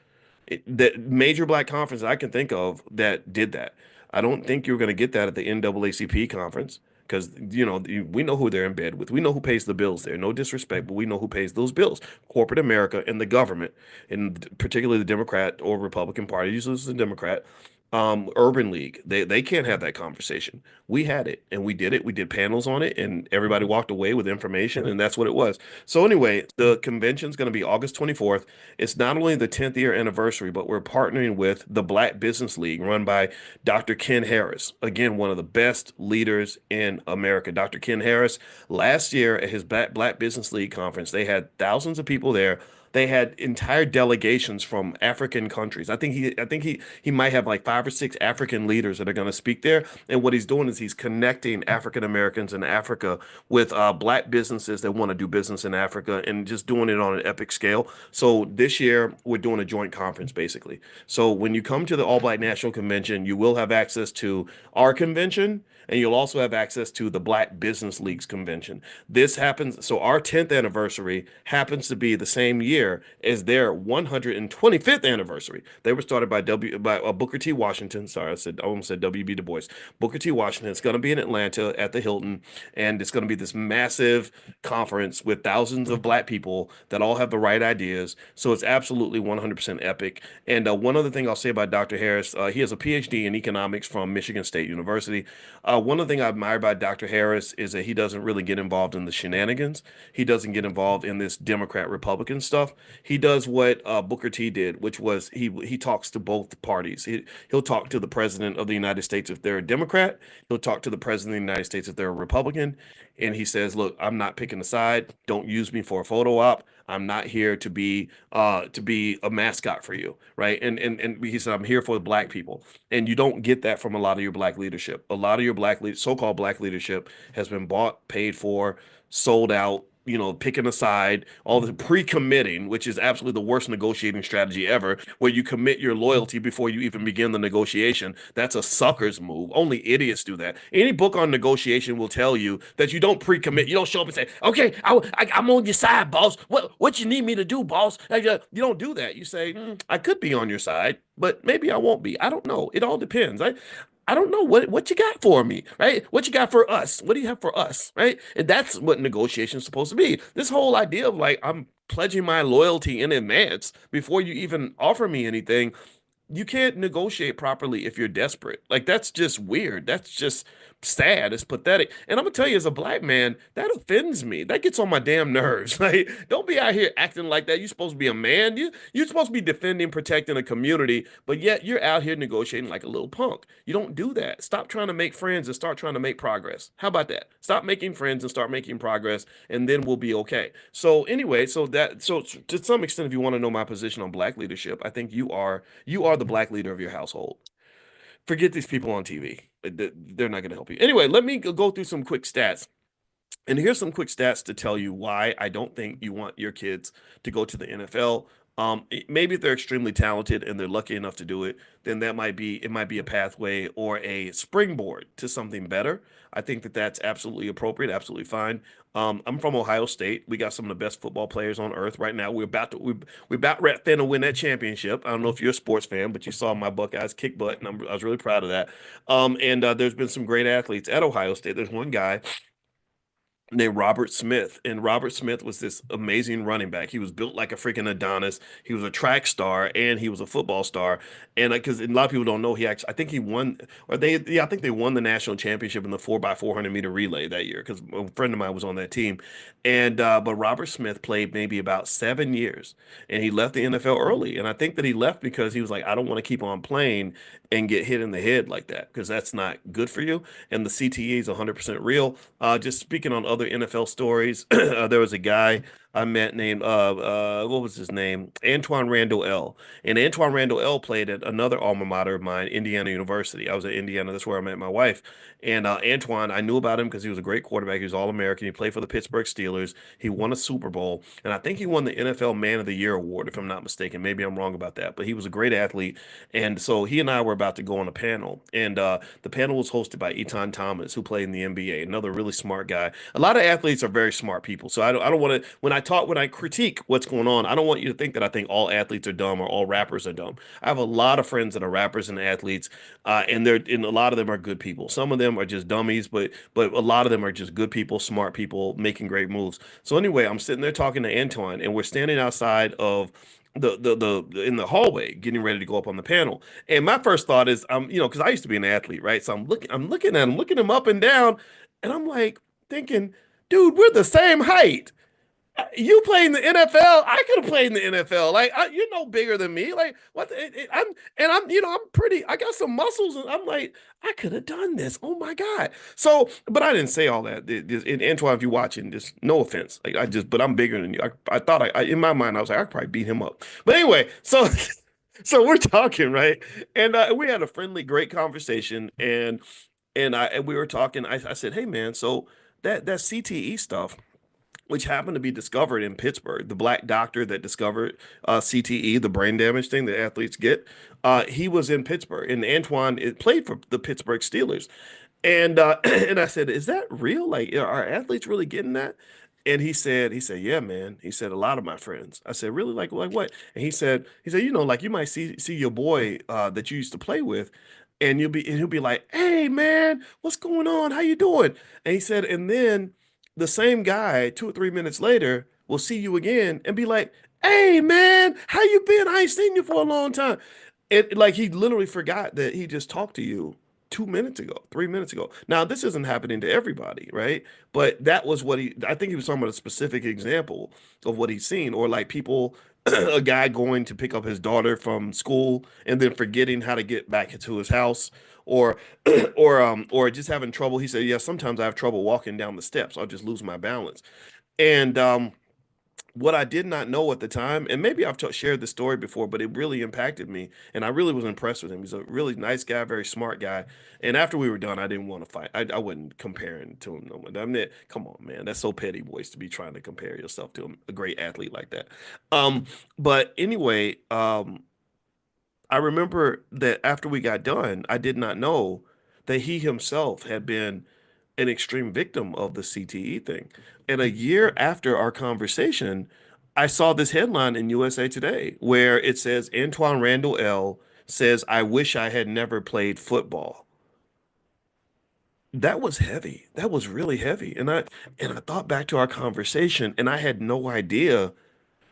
that major black conference I can think of that did that. I don't think you're going to get that at the NAACP conference because we know who they're in bed with. We know who pays the bills there. No disrespect, but we know who pays those bills. Corporate America and the government, and particularly the Democrat or Republican Party. Usually it's the Democrat. Urban League, they can't have that conversation. We had it and we did it. We did panels on it and everybody walked away with information, and that's what it was. So anyway, the convention's going to be August 24th. It's not only the 10th year anniversary, but we're partnering with the Black Business League run by Dr. Ken Harris. Again, one of the best leaders in America. Dr. Ken Harris, last year at his Black Business League conference, they had thousands of people there. They had entire delegations from African countries. I think he might have like 5 or 6 African leaders that are going to speak there. And what he's doing is he's connecting African Americans in Africa with black businesses that want to do business in Africa, and just doing it on an epic scale. So this year we're doing a joint conference basically. So when you come to the All Black National Convention, you will have access to our convention, and you'll also have access to the Black Business League's convention. This happens, so our 10th anniversary happens to be the same year as their 125th anniversary. They were started by Booker T. Washington. Sorry, I almost said W.B. Du Bois. Booker T. Washington. It's going to be in Atlanta at the Hilton, and it's going to be this massive conference with thousands of black people that all have the right ideas. So it's absolutely 100% epic. And one other thing I'll say about Dr. Harris, he has a PhD in economics from Michigan State University. One of the things I admire about Dr. Harris is that he doesn't really get involved in the shenanigans. He doesn't get involved in this Democrat Republican stuff. stuff, he does what Booker T did, which was he talks to both parties. He'll talk to the president of the United States if they're a Democrat. He'll talk to the president of the United States if they're a Republican, and he says, "Look, I'm not picking a side. Don't use me for a photo op. I'm not here to be a mascot for you, right?" And he said, "I'm here for the black people." And you don't get that from a lot of your black leadership. A lot of your so-called black leadership has been bought, paid for, sold out, picking a side, all the pre-committing, which is absolutely the worst negotiating strategy ever, where you commit your loyalty before you even begin the negotiation. That's a sucker's move. Only idiots do that. Any book on negotiation will tell you that you don't pre-commit. You don't show up and say, "Okay, I'm on your side, boss. What you need me to do, boss?" You don't do that. You say, "I could be on your side, but maybe I won't be. I don't know. It all depends." I don't know what you got for me, right? What you got for us? What do you have for us, right? And that's what negotiation is supposed to be. This whole idea of like I'm pledging my loyalty in advance before you even offer me anything, you can't negotiate properly if you're desperate. Like that's just weird. That's just sad. It's pathetic. And I'm gonna tell you, as a black man, that offends me. That gets on my damn nerves. Like, don't be out here acting like that. You're supposed to be a man. You're supposed to be defending, protecting a community, but yet you're out here negotiating like a little punk. You don't do that. Stop trying to make friends and start trying to make progress. How about that? Stop making friends and start making progress, and then we'll be okay. So anyway, so to some extent, if you want to know my position on black leadership, I think you are the black leader of your household. Forget these people on TV. They're not going to help you. Anyway, let me go through some quick stats. And here's some quick stats to tell you why I don't think you want your kids to go to the NFL. Maybe if they're extremely talented and they're lucky enough to do it, then it might be a pathway or a springboard to something better. I think that that's absolutely appropriate, absolutely fine. I'm from Ohio State. We got some of the best football players on earth right now. We're about to win that championship. I don't know if you're a sports fan, but you saw my Buckeyes kick butt, and I was really proud of that. And there's been some great athletes at Ohio State. There's one guy named Robert Smith. And Robert Smith was this amazing running back. He was built like a freaking Adonis. He was a track star and he was a football star. And because a lot of people don't know, I think he won, I think they won the national championship in the 4x400 meter relay that year because a friend of mine was on that team. And, but Robert Smith played maybe about 7 years and he left the NFL early. And I think that he left because he was like, I don't want to keep on playing and get hit in the head like that because that's not good for you. And the CTE is 100% real. Just speaking on other NFL stories, there was a guy I met named what was his name? Antoine Randall L. And Antoine Randall L played at another alma mater of mine, Indiana University. I was at Indiana. That's where I met my wife. And Antoine, I knew about him because he was a great quarterback. He was All-American. He played for the Pittsburgh Steelers. He won a Super Bowl, and I think he won the NFL Man of the Year award, if I'm not mistaken. Maybe I'm wrong about that, but he was a great athlete. And so he and I were about to go on a panel, and the panel was hosted by Etan Thomas, who played in the NBA, another really smart guy. A lot of athletes are very smart people, so I don't want to when I critique what's going on, I don't want you to think that I think all athletes are dumb or all rappers are dumb. I have a lot of friends that are rappers and athletes, and a lot of them are good people. Some of them are just dummies, but a lot of them are just good people, smart people making great moves. So anyway, I'm sitting there talking to Antoine, and we're standing outside of the in the hallway getting ready to go up on the panel. And my first thought is because I used to be an athlete, right? So I'm looking at him, looking him up and down, and I'm like thinking, dude, we're the same height. You play in the NFL. I could have played in the NFL. Like you're no bigger than me. Like what? I'm pretty. I got some muscles, and I'm like, I could have done this. Oh my god. So, but I didn't say all that. And Antoine, if you're watching, just no offense. But I'm bigger than you. I thought in my mind, I was like, I could probably beat him up. But anyway, so so we're talking, right? And we had a friendly, great conversation, and we were talking. I said, hey man, so that CTE stuff, which happened to be discovered in Pittsburgh. The black doctor that discovered CTE, the brain damage thing that athletes get, he was in Pittsburgh, and Antoine played for the Pittsburgh Steelers. And and I said, "Is that real? Like, are athletes really getting that?" And he said, "Yeah, man." He said, "A lot of my friends." I said, "Really? Like what?" And he said, like you might see your boy that you used to play with, and he'll be like, "Hey, man, what's going on? How you doing?" And he said, and then the same guy 2 or 3 minutes later will see you again and be like, "Hey, man, how you been? I ain't seen you for a long time." It like he literally forgot that he just talked to you 2 minutes ago, 3 minutes ago. Now, this isn't happening to everybody, right? But that was what I think he was talking about a specific example of what he's seen, or like people, a guy going to pick up his daughter from school and then forgetting how to get back into his house, or, or just having trouble. He said, yeah, sometimes I have trouble walking down the steps. I'll just lose my balance. And, what I did not know at the time, and maybe I've shared the story before, but it really impacted me, and I really was impressed with him. He's a really nice guy, very smart guy. And after we were done, I didn't want to fight. I wasn't comparing to him no more. I mean, come on, man, that's so petty, boys, to be trying to compare yourself to a great athlete like that. Um, but anyway, I remember that after we got done, I did not know that he himself had been an extreme victim of the CTE thing. And a year after our conversation, I saw this headline in USA Today where it says Antoine Randall L. says, I wish I had never played football. That was heavy. That was really heavy. And I thought back to our conversation, and I had no idea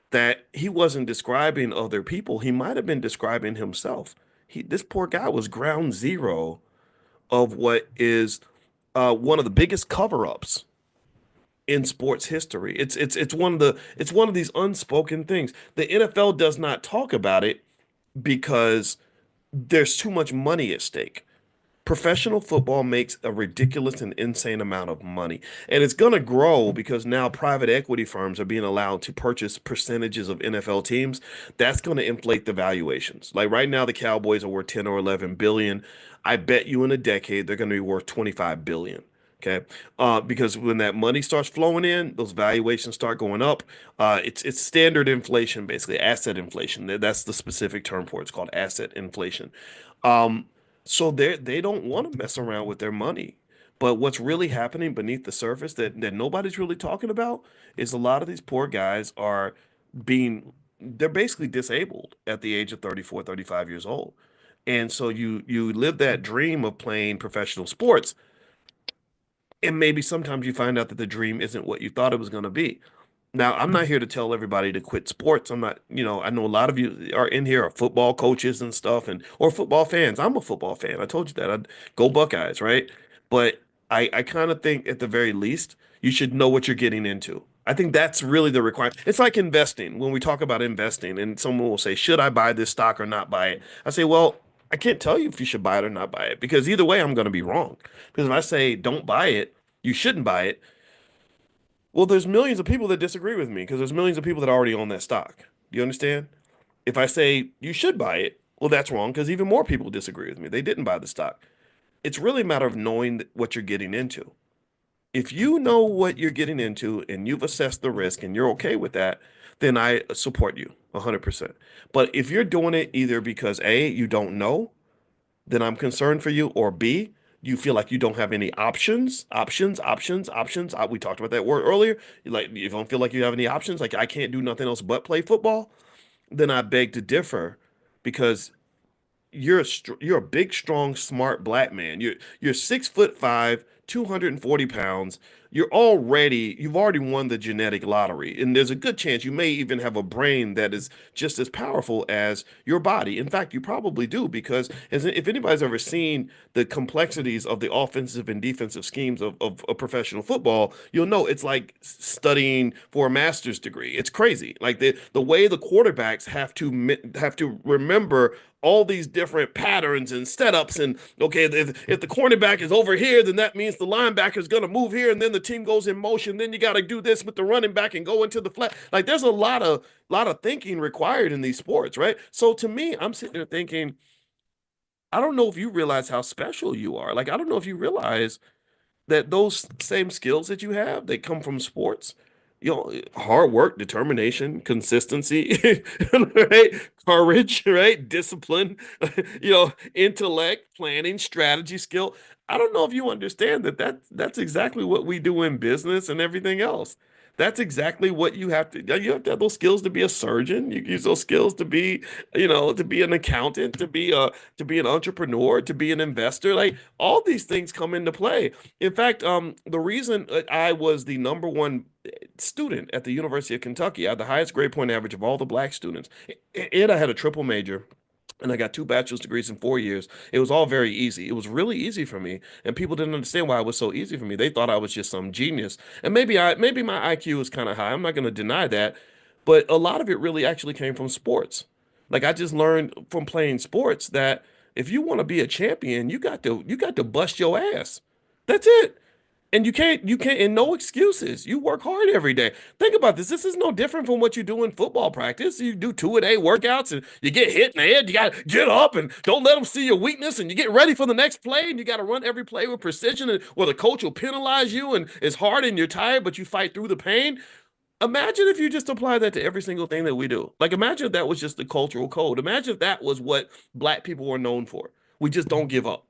that he wasn't describing other people. He might have been describing himself. This poor guy was ground zero of what is one of the biggest cover-ups in sports history. It's one of these unspoken things. The NFL does not talk about it because there's too much money at stake. Professional football makes a ridiculous and insane amount of money. And it's going to grow because now private equity firms are being allowed to purchase percentages of NFL teams. That's going to inflate the valuations. Like right now, the Cowboys are worth 10 or 11 billion. I bet you in a decade, they're going to be worth 25 billion. Okay. Because when that money starts flowing in, those valuations start going up. It's standard inflation, basically asset inflation. That's the specific term for it. It's called asset inflation. Um, so they don't want to mess around with their money. But what's really happening beneath the surface that nobody's really talking about is a lot of these poor guys are they're basically disabled at the age of 34, 35 years old. And so you live that dream of playing professional sports, and maybe sometimes you find out that the dream isn't what you thought it was going to be. Now, I'm not here to tell everybody to quit sports. I'm not, I know a lot of you are in here are football coaches and stuff and or football fans. I'm a football fan. I told you that. I'd go Buckeyes, right? But I kind of think at the very least, you should know what you're getting into. I think that's really the requirement. It's like investing. When we talk about investing and someone will say, should I buy this stock or not buy it? I say, well, I can't tell you if you should buy it or not buy it because either way, I'm going to be wrong. Because if I say don't buy it, you shouldn't buy it. Well, there's millions of people that disagree with me because there's millions of people that already own that stock. Do you understand? If I say you should buy it, well, that's wrong because even more people disagree with me. They didn't buy the stock. It's really a matter of knowing what you're getting into. If you know what you're getting into and you've assessed the risk and you're okay with that, then I support you 100%. But if you're doing it either because A, you don't know, then I'm concerned for you, or B, you feel like you don't have any options. We talked about that word earlier. Like you don't feel like you have any options, like I can't do nothing else but play football, then I beg to differ because you're a big, strong, smart black man. You're 6'5", 240 pounds. You've already won the genetic lottery, and there's a good chance you may even have a brain that is just as powerful as your body. In fact, you probably do because if anybody's ever seen the complexities of the offensive and defensive schemes of professional football, you'll know it's like studying for a master's degree. It's crazy. Like the way the quarterbacks have to remember all these different patterns and setups. And okay, if the cornerback is over here, then that means the linebacker is going to move here, and then the team goes in motion. Then you got to do this with the running back and go into the flat. Like there's a lot of thinking required in these sports, right? So to me, I'm sitting there thinking, I don't know if you realize how special you are. Like I don't know if you realize that those same skills that you have, they come from sports. Hard work, determination, consistency, right? Courage, right? Discipline, intellect, planning, strategy, skill. I don't know if you understand that's exactly what we do in business and everything else. That's exactly what you have to have those skills to be a surgeon. You use those skills to be, to be an accountant, to be an entrepreneur, to be an investor. Like all these things come into play. In fact, the reason I was the number one student at the University of Kentucky, I had the highest grade point average of all the black students, and I had a triple major. and I got two bachelor's degrees in 4 years. It was all very easy. It was really easy for me, and people didn't understand why it was so easy for me. They thought I was just some genius, and maybe my IQ is kind of high. I'm not going to deny that, but a lot of it really actually came from sports. Like I just learned from playing sports that if you want to be a champion, you got to bust your ass. That's it. And you can't, and no excuses. You work hard every day. Think about this. This is no different from what you do in football practice. You do two-a-day workouts and you get hit in the head. You got to get up and don't let them see your weakness. And you get ready for the next play and you got to run every play with precision. And or the coach will penalize you and it's hard and you're tired, but you fight through the pain. Imagine if you just apply that to every single thing that we do. Like, imagine if that was just the cultural code. Imagine if that was what black people were known for. We just don't give up.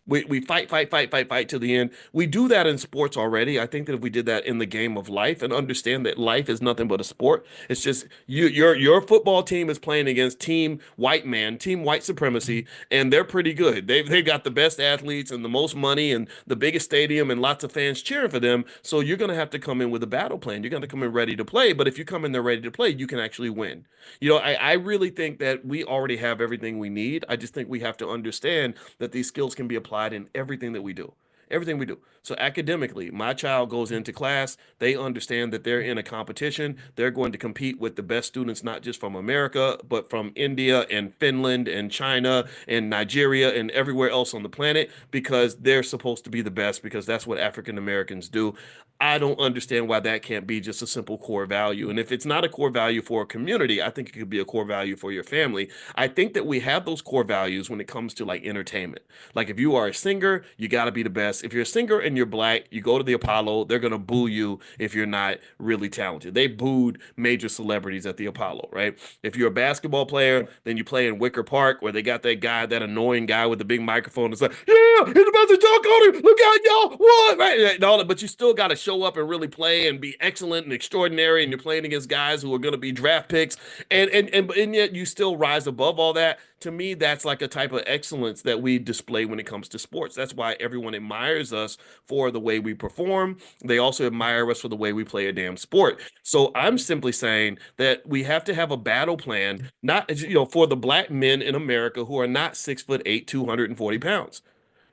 We fight, fight, fight, fight, fight to the end. We do that in sports already. I think that if we did that in the game of life and understand that life is nothing but a sport, it's just your football team is playing against team white supremacy, and they're pretty good. They've got the best athletes and the most money and the biggest stadium and lots of fans cheering for them. So you're gonna have to come in with a battle plan. You're gonna come in ready to play. But if you come in there ready to play, you can actually win. I really think that we already have everything we need. I just think we have to understand that these skills can be applied in everything that we do. Everything we do. So academically, my child goes into class, they understand that they're in a competition. They're going to compete with the best students, not just from America, but from India and Finland and China and Nigeria and everywhere else on the planet because they're supposed to be the best because that's what African Americans do. I don't understand why that can't be just a simple core value. And if it's not a core value for a community, I think it could be a core value for your family. I think that we have those core values when it comes to like entertainment. Like if you are a singer, you got to be the best. If you're a singer and you're black, you go to the Apollo, they're going to boo you if you're not really talented. They booed major celebrities at the Apollo, right? If you're a basketball player, then you play in Wicker Park where they got that guy, that annoying guy with the big microphone that's like, yeah, he's about to dunk on him. Look out, y'all. What? Right? And all that, but you still got to show up and really play and be excellent and extraordinary. And you're playing against guys who are going to be draft picks. And yet you still rise above all that. To me, that's like a type of excellence that we display when it comes to sports. That's why everyone admires us for the way we perform. They also admire us for the way we play a damn sport. So I'm simply saying that we have to have a battle plan, not for the black men in America who are not 6'8", 240 pounds.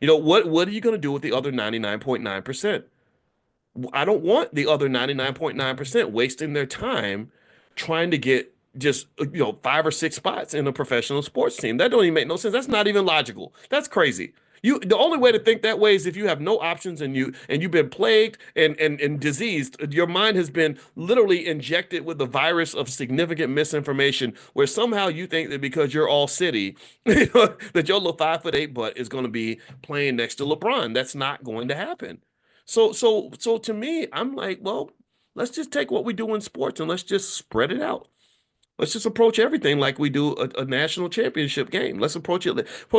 What are you going to do with the other 99.9%? I don't want the other 99.9% wasting their time trying to get just five or six spots in a professional sports team. That don't even make no sense. That's not even logical. That's crazy. The only way to think that way is if you have no options and you've been plagued and diseased. Your mind has been literally injected with the virus of significant misinformation, where somehow you think that because you're all city, that your little 5'8" butt is going to be playing next to LeBron. That's not going to happen. So to me, I'm like, well, let's just take what we do in sports and let's just spread it out. Let's just approach everything like we do a national championship game. Let's approach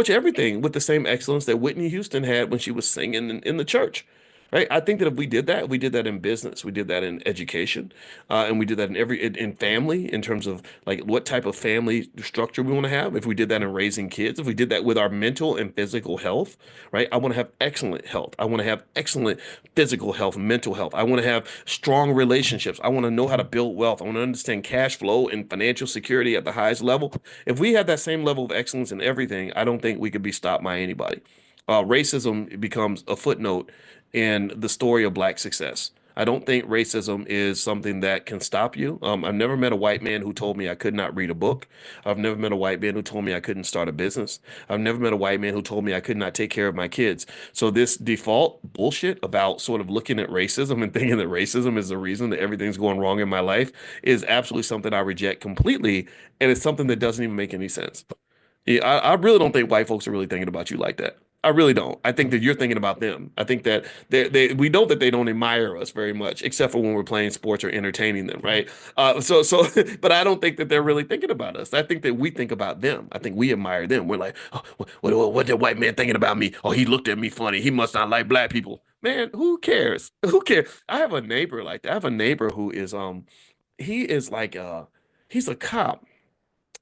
everything with the same excellence that Whitney Houston had when she was singing in the church. Right? I think that if we did that in business, we did that in education, and we did that in family, in terms of like what type of family structure we want to have. If we did that in raising kids, if we did that with our mental and physical health, right? I want to have excellent health. I want to have excellent physical health, mental health. I want to have strong relationships. I want to know how to build wealth. I want to understand cash flow and financial security at the highest level. If we had that same level of excellence in everything, I don't think we could be stopped by anybody. Racism becomes a footnote in the story of black success. I don't think racism is something that can stop you. I've never met a white man who told me I could not read a book. I've never met a white man who told me I couldn't start a business. I've never met a white man who told me I could not take care of my kids. So this default bullshit about sort of looking at racism and thinking that racism is the reason that everything's going wrong in my life is absolutely something I reject completely. And it's something that doesn't even make any sense. Yeah, I really don't think white folks are really thinking about you like that. I really don't. I think that you're thinking about them. I think that we know that they don't admire us very much, except for when we're playing sports or entertaining them, right? But I don't think that they're really thinking about us. I think that we think about them. I think we admire them. We're like, oh, what that white man thinking about me? Oh, he looked at me funny. He must not like black people. Man, who cares? Who cares? I have a neighbor like that. I have a neighbor who is he is like he's a cop,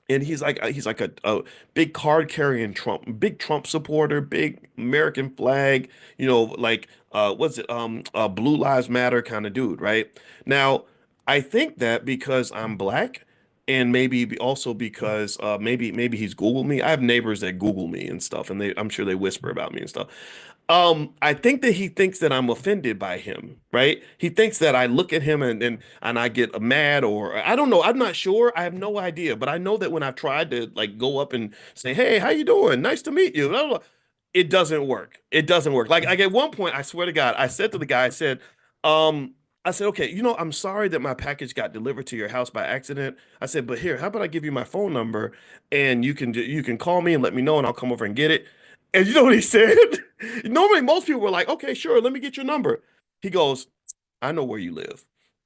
and he's like a big card carrying big Trump supporter, big American flag, like what's it Blue Lives Matter kind of dude, right? Now, I think that because I'm black and also because maybe he's Googled me. I have neighbors that Google me and stuff, and I'm sure they whisper about me and stuff. I think that he thinks that I'm offended by him, right? He thinks that I look at him and I get mad, or I don't know. I'm not sure. I have no idea, but I know that when I've tried to like go up and say, "Hey, how you doing? Nice to meet you," blah, blah, blah, it doesn't work. It doesn't work. Like at one point, I swear to God, I said to the guy, um, I said, okay, I'm sorry that my package got delivered to your house by accident. I said, but here, how about I give you my phone number and you can call me and let me know and I'll come over and get it. And you know what he said? Normally, most people were like, okay, sure, let me get your number. He goes, I know where you live.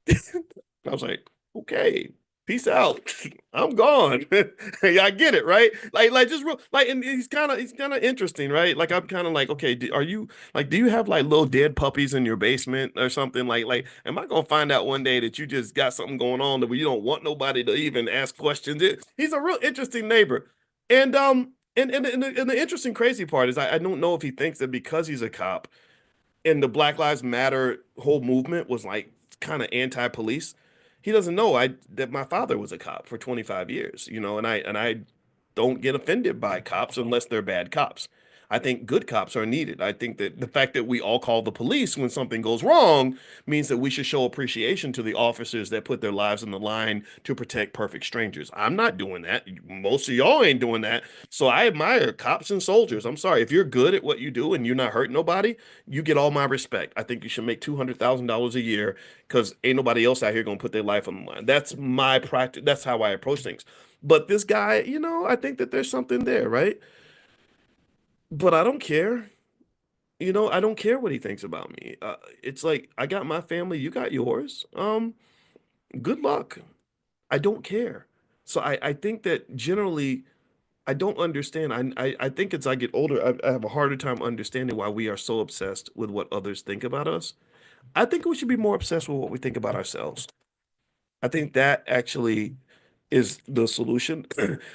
I was like, okay, peace out. I'm gone. Yeah, I get it, right? Like just real, like, and he's kind of interesting, right? Like I'm kind of like, okay, are you like, do you have like little dead puppies in your basement or something? Like, am I gonna find out one day that you just got something going on that you don't want nobody to even ask questions? He's a real interesting neighbor, and the interesting crazy part is I don't know if he thinks that because he's a cop and the Black Lives Matter whole movement was like kind of anti-police. He doesn't know I that my father was a cop for 25 years, and I don't get offended by cops unless they're bad cops. I think good cops are needed. I think that the fact that we all call the police when something goes wrong means that we should show appreciation to the officers that put their lives on the line to protect perfect strangers. I'm not doing that. Most of y'all ain't doing that. So I admire cops and soldiers. I'm sorry. If you're good at what you do and you're not hurting nobody, you get all my respect. I think you should make $200,000 a year because ain't nobody else out here gonna put their life on the line. That's my practice. That's how I approach things. But this guy, I think that there's something there, right? But I don't care. I don't care what he thinks about me. It's like I got my family, you got yours. Good luck. I don't care. So I think that generally I don't understand. I think as I get older, I have a harder time understanding why we are so obsessed with what others think about us. I think we should be more obsessed with what we think about ourselves. I think that actually is the solution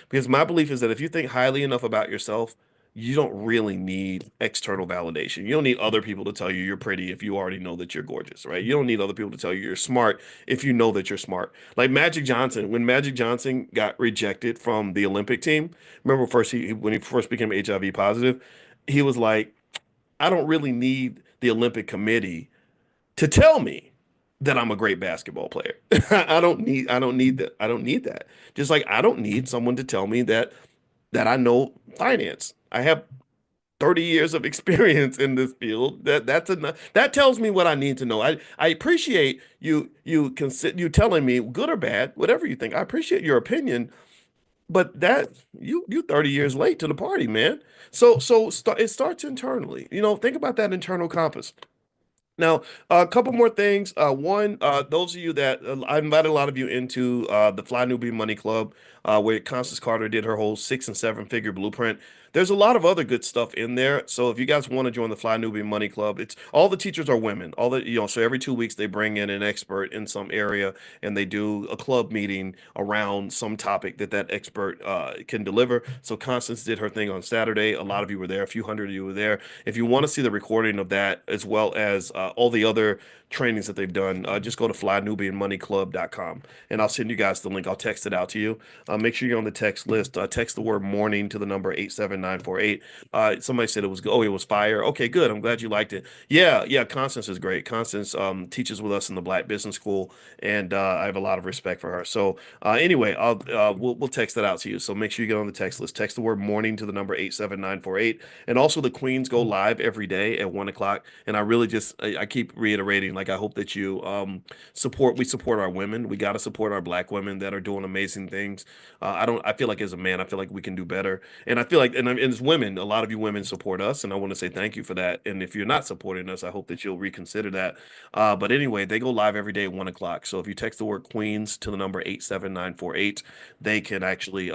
because my belief is that if you think highly enough about yourself, you don't really need external validation. You don't need other people to tell you you're pretty if you already know that you're gorgeous, right? You don't need other people to tell you you're smart if you know that you're smart. Like Magic Johnson, when Magic Johnson got rejected from the Olympic team, remember first when he first became HIV positive, he was like, I don't really need the Olympic committee to tell me that I'm a great basketball player. I don't need that. I don't need that. Just like I don't need someone to tell me that I know finance. I have 30 years of experience in this field. That's enough. That tells me what I need to know. I appreciate you telling me good or bad, whatever you think. I appreciate your opinion, but that you 30 years late to the party, man. It starts internally. Think about that internal compass. Now, a couple more things. One, those of you that I invited a lot of you into the Fly Newbie Money Club, where Constance Carter did her whole 6 and 7 figure blueprint. There's a lot of other good stuff in there. So if you guys want to join the Fly Newbie Money Club, it's all the teachers are women. So every 2 weeks they bring in an expert in some area and they do a club meeting around some topic that expert can deliver. So Constance did her thing on Saturday. A lot of you were there. A few hundred of you were there. If you want to see the recording of that as well as all the other trainings that they've done, just go to flynewbieandmoneyclub.com and I'll send you guys the link. I'll text it out to you. Make sure you're on the text list. Text the word morning to the number 87948. Somebody said it was fire. Okay, good. I'm glad you liked it. Yeah, yeah. Constance is great. Constance teaches with us in the Black Business School, and I have a lot of respect for her. So anyway, we'll text that out to you. So make sure you get on the text list. Text the word morning to the number 87948. And also the Queens go live every day at 1 o'clock. And I really I keep reiterating, like I hope that you we support our women. We got to support our Black women that are doing amazing things. I feel like as a man, I feel like we can do better. And I feel like, and as women, a lot of you women support us, and I want to say thank you for that. And if you're not supporting us, I hope that you'll reconsider that. But anyway, they go live every day at 1 o'clock. So if you text the word Queens to the number 87948, they can actually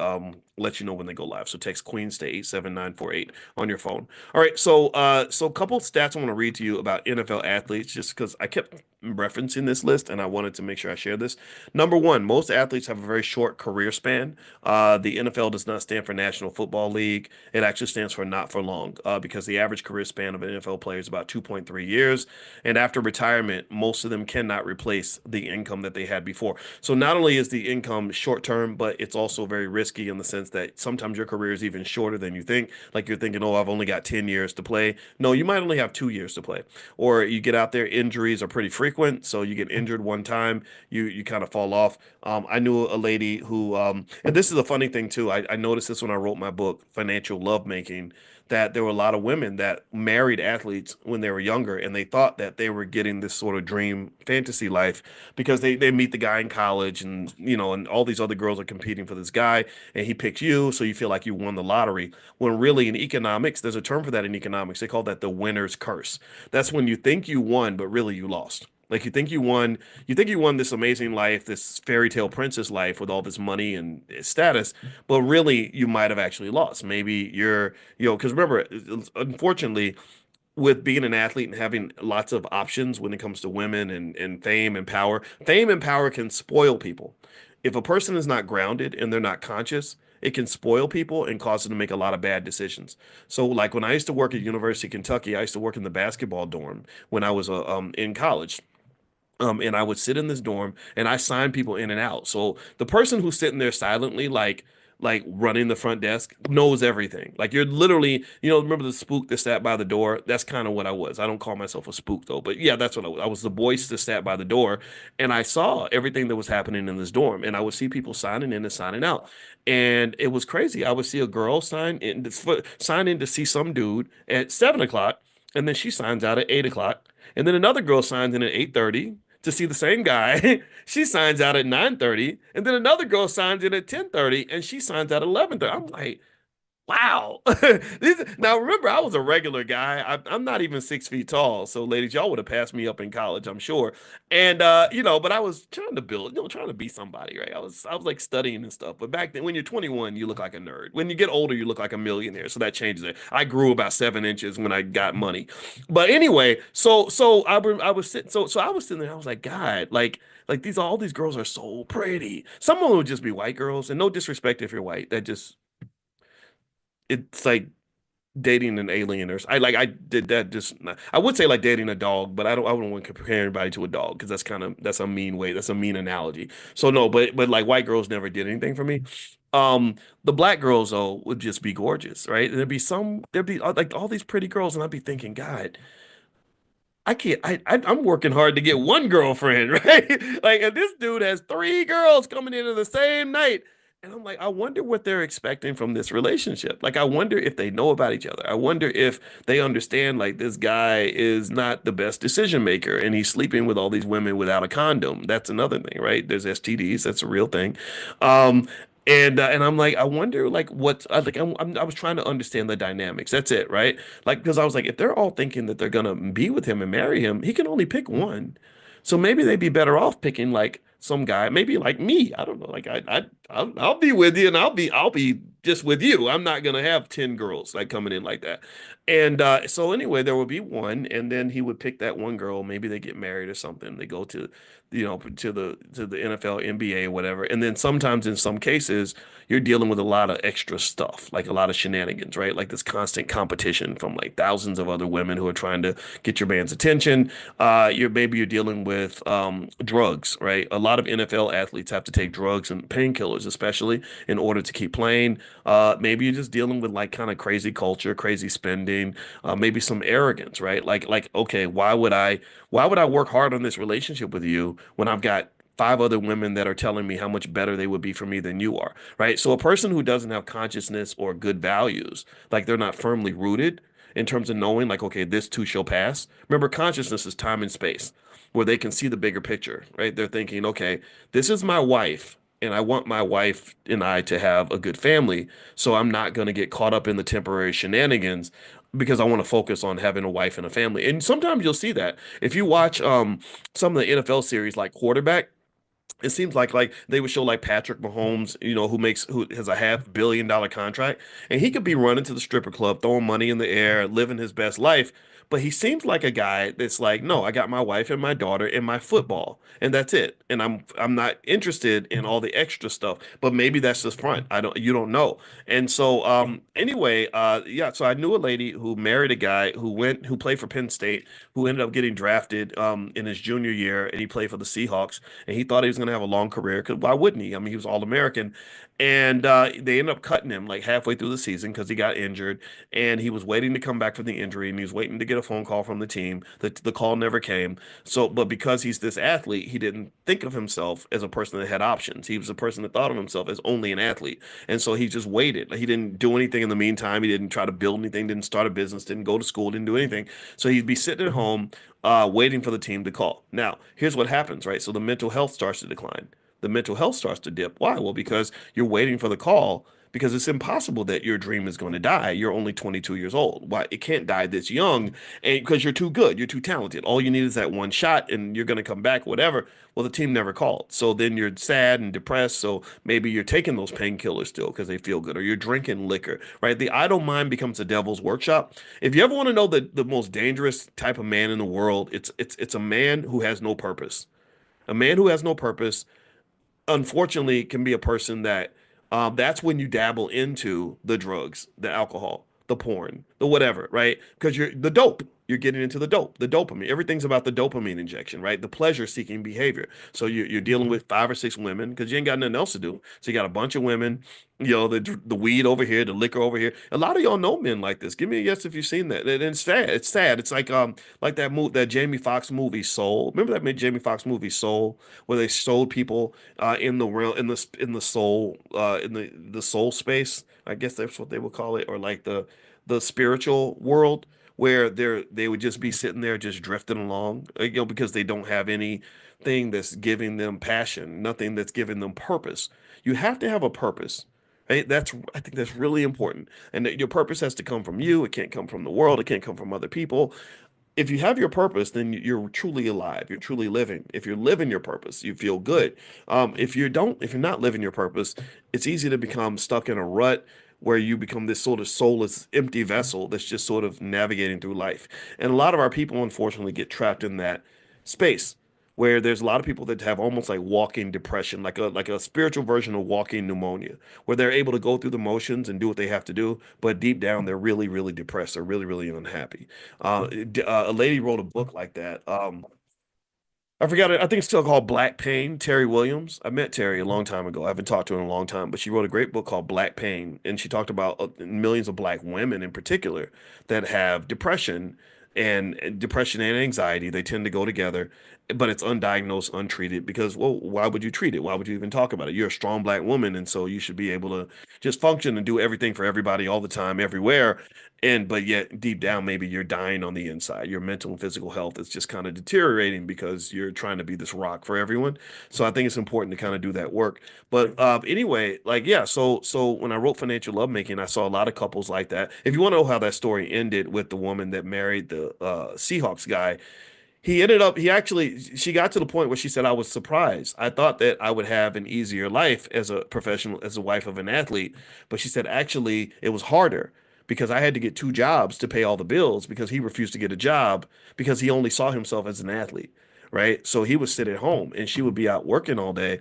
let you know when they go live. So text Queens to 87948 on your phone. All right, so a couple stats I want to read to you about NFL athletes, just because I kept referencing this list and I wanted to make sure I share this. Number one, most athletes have a very short career span. The NFL does not stand for National Football League. It actually stands for not for long, because the average career span of an NFL player is about 2.3 years. And after retirement, most of them cannot replace the income that they had before. So not only is the income short term, but it's also very risky in the sense that sometimes your career is even shorter than you think. Like you're thinking, oh, I've only got 10 years to play. No, you might only have 2 years to play. Or you get out there, injuries are pretty frequent. So you get injured one time, you kind of fall off. I knew a lady who, and this is a funny thing too. I noticed this when I wrote my book, Financial Lovemaking, that there were a lot of women that married athletes when they were younger and they thought that they were getting this sort of dream fantasy life because they meet the guy in college and and all these other girls are competing for this guy and he picked you, so you feel like you won the lottery, when really in economics there's a term for that. In economics they call that the winner's curse. That's when you think you won but really you lost. Like you think you won this amazing life, this fairy tale princess life with all this money and status, but really you might have actually lost. Maybe because remember, unfortunately, with being an athlete and having lots of options when it comes to women and fame and power can spoil people. If a person is not grounded and they're not conscious, it can spoil people and cause them to make a lot of bad decisions. So, like when I used to work at University of Kentucky, I used to work in the basketball dorm when I was in college. And I would sit in this dorm and I sign people in and out. So the person who's sitting there silently, like running the front desk, knows everything. Like you're literally, remember the spook that sat by the door? That's kind of what I was. I don't call myself a spook though, but yeah, that's what I was. I was the voice that sat by the door, and I saw everything that was happening in this dorm, and I would see people signing in and signing out, and it was crazy. I would see a girl sign in to see some dude at 7 o'clock, and then she signs out at 8 o'clock, and then another girl signs in at 8:30 to see the same guy. She signs out at 9:30, and then another girl signs in at 10:30, and she signs out at 11:30. I'm like, wow. Now remember, I was a regular guy. I'm not even 6 feet tall. So ladies, y'all would have passed me up in college, I'm sure. And but I was trying to build, trying to be somebody, right? I was like studying and stuff. But back then, when you're 21, you look like a nerd. When you get older, you look like a millionaire. So that changes it. I grew about 7 inches when I got money. But anyway, I was sitting so I was sitting there, I was like, God, like all these girls are so pretty. Some of them would just be white girls, and no disrespect if you're white. That just it's like dating an alien or I did that just I would say like dating a dog, but I don't want to compare anybody to a dog because that's a mean way. That's a mean analogy. So no, but like white girls never did anything for me. The black girls though would just be gorgeous, right? There'd be like all these pretty girls, and I'd be thinking, God, I can't. I'm working hard to get one girlfriend, right? Like, and this dude has three girls coming into the same night, and I'm like, I wonder what they're expecting from this relationship. Like, I wonder if they know about each other. I wonder if they understand like this guy is not the best decision maker, and he's sleeping with all these women without a condom. That's another thing, right? There's STDs. That's a real thing. Um, and I'm like, I wonder like what I like. I was trying to understand the dynamics. That's it, right? Like, because I was like, if they're all thinking that they're gonna be with him and marry him, he can only pick one. So maybe they'd be better off picking like some guy, maybe like me. I don't know. Like I'll be with you, and I'll be just with you. I'm not gonna have 10 girls like coming in like that. And so anyway, there would be one, and then he would pick that one girl. Maybe they get married or something. They go to to the NFL, NBA, whatever. And then sometimes in some cases, you're dealing with a lot of extra stuff, like a lot of shenanigans, right? Like this constant competition from like thousands of other women who are trying to get your man's attention. You're dealing with drugs, right? A lot of NFL athletes have to take drugs and painkillers, especially in order to keep playing. Maybe you're just dealing with like kind of crazy culture, crazy spending, maybe some arrogance, right? Like okay, why would I work hard on this relationship with you when I've got five other women that are telling me how much better they would be for me than you are, right? So a person who doesn't have consciousness or good values, like they're not firmly rooted in terms of knowing, like, okay, this too shall pass. Remember, consciousness is time and space, where they can see the bigger picture, right? They're thinking, okay, this is my wife, and I want my wife and I to have a good family. So I'm not going to get caught up in the temporary shenanigans because I want to focus on having a wife and a family. And sometimes you'll see that if you watch some of the NFL series like Quarterback. It seems like they would show like Patrick Mahomes, who has a $500 million contract, and he could be running to the stripper club, throwing money in the air, living his best life. But he seems like a guy that's like, no, I got my wife and my daughter and my football, and that's it. And I'm not interested in all the extra stuff. But maybe that's just front. I don't You don't know. And so anyway, yeah, so I knew a lady who married a guy who played for Penn State, who ended up getting drafted in his junior year, and he played for the Seahawks, and he thought he was going to have a long career. Because why wouldn't he? I mean, he was All American, and they ended up cutting him like halfway through the season because he got injured, and he was waiting to come back from the injury, and he was waiting to get a phone call from the team. The call never came. So, but because he's this athlete, he didn't think of himself as a person that had options. He was a person that thought of himself as only an athlete, and so he just waited. He didn't do anything in the meantime. He didn't try to build anything. Didn't start a business. Didn't go to school. Didn't do anything. So he'd be sitting at home waiting for the team to call. Now, here's what happens, right? So the mental health starts to decline. The mental health starts to dip. Why? Well, because you're waiting for the call because it's impossible that your dream is going to die. You're only 22 years old. Why? It can't die this young, and because you're too good, you're too talented. All you need is that one shot, and you're going to come back, whatever. Well, the team never called. So then you're sad and depressed. So maybe you're taking those painkillers still because they feel good, or you're drinking liquor, right? The idle mind becomes a devil's workshop. If you ever want to know the most dangerous type of man in the world, it's a man who has no purpose. A man who has no purpose, unfortunately, can be a person that that's when you dabble into the drugs, the alcohol, the porn, the whatever, right? Because you're the dope. You're getting into the dope, the dopamine. Everything's about the dopamine injection, right? The pleasure-seeking behavior. So you're dealing with 5 or 6 women because you ain't got nothing else to do. So you got a bunch of women, the weed over here, the liquor over here. A lot of y'all know men like this. Give me a yes if you've seen that. And it's sad. It's sad. It's like that Jamie Foxx movie Soul. Remember that Jamie Foxx movie Soul, where they sold people in the realm in the soul in the soul space. I guess that's what they would call it, or like the spiritual world, where they would just be sitting there just drifting along, because they don't have anything that's giving them passion, nothing that's giving them purpose. You have to have a purpose. Right? I think that's really important. And that your purpose has to come from you. It can't come from the world. It can't come from other people. If you have your purpose, then you're truly alive. You're truly living. If you're living your purpose, you feel good. If you're not living your purpose, it's easy to become stuck in a rut where you become this sort of soulless, empty vessel that's just sort of navigating through life. And a lot of our people, unfortunately, get trapped in that space where there's a lot of people that have almost like walking depression, like a spiritual version of walking pneumonia, where they're able to go through the motions and do what they have to do, but deep down they're really, really depressed. They're really, really unhappy. A lady wrote a book like that. I forgot it. I think it's still called Black Pain. Terry Williams. I met Terry a long time ago. I haven't talked to her in a long time, but she wrote a great book called Black Pain, and she talked about millions of black women in particular that have depression and depression and anxiety. They tend to go together, but it's undiagnosed, untreated because, well, why would you treat it? Why would you even talk about it? You're a strong black woman, and so you should be able to just function and do everything for everybody all the time, everywhere. And but yet deep down, maybe you're dying on the inside. Your mental and physical health is just kind of deteriorating because you're trying to be this rock for everyone. So I think it's important to kind of do that work. But anyway, like yeah, so when I wrote Financial Lovemaking, I saw a lot of couples like that. If you want to know how that story ended with the woman that married the Seahawks guy, she got to the point where she said, I was surprised. I thought that I would have an easier life as a professional, as a wife of an athlete. But she said, actually, it was harder because I had to get 2 jobs to pay all the bills because he refused to get a job because he only saw himself as an athlete. Right. So he would sit at home and she would be out working all day.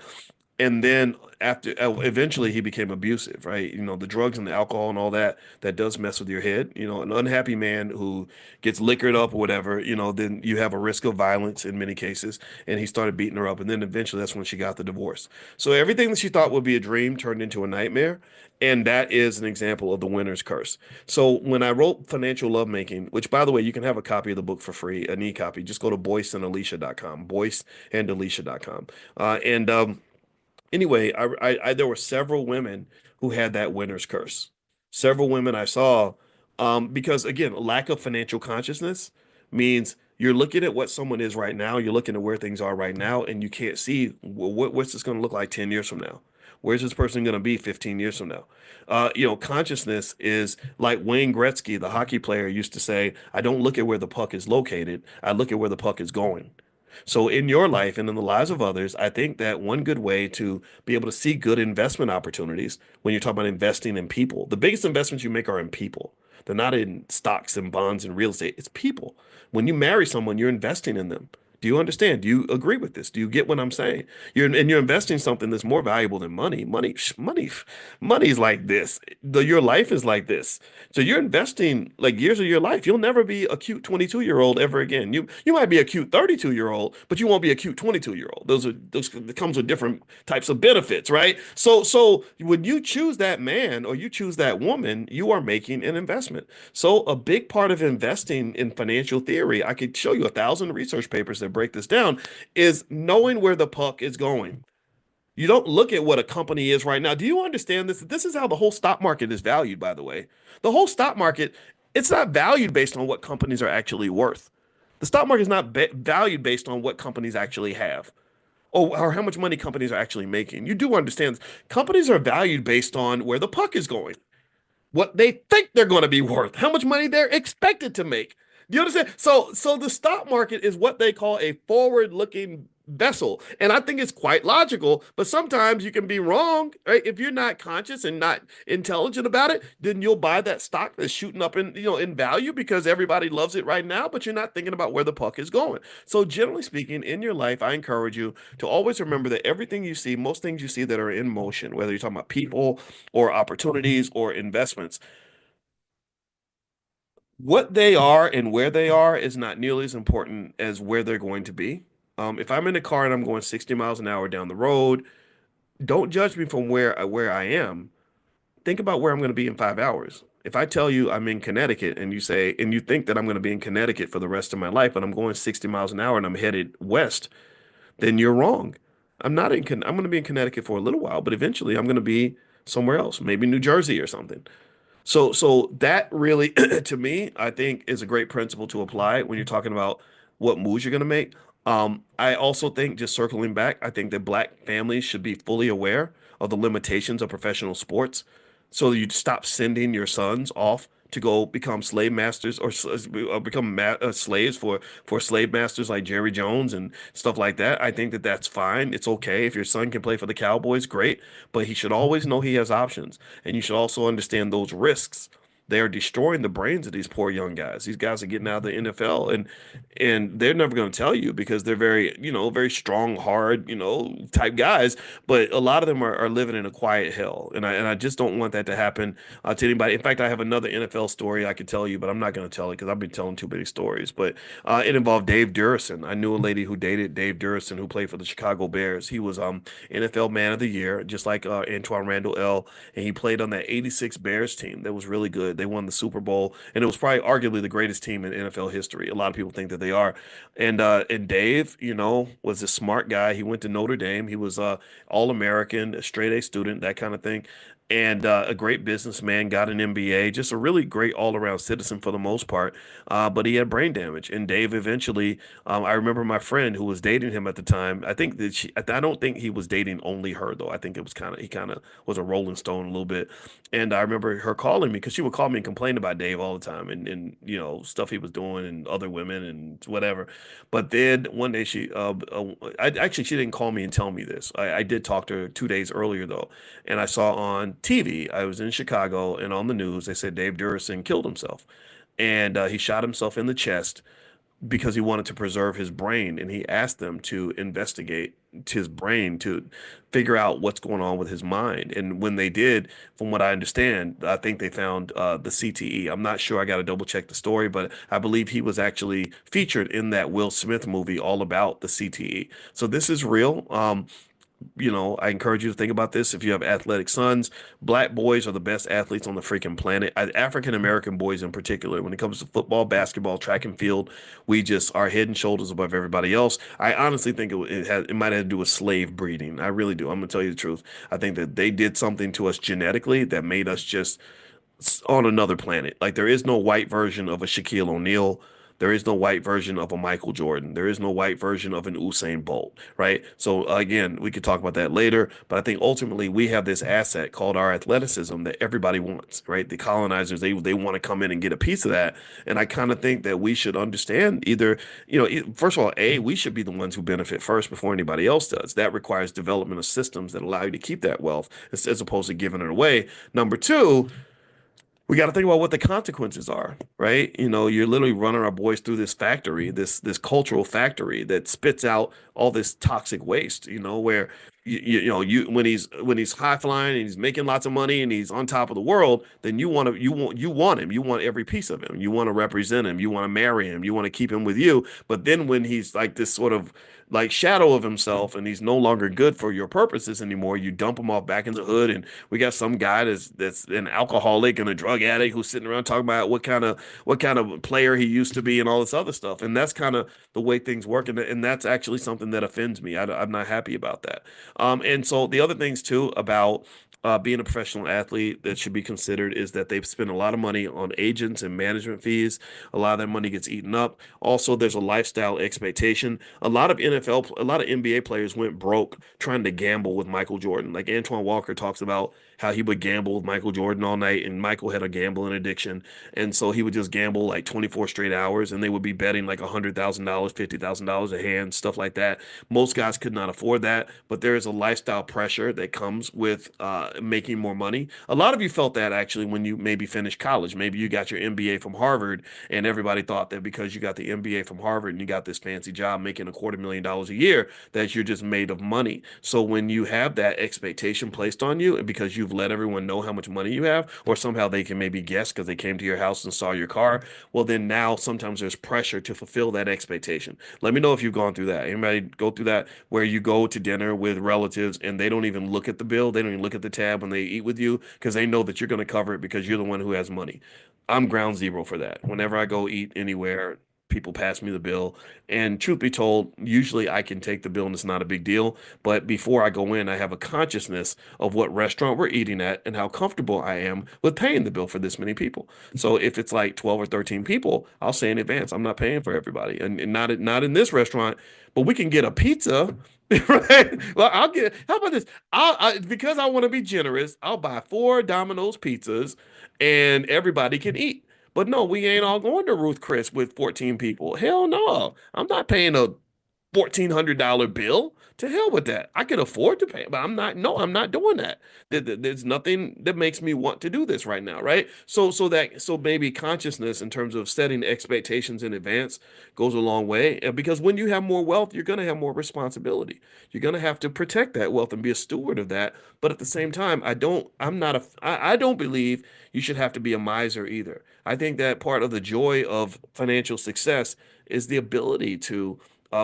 And then after eventually he became abusive, right? The drugs and the alcohol and all that does mess with your head. An unhappy man who gets liquored up or whatever, then you have a risk of violence in many cases. And he started beating her up. And then eventually that's when she got the divorce. So everything that she thought would be a dream turned into a nightmare. And that is an example of the winner's curse. So when I wrote Financial Lovemaking, which by the way, you can have a copy of the book for free, an e-copy, just go to boyceandalicia.com, boyceandalicia.com. And anyway, there were several women who had that winner's curse. Several women I saw, because again, lack of financial consciousness means you're looking at what someone is right now, you're looking at where things are right now, and you can't see what's this going to look like 10 years from now. Where's this person going to be 15 years from now? Consciousness is like Wayne Gretzky, the hockey player, used to say, I don't look at where the puck is located. I look at where the puck is going. So in your life and in the lives of others, I think that one good way to be able to see good investment opportunities when you're talking about investing in people, the biggest investments you make are in people. They're not in stocks and bonds and real estate. It's people. When you marry someone, you're investing in them. Do you understand? Do you agree with this? Do you get what I'm saying? You're investing something that's more valuable than money. Money is like this. Your life is like this. So you're investing like years of your life. You'll never be a cute 22-year-old ever again. You might be a cute 32-year-old, but you won't be a cute 22-year-old. Those that comes with different types of benefits, right? So when you choose that man or you choose that woman, you are making an investment. So a big part of investing in financial theory, I could show you 1,000 research papers that break this down, is knowing where the puck is going. You don't look at what a company is right now. Do you understand this? This is how the whole stock market is valued, by the way. The whole stock market, it's not valued based on what companies are actually worth. The stock market is not valued based on what companies actually have or how much money companies are actually making. You do understand this. Companies are valued based on where the puck is going, what they think they're going to be worth, how much money they're expected to make. Do you understand? So the stock market is what they call a forward-looking vessel, and I think it's quite logical. But sometimes you can be wrong, right? If you're not conscious and not intelligent about it, then you'll buy that stock that's shooting up in in value because everybody loves it right now, but you're not thinking about where the puck is going. So generally speaking, in your life, I encourage you to always remember that everything you see, most things you see that are in motion, whether you're talking about people or opportunities or investments, what they are and where they are is not nearly as important as where they're going to be. If I'm in a car and I'm going 60 miles an hour down the road, don't judge me from where I am. Think about where I'm going to be in 5 hours. If I tell you I'm in Connecticut and you think that I'm going to be in Connecticut for the rest of my life, but I'm going 60 miles an hour and I'm headed west, then you're wrong. I'm going to be in Connecticut for a little while, but eventually I'm going to be somewhere else, maybe New Jersey or something. So that really, to me, I think is a great principle to apply when you're talking about what moves you're going to make. I also think, just circling back, I think that black families should be fully aware of the limitations of professional sports, so you stop sending your sons off to go become slave masters or become slaves for slave masters like Jerry Jones and stuff like that. I think that that's fine. It's okay if your son can play for the Cowboys, great, but he should always know he has options, and you should also understand those risks. They are destroying the brains of these poor young guys. These guys are getting out of the NFL, and they're never going to tell you because they're very, very strong, hard, type guys. But a lot of them are living in a quiet hell, and I just don't want that to happen to anybody. In fact, I have another NFL story I could tell you, but I'm not going to tell it because I've been telling too many stories. But it involved Dave Durrison. I knew a lady who dated Dave Durrison, who played for the Chicago Bears. He was NFL Man of the Year, just like Antoine Randall L. And he played on that '86 Bears team that was really good. They won the Super Bowl, and it was probably arguably the greatest team in NFL history. A lot of people think that they are. And Dave, was a smart guy. He went to Notre Dame. He was All-American, a straight A student, that kind of thing. And a great businessman, got an MBA, just a really great all-around citizen for the most part. But he had brain damage. And Dave eventually, I remember my friend who was dating him at the time. I don't think he was dating only her though. I think it was he kind of was a Rolling Stone a little bit. And I remember her calling me because she would call me and complain about Dave all the time and stuff he was doing and other women and whatever. But then one day she didn't call me and tell me this. I did talk to her 2 days earlier though, and I saw on TV, I was in Chicago, and on the news they said Dave Durrison killed himself, and he shot himself in the chest because he wanted to preserve his brain, and he asked them to investigate his brain to figure out what's going on with his mind. And when they did, from what I understand, I think they found the CTE. I'm not sure. I got to double check the story, but I believe he was actually featured in that Will Smith movie all about the CTE. So this is real. I encourage you to think about this. If you have athletic sons, black boys are the best athletes on the freaking planet. African American boys in particular, when it comes to football, basketball, track and field, we just are head and shoulders above everybody else. I honestly think it might have to do with slave breeding. I really do. I'm gonna tell you the truth. I think that they did something to us genetically that made us just on another planet. Like there is no white version of a Shaquille O'Neal. There is no white version of a Michael Jordan. There is no white version of an Usain Bolt, right? So again, we could talk about that later, but I think ultimately we have this asset called our athleticism that everybody wants, right? The colonizers, they want to come in and get a piece of that. And I kind of think that we should understand either, first of all, we should be the ones who benefit first before anybody else does. That requires development of systems that allow you to keep that wealth as opposed to giving it away. Number two, we got to think about what the consequences are, right? You're literally running our boys through this factory, this cultural factory that spits out all this toxic waste. Where you when he's high flying and he's making lots of money and he's on top of the world, then you want him, you want every piece of him, you want to represent him, you want to marry him, you want to keep him with you. But then when he's like this sort of like shadow of himself and he's no longer good for your purposes anymore, you dump him off back in the hood. And we got some guy that's an alcoholic and a drug addict who's sitting around talking about what kind of player he used to be and all this other stuff. And that's kind of the way things work. And that's actually something that offends me. I'm not happy about that. And so the other things too about being a professional athlete that should be considered is that they've spent a lot of money on agents and management fees. A lot of that money gets eaten up. Also, there's a lifestyle expectation. A lot of NBA players went broke trying to gamble with Michael Jordan. Like Antoine Walker talks about how he would gamble with Michael Jordan all night, and Michael had a gambling addiction, and so he would just gamble like 24 straight hours, and they would be betting like $100,000, $50,000 a hand, stuff like that. Most guys could not afford that, but there is a lifestyle pressure that comes with making more money. A lot of you felt that actually when you maybe finished college. Maybe you got your MBA from Harvard, and everybody thought that because you got the MBA from Harvard and you got this fancy job making $250,000 a year, that you're just made of money. So when you have that expectation placed on you, because you've let everyone know how much money you have, or somehow they can maybe guess because they came to your house and saw your car, well, then now sometimes there's pressure to fulfill that expectation. Let me know if you've gone through that. Anybody go through that where you go to dinner with relatives and they don't even look at the bill, they don't even look at the tab when they eat with you because they know that you're going to cover it because you're the one who has money. I'm ground zero for that. Whenever I go eat anywhere, people pass me the bill. And truth be told, usually I can take the bill and it's not a big deal. But before I go in, I have a consciousness of what restaurant we're eating at and how comfortable I am with paying the bill for this many people. So if it's like 12 or 13 people, I'll say in advance, I'm not paying for everybody. And not in this restaurant, but we can get a pizza. Right? Well, how about this? Because I want to be generous, I'll buy 4 Domino's pizzas and everybody can eat. But no, we ain't all going to Ruth Chris with 14 people. Hell no. I'm not paying a $1,400 bill. To hell with that. I can afford to pay, but I'm not doing that. There's nothing that makes me want to do this right now, right? So maybe consciousness in terms of setting expectations in advance goes a long way. And because when you have more wealth, you're going to have more responsibility. You're going to have to protect that wealth and be a steward of that. But at the same time, I don't believe you should have to be a miser either. I think that part of the joy of financial success is the ability to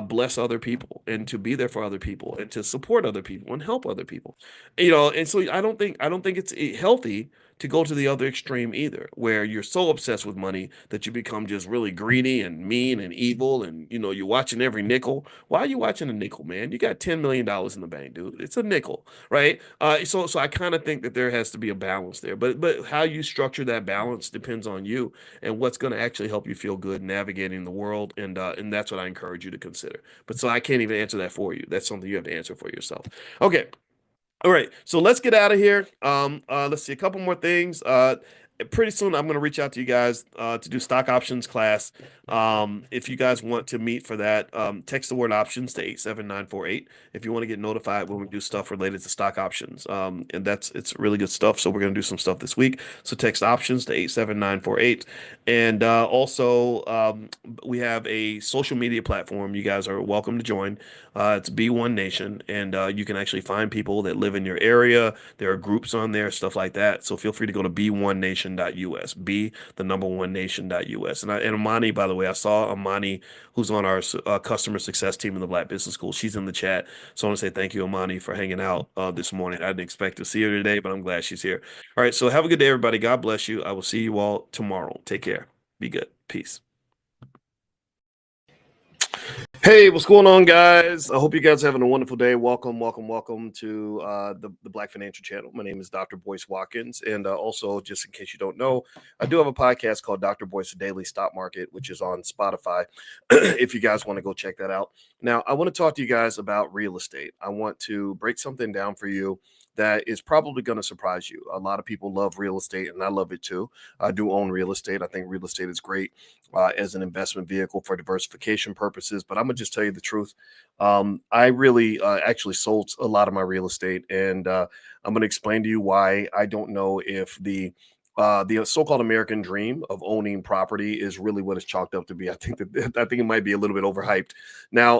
bless other people and to be there for other people and to support other people and help other people. And so I don't think it's healthy to go to the other extreme either, where you're so obsessed with money that you become just really greedy and mean and evil, and you're watching every nickel. Why are you watching a nickel, man? You got $10 million in the bank, dude. It's a nickel, right? So I kind of think that there has to be a balance there, but how you structure that balance depends on you and what's going to actually help you feel good navigating the world, and that's what I encourage you to consider. But so I can't even answer that for you. That's something you have to answer for yourself. Okay. All right, so let's get out of here. Let's see a couple more things. Pretty soon I'm going to reach out to you guys to do stock options class. If you guys want to meet for that, text the word options to 87948 if you want to get notified when we do stuff related to stock options. And it's really good stuff. So we're going to do some stuff this week. So text options to 87948. And also, we have a social media platform you guys are welcome to join. It's B1 Nation, and you can actually find people that live in your area. There are groups on there, stuff like that. So feel free to go to b1nation.us, be the number one nation.us. And Amani, by the way, I saw Amani, who's on our customer success team in the Black Business School. She's in the chat. So I want to say thank you, Amani, for hanging out this morning. I didn't expect to see her today, but I'm glad she's here. All right, so have a good day, everybody. God bless you. I will see you all tomorrow. Take care. Be good. Peace. Hey. Hey, what's going on, guys? I hope you guys are having a wonderful day. Welcome to the Black Financial Channel. My name is Dr. Boyce Watkins, and also, just in case you don't know, I do have a podcast called Dr. Boyce Daily Stock Market, which is on Spotify. If you guys want to go check that out. Now, I want to talk to you guys about real estate. I want to break something down for you that is probably going to surprise you. A lot of people love real estate, and I love it too. I do own real estate. I think real estate is great as an investment vehicle for diversification purposes. But I'm gonna just tell you the truth. I really actually sold a lot of my real estate, and I'm gonna explain to you why I don't know if the so-called American dream of owning property is really what it's chalked up to be. I think it might be a little bit overhyped. Now,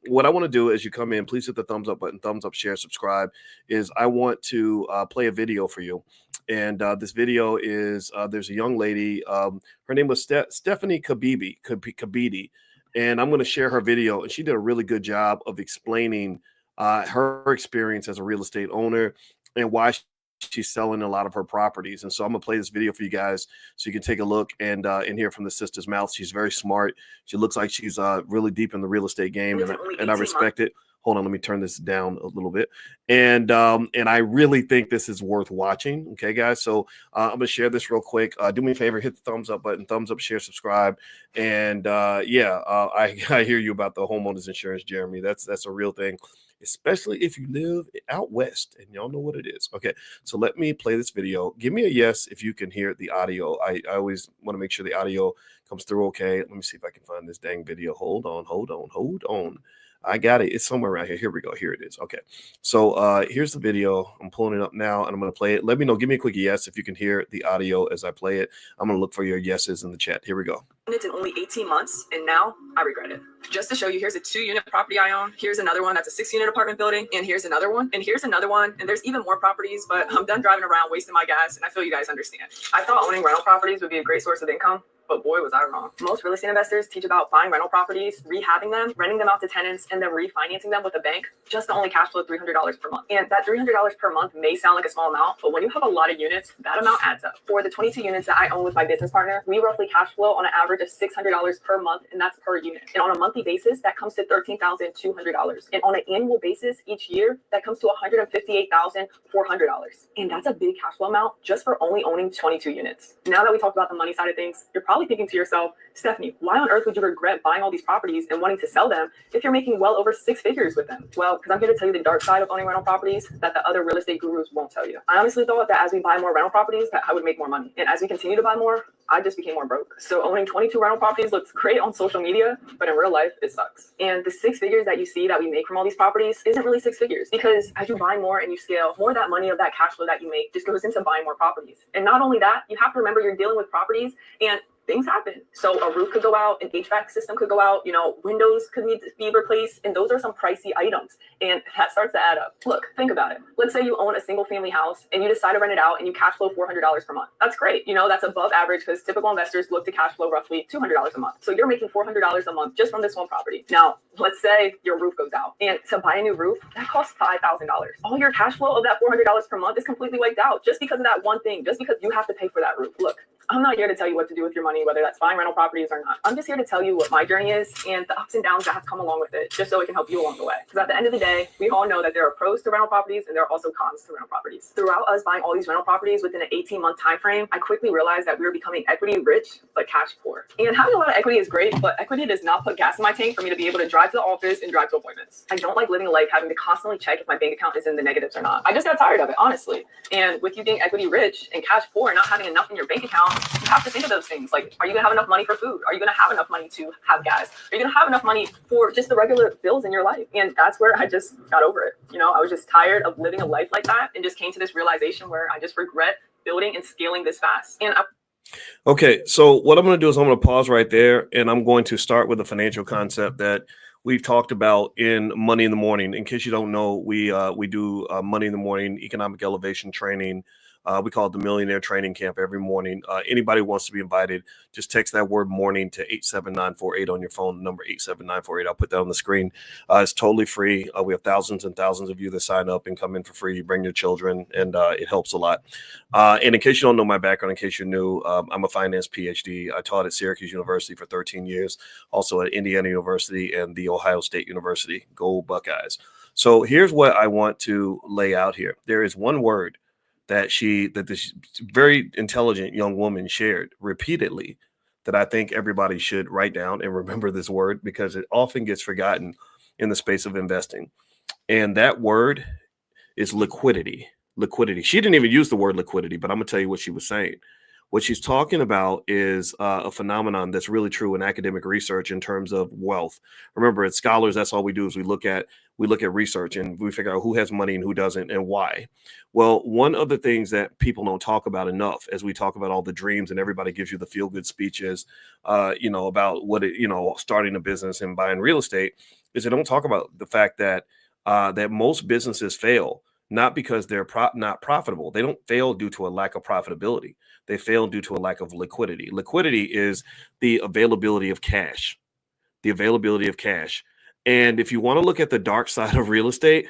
what I want to do as you come in, please hit the thumbs up button, thumbs up, share, subscribe. Is I want to play a video for you, and this video is there's a young lady. Her name was Stephanie Kabidi, and I'm going to share her video. And she did a really good job of explaining her experience as a real estate owner and why she's selling a lot of her properties. And so I'm gonna play this video for you guys so you can take a look and hear from the sister's mouth. She's very smart. She looks like she's really deep in the real estate game, and I respect it. Hold on, let me turn this down a little bit. And I really think this is worth watching. Okay, guys. So I'm gonna share this real quick. Do me a favor, hit the thumbs up button, thumbs up, share, subscribe. And I hear you about the homeowners insurance, Jeremy. That's a real thing, especially if you live out west, and y'all know what it is. Okay, so let me play this video. Give me a yes if you can hear the audio. I always want to make sure the audio comes through okay. Let me see if I can find this dang video. Hold on. I got it. It's somewhere around here. Here we go. Here it is. Okay. So here's the video. I'm pulling it up now, and I'm going to play it. Let me know. Give me a quick yes if you can hear the audio as I play it. I'm going to look for your yeses in the chat. Here we go.
It's in only 18 months, and now I regret it. Just to show you, here's a 2-unit property I own. Here's another one that's a 6-unit apartment building, and here's another one, and here's another one, and there's even more properties, but I'm done driving around wasting my gas, and I feel you guys understand. I thought owning rental properties would be a great source of income, but boy, was I wrong. Most real estate investors teach about buying rental properties, rehabbing them, renting them out to tenants, and then refinancing them with a bank just to only cash flow $300 per month. And that $300 per month may sound like a small amount, but when you have a lot of units, that amount adds up. For the 22 units that I own with my business partner, we roughly cash flow on an average of $600 per month, and that's per unit. And on a monthly basis, that comes to $13,200. And on an annual basis, each year, that comes to $158,400. And that's a big cash flow amount just for only owning 22 units. Now that we talked about the money side of things, you're probably thinking to yourself, Stephanie, why on earth would you regret buying all these properties and wanting to sell them if you're making well over 6 figures with them? Well, because I'm here to tell you the dark side of owning rental properties that the other real estate gurus won't tell you. I honestly thought that as we buy more rental properties, that I would make more money. And as we continue to buy more, I just became more broke. So owning 22 rental properties looks great on social media, but in real life, it sucks. And the 6 figures that you see that we make from all these properties isn't really 6 figures, because as you buy more and you scale, more of that money of that cash flow that you make just goes into buying more properties. And not only that, you have to remember you're dealing with properties and things happen. So a roof could go out, an HVAC system could go out, windows could need to be replaced. And those are some pricey items. And that starts to add up. Look, think about it. Let's say you own a single family house and you decide to rent it out and you cash flow $400 per month. That's great. That's above average because typical investors look to cash flow roughly $200 a month. So you're making $400 a month just from this one property. Now, let's say your roof goes out, and to buy a new roof, that costs $5,000. All your cash flow of that $400 per month is completely wiped out just because of that one thing, just because you have to pay for that roof. Look, I'm not here to tell you what to do with your money, whether that's buying rental properties or not. I'm just here to tell you what my journey is and the ups and downs that have come along with it, just so it can help you along the way. Because at the end of the day, we all know that there are pros to rental properties and there are also cons to rental properties. Throughout us buying all these rental properties within an 18-month time frame, I quickly realized that we were becoming equity rich, but cash poor. And having a lot of equity is great, but equity does not put gas in my tank for me to be able to drive to the office and drive to appointments. I don't like living a life having to constantly check if my bank account is in the negatives or not. I just got tired of it, honestly. And with you being equity rich and cash poor and not having enough in your bank account, you have to think of those things. Like, are you going to have enough money for food? Are you going to have enough money to have gas? Are you going to have enough money for just the regular bills in your life? And that's where I just got over it. I was just tired of living a life like that and just came to this realization where I just regret building and scaling this fast.
Okay, so what I'm going to do is I'm going to pause right there, and I'm going to start with a financial concept that we've talked about in Money in the Morning. In case you don't know, we do Money in the Morning economic elevation training We call it the Millionaire Training Camp every morning. Anybody who wants to be invited, just text that word morning to 87948 on your phone, the number 87948. I'll put that on the screen. It's totally free. We have thousands and thousands of you that sign up and come in for free. You bring your children, and it helps a lot. And in case you don't know my background, in case you're new, I'm a finance PhD. I taught at Syracuse University for 13 years, also at Indiana University and the Ohio State University. Go Buckeyes. So here's what I want to lay out here. There is one word that this very intelligent young woman shared repeatedly that I think everybody should write down and remember this word, because it often gets forgotten in the space of investing. And that word is liquidity. Liquidity. She didn't even use the word liquidity, but I'm going to tell you what she was saying. What she's talking about is a phenomenon that's really true in academic research in terms of wealth. Remember, as scholars, that's all we do is we look at research and we figure out who has money and who doesn't and why. Well, one of the things that people don't talk about enough, as we talk about all the dreams and everybody gives you the feel-good speeches, about starting a business and buying real estate, is they don't talk about the fact that that most businesses fail not because they're not profitable. They don't fail due to a lack of profitability. They fail due to a lack of liquidity. Liquidity is the availability of cash. The availability of cash. And if you want to look at the dark side of real estate,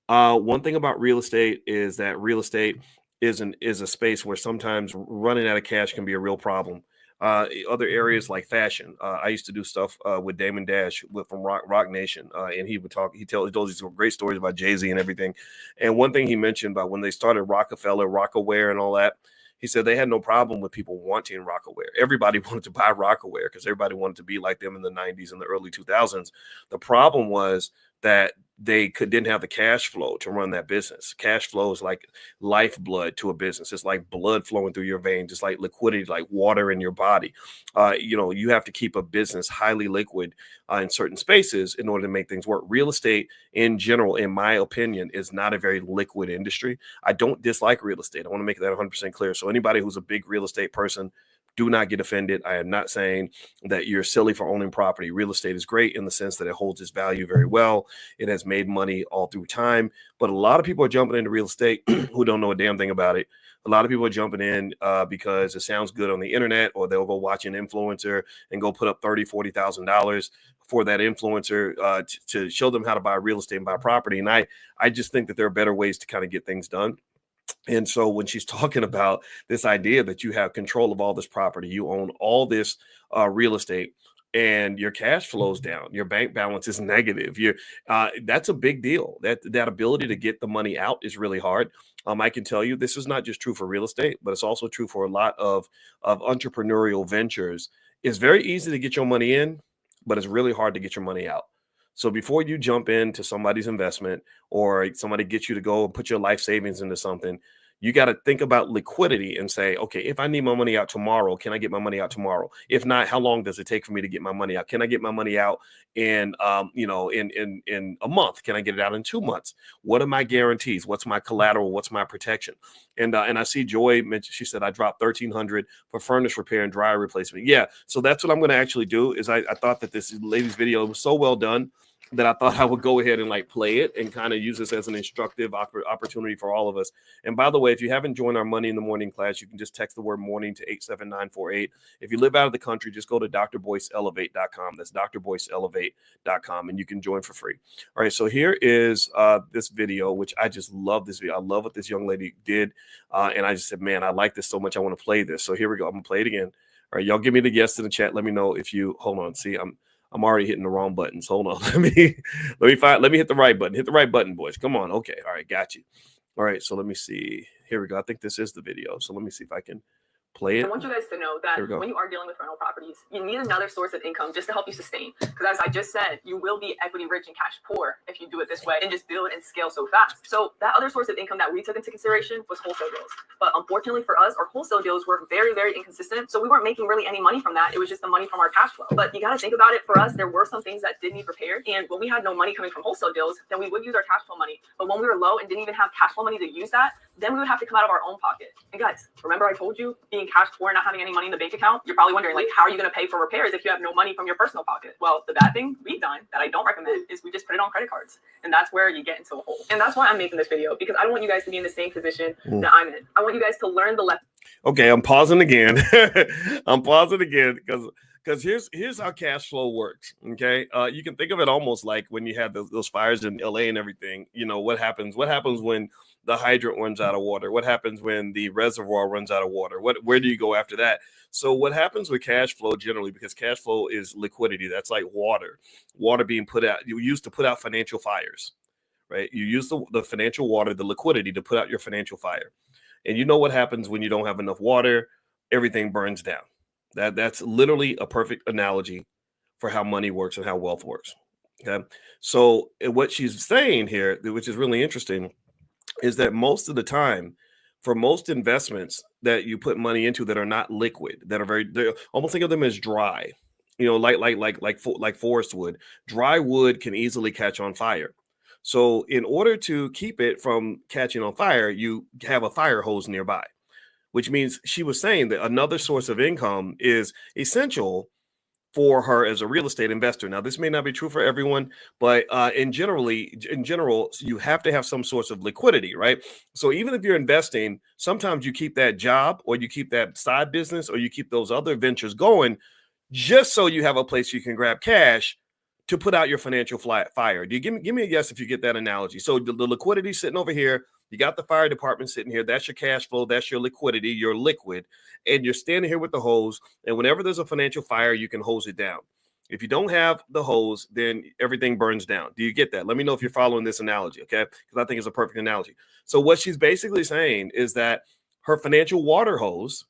one thing about real estate is that real estate is a space where sometimes running out of cash can be a real problem. Other areas like fashion. I used to do stuff with Damon Dash from Rock Nation, and he told these great stories about Jay-Z and everything. And one thing he mentioned about when they started Rockefeller, Rockaware, and all that, he said they had no problem with people wanting Rockaware. Everybody wanted to buy Rockaware because everybody wanted to be like them in the 90s and the early 2000s. The problem was that they didn't have the cash flow to run that business. Cash flow is like lifeblood to a business. It's like blood flowing through your veins. It's like liquidity, like water in your body. You have to keep a business highly liquid in certain spaces in order to make things work. Real estate in general, in my opinion, is not a very liquid industry. I don't dislike real estate. I want to make that 100% clear. So anybody who's a big real estate person, do not get offended. I am not saying that you're silly for owning property. Real estate is great in the sense that it holds its value very well. It has made money all through time. But a lot of people are jumping into real estate who don't know a damn thing about it. A lot of people are jumping in because it sounds good on the internet, or they'll go watch an influencer and go put up $30,000, $40,000 for that influencer to show them how to buy real estate and buy property. And I just think that there are better ways to kind of get things done. And so when she's talking about this idea that you have control of all this property, you own all this real estate, and your cash flows down, your bank balance is negative. That's a big deal. That ability to get the money out is really hard. I can tell you this is not just true for real estate, but it's also true for a lot of entrepreneurial ventures. It's very easy to get your money in, but it's really hard to get your money out. So before you jump into somebody's investment or somebody gets you to go and put your life savings into something, you got to think about liquidity and say, okay, if I need my money out tomorrow, can I get my money out tomorrow? If not, how long does it take for me to get my money out? Can I get my money out in a month? Can I get it out in 2 months? What are my guarantees? What's my collateral? What's my protection? And I see Joy mentioned, she said, I dropped $1,300 for furnace repair and dryer replacement. Yeah. So that's what I'm going to actually do is I thought that this lady's video was so well done that I thought I would go ahead and play it and kind of use this as an instructive opportunity for all of us. And by the way, if you haven't joined our Money in the Morning class, you can just text the word morning to 87948. If you live out of the country, just go to drboyceelevate.com. That's drboyceelevate.com, and you can join for free. All right, so here is this video, which I just love this video. I love what this young lady did. And I just said, man, I like this so much. I want to play this. So here we go. I'm going to play it again. All right, y'all give me the yes in the chat. Let me know if you, hold on, see, I'm already hitting the wrong buttons. Hold on. Let me hit the right button. Hit the right button, boys. Come on. Okay. All right. Got you. All right. So let me see. Here we go. I think this is the video. So let me see if I can play it.
I want you guys to know that when you are dealing with rental properties, you need another source of income just to help you sustain. Because as I just said, you will be equity rich and cash poor if you do it this way and just build and scale so fast. So that other source of income that we took into consideration was wholesale deals. But unfortunately for us, our wholesale deals were very, very inconsistent. So we weren't making really any money from that. It was just the money from our cash flow. But you got to think about it. For us, there were some things that did need repaired. And when we had no money coming from wholesale deals, then we would use our cash flow money. But when we were low and didn't even have cash flow money to use that, then we would have to come out of our own pocket. And guys, remember I told you being cash poor and not having any money in the bank account? You're probably wondering, how are you going to pay for repairs if you have no money from your personal pocket? Well, the bad thing we've done that I don't recommend is we just put it on credit cards. cards. And that's where you get into a hole. And that's why I'm making this video, because I don't want you guys to be in the same position that I'm in. I want you guys to learn the lesson.
Okay, I'm pausing again. I'm pausing again because here's how cash flow works. Okay, you can think of it almost like when you had those fires in LA and everything. You know what happens? What happens when the hydrant runs out of water? What happens when the reservoir runs out of water? Where do you go after that? So what happens with cash flow generally, because cash flow is liquidity. That's like water being put out. You used to put out financial fires, right? You use the financial water, the liquidity to put out your financial fire. And you know what happens when you don't have enough water? Everything burns down. That's literally a perfect analogy for how money works and how wealth works. Okay. So what she's saying here, which is really interesting, is that most of the time, for most investments that you put money into that are not liquid, that are they're almost think of them as dry, you know, like forest wood. Dry wood can easily catch on fire. So in order to keep it from catching on fire, you have a fire hose nearby, which means she was saying that another source of income is essential for her as a real estate investor. Now, this may not be true for everyone, but in general, you have to have some source of liquidity, right? So even if you're investing, sometimes you keep that job or you keep that side business or you keep those other ventures going just so you have a place you can grab cash to put out your financial fire. Do you give me a yes if you get that analogy? So the liquidity sitting over here, you got the fire department sitting here. That's your cash flow. That's your liquidity. You're liquid. And you're standing here with the hose. And whenever there's a financial fire, you can hose it down. If you don't have the hose, then everything burns down. Do you get that? Let me know if you're following this analogy, okay? Because I think it's a perfect analogy. So what she's basically saying is that her financial water hose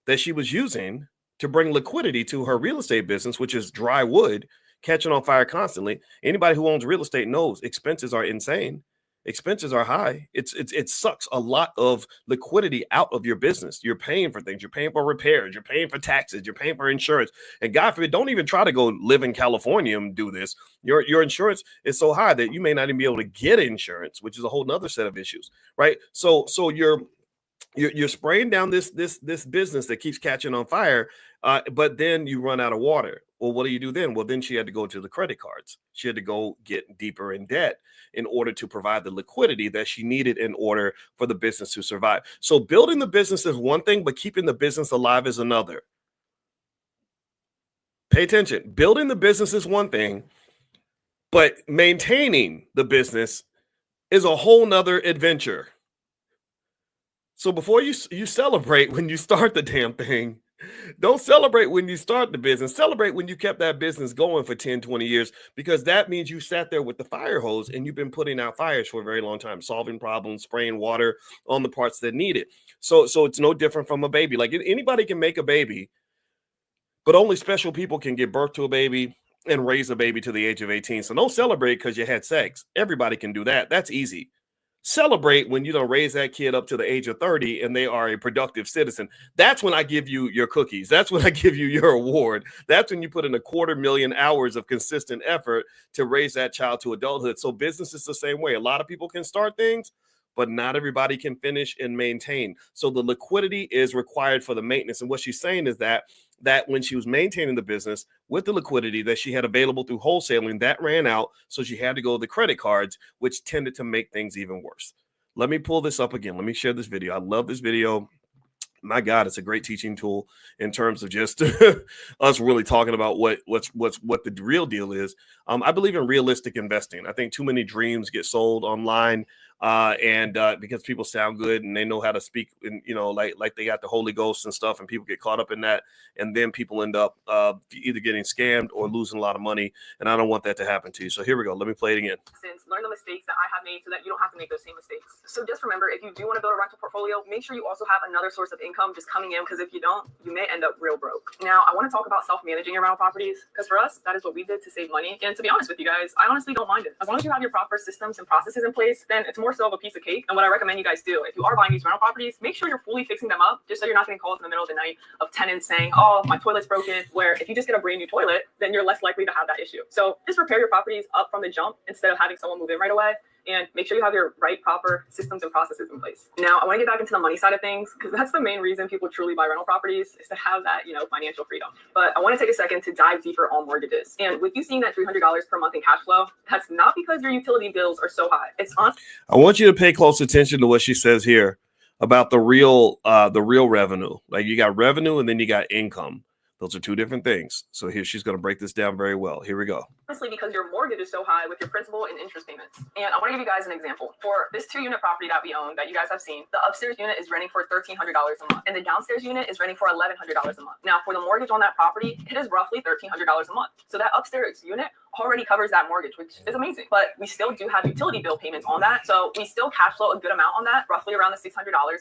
that she was using to bring liquidity to her real estate business, which is dry wood, catching on fire constantly. Anybody who owns real estate knows expenses are insane. Expenses are high. It sucks a lot of liquidity out of your business. You're paying for things. You're paying for repairs. You're paying for taxes. You're paying for insurance. And God forbid, don't even try to go live in California and do this. Your insurance is so high that you may not even be able to get insurance, which is a whole nother set of issues, right? So you're spraying down this business that keeps catching on fire, but then you run out of water. Well, what do you do then? Well, then she had to go to the credit cards. She had to go get deeper in debt in order to provide the liquidity that she needed in order for the business to survive. So building the business is one thing, but keeping the business alive is another. Pay attention. Building the business is one thing, but maintaining the business is a whole nother adventure. So before you celebrate when you start the damn thing, don't celebrate when you start the business. Celebrate when you kept that business going for 10, 20 years, because that means you sat there with the fire hose and you've been putting out fires for a very long time, solving problems, spraying water on the parts that need it. So it's no different from a baby. Like anybody can make a baby, but only special people can give birth to a baby and raise a baby to the age of 18. So don't celebrate because you had sex. Everybody can do that. That's easy. Celebrate when you don't raise that kid up to the age of 30 and they are a productive citizen. That's when I give you your cookies. That's when I give you your award. That's when you put in 250,000 hours of consistent effort to raise that child to adulthood. So business is the same way. A lot of people can start things, but not everybody can finish and maintain. So the liquidity is required for the maintenance. And what she's saying is that when she was maintaining the business with the liquidity that she had available through wholesaling, that ran out. So she had to go to the credit cards, which tended to make things even worse. Let me pull this up again. Let me share this video. I love this video. My God, it's a great teaching tool in terms of just us really talking about what the real deal is. I believe in realistic investing. I think too many dreams get sold online. Because people sound good and they know how to speak, and like they got the Holy Ghost and stuff, and people get caught up in that, and then people end up either getting scammed or losing a lot of money. And I don't want that to happen to you. So here we go. Let me play it again.
Learn the mistakes that I have made so that you don't have to make those same mistakes. So just remember, if you do want to build a rental portfolio, make sure you also have another source of income just coming in, because if you don't, you may end up real broke. Now, I want to talk about self-managing your rental properties, because for us, that is what we did to save money. And to be honest with you guys, I honestly don't mind it. As long as you have your proper systems and processes in place, then it's more so of a piece of cake. And what I recommend you guys do, if you are buying these rental properties, make sure you're fully fixing them up, just so you're not getting calls in the middle of the night of tenants saying, oh, my toilet's broken, where if you just get a brand new toilet, then you're less likely to have that issue. So just repair your properties up from the jump instead of having someone move in right away. and make sure you have your right proper systems and processes in place. Now, I want to get back into the money side of things because that's the main reason people truly buy rental properties is to have that, financial freedom. But I want to take a second to dive deeper on mortgages. And with you seeing that $300 per month in cash flow, that's not because your utility bills are so high. It's on.
I want you to pay close attention to what she says here about the real revenue. Like you got revenue and then you got income. Those are two different things. So here she's going to break this down very well. Here we go.
Honestly, because your mortgage is so high with your principal and interest payments. And I want to give you guys an example. For this 2-unit property that we own that you guys have seen, the upstairs unit is renting for $1,300 a month and the downstairs unit is renting for $1,100 a month. Now, for the mortgage on that property, it is roughly $1,300 a month. So that upstairs unit already covers that mortgage, which is amazing. But we still do have utility bill payments on that. So we still cash flow a good amount on that, roughly around the $600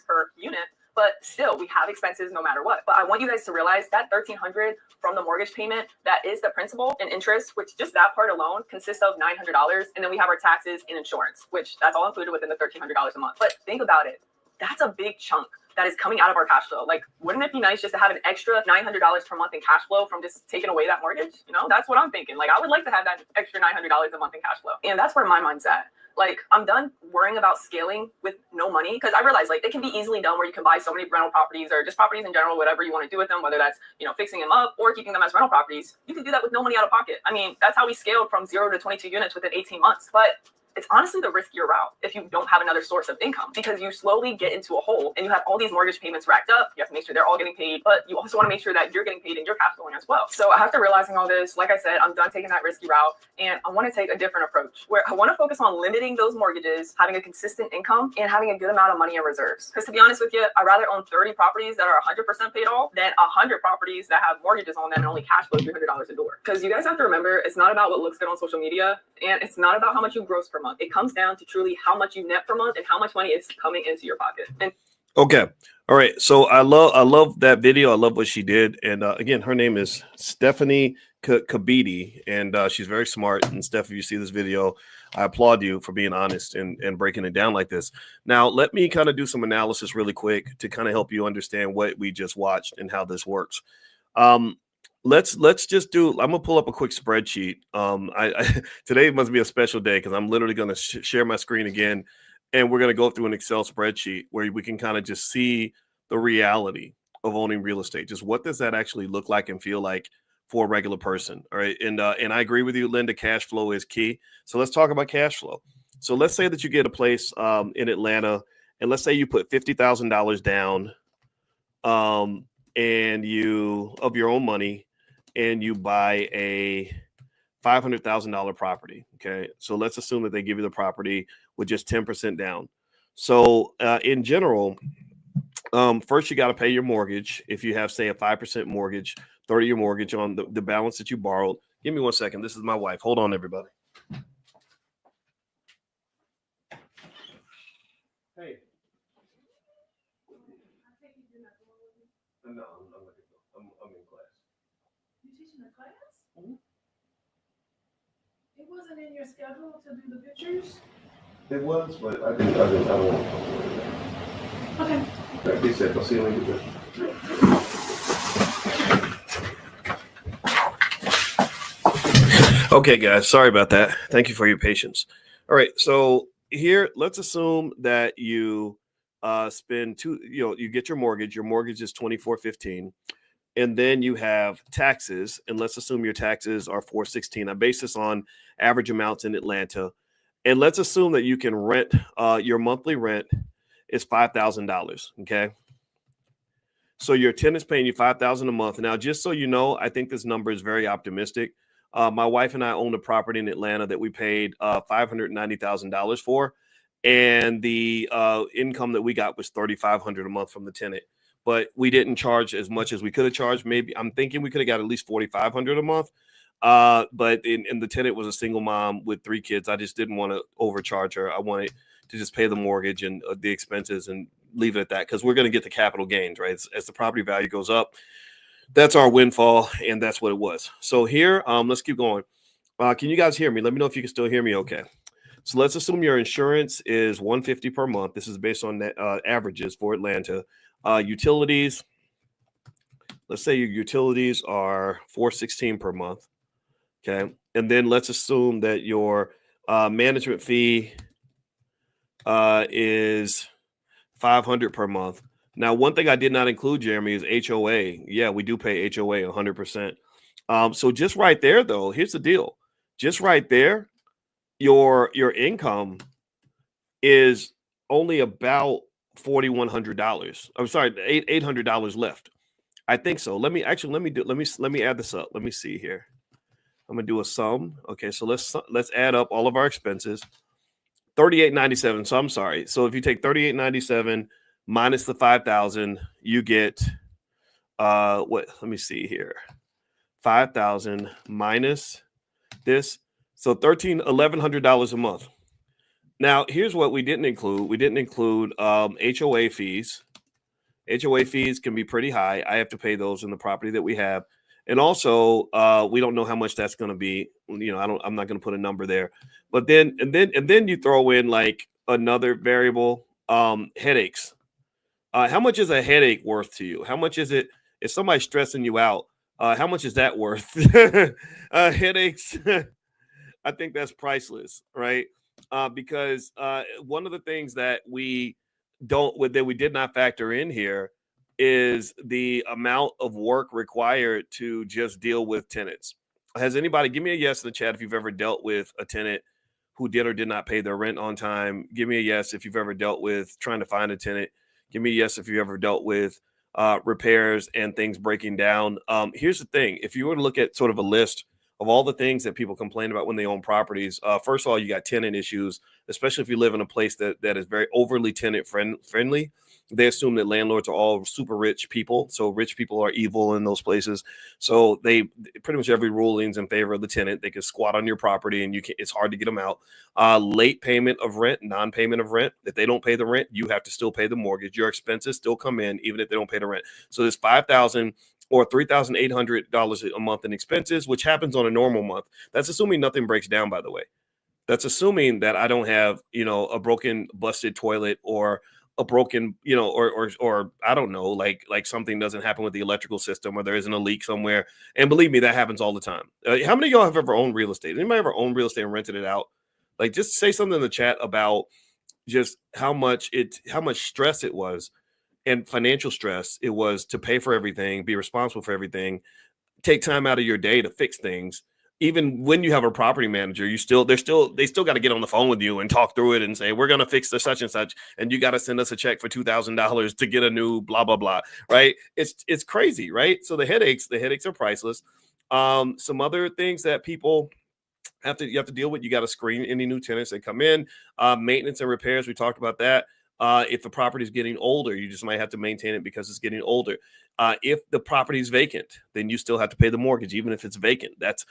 per unit. But still, we have expenses no matter what. But I want you guys to realize that $1,300 from the mortgage payment, that is the principal and interest, which just that part alone consists of $900. And then we have our taxes and insurance, which that's all included within the $1,300 a month. But think about it. That's a big chunk that is coming out of our cash flow. Like, wouldn't it be nice just to have an extra $900 per month in cash flow from just taking away that mortgage? That's what I'm thinking. Like, I would like to have that extra $900 a month in cash flow. And that's where my mind's at. Like, I'm done worrying about scaling with no money because I realize like it can be easily done where you can buy so many rental properties or just properties in general, whatever you want to do with them, whether that's, fixing them up or keeping them as rental properties. You can do that with no money out of pocket. I mean, that's how we scaled from 0 to 22 units within 18 months. But it's honestly the riskier route if you don't have another source of income because you slowly get into a hole and you have all these mortgage payments racked up. You have to make sure they're all getting paid, but you also want to make sure that you're getting paid and you're cash flowing as well. So after realizing all this, like I said, I'm done taking that risky route and I want to take a different approach where I want to focus on limiting those mortgages, having a consistent income and having a good amount of money in reserves. Because to be honest with you, I'd rather own 30 properties that are 100% paid off than 100 properties that have mortgages on them and only cash flow $300 a door. Because you guys have to remember, it's not about what looks good on social media and it's not about how much you gross per month. It comes down to truly how much you net per month and how much money is coming into your pocket. And
okay. All right. So I love that video. I love what she did. And again, her name is Stephanie Kabidi, and she's very smart. And Steph, if you see this video, I applaud you for being honest and breaking it down like this. Now, let me kind of do some analysis really quick to kind of help you understand what we just watched and how this works. Let's just do. I'm gonna pull up a quick spreadsheet. Today must be a special day because I'm literally gonna share my screen again, and we're gonna go through an Excel spreadsheet where we can kind of just see the reality of owning real estate. Just what does that actually look like and feel like for a regular person? All right, and I agree with you, Linda. Cash flow is key. So let's talk about cash flow. So let's say that you get a place in Atlanta, and let's say you put $50,000 down, and you of your own money. And you buy a $500,000 property. Okay. So let's assume that they give you the property with just 10% down. So in general, first you got to pay your mortgage. If you have, say, a 5% mortgage, 30-year mortgage on the balance that you borrowed. Give me 1 second. This is my wife. Hold on, everybody. Hey. No, I'm in class.
Teaching a class? Mm-hmm. It wasn't in your schedule to do the pictures?
It was, but I don't want to.
Okay.
Like they said, I'll see you later. Okay, guys, sorry about that. Thank you for your patience. All right, so here, let's assume that you spend you get your mortgage. Your mortgage is $2,415. And then you have taxes, and let's assume your taxes are $416. I base this on average amounts in Atlanta, and let's assume that you can rent. Your monthly rent is $5,000. Okay, so your tenant's paying you $5,000 a month. Now, just so you know, I think this number is very optimistic. My wife and I owned a property in Atlanta that we paid $590,000 for, and the income that we got was $3,500 a month from the tenant. But we didn't charge as much as we could have charged. Maybe I'm thinking we could have got at least $4,500 a month. But in the tenant was a single mom with 3 kids. I just didn't want to overcharge her. I wanted to just pay the mortgage and the expenses and leave it at that because we're going to get the capital gains, right? As the property value goes up, that's our windfall, and that's what it was. So here, let's keep going. Can you guys hear me? Let me know if you can still hear me okay. So let's assume your insurance is $150 per month. This is based on averages for Atlanta. Utilities, let's say your utilities are $416 per month. Okay. And then let's assume that your management fee is $500 per month. Now, one thing I did not include, Jeremy, is HOA. Yeah, we do pay HOA 100%. So just right there, though, here's the deal. Just right there, your income is only about $4,100. I'm sorry, $800 left. I think so. Let me add this up. Let me see here. I'm gonna do a sum. Okay, so let's add up all of our expenses. $38.97. So I'm sorry. So if you take $38.97 minus the 5,000, you get what? Let me see here. 5,000 minus this. So $1,100 a month. Now, here's what we didn't include. We didn't include HOA fees. HOA fees can be pretty high. I have to pay those in the property that we have. And also, we don't know how much that's going to be. You know, I'm not going to put a number there. But then you throw in like another variable, headaches. How much is a headache worth to you? How much is it if somebody's stressing you out? How much is that worth? Headaches. I think that's priceless, right? Because one of the things that we did not factor in here is the amount of work required to just deal with tenants. Has anybody, give me a yes in the chat if you've ever dealt with a tenant who did or did not pay their rent on time. Give me a yes if you've ever dealt with trying to find a tenant. Give me a yes if you ever dealt with repairs and things breaking down. Here's the thing. If you were to look at sort of a list of all the things that people complain about when they own properties, first of all, you got tenant issues, especially if you live in a place that is very overly tenant friendly. They assume that landlords are all super rich people. So rich people are evil in those places. So they pretty much every ruling's in favor of the tenant. They can squat on your property and it's hard to get them out. Late payment of rent, non-payment of rent. If they don't pay the rent, you have to still pay the mortgage. Your expenses still come in even if they don't pay the rent. So there's $5,000 or $3,800 a month in expenses, which happens on a normal month. That's assuming nothing breaks down, by the way. That's assuming that I don't have, a broken, busted toilet or a broken, or I don't know, like something doesn't happen with the electrical system or there isn't a leak somewhere. And believe me, that happens all the time. How many of y'all have ever owned real estate? Anybody ever owned real estate and rented it out? Like, just say something in the chat about just how much stress it was and financial stress it was to pay for everything, be responsible for everything, take time out of your day to fix things. Even when you have a property manager, they still got to get on the phone with you and talk through it and say, we're going to fix the such and such. And you got to send us a check for $2,000 to get a new blah, blah, blah. Right. It's crazy. Right. So the headaches are priceless. Some other things that people you have to deal with. You got to screen any new tenants that come in, maintenance and repairs. We talked about that. If the property is getting older, you just might have to maintain it because it's getting older. If the property is vacant, then you still have to pay the mortgage, even if it's vacant. That's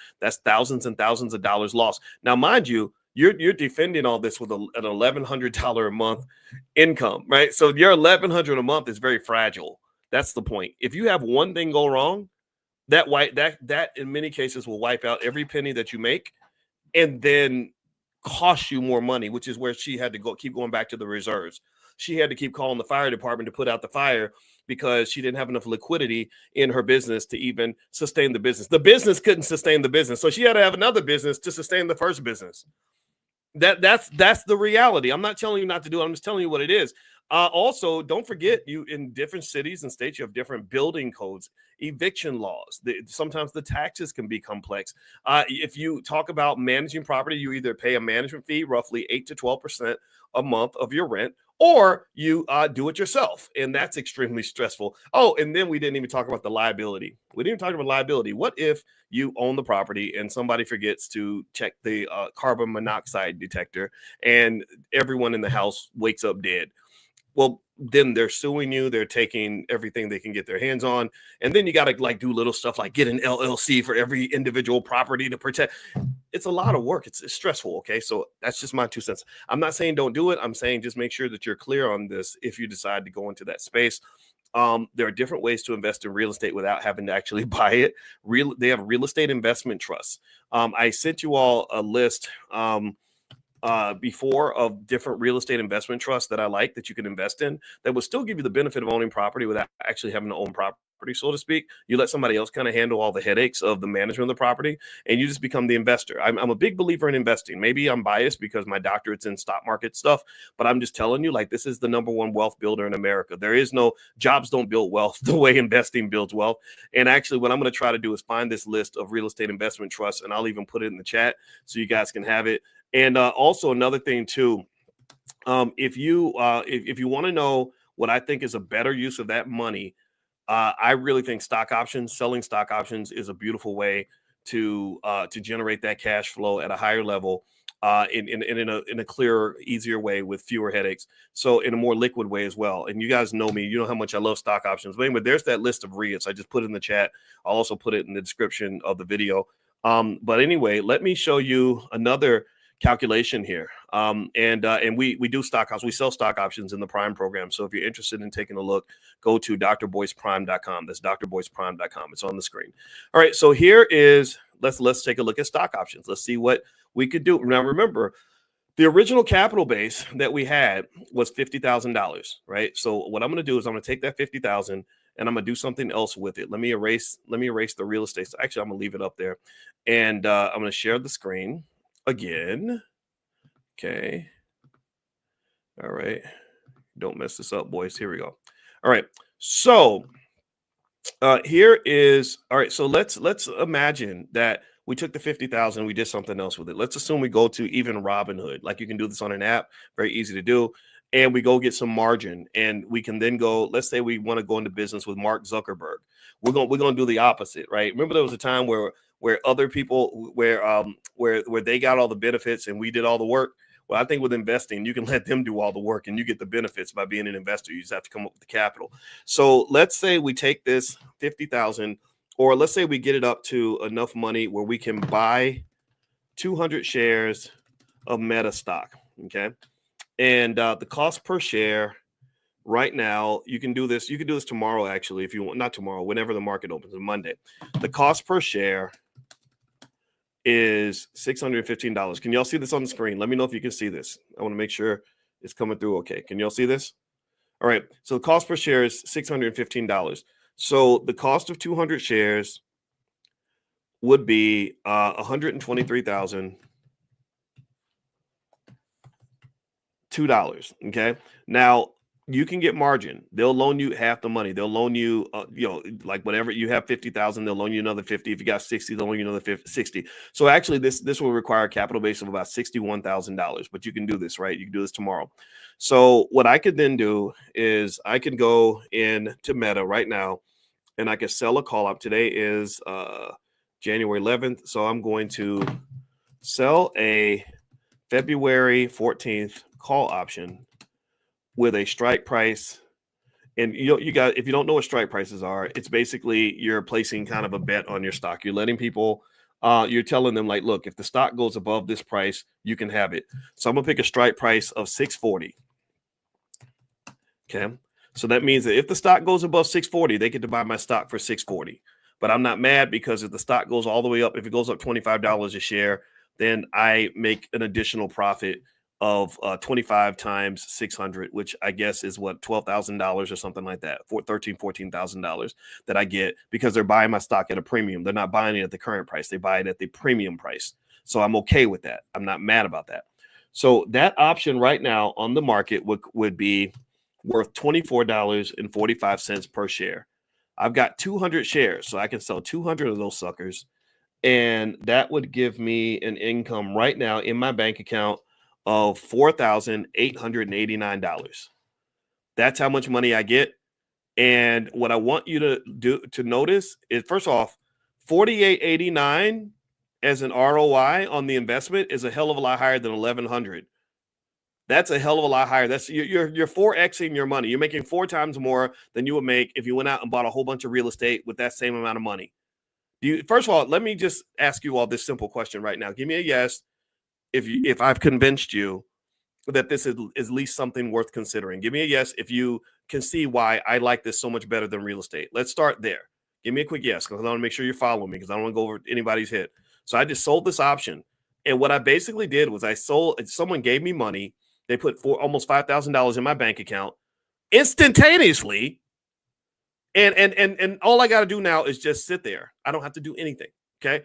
thousands and thousands of dollars lost. Now, mind you, you're defending all this with an $1,100 a month income, right? So your $1,100 a month is very fragile. That's the point. If you have one thing go wrong, that in many cases will wipe out every penny that you make, and then cost you more money, which is where she had to keep going back to the reserves. She had to keep calling the fire department to put out the fire because she didn't have enough liquidity in her business to even sustain the business. The business couldn't sustain the business, so she had to have another business to sustain the first business. That's the reality. I'm not telling you not to do it. I'm just telling you what it is. Also, don't forget, you in different cities and states, you have different building codes, eviction laws. Sometimes the taxes can be complex. If you talk about managing property, you either pay a management fee, roughly 8 to 12% a month of your rent, or you do it yourself. And that's extremely stressful. Oh, and then we didn't even talk about the liability. We didn't even talk about liability. What if you own the property and somebody forgets to check the carbon monoxide detector and everyone in the house wakes up dead? Well, then they're suing you. They're taking everything they can get their hands on. And then you got to do little stuff like get an LLC for every individual property to protect. It's a lot of work. It's stressful. Okay. So that's just my 2 cents. I'm not saying don't do it. I'm saying just make sure that you're clear on this if you decide to go into that space. There are different ways to invest in real estate without having to actually buy it. They have real estate investment trusts. I sent you all a list before of different real estate investment trusts that I like that you can invest in that will still give you the benefit of owning property without actually having to own property, so to speak. You let somebody else kind of handle all the headaches of the management of the property, and you just become the investor. I'm a big believer in investing. Maybe I'm biased because my doctorate's in stock market stuff, but I'm just telling you, like, this is the number one wealth builder in America. There is no jobs don't build wealth the way investing builds wealth. And actually, what I'm going to try to do is find this list of real estate investment trusts, and I'll even put it in the chat so you guys can have it. And also another thing too, if you want to know what I think is a better use of that money, I really think stock options, selling stock options, is a beautiful way to generate that cash flow at a higher level, in a clearer, easier way with fewer headaches. So in a more liquid way as well. And you guys know me, you know how much I love stock options. But anyway, there's that list of REITs. I just put it in the chat. I'll also put it in the description of the video. But anyway, let me show you another calculation here. And we do stock options. We sell stock options in the Prime program. So if you're interested in taking a look, go to drboyceprime.com. That's drboyceprime.com. It's on the screen. All right. So here is, let's take a look at stock options. Let's see what we could do. Now, remember, the original capital base that we had was $50,000, right? So what I'm going to do is I'm going to take that $50,000 and I'm going to do something else with it. Let me erase the real estate. So actually, I'm going to leave it up there, and I'm going to share the screen again. Okay. All right. Don't mess this up, boys. Here we go. All right. So here is, all right. So let's imagine that we took the 50,000, we did something else with it. Let's assume we go to even Robinhood. Like, you can do this on an app, very easy to do. And we go get some margin, and we can then go, let's say we want to go into business with Mark Zuckerberg. We're going to do the opposite, right? Remember, there was a time where other people, where they got all the benefits and we did all the work. Well, I think with investing, you can let them do all the work and you get the benefits by being an investor. You just have to come up with the capital. So let's say we take this 50,000, or let's say we get it up to enough money where we can buy 200 shares of Meta stock. Okay. And the cost per share right now, you can do this. You can do this tomorrow, actually, if you want. Not tomorrow, whenever the market opens on Monday. The cost per share is $615. Can y'all see this on the screen? Let me know if you can see this. I want to make sure it's coming through okay. Can y'all see this? All right. So the cost per share is $615. So the cost of 200 shares would be $123,002. Okay. Now, you can get margin. They'll loan you half the money. They'll loan you, like whatever you have 50,000, they'll loan you another 50. If you got 60, they'll loan you another 60. So actually, this will require a capital base of about $61,000. But you can do this, right? You can do this tomorrow. So what I could then do is I can go into Meta right now, and I can sell a call up. Today is January 11th, so I'm going to sell a February 14th call option with a strike price. And you guys, if you don't know what strike prices are, it's basically you're placing kind of a bet on your stock. You're letting people, you're telling them, like, look, if the stock goes above this price, you can have it. So I'm gonna pick a strike price of 640. Okay. So that means that if the stock goes above 640, they get to buy my stock for 640. But I'm not mad, because if the stock goes all the way up, if it goes up $25 a share, then I make an additional profit of 25 times 600, which I guess is what, $12,000 or something like that, for $14,000 that I get, because they're buying my stock at a premium. They're not buying it at the current price. They buy it at the premium price. So I'm okay with that. I'm not mad about that. So that option right now on the market would be worth $24.45 per share. I've got 200 shares, so I can sell 200 of those suckers, and that would give me an income right now in my bank account of $4,889. That's how much money I get. And what I want you to notice is, first off, $4,889 as an ROI on the investment is a hell of a lot higher than $1,100. That's a hell of a lot higher. That's you're 4xing your money. You're making 4 times more than you would make if you went out and bought a whole bunch of real estate with that same amount of money. First of all, let me just ask you all this simple question right now. Give me a yes if I've convinced you that this is at least something worth considering. Give me a yes if you can see why I like this so much better than real estate. Let's start there. Give me a quick yes, because I want to make sure you're following me, because I don't want to go over anybody's head. So I just sold this option, And what I basically did was I sold, someone gave me money. They put almost $5,000 in my bank account instantaneously. And all I got to do now is just sit there. I don't have to do anything. Okay.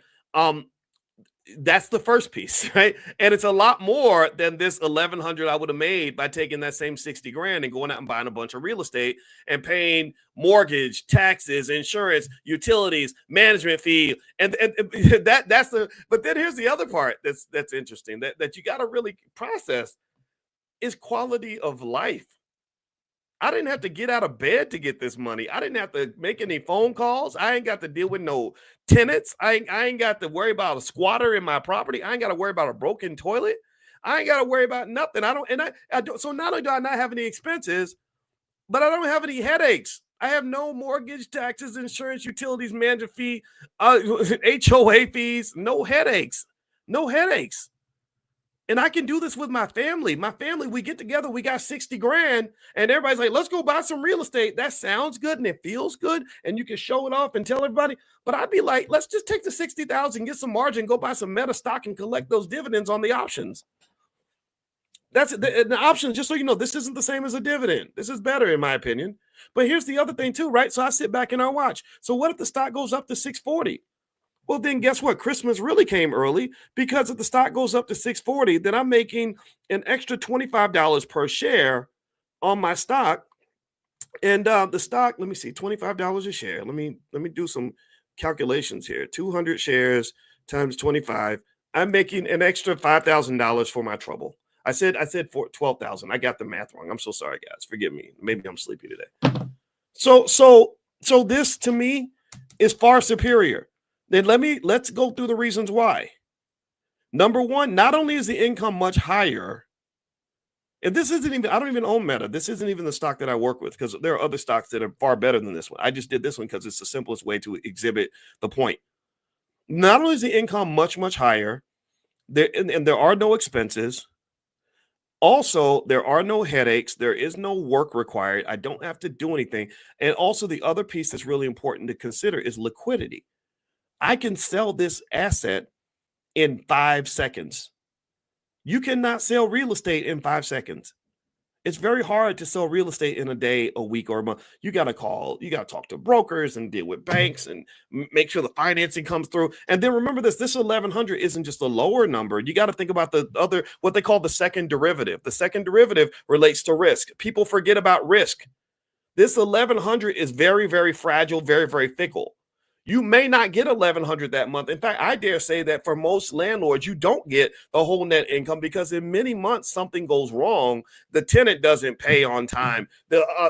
That's the first piece, right? And it's a lot more than this 1,100 I would have made by taking that same 60 grand and going out and buying a bunch of real estate and paying mortgage, taxes, insurance, utilities, management fee. And that's the, but then here's the other part that's interesting that you got to really process is quality of life. I didn't have to get out of bed to get this money. I didn't have to make any phone calls. I ain't got to deal with no tenants. I ain't got to worry about a squatter in my property. I ain't got to worry about a broken toilet. I ain't got to worry about nothing. I don't. So not only do I not have any expenses, but I don't have any headaches. I have no mortgage, taxes, insurance, utilities, management fee, HOA fees, no headaches. And I can do this with my family. My family, we get together, we got 60 grand, and everybody's like, let's go buy some real estate. That sounds good and it feels good, and you can show it off and tell everybody. But I'd be like, let's just take the 60,000, get some margin, go buy some meta stock and collect those dividends on the options. That's the options, just so you know, this isn't the same as a dividend. This is better, in my opinion. But here's the other thing too, right? So I sit back and I watch. So what if the stock goes up to 640? Well, then guess what? Christmas really came early, because if the stock goes up to 640, then I'm making an extra $25 per share on my stock. And the stock, let me see, $25 a share. Let me do some calculations here. 200 shares times 25. I'm making an extra $5,000 for my trouble. I said for 12,000. I got the math wrong. I'm so sorry, guys. Forgive me. Maybe I'm sleepy today. So this to me is far superior. Then let's go through the reasons why. Number one, not only is the income much higher, and this isn't even, I don't even own Meta. This isn't even the stock that I work with, because there are other stocks that are far better than this one. I just did this one because it's the simplest way to exhibit the point. Not only is the income much, much higher, and there are no expenses. Also, there are no headaches. There is no work required. I don't have to do anything. And also, the other piece that's really important to consider is liquidity. I can sell this asset in 5 seconds. You cannot sell real estate in 5 seconds. It's very hard to sell real estate in a day, a week, or a month. You got to call, you got to talk to brokers and deal with banks and make sure the financing comes through. And then remember this 1,100 isn't just a lower number. You got to think about the other, what they call the second derivative. The second derivative relates to risk. People forget about risk. This 1,100 is very, very fragile, very, very fickle. You may not get 1,100 that month. In fact, I dare say that for most landlords, you don't get the whole net income, because in many months something goes wrong. The tenant doesn't pay on time.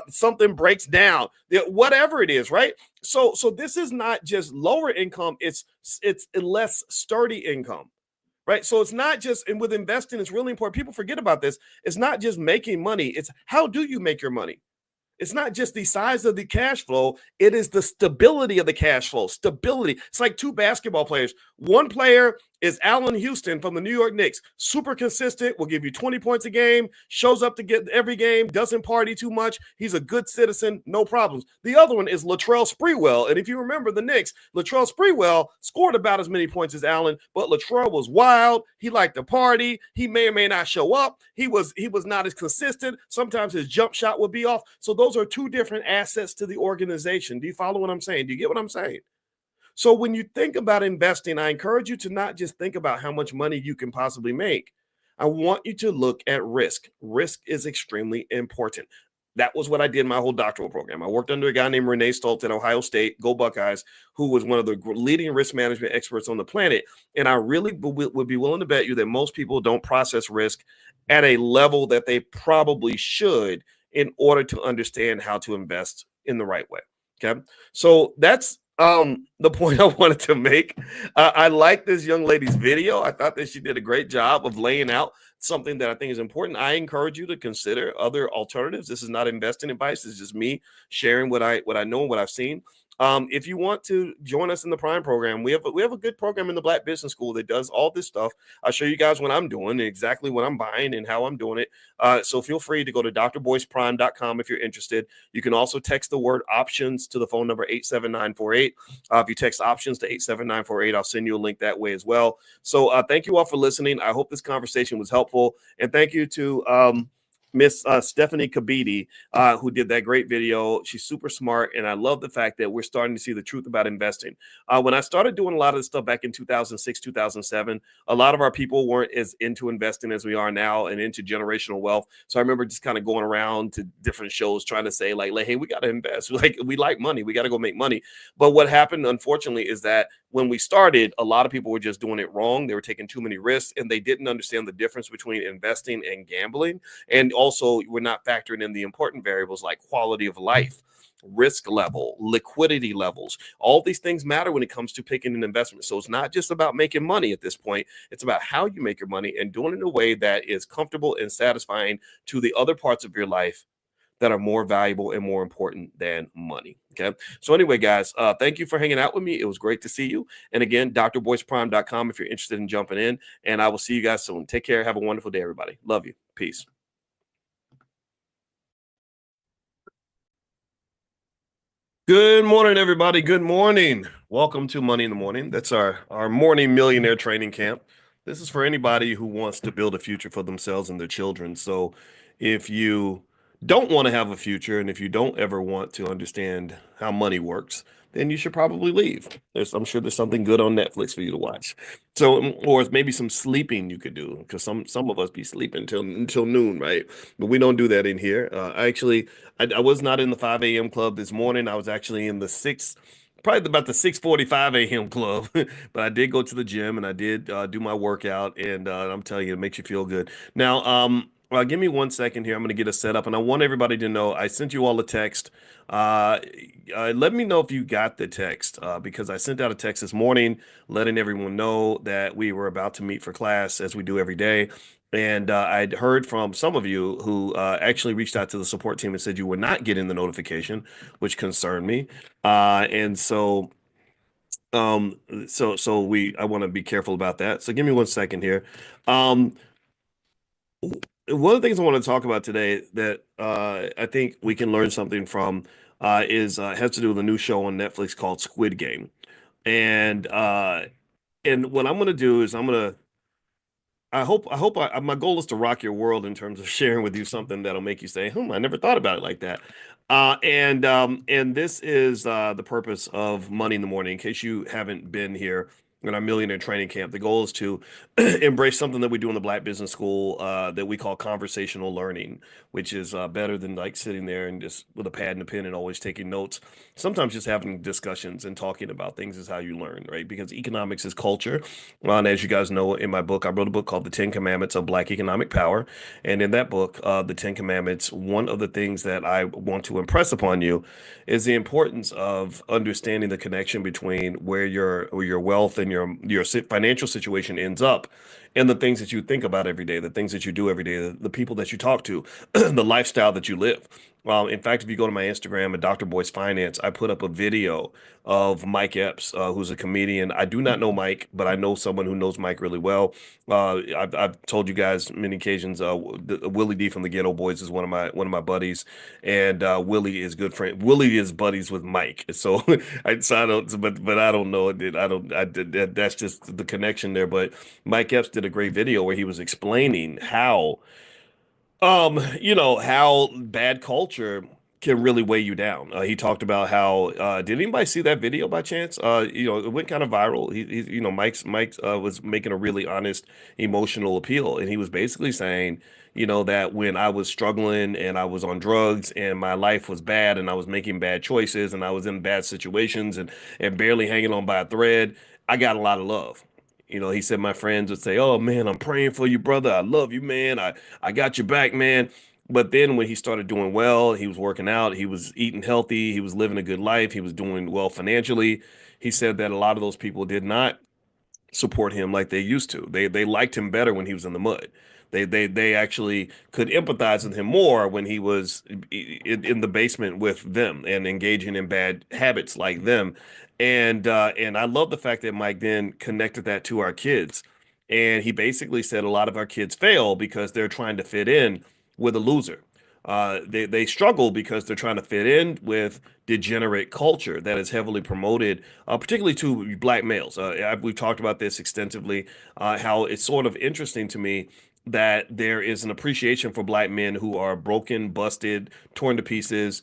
Something breaks down. Whatever it is, right? So this is not just lower income. It's less sturdy income, right? So it's not just, and with investing, it's really important. People forget about this. It's not just making money. It's how do you make your money? It's not just the size of the cash flow. It is the stability of the cash flow. Stability. It's like two basketball players. One player is Allen Houston from the New York Knicks. Super consistent, will give you 20 points a game, shows up to get every game, doesn't party too much. He's a good citizen, no problems. The other one is Latrell Sprewell. And if you remember the Knicks, Latrell Sprewell scored about as many points as Allen, but Latrell was wild. He liked to party. He may or may not show up. He was not as consistent. Sometimes his jump shot would be off. So those are two different assets to the organization. Do you follow what I'm saying? Do you get what I'm saying? So when you think about investing, I encourage you to not just think about how much money you can possibly make. I want you to look at risk. Risk is extremely important. That was what I did in my whole doctoral program. I worked under a guy named Renee Stoltz at Ohio State, go Buckeyes, who was one of the leading risk management experts on the planet. And I really would be willing to bet you that most people don't process risk at a level that they probably should in order to understand how to invest in the right way. Okay. So that's the point I wanted to make. I like this young lady's video. I thought that she did a great job of laying out something that I think is important. I encourage you to consider other alternatives. This is not investing advice. This is just me sharing what I know and what I've seen. If you want to join us in the Prime program, we have a good program in the Black Business School that does all this stuff. I'll show you guys what I'm doing, exactly what I'm buying, and how I'm doing it. So feel free to go to drboyceprime.com if you're interested. You can also text the word options to the phone number 87948. If you text options to 87948, I'll send you a link that way as well. So thank you all for listening. I hope this conversation was helpful. And thank you to Miss Stephanie Kabiti, who did that great video. She's super smart, and I love the fact that we're starting to see the truth about investing. When I started doing a lot of this stuff back in 2006, 2007, a lot of our people weren't as into investing as we are now and into generational wealth. So I remember just kind of going around to different shows trying to say, like hey, we got to invest. Like, we like money. We got to go make money. But what happened, unfortunately, is that when we started, a lot of people were just doing it wrong. They were taking too many risks, and they didn't understand the difference between investing and gambling. And also, we're not factoring in the important variables like quality of life, risk level, liquidity levels. All these things matter when it comes to picking an investment. So it's not just about making money at this point. It's about how you make your money and doing it in a way that is comfortable and satisfying to the other parts of your life that are more valuable and more important than money. Okay. So anyway, guys, thank you for hanging out with me. It was great to see you. And again, drboyceprime.com if you're interested in jumping in. And I will see you guys soon. Take care. Have a wonderful day, everybody. Love you. Peace. Good morning, everybody. Good morning. Welcome to Money in the Morning. That's our morning millionaire training camp. This is for anybody who wants to build a future for themselves and their children. So if you don't want to have a future, and if you don't ever want to understand how money works, then you should probably leave. I'm sure there's something good on Netflix for you to watch. So, or maybe some sleeping you could do, because some of us be sleeping until noon, right? But we don't do that in here. I was not in the 5 a.m. club this morning. I was actually in the probably about the 6:45 a.m. club, but I did go to the gym and I did do my workout, and I'm telling you, it makes you feel good. Now, give me 1 second here. I'm going to get it set up, and I want everybody to know I sent you all a text. Let me know if you got the text, because I sent out a text this morning letting everyone know that we were about to meet for class as we do every day. And I'd heard from some of you who actually reached out to the support team and said you were not getting the notification, which concerned me. And so I want to be careful about that. So give me 1 second here. Um, one of the things I want to talk about today that I think we can learn something from has to do with a new show on Netflix called Squid Game. And what I'm going to do is my goal is to rock your world in terms of sharing with you something that'll make you say, I never thought about it like that. And this is the purpose of Money in the Morning. In case you haven't been here in our millionaire training camp, the goal is to embrace something that we do in the Black Business School that we call conversational learning, which is better than like sitting there and just with a pad and a pen and always taking notes. Sometimes just having discussions and talking about things is how you learn, right? Because economics is culture. And as you guys know, in my book, I wrote a book called The 10 Commandments of Black Economic Power. And in that book, The 10 Commandments, one of the things that I want to impress upon you is the importance of understanding the connection between where your wealth and your financial situation ends up, and the things that you think about every day, the things that you do every day, the people that you talk to, the lifestyle that you live. In fact, if you go to my Instagram at Dr. Boyce Finance, I put up a video of Mike Epps, who's a comedian. I do not know Mike, but I know someone who knows Mike really well. I've told you guys many occasions. Willie D from the Ghetto Boys is one of my buddies, and Willie is good friend. Willie is buddies with Mike, so I don't, but I don't know. That's just the connection there. But Mike Epps did a great video where he was explaining how bad culture can really weigh you down. He talked about how did anybody see that video by chance? It went kind of viral. Mike was making a really honest emotional appeal, and he was basically saying, that when I was struggling and I was on drugs and my life was bad and I was making bad choices and I was in bad situations and barely hanging on by a thread, I got a lot of love. He said my friends would say, "Oh man, I'm praying for you, brother. I love you, man. I got your back, man." But then when he started doing well, he was working out, he was eating healthy, he was living a good life, he was doing well financially. He said that a lot of those people did not support him like they used to. They liked him better when he was in the mud. They actually could empathize with him more when he was in the basement with them and engaging in bad habits like them. And I love the fact that Mike then connected that to our kids. And he basically said a lot of our kids fail because they're trying to fit in with a loser. They struggle because they're trying to fit in with degenerate culture that is heavily promoted, particularly to black males. We've talked about this extensively, how it's sort of interesting to me that there is an appreciation for black men who are broken, busted, torn to pieces,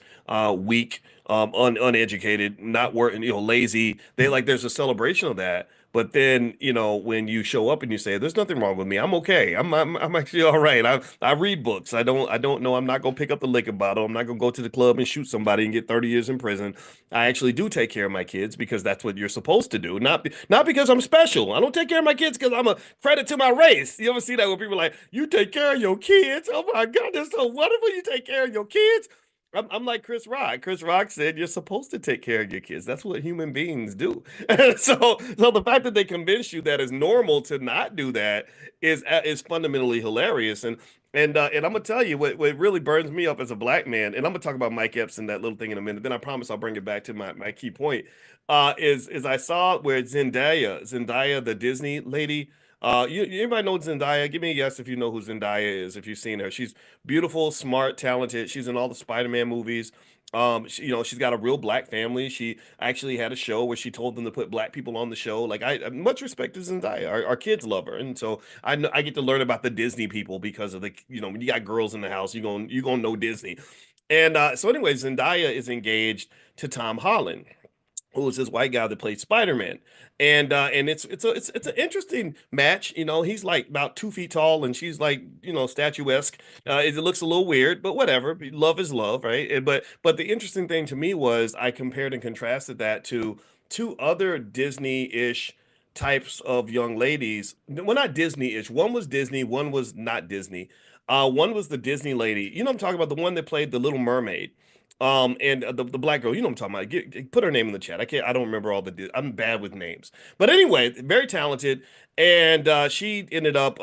weak, uneducated, not working, lazy. There's a celebration of that. But then, when you show up and you say, "There's nothing wrong with me. I'm okay. I'm actually all right. I read books. I don't know. I'm not gonna pick up the liquor bottle. I'm not gonna go to the club and shoot somebody and get 30 years in prison. I actually do take care of my kids because that's what you're supposed to do. Not because I'm special. I don't take care of my kids because I'm a credit to my race. You ever see that where people are like, you take care of your kids? Oh my God, that's so wonderful. You take care of your kids. I'm like Chris Rock. Chris Rock said you're supposed to take care of your kids. That's what human beings do. So the fact that they convince you that it's normal to not do that is fundamentally hilarious. And I'm gonna tell you what really burns me up as a black man. And I'm gonna talk about Mike Epps and that little thing in a minute. Then I promise I'll bring it back to my key point. Is I saw where Zendaya, the Disney lady. Anybody know Zendaya? Give me a yes if you know who Zendaya is, if you've seen her. She's beautiful, smart, talented. She's in all the Spider-Man movies. She's got a real black family. She actually had a show where she told them to put black people on the show. Like I much respect to Zendaya. Our kids love her, and so I get to learn about the Disney people because of when you got girls in the house, you gonna know Disney. And so anyway, Zendaya is engaged to Tom Holland, who was this white guy that played Spider-Man. And it's an interesting match. He's like about 2 feet tall and she's like, statuesque. It looks a little weird, but whatever. Love is love, right? But the interesting thing to me was I compared and contrasted that to two other Disney-ish types of young ladies. Well, not Disney-ish. One was Disney, one was not Disney. One was the Disney lady. You know what I'm talking about? The one that played the Little Mermaid. And the black girl, you know what I'm talking about. Put her name in the chat. I don't remember I'm bad with names. But anyway, very talented. And she ended up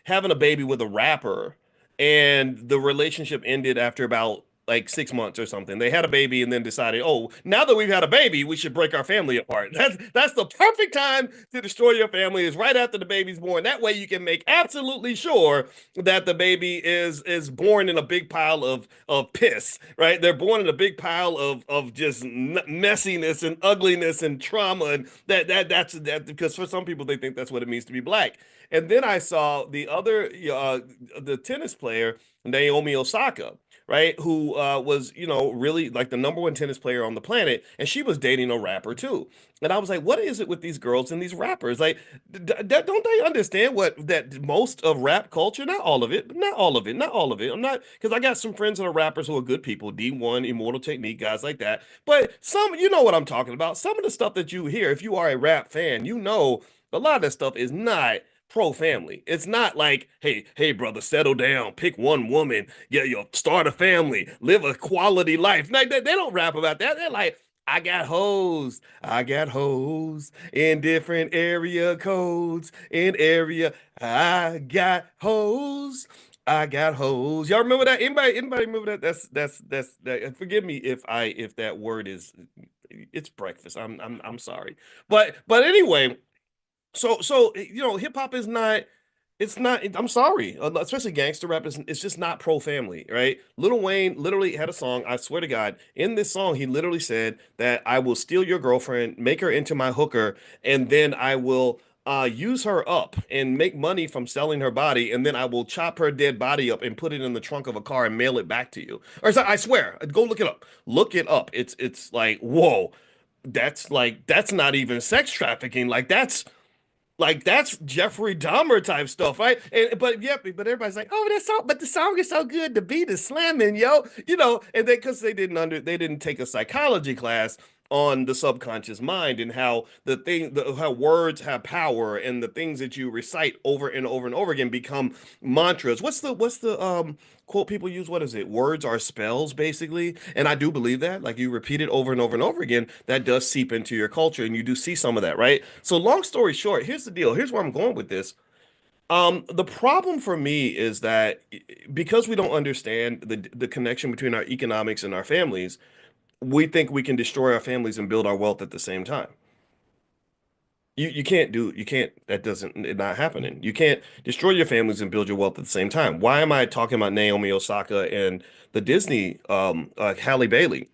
having a baby with a rapper. And the relationship ended after about like 6 months or something. They had a baby and then decided, oh, now that we've had a baby, we should break our family apart. That's the perfect time to destroy your family, is right after the baby's born. That way you can make absolutely sure that the baby is born in a big pile of piss, right? They're born in a big pile of just messiness and ugliness and trauma, and that's because for some people they think that's what it means to be black. And then I saw the tennis player Naomi Osaka, right? Who was, really like the number one tennis player on the planet, and she was dating a rapper too. And I was like, what is it with these girls and these rappers? Like, don't they understand that most of rap culture, not all of it, but not all of it, not all of it. I'm not, because I got some friends that are rappers who are good people, D1, Immortal Technique, guys like that. But some, you know what I'm talking about. Some of the stuff that you hear, if you are a rap fan, a lot of that stuff is not pro family. It's not like, hey, brother, settle down, pick one woman, start a family, live a quality life. Like they don't rap about that. They're like, I got hoes in different area codes, in area. I got hoes. I got hoes. Y'all remember that? Anybody remember that? That's that. Forgive me if that word is, it's breakfast. I'm sorry. But anyway, so hip hop is not. It's not. I'm sorry, especially gangster rap. It's just not pro family, right? Lil Wayne literally had a song. I swear to God, in this song, he literally said that I will steal your girlfriend, make her into my hooker, and then I will use her up and make money from selling her body, and then I will chop her dead body up and put it in the trunk of a car and mail it back to you. I swear, go look it up. Look it up. It's like, whoa, that's not even sex trafficking. Like that's Jeffrey Dahmer type stuff, right? But everybody's like, oh, but the song is so good, the beat is slamming, yo, and they because they didn't take a psychology class, on the subconscious mind, and how how words have power, and the things that you recite over and over and over again become mantras. What's the quote people use? What is it? Words are spells, basically. And I do believe that. Like, you repeat it over and over and over again, that does seep into your culture, and you do see some of that, right? So long story short, here's the deal. Here's where I'm going with this. The problem for me is that because we don't understand the connection between our economics and our families, we think we can destroy our families and build our wealth at the same time. You can't, that doesn't, it's not happening. You can't destroy your families and build your wealth at the same time. Why am I talking about Naomi Osaka and the Disney Halle Bailey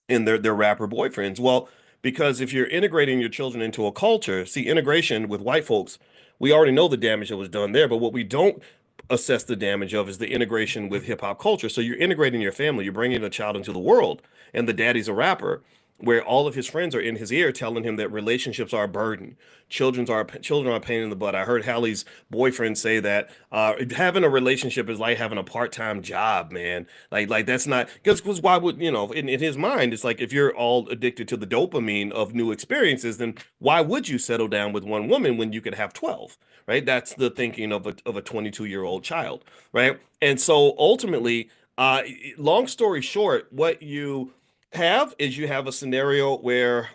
and their rapper boyfriends? Well, because if you're integrating your children into a culture, see, integration with white folks, we already know the damage that was done there, but what we don't assess the damage of is the integration with hip hop culture. So you're integrating your family, you're bringing a child into the world, and the daddy's a rapper, where all of his friends are in his ear telling him that relationships are a burden. Children are a pain in the butt. I heard Hallie's boyfriend say that having a relationship is like having a part-time job, man. Like that's not, because why would, in his mind, it's like, if you're all addicted to the dopamine of new experiences, then why would you settle down with one woman when you could have 12? Right? That's the thinking of a 22-year-old child, right? And so ultimately, long story short, what you have is you have a scenario where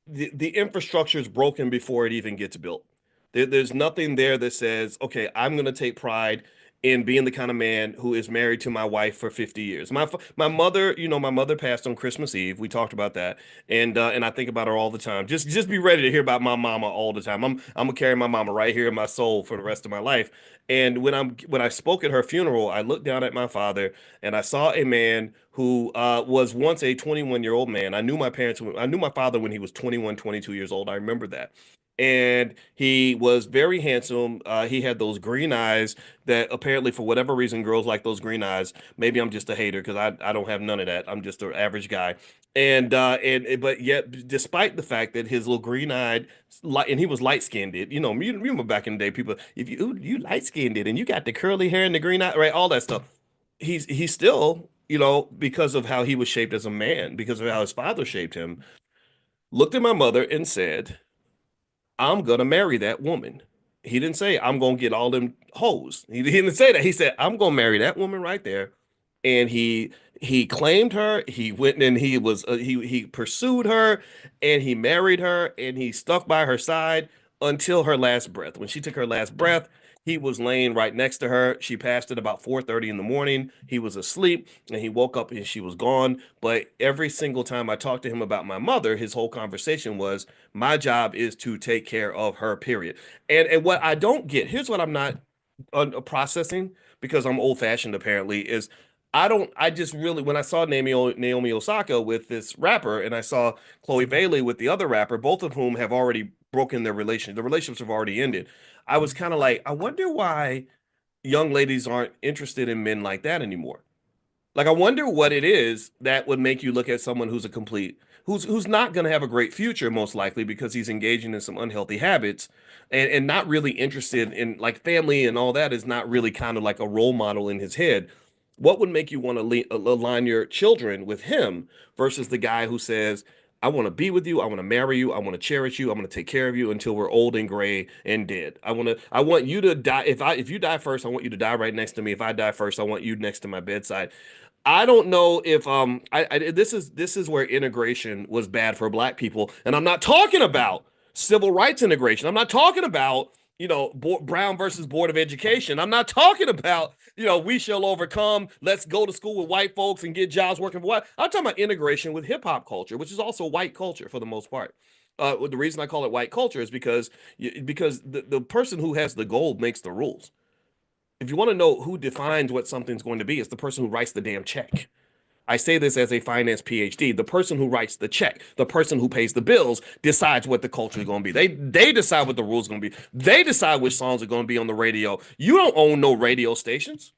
the infrastructure is broken before it even gets built. There's nothing there that says, okay, I'm going to take pride in being the kind of man who is married to my wife for 50 years. My mother, my mother passed on Christmas Eve. We talked about that, and I think about her all the time. Just be ready to hear about my mama all the time. I'm gonna carry my mama right here in my soul for the rest of my life. And when I spoke at her funeral, I looked down at my father and I saw a man who was once a 21-year-old man. I knew my father when he was 21, 22 years old. I remember that. And he was very handsome. He had those green eyes that apparently, for whatever reason, girls like those green eyes. Maybe I'm just a hater because I don't have none of that. I'm just an average guy. And but yet, despite the fact that his little green-eyed, light, and he was light-skinned, you remember back in the day, people, if you light-skinned and you got the curly hair and the green eye, right, all that stuff. He's still, because of how he was shaped as a man, because of how his father shaped him, looked at my mother and said, I'm gonna marry that woman. He didn't say I'm gonna get all them hoes. He didn't say that. He said I'm gonna marry that woman right there. And he claimed her. He went and he pursued her, and he married her, and he stuck by her side until her last breath. When she took her last breath, he was laying right next to her. She passed at about 4:30 in the morning. He was asleep, and he woke up and she was gone. But every single time I talked to him about my mother, his whole conversation was, my job is to take care of her, period. And what I don't get, here's what I'm not processing, because I'm old fashioned apparently, is I just really, when I saw Naomi Osaka with this rapper, and I saw Chloe Bailey with the other rapper, both of whom have already broken the relationships have already ended. I was kind of like, I wonder why young ladies aren't interested in men like that anymore. Like, I wonder what it is that would make you look at someone who's a complete, who's not going to have a great future, most likely, because he's engaging in some unhealthy habits, and not really interested in, like, family and all that, is not really kind of like a role model in his head. What would make you want to align your children with him versus the guy who says, I want to be with you, I want to marry you, I want to cherish you, I'm going to take care of you until we're old and gray and dead. I want you to die. If you die first, I want you to die right next to me. If I die first, I want you next to my bedside. I don't know if this is where integration was bad for black people, and I'm not talking about civil rights integration. I'm not talking about, Brown versus Board of Education. I'm not talking about, we shall overcome. Let's go to school with white folks and get jobs working for white. I'm talking about integration with hip hop culture, which is also white culture for the most part. The reason I call it white culture is because the person who has the gold makes the rules. If you want to know who defines what something's going to be, it's the person who writes the damn check. I say this as a finance PhD. The person who writes the check, the person who pays the bills, decides what the culture is going to be. They decide what the rules are going to be. They decide which songs are going to be on the radio. You don't own no radio stations.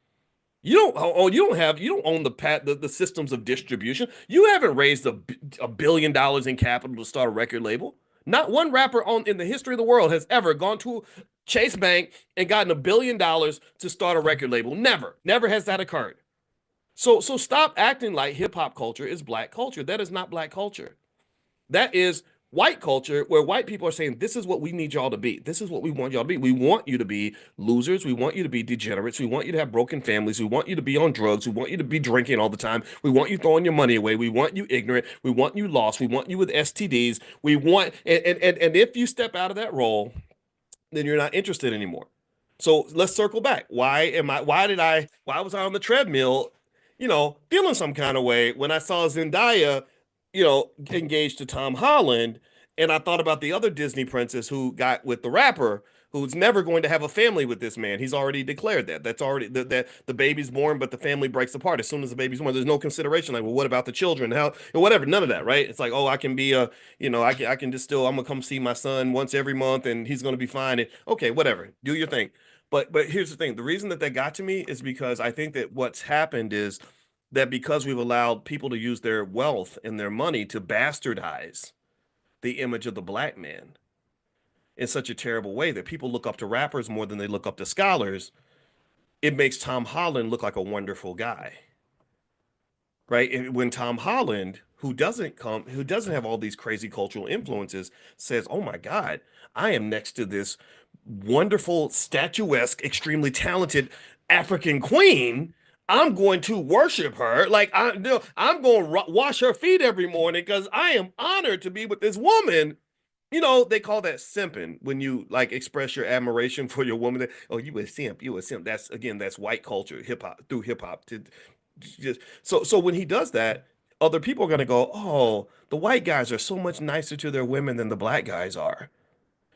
You don't own the systems of distribution. You haven't raised $1 billion in capital to start a record label. Not one rapper in the history of the world has ever gone to Chase Bank and gotten $1 billion to start a record label. Never has that occurred. So stop acting like hip hop culture is black culture. That is not black culture. That is white culture where white people are saying, this is what we need y'all to be. This is what we want y'all to be. We want you to be losers. We want you to be degenerates. We want you to have broken families. We want you to be on drugs. We want you to be drinking all the time. We want you throwing your money away. We want you ignorant. We want you lost. We want you with STDs. We want, and if you step out of that role, then you're not interested anymore. So let's circle back. Why was I on the treadmill, feeling some kind of way when I saw Zendaya, engaged to Tom Holland, and I thought about the other Disney princess who got with the rapper, who's never going to have a family with this man. He's already declared that. That's already that the baby's born, but the family breaks apart as soon as the baby's born. There's no consideration like, well, what about the children? How, whatever, none of that, right? It's like, oh, I can be I can just still, I'm gonna come see my son once every month, and he's gonna be fine. And okay, whatever, do your thing. But here's the thing: the reason that got to me is because I think that what's happened is that because we've allowed people to use their wealth and their money to bastardize the image of the black man in such a terrible way that people look up to rappers more than they look up to scholars, it makes Tom Holland look like a wonderful guy. Right? And when Tom Holland, who doesn't have all these crazy cultural influences, says, "Oh my God, I am next to this wonderful, statuesque, extremely talented African queen. I'm going to worship her. Like I'm going to wash her feet every morning because I am honored to be with this woman." They call that simping when you like express your admiration for your woman. Oh, you a simp, you a simp. That's white culture, hip hop through hip hop. To just so when he does that, other people are gonna go, oh, the white guys are so much nicer to their women than the black guys are.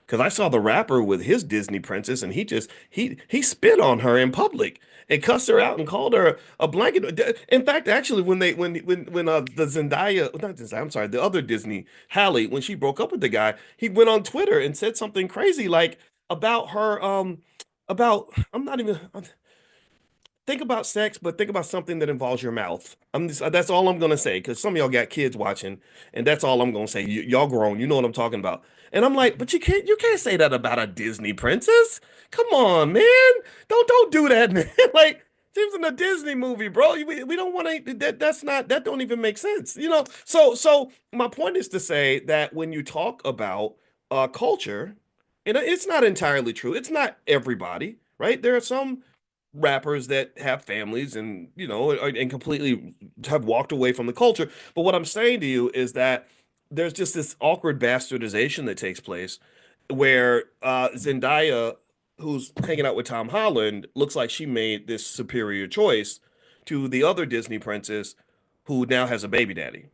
Because I saw the rapper with his Disney princess, and he spit on her in public and cussed her out and called her a blanket. In fact, actually, when the Zendaya, not Zendaya, I'm sorry, the other Disney Halle, when she broke up with the guy, he went on Twitter and said something crazy like about her, about I'm not even think about sex, but think about something that involves your mouth. That's all I'm gonna say because some of y'all got kids watching, and that's all I'm gonna say. Y'all grown, you know what I'm talking about. And I'm like, but you can't say that about a Disney princess. Come on, man, don't do that, man. Like she was in a Disney movie, bro. We don't want to. That don't even make sense, So my point is to say that when you talk about culture, and it's not entirely true. It's not everybody, right? There are some rappers that have families and and completely have walked away from the culture. But what I'm saying to you is that there's just this awkward bastardization that takes place where Zendaya, who's hanging out with Tom Holland, looks like she made this superior choice to the other Disney princess who now has a baby daddy,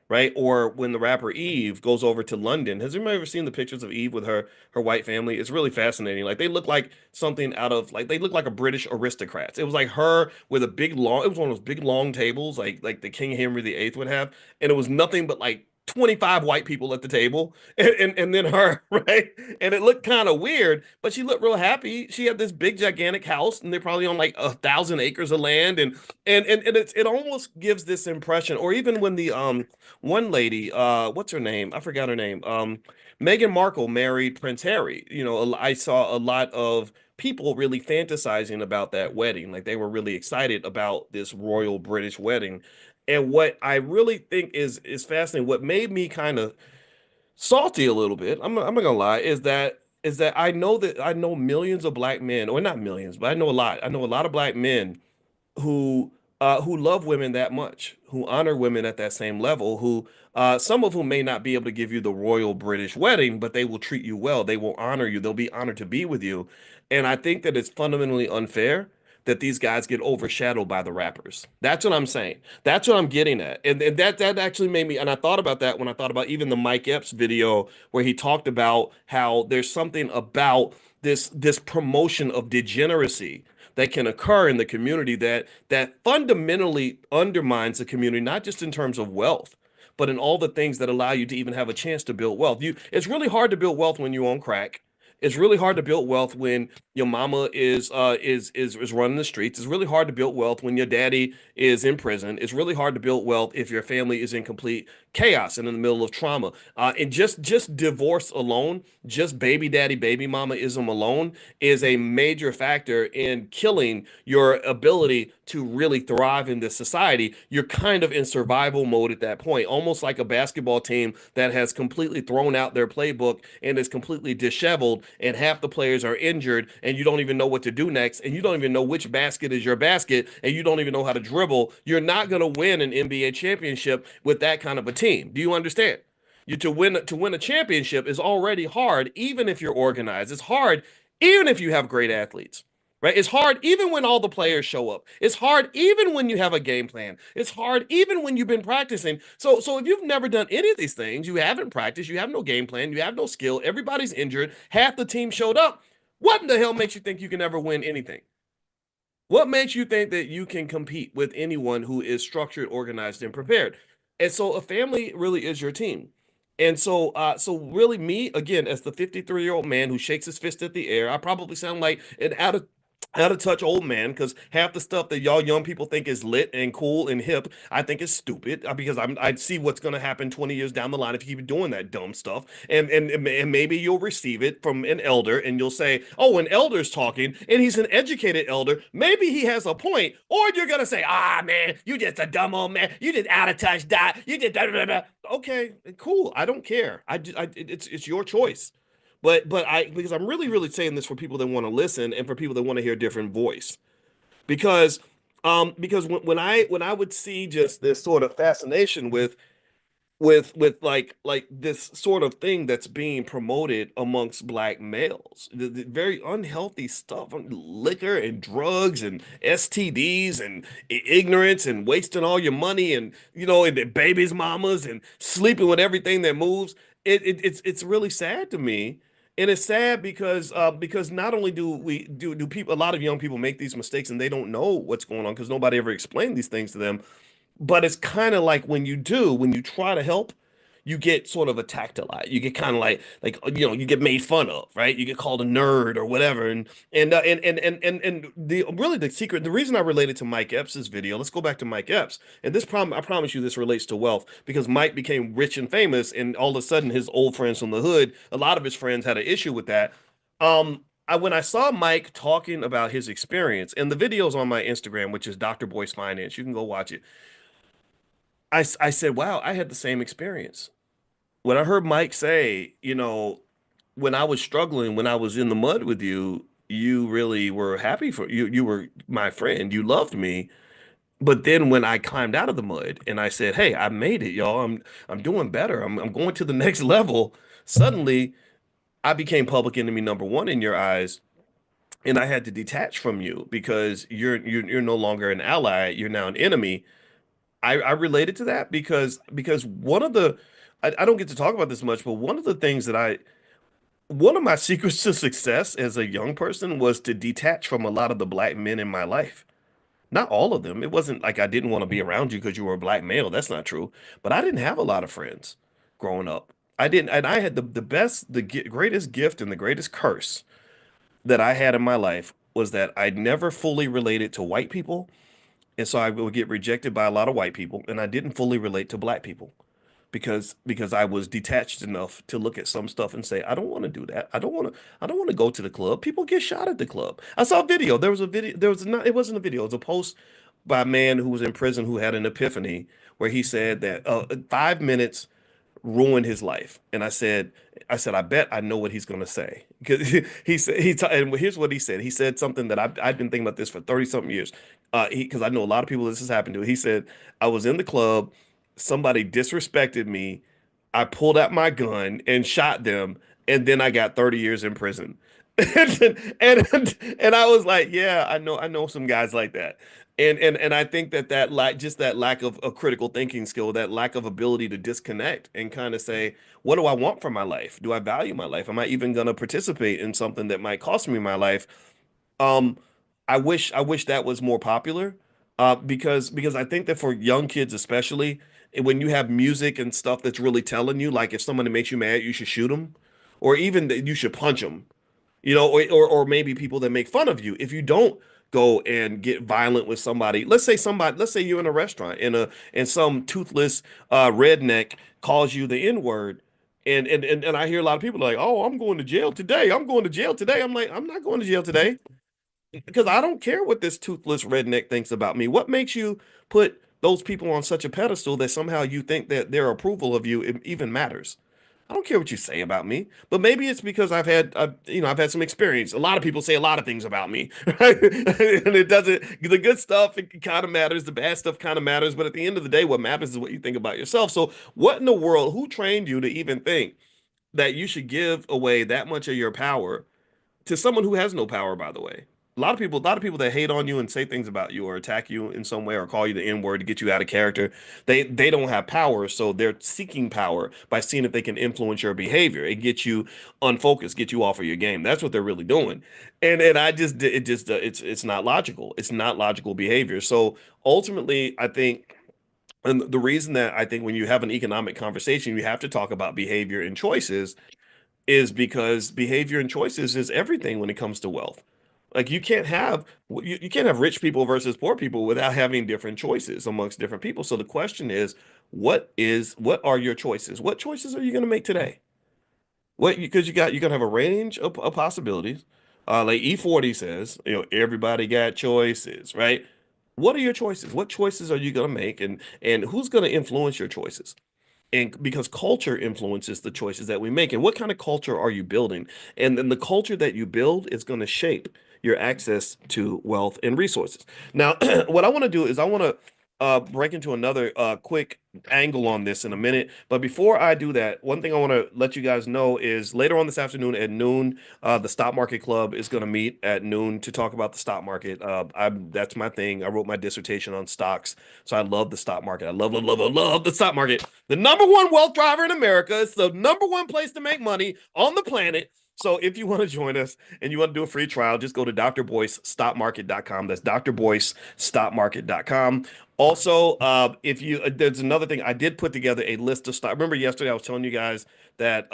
right? Or when the rapper Eve goes over to London. Has anybody ever seen the pictures of Eve with her white family? It's really fascinating. Like they look like something out of like they look like a British aristocrats. It was like her with a big long. It was one of those big long tables like the King Henry VIII would have, and it was nothing but like 25 white people at the table and then her, right? And it looked kind of weird, but she looked real happy. She had this big gigantic house and they're probably on like 1,000 acres of land and it almost gives this impression. Or even when the one lady, what's her name? I forgot her name. Meghan Markle married Prince Harry. I saw a lot of people really fantasizing about that wedding. Like they were really excited about this royal British wedding. And what I really think is fascinating, what made me kind of salty a little bit, I'm not gonna lie, is that I know millions of black men, or not millions, but I know a lot. I know a lot of black men who love women that much, who honor women at that same level, who some of whom may not be able to give you the royal British wedding, but they will treat you well. They will honor you. They'll be honored to be with you. And I think that it's fundamentally unfair that these guys get overshadowed by the rappers. That's what I'm saying. That's what I'm getting at. And that actually made me, and I thought about that when I thought about even the Mike Epps video where he talked about how there's something about this promotion of degeneracy that can occur in the community that fundamentally undermines the community, not just in terms of wealth, but in all the things that allow you to even have a chance to build wealth. It's really hard to build wealth when you own crack. It's really hard to build wealth when your mama is running the streets. It's really hard to build wealth when your daddy is in prison. It's really hard to build wealth if your family is in complete chaos and in the middle of trauma. And just divorce alone, just baby daddy, baby mama-ism alone is a major factor in killing your ability to really thrive in this society. You're kind of in survival mode at that point, almost like a basketball team that has completely thrown out their playbook and is completely disheveled, and half the players are injured, and you don't even know what to do next, and you don't even know which basket is your basket, and you don't even know how to dribble. You're not going to win an NBA championship with that kind of a team. Do you understand? You to win a championship is already hard, even if you're organized. It's hard, even if you have great athletes. Right? It's hard even when all the players show up. It's hard even when you have a game plan. It's hard even when you've been practicing. So if you've never done any of these things, you haven't practiced, you have no game plan, you have no skill, everybody's injured, half the team showed up. What in the hell makes you think you can ever win anything? What makes you think that you can compete with anyone who is structured, organized, and prepared? And so a family really is your team. And so really me, again, as the 53-year-old man who shakes his fist at the air, I probably sound like an out of touch old man because half the stuff that y'all young people think is lit and cool and hip, I think is stupid because I see what's going to happen 20 years down the line if you keep doing that dumb stuff. And maybe you'll receive it from an elder and you'll say, "Oh, an elder's talking and he's an educated elder. Maybe he has a point." Or you're going to say, "Ah, man, you just a dumb old man. You just out of touch, dot. You just blah, blah, blah." Okay, cool. I don't care. It's your choice. But I because I'm really saying this for people that want to listen and for people that want to hear a different voice. Because because when I would see just this sort of fascination with like this sort of thing that's being promoted amongst black males, the very unhealthy stuff, liquor and drugs and STDs and ignorance and wasting all your money and and the babies mamas and sleeping with everything that moves. It's really sad to me. And it's sad because not only do people, a lot of young people make these mistakes and they don't know what's going on because nobody ever explained these things to them, but it's kind of like when you try to help, you get sort of attacked a lot. You get kind of like you get made fun of, right? You get called a nerd or whatever. And the really the secret, the reason I related to Mike Epps' video, let's go back to Mike Epps. And this problem, I promise you, this relates to wealth because Mike became rich and famous, and all of a sudden his old friends from the hood, a lot of his friends had an issue with that. When I saw Mike talking about his experience, and the video's on my Instagram, which is Dr. Boyce Finance, you can go watch it. I said, wow, I had the same experience. When I heard Mike say, when I was struggling, when I was in the mud with you, you really were happy for you. You were my friend. You loved me. But then when I climbed out of the mud and I said, hey, I made it, y'all. I'm doing better. I'm going to the next level. Suddenly, I became public enemy number one in your eyes. And I had to detach from you because you're no longer an ally. You're now an enemy. I related to that because one of the I don't get to talk about this much, but one of the things that one of my secrets to success as a young person was to detach from a lot of the black men in my life. Not all of them. It wasn't like I didn't want to be around you because you were a black male. That's not true. But I didn't have a lot of friends growing up. I didn't, and I had the best, greatest gift and the greatest curse that I had in my life was that I never fully related to white people, and so I would get rejected by a lot of white people, and I didn't fully relate to black people because I was detached enough to look at some stuff and say, I don't want to do that. I don't want to go to the club. People get shot at the club. I saw a video. There was a video. There was not. It wasn't a video. It was a post by a man who was in prison who had an epiphany where he said that 5 minutes ruined his life. And I said, I bet I know what he's going to say. Because he said, and here's what he said. He said something that I've been thinking about this for 30 something years. Because I know a lot of people this has happened to. He said, I was in the club, somebody disrespected me. I pulled out my gun and shot them, and then I got 30 years in prison. And I was like, yeah, I know some guys like that. And I think that just that lack of a critical thinking skill, that lack of ability to disconnect and kind of say, what do I want from my life? Do I value my life? Am I even going to participate in something that might cost me my life? Um, I wish that was more popular, because I think that for young kids especially, when you have music and stuff that's really telling you, like if somebody makes you mad, you should shoot them, or even that you should punch them. or maybe people that make fun of you if you don't go and get violent with somebody. Let's say you're in a restaurant and some toothless redneck calls you the N-word. And I hear a lot of people like, "Oh, I'm going to jail today. I'm going to jail today." I'm like, "I'm not going to jail today because I don't care what this toothless redneck thinks about me. What makes you put those people on such a pedestal that somehow you think that their approval of you even matters? I don't care what you say about me, but maybe it's because I've had some experience. A lot of people say a lot of things about me, right? And it doesn't. The good stuff it kind of matters. The bad stuff kind of matters. But at the end of the day, what matters is what you think about yourself. So, what in the world? Who trained you to even think that you should give away that much of your power to someone who has no power, by the way? A lot of people that hate on you and say things about you or attack you in some way or call you the N-word to get you out of character, they don't have power, so they're seeking power by seeing if they can influence your behavior and get you unfocused, get you off of your game. That's what they're really doing. And I just it just it's not logical. It's not logical behavior. So ultimately, I think and the reason that I think when you have an economic conversation, you have to talk about behavior and choices is because behavior and choices is everything when it comes to wealth. Like you can't have rich people versus poor people without having different choices amongst different people. So the question is, what are your choices? What choices are you going to make today? What because you're gonna have a range of possibilities. Like E40 says, everybody got choices, right? What are your choices? What choices are you gonna make, and who's gonna influence your choices? And because culture influences the choices that we make, and what kind of culture are you building? And then the culture that you build is going to shape your access to wealth and resources. Now, what I want to do is I want to break into another quick angle on this in a minute. But before I do that, one thing I want to let you guys know is later on this afternoon at noon, the Stock Market Club is going to meet at noon to talk about the stock market. That's my thing. I wrote my dissertation on stocks, so I love the stock market. I love, love, love, love, love the stock market. The number one wealth driver in America. It's the number one place to make money on the planet. So if you want to join us and you want to do a free trial, just go to drboycestockmarket.com. That's drboycestockmarket.com. Also, if you there's another thing I did put together a list of stock. Remember yesterday I was telling you guys that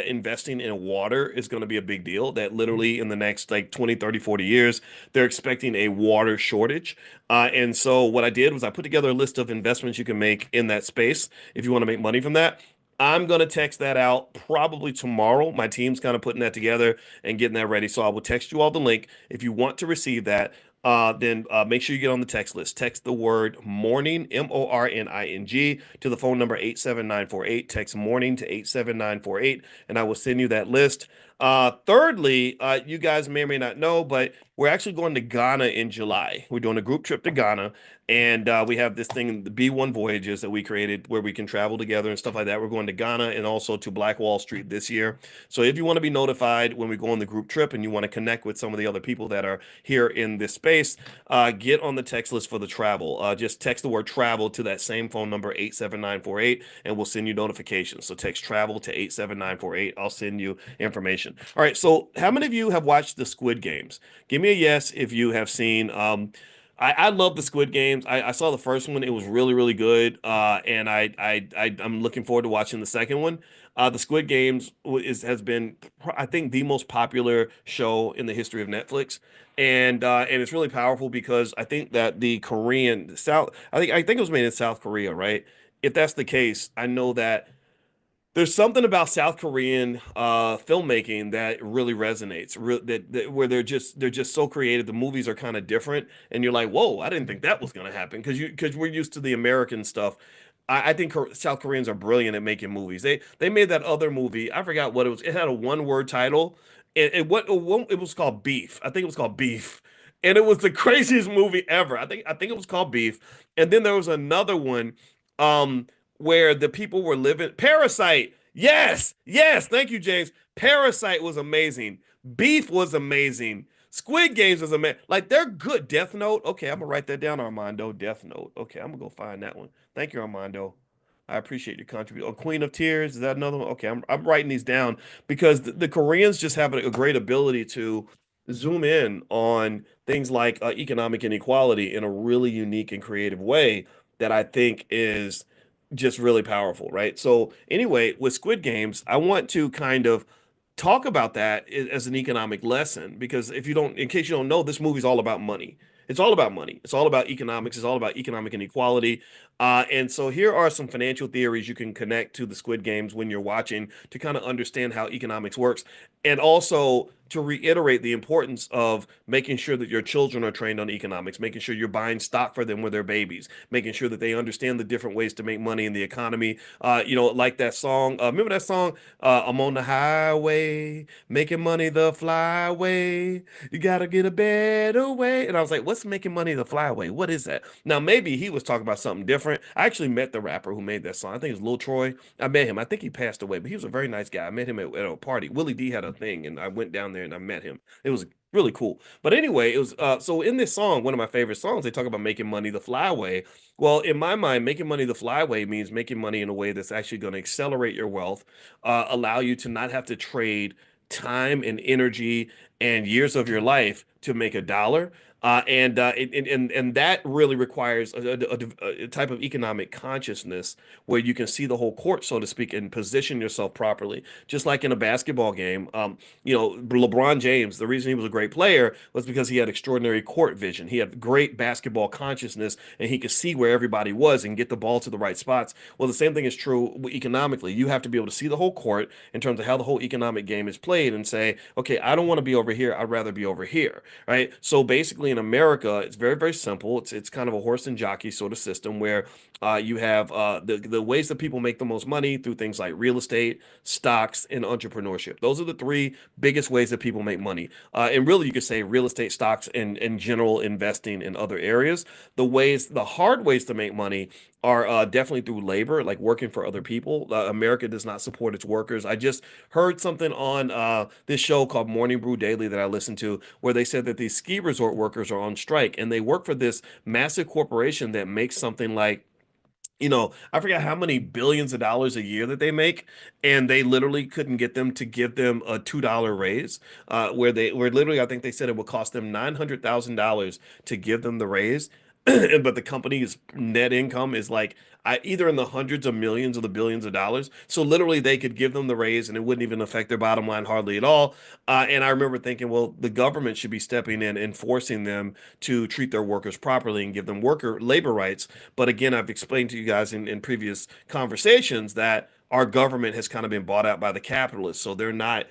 investing in water is going to be a big deal. That literally in the next like 20, 30, 40 years, they're expecting a water shortage. And so what I did was I put together a list of investments you can make in that space if you want to make money from that. I'm going to text that out probably tomorrow. My team's kind of putting that together and getting that ready. So I will text you all the link. If you want to receive that, then make sure you get on the text list. Text the word morning, MORNING, to the phone number 87948. Text morning to 87948, and I will send you that list. Thirdly, you guys may or may not know, but we're actually going to Ghana in July. We're doing a group trip to Ghana, and we have this thing, the B1 Voyages that we created where we can travel together and stuff like that. We're going to Ghana and also to Black Wall Street this year. So if you want to be notified when we go on the group trip and you want to connect with some of the other people that are here in this space, get on the text list for the travel. Just text the word travel to that same phone number, 87948, and we'll send you notifications. So text travel to 87948. I'll send you information. All right. So how many of you have watched the Squid Games? Give me a yes if you have seen. I love the Squid Games. I saw the first one; it was really, really good. And I'm looking forward to watching the second one. The Squid Games has been, I think, the most popular show in the history of Netflix, and it's really powerful because I think that the Korean South, I think it was made in South Korea, right? If that's the case, I know that there's something about South Korean filmmaking that really resonates. Where they're just so creative. The movies are kind of different, and you're like, "Whoa, I didn't think that was going to happen." Because we're used to the American stuff. I think South Koreans are brilliant at making movies. They made that other movie. I forgot what it was. It had a one word title. It was called Beef. I think it was called Beef, and it was the craziest movie ever. I think it was called Beef. And then there was another one. Um, where the people were living. Parasite. Yes, yes. Thank you, James. Parasite was amazing. Beef was amazing. Squid Games was amazing. Like they're good. Death Note. Okay, I'm gonna write that down, Armando. Death Note. Okay, I'm gonna go find that one. Thank you, Armando. I appreciate your contribution. Oh, Queen of Tears. Is that another one? Okay, I'm writing these down because the Koreans just have a great ability to zoom in on things like economic inequality in a really unique and creative way that I think is just really powerful, right? So anyway, with Squid Games, I want to kind of talk about that as an economic lesson, because if you don't, in case you don't know, this movie's all about money. It's all about money. It's all about economics. It's all about economic inequality. And so here are some financial theories you can connect to the Squid Games when you're watching to kind of understand how economics works, and also to reiterate the importance of making sure that your children are trained on economics, making sure you're buying stock for them when they're babies, making sure that they understand the different ways to make money in the economy. Like that song. Remember that song? I'm on the highway, making money the flyway. You gotta get a better way. And I was like, what's making money the flyway? What is that? Now, maybe he was talking about something different. I actually met the rapper who made that song. I think it's Lil Troy. I met him. I think he passed away, but he was a very nice guy. I met him at a party. Willie D had a thing, and I went down there and I met him. It was really cool. But anyway, it was so in this song, one of my favorite songs, they talk about making money the flyway. Well, in my mind, making money the flyway means making money in a way that's actually going to accelerate your wealth, allow you to not have to trade time and energy and years of your life to make a dollar. And that really requires a type of economic consciousness where you can see the whole court, so to speak, and position yourself properly. Just like in a basketball game, LeBron James, the reason he was a great player was because he had extraordinary court vision. He had great basketball consciousness, and he could see where everybody was and get the ball to the right spots. Well, the same thing is true economically. You have to be able to see the whole court in terms of how the whole economic game is played and say, okay, I don't want to be over here. I'd rather be over here, right? So basically, in America, it's very, very simple. It's kind of a horse and jockey sort of system where you have the ways that people make the most money through things like real estate, stocks, and entrepreneurship. Those are the three biggest ways that people make money. And really, you could say real estate, stocks, and general investing in other areas. The hard ways to make money are definitely through labor, like working for other people. America does not support its workers. I just heard something on this show called Morning Brew Daily that I listened to, where they said that these ski resort workers are on strike and they work for this massive corporation that makes something like, I forgot how many billions of dollars a year that they make, and they literally couldn't get them to give them a $2 raise. Where literally, I think they said it would cost them $900,000 to give them the raise, but the company's net income is like either in the hundreds of millions or the billions of dollars. So literally, they could give them the raise, and it wouldn't even affect their bottom line hardly at all. And I remember thinking, well, the government should be stepping in and forcing them to treat their workers properly and give them worker labor rights. But again, I've explained to you guys in previous conversations that our government has kind of been bought out by the capitalists. So they're not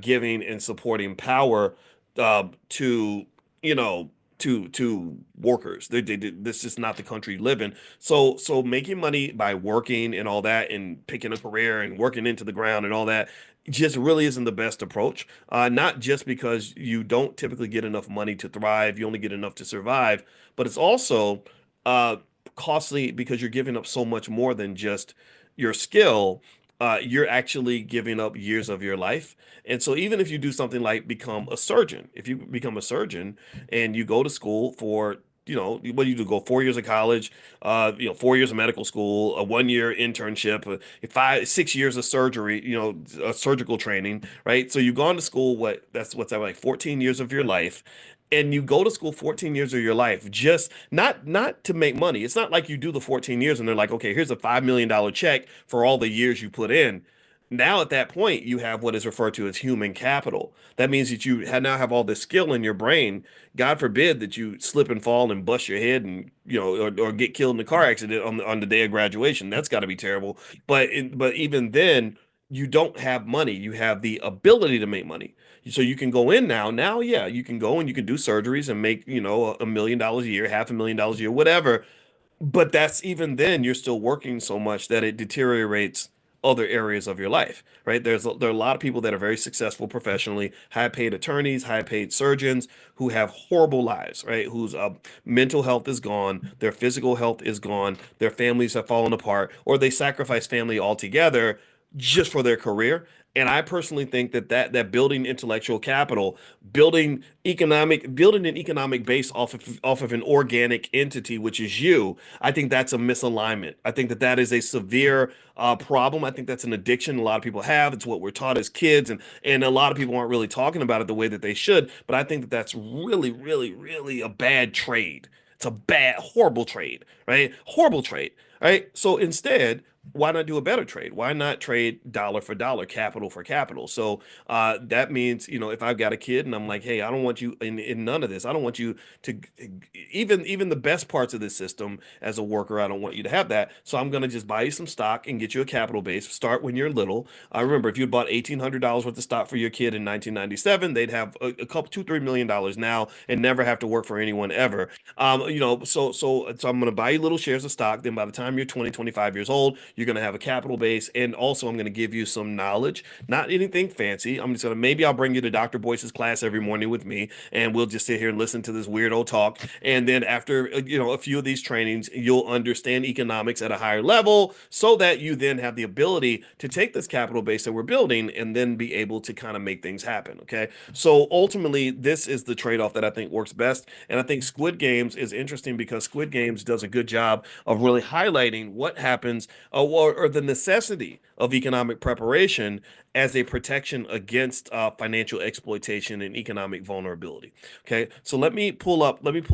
giving and supporting power to, you know, to workers. This is not the country you live in. So making money by working and all that and picking a career and working into the ground and all that just really isn't the best approach. Not just because you don't typically get enough money to thrive, you only get enough to survive, but it's also uh, costly because you're giving up so much more than just your skill. You're actually giving up years of your life. And so even if you do something like become a surgeon, if you become a surgeon and you go to school for, what do you do? Go 4 years of college, 4 years of medical school, a 1 year internship, 6 years of surgery, surgical training, right? So you've gone to school, what's that, like 14 years of your life, and you go to school 14 years of your life, just not to make money. It's not like you do the 14 years and they're like, okay, here's a $5 million check for all the years you put in. Now at that point, you have what is referred to as human capital. That means that now have all this skill in your brain. God forbid that you slip and fall and bust your head and or get killed in a car accident on the day of graduation. That's got to be terrible. But even then, you don't have money. You have the ability to make money. So you can go in now. Now, yeah, you can go and you can do surgeries and make, $1 million a year, $500,000 a year, whatever. But that's even then, you're still working so much that it deteriorates other areas of your life, right? There are a lot of people that are very successful professionally, high paid attorneys, high paid surgeons who have horrible lives, right? Whose mental health is gone, their physical health is gone, their families have fallen apart, or they sacrifice family altogether just for their career. And I personally think that building intellectual capital, building an economic base off of an organic entity, which is you, I think that's a misalignment. I think that is a severe problem. I think that's an addiction a lot of people have. It's what we're taught as kids, and a lot of people aren't really talking about it the way that they should. But I think that that's really, really, really a bad trade. It's a bad, horrible trade, right? Horrible trade. right? So instead, why not do a better trade? Why not trade dollar for dollar, capital for capital? So that means, if I've got a kid and I'm like, hey, I don't want you in none of this. I don't want you to even the best parts of this system as a worker. I don't want you to have that. So I'm going to just buy you some stock and get you a capital base. Start when you're little. I remember if you bought $1,800 worth of stock for your kid in 1997, they'd have a couple, $2, $3 million now and never have to work for anyone ever. So I'm going to buy you little shares of stock. Then by the time you're 20, 25 years old, you're going to have a capital base. And also I'm going to give you some knowledge, not anything fancy. I'm just going to, maybe I'll bring you to Dr. Boyce's class every morning with me and we'll just sit here and listen to this weirdo talk. And then after, a few of these trainings, you'll understand economics at a higher level so that you then have the ability to take this capital base that we're building and then be able to kind of make things happen. Okay. So ultimately, this is the trade-off that I think works best. And I think Squid Games is interesting because Squid Games does a good job of really highlighting what happens or the necessity of economic preparation as a protection against financial exploitation and economic vulnerability. Okay, so let me pull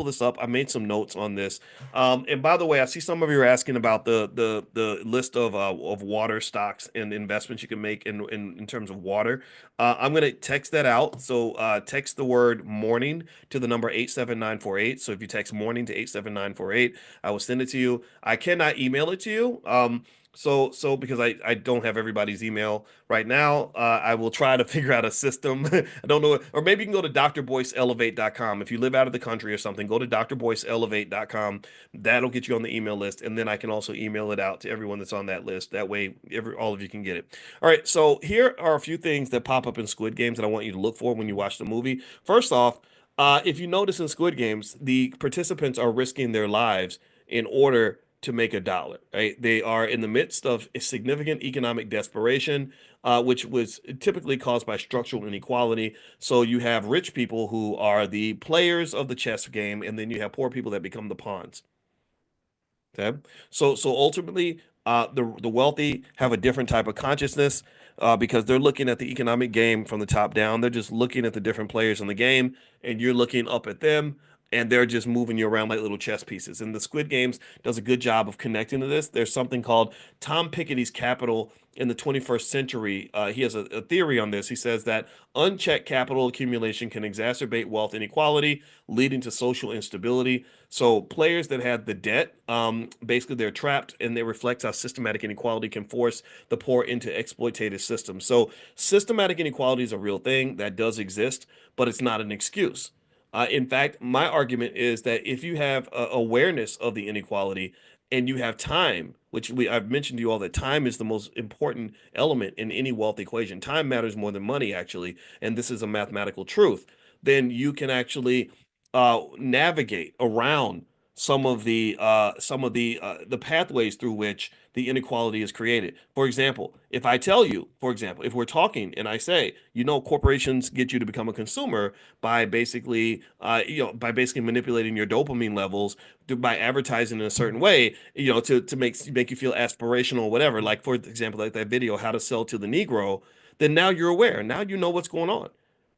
this up. I made some notes on this. And by the way, I see some of you are asking about the list of water stocks and investments you can make in terms of water. I'm gonna text that out. So text the word morning to the number 87948. So if you text morning to 87948, I will send it to you. I cannot email it to you. So because I don't have everybody's email right now, I will try to figure out a system. I don't know, or maybe you can go to drboyceelevate.com. If you live out of the country or something, go to drboyceelevate.com. That'll get you on the email list, and then I can also email it out to everyone that's on that list. That way, all of you can get it. All right, so here are a few things that pop up in Squid Games that I want you to look for when you watch the movie. First off, if you notice in Squid Games, the participants are risking their lives in order to make a dollar, right? They are in the midst of a significant economic desperation, which was typically caused by structural inequality. So you have rich people who are the players of the chess game, and then you have poor people that become the pawns. Okay, so ultimately, the wealthy have a different type of consciousness because they're looking at the economic game from the top down. They're just looking at the different players in the game, and you're looking up at them, and they're just moving you around like little chess pieces. And the Squid Games does a good job of connecting to this. There's something called Tom Piketty's Capital in the 21st century. He has a theory on this. He says that unchecked capital accumulation can exacerbate wealth inequality, leading to social instability. So players that have the debt, basically they're trapped, and they reflect how systematic inequality can force the poor into exploitative systems. So systematic inequality is a real thing that does exist, but it's not an excuse. In fact, my argument is that if you have awareness of the inequality and you have time, which I've mentioned to you all that time is the most important element in any wealth equation. Time matters more than money, actually, and this is a mathematical truth. Then you can actually navigate around some of the pathways through which the inequality is created. For example, if I tell you, for example, if we're talking and I say, corporations get you to become a consumer by basically manipulating your dopamine levels by advertising in a certain way, to make you feel aspirational or whatever. Like for example, like that video, how to sell to the Negro. Then now you're aware. Now you know what's going on,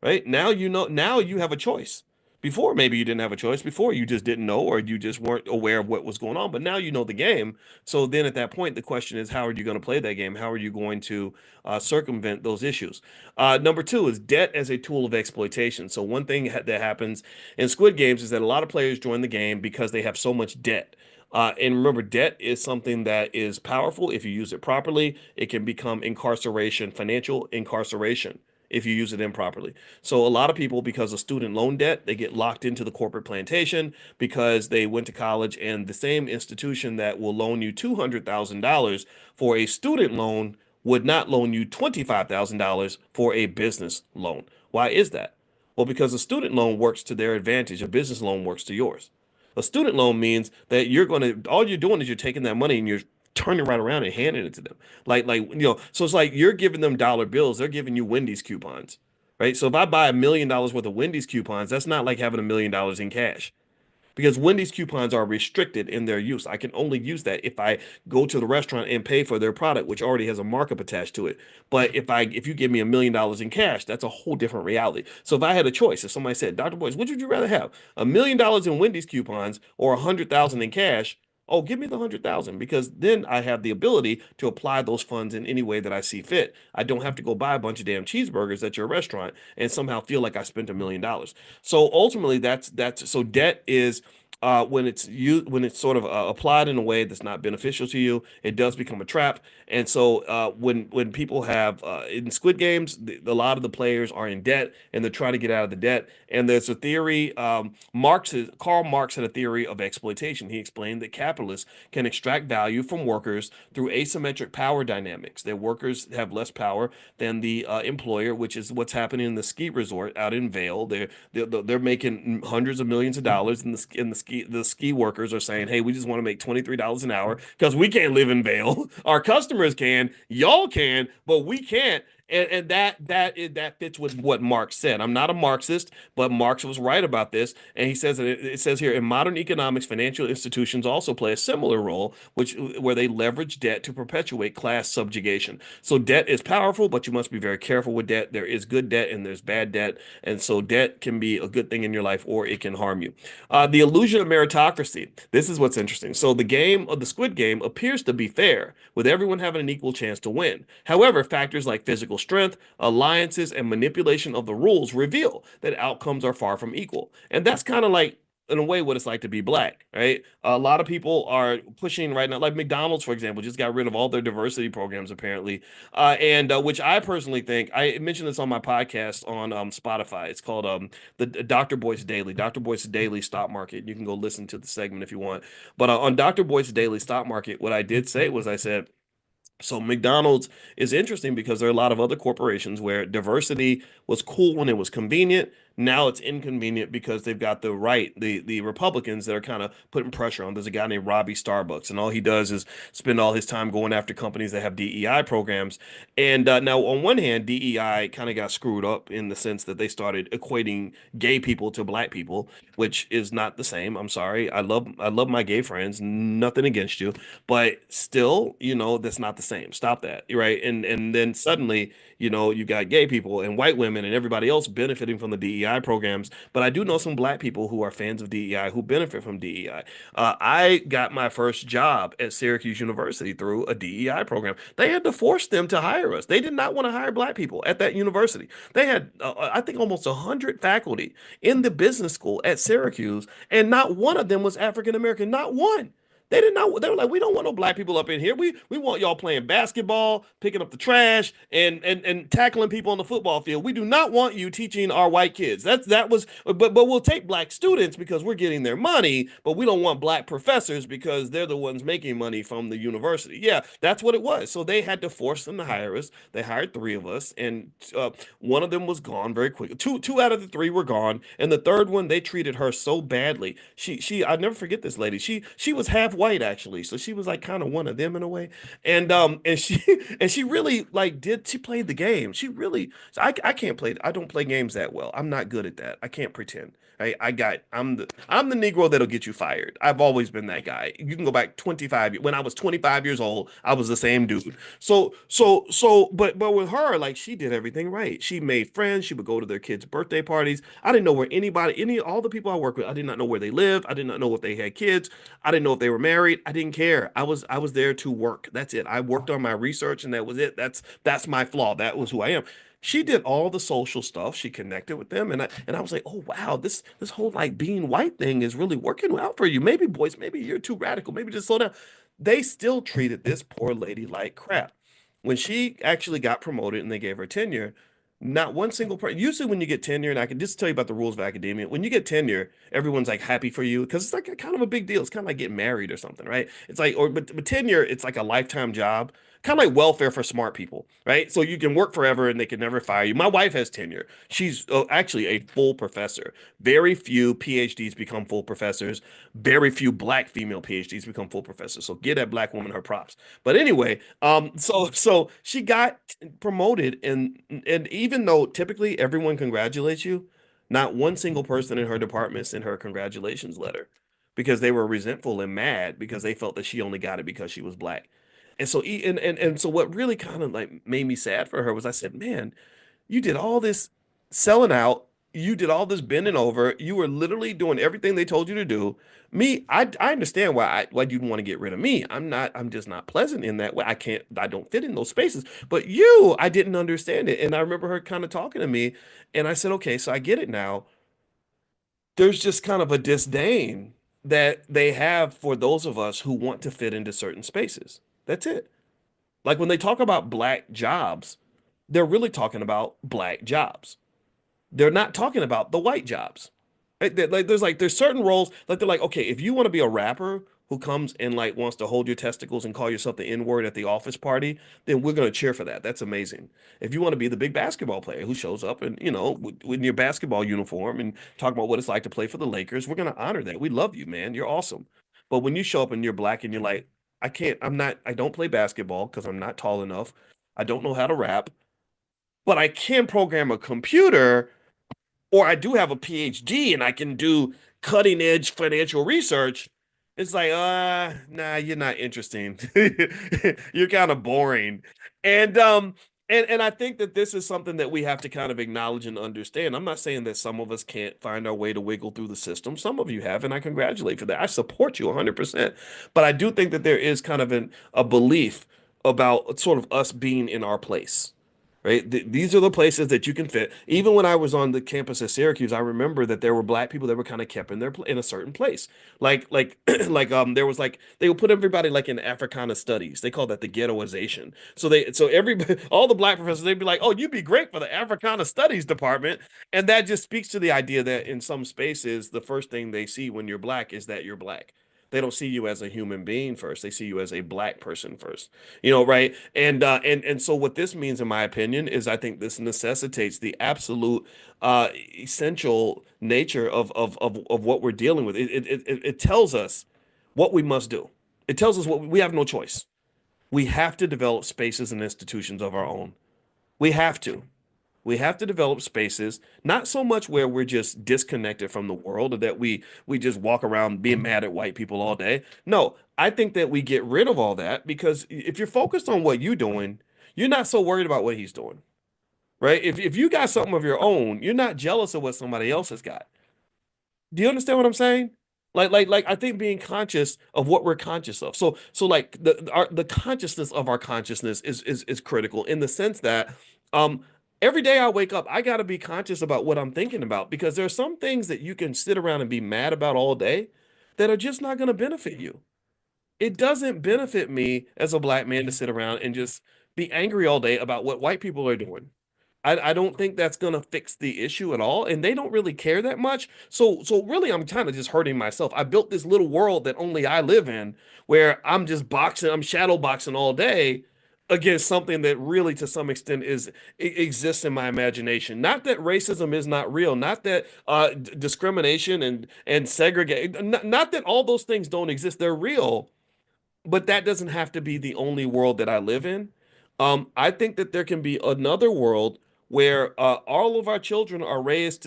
right? Now you know. Now you have a choice. Before, maybe you didn't have a choice. Before, you just didn't know, or you just weren't aware of what was going on. But now you know the game. So then at that point, the question is, how are you going to play that game? How are you going to circumvent those issues? Number two is debt as a tool of exploitation. So one thing that happens in Squid Games is that a lot of players join the game because they have so much debt. And remember, debt is something that is powerful if you use it properly. It can become incarceration, financial incarceration, if you use it improperly. So a lot of people, because of student loan debt, they get locked into the corporate plantation because they went to college, and the same institution that will loan you $200,000 for a student loan would not loan you $25,000 for a business loan. Why is that? Well, because a student loan works to their advantage, a business loan works to yours. A student loan means that all you're doing is you're taking that money and you're turning right around and handing it to them. So it's like you're giving them dollar bills, they're giving you Wendy's coupons, right? So if I buy $1 million worth of Wendy's coupons, that's not like having $1 million in cash because Wendy's coupons are restricted in their use. I can only use that if I go to the restaurant and pay for their product, which already has a markup attached to it. But if you give me $1 million in cash, that's a whole different reality. So if I had a choice, if somebody said, Dr. Boyce, which would you rather have? $1 million in Wendy's coupons or 100,000 in cash? Oh, give me the 100,000 because then I have the ability to apply those funds in any way that I see fit. I don't have to go buy a bunch of damn cheeseburgers at your restaurant and somehow feel like I spent $1 million. So ultimately, that's so debt is when it's sort of applied in a way that's not beneficial to you, it does become a trap. And so when people have in Squid Games, a lot of the players are in debt and they're trying to get out of the debt. And there's a theory. Karl Marx had a theory of exploitation. He explained that capitalists can extract value from workers through asymmetric power dynamics. That workers have less power than the employer, which is what's happening in the ski resort out in Vail. They're making hundreds of millions of dollars, and the ski workers are saying, "Hey, we just want to make $23 an hour because we can't live in Vail. Our customers can, y'all can, but we can't." And that fits with what Marx said. I'm not a Marxist, but Marx was right about this, and he says that it says here in modern economics, financial institutions also play a similar role, which where they leverage debt to perpetuate class subjugation. So debt is powerful, but you must be very careful with debt. There is good debt and there's bad debt, and so debt can be a good thing in your life or it can harm you. The illusion of meritocracy. This is what's interesting. So the game of the Squid Game appears to be fair, with everyone having an equal chance to win. However, factors like physical strength, alliances, and manipulation of the rules reveal that outcomes are far from equal. And that's kind of like, in a way, what it's like to be black, right? A lot of people are pushing right now, like McDonald's, for example, just got rid of all their diversity programs apparently, and which I personally think I mentioned this on my podcast on Spotify. It's called the Dr. Boyce Daily, Dr. Boyce Daily Stock Market. You can go listen to the segment if you want. But on Dr. Boyce Daily Stock Market, what I did say was I said, so McDonald's is interesting because there are a lot of other corporations where diversity was cool when it was convenient. Now it's inconvenient because they've got the Republicans that are kind of putting pressure on. There's a guy named Robbie Starbucks, and all he does is spend all his time going after companies that have DEI programs. And now, on one hand, DEI kind of got screwed up in the sense that they started equating gay people to black people, which is not the same. I'm sorry. I love my gay friends. Nothing against you, but still, that's not the same. Stop that, right? And then suddenly, you got gay people and white women and everybody else benefiting from the DEI programs. But I do know some black people who are fans of DEI who benefit from DEI. I got my first job at Syracuse University through a DEI program. They had to force them to hire us. They did not want to hire black people at that university. They had, I think, almost 100 faculty in the business school at Syracuse, and not one of them was African American. Not one. They did not. They were like, we don't want no black people up in here. We want y'all playing basketball, picking up the trash, and tackling people on the football field. We do not want you teaching our white kids. That was. But we'll take black students because we're getting their money. But we don't want black professors because they're the ones making money from the university. Yeah, that's what it was. So they had to force them to hire us. They hired three of us, and one of them was gone very quickly. Two out of the three were gone, and the third one they treated her so badly. She I'll never forget this lady. She was half white actually, so she was like kind of one of them in a way. And she and she really she played the game. She really I can't play. I don't play games that well. I'm not good at that. I can't pretend. I'm the Negro that'll get you fired. I've always been that guy. You can go back 25 years. When I was 25 years old, I was the same dude. But with her, like she did everything right. She made friends. She would go to their kids' birthday parties. I didn't know where all the people I work with, I did not know where they lived. I did not know if they had kids. I didn't know if they were married. I didn't care. I was there to work. That's it. I worked on my research and that was it. That's my flaw. That was who I am. She did all the social stuff. She connected with them, and I was like, oh wow, this whole like being white thing is really working out for you. Maybe boys, maybe you're too radical. Maybe just slow down. They still treated this poor lady like crap. When she actually got promoted and they gave her tenure, not one single person. Usually, when you get tenure, and I can just tell you about the rules of academia, when you get tenure, everyone's like happy for you because it's like a kind of a big deal. It's kind of like getting married or something, right? It's like, but tenure, it's like a lifetime job, kind of like welfare for smart people, right? So you can work forever and they can never fire you. My wife has tenure. She's actually a full professor. Very few PhDs become full professors. Very few black female PhDs become full professors. So give that black woman her props. But anyway, so she got promoted, and even though typically everyone congratulates you, not one single person in her department sent her a congratulations letter because they were resentful and mad because they felt that she only got it because she was black. And so and so what really kind of like made me sad for her was I said, man, you did all this selling out. You did all this bending over. You were literally doing everything they told you to do. Me, I understand why you'd want to get rid of me. I'm just not pleasant in that way. I don't fit in those spaces. But you, I didn't understand it. And I remember her kind of talking to me, and I said, okay, so I get it now. There's just kind of a disdain that they have for those of us who want to fit into certain spaces. That's it. Like when they talk about black jobs, they're really talking about black jobs. They're not talking about the white jobs. Right? There's certain roles like they're like, okay, if you want to be a rapper who comes and like wants to hold your testicles and call yourself the N-word at the office party, then we're gonna cheer for that. That's amazing. If you want to be the big basketball player who shows up and with your basketball uniform and talk about what it's like to play for the Lakers, we're gonna honor that. We love you, man. You're awesome. But when you show up and you're black and you're like, I don't play basketball because I'm not tall enough. I don't know how to rap, but I can program a computer or I do have a PhD and I can do cutting edge financial research. It's like, nah, you're not interesting. You're kind of boring. And and I think that this is something that we have to kind of acknowledge and understand. I'm not saying that some of us can't find our way to wiggle through the system. Some of you have, and I congratulate for that. I support you 100%. But I do think that there is kind of a belief about sort of us being in our place, right? These are the places that you can fit. Even when I was on the campus at Syracuse, I remember that there were black people that were kind of kept in in a certain place. There was like they would put everybody like in Africana studies. They call that the ghettoization. So everybody all the black professors they'd be like, "Oh, you'd be great for the Africana studies department." And that just speaks to the idea that in some spaces the first thing they see when you're black is that you're black. They don't see you as a human being first. They see you as a black person first. Right? And so what this means, in my opinion, is I think this necessitates the absolute essential nature of what we're dealing with. It tells us what we must do. It tells us what we have no choice. We have to develop spaces and institutions of our own. We have to. We have to develop spaces, not so much where we're just disconnected from the world or that we just walk around being mad at white people all day. No, I think that we get rid of all that because if you're focused on what you're doing, you're not so worried about what he's doing, right? If you got something of your own, you're not jealous of what somebody else has got. Do you understand what I'm saying? Like I think being conscious of what we're conscious of. So like the consciousness of our consciousness is critical in the sense that um every day I wake up, I got to be conscious about what I'm thinking about because there are some things that you can sit around and be mad about all day that are just not going to benefit you. It doesn't benefit me as a black man to sit around and just be angry all day about what white people are doing. I don't think that's gonna fix the issue at all, and they don't really care that much. So really, I'm kind of just hurting myself. I built this little world that only I live in, where I'm just boxing, I'm shadow boxing all day against something that really, to some extent, exists in my imagination. Not that racism is not real, not that discrimination and segregate, not that all those things don't exist. They're real, but that doesn't have to be the only world that I live in. I think that there can be another world where all of our children are raised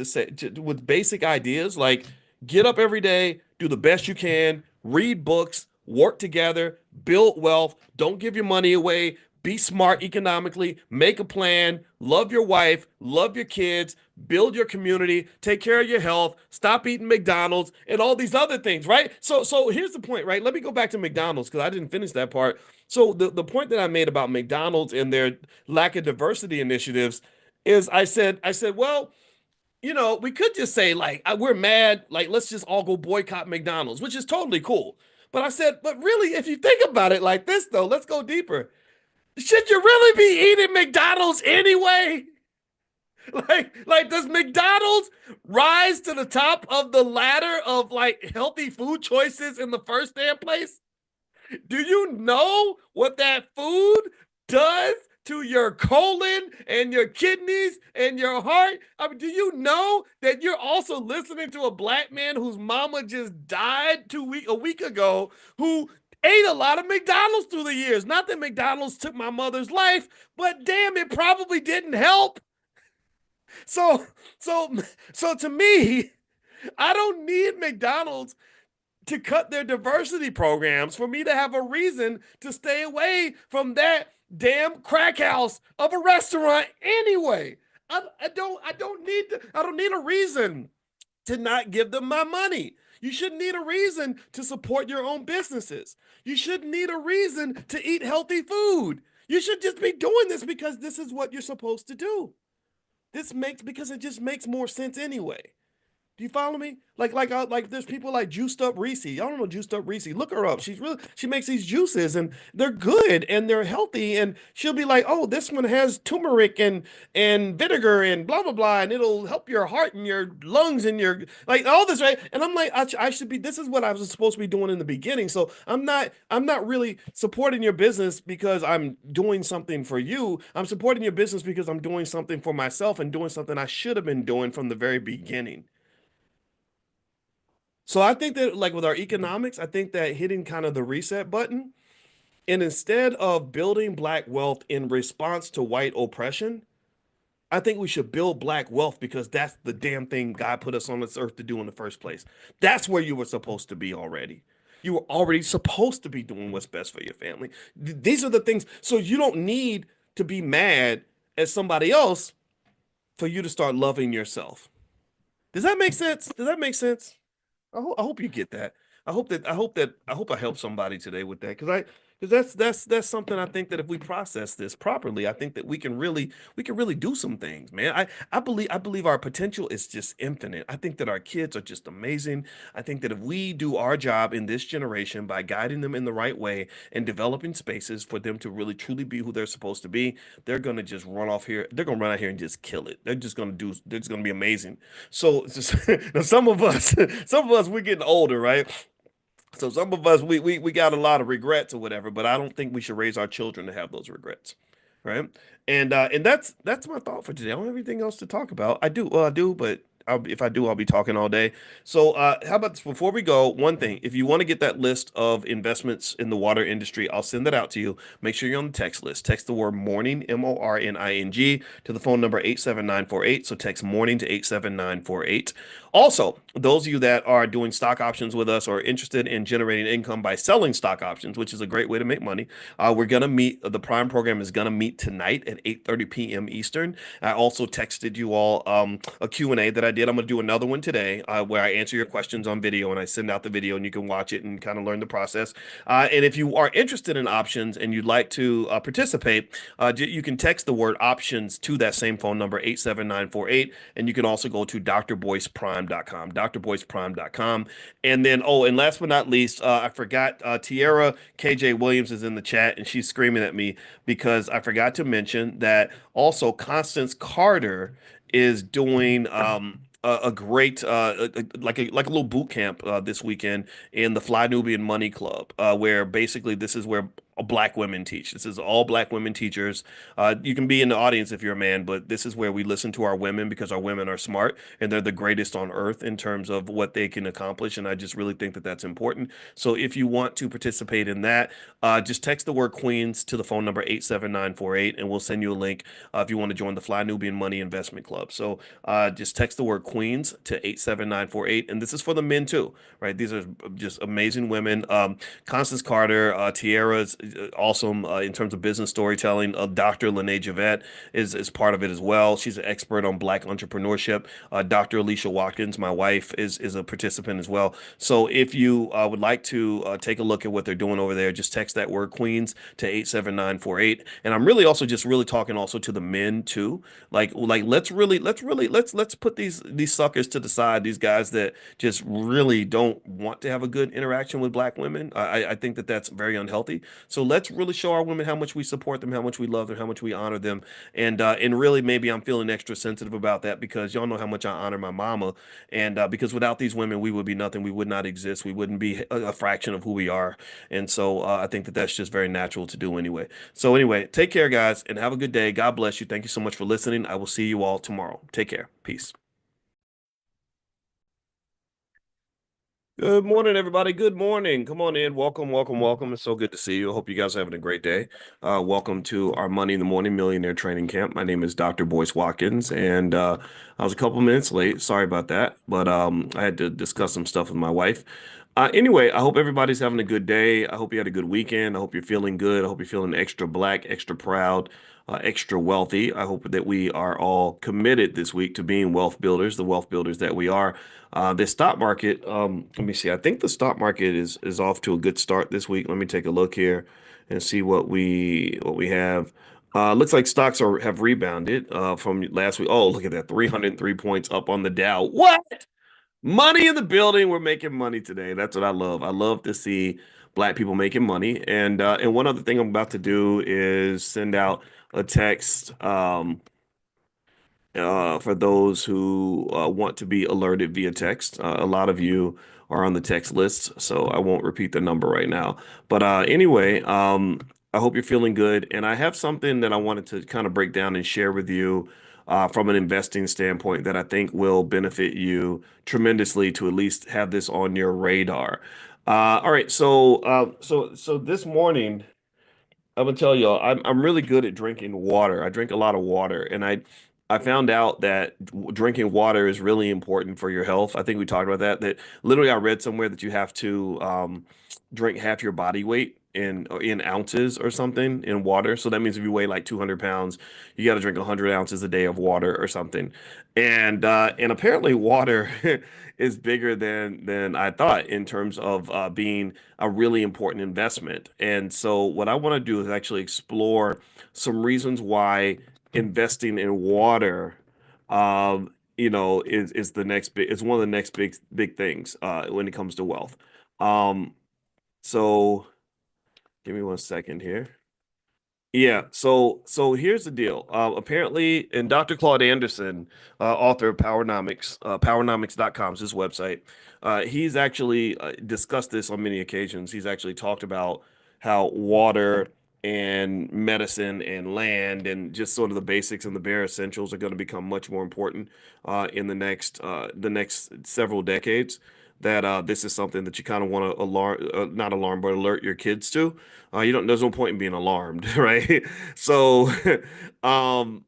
with basic ideas like get up every day, do the best you can, read books, work together, build wealth, don't give your money away, be smart economically, make a plan, love your wife, love your kids, build your community, take care of your health, stop eating McDonald's, and all these other things, right? So here's the point, right? Let me go back to McDonald's because I didn't finish that part. So the point that I made about McDonald's and their lack of diversity initiatives is I said, well, we could just say like we're mad, like let's just all go boycott McDonald's, which is totally cool. But I said, but really, if you think about it like this, though, let's go deeper. Should you really be eating McDonald's anyway? Like, does McDonald's rise to the top of the ladder of like healthy food choices in the first damn place? Do you know what that food does to your colon and your kidneys and your heart? I mean, do you know that you're also listening to a black man whose mama just died a week ago who ate a lot of McDonald's through the years? Not that McDonald's took my mother's life, but damn, it probably didn't help. So, so, so to me, I don't need McDonald's to cut their diversity programs for me to have a reason to stay away from that damn crack house of a restaurant anyway. I don't need a reason to not give them my money. You shouldn't need a reason to support your own businesses. You shouldn't need a reason to eat healthy food. You should just be doing this because this is what you're supposed to do. Because it just makes more sense anyway. Do you follow me? Like there's people like Juiced Up Reese. Y'all don't know Juiced Up Reese. Look her up. She makes these juices and they're good and they're healthy. And she'll be like, oh, this one has turmeric and vinegar and blah blah blah, and it'll help your heart and your lungs and your like all this, right? And I'm like, I should be. This is what I was supposed to be doing in the beginning. So I'm not really supporting your business because I'm doing something for you. I'm supporting your business because I'm doing something for myself and doing something I should have been doing from the very beginning. So I think that like with our economics, I think that hitting kind of the reset button and instead of building black wealth in response to white oppression, I think we should build black wealth because that's the damn thing God put us on this earth to do in the first place. That's where you were supposed to be already. You were already supposed to be doing what's best for your family. These are the things. So you don't need to be mad at somebody else for you to start loving yourself. Does that make sense? Does that make sense? I hope you get that. I hope I help somebody today with that because that's something I think that if we process this properly, I think that we can really do some things, man. I believe our potential is just infinite. I think that our kids are just amazing. I think that if we do our job in this generation by guiding them in the right way and developing spaces for them to really truly be who they're supposed to be, they're gonna just run off here. They're gonna run out here and just kill it. They're just gonna be amazing. So it's just, now some of us, we're getting older, right? So some of us, we got a lot of regrets or whatever, but I don't think we should raise our children to have those regrets, right? And that's my thought for today. I don't have anything else to talk about. I do, but if I do, I'll be talking all day. So how about this? Before we go, one thing, if you want to get that list of investments in the water industry, I'll send that out to you. Make sure you're on the text list. Text the word morning, MORNING, to the phone number 87948. So text morning to 87948. Also, those of you that are doing stock options with us or interested in generating income by selling stock options, which is a great way to make money, we're going to meet. The Prime program is going to meet tonight at 8:30 p.m. Eastern. I also texted you all a Q&A that I did. I'm going to do another one today where I answer your questions on video and I send out the video and you can watch it and kind of learn the process. And if you are interested in options and you'd like to participate, you can text the word options to that same phone number, 87948. And you can also go to drboyceprime.com, drboyceprime.com. And then, oh, and last but not least, I forgot Tierra KJ Williams is in the chat and she's screaming at me because I forgot to mention that also Constance Carter is doing a great like a little boot camp this weekend in the Fly Nubian Money Club, where basically this is where black women teach. This is all black women teachers. You can be in the audience if you're a man, but this is where we listen to our women because our women are smart and they're the greatest on earth in terms of what they can accomplish. And I just really think that that's important. So if you want to participate in that, just text the word Queens to the phone number 87948 and we'll send you a link if you want to join the Fly Nubian Money Investment Club. So just text the word Queens to 87948. And this is for the men too, right? These are just amazing women. Constance Carter, Tierra's awesome in terms of business storytelling. Dr. Lene Javette is part of it as well. She's an expert on black entrepreneurship. Dr. Alicia Watkins, my wife, is a participant as well. So if you would like to take a look at what they're doing over there, just text that word Queens to 87948. And I'm really also just really talking also to the men too. Like let's put these suckers to the side. These guys that just really don't want to have a good interaction with black women. I think that that's very unhealthy. So let's really show our women how much we support them, how much we love them, how much we honor them. And really maybe I'm feeling extra sensitive about that because y'all know how much I honor my mama. And because without these women, we would be nothing. We would not exist. We wouldn't be a fraction of who we are. And so I think that that's just very natural to do anyway. So anyway, take care, guys, and have a good day. God bless you. Thank you so much for listening. I will see you all tomorrow. Take care. Peace. Good morning, everybody. Good morning. Come on in. Welcome, welcome, welcome. It's so good to see you. I hope you guys are having a great day. Welcome to our Money in the Morning Millionaire Training Camp. My name is Dr. Boyce Watkins, and I was a couple minutes late. Sorry about that, but I had to discuss some stuff with my wife. Anyway, I hope everybody's having a good day. I hope you had a good weekend. I hope you're feeling good. I hope you're feeling extra black, extra proud, extra wealthy. I hope that we are all committed this week to being wealth builders, the wealth builders that we are. The stock market, let me see. I think the stock market is off to a good start this week. Let me take a look here and see what we have. Looks like stocks have rebounded from last week. Oh, look at that, 303 points up on the Dow. What? Money in the building. We're making money today. That's what I love. I love to see black people making money. And one other thing I'm about to do is send out a text. For those who want to be alerted via text. A lot of you are on the text list, so I won't repeat the number right now. But anyway, I hope you're feeling good. And I have something that I wanted to kind of break down and share with you from an investing standpoint that I think will benefit you tremendously to at least have this on your radar. All right, so this morning. I'm gonna tell y'all, I'm really good at drinking water. I drink a lot of water, and I found out that drinking water is really important for your health. I think we talked about that. That literally, I read somewhere that you have to drink half your body weight in ounces or something in water. So that means if you weigh like 200 pounds, you got to drink 100 ounces a day of water or something. And apparently, water is bigger than I thought in terms of being a really important investment. And so what I want to do is actually explore some reasons why investing in water, is the next big, it's one of the next big things when it comes to wealth. Um, so give me one second here. Yeah, so here's the deal. Apparently, and Dr. Claude Anderson, author of Powernomics, powernomics.com is his website. He's actually discussed this on many occasions. He's actually talked about how water and medicine and land and just sort of the basics and the bare essentials are going to become much more important in the next several decades. That this is something that you kind of want to alarm, not alarm, but alert your kids to. There's no point in being alarmed, right? So, um,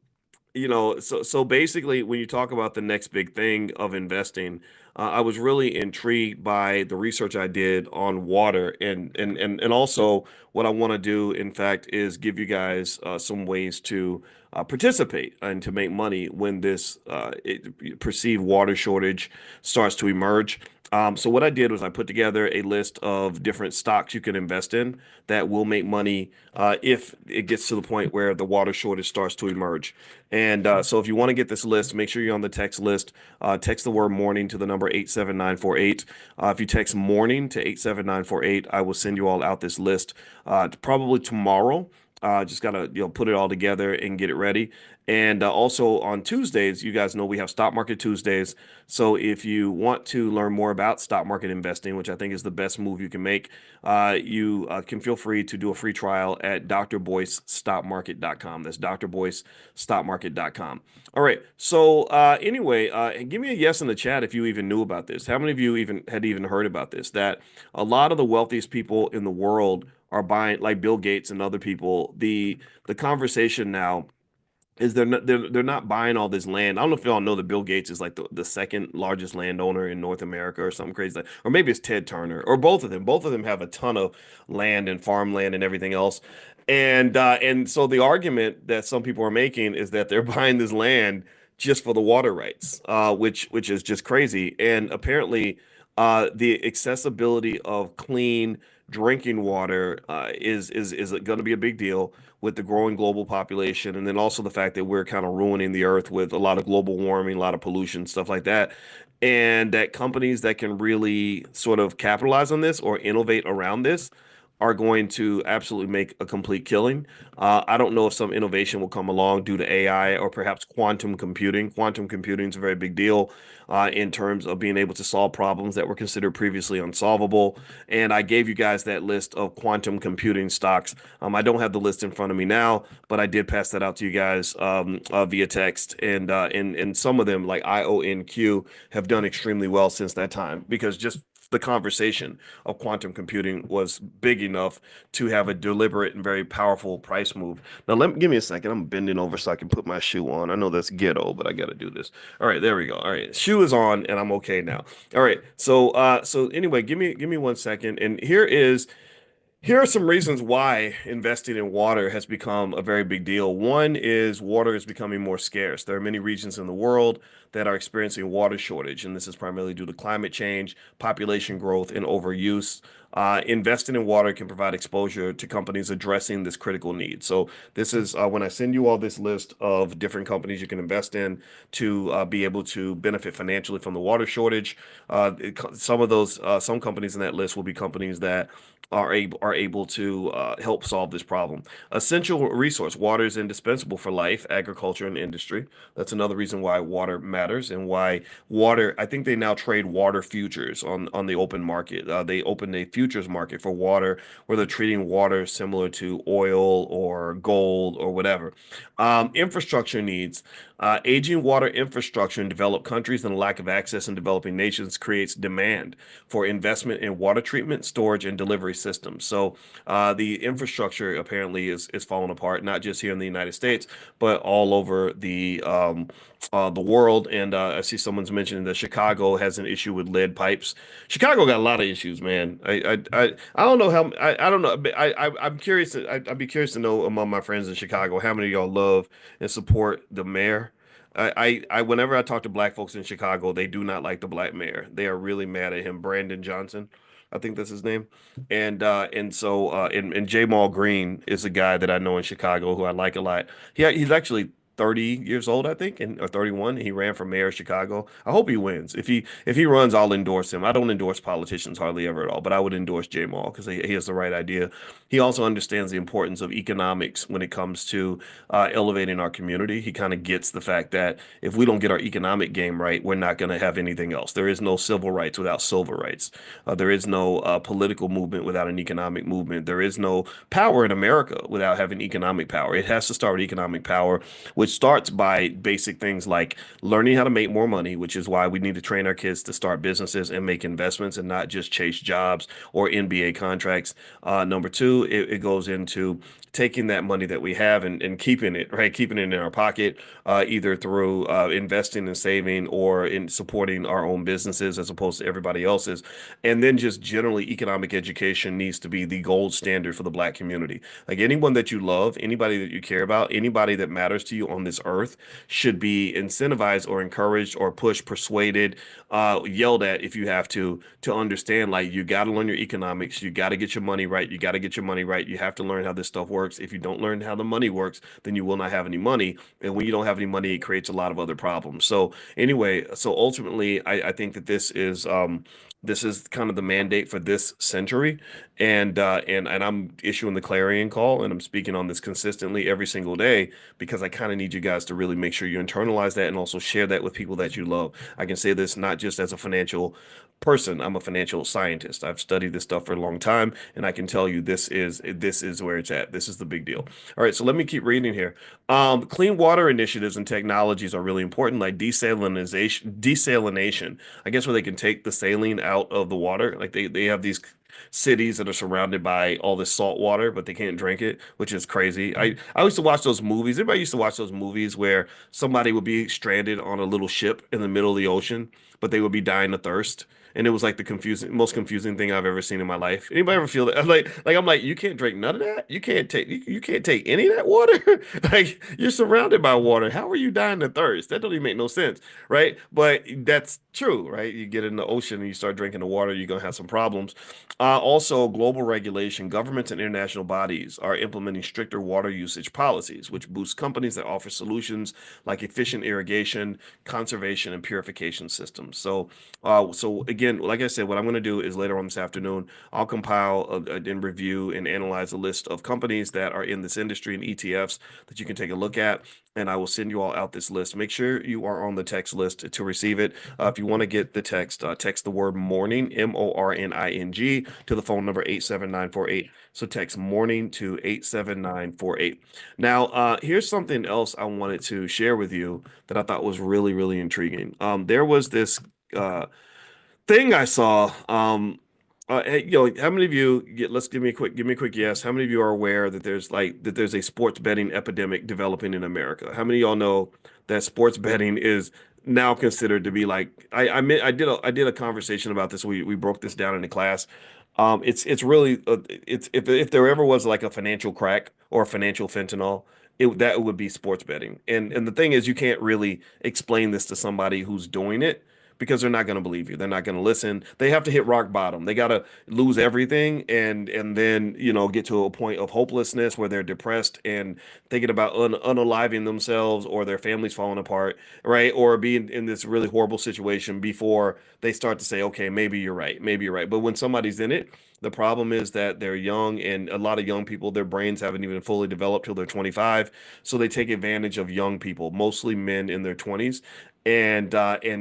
so basically, when you talk about the next big thing of investing, I was really intrigued by the research I did on water, and also what I want to do, in fact, is give you guys some ways to participate and to make money when this perceived water shortage starts to emerge. So what I did was I put together a list of different stocks you can invest in that will make money if it gets to the point where the water shortage starts to emerge. And so if you want to get this list, make sure you're on the text list. Text the word morning to the number 87948. If you text morning to 87948, I will send you all out this list probably tomorrow. Just gotta put it all together and get it ready. And also on Tuesdays, you guys know we have Stock Market Tuesdays. So if you want to learn more about stock market investing, which I think is the best move you can make, you can feel free to do a free trial at drboycestockmarket.com. That's drboycestockmarket.com. All right. So anyway, give me a yes in the chat if you even knew about this. How many of you even heard about this? That a lot of the wealthiest people in the world are buying, like Bill Gates and other people. The conversation now is they're not buying all this land. I don't know if y'all know that Bill Gates is like the second largest landowner in North America or something crazy or maybe it's Ted Turner or both of them. Both of them have a ton of land and farmland and everything else. And so the argument that some people are making is that they're buying this land just for the water rights, which is just crazy. And apparently, the accessibility of clean drinking water is going to be a big deal with the growing global population, and then also the fact that we're kind of ruining the earth with a lot of global warming, a lot of pollution, stuff like that. And that companies that can really sort of capitalize on this or innovate around this are going to absolutely make a complete killing. I don't know if some innovation will come along due to AI or perhaps quantum computing. Quantum computing is a very big deal in terms of being able to solve problems that were considered previously unsolvable. And I gave you guys that list of quantum computing stocks. I don't have the list in front of me now, but I did pass that out to you guys via text. And some of them, like IONQ, have done extremely well since that time because just the conversation of quantum computing was big enough to have a deliberate and very powerful price move. Now, give me a second. I'm bending over so I can put my shoe on. I know that's ghetto, but I got to do this. All right, there we go. All right, shoe is on, and I'm okay now. All right, so anyway, give me 1 second, and here are some reasons why investing in water has become a very big deal. One is water is becoming more scarce. There are many regions in the world that are experiencing water shortage, and this is primarily due to climate change, population growth, and overuse. Investing in water can provide exposure to companies addressing this critical need. So this is when I send you all this list of different companies you can invest in to be able to benefit financially from the water shortage. Some of those, some companies in that list will be companies that are able to help solve this problem. Essential resource. Water is indispensable for life, agriculture, and industry. That's another reason why water matters and why water. I think they now trade water futures on the open market. They opened a futures market for water where they're treating water similar to oil or gold or whatever. Infrastructure needs. Aging water infrastructure in developed countries and a lack of access in developing nations creates demand for investment in water treatment, storage, and delivery systems. So the infrastructure apparently is falling apart, not just here in the United States, but all over the world. And I see someone's mentioning that Chicago has an issue with lead pipes. Chicago got a lot of issues, man. I don't know how I don't know. I'm curious. I'd be curious to know among my friends in Chicago how many of y'all love and support the mayor. Whenever I talk to black folks in Chicago, they do not like the black mayor. They are really mad at him, Brandon Johnson. I think that's his name. And J Mall Green is a guy that I know in Chicago who I like a lot. He's actually 30 years old, I think, and or 31. He ran for mayor of Chicago. I hope he wins. If he runs, I'll endorse him. I don't endorse politicians hardly ever at all, but I would endorse J Mall because he has the right idea. He also understands the importance of economics when it comes to elevating our community. He kind of gets the fact that if we don't get our economic game right, we're not going to have anything else. There is no civil rights without civil rights. There is no political movement without an economic movement. There is no power in America without having economic power. It has to start with economic power, which starts by basic things like learning how to make more money, which is why we need to train our kids to start businesses and make investments and not just chase jobs or NBA contracts. Number two, it goes into taking that money that we have and keeping it, right? Keeping it in our pocket, either through investing and saving or in supporting our own businesses as opposed to everybody else's. And then just generally, economic education needs to be the gold standard for the black community. Like anyone that you love, anybody that you care about, anybody that matters to you on this earth should be incentivized or encouraged or pushed, persuaded, yelled at if you have to understand like you got to learn your economics, you got to get your money right, you got to get your money right, you have to learn how this stuff works. If you don't learn how the money works, then you will not have any money, and when you don't have any money, it creates a lot of other problems. So anyway, so ultimately, I think that this is kind of the mandate for this century, and I'm issuing the clarion call, and I'm speaking on this consistently every single day because I kind of need you guys to really make sure you internalize that and also share that with people that you love. I can say this not just as a financial person. I'm a financial scientist. I've studied this stuff for a long time, and I can tell you this is where it's at. This is the big deal. All right, so let me keep reading here. Clean water initiatives and technologies are really important, like desalination. I guess where they can take the saline out of the water. Like they have these cities that are surrounded by all this salt water, but they can't drink it, which is crazy. I used to watch those movies. Everybody used to watch those movies where somebody would be stranded on a little ship in the middle of the ocean, but they would be dying of thirst. And it was like the most confusing thing I've ever seen in my life. Anybody ever feel that? I'm like, you can't drink none of that. You can't take any of that water. Like you're surrounded by water. How are you dying of thirst? That don't even make no sense, right? But that's true, right? You get in the ocean and you start drinking the water, you're gonna have some problems. Also, global regulation. Governments and international bodies are implementing stricter water usage policies, which boost companies that offer solutions like efficient irrigation, conservation, and purification systems. So again, like I said, what I'm going to do is later on this afternoon, I'll compile and review and analyze a list of companies that are in this industry and ETFs that you can take a look at, and I will send you all out this list. Make sure you are on the text list to receive it. If you want to get the text, text the word morning, MORNING, to the phone number 87948. So text morning to 87948. Now, here's something else I wanted to share with you that I thought was really, really intriguing. There was thing I saw, hey, how many of you let's give me a quick yes. How many of you are aware that there's a sports betting epidemic developing in America? How many of y'all know that sports betting is now considered to be like I did a conversation about this. We broke this down in the class. It's really it's if there ever was like a financial crack or a financial fentanyl, that would be sports betting. And the thing is, you can't really explain this to somebody who's doing it because they're not going to believe you. They're not going to listen. They have to hit rock bottom. They got to lose everything and then, get to a point of hopelessness where they're depressed and thinking about unaliving themselves or their families falling apart, right? Or being in this really horrible situation before they start to say, okay, maybe you're right. Maybe you're right. But when somebody's in it, the problem is that they're young, and a lot of young people, their brains haven't even fully developed till they're 25. So they take advantage of young people, mostly men in their 20s. And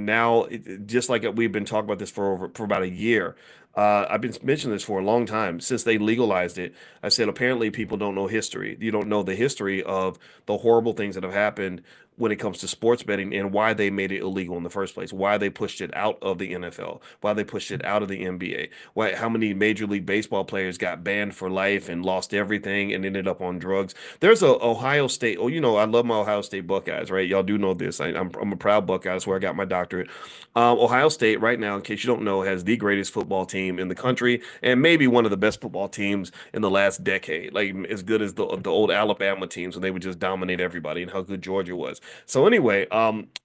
now, just like we've been talking about this for about a year. I've been mentioning this for a long time since they legalized it. I said apparently people don't know history. You don't know the history of the horrible things that have happened when it comes to sports betting and why they made it illegal in the first place, why they pushed it out of the NFL, why they pushed it out of the NBA, why how many Major League Baseball players got banned for life and lost everything and ended up on drugs. There's a Ohio State. Oh, I love my Ohio State Buckeyes, right? Y'all do know this. I'm a proud Buckeye. That's where I got my doctorate. Ohio State, right now, in case you don't know, has the greatest football team in the country and maybe one of the best football teams in the last decade. Like as good as the old Alabama teams when they would just dominate everybody and how good Georgia was. So anyway,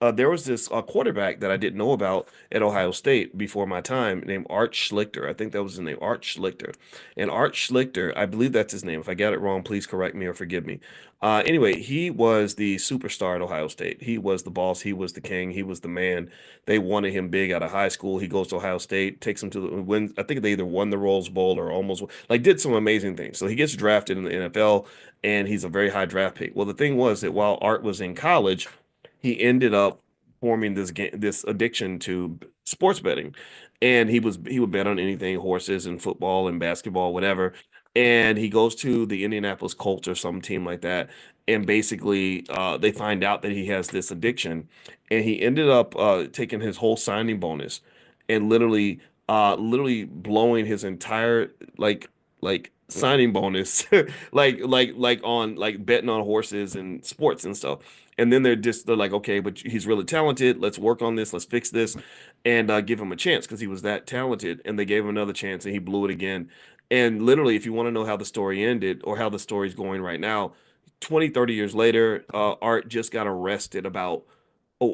there was this quarterback that I didn't know about at Ohio State before my time named Art Schlichter. I think that was his name, Art Schlichter. And Art Schlichter, I believe that's his name. If I got it wrong, please correct me or forgive me. Anyway, he was the superstar at Ohio State. He was the boss. He was the king. He was the man. They wanted him big out of high school. He goes to Ohio State, takes him to the win. I think they either won the Rose Bowl or almost like did some amazing things. So he gets drafted in the NFL, and he's a very high draft pick. Well, the thing was that while Art was in college, he ended up forming this addiction to sports betting, and he would bet on anything, horses and football and basketball, whatever. And he goes to the Indianapolis Colts or some team like that, and basically they find out that he has this addiction, and he ended up taking his whole signing bonus and literally blowing his entire signing bonus like on like betting on horses and sports and stuff. And then they're like, okay, but he's really talented. Let's work on this. Let's fix this and give him a chance because he was that talented. And they gave him another chance and he blew it again. And literally, if you want to know how the story ended or how the story's going right now, 20, 30 years later, Art just got arrested about,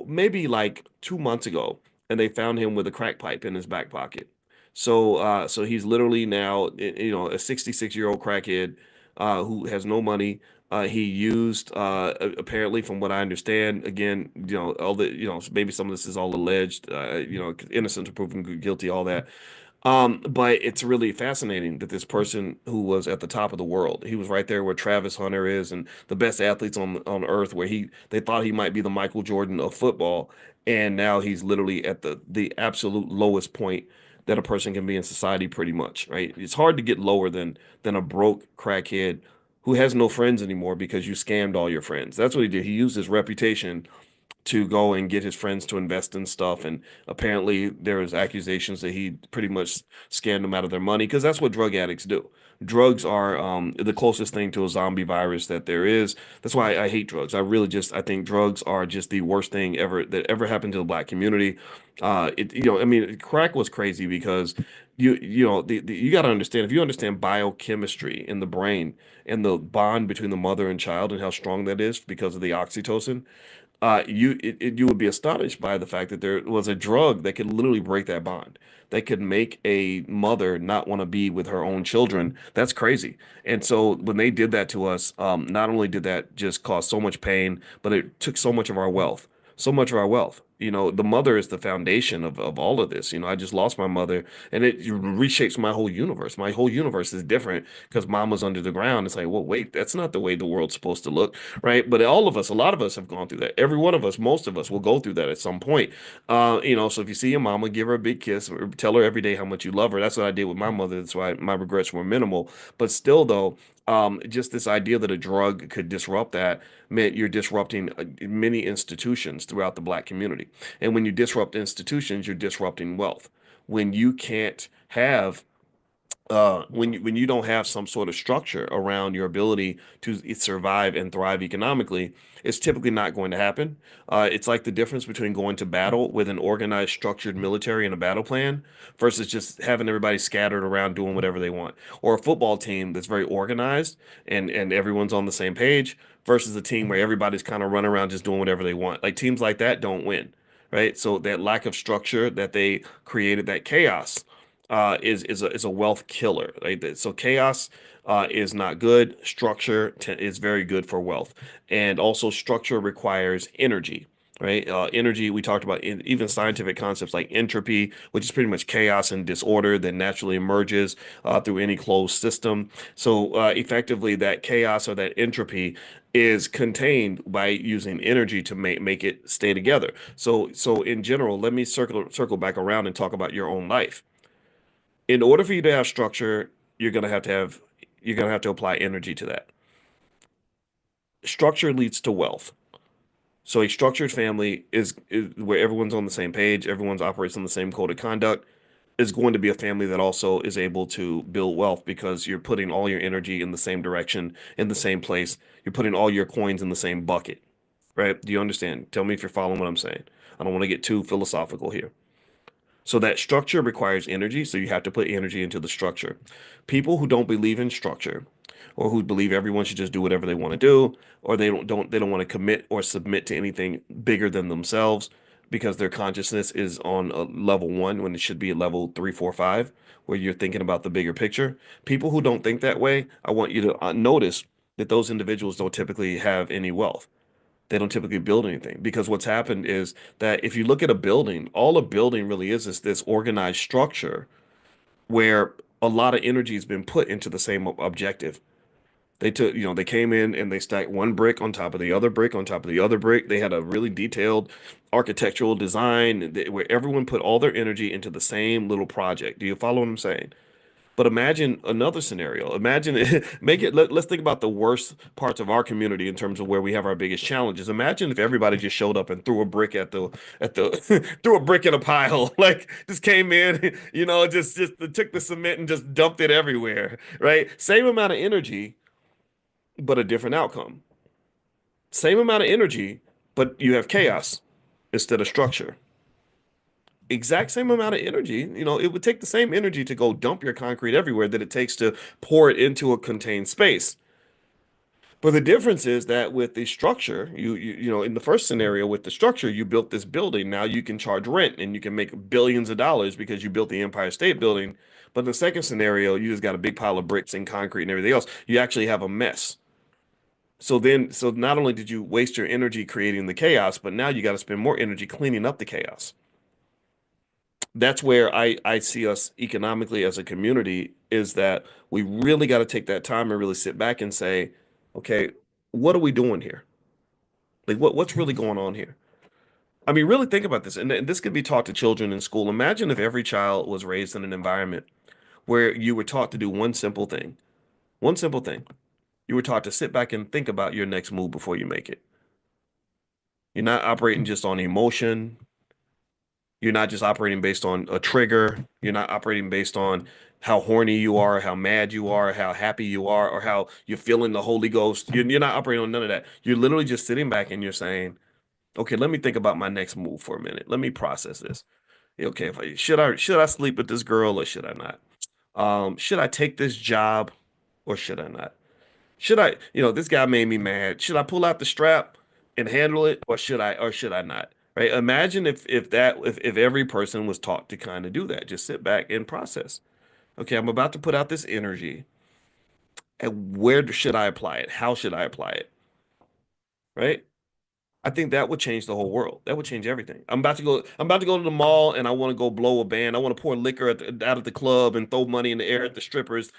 maybe like 2 months ago. And they found him with a crack pipe in his back pocket. So he's literally now, a 66-year-old crackhead who has no money. He used apparently, from what I understand, again, all the, maybe some of this is all alleged, innocent to proven guilty, all that. But it's really fascinating that this person who was at the top of the world, he was right there where Travis Hunter is and the best athletes on earth, where they thought he might be the Michael Jordan of football, and now he's literally at the absolute lowest point that a person can be in society, pretty much, right? It's hard to get lower than a broke crackhead who has no friends anymore because you scammed all your friends. That's what he did. He used his reputation to go and get his friends to invest in stuff. And apparently there was accusations that he pretty much scammed them out of their money because that's what drug addicts do. Drugs are the closest thing to a zombie virus that there is. That's why I hate drugs. I think drugs are just the worst thing ever that ever happened to the black community. I mean, crack was crazy because you got to understand, if you understand biochemistry in the brain and the bond between the mother and child and how strong that is because of the oxytocin, you would be astonished by the fact that there was a drug that could literally break that bond, that could make a mother not want to be with her own children. That's crazy. And so when they did that to us, not only did that just cause so much pain, but it took so much of our wealth, so much of our wealth. The mother is the foundation of all of this. I just lost my mother, and it reshapes my whole universe. My whole universe is different because mama's under the ground. It's like, well, wait, that's not the way the world's supposed to look, right? But all of us, a lot of us have gone through that. Every one of us, most of us will go through that at some point. So if you see your mama, give her a big kiss or tell her every day how much you love her. That's what I did with my mother. That's why my regrets were minimal. But still, though, just this idea that a drug could disrupt that meant you're disrupting many institutions throughout the black community. And when you disrupt institutions, you're disrupting wealth. when you can't have when you don't have some sort of structure around your ability to survive and thrive economically, it's typically not going to happen. It's like the difference between going to battle with an organized, structured military and a battle plan versus just having everybody scattered around doing whatever they want, or a football team that's very organized and everyone's on the same page versus a team where everybody's kind of running around just doing whatever they want. Like teams like that don't win, right? So that lack of structure that they created, that chaos is a wealth killer. Right? So chaos is not good. Structure is very good for wealth, and also structure requires energy. Right? Energy, we talked about even scientific concepts like entropy, which is pretty much chaos and disorder that naturally emerges through any closed system. So, effectively, that chaos or that entropy is contained by using energy to make it stay together. So in general, let me circle back around and talk about your own life. In order for you to have structure, you're gonna have to apply energy to that. Structure leads to wealth. So a structured family is where everyone's on the same page, everyone's operates on the same code of conduct, is going to be a family that also is able to build wealth because you're putting all your energy in the same direction, in the same place. You're putting all your coins in the same bucket, right? Do you understand? Tell me if you're following what I'm saying. I don't want to get too philosophical here. So that structure requires energy, so you have to put energy into the structure. People who don't believe in structure or who believe everyone should just do whatever they want to do, or they don't want to commit or submit to anything bigger than themselves because their consciousness is on a level one when it should be at level three, four, five, where you're thinking about the bigger picture. People who don't think that way, I want you to notice that those individuals don't typically have any wealth. They don't typically build anything because what's happened is that if you look at a building, all a building really is this organized structure where a lot of energy has been put into the same objective. They came in and they stacked one brick on top of the other brick on top of the other brick. They had a really detailed architectural design where everyone put all their energy into the same little project. Do you follow what I'm saying? But imagine another scenario. Imagine let's think about the worst parts of our community in terms of where we have our biggest challenges. Imagine if everybody just showed up and threw a brick at the threw a brick in a pile, like just came in, just took the cement and just dumped it everywhere, right? Same amount of energy, but a different outcome. Same amount of energy, but you have chaos instead of structure. Exact same amount of energy. It would take the same energy to go dump your concrete everywhere that it takes to pour it into a contained space. But the difference is that with the structure, in the first scenario with the structure, you built this building. Now you can charge rent and you can make billions of dollars because you built the Empire State Building. But in the second scenario, you just got a big pile of bricks and concrete and everything else. You actually have a mess. So not only did you waste your energy creating the chaos, but now you got to spend more energy cleaning up the chaos. That's where I see us economically as a community is that we really got to take that time and really sit back and say, okay, what are we doing here? Like what's really going on here? I mean, really think about this, and this could be taught to children in school. Imagine if every child was raised in an environment where you were taught to do one simple thing. One simple thing. You were taught to sit back and think about your next move before you make it. You're not operating just on emotion. You're not just operating based on a trigger. You're not operating based on how horny you are, how mad you are, how happy you are, or how you're feeling the Holy Ghost. You're not operating on none of that. You're literally just sitting back and you're saying, okay, let me think about my next move for a minute. Let me process this. Okay, should I sleep with this girl or should I not? Should I take this job or should I not? This guy made me mad. Should I pull out the strap and handle it, or should I not? Right? Imagine if every person was taught to kind of do that. Just sit back and process. Okay, I'm about to put out this energy. And where should I apply it? How should I apply it? Right? I think that would change the whole world. That would change everything. I'm about to go to the mall and I want to go blow a band. I want to pour liquor out of the club and throw money in the air at the strippers.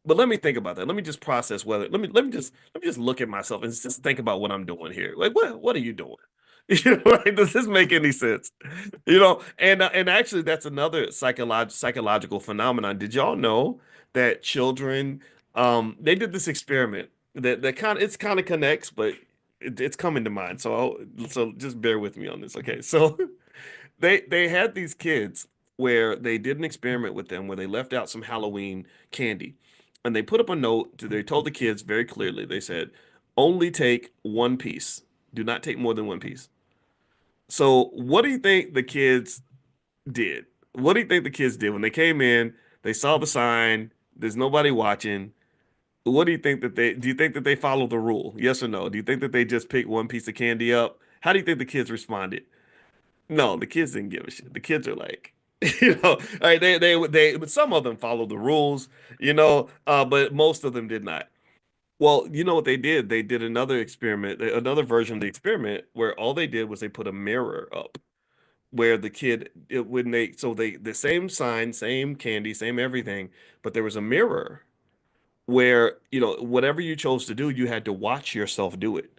But let me think about that. Let me just process whether let me just look at myself and just think about what I'm doing here. Like what are you doing? Like, does this make any sense? And actually that's another psychological phenomenon. Did y'all know that children they did this experiment that kind of connects, but it's coming to mind. So just bear with me on this. Okay. So they had these kids where they did an experiment with them where they left out some Halloween candy. And they put up a note, they told the kids very clearly, they said, only take one piece. Do not take more than one piece. So, what do you think the kids did? What do you think the kids did when they came in? They saw the sign, there's nobody watching. What do you think that they do you think that they followed the rule? Yes or no? Do you think that they just picked one piece of candy up? How do you think the kids responded? No, the kids didn't give a shit. The kids are like, like but some of them followed the rules, but most of them did not. Well, you know what they did? They did another experiment, another version of the experiment where all they did was they put a mirror up where the kid it, when they so they the same sign, same candy, same everything, but there was a mirror where, whatever you chose to do, you had to watch yourself do it.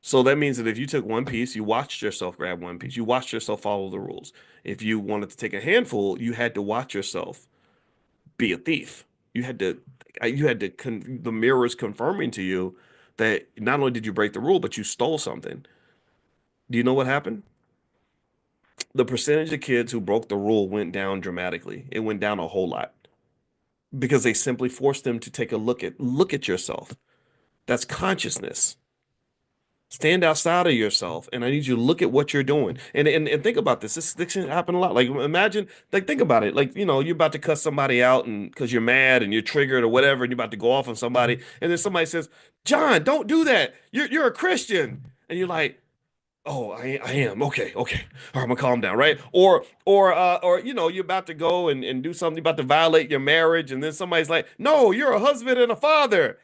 So that means that if you took one piece, you watched yourself grab one piece, you watched yourself follow the rules. If you wanted to take a handful, you had to watch yourself be a thief. You had to, the mirrors confirming to you that not only did you break the rule, but you stole something. Do you know what happened? The percentage of kids who broke the rule went down dramatically. It went down a whole lot because they simply forced them to take a look at yourself. That's consciousness. Stand outside of yourself, and I need you to look at what you're doing. And think about this. This can happen a lot. Like imagine, like think about it. Like you're about to cuss somebody out, and because you're mad and you're triggered or whatever, and you're about to go off on somebody, and then somebody says, "John, don't do that. You're a Christian," and you're like, "Oh, I am. Okay, okay. All right, I'm gonna calm down, right?" Or you're about to go and do something, about to violate your marriage, and then somebody's like, "No, you're a husband and a father."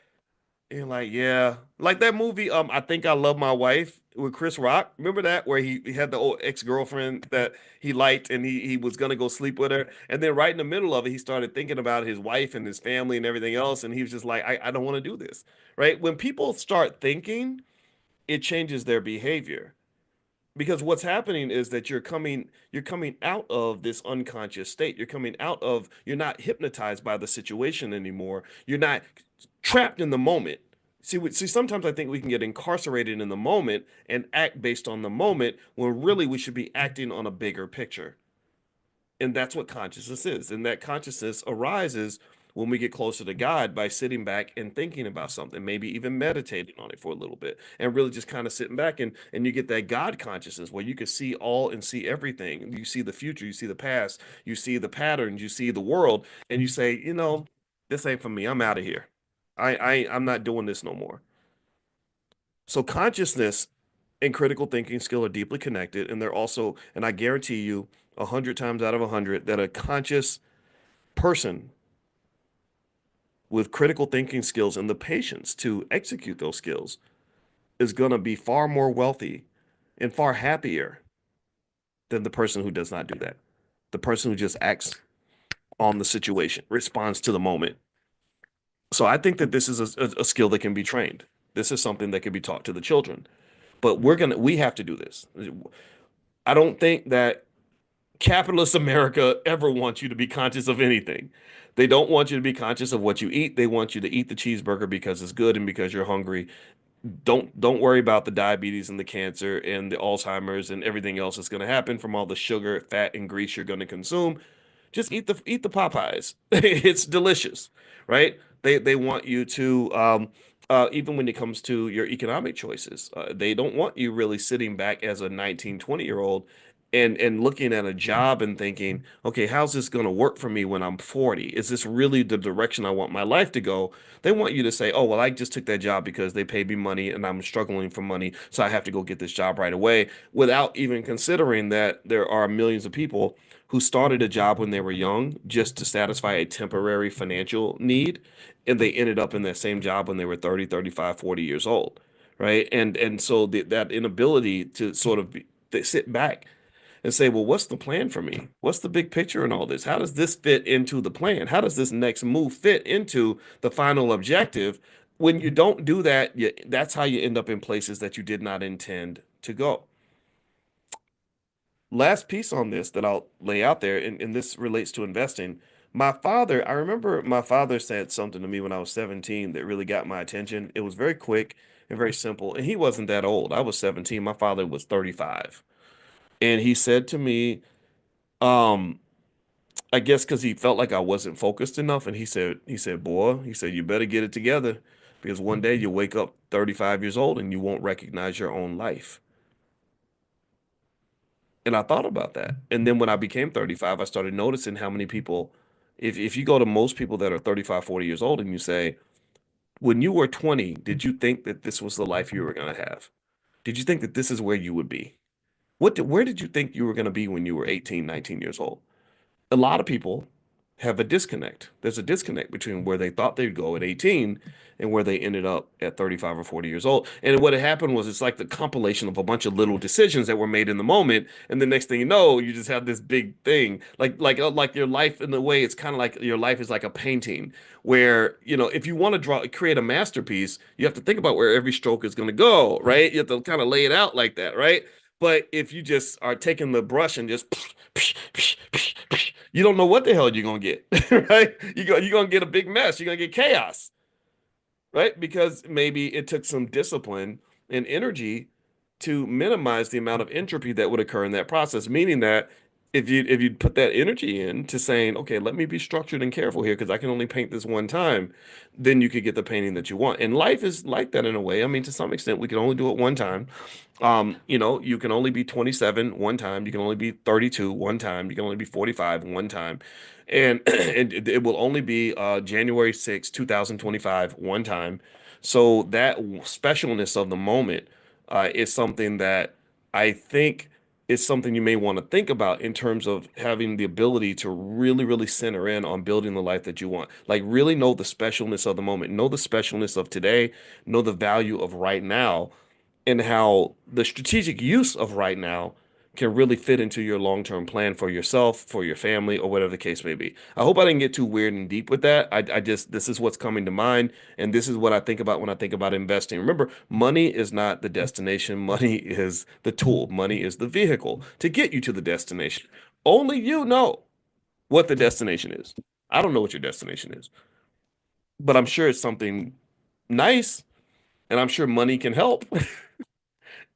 And you're like, yeah, like that movie, I Think I Love My Wife with Chris Rock. Remember that where he had the old ex-girlfriend that he liked and he was gonna go sleep with her. And then right in the middle of it, he started thinking about his wife and his family and everything else. And he was just like, I don't want to do this. Right? When people start thinking, it changes their behavior. Because what's happening is that you're coming out of this unconscious state. You're not hypnotized by the situation anymore. You're not trapped in the moment. See, sometimes I think we can get incarcerated in the moment and act based on the moment when really we should be acting on a bigger picture. And that's what consciousness is. And that consciousness arises when we get closer to God by sitting back and thinking about something, maybe even meditating on it for a little bit, and really just kind of sitting back and you get that God consciousness where you can see all and see everything. You see the future, you see the past, you see the patterns, you see the world, and you say, this ain't for me. I'm out of here. I'm not doing this no more. So consciousness and critical thinking skill are deeply connected, and they're also, and I guarantee you, 100 times out of 100, that a conscious person with critical thinking skills and the patience to execute those skills is going to be far more wealthy and far happier than the person who does not do that. The person who just acts on the situation, responds to the moment. So I think that this is a skill that can be trained. This is something that can be taught to the children. But we have to do this. I don't think that capitalist America ever wants you to be conscious of anything. They don't want you to be conscious of what you eat. They want you to eat the cheeseburger because it's good and because you're hungry. Don't worry about the diabetes and the cancer and the Alzheimer's and everything else that's going to happen from all the sugar, fat, and grease you're going to consume. Just eat the Popeyes. It's delicious, right? They want you to even when it comes to your economic choices, they don't want you really sitting back as a 19, 20-year-old and looking at a job and thinking, okay, how's this going to work for me when I'm 40? Is this really the direction I want my life to go? They want you to say, oh, well, I just took that job because they paid me money and I'm struggling for money, so I have to go get this job right away, without even considering that there are millions of people who started a job when they were young just to satisfy a temporary financial need, and they ended up in that same job when they were 30, 35, 40 years old, right? And so that inability to sort of sit back and say, well, what's the plan for me? What's the big picture in all this? How does this fit into the plan? How does this next move fit into the final objective? When you don't do that, that's how you end up in places that you did not intend to go. Last piece on this that I'll lay out there, and this relates to investing. I remember my father said something to me when I was 17 that really got my attention. It was very quick and very simple. And he wasn't that old. I was 17. My father was 35. And he said to me, Um, I guess because he felt like I wasn't focused enough, and boy, he said, you better get it together because one day you'll wake up 35 years old and you won't recognize your own life. And I thought about that. And then when I became 35, I started noticing how many people, if you go to most people that are 35, 40 years old and you say, when you were 20, did you think that this was the life you were going to have? Did you think that this is where you would be? Where did you think you were going to be when you were 18, 19 years old? A lot of people have a disconnect. There's a disconnect between where they thought they'd go at 18 and where they ended up at 35 or 40 years old. And what had happened was it's like the compilation of a bunch of little decisions that were made in the moment. And the next thing you know, you just have this big thing. Like your life in a way, it's kind of like your life is like a painting where, if you want to create a masterpiece, you have to think about where every stroke is going to go, right? You have to kind of lay it out like that, right? But if you just are taking the brush and just you don't know what the hell you're gonna get, right? You're gonna get a big mess. You're gonna get chaos, right? Because maybe it took some discipline and energy to minimize the amount of entropy that would occur in that process. Meaning that if you put that energy into saying, okay, let me be structured and careful here because I can only paint this one time, then you could get the painting that you want. And life is like that in a way. I mean, to some extent, we can only do it one time. You can only be 27 one time. You can only be 32 one time. You can only be 45 one time. And, and it will only be January 6, 2025 one time. So that specialness of the moment is something that I think is something you may want to think about in terms of having the ability to really, really center in on building the life that you want. Like really know the specialness of the moment, know the specialness of today, know the value of right now and how the strategic use of right now can really fit into your long-term plan for yourself, for your family, or whatever the case may be. I hope I didn't get too weird and deep with that. I just, this is what's coming to mind, and this is what I think about when I think about investing. Remember, money is not the destination, money is the tool, money is the vehicle to get you to the destination. Only you know what the destination is. I don't know what your destination is, but I'm sure it's something nice, and I'm sure money can help.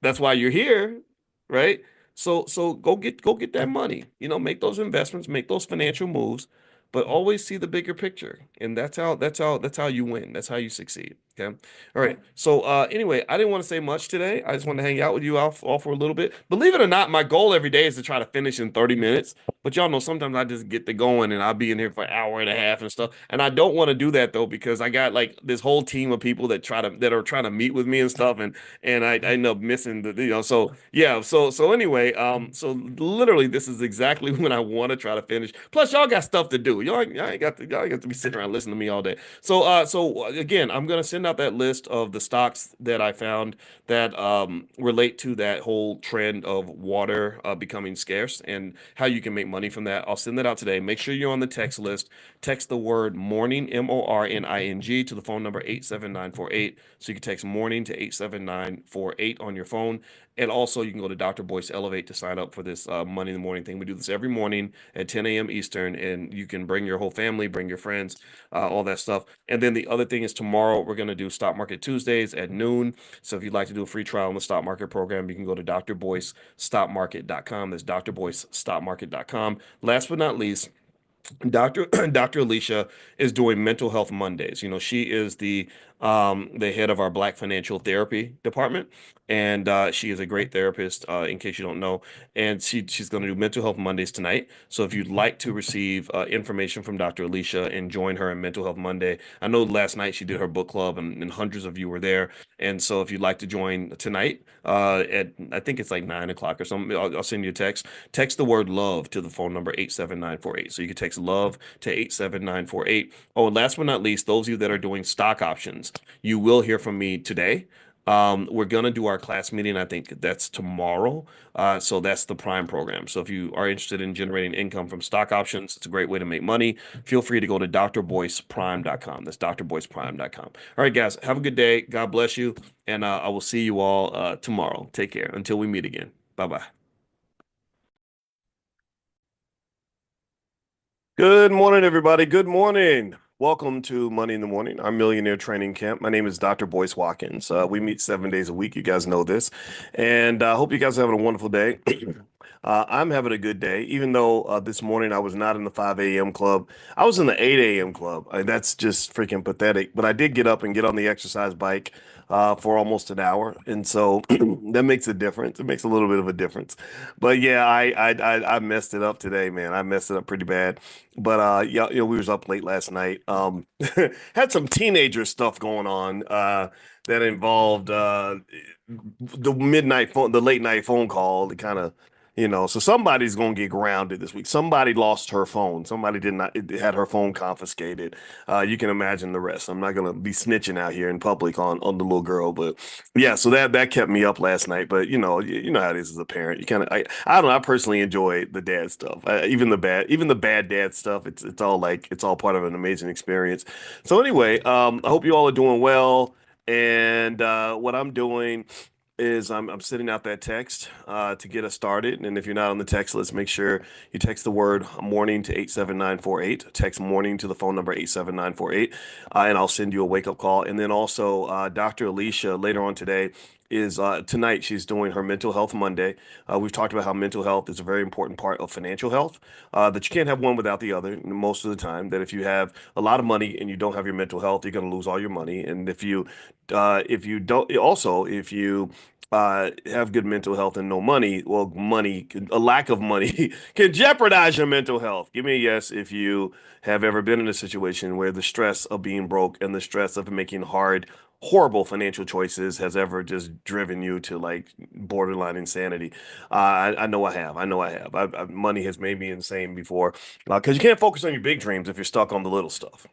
That's why you're here, right? So go get that money. Make those investments, make those financial moves, but always see the bigger picture. And that's how you win. That's how you succeed. Okay. All right. So anyway, I didn't want to say much today. I just want to hang out with you all for a little bit. Believe it or not, my goal every day is to try to finish in 30 minutes. But y'all know sometimes I just get to going and I'll be in here for an hour and a half and stuff. And I don't want to do that though, because I got like this whole team of people that are trying to meet with me and stuff. And I end up missing so yeah, so anyway, so literally this is exactly when I want to try to finish. Plus, y'all got stuff to do. Y'all ain't got to be sitting around listening to me all day. So again, I'm gonna send out that list of the stocks that I found that relate to that whole trend of water becoming scarce and how you can make money from that. I'll send that out today. Make sure you're on the text list. Text the word morning, MORNING, to the phone number 87948. So you can text morning to 87948 on your phone. And also, you can go to Dr. Boyce Elevate to sign up for this Money in the Morning thing. We do this every morning at 10 a.m. Eastern, and you can bring your whole family, bring your friends, all that stuff. And then the other thing is tomorrow, we're going to do Stock Market Tuesdays at noon. So if you'd like to do a free trial on the stock market program, you can go to drboycestockmarket.com. That's drboycestockmarket.com. Last but not least, Dr. Alicia is doing Mental Health Mondays. She is the head of our Black Financial Therapy department, and she is a great therapist. In case you don't know, and she's going to do Mental Health Mondays tonight. So if you'd like to receive information from Dr. Alicia and join her in Mental Health Monday, I know last night she did her book club, and hundreds of you were there. And so if you'd like to join tonight, at I think it's like 9 o'clock or something, I'll send you a text. Text the word love to the phone number 87948. So you can text love to 87948. Oh, and last but not least, those of you that are doing stock options, you will hear from me today. We're gonna do our class meeting. I think that's tomorrow. So that's the Prime program. So if you are interested in generating income from stock options, it's a great way to make money. Feel free to go to drboyceprime.com. That's drboyceprime.com. All right, guys, have a good day. God bless you, and I will see you all tomorrow. Take care until we meet again. Bye bye. Good morning, everybody. Good morning. Welcome to Money in the Morning, our millionaire training camp. My name is Dr. Boyce Watkins. We meet 7 days a week. You guys know this. And I hope you guys are having a wonderful day. I'm having a good day, even though this morning I was not in the 5 a.m. club. I was in the 8 a.m. club. That's just freaking pathetic. But I did get up and get on the exercise bike for almost an hour, and so that makes a difference. It makes a little bit of a difference. But yeah, I messed it up today, man. I messed it up pretty bad. But yeah, we was up late last night. Had some teenager stuff going on that involved the late night phone call. To kind of so somebody's gonna get grounded this week. Somebody lost her phone. Somebody did not it had her phone confiscated. You can imagine the rest. I'm not gonna be snitching out here in public on the little girl, but yeah. So that kept me up last night. But you know how it is as a parent. You kind of I don't know. I personally enjoy the dad stuff. Even the bad dad stuff. It's all part of an amazing experience. So anyway, I hope you all are doing well. And what I'm doing is I'm sending out that text to get us started. And if you're not on the text, let's make sure you text the word morning to 87948. Text morning to the phone number 87948, and I'll send you a wake up call. And then also, Dr. Alicia later on today is tonight she's doing her mental health Monday. We've talked about how mental health is a very important part of financial health, that you can't have one without the other most of the time. That if you have a lot of money and you don't have your mental health, you're going to lose all your money. And if you don't, also if you have good mental health and no money, well, a lack of money can jeopardize your mental health. Give me a yes if you have ever been in a situation where the stress of being broke and the stress of making horrible financial choices has ever just driven you to like borderline insanity. I know I have. I know I have. Money has made me insane before because you can't focus on your big dreams if you're stuck on the little stuff,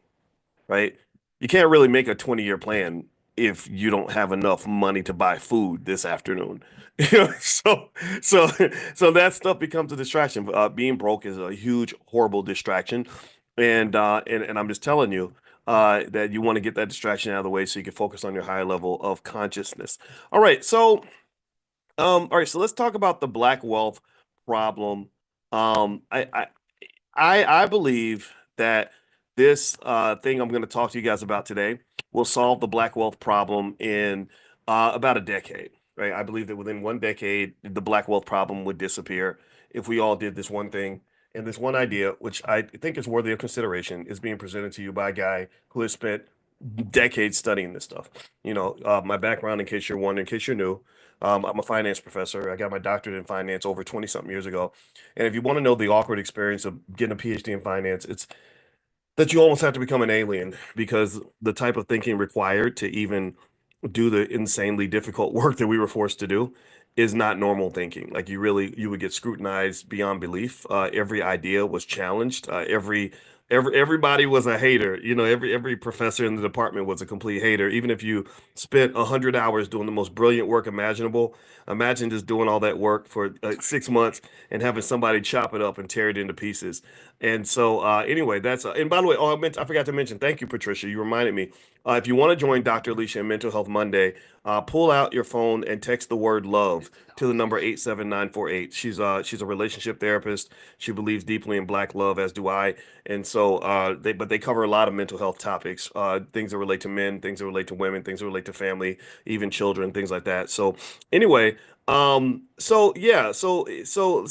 right? You can't really make a 20-year plan if you don't have enough money to buy food this afternoon. So so that stuff becomes a distraction. Being broke is a huge, horrible distraction, and I'm just telling you that you want to get that distraction out of the way so you can focus on your higher level of consciousness. All right, so all right, so let's talk about the black wealth problem. Um, I, I I believe that this thing I'm going to talk to you guys about today will solve the black wealth problem in about a decade, right? I believe that within 1 decade, the black wealth problem would disappear if we all did this one thing. And this one idea, which I think is worthy of consideration, is being presented to you by a guy who has spent decades studying this stuff. My background, in case you're wondering, in case you're new, I'm a finance professor. I got my doctorate in finance over 20 something years ago. And if you want to know the awkward experience of getting a PhD in finance, it's that you almost have to become an alien because the type of thinking required to even do the insanely difficult work that we were forced to do is not normal thinking. Like you would get scrutinized beyond belief. Every idea was challenged. Everybody was a hater. Every professor in the department was a complete hater. Even if you spent 100 hours doing the most brilliant work imaginable, imagine just doing all that work for 6 months and having somebody chop it up and tear it into pieces. And so, anyway, and by the way, I forgot to mention, thank you, Patricia. You reminded me. If you want to join Dr. Alicia in Mental Health Monday, pull out your phone and text the word love to the number 87948. She's a relationship therapist. She believes deeply in black love, as do I. And so, they cover a lot of mental health topics, things that relate to men, things that relate to women, things that relate to family, even children, things like that. So, anyway, so yeah, so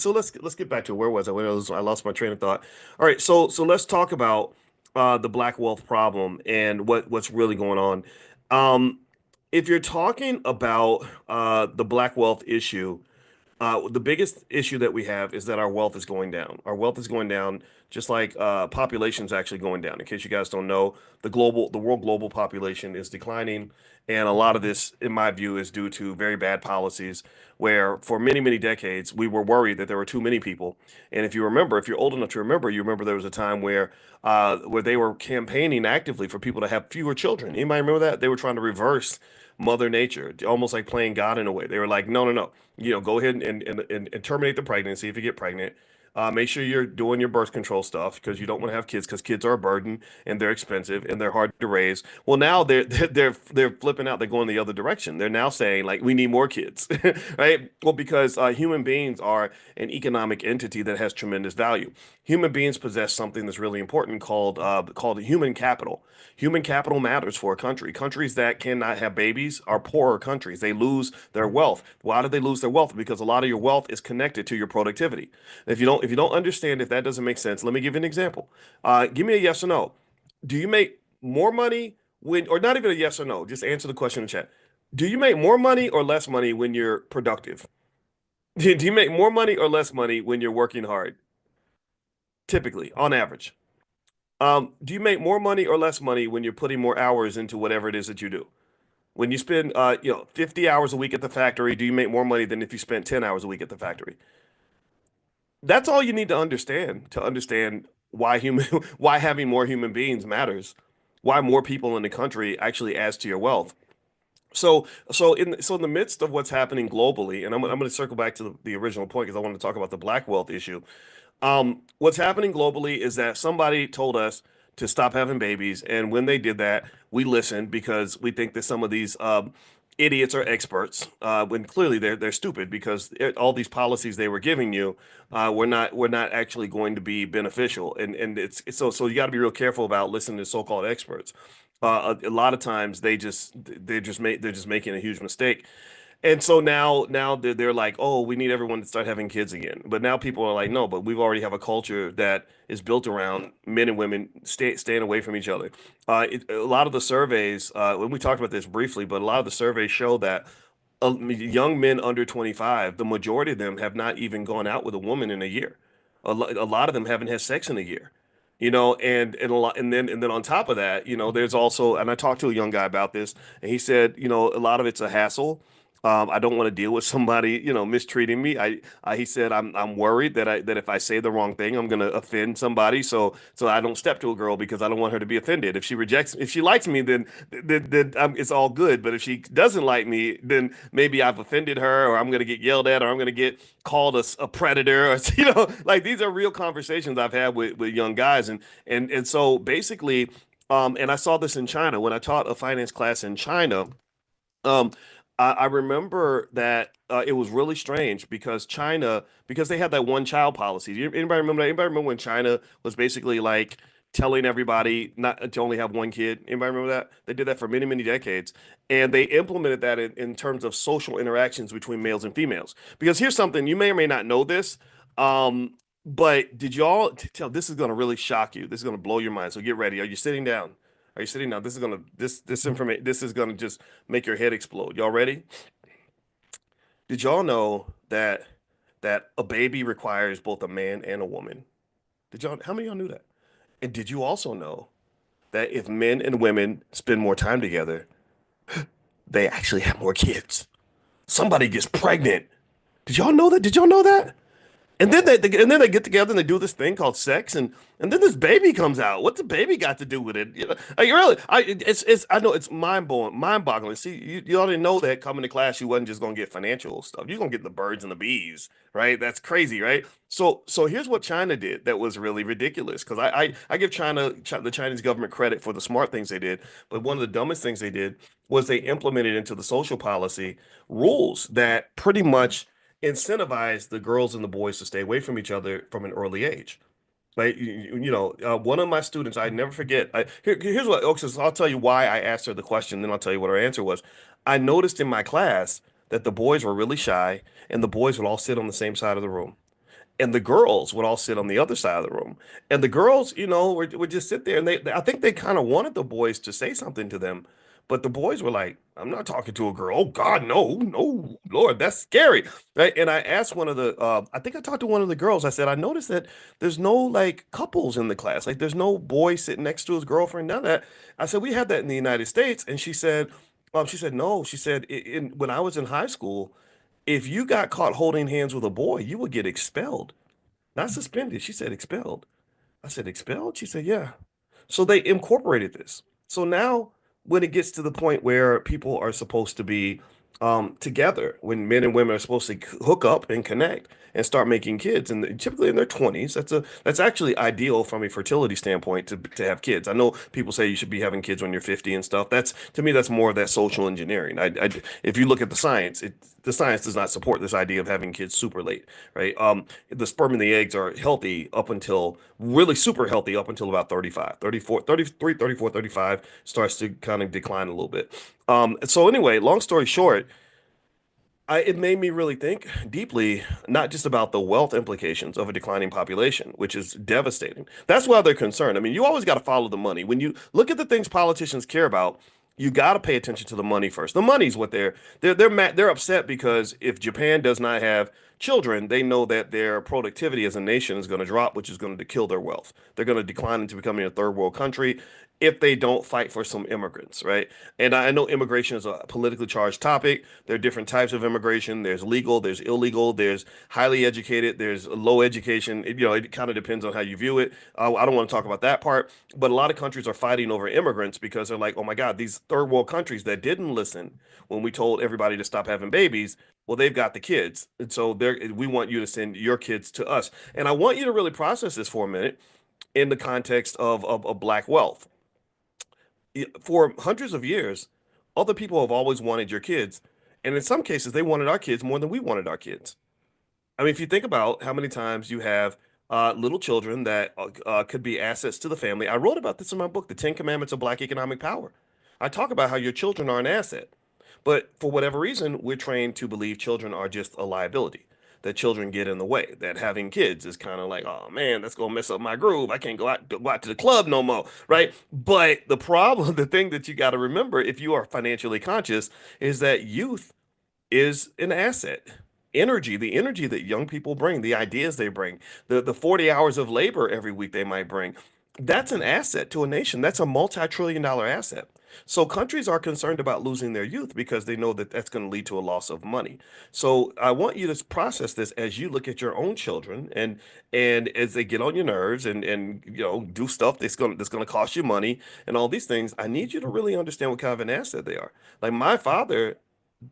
let's get back to where was I? I lost my train of thought. All right, so let's talk about the black wealth problem and what's really going on. Um, if you're talking about the black wealth issue, the biggest issue that we have is that our wealth is going down. Our wealth is going down, just like population is actually going down. In case you guys don't know, the world global population is declining, and a lot of this, in my view, is due to very bad policies. Where for many, many decades we were worried that there were too many people. And if you remember, if you're old enough to remember, you remember there was a time where they were campaigning actively for people to have fewer children. Anybody remember that? They were trying to reverse Mother Nature, almost like playing God in a way. They were like, no, no, no, go ahead and terminate the pregnancy if you get pregnant. Make sure you're doing your birth control stuff because you don't want to have kids because kids are a burden and they're expensive and they're hard to raise. Well, now they're flipping out. They're going the other direction. They're now saying like we need more kids, right? Well, because human beings are an economic entity that has tremendous value. Human beings possess something that's really important called human capital. Human capital matters for a country. Countries that cannot have babies are poorer countries. They lose their wealth. Why do they lose their wealth? Because a lot of your wealth is connected to your productivity. If you don't understand, if that doesn't make sense, let me give you an example. Give me a yes or no. Do you make more money when, or not even a yes or no, just answer the question in chat. Do you make more money or less money when you're productive? Do you make more money or less money when you're working hard? Typically, on average. Do you make more money or less money when you're putting more hours into whatever it is that you do? When you spend 50 hours a week at the factory, do you make more money than if you spent 10 hours a week at the factory? That's all you need to understand why human why having more human beings matters, why more people in the country actually adds to your wealth. So in the midst of what's happening globally, and I'm going to circle back to the original point because I want to talk about the black wealth issue. What's happening globally is that somebody told us to stop having babies, and when they did that, we listened because we think that some of these idiots are experts, when clearly they're stupid because all these policies they were giving you were not actually going to be beneficial, and so you got to be real careful about listening to so-called experts. A lot of times they're just making a huge mistake. And so now they're like, oh, we need everyone to start having kids again. But now people are like, no, but we've already have a culture that is built around men and women staying away from each other. A lot of the surveys, when we talked about this briefly, but a lot of the surveys show that young men under 25, the majority of them have not even gone out with a woman in a year. A lot of them haven't had sex in a year. And a lot, and then on top of that, there's also, and I talked to a young guy about this, and he said, a lot of it's a hassle. I don't want to deal with somebody, mistreating me. He said, I'm worried that if I say the wrong thing, I'm gonna offend somebody. So I don't step to a girl because I don't want her to be offended. If she likes me, then it's all good. But if she doesn't like me, then maybe I've offended her, or I'm gonna get yelled at, or I'm gonna get called a predator, or like these are real conversations I've had with young guys, and so basically, and I saw this in China when I taught a finance class in China. Um, I remember that it was really strange because because they had that one child policy. Anybody remember that? Anybody remember when China was basically like telling everybody not to only have one kid? Anybody remember that? They did that for many, many decades. And they implemented that in terms of social interactions between males and females. Because here's something, you may or may not know this. But did y'all tell this is gonna really shock you. This is gonna blow your mind. So get ready. Are you sitting down? Are you sitting down? This information this is gonna just make your head explode. Y'all ready? Did y'all know that a baby requires both a man and a woman? How many of y'all knew that? And did you also know that if men and women spend more time together, they actually have more kids? Somebody gets pregnant. Did y'all know that? Did y'all know that? And then they get together and they do this thing called sex, and then this baby comes out. What's the baby got to do with it? Like really, I know it's mind boggling. See, you already know that coming to class, you wasn't just gonna get financial stuff. You're gonna get the birds and the bees, right? That's crazy, right? So here's what China did that was really ridiculous. Because I give the Chinese government credit for the smart things they did, but one of the dumbest things they did was they implemented into the social policy rules that pretty much incentivize the girls and the boys to stay away from each other from an early age. Like one of my students, I never forget. Here's what, okay, so I'll tell you why I asked her the question, then I'll tell you what her answer was. I noticed in my class that the boys were really shy, and the boys would all sit on the same side of the room, and the girls would all sit on the other side of the room. And the girls, would just sit there, and I think they kind of wanted the boys to say something to them, but the boys were like, "I'm not talking to a girl. Oh God, no, no, Lord, that's scary." Right? And I asked I think I talked to one of the girls. I said, I noticed that there's no like couples in the class. Like there's no boy sitting next to his girlfriend. None of that. I said, we had that in the United States. And she said, no. She said, when I was in high school, if you got caught holding hands with a boy, you would get expelled. Not suspended. She said expelled. I said expelled? She said, yeah. So they incorporated this. So now when it gets to the point where people are supposed to be together when men and women are supposed to hook up and connect and start making kids, and typically in their 20s. That's actually ideal from a fertility standpoint to have kids. I know people say you should be having kids when you're 50 and stuff. That's, to me, that's more of that social engineering. If you look at the science, the science does not support this idea of having kids super late, right? The sperm and the eggs are healthy up until, really super healthy up until about 35, 34, 33, 34, 35 starts to kind of decline a little bit. So anyway, long story short, it made me really think deeply, not just about the wealth implications of a declining population, which is devastating. That's why they're concerned. I mean, you always got to follow the money. When you look at the things politicians care about, you got to pay attention to the money first. The money's what they're upset because if Japan does not have children, they know that their productivity as a nation is going to drop, which is going to kill their wealth. They're going to decline into becoming a third world country if they don't fight for some immigrants, right? And I know immigration is a politically charged topic. There are different types of immigration. There's legal, there's illegal, there's highly educated, there's low education. It kind of depends on how you view it. I don't want to talk about that part, but a lot of countries are fighting over immigrants because they're like, oh my God, these third world countries that didn't listen when we told everybody to stop having babies, well, they've got the kids. And so we want you to send your kids to us. And I want you to really process this for a minute in the context of Black wealth. For hundreds of years, other people have always wanted your kids. And in some cases, they wanted our kids more than we wanted our kids. I mean, if you think about how many times you have little children that could be assets to the family. I wrote about this in my book, The 10 Commandments of Black Economic Power. I talk about how your children are an asset. But for whatever reason, we're trained to believe children are just a liability, that children get in the way, that having kids is kind of like, oh man, that's gonna mess up my groove. I can't go out to the club no more, right? But the problem, the thing that you got to remember if you are financially conscious is that youth is an asset. The energy that young people bring, the ideas they bring, the 40 hours of labor every week they might bring, that's an asset to a nation. That's a multi-trillion dollar asset. So countries are concerned about losing their youth because they know that that's going to lead to a loss of money. So I want you to process this as you look at your own children and as they get on your nerves and do stuff that's going to cost you money and all these things. I need you to really understand what kind of an asset they are. Like my father,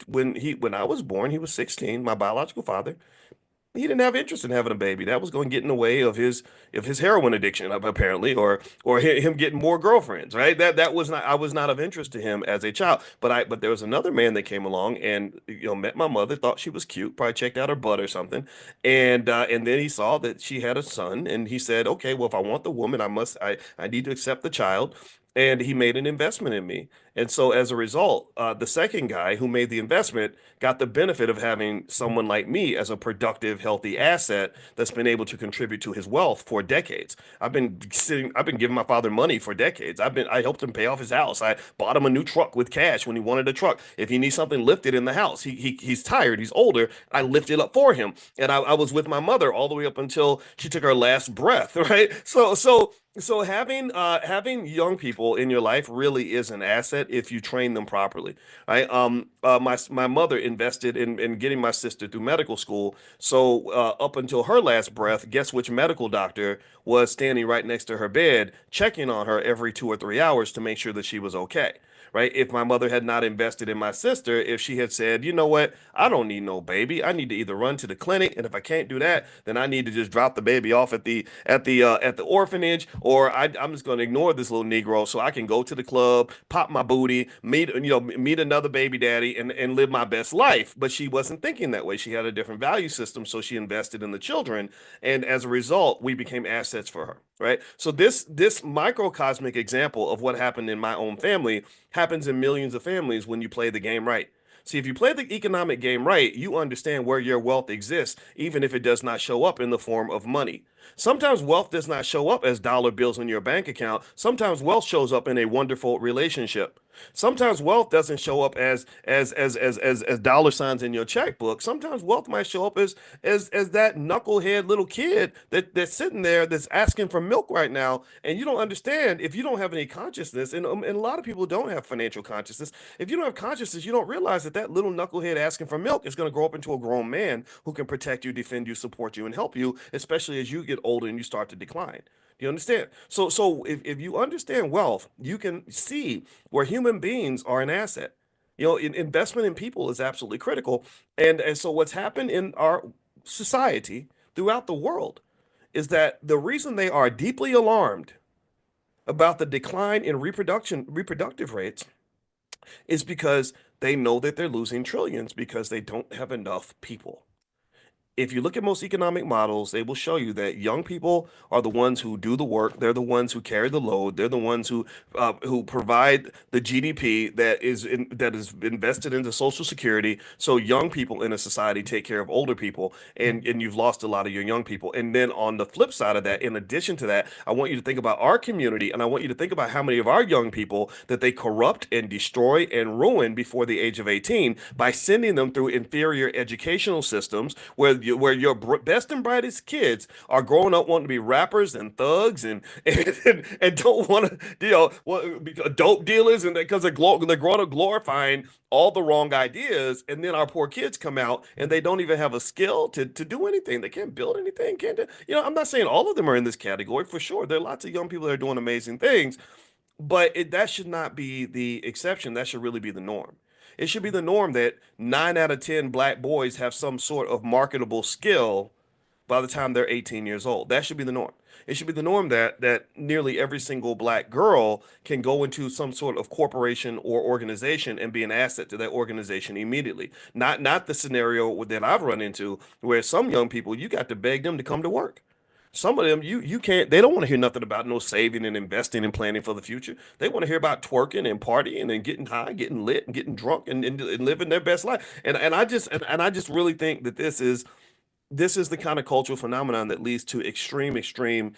when I was born, he was 16, my biological father. He didn't have interest in having a baby. That was going to get in the way of his heroin addiction, apparently, or him getting more girlfriends, right? That was not I was not of interest to him as a child. But there was another man that came along and met my mother, thought she was cute, probably checked out her butt or something, and then he saw that she had a son, and he said, okay, well, if I want the woman, I need to accept the child. And he made an investment in me. And so as a result, the second guy who made the investment got the benefit of having someone like me as a productive, healthy asset that's been able to contribute to his wealth for decades. I've been giving my father money for decades. I helped him pay off his house. I bought him a new truck with cash when he wanted a truck. If he needs something lifted in the house, he's tired, he's older. I lifted up for him. And I was with my mother all the way up until she took her last breath, right? So having young people in your life really is an asset if you train them properly. Right. My mother invested in getting my sister through medical school. So up until her last breath, guess which medical doctor was standing right next to her bed, checking on her every 2 or 3 hours to make sure that she was okay. Right. If my mother had not invested in my sister, if she had said, you know what, I don't need no baby. I need to either run to the clinic, and if I can't do that, then I need to just drop the baby off at the orphanage, or I'm just going to ignore this little Negro so I can go to the club, pop my booty, meet another baby daddy, and live my best life. But she wasn't thinking that way. She had a different value system, so she invested in the children, and as a result, we became assets for her. Right. So this microcosmic example of what happened in my own family happens in millions of families when you play the game right. See, if you play the economic game right, you understand where your wealth exists, even if it does not show up in the form of money. Sometimes wealth does not show up as dollar bills in your bank account. Sometimes wealth shows up in a wonderful relationship. Sometimes wealth doesn't show up as dollar signs in your checkbook. Sometimes wealth might show up as that knucklehead little kid that's sitting there that's asking for milk right now, and you don't understand if you don't have any consciousness, and a lot of people don't have financial consciousness. If you don't have consciousness, you don't realize that little knucklehead asking for milk is going to grow up into a grown man who can protect you, defend you, support you, and help you, especially as you get older and you start to decline. Do you understand? So if you understand wealth, you can see where human beings are an asset. Investment in people is absolutely critical. And so what's happened in our society throughout the world is that the reason they are deeply alarmed about the decline in reproductive rates is because they know that they're losing trillions because they don't have enough people. If you look at most economic models, they will show you that young people are the ones who do the work. They're the ones who carry the load. They're the ones who provide the GDP that is invested into Social Security. So young people in a society take care of older people, and you've lost a lot of your young people. And then on the flip side of that, in addition to that, I want you to think about our community, and I want you to think about how many of our young people that they corrupt and destroy and ruin before the age of 18 by sending them through inferior educational systems where your best and brightest kids are growing up wanting to be rappers and thugs and don't want to dope dealers, and because they're growing up glorifying all the wrong ideas, and then our poor kids come out and they don't even have a skill to do anything. They can't build anything, can't do, I'm not saying all of them are in this category for sure. There are lots of young people that are doing amazing things, but that should not be the exception. That should really be the norm. It should be the norm that 9 out of 10 black boys have some sort of marketable skill by the time they're 18 years old. That should be the norm. It should be the norm that nearly every single black girl can go into some sort of corporation or organization and be an asset to that organization immediately. Not the scenario that I've run into where some young people, you got to beg them to come to work. Some of them you can't, they don't want to hear nothing about no saving and investing and planning for the future. They want to hear about twerking and partying and getting high, getting lit and getting drunk and living their best life. And I just really think that this is the kind of cultural phenomenon that leads to extreme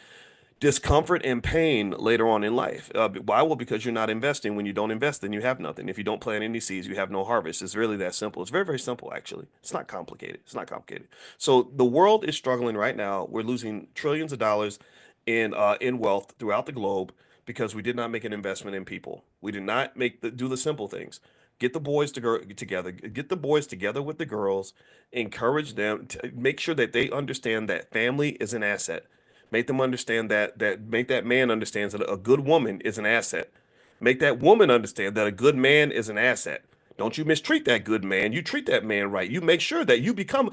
discomfort and pain later on in life. Why? Well, because you're not investing. When you don't invest, then you have nothing. If you don't plant any seeds, you have no harvest. It's really that simple. It's very, very simple, actually. It's not complicated. It's not complicated. So the world is struggling right now. We're losing trillions of dollars in wealth throughout the globe because we did not make an investment in people. We did not do the simple things. Get the boys together. Get the boys together with the girls. Encourage them to make sure that they understand that family is an asset. Make them understand make that man understands that a good woman is an asset. Make that woman understand that a good man is an asset. Don't you mistreat that good man. You treat that man right. You make sure that you become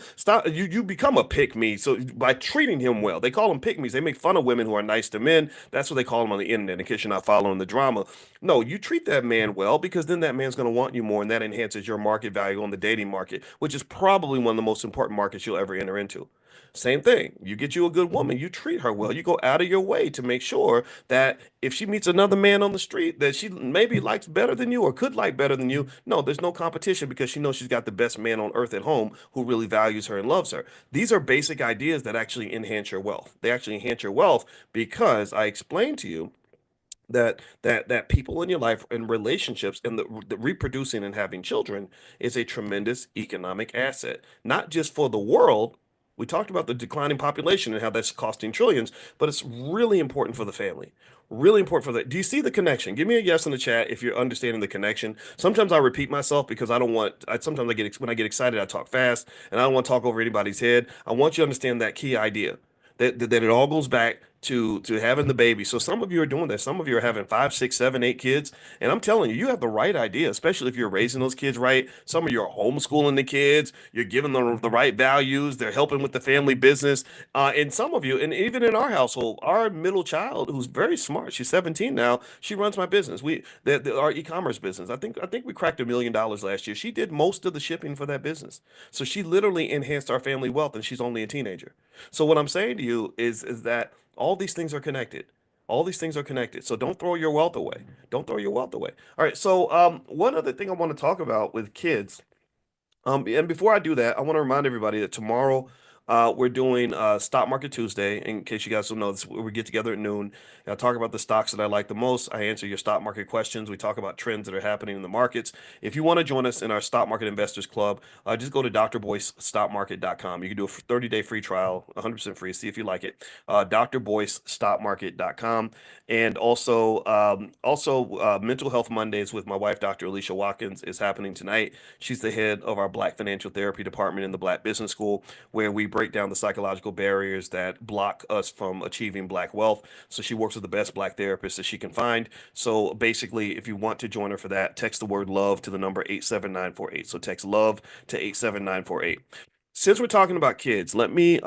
a pick me. So by treating him well, they call them pick me's. They make fun of women who are nice to men. That's what they call them on the internet. In case you're not following the drama, no, you treat that man well because then that man's going to want you more, and that enhances your market value on the dating market, which is probably one of the most important markets you'll ever enter into. Same thing. You get you a good woman, you treat her well. You go out of your way to make sure that if she meets another man on the street that she maybe likes better than you or could like better than you, no, there's no competition because she knows she's got the best man on earth at home who really values her and loves her. These are basic ideas that actually enhance your wealth. They actually enhance your wealth because I explained to you that people in your life and relationships and the reproducing and having children is a tremendous economic asset, not just for the world. We talked about the declining population and how that's costing trillions, but it's really important for the family. Really important for the. Do you see the connection? Give me a yes in the chat if you're understanding the connection. Sometimes I repeat myself because I don't want. Sometimes when I get excited, I talk fast, and I don't want to talk over anybody's head. I want you to understand that key idea that it all goes back to having the baby. So some of you are doing that. Some of you are having 5, 6, 7, 8 kids, and I'm telling you, you have the right idea, especially if you're raising those kids right. Some of you are homeschooling the kids. You're giving them the right values. They're helping with the family business. And some of you, and even in our household, our middle child, who's very smart, she's 17 now. She runs my business. Our e-commerce business. I think we cracked $1 million last year. She did most of the shipping for that business. So she literally enhanced our family wealth, and she's only a teenager. So what I'm saying to you is that all these things are connected. All these things are connected. So don't throw your wealth away. Don't throw your wealth away. All right. So one other thing I want to talk about with kids. And before I do that, I want to remind everybody that tomorrow we're doing Stock Market Tuesday. In case you guys don't know, we get together at noon. And I talk about the stocks that I like the most. I answer your stock market questions. We talk about trends that are happening in the markets. If you want to join us in our Stock Market Investors Club, just go to drboycestockmarket.com. You can do a 30-day free trial, 100% free. See if you like it. drboycestockmarket.com. And also Mental Health Mondays with my wife, Dr. Alicia Watkins, is happening tonight. She's the head of our Black Financial Therapy Department in the Black Business School, where we break down the psychological barriers that block us from achieving Black wealth. So she works with the best Black therapists that she can find. So basically, if you want to join her for that, text the word love to the number 87948. So text love to 87948. Since we're talking about kids, let me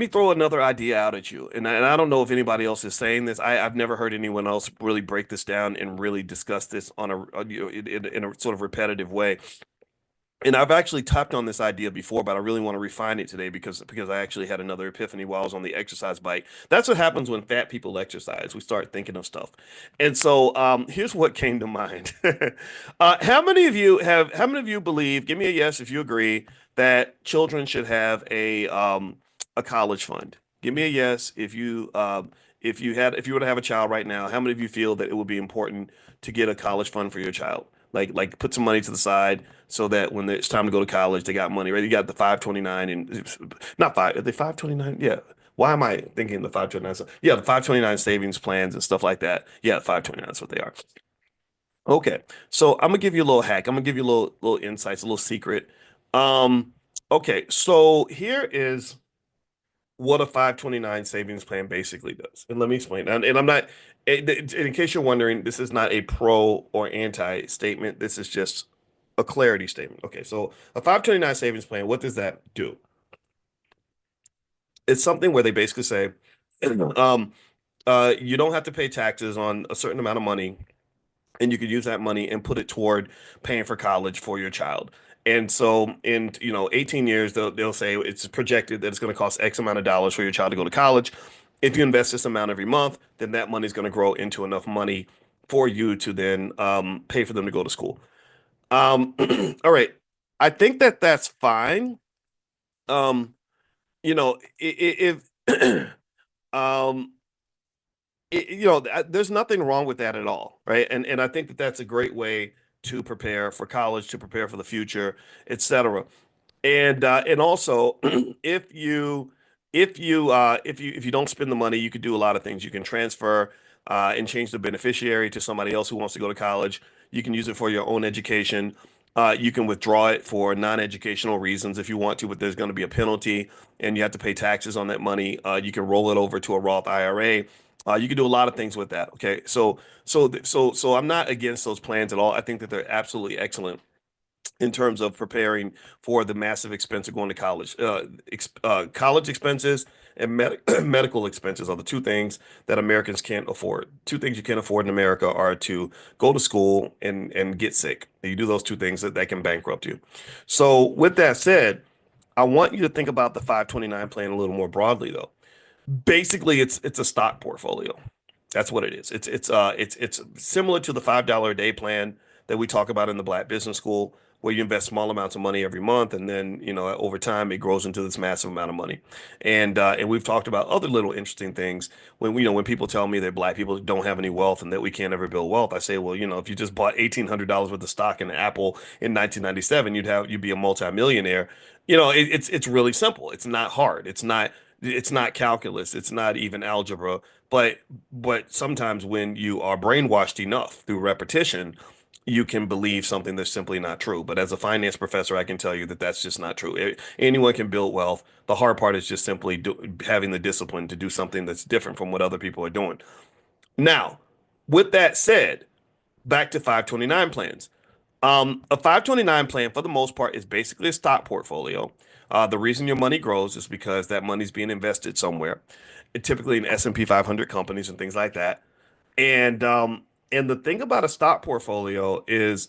throw another idea out at you. And I don't know if anybody else is saying this. I've never heard anyone else really break this down and really discuss this in a sort of repetitive way. And I've actually tapped on this idea before, but I really want to refine it today because I actually had another epiphany while I was on the exercise bike. That's what happens when fat people exercise. We start thinking of stuff. And so here's what came to mind. How many of you believe, give me a yes if you agree, that children should have a college fund? Give me a yes if you were to have a child right now, how many of you feel that it would be important to get a college fund for your child? Like put some money to the side so that when it's time to go to college, they got money, right? You got the 529 and not five, are they 529? Yeah. Why am I thinking the 529? Yeah, the 529 savings plans and stuff like that. Yeah, 529, that's what they are. Okay. So I'm gonna give you a little hack. I'm gonna give you a little insights, a little secret. Um, okay, so here is what a 529 savings plan basically does. And let me explain. And I'm not, in case you're wondering, this is not a pro or anti statement. This is just a clarity statement. Okay, so a 529 savings plan, what does that do? It's something where they basically say, um, you don't have to pay taxes on a certain amount of money, and you could use that money and put it toward paying for college for your child. And so in 18 years, they'll say it's projected that it's going to cost X amount of dollars for your child to go to college. If you invest this amount every month, then that money is going to grow into enough money for you to then pay for them to go to school. All right. I think that that's fine. Um, if um, there's nothing wrong with that at all, right? And I think that that's a great way to prepare for college, to prepare for the future, etc. And also, if you if you don't spend the money, you could do a lot of things. You can transfer and change the beneficiary to somebody else who wants to go to college. You can use it for your own education. You can withdraw it for non-educational reasons if you want to, but there's going to be a penalty and you have to pay taxes on that money. You can roll it over to a Roth IRA. You can do a lot of things with that. Okay, so I'm not against those plans at all. I think that they're absolutely excellent in terms of preparing for the massive expense of going to college. College expenses and medical expenses are the two things that Americans can't afford. Two things you can't afford in America are to go to school and get sick. You do those two things that can bankrupt you. So with that said, I want you to think about the 529 plan a little more broadly though. Basically, it's a stock portfolio. That's what it is. It's similar to the $5 a day plan that we talk about in the Black Business School, where you invest small amounts of money every month, and then over time it grows into this massive amount of money. And we've talked about other little interesting things when people tell me that Black people don't have any wealth and that we can't ever build wealth. I say, well, if you just bought $1,800 worth of stock in Apple in 1997, you'd be a multimillionaire. It's really simple. It's not hard. It's not calculus. It's not even algebra. But sometimes when you are brainwashed enough through repetition, you can believe something that's simply not true. But as a finance professor, I can tell you that that's just not true. Anyone can build wealth. The hard part is just simply having the discipline to do something that's different from what other people are doing. Now, with that said, back to 529 plans. A 529 plan, for the most part, is basically a stock portfolio. The reason your money grows is because that money's being invested somewhere, typically in S&P 500 companies and things like that. And the thing about a stock portfolio is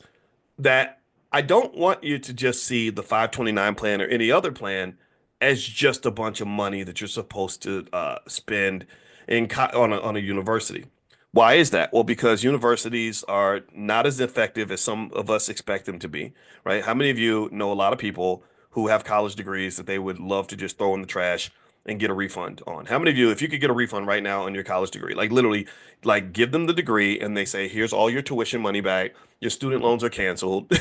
that I don't want you to just see the 529 plan or any other plan as just a bunch of money that you're supposed to spend on a university. Why is that? Well, because universities are not as effective as some of us expect them to be, right? How many of you know a lot of people who have college degrees that they would love to just throw in the trash and get a refund on? How many of you, if you could get a refund right now on your college degree, like literally, like give them the degree and they say, here's all your tuition money back, your student loans are canceled,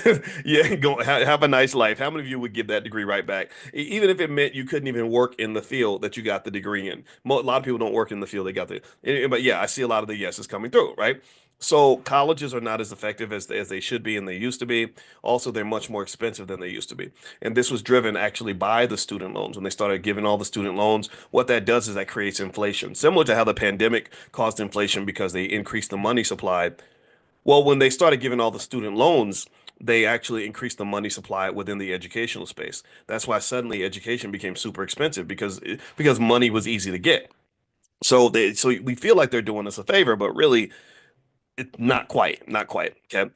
yeah, go have a nice life. How many of you would give that degree right back, even if it meant you couldn't even work in the field that you got the degree in? A lot of people don't work in the field they got the, but yeah, I see a lot of the yeses coming through, right? So colleges are not as effective as they should be and they used to be. Also, they're much more expensive than they used to be. And this was driven actually by the student loans. When they started giving all the student loans, what that does is that creates inflation, similar to how the pandemic caused inflation because they increased the money supply. Well, when they started giving all the student loans, they actually increased the money supply within the educational space. That's why suddenly education became super expensive because money was easy to get. So we feel like they're doing us a favor, but really not quite, not quite. Okay.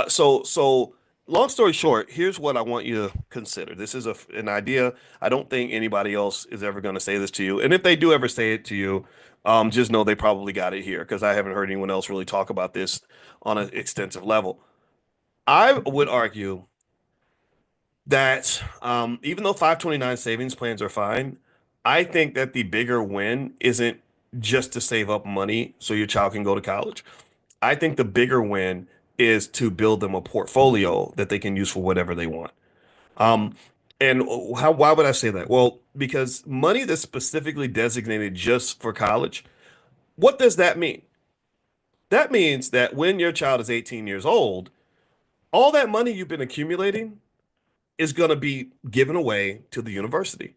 So long story short, here's what I want you to consider. This is an idea. I don't think anybody else is ever going to say this to you. And if they do ever say it to you, just know they probably got it here because I haven't heard anyone else really talk about this on an extensive level. I would argue that even though 529 savings plans are fine, I think that the bigger win isn't just to save up money so your child can go to college. I think the bigger win is to build them a portfolio that they can use for whatever they want. Um, and why would I say that? Well, because money that's specifically designated just for college, what does that mean? That means that when your child is 18 years old, all that money you've been accumulating is going to be given away to the university.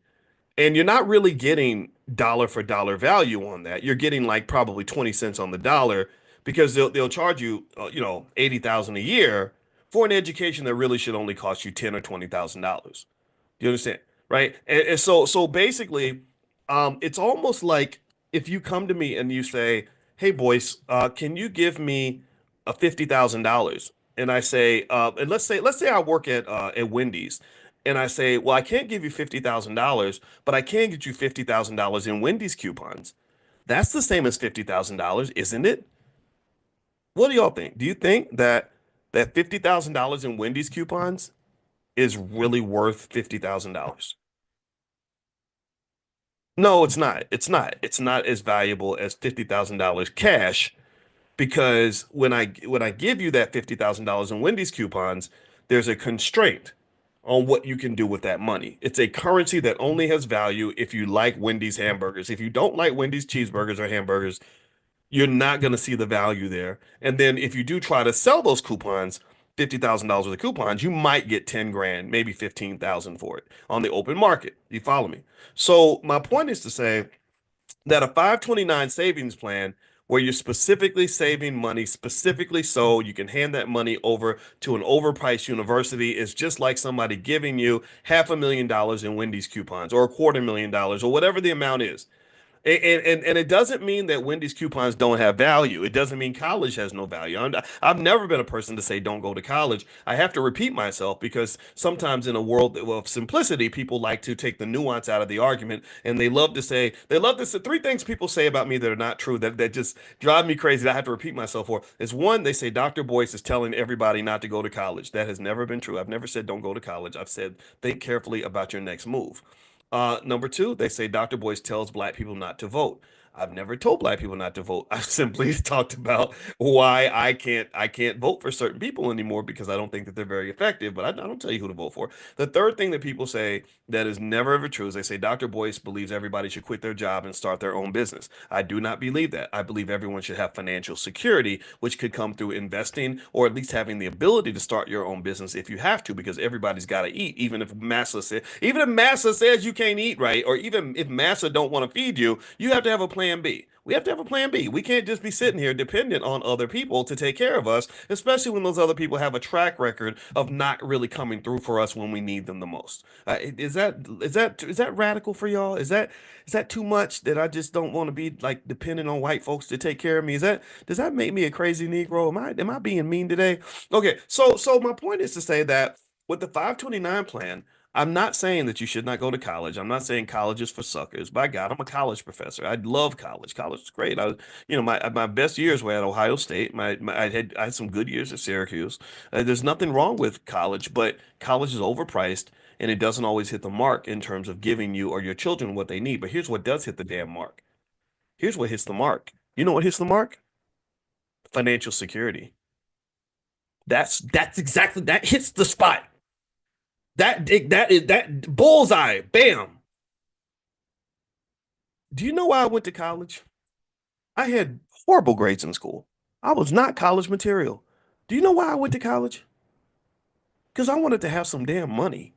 And you're not really getting dollar for dollar value on that. You're getting like probably 20 cents on the dollar because they'll charge you, 80,000 a year for an education that really should only cost you 10 or $20,000. Do you understand? Right? And so basically, it's almost like if you come to me and you say, "Hey, Boyce, can you give me a $50,000?" And I say, and let's say I work at Wendy's, and I say, "Well, I can't give you $50,000, but I can get you $50,000 in Wendy's coupons." That's the same as $50,000, isn't it? What do y'all think? Do you think that $50,000 in Wendy's coupons is really worth $50,000? No, it's not. It's not. It's not as valuable as $50,000 cash because when I give you that $50,000 in Wendy's coupons, there's a constraint on what you can do with that money. It's a currency that only has value if you like Wendy's hamburgers. If you don't like Wendy's cheeseburgers or hamburgers, you're not going to see the value there. And then if you do try to sell those coupons, $50,000 worth of coupons, you might get 10 grand, maybe 15,000 for it on the open market. You follow me? So my point is to say that a 529 savings plan where you're specifically saving money specifically so you can hand that money over to an overpriced university is just like somebody giving you $500,000 in Wendy's coupons or $250,000 or whatever the amount is. And it doesn't mean that Wendy's coupons don't have value. It doesn't mean college has no value. I've never been a person to say don't go to college. I have to repeat myself because sometimes in a world of simplicity, people like to take the nuance out of the argument and they love to say three things people say about me that are not true that just drive me crazy. That I have to repeat myself for. Is one, they say Dr. Boyce is telling everybody not to go to college. That has never been true. I've never said don't go to college. I've said think carefully about your next move. Number two, they say Dr. Boyce tells black people not to vote. I've never told black people not to vote. I've simply talked about why I can't vote for certain people anymore because I don't think that they're very effective, but I don't tell you who to vote for. The third thing that people say that is never ever true is they say Dr. Boyce believes everybody should quit their job and start their own business. I do not believe that. I believe everyone should have financial security, which could come through investing or at least having the ability to start your own business if you have to, because everybody's got to eat. Even if massa says you can't eat right, or even if massa don't want to feed you, you have to have a plan B. We have to have a plan B. We can't just be sitting here dependent on other people to take care of us, especially when those other people have a track record of not really coming through for us when we need them the most. Is that radical for y'all? Is that too much that I just don't want to be like dependent on white folks to take care of me? Does that make me a crazy Negro? Am I being mean today? Okay, so my point is to say that with the 529 plan, I'm not saying that you should not go to college. I'm not saying college is for suckers. By God, I'm a college professor. I love college. College is great. My best years were at Ohio State. I had some good years at Syracuse. There's nothing wrong with college, but college is overpriced and it doesn't always hit the mark in terms of giving you or your children what they need. But here's what does hit the damn mark. Here's what hits the mark. You know what hits the mark? Financial security. That's exactly that hits the spot. That is that bullseye. Bam. Do you know why I went to college? I had horrible grades in school. I was not college material. Do you know why I went to college? Because I wanted to have some damn money.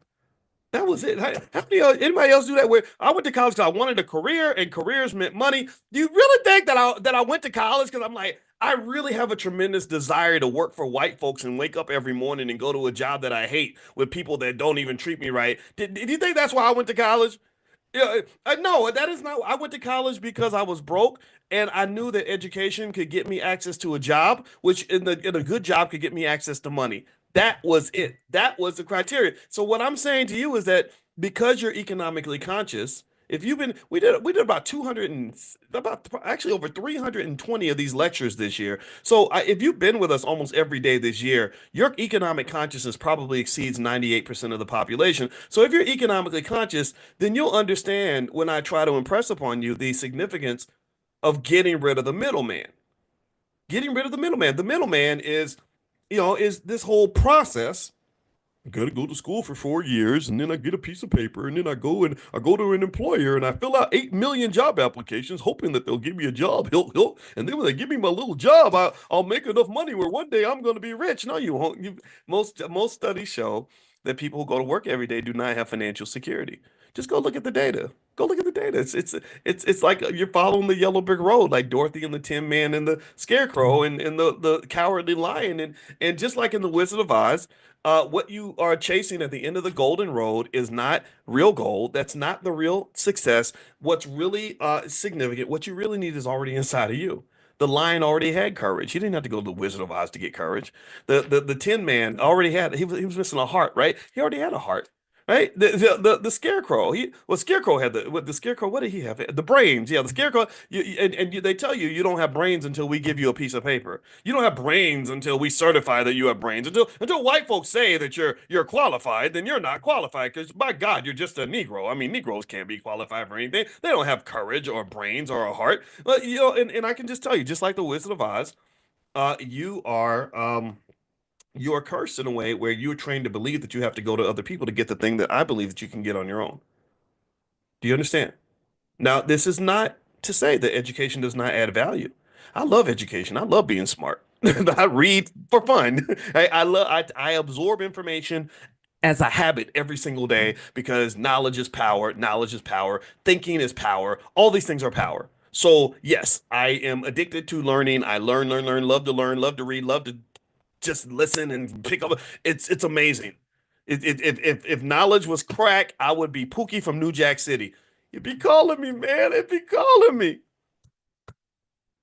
That was it. How many anybody else do that? Where I went to college because I wanted a career, and careers meant money. Do you really think that I went to college because I'm like I really have a tremendous desire to work for white folks and wake up every morning and go to a job that I hate with people that don't even treat me right? Did you think that's why I went to college? Yeah, no, that is not. I went to college because I was broke, and I knew that education could get me access to a job, which in a good job could get me access to money. That was it. That was the criteria. So what I'm saying to you is that because you're economically conscious, if you've been, we did about 200 and about actually over 320 of these lectures this year. So if you've been with us almost every day this year, your economic consciousness probably exceeds 98% of the population. So if you're economically conscious, then you'll understand when I try to impress upon you the significance of getting rid of the middleman. Getting rid of the middleman. The middleman is this whole process. I gotta go to school for 4 years, and then I get a piece of paper, and then I go to an employer, and I fill out 8 million job applications, hoping that they'll give me a job. And then when they give me my little job, I'll make enough money where one day I'm gonna be rich. No, you won't. Most studies show that people who go to work every day do not have financial security. Just go look at the data. Go look at the data. It's like you're following the yellow brick road, like Dorothy and the Tin Man and the Scarecrow and the Cowardly Lion, and just like in the Wizard of Oz. What you are chasing at the end of the golden road is not real gold. That's not the real success. What's really significant, what you really need is already inside of you. The lion already had courage. He didn't have to go to the Wizard of Oz to get courage. The Tin Man already had. He was missing a heart, right? He already had a heart. Right, the scarecrow. Scarecrow had the scarecrow. What did he have? The brains. Yeah, the scarecrow. They tell you you don't have brains until we give you a piece of paper. You don't have brains until we certify that you have brains. Until white folks say that you're qualified, then you're not qualified. Because by God, you're just a Negro. I mean, Negroes can't be qualified for anything. They don't have courage or brains or a heart. But and I can just tell you, just like the Wizard of Oz, you are you are cursed in a way where you're trained to believe that you have to go to other people to get the thing that I believe that you can get on your own. Do you understand? Now, this is not to say that education does not add value. I love education. I love being smart. I read for fun. I absorb information as a habit every single day because knowledge is power. Knowledge is power. Thinking is power. All these things are power. So yes, I am addicted to learning. I learn, learn, love to read, love to just listen and pick up. It's amazing. If knowledge was crack, I would be Pookie from New Jack City. You'd be calling me, man. It'd be calling me.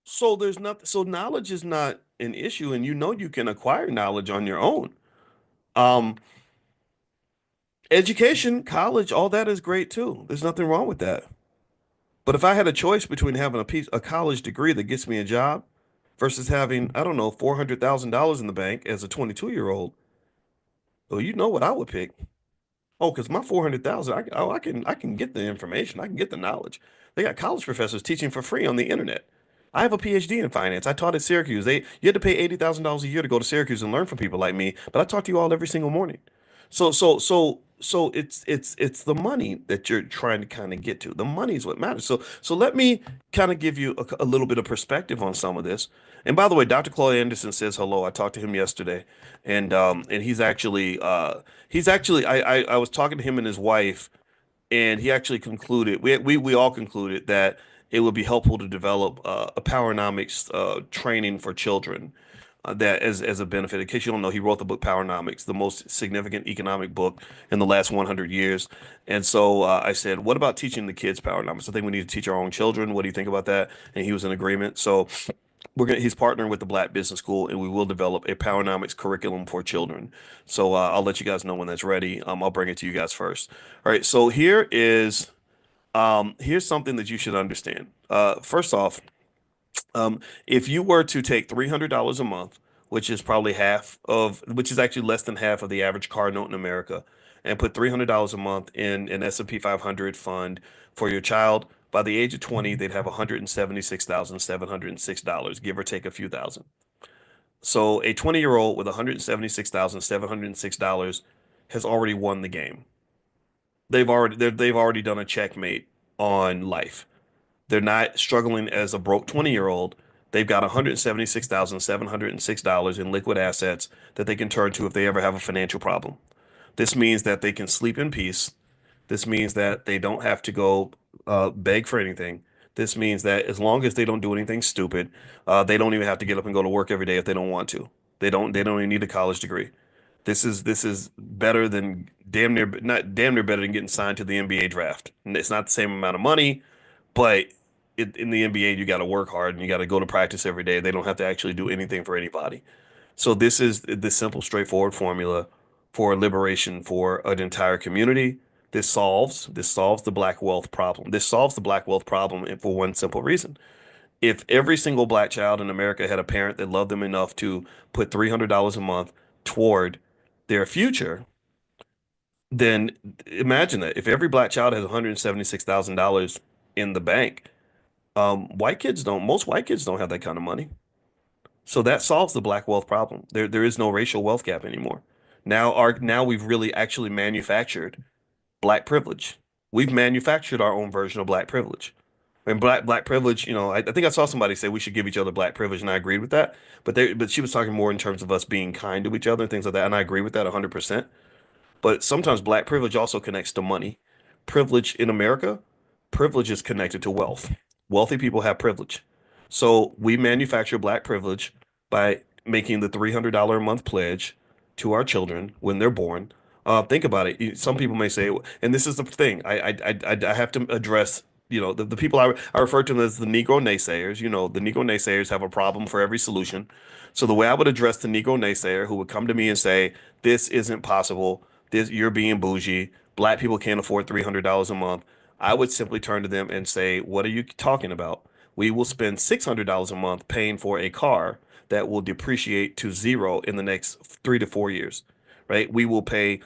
So there's nothing. So knowledge is not an issue, and you can acquire knowledge on your own. Um, Education, college, all that is great too. There's nothing wrong with that. But if I had a choice between having a college degree that gets me a job versus having, I don't know, $400,000 in the bank as a 22-year-old, well, you know what I would pick. Oh, because my 400,000, I can get the information, I can get the knowledge. They got college professors teaching for free on the internet. I have a PhD in finance. I taught at Syracuse. You had to pay $80,000 a year to go to Syracuse and learn from people like me, but I talk to you all every single morning. So it's the money that you're trying to kind of get to. The money is what matters. So let me kind of give you a little bit of perspective on some of this. And by the way, Dr. Claude Anderson says hello. I talked to him yesterday, and he's actually I was talking to him and his wife, and he actually concluded we all concluded that it would be helpful to develop a powernomics training for children that as a benefit. In case you don't know, he wrote the book Powernomics, the most significant economic book in the last 100 years. And so I said, what about teaching the kids Powernomics? I think we need to teach our own children. What do you think about that? And he was in agreement. So he's partnering with the Black Business School, and we will develop a Powernomics curriculum for children. So I'll let you guys know when that's ready. I'll bring it to you guys first. All right. So here's something that you should understand. First off, if you were to take $300 a month, which is actually less than half of the average car note in America, and put $300 a month in an S&P 500 fund for your child, by the age of 20, they'd have $176,706, give or take a few thousand. So a 20-year-old with $176,706 has already won the game. They've already done a checkmate on life. They're not struggling as a broke 20-year-old. They've got $176,706 in liquid assets that they can turn to if they ever have a financial problem. This means that they can sleep in peace. This means that they don't have to go beg for anything. This means that as long as they don't do anything stupid, they don't even have to get up and go to work every day if they don't want to. They don't even need a college degree. This is better than damn near not damn near better than getting signed to the NBA draft. And it's not the same amount of money, but in the NBA you got to work hard and you got to go to practice every day. They don't have to actually do anything for anybody. So this is the simple, straightforward formula for liberation for an entire community. This solves the black wealth problem. This solves the black wealth problem for one simple reason. If every single black child in America had a parent that loved them enough to put $300 a month toward their future, then imagine that. If every black child has $176,000 in the bank, most white kids don't have that kind of money. So that solves the black wealth problem. There is no racial wealth gap anymore. Now we've really actually manufactured black privilege. We've manufactured our own version of black privilege. And black privilege, I think I saw somebody say we should give each other black privilege, and I agreed with that. But she was talking more in terms of us being kind to each other and things like that, and I agree with that 100%. But sometimes black privilege also connects to money. Privilege in America, privilege is connected to wealth. Wealthy people have privilege. So we manufacture black privilege by making the $300 a month pledge to our children when they're born. Think about it. Some people may say, and this is the thing, I have to address, the people I refer to them as the Negro naysayers. The Negro naysayers have a problem for every solution. So the way I would address the Negro naysayer who would come to me and say, this isn't possible, you're being bougie, black people can't afford $300 a month, I would simply turn to them and say, what are you talking about? We will spend $600 a month paying for a car that will depreciate to zero in the next 3 to 4 years, right? We will pay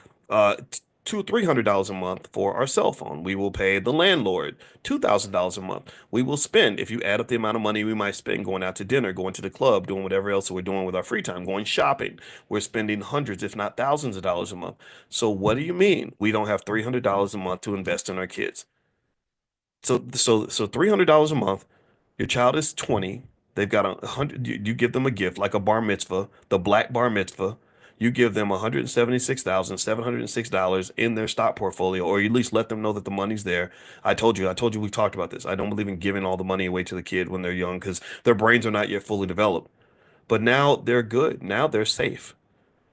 two, $300 a month for our cell phone. We will pay the landlord $2,000 a month. We will spend, if you add up the amount of money we might spend going out to dinner, going to the club, doing whatever else we're doing with our free time, going shopping, we're spending hundreds, if not thousands of dollars a month. So what do you mean we don't have $300 a month to invest in our kids? So $300 a month. Your child is 20. They've got 100. You give them a gift like a bar mitzvah, the black bar mitzvah. You give them $176,706 in their stock portfolio, or you at least let them know that the money's there. I told you we've talked about this. I don't believe in giving all the money away to the kid when they're young because their brains are not yet fully developed. But now they're good. Now they're safe.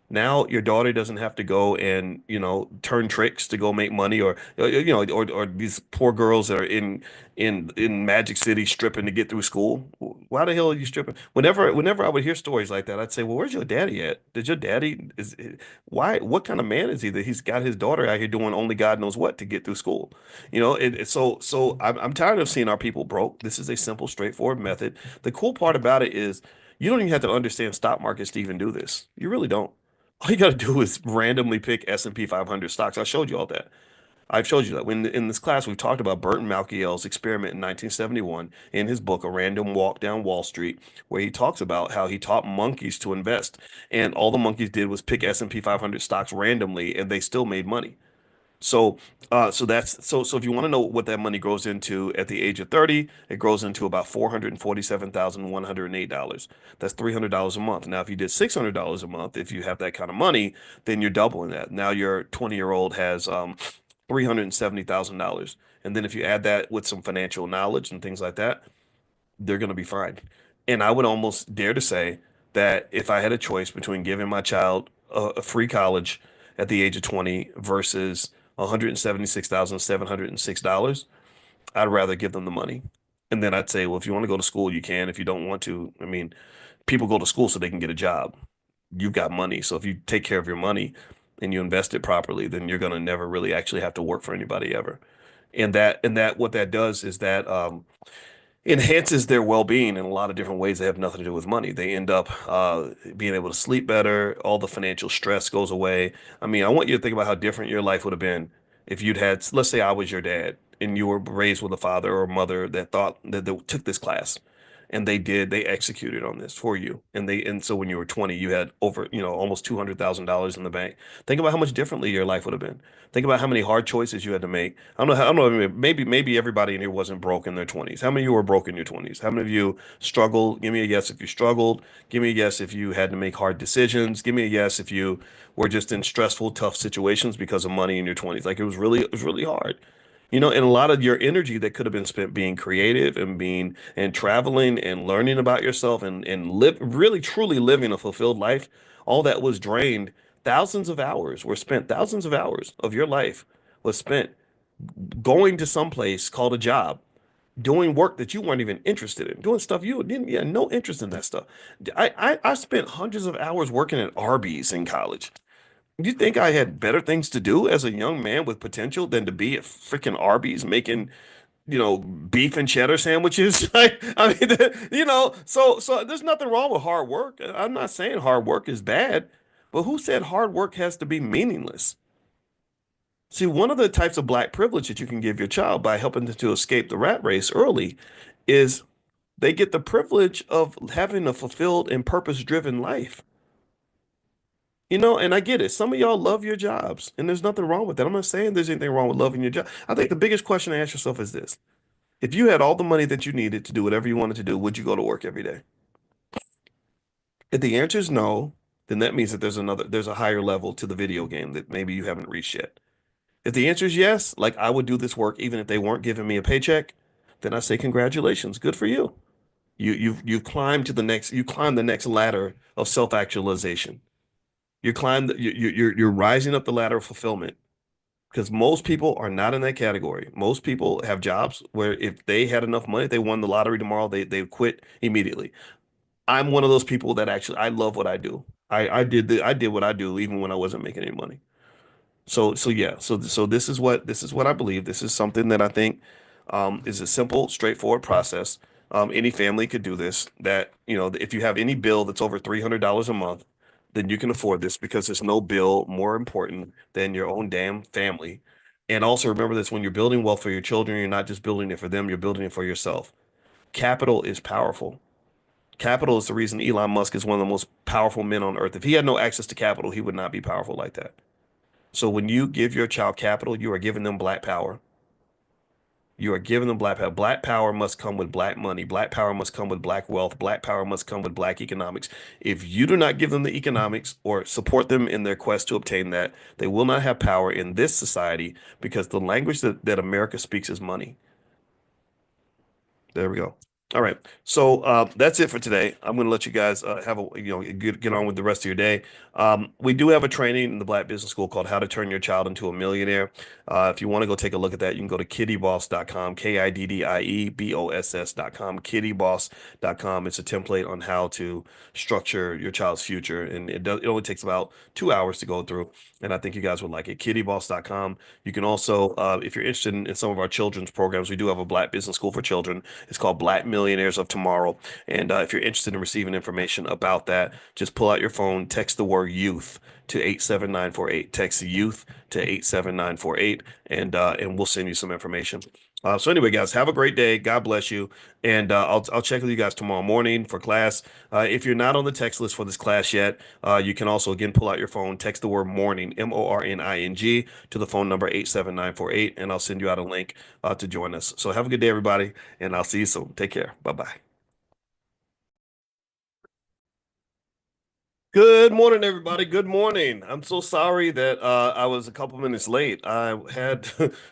Now your daughter doesn't have to go and, turn tricks to go make money or these poor girls that are in Magic City stripping to get through school. Why the hell are you stripping? Whenever I would hear stories like that, I'd say, "Well, where's your daddy at? Did your daddy why what kind of man is he that he's got his daughter out here doing only God knows what to get through school?" I'm tired of seeing our people broke. This is a simple, straightforward method. The cool part about it is you don't even have to understand stock markets to even do this. You really don't. All you got to do is randomly pick S&P 500 stocks. I showed you all that. I've showed you that. When in this class, we've talked about Burton Malkiel's experiment in 1971 in his book, A Random Walk Down Wall Street, where he talks about how he taught monkeys to invest. And all the monkeys did was pick S&P 500 stocks randomly, and they still made money. So, so if you want to know what that money grows into at the age of 30, it grows into about $447,108. That's $300 a month. Now, if you did $600 a month, if you have that kind of money, then you're doubling that. Now your 20-year-old has $370,000. And then if you add that with some financial knowledge and things like that, they're going to be fine. And I would almost dare to say that if I had a choice between giving my child a free college at the age of 20 versus $176,706, I'd rather give them the money. And then I'd say, well, if you want to go to school, you can. If you don't want to, I mean, people go to school so they can get a job. You've got money. So if you take care of your money and you invest it properly, then you're going to never really actually have to work for anybody ever. And that what that does is that enhances their well-being in a lot of different ways that have nothing to do with money. They end up being able to sleep better. All the financial stress goes away. I mean, I want you to think about how different your life would have been if you'd had, let's say I was your dad and you were raised with a father or mother that thought that took this class. and they executed on this for you. And so when you were 20, you had over, almost $200,000 in the bank. Think about how much differently your life would have been. Think about how many hard choices you had to make. I don't know, maybe everybody in here wasn't broke in their 20s. How many of you were broke in your 20s? How many of you struggled? Give me a yes if you struggled. Give me a yes if you had to make hard decisions. Give me a yes if you were just in stressful, tough situations because of money in your 20s. Like it was really hard. And a lot of your energy that could have been spent being creative and being and traveling and learning about yourself and live really truly living a fulfilled life, all that was drained. Thousands of hours of your life was spent going to some place called a job, doing work that you weren't even interested in, doing stuff you had no interest in that stuff. I spent hundreds of hours working at Arby's in college. You think I had better things to do as a young man with potential than to be at freaking Arby's making, beef and cheddar sandwiches? I mean, so there's nothing wrong with hard work. I'm not saying hard work is bad, but who said hard work has to be meaningless? See, one of the types of black privilege that you can give your child by helping them to escape the rat race early is they get the privilege of having a fulfilled and purpose-driven life. And I get it. Some of y'all love your jobs, and there's nothing wrong with that. I'm not saying there's anything wrong with loving your job. I think the biggest question to ask yourself is this. If you had all the money that you needed to do whatever you wanted to do, would you go to work every day? If the answer is no, then that means that there's a higher level to the video game that maybe you haven't reached yet. If the answer is yes, like I would do this work even if they weren't giving me a paycheck, then I say congratulations, good for you. You climbed the next ladder of self-actualization. You're rising up the ladder of fulfillment because most people are not in that category. Most people have jobs where if they had enough money, if they won the lottery tomorrow, they quit immediately. I'm one of those people that actually I love what I do. I did what I do even when I wasn't making any money. So yeah, so this is what I believe. This is something that I think is a simple, straightforward process. Any family could do this. That if you have any bill that's over $300 a month, then you can afford this because there's no bill more important than your own damn family. And also remember this: when you're building wealth for your children, you're not just building it for them; you're building it for yourself. Capital is powerful. Capital is the reason Elon Musk is one of the most powerful men on earth. If he had no access to capital, he would not be powerful like that. So when you give your child capital, you are giving them black power. You are giving them black power. Black power must come with black money. Black power must come with black wealth. Black power must come with black economics. If you do not give them the economics or support them in their quest to obtain that, they will not have power in this society because the language that America speaks is money. There we go. All right. So that's it for today. I'm going to let you guys have get on with the rest of your day. We do have a training in the Black Business School called How to Turn Your Child into a Millionaire. If you want to go take a look at that, you can go to kittyboss.com, KIDDIEBOSS.com, kittyboss.com. It's a template on how to structure your child's future, and it only takes about 2 hours to go through. And I think you guys would like it. Kittyboss.com. You can also, if you're interested in some of our children's programs, we do have a Black Business School for children. It's called Black Millionaires of Tomorrow. And if you're interested in receiving information about that, just pull out your phone, text the word youth to 87948. Text youth to 87948, and we'll send you some information. So anyway, guys, have a great day. God bless you. And I'll check with you guys tomorrow morning for class. If you're not on the text list for this class yet, you can also, again, pull out your phone, text the word morning, MORNING, to the phone number 87948, and I'll send you out a link to join us. So have a good day, everybody, and I'll see you soon. Take care. Bye-bye. Good morning, everybody. Good morning. I'm so sorry that I was a couple minutes late. I had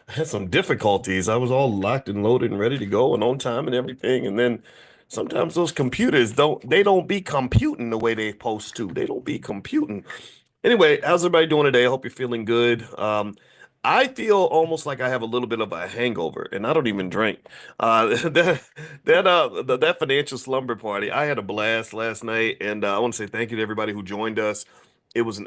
had some difficulties. I was all locked and loaded and ready to go and on time and everything. And then sometimes those computers don't be computing the way they supposed to. They don't be computing. Anyway, how's everybody doing today? I hope you're feeling good. I feel almost like I have a little bit of a hangover, and I don't even drink. That financial slumber party, I had a blast last night, and I want to say thank you to everybody who joined us. It was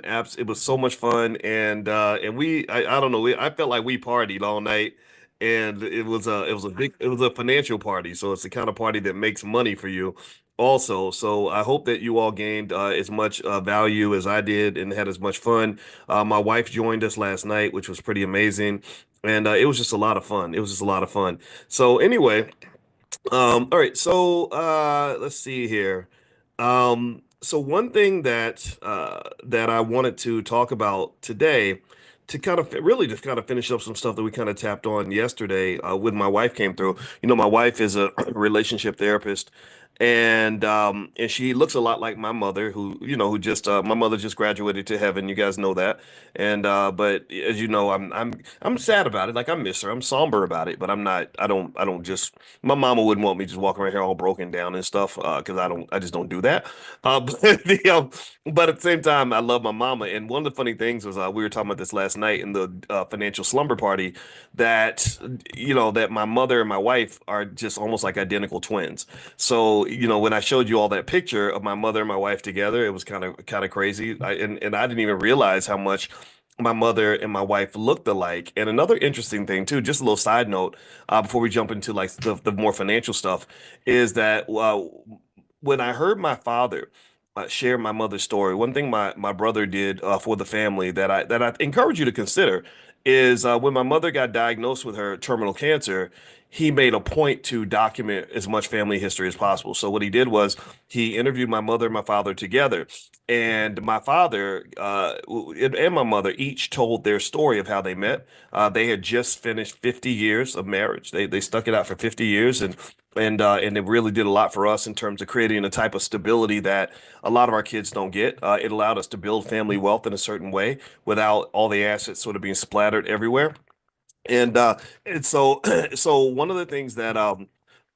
so much fun, and I don't know, I felt like we partied all night, and it was a financial party, so it's the kind of party that makes money for you. Also, so I hope that you all gained as much value as I did and had as much fun. My wife joined us last night, which was pretty amazing. And it was just a lot of fun. It was just a lot of fun. So anyway, All right, so let's see here. So one thing that I wanted to talk about today, to kind of really just kind of finish up some stuff that we kind of tapped on yesterday when my wife came through. You know, my wife is a relationship therapist, and she looks a lot like my mother, who who just my mother just graduated to heaven. You guys know that, and but as you know, I'm sad about it. Like I miss her. I'm somber about it, but I'm not. I don't just my mama wouldn't want me just walking around here all broken down and stuff, because I just don't do that. But but at the same time, I love my mama. And one of the funny things was we were talking about this last night in the financial slumber party that that my mother and my wife are just almost like identical twins. So when I showed you all that picture of my mother and my wife together, it was kind of crazy. And I didn't even realize how much my mother and my wife looked alike. And another interesting thing too, just a little side note, before we jump into like the more financial stuff, is that when I heard my father share my mother's story, one thing my brother did for the family that I encourage you to consider is when my mother got diagnosed with her terminal cancer. He made a point to document as much family history as possible. So what he did was he interviewed my mother and my father together, and my father and my mother each told their story of how they met. They had just finished 50 years of marriage. They stuck it out for 50 years, and it really did a lot for us in terms of creating a type of stability that a lot of our kids don't get. It allowed us to build family wealth in a certain way without all the assets sort of being splattered everywhere. And so so one of the things that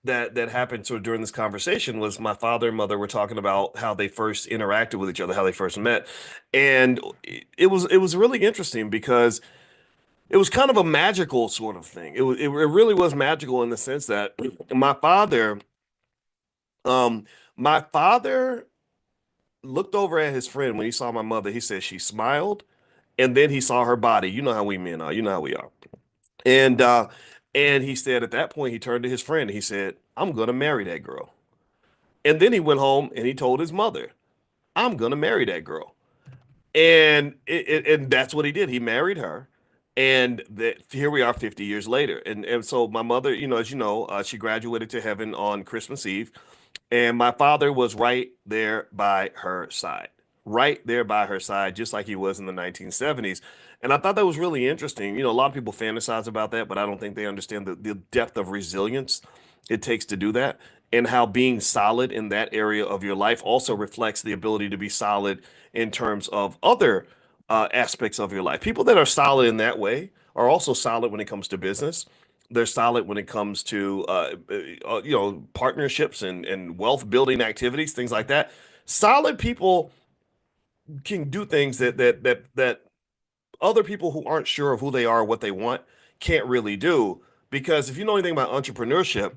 happened sort of during this conversation was my father and mother were talking about how they first interacted with each other, how they first met. And it was really interesting because it was kind of a magical sort of thing. It really was magical in the sense that my father um my father looked over at his friend when he saw my mother. He said she smiled, and then he saw her body. You know how we men are. You know how we are. And and he said at that point he turned to his friend and he said, "I'm gonna marry that girl." And then he went home and he told his mother, "I'm gonna marry that girl." And that's what he did. He married her, and that here we are 50 years later. And so my mother, as you know, she graduated to heaven on Christmas Eve, and my father was right there by her side, right there by her side, just like he was in the 1970s. And I thought that was really interesting. A lot of people fantasize about that, but I don't think they understand the depth of resilience it takes to do that, and how being solid in that area of your life also reflects the ability to be solid in terms of other aspects of your life. People that are solid in that way are also solid when it comes to business. They're solid when it comes to partnerships and wealth building activities, things like that. Solid people can do things that other people who aren't sure of who they are or what they want can't really do. Because if you know anything about entrepreneurship,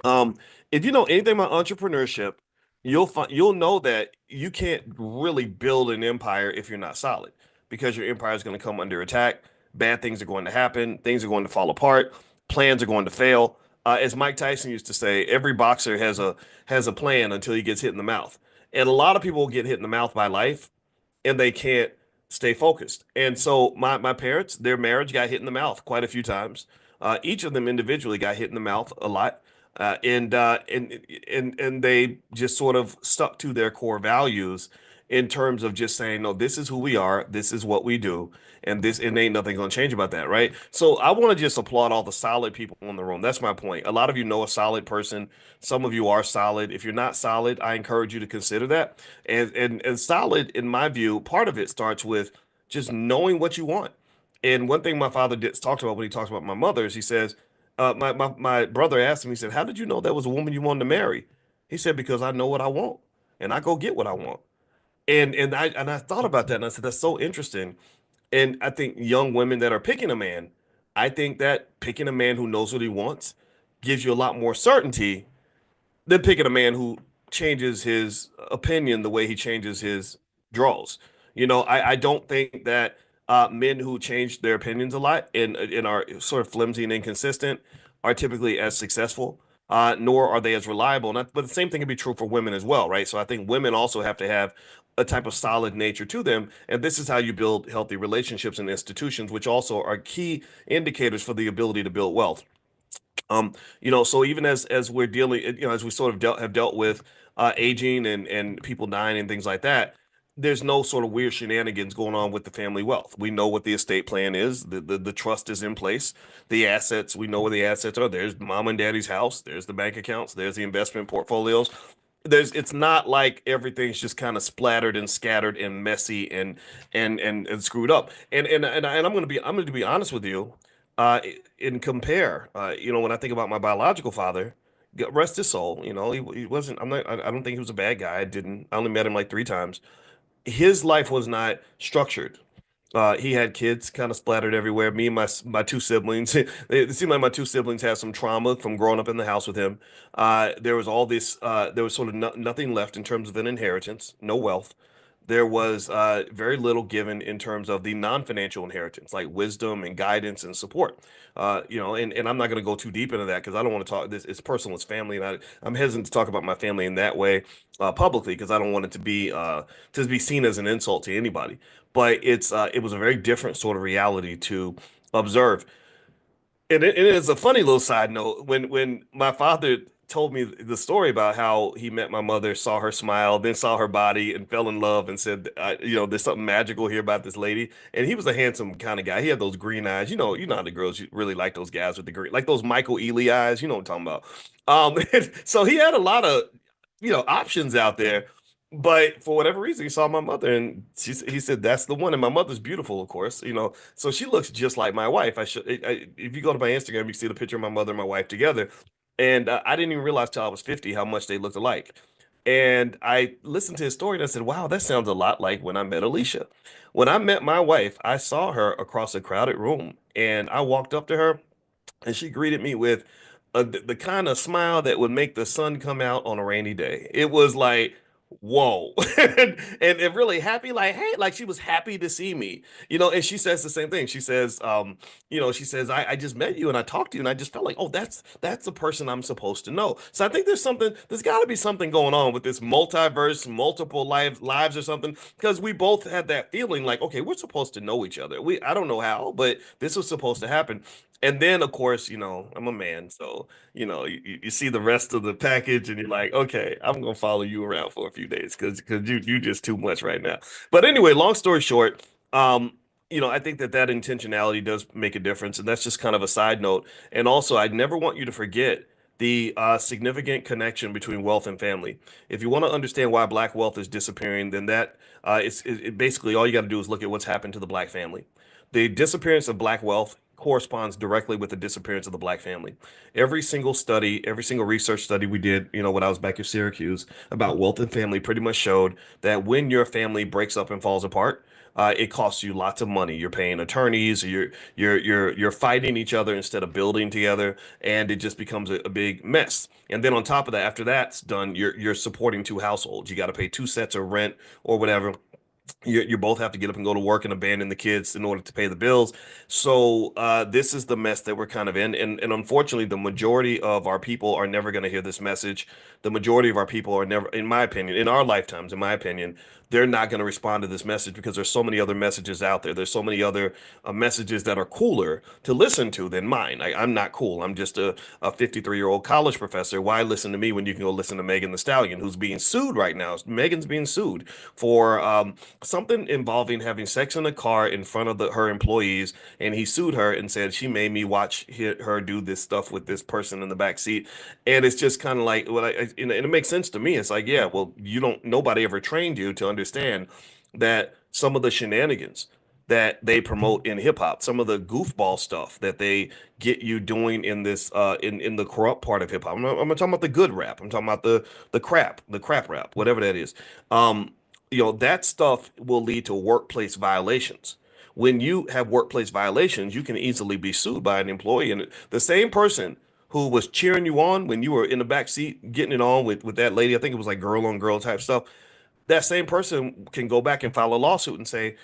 um, if you know anything about entrepreneurship, you'll know that you can't really build an empire if you're not solid, because your empire is going to come under attack. Bad things are going to happen. Things are going to fall apart. Plans are going to fail. As Mike Tyson used to say, every boxer has a plan until he gets hit in the mouth. And a lot of people get hit in the mouth by life, and they can't stay focused. And so my parents, their marriage got hit in the mouth quite a few times. Each of them individually got hit in the mouth a lot. And they just sort of stuck to their core values in terms of just saying, no, this is who we are, this is what we do, and this and ain't nothing gonna change about that, right? So I want to just applaud all the solid people in the room. That's my point. A lot of you know a solid person. Some of you are solid. If you're not solid, I encourage you to consider that. And solid, in my view, part of it starts with just knowing what you want. And one thing my father talks about when he talks about my mother is he says, my brother asked him, he said, "How did you know that was a woman you wanted to marry?" He said, "Because I know what I want and I go get what I want." And I thought about that and I said, that's so interesting. And I think young women that are picking a man, I think that picking a man who knows what he wants gives you a lot more certainty than picking a man who changes his opinion the way he changes his draws. I don't think that men who change their opinions a lot and are sort of flimsy and inconsistent are typically as successful, nor are they as reliable. But the same thing can be true for women as well, right? So I think women also have to have a type of solid nature to them. And this is how you build healthy relationships and institutions, which also are key indicators for the ability to build wealth. Um, so even as we're dealing, as we sort of have dealt with aging and people dying and things like that, there's no sort of weird shenanigans going on with the family wealth. We know what the estate plan is. The trust is in place. The assets, we know where the assets are. There's mom and daddy's house. There's the bank accounts. There's the investment portfolios. It's not like everything's just kind of splattered and scattered and messy and screwed up. And I'm going to be honest with you, in compare, when I think about my biological father, rest his soul, he wasn't. I don't think he was a bad guy. I only met him like 3 times. His life was not structured. He had kids kind of splattered everywhere. Me and my two siblings. It seemed like my two siblings had some trauma from growing up in the house with him. There was all this. There was sort of nothing left in terms of an inheritance, no wealth. There was very little given in terms of the non-financial inheritance, like wisdom and guidance and support. And I'm not going to go too deep into that because I don't want to talk. This it's personal, it's family, and I'm hesitant to talk about my family in that way publicly because I don't want it to be seen as an insult to anybody. But it was a very different sort of reality to observe. And it is a funny little side note when my father told me the story about how he met my mother, saw her smile, then saw her body, and fell in love, and said, there's something magical here about this lady. And he was a handsome kind of guy. He had those green eyes. You know how the girls really like those guys with the green, like those Michael Ealy eyes. You know what I'm talking about. So he had a lot of options out there. But for whatever reason, he saw my mother, and he said that's the one. And my mother's beautiful, of course. So she looks just like my wife. If you go to my Instagram, you see the picture of my mother and my wife together. And I didn't even realize till I was 50 how much they looked alike. And I listened to his story and I said, wow, that sounds a lot like when I met Alicia. When I met my wife, I saw her across a crowded room and I walked up to her and she greeted me with the kind of smile that would make the sun come out on a rainy day. It was like, whoa. And really happy, like, hey, like she was happy to see me, and she says the same thing. She says, I just met you and I talked to you and I just felt like, oh, that's the person I'm supposed to know. So I think there's got to be something going on with this multiverse, multiple lives or something, because we both had that feeling like, okay, we're supposed to know each other. I don't know how, but this was supposed to happen. And then, of course, I'm a man, so you see the rest of the package, and you're like, okay, I'm gonna follow you around for a few days because you just too much right now. But anyway, long story short, I think that intentionality does make a difference, and that's just kind of a side note. And also, I never want you to forget the significant connection between wealth and family. If you want to understand why black wealth is disappearing, then basically all you got to do is look at what's happened to the black family. The disappearance of black wealth corresponds directly with the disappearance of the black family. Every single study, every single research study we did, when I was back at Syracuse about wealth and family pretty much showed that when your family breaks up and falls apart, it costs you lots of money. You're paying attorneys, you're fighting each other instead of building together, and it just becomes a big mess. And then on top of that, after that's done, you're supporting two households. You got to pay two sets of rent or whatever. You both have to get up and go to work and abandon the kids in order to pay the bills. So this is the mess that we're kind of in. And unfortunately, the majority of our people are never going to hear this message. The majority of our people are never, in my opinion, in our lifetimes, in my opinion, they're not going to respond to this message because there's so many other messages out there. There's so many other messages that are cooler to listen to than mine. I'm not cool. I'm just a 53-year-old college professor. Why listen to me when you can go listen to Megan the Stallion, who's being sued right now? Megan's being sued for something involving having sex in a car in front of her employees, and he sued her and said she made me watch her do this stuff with this person in the back seat. And it's just kind of like, well, and it makes sense to me. It's like, yeah, well, nobody ever trained you to understand that some of the shenanigans that they promote in hip hop, some of the goofball stuff that they get you doing in this in the corrupt part of hip hop. I'm not talking about the good rap. I'm talking about the crap rap, whatever that is. That stuff will lead to workplace violations. When you have workplace violations, you can easily be sued by an employee. And the same person who was cheering you on when you were in the back seat getting it on with that lady, I think it was like girl on girl type stuff, that same person can go back and file a lawsuit and say,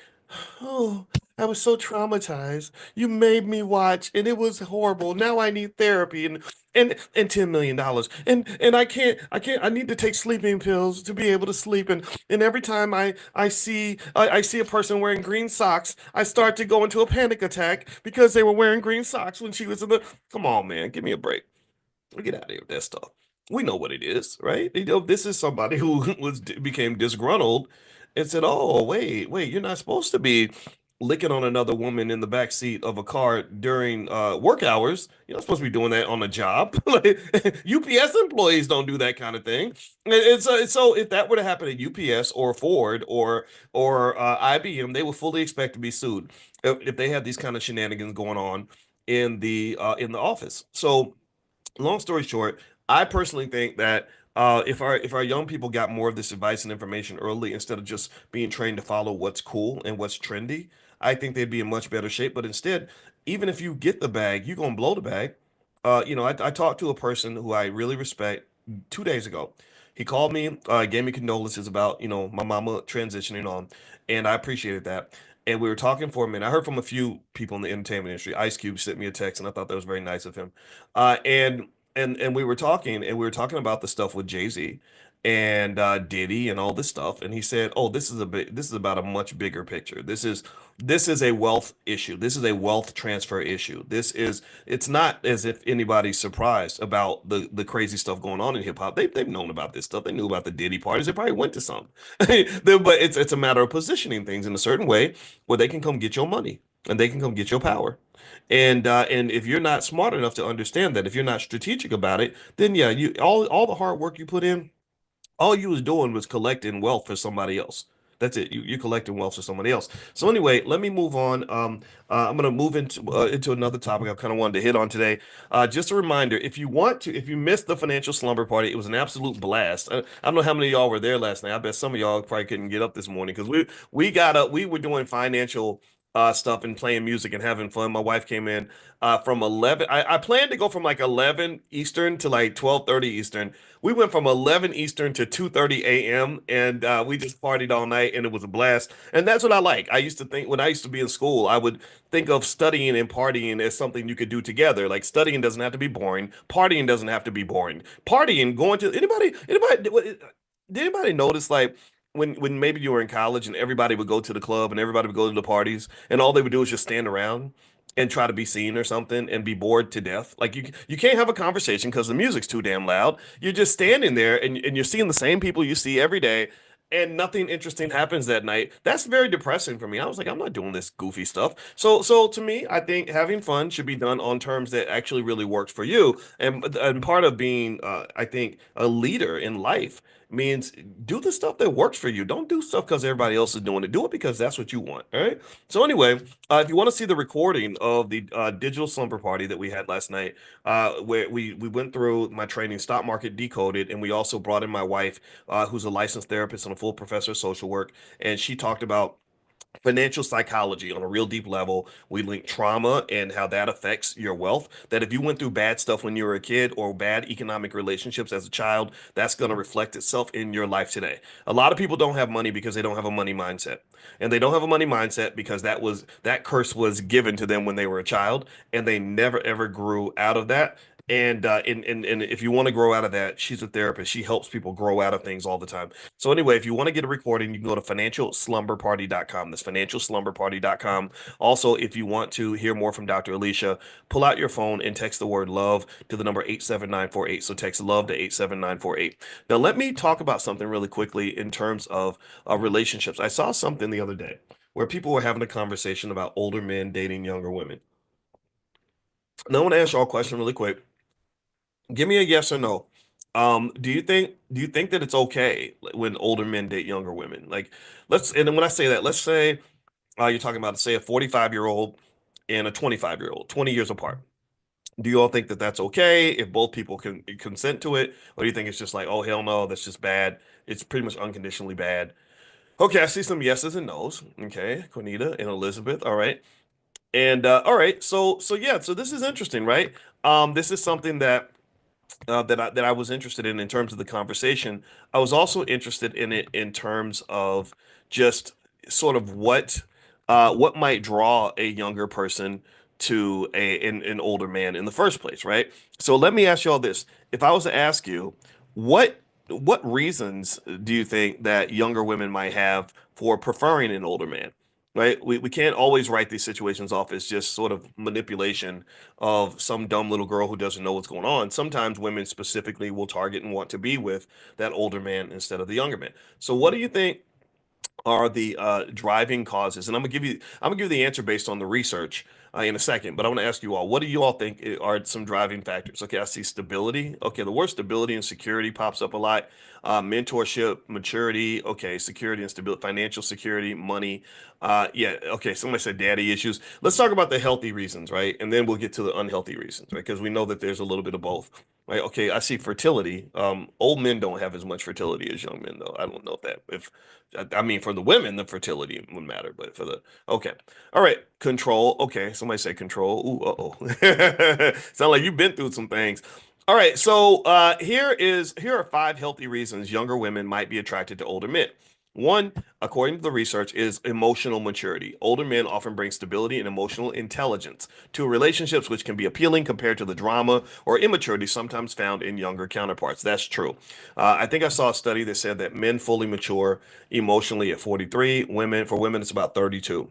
oh, I was so traumatized. You made me watch and it was horrible. Now I need therapy and $10 million. And I need to take sleeping pills to be able to sleep. And every time I see a person wearing green socks, I start to go into a panic attack because they were wearing green socks when she was in the. Come on, man, give me a break. Get out of here with that stuff. We know what it is, right? This is somebody who became disgruntled and said, "Oh, wait, you're not supposed to be licking on another woman in the back seat of a car during work hours. You're not supposed to be doing that on a job. Like, UPS employees don't do that kind of thing." So if that were to happen at UPS or Ford or IBM, they would fully expect to be sued if they had these kind of shenanigans going on in the office. So long story short, I personally think that if our young people got more of this advice and information early instead of just being trained to follow what's cool and what's trendy, I think they'd be in much better shape. But instead, even if you get the bag, you're gonna blow the bag. I talked to a person who I really respect 2 days ago. He called me, gave me condolences about my mama transitioning on, and I appreciated that. And we were talking for a minute. I heard from a few people in the entertainment industry. Ice Cube sent me a text, and I thought that was very nice of him. And we were talking about the stuff with Jay-Z and Diddy and all this stuff. And he said, "Oh, this is about a much bigger picture. This is a wealth issue. This is a wealth transfer issue. It's not as if anybody's surprised about the crazy stuff going on in hip hop. They've known about this stuff. They knew about the Diddy parties. They probably went to some. But it's a matter of positioning things in a certain way where they can come get your money and they can come get your power. And if you're not smart enough to understand that, if you're not strategic about it, then yeah, you all the hard work you put in, all you was doing was collecting wealth for somebody else. That's it. You're collecting wealth for somebody else. So anyway, let me move on. I'm going to move into another topic I kind of wanted to hit on today. Just a reminder, if you missed the financial slumber party, it was an absolute blast. I don't know how many of y'all were there last night. I bet some of y'all probably couldn't get up this morning because we got up. We were doing financial stuff and playing music and having fun. My wife came in from 11. I planned to go from like 11 Eastern to like 12:30 Eastern. We went from 11 Eastern to 2:30 a.m. and we just partied all night and it was a blast. And that's what I like. I used to think when I used to be in school, I would think of studying and partying as something you could do together. Like studying doesn't have to be boring. Partying doesn't have to be boring. Partying, going to did anybody notice like when maybe you were in college and everybody would go to the club and everybody would go to the parties and all they would do is just stand around and try to be seen or something and be bored to death. Like you can't have a conversation because the music's too damn loud. You're just standing there and you're seeing the same people you see every day and nothing interesting happens that night. That's very depressing for me. I was like, I'm not doing this goofy stuff. So to me, I think having fun should be done on terms that actually really works for you. And part of being I think a leader in life means do the stuff that works for you. Don't do stuff because everybody else is doing it. Do it because that's what you want. All right. So anyway, if you want to see the recording of the digital slumber party that we had last night, where we went through my training, stock market decoded, and we also brought in my wife, who's a licensed therapist and a full professor of social work, and she talked about financial psychology on a real deep level. We link trauma and how that affects your wealth. That if you went through bad stuff when you were a kid or bad economic relationships as a child, that's going to reflect itself in your life today. A lot of people don't have money because they don't have a money mindset. And they don't have a money mindset because that curse was given to them when they were a child and they never ever grew out of that. And if you want to grow out of that, she's a therapist. She helps people grow out of things all the time. So anyway, if you want to get a recording, you can go to financialslumberparty.com. That's financialslumberparty.com. Also, if you want to hear more from Dr. Alicia, pull out your phone and text the word love to the number 87948. So text love to 87948. Now, let me talk about something really quickly in terms of relationships. I saw something the other day where people were having a conversation about older men dating younger women. Now, I want to ask y'all a question really quick. Give me a yes or no. Do you think that it's okay when older men date younger women? Like, and then when I say that, let's say you're talking about say a 45-year-old and a 25-year-old, 20 years apart. Do you all think that that's okay if both people can consent to it, or do you think it's just like, oh hell no, that's just bad? It's pretty much unconditionally bad. Okay, I see some yeses and nos. Okay, Quinita and Elizabeth. All right, and all right, so yeah, so this is interesting, right? This is something that I was interested in terms of the conversation. I was also interested in it in terms of just sort of what might draw a younger person to an older man in the first place, right? So let me ask you all this. If I was to ask you, what what reasons do you think that younger women might have for preferring an older man? right? We can't always write these situations off as just sort of manipulation of some dumb little girl who doesn't know what's going on. Sometimes women specifically will target and want to be with that older man instead of the younger man. So what do you think are the driving causes? And I'm gonna give you the answer based on the research in a second. But I want to ask you all, what do you all think are some driving factors? Okay, I see stability. Okay, the word stability and security pops up a lot. Mentorship, maturity. Okay, security and stability, financial security, money. Yeah. Okay. Somebody said daddy issues. Let's talk about the healthy reasons, right? And then we'll get to the unhealthy reasons, right? Because we know that there's a little bit of both. Right. Okay. I see fertility. Old men don't have as much fertility as young men, though. I don't know if I mean, for the women, the fertility would matter, but for the okay, all right, control. Okay, somebody say control. Ooh, uh-oh. Sound like you've been through some things. All right, so here are five healthy reasons younger women might be attracted to older men. One, according to the research, is emotional maturity. Older men often bring stability and emotional intelligence to relationships, which can be appealing compared to the drama or immaturity sometimes found in younger counterparts. That's true. I think I saw a study that said that men fully mature emotionally at 43. For women, it's about 32.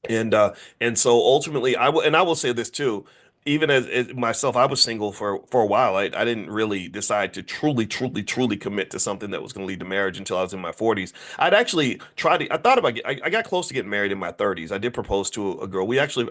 And and so ultimately I will say this too, even as myself, I was single for a while. I didn't really decide to truly commit to something that was going to lead to marriage until I was in my 40s. I'd actually tried to I thought about I got close to getting married in my 30s. I did propose to a girl. Actually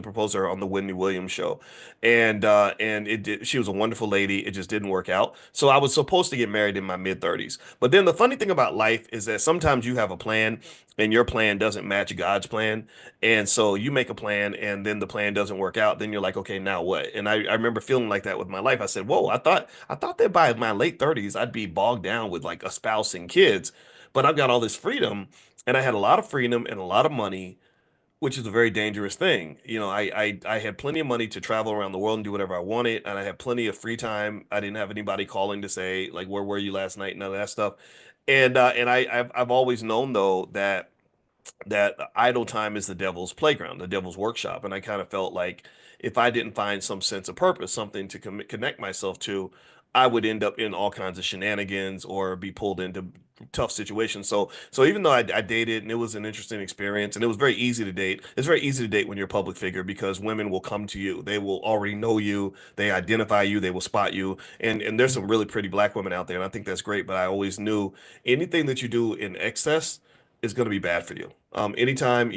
proposed to her on the Whitney Williams show. And it did, she was a wonderful lady. It just didn't work out. So I was supposed to get married in my mid 30s. But then the funny thing about life is that sometimes you have a plan and your plan doesn't match God's plan. And so you make a plan and then the plan doesn't work out. Then you're like, okay, now what? And I remember feeling like that with my life. I said, whoa, I thought that by my late 30s, I'd be bogged down with like a spouse and kids, but I've got all this freedom and I had a lot of freedom and a lot of money, which is a very dangerous thing. You know, I had plenty of money to travel around the world and do whatever I wanted, and I had plenty of free time. I didn't have anybody calling to say like, where were you last night? None of that stuff. I've always known though that idle time is the devil's playground, the devil's workshop. And I kind of felt like if I didn't find some sense of purpose, something to connect myself to, I would end up in all kinds of shenanigans or be pulled into tough situations. So even though I dated and it was an interesting experience and it was very easy to date, it's very easy to date when you're a public figure because women will come to you. They will already know you, they identify you, they will spot you. And there's some really pretty black women out there, and I think that's great. But I always knew anything that you do in excess is going to be bad for you. Anytime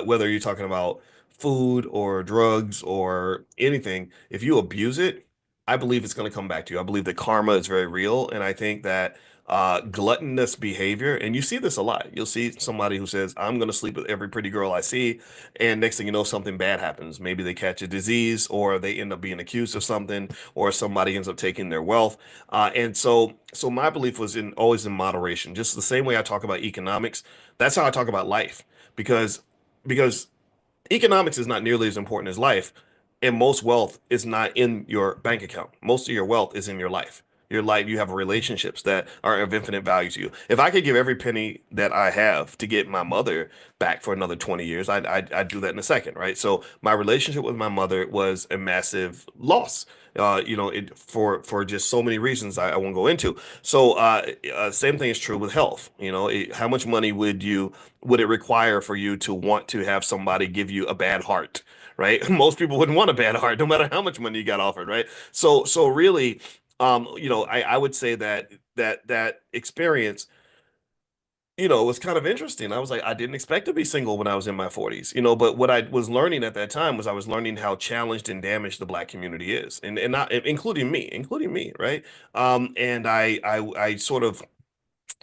whether you're talking about food or drugs or anything, if you abuse it, I believe it's going to come back to you. I believe that karma is very real. And I think that gluttonous behavior, and you see this a lot. You'll see somebody who says, I'm going to sleep with every pretty girl I see. And next thing you know, something bad happens. Maybe they catch a disease or they end up being accused of something or somebody ends up taking their wealth. So my belief was in always in moderation, just the same way I talk about economics. That's how I talk about life because because economics is not nearly as important as life, and most wealth is not in your bank account. Most of your wealth is in your life. Your life, you have relationships that are of infinite value to you. If I could give every penny that I have to get my mother back for another 20 years, I'd do that in a second, right? So my relationship with my mother was a massive loss. For just so many reasons I won't go into. So same thing is true with health. How much money would it require for you to want to have somebody give you a bad heart, right? Most people wouldn't want a bad heart, no matter how much money you got offered, right? So really, I would say that experience, was kind of interesting. I was like, I didn't expect to be single when I was in my 40s, but what I was learning at that time was I was learning how challenged and damaged the black community is, and not including me, right? And I sort of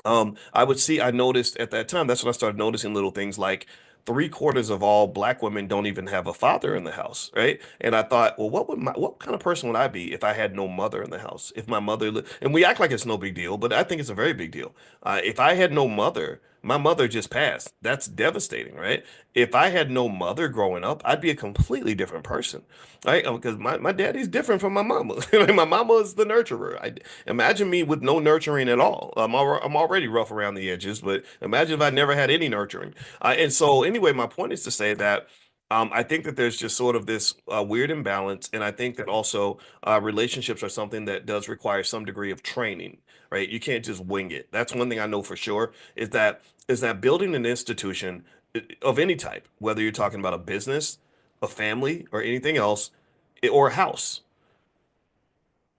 I noticed at that time, that's when I started noticing little things like three-quarters of all black women don't even have a father in the house, right? And I thought, well, what kind of person would I be if I had no mother in the house? If my and we act like it's no big deal, but I think it's a very big deal. If I had no mother, my mother just passed. That's devastating, right? If I had no mother growing up, I'd be a completely different person, right? Because my daddy's different from my mama. My mama is the nurturer. Imagine me with no nurturing at all. I'm already rough around the edges, but imagine if I never had any nurturing. And so, anyway, my point is to say that I think that there's just sort of this weird imbalance, and I think that also relationships are something that does require some degree of training, right? You can't just wing it. That's one thing I know for sure is that building an institution of any type, whether you're talking about a business, a family, or anything else, or a house.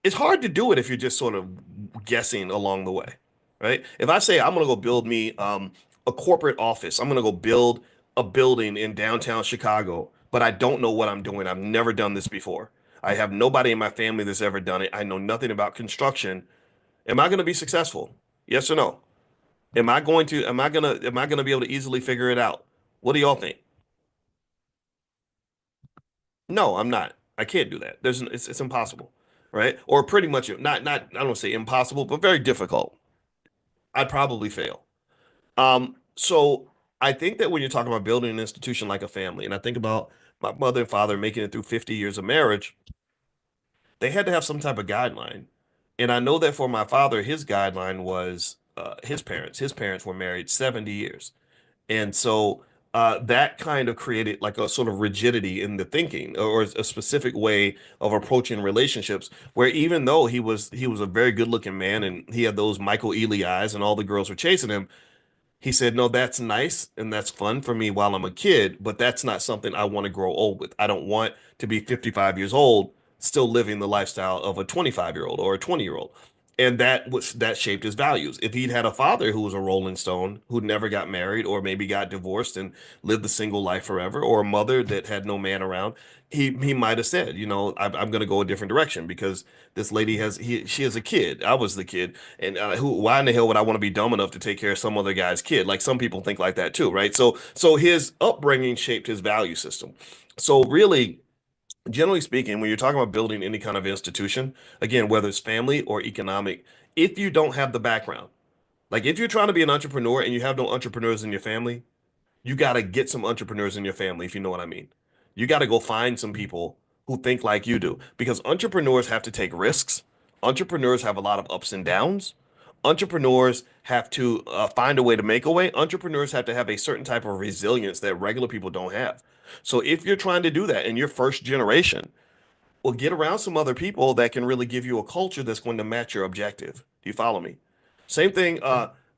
It's hard to do it if you're just sort of guessing along the way, right? If I say I'm gonna go build me a corporate office, I'm gonna go build a building in downtown Chicago, but I don't know what I'm doing. I've never done this before. I have nobody in my family that's ever done it. I know nothing about construction. Am I going to be successful? Yes or no? Am I gonna be able to easily figure it out? What do y'all think? No, I'm not. I can't do that. It's impossible, right? Or pretty much not I don't say impossible, but very difficult. I'd probably fail. So I think that when you're talking about building an institution like a family, and I think about my mother and father making it through 50 years of marriage, they had to have some type of guideline. And I know that for my father, his guideline was his parents. His parents were married 70 years. And so that kind of created like a sort of rigidity in the thinking or a specific way of approaching relationships where even though he was a very good looking man and he had those Michael Ealy eyes and all the girls were chasing him, he said, no, that's nice and that's fun for me while I'm a kid, but that's not something I want to grow old with. I don't want to be 55 years old still living the lifestyle of a 25-year-old or a 20-year-old. And that shaped his values. If he'd had a father who was a Rolling Stone, who never got married or maybe got divorced and lived the single life forever, or a mother that had no man around, he might have said, I'm going to go a different direction because this lady she has a kid. I was the kid, and why in the hell would I want to be dumb enough to take care of some other guy's kid? Like some people think like that too, right? So his upbringing shaped his value system. So really, generally speaking, when you're talking about building any kind of institution, again, whether it's family or economic, if you don't have the background, like if you're trying to be an entrepreneur and you have no entrepreneurs in your family, you got to get some entrepreneurs in your family, if you know what I mean. You got to go find some people who think like you do because entrepreneurs have to take risks. Entrepreneurs have a lot of ups and downs. Entrepreneurs have to find a way to make a way. Entrepreneurs have to have a certain type of resilience that regular people don't have. So if you're trying to do that in your first generation, well, get around some other people that can really give you a culture that's going to match your objective. Do you follow me? Same thing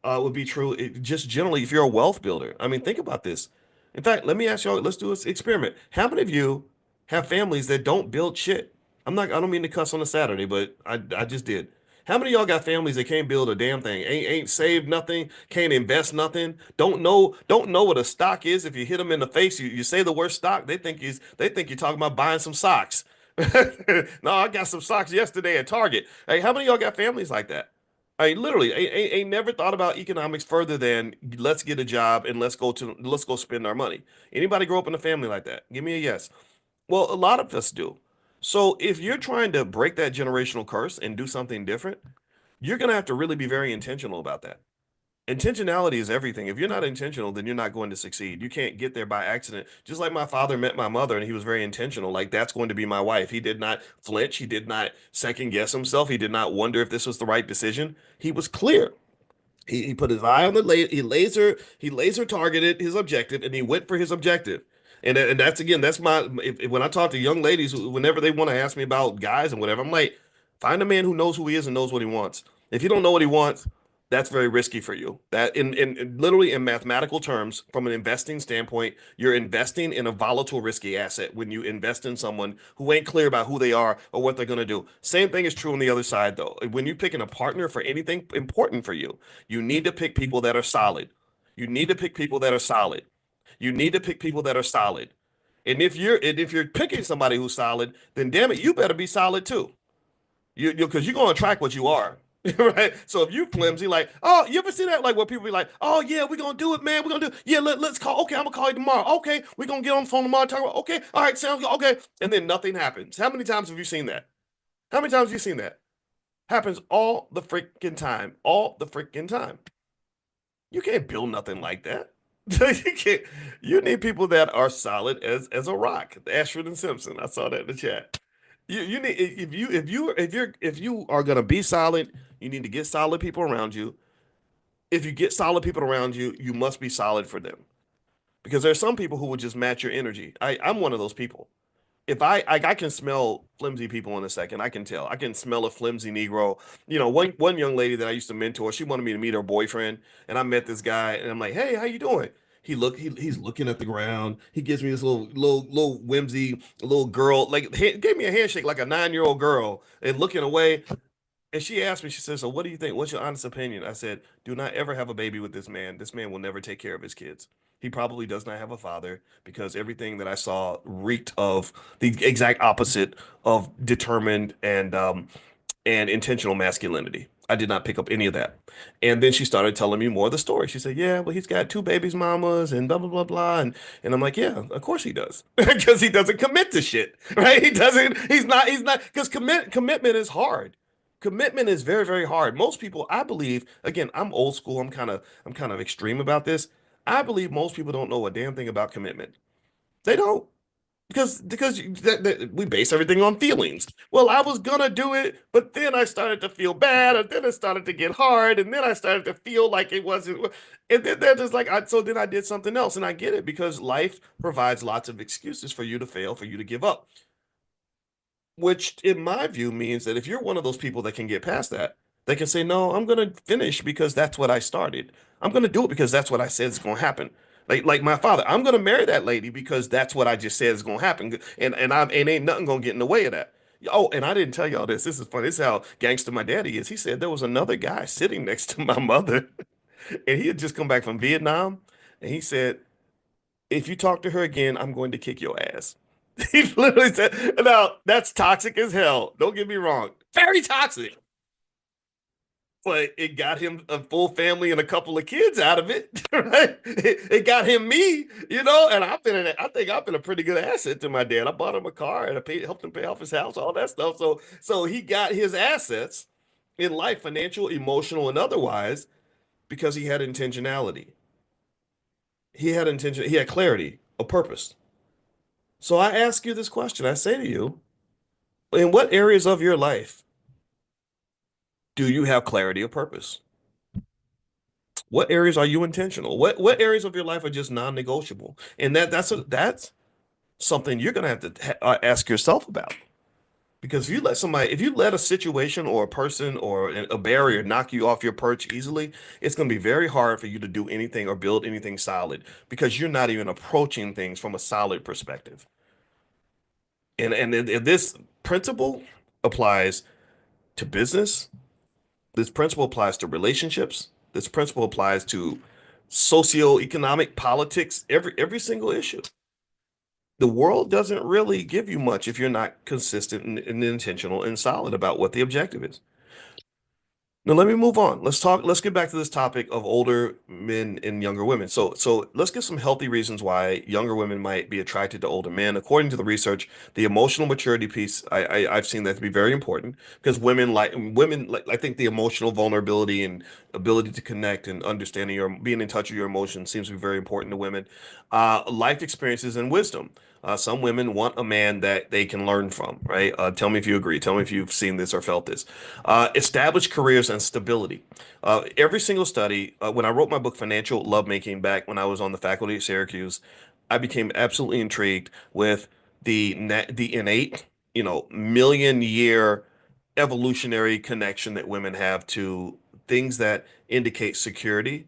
would be true just generally if you're a wealth builder. I mean, think about this. In fact, let me ask y'all, let's do this experiment. How many of you have families that don't build shit? I don't mean to cuss on a Saturday, but I just did. How many of y'all got families that can't build a damn thing? Ain't saved nothing, can't invest nothing, don't know what a stock is. If you hit them in the face, you say the word stock, they think you're talking about buying some socks. No, I got some socks yesterday at Target. Hey, how many of y'all got families like that? I literally ain't never thought about economics further than let's get a job and let's go spend our money. Anybody grow up in a family like that? Give me a yes. Well, a lot of us do. So if you're trying to break that generational curse and do something different, you're gonna have to really be very intentional about that. Intentionality is everything. If you're not intentional, then you're not going to succeed. You can't get there by accident. Just like my father met my mother and he was very intentional. Like that's going to be my wife. He did not flinch. He did not second guess himself. He did not wonder if this was the right decision. He was clear. He put his eye on the he laser targeted his objective and he went for his objective. And that's again, that's when I talk to young ladies, whenever they want to ask me about guys and whatever, I'm like, find a man who knows who he is and knows what he wants. If you don't know what he wants, that's very risky for you. That in literally in mathematical terms, from an investing standpoint, you're investing in a volatile, risky asset when you invest in someone who ain't clear about who they are or what they're going to do. Same thing is true on the other side, though. When you're picking a partner for anything important for you, you need to pick people that are solid. You need to pick people that are solid. You need to pick people that are solid. And if you're picking somebody who's solid, then damn it, you better be solid too. Because you're gonna attract what you are. Right. So if you flimsy, like, oh, you ever see that? Like where people be like, oh yeah, we're gonna do it, man. We're gonna do it. Yeah, let's call. Okay, I'm gonna call you tomorrow. Okay, we're gonna get on the phone tomorrow. Talk about, okay, all right, sounds good. Okay. And then nothing happens. How many times have you seen that? How many times have you seen that? Happens all the freaking time. All the freaking time. You can't build nothing like that. You can't. You need people that are solid as a rock. Ashford and Simpson. I saw that in the chat. You need if you are gonna be solid, you need to get solid people around you. If you get solid people around you, you must be solid for them. Because there are some people who will just match your energy. I'm one of those people. If I can smell flimsy people in a second, I can tell. I can smell a flimsy Negro. One young lady that I used to mentor, she wanted me to meet her boyfriend, and I met this guy, and I'm like, hey, how you doing? he's looking at the ground. He gives me this little whimsy little girl, like gave me a handshake like a 9-year-old girl and looking away. And she asked me, she said, "So what do you think? What's your honest opinion?" I said, "Do not ever have a baby with this man. This man will never take care of his kids. He probably does not have a father because everything that I saw reeked of the exact opposite of determined and intentional masculinity. I did not pick up any of that." And then she started telling me more of the story. She said, "Yeah, well, he's got two babies mamas and blah blah blah blah." And I'm like, "Yeah, of course he does." Because he doesn't commit to shit, right? He's not because commitment is hard. Commitment is very, very hard. Most people, I believe, again, I'm old school. I'm kind of extreme about this. I believe most people don't know a damn thing about commitment. They don't because we base everything on feelings. Well, I was gonna do it, but then I started to feel bad, and then it started to get hard, and then I started to feel like it wasn't. And then they're just like, so then I did something else, and I get it because life provides lots of excuses for you to fail, for you to give up. Which, in my view, means that if you're one of those people that can get past that, they can say, "No, I'm gonna finish because that's what I started. I'm gonna do it because that's what I said is gonna happen." Like my father, I'm gonna marry that lady because that's what I just said is gonna happen, and ain't nothing gonna get in the way of that. Oh, and I didn't tell y'all this. This is funny. This is how gangster my daddy is. He said there was another guy sitting next to my mother, and he had just come back from Vietnam, and he said, "If you talk to her again, I'm going to kick your ass." He literally said, "Now that's toxic as hell. Don't get me wrong, very toxic, but it got him a full family and a couple of kids out of it, right? It got him me, and I think I've been a pretty good asset to my dad. I bought him a car and helped him pay off his house, all that stuff. So he got his assets in life, financial, emotional, and otherwise, because he had intentionality. He had intention. He had clarity, a purpose. So I ask you this question. I say to you, in what areas of your life do you have clarity of purpose? What areas are you intentional? What areas of your life are just non-negotiable? And that's something you're gonna have to ask yourself about. Because if you let a situation or a person or a barrier knock you off your perch easily, it's gonna be very hard for you to do anything or build anything solid because you're not even approaching things from a solid perspective. And this principle applies to business. This principle applies to relationships. This principle applies to socioeconomic politics, every single issue. The world doesn't really give you much if you're not consistent and intentional and solid about what the objective is. Now let me move on. Let's get back to this topic of older men and younger women. So let's get some healthy reasons why younger women might be attracted to older men. According to the research, the emotional maturity piece, I've seen that to be very important because women like I think the emotional vulnerability and ability to connect and understanding your being in touch with your emotions seems to be very important to women. Life experiences and wisdom. Some women want a man that they can learn from, right? Tell me if you agree. Tell me if you've seen this or felt this. Established careers and stability. Every single study, when I wrote my book, Financial Lovemaking, back when I was on the faculty at Syracuse, I became absolutely intrigued with the innate, million year evolutionary connection that women have to things that indicate security.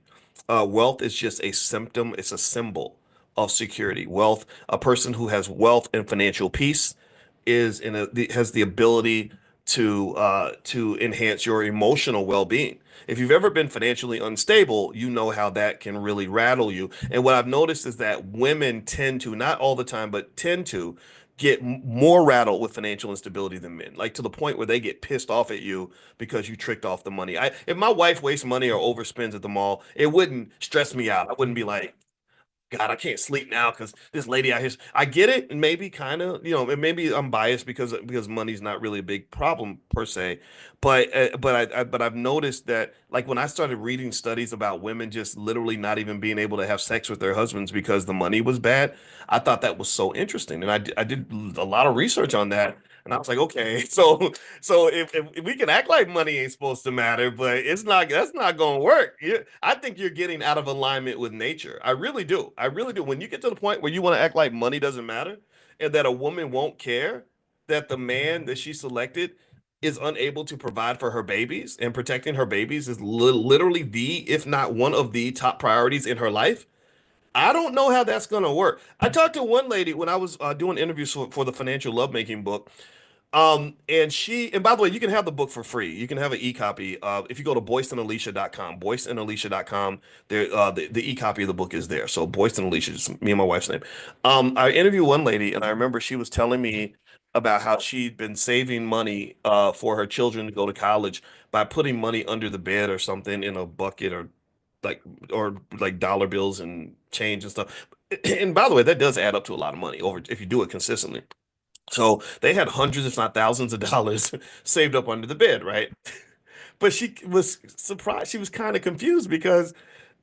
Wealth is just a symptom, it's a symbol of security. Wealth, a person who has wealth and financial peace has the ability to enhance your emotional well-being. If you've ever been financially unstable, you know how that can really rattle you. And what I've noticed is that women tend to, not all the time, but tend to get more rattled with financial instability than men, like to the point where they get pissed off at you because you tricked off the money. If my wife wastes money or overspends at the mall, it wouldn't stress me out. I wouldn't be like, God, I can't sleep now because this lady out here. I get it, and maybe kind of, and maybe I'm biased because money's not really a big problem per se, but I've noticed that like when I started reading studies about women just literally not even being able to have sex with their husbands because the money was bad, I thought that was so interesting, and I did a lot of research on that, and I was like, okay, so if we can act like money ain't supposed to matter, but that's not gonna work. I think you're getting out of alignment with nature. I really do. I really do. When you get to the point where you want to act like money doesn't matter and that a woman won't care that the man that she selected is unable to provide for her babies and protecting her babies is literally the, if not one of the top priorities in her life, I don't know how that's gonna work. I talked to one lady when I was doing interviews for the financial lovemaking book. And by the way, you can have the book for free. You can have an e-copy. If you go to boyceandalicia.com, boyceandalicia.com, the e-copy of the book is there. So Boyce and Alicia, just me and my wife's name. I interviewed one lady and I remember she was telling me about how she'd been saving money for her children to go to college by putting money under the bed or something in a bucket like or like dollar bills and change and stuff. And by the way, that does add up to a lot of money over if you do it consistently. So they had hundreds, if not thousands of dollars saved up under the bed, right? But she was surprised. She was kind of confused because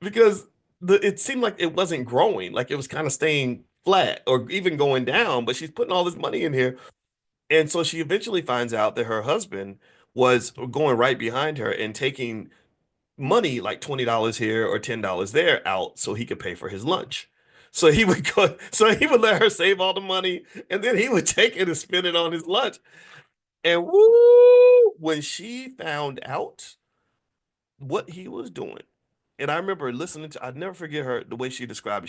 it seemed like it wasn't growing, like it was kind of staying flat or even going down, but she's putting all this money in here. And so she eventually finds out that her husband was going right behind her and taking money like $20 here or $10 there out so he could pay for his lunch. So he would let her save all the money and then he would take it and spend it on his lunch. And woo, when she found out what he was doing, and I remember listening to, I'd never forget her the way she described it.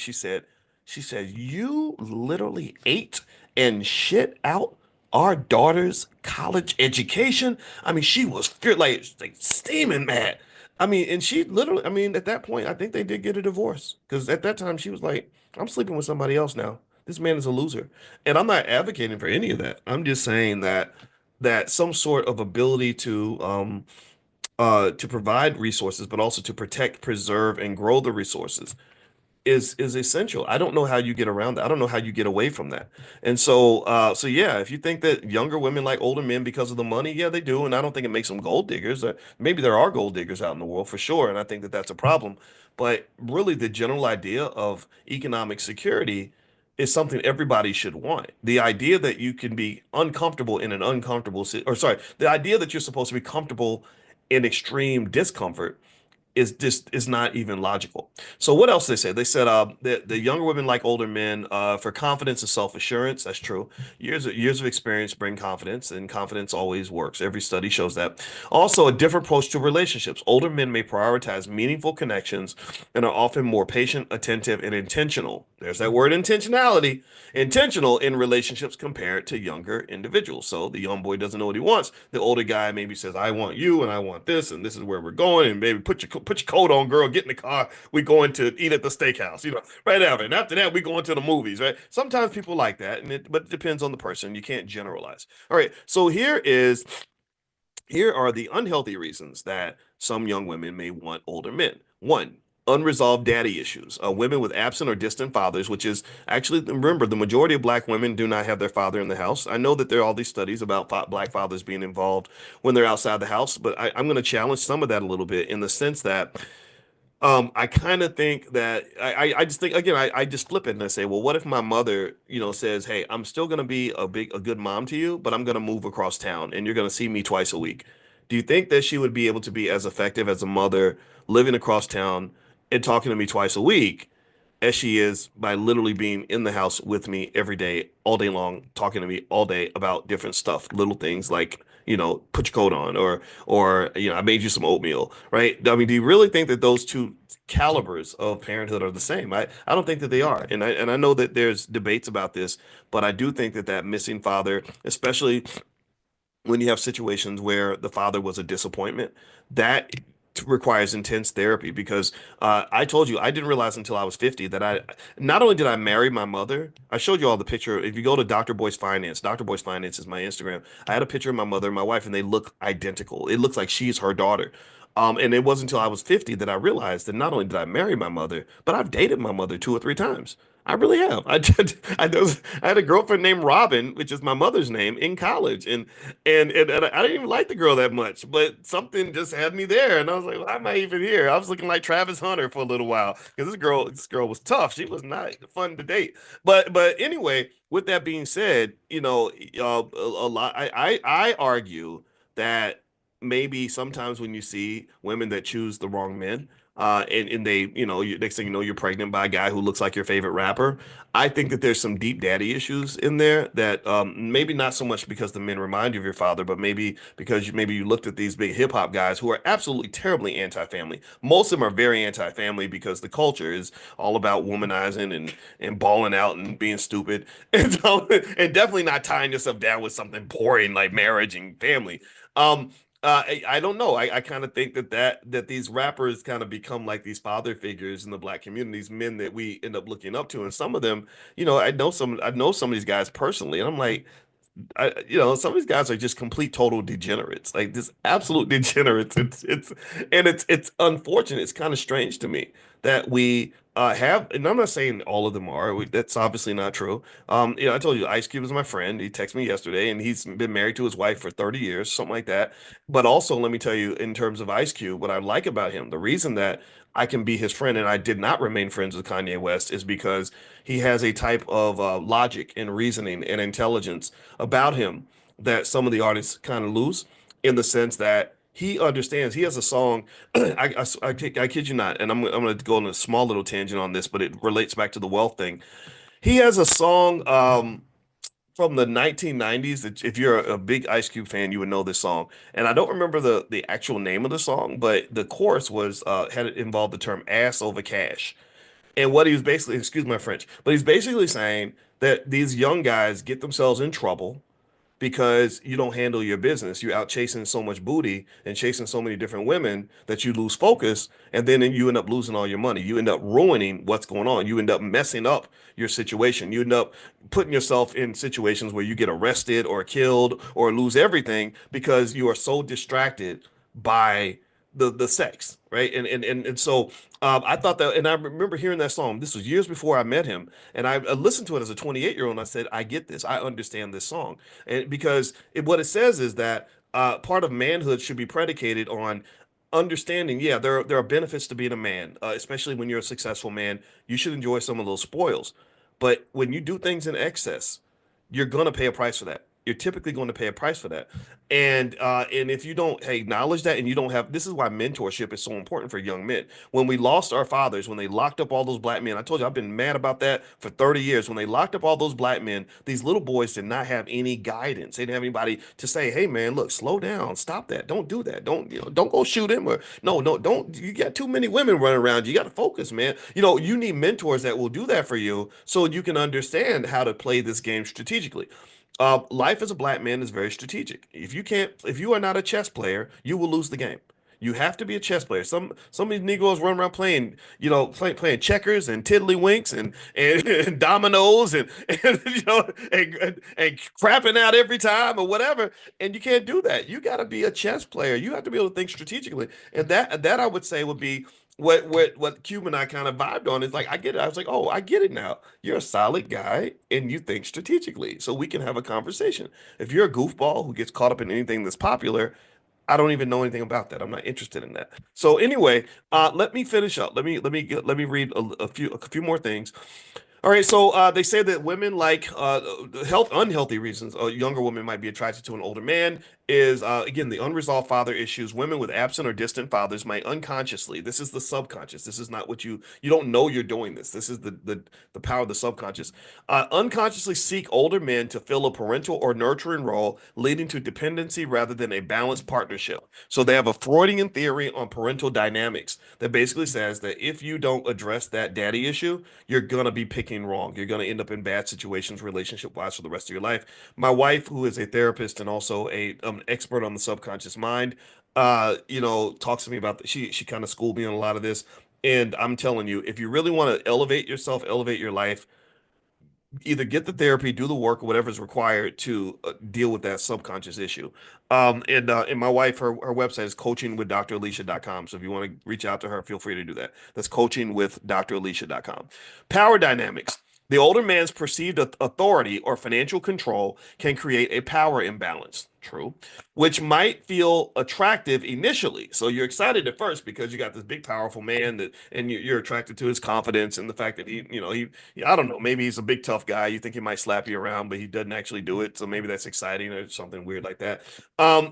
She said, you literally ate and shit out our daughter's college education. I mean, she was like steaming mad. I mean, and she literally, I mean, at that point, I think they did get a divorce because at that time she was like, I'm sleeping with somebody else now. This man is a loser. And I'm not advocating for any of that. I'm just saying that some sort of ability to provide resources, but also to protect, preserve, and grow the resources is essential. I don't know how you get around that. I don't know how you get away from that. And so yeah, if you think that younger women like older men because of the money, yeah, they do. And I don't think it makes them gold diggers. Maybe there are gold diggers out in the world for sure, and I think that that's a problem. But really, the general idea of economic security is something everybody should want. The idea that you can be uncomfortable in an uncomfortable, or sorry, the idea that you're supposed to be comfortable in extreme discomfort is not even logical. So what else they said? They said the younger women like older men for confidence and self-assurance. That's true. Years of experience bring confidence, and confidence always works. Every study shows that. Also, a different approach to relationships. Older men may prioritize meaningful connections and are often more patient, attentive, and intentional. There's that word intentionality. Intentional in relationships compared to younger individuals. So the young boy doesn't know what he wants. The older guy maybe says, "I want you, and I want this, and this is where we're going, and maybe put your coat on, girl. Get in the car. We going to eat at the steakhouse, right after. And after that, we going to the movies, right? Sometimes people like that, but it depends on the person. You can't generalize. All right, so here are the unhealthy reasons that some young women may want older men. One, unresolved daddy issues. Women with absent or distant fathers, which is actually, remember, the majority of black women do not have their father in the house. I know that there are all these studies about black fathers being involved when they're outside the house, but I'm going to challenge some of that a little bit in the sense that I kind of think that I just think again I just flip it and I say, well, what if my mother, says, hey, I'm still gonna be a good mom to you, but I'm gonna move across town and you're gonna see me twice a week. Do you think that she would be able to be as effective as a mother living across town and talking to me twice a week as she is by literally being in the house with me every day, all day long, talking to me all day about different stuff, little things like, put your coat on or I made you some oatmeal, right? I mean, do you really think that those two calibers of parenthood are the same? I don't think that they are. And I know that there's debates about this, but I do think that that missing father, especially when you have situations where the father was a disappointment, that requires intense therapy because I told you I didn't realize until I was 50 that I not only did I marry my mother. I showed you all the picture. If you go to Dr. Boyce Finance, Dr. Boyce Finance is my Instagram. I had a picture of my mother and my wife, and they look identical. It looks like she's her daughter. And it wasn't until I was 50 that I realized that not only did I marry my mother, but I've dated my mother 2 or 3 times. I really have. I did. I had a girlfriend named Robin, which is my mother's name, in college, and I didn't even like the girl that much, but something just had me there, and I was like, why am I even here? I was looking like Travis Hunter for a little while because this girl was tough. She was not fun to date. But anyway, with that being said, a lot. I argue that maybe sometimes when you see women that choose the wrong men, and they, next thing you know, you're pregnant by a guy who looks like your favorite rapper. I think that there's some deep daddy issues in there that maybe not so much because the men remind you of your father, but maybe because maybe you looked at these big hip hop guys who are absolutely terribly anti-family. Most of them are very anti-family because the culture is all about womanizing and balling out and being stupid, and definitely not tying yourself down with something boring like marriage and family. Um, I don't know. I kind of think that these rappers kind of become like these father figures in the black communities, men that we end up looking up to, and some of them, I know some of these guys personally, and I'm like, some of these guys are just complete total degenerates, like just absolute degenerates. It's unfortunate. It's kind of strange to me that we have, and I'm not saying all of them are. That's obviously not true. I told you Ice Cube is my friend. He texted me yesterday, and he's been married to his wife for 30 years, something like that. But also, let me tell you, in terms of Ice Cube, what I like about him, the reason that I can be his friend and I did not remain friends with Kanye West is because he has a type of logic and reasoning and intelligence about him that some of the artists kind of lose, in the sense that he understands. He has a song. I kid you not, and I'm going to go on a small little tangent on this, but it relates back to the wealth thing. He has a song from the 1990s. If you're a big Ice Cube fan, you would know this song. And I don't remember the actual name of the song, but the chorus was had it involved the term ass over cash. And what he was basically, excuse my French, but he's basically saying that these young guys get themselves in trouble because you don't handle your business. You're out chasing so much booty and chasing so many different women that you lose focus, and then you end up losing all your money. You end up ruining what's going on. You end up messing up your situation. You end up putting yourself in situations where you get arrested or killed or lose everything because you are so distracted by the sex, right? And so I thought that, and I remember hearing that song. This was years before I met him, and I listened to it as a 28-year-old, and I said, I get this. I understand this song, and because what it says is that part of manhood should be predicated on understanding. Yeah, there are benefits to being a man, especially when you're a successful man. You should enjoy some of those spoils, but when you do things in excess, you're going to pay a price for that. You're typically going to pay a price for that. And if you don't, hey, acknowledge that, and you don't have, this is why mentorship is so important for young men. When we lost our fathers, when they locked up all those black men, I told you I've been mad about that for 30 years. When they locked up all those black men, these little boys did not have any guidance. They didn't have anybody to say, hey man, look, slow down, stop that, don't do that, don't go shoot him, or no, don't. You got too many women running around. You got to focus, man. You need mentors that will do that for you so you can understand how to play this game strategically. Life as a black man is very strategic. If you are not a chess player, you will lose the game. You have to be a chess player. Some of these Negroes run around playing, playing checkers and tiddlywinks and dominoes and and crapping out every time or whatever. And you can't do that. You got to be a chess player. You have to be able to think strategically. And that I would say would be what Cube and I kind of vibed on. Is like, I get it. I was like, oh, I get it now. You're a solid guy and you think strategically, so we can have a conversation. If you're a goofball who gets caught up in anything that's popular, I don't even know anything about that. I'm not interested in that. So anyway, let me finish up. Let me read a few more things. All right, so they say that women like unhealthy reasons a younger woman might be attracted to an older man is again the unresolved father issues. Women with absent or distant fathers might unconsciously. This is the subconscious. This is not what you don't know you're doing this. This is the power of the subconscious. Unconsciously seek older men to fill a parental or nurturing role, leading to dependency rather than a balanced partnership. So they have a Freudian theory on parental dynamics that basically says that if you don't address that daddy issue, you're gonna be picking wrong. You're gonna end up in bad situations relationship wise for the rest of your life. My wife, who is a therapist and also a expert on the subconscious mind, talks to me about she kind of schooled me on a lot of this. And I'm telling you, if you really want to elevate yourself, elevate your life, either get the therapy, do the work, or whatever is required to deal with that subconscious issue. And my wife, her website is coachingwithdralicia.com. So if you want to reach out to her, feel free to do that. That's coachingwithdralicia.com. Power dynamics. The older man's perceived authority or financial control can create a power imbalance. True. Which might feel attractive initially. So you're excited at first because you got this big, powerful man that, and you're attracted to his confidence and the fact that I don't know, maybe he's a big, tough guy. You think he might slap you around, but he doesn't actually do it. So maybe that's exciting or something weird like that.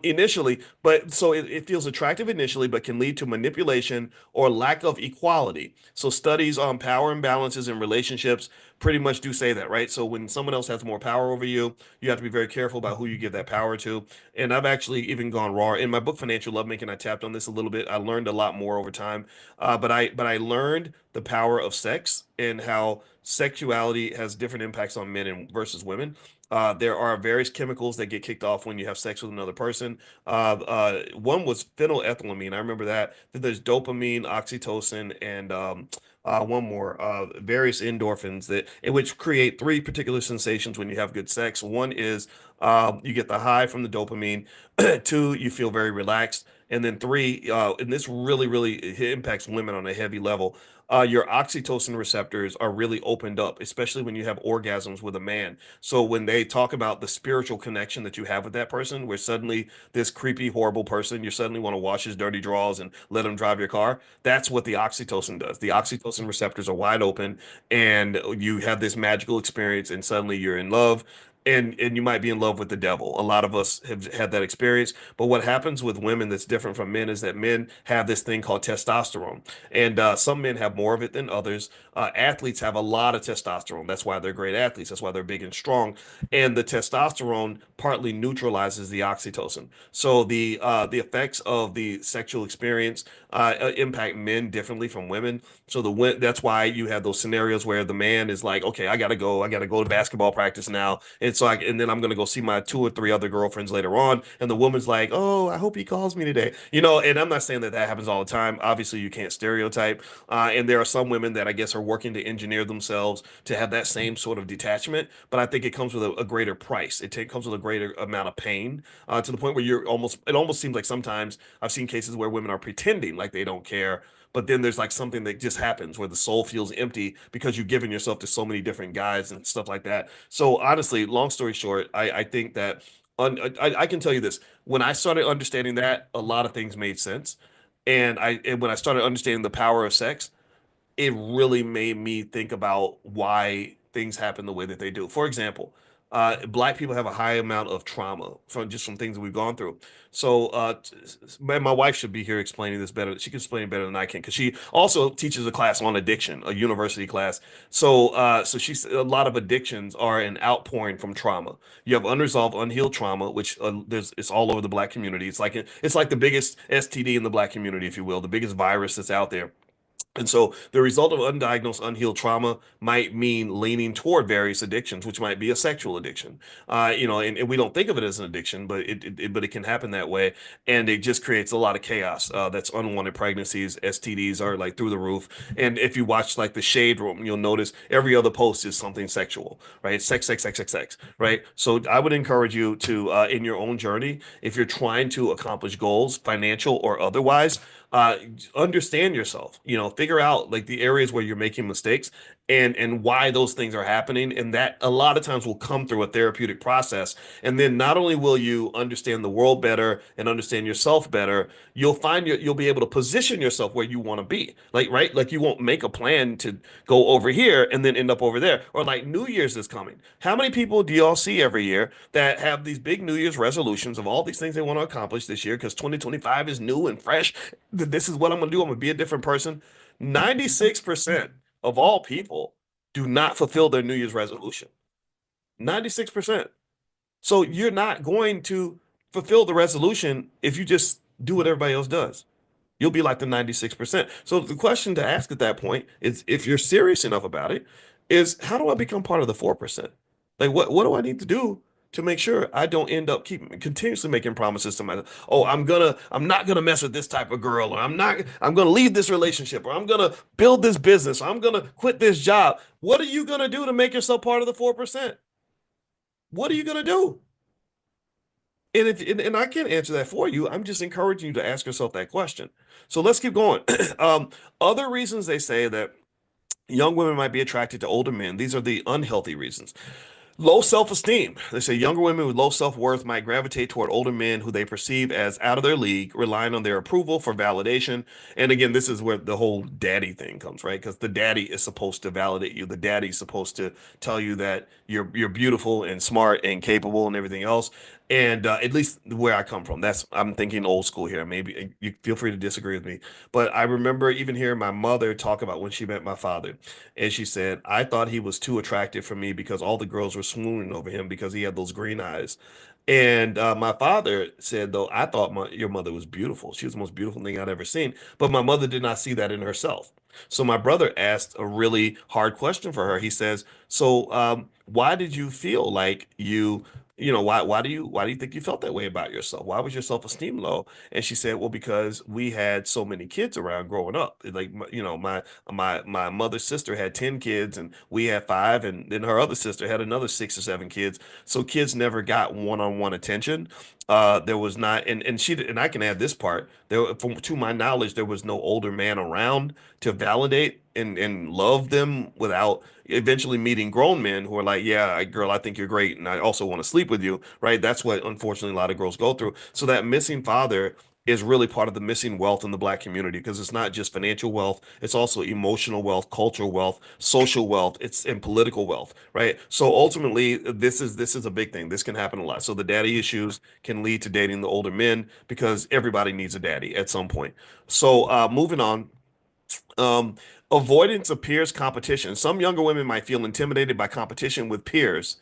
Initially, but so it feels attractive initially, but can lead to manipulation or lack of equality. So studies on power imbalances in relationships pretty much do say that, right? So when someone else has more power over you, you have to be very careful about who you give that power to. And I've actually even gone raw in my book, Financial Lovemaking. I tapped on this a little bit. I learned a lot more over time. But I learned the power of sex and how sexuality has different impacts on men and versus women. There are various chemicals that get kicked off when you have sex with another person. One was phenylethylamine. I remember that. Then there's dopamine, oxytocin, and one more, various endorphins that in which create three particular sensations when you have good sex. One is you get the high from the dopamine. Two, you feel very relaxed. And then three, and this really, really impacts women on a heavy level. Your oxytocin receptors are really opened up, especially when you have orgasms with a man. So when they talk about the spiritual connection that you have with that person, where suddenly this creepy, horrible person, you suddenly want to wash his dirty drawers and let him drive your car. That's what the oxytocin does. The oxytocin receptors are wide open, and you have this magical experience, and suddenly you're in love. And you might be in love with the devil. A lot of us have had that experience. But what happens with women that's different from men is that men have this thing called testosterone. And some men have more of it than others. Athletes have a lot of testosterone. That's why they're great athletes. That's why they're big and strong. And the testosterone partly neutralizes the oxytocin. So the effects of the sexual experience impact men differently from women. So that's why you have those scenarios where the man is like, okay, I gotta go to basketball practice now, and then I'm gonna go see my two or three other girlfriends later on, and the woman's like, oh, I hope he calls me today, And I'm not saying that happens all the time. Obviously, you can't stereotype, and there are some women that I guess are working to engineer themselves to have that same sort of detachment, but I think it comes with a greater price. Comes with a greater amount of pain, to the point where it almost seems like sometimes I've seen cases where women are pretending like they don't care, but then there's like something that just happens where the soul feels empty because you've given yourself to so many different guys and stuff like that. So honestly, long story short, I think that I can tell you this. When I started understanding that, a lot of things made sense. And when I started understanding the power of sex, it really made me think about why things happen the way that they do. For example, black people have a high amount of trauma from things that we've gone through. So, my wife should be here explaining this better. She can explain it better than I can because she also teaches a class on addiction, a university class. So she's a lot of addictions are an outpouring from trauma. You have unresolved, unhealed trauma, which it's all over the black community. It's like the biggest STD in the black community, if you will, the biggest virus that's out there. And so the result of undiagnosed, unhealed trauma might mean leaning toward various addictions, which might be a sexual addiction. And we don't think of it as an addiction, but it can happen that way, and it just creates a lot of chaos. That's unwanted pregnancies, STDs are like through the roof. And if you watch like the Shade Room, you'll notice every other post is something sexual, right? Sex, sex, sex, sex, sex, right? So I would encourage you to, in your own journey, if you're trying to accomplish goals, financial or otherwise, uh understand yourself, figure out like the areas where you're making mistakes and why those things are happening, and that a lot of times will come through a therapeutic process. And then not only will you understand the world better and understand yourself better, you'll be able to position yourself where you want to be, like, right, like you won't make a plan to go over here and then end up over there. Or like New Year's is coming. How many people do y'all see every year that have these big New Year's resolutions of all these things they want to accomplish this year because 2025 is new and fresh? This is what I'm gonna do. I'm gonna be a different person. 96% of all people do not fulfill their New Year's resolution. 96%. So you're not going to fulfill the resolution if you just do what everybody else does. You'll be like the 96%. So the question to ask at that point is, if you're serious enough about it, is how do I become part of the 4%? Like what do I need to do to make sure I don't end up keeping continuously making promises to myself? Oh, I'm not gonna mess with this type of girl, or I'm gonna leave this relationship, or I'm gonna build this business, or I'm gonna quit this job. What are you gonna do to make yourself part of the 4%? What are you gonna do? And I can't answer that for you. I'm just encouraging you to ask yourself that question. So let's keep going. Other reasons they say that young women might be attracted to older men. These are the unhealthy reasons. Low self-esteem. They say younger women with low self-worth might gravitate toward older men who they perceive as out of their league, relying on their approval for validation. And again, this is where the whole daddy thing comes, right? Because the daddy is supposed to validate you. The daddy's supposed to tell you that you're beautiful and smart and capable and everything else. And at least where I come from, that's I'm thinking old school here. Maybe you feel free to disagree with me, but I remember even hearing my mother talk about when she met my father. And she said, I thought he was too attractive for me because all the girls were swooning over him because he had those green eyes. And my father said, though, I thought your mother was beautiful. She was the most beautiful thing I'd ever seen. But my mother did not see that in herself. So my brother asked a really hard question for her. He says, so why did you feel like why do you think you felt that way about yourself? Why was your self-esteem low? And she said, well, because we had so many kids around growing up. Like, my mother's sister had 10 kids and we had five, and then her other sister had another 6 or 7 kids. So kids never got one-on-one attention. There was not, and I can add this part. From to my knowledge, there was no older man around to validate and love them without eventually meeting grown men who are like, yeah, girl, I think you're great, and I also want to sleep with you, right? That's what unfortunately a lot of girls go through. So that missing father is really part of the missing wealth in the black community because it's not just financial wealth, it's also emotional wealth, cultural wealth, social wealth, it's and political wealth, right? So ultimately, this is a big thing. This can happen a lot. So the daddy issues can lead to dating the older men because everybody needs a daddy at some point. So moving on, um, avoidance of peers competition. Some younger women might feel intimidated by competition with peers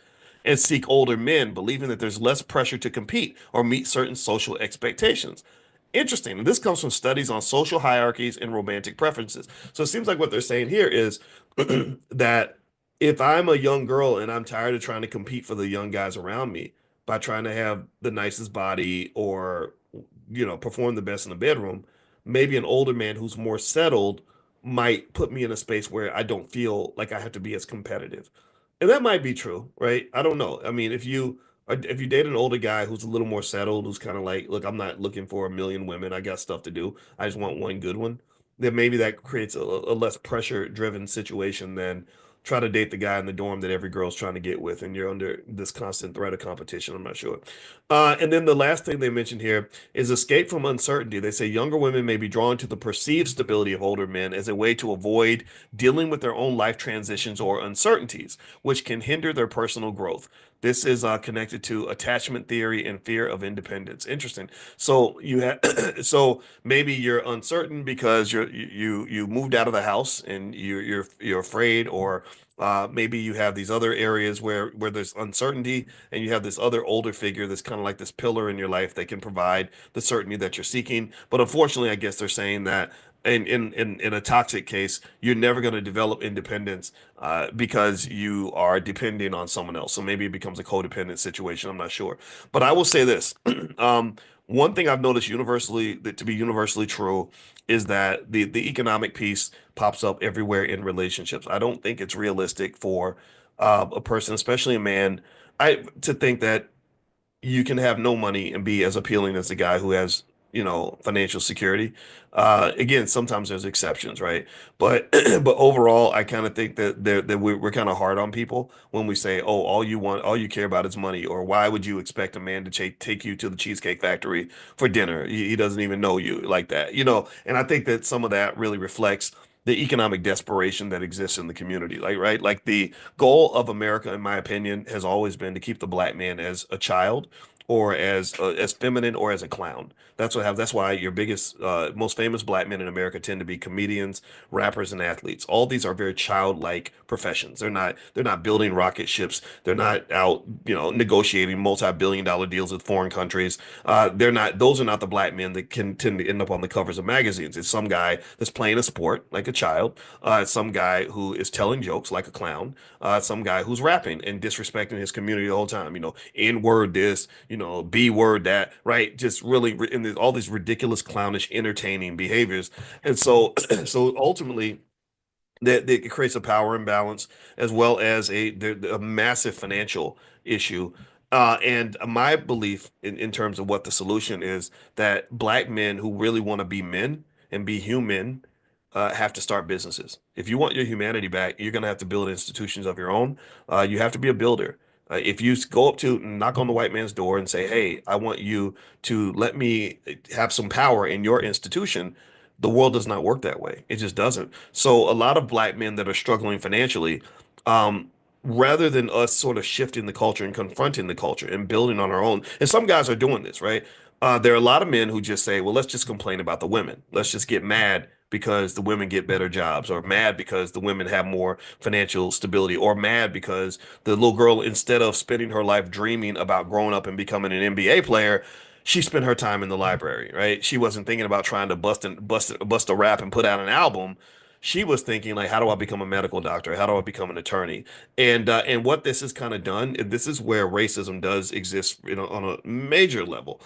and seek older men, believing that there's less pressure to compete or meet certain social expectations. Interesting. And this comes from studies on social hierarchies and romantic preferences. So it seems like what they're saying here is that if I'm a young girl and I'm tired of trying to compete for the young guys around me by trying to have the nicest body or, perform the best in the bedroom, maybe an older man who's more settled might put me in a space where I don't feel like I have to be as competitive. And that might be true, right? I don't know. I mean, if you date an older guy who's a little more settled, who's kind of like, look, I'm not looking for a million women. I got stuff to do. I just want one good one. Then maybe that creates a less pressure driven situation than try to date the guy in the dorm that every girl's trying to get with, and you're under this constant threat of competition. I'm not sure. And then the last thing they mentioned here is escape from uncertainty. They say younger women may be drawn to the perceived stability of older men as a way to avoid dealing with their own life transitions or uncertainties, which can hinder their personal growth. This is connected to attachment theory and fear of independence. Interesting. So you have, so maybe you're uncertain because you moved out of the house and you're afraid, or maybe you have these other areas where there's uncertainty, and you have this other older figure that's kind of like this pillar in your life that can provide the certainty that you're seeking. But unfortunately, I guess they're saying that in a toxic case, you're never going to develop independence because you are depending on someone else. So maybe it becomes a codependent situation. I'm not sure. But I will say this. One thing I've noticed universally that to be universally true is that the economic piece pops up everywhere in relationships. I don't think it's realistic for a person, especially a man, to think that you can have no money and be as appealing as the guy who has, financial security. Again, sometimes there's exceptions, right? But but overall, I kind of think that we're kind of hard on people when we say, oh, all you care about is money, or why would you expect a man to take you to the Cheesecake Factory for dinner? He doesn't even know you like that, And I think that some of that really reflects the economic desperation that exists in the community. Like, right? Like the goal of America, in my opinion, has always been to keep the black man as a child or as feminine or as a clown. That's why your biggest most famous black men in America tend to be comedians, rappers, and athletes. All these are very childlike professions. They're not building rocket ships. They're not out, negotiating multi-billion-dollar deals with foreign countries. Those are not the black men that can tend to end up on the covers of magazines. It's some guy that's playing a sport like a child, some guy who is telling jokes like a clown, some guy who's rapping and disrespecting his community the whole time. N word this, B word that, right? Just really in all these ridiculous, clownish, entertaining behaviors. And so, so ultimately, that it creates a power imbalance as well as a massive financial issue. And my belief in terms of what the solution is that black men who really want to be men and be human have to start businesses. If you want your humanity back, you're going to have to build institutions of your own. You have to be a builder. If you go up to knock on the white man's door and say, "Hey, I want you to let me have some power in your institution," the world does not work that way. It just doesn't. So a lot of black men that are struggling financially, um, rather than us sort of shifting the culture and confronting the culture and building on our own, and some guys are doing this, right? There are a lot of men who just say, well, let's just complain about the women. Let's just get mad because the women get better jobs, or mad because the women have more financial stability, or mad because the little girl, instead of spending her life dreaming about growing up and becoming an NBA player, she spent her time in the library, right? She wasn't thinking about trying to bust a rap and put out an album. She was thinking like, how do I become a medical doctor? How do I become an attorney? And what this has kind of done, and this is where racism does exist, on a major level,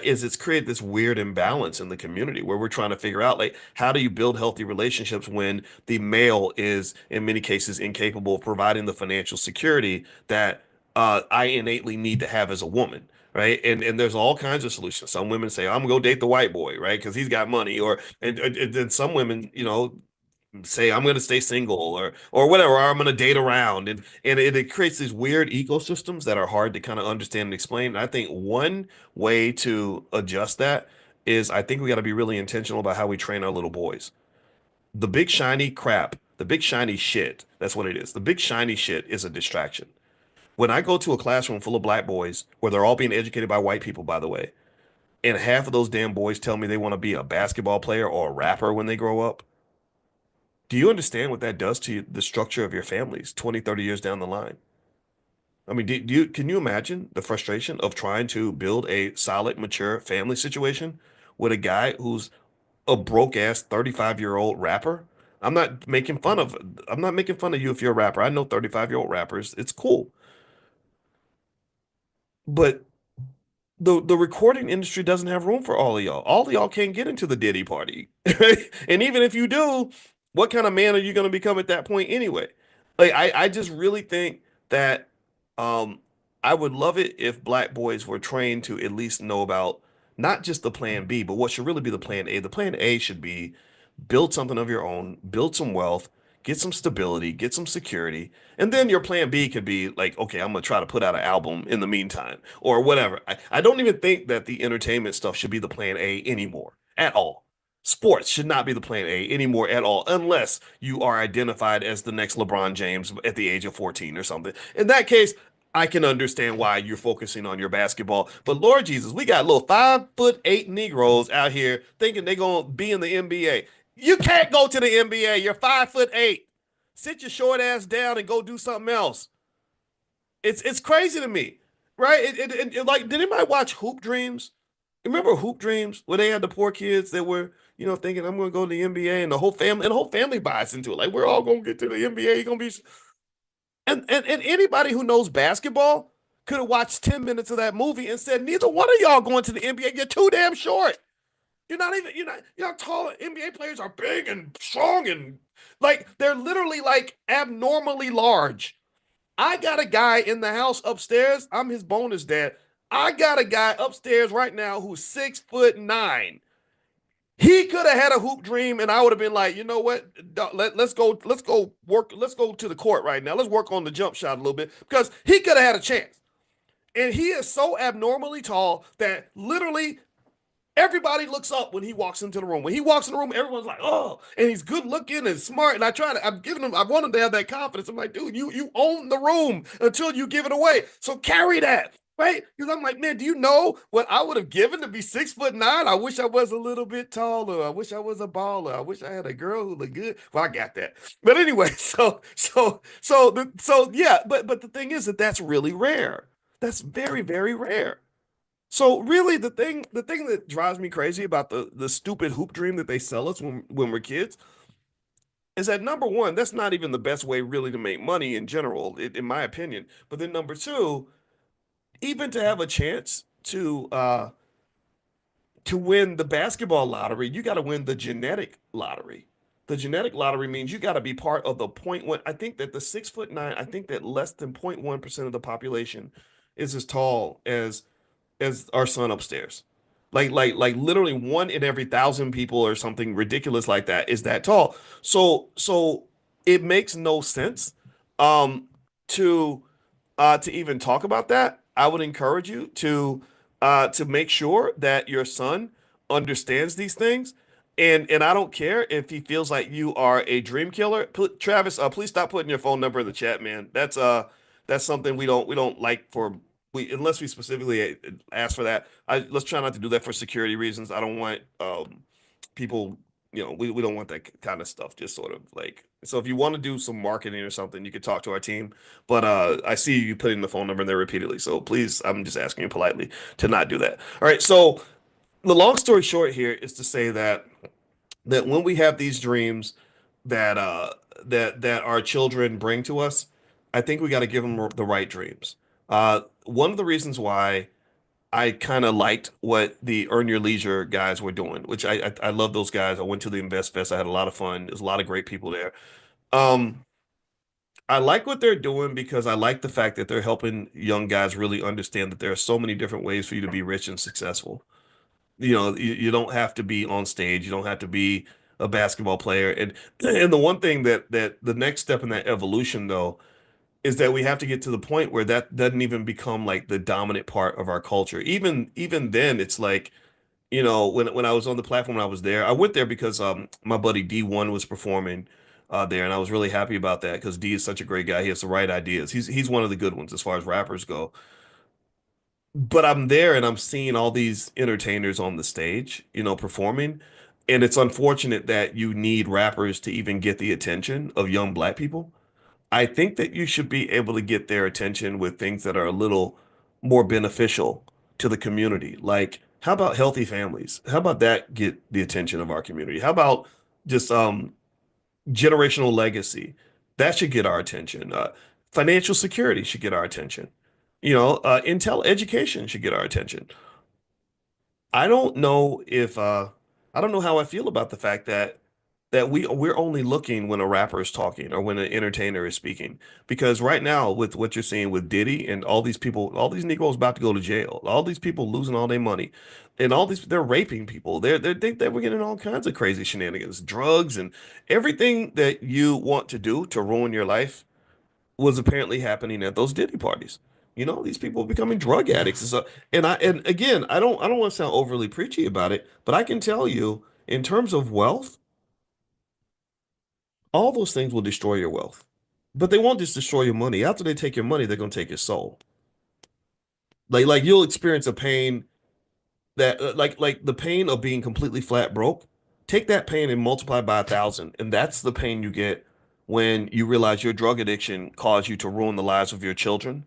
is it's created this weird imbalance in the community where we're trying to figure out like, how do you build healthy relationships when the male is in many cases incapable of providing the financial security that I innately need to have as a woman. Right. And there's all kinds of solutions. Some women say, I'm gonna go date the white boy, right? Because he's got money. Or and then some women, say I'm going to stay single, or whatever, or I'm going to date around, and it creates these weird ecosystems that are hard to kind of understand and explain. And I think one way to adjust that is I think we got to be really intentional about how we train our little boys. The big shiny crap, the big shiny shit, that's what it is. The big shiny shit is a distraction. When I go to a classroom full of black boys where they're all being educated by white people, by the way, and half of those damn boys tell me they want to be a basketball player or a rapper when they grow up, do you understand what that does to the structure of your families 20, 30 years down the line? I mean, can you imagine the frustration of trying to build a solid, mature family situation with a guy who's a broke ass 35-year-old rapper? I'm not making fun of I'm not making fun of you if you're a rapper. I know 35-year-old rappers. It's cool. But the recording industry doesn't have room for all of y'all. All of y'all can't get into the Diddy party. Right? And even if you do, what kind of man are you going to become at that point anyway? Like I just really think that um I would love it if black boys were trained to at least know about not just the plan B, but what should really be the plan A. The plan A should be build something of your own, build some wealth, get some stability, get some security, and then your plan B could be like, okay, I'm gonna try to put out an album in the meantime or whatever. I don't even think that the entertainment stuff should be the plan A anymore at all. Sports should not be the plan A anymore at all, unless you are identified as the next LeBron James at the age of 14 or something. In that case, I can understand why you're focusing on your basketball. But Lord Jesus, we got little 5'8" Negroes out here thinking they're gonna be in the NBA. You can't go to the NBA. You're 5'8". Sit your short ass down and go do something else. It's crazy to me, right? Like, did anybody watch Hoop Dreams? Remember Hoop Dreams where they had the poor kids that were, thinking I'm going to go to the NBA, and the whole family buys into it. Like, we're all going to get to the NBA. You're going to be, and anybody who knows basketball could have watched 10 minutes of that movie and said, neither one of y'all going to the NBA. You're too damn short. You're not tall. NBA players are big and strong, and like they're literally like abnormally large. I got a guy in the house upstairs. I'm his bonus dad. I got a guy upstairs right now who's 6'9". He could have had a hoop dream, and I would have been like, you know what? Let's go work. Let's go to the court right now. Let's work on the jump shot a little bit because he could have had a chance. And he is so abnormally tall that literally everybody looks up when he walks into the room. When he walks in the room, everyone's like, "Oh!" And he's good looking and smart. And I want him to have that confidence. I'm like, dude, you own the room until you give it away. So carry that, right? Because I'm like, man, do you know what I would have given to be 6'9"? I wish I was a little bit taller. I wish I was a baller. I wish I had a girl who looked good. Well, I got that. But anyway, yeah. But the thing is that's really rare. That's very, very rare. So really, the thing that drives me crazy about the stupid hoop dream that they sell us when we're kids is that number one, that's not even the best way really to make money in general, in my opinion. But then number two, even to have a chance to win the basketball lottery, you got to win the genetic lottery. The genetic lottery means you got to be part of the point one. I think that the 6'9", I think that less than 0.1% of the population is as tall as our son upstairs. Like literally one in every 1,000 people or something ridiculous like that is that tall. So it makes no sense to to even talk about that, I would encourage you to make sure that your son understands these things. And I don't care if he feels like you are a dream killer. Travis, please stop putting your phone number in the chat, man. That's something we don't like for we unless we specifically ask for that. Let's try not to do that for security reasons. I don't want people, we don't want that kind of stuff just sort of like. So if you want to do some marketing or something, you could talk to our team. But I see you putting the phone number in there repeatedly. So please, I'm just asking you politely to not do that. All right. So the long story short here is to say that when we have these dreams that our children bring to us, I think we got to give them the right dreams. One of the reasons why I kind of liked what the Earn Your Leisure guys were doing, which I love those guys. I went to the Invest Fest. I had a lot of fun. There's a lot of great people there. Um, I like what they're doing because I like the fact that they're helping young guys really understand that there are so many different ways for you to be rich and successful. You don't have to be on stage. You don't have to be a basketball player. And the one thing that the next step in that evolution though is that we have to get to the point where that doesn't even become like the dominant part of our culture. Even then, it's like, when I was on the platform when I was there, I went there because my buddy D1 was performing there, and I was really happy about that because D is such a great guy. He has the right ideas. He's one of the good ones as far as rappers go. But I'm there and I'm seeing all these entertainers on the stage, performing. And it's unfortunate that you need rappers to even get the attention of young black people. I think that you should be able to get their attention with things that are a little more beneficial to the community. Like, how about healthy families? How about that get the attention of our community? How about just generational legacy? That should get our attention. Financial security should get our attention. Intel education should get our attention. I don't know if I don't know how I feel about the fact that we're only looking when a rapper is talking or when an entertainer is speaking. Because right now, with what you're seeing with Diddy and all these people, all these Negroes about to go to jail, all these people losing all their money, and all these they're raping people. They think that we're getting all kinds of crazy shenanigans, drugs, and everything that you want to do to ruin your life was apparently happening at those Diddy parties. These people are becoming drug addicts. And again, I don't want to sound overly preachy about it, but I can tell you, in terms of wealth, all those things will destroy your wealth. But they won't just destroy your money. After they take your money, they're gonna take your soul. Like you'll experience a pain that like the pain of being completely flat broke. Take that pain and multiply by 1,000, and that's the pain you get when you realize your drug addiction caused you to ruin the lives of your children,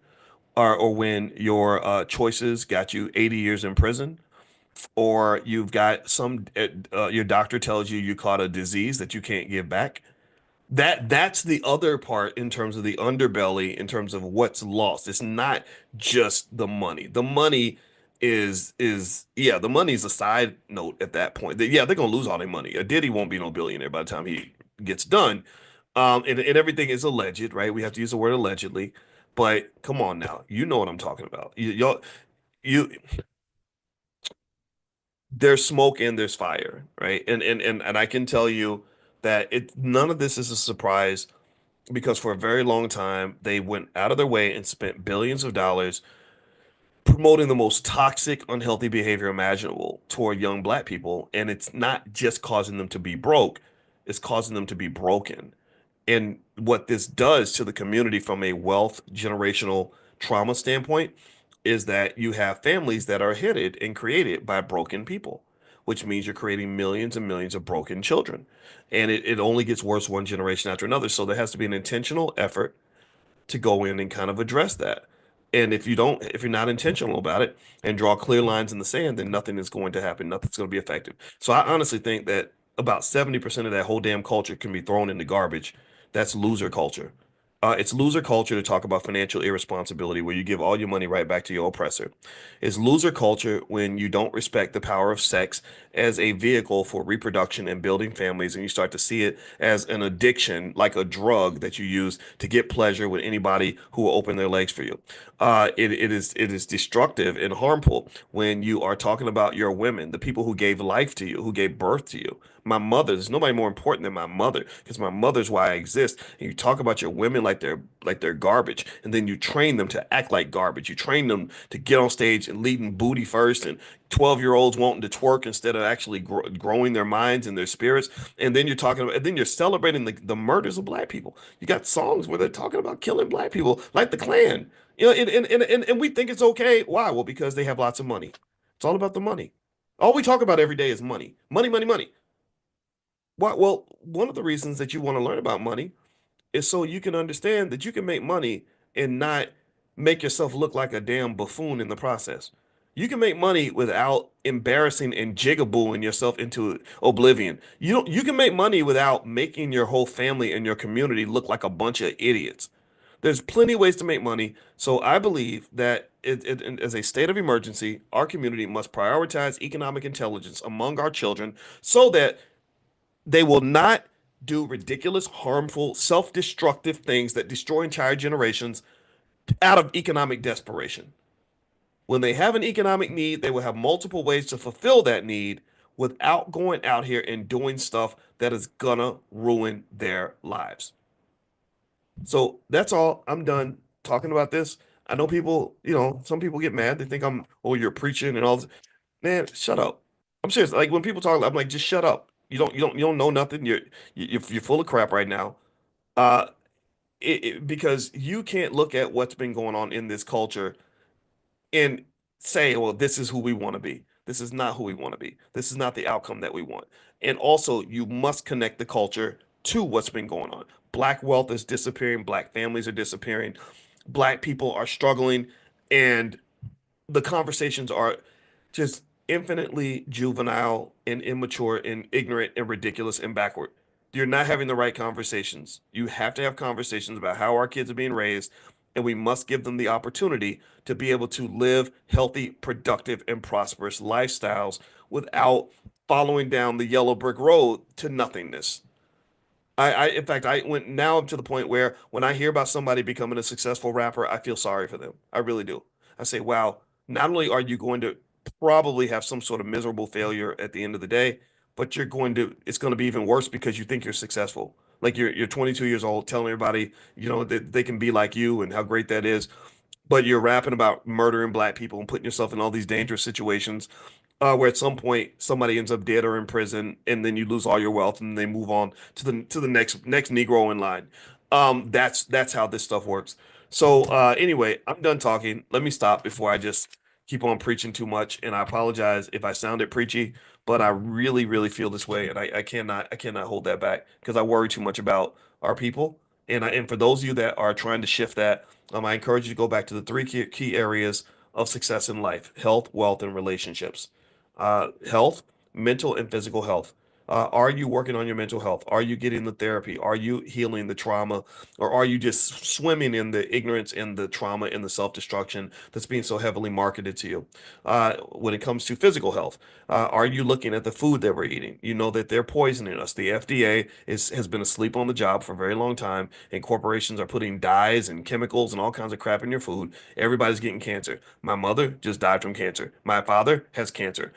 or when your choices got you 80 years in prison, or you've got your doctor tells you you caught a disease that you can't give back. That's the other part in terms of the underbelly, in terms of what's lost. It's not just the money. The money is yeah, the money's a side note at that point. Yeah, they're gonna lose all their money. A Diddy won't be no billionaire by the time he gets done. And everything is alleged, right? We have to use the word allegedly. But come on now, you know what I'm talking about. You there's smoke and there's fire, right? And I can tell you that none of this is a surprise because for a very long time they went out of their way and spent billions of dollars promoting the most toxic, unhealthy behavior imaginable toward young black people. And it's not just causing them to be broke, it's causing them to be broken. And what this does to the community from a wealth generational trauma standpoint is that you have families that are headed and created by broken people, which means you're creating millions and millions of broken children. And it only gets worse one generation after another. So there has to be an intentional effort to go in and kind of address that. And if you're not intentional about it and draw clear lines in the sand, then nothing is going to happen. Nothing's going to be effective. So I honestly think that about 70% of that whole damn culture can be thrown in the garbage. That's loser culture. It's loser culture to talk about financial irresponsibility, where you give all your money right back to your oppressor. It's loser culture when you don't respect the power of sex as a vehicle for reproduction and building families, and you start to see it as an addiction, like a drug that you use to get pleasure with anybody who will open their legs for you. It is destructive and harmful when you are talking about your women, the people who gave life to you, who gave birth to you, My mother, there's nobody more important than my mother because my mother's why I exist. And you talk about your women like they're garbage, and then you train them to act like garbage. You train them to get on stage and leading booty first, and 12-year-olds wanting to twerk instead of actually growing their minds and their spirits. And then you're talking about, and then you're celebrating the murders of black people. You got songs where they're talking about killing black people, like the Klan. And we think it's okay. Why? Well, because they have lots of money. It's all about the money. All we talk about every day is money. Money, money, money. Why? Well, one of the reasons that you want to learn about money is so you can understand that you can make money and not make yourself look like a damn buffoon in the process. You can make money without embarrassing and jigabooing yourself into oblivion. You can make money without making your whole family and your community look like a bunch of idiots. There's plenty of ways to make money. So I believe that as a state of emergency, our community must prioritize economic intelligence among our children so that they will not do ridiculous, harmful, self-destructive things that destroy entire generations out of economic desperation. When they have an economic need, they will have multiple ways to fulfill that need without going out here and doing stuff that is gonna ruin their lives. So that's all. I'm done talking about this. I know people, some people get mad. They think oh, you're preaching and all this. Man, shut up. I'm serious. Like when people talk, I'm like, just shut up. You don't know nothing. You're full of crap right now. Uh, because you can't look at what's been going on in this culture and say, well, this is who we want to be. This is not who we want to be. This is not the outcome that we want. And also, you must connect the culture to what's been going on. Black wealth is disappearing, black families are disappearing, black people are struggling, and the conversations are just infinitely juvenile and immature and ignorant and ridiculous and backward. You're not having the right conversations. You have to have conversations about how our kids are being raised, and we must give them the opportunity to be able to live healthy, productive, and prosperous lifestyles without following down the yellow brick road to nothingness. In fact, I went now up to the point where when I hear about somebody becoming a successful rapper, I feel sorry for them. I really do. I say, wow, not only are you going to probably have some sort of miserable failure at the end of the day, but it's going to be even worse because you think you're successful. Like you're 22 years old, telling everybody, that they can be like you and how great that is, but you're rapping about murdering black people and putting yourself in all these dangerous situations where at some point somebody ends up dead or in prison, and then you lose all your wealth, and they move on to the next Negro in line. That's how this stuff works. So anyway, I'm done talking. Let me stop before I just keep on preaching too much. And I apologize if I sounded preachy, but I really, really feel this way, and I cannot hold that back because I worry too much about our people. And for those of you that are trying to shift that, I encourage you to go back to the three key areas of success in life: health, wealth, and relationships. Health, mental and physical health. Are you working on your mental health? Are you getting the therapy? Are you healing the trauma? Or are you just swimming in the ignorance and the trauma and the self-destruction that's being so heavily marketed to you? When it comes to physical health, are you looking at the food that we're eating? You know that they're poisoning us. The FDA has been asleep on the job for a very long time, and corporations are putting dyes and chemicals and all kinds of crap in your food. Everybody's getting cancer. My mother just died from cancer. My father has cancer.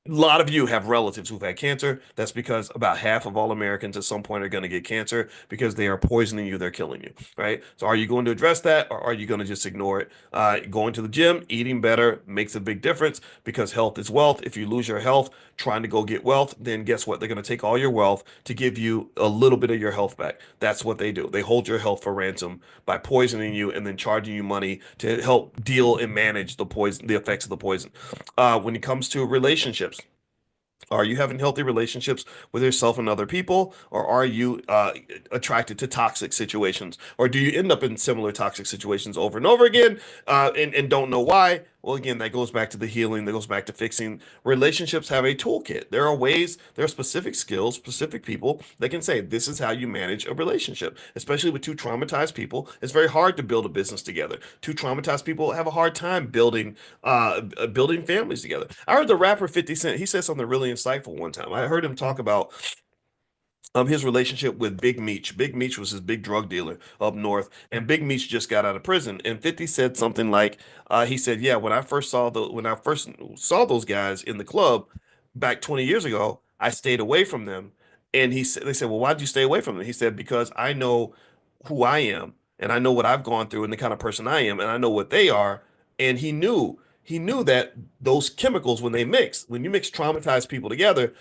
A lot of you have relatives who've had cancer. That's because about half of all Americans at some point are going to get cancer because they are poisoning you. They're killing you, right? So are you going to address that, or are you going to just ignore it? Going to the gym, eating better makes a big difference because health is wealth. If you lose your health trying to go get wealth, then guess what? They're going to take all your wealth to give you a little bit of your health back. That's what they do. They hold your health for ransom by poisoning you and then charging you money to help deal and manage the effects of the poison. When it comes to relationships, are you having healthy relationships with yourself and other people, or are you attracted to toxic situations, or do you end up in similar toxic situations over and over again, and don't know why? Well, again, that goes back to the healing, that goes back to fixing. Relationships have a toolkit. There are specific skills, specific people that can say, this is how you manage a relationship, especially with two traumatized people. It's very hard to build a business together. Two traumatized people have a hard time building families together. I heard the rapper 50 Cent, he said something really insightful one time. I heard him talk about his relationship with Big Meech. Big Meech was his big drug dealer up north, and Big Meech just got out of prison. And 50 said something like, he said, "Yeah, when I first saw those guys in the club back 20 years ago, I stayed away from them. And they said, well, why did you stay away from them? He said, because I know who I am and I know what I've gone through and the kind of person I am and I know what they are. And he knew that those chemicals, when you mix traumatized people together,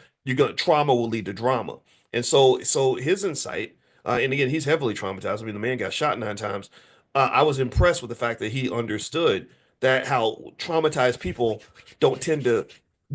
trauma will lead to drama. And so his insight, and again, he's heavily traumatized. I mean, the man got shot 9 times. I was impressed with the fact that he understood that how traumatized people don't tend to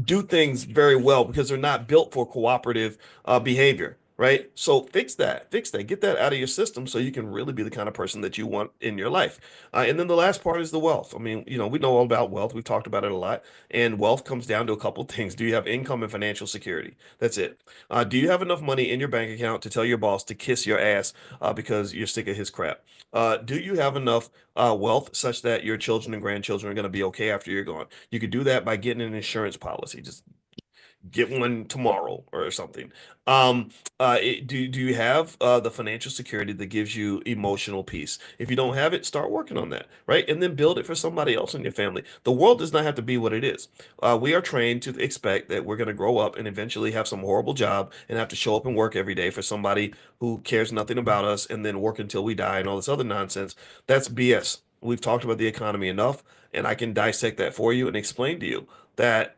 do things very well because they're not built for cooperative behavior, right? So fix that, get that out of your system so you can really be the kind of person that you want in your life. And then the last part is the wealth. I mean, we know all about wealth. We've talked about it a lot. And wealth comes down to a couple of things. Do you have income and financial security? That's it. Do you have enough money in your bank account to tell your boss to kiss your ass because you're sick of his crap? Do you have enough wealth such that your children and grandchildren are going to be okay after you're gone? You could do that by getting an insurance policy. Just get one tomorrow or something. Do you have the financial security that gives you emotional peace? If you don't have it, start working on that, right? And then build it for somebody else in your family. The world does not have to be what it is. We are trained to expect that we're going to grow up and eventually have some horrible job and have to show up and work every day for somebody who cares nothing about us and then work until we die and all this other nonsense. That's BS. We've talked about the economy enough, and I can dissect that for you and explain to you that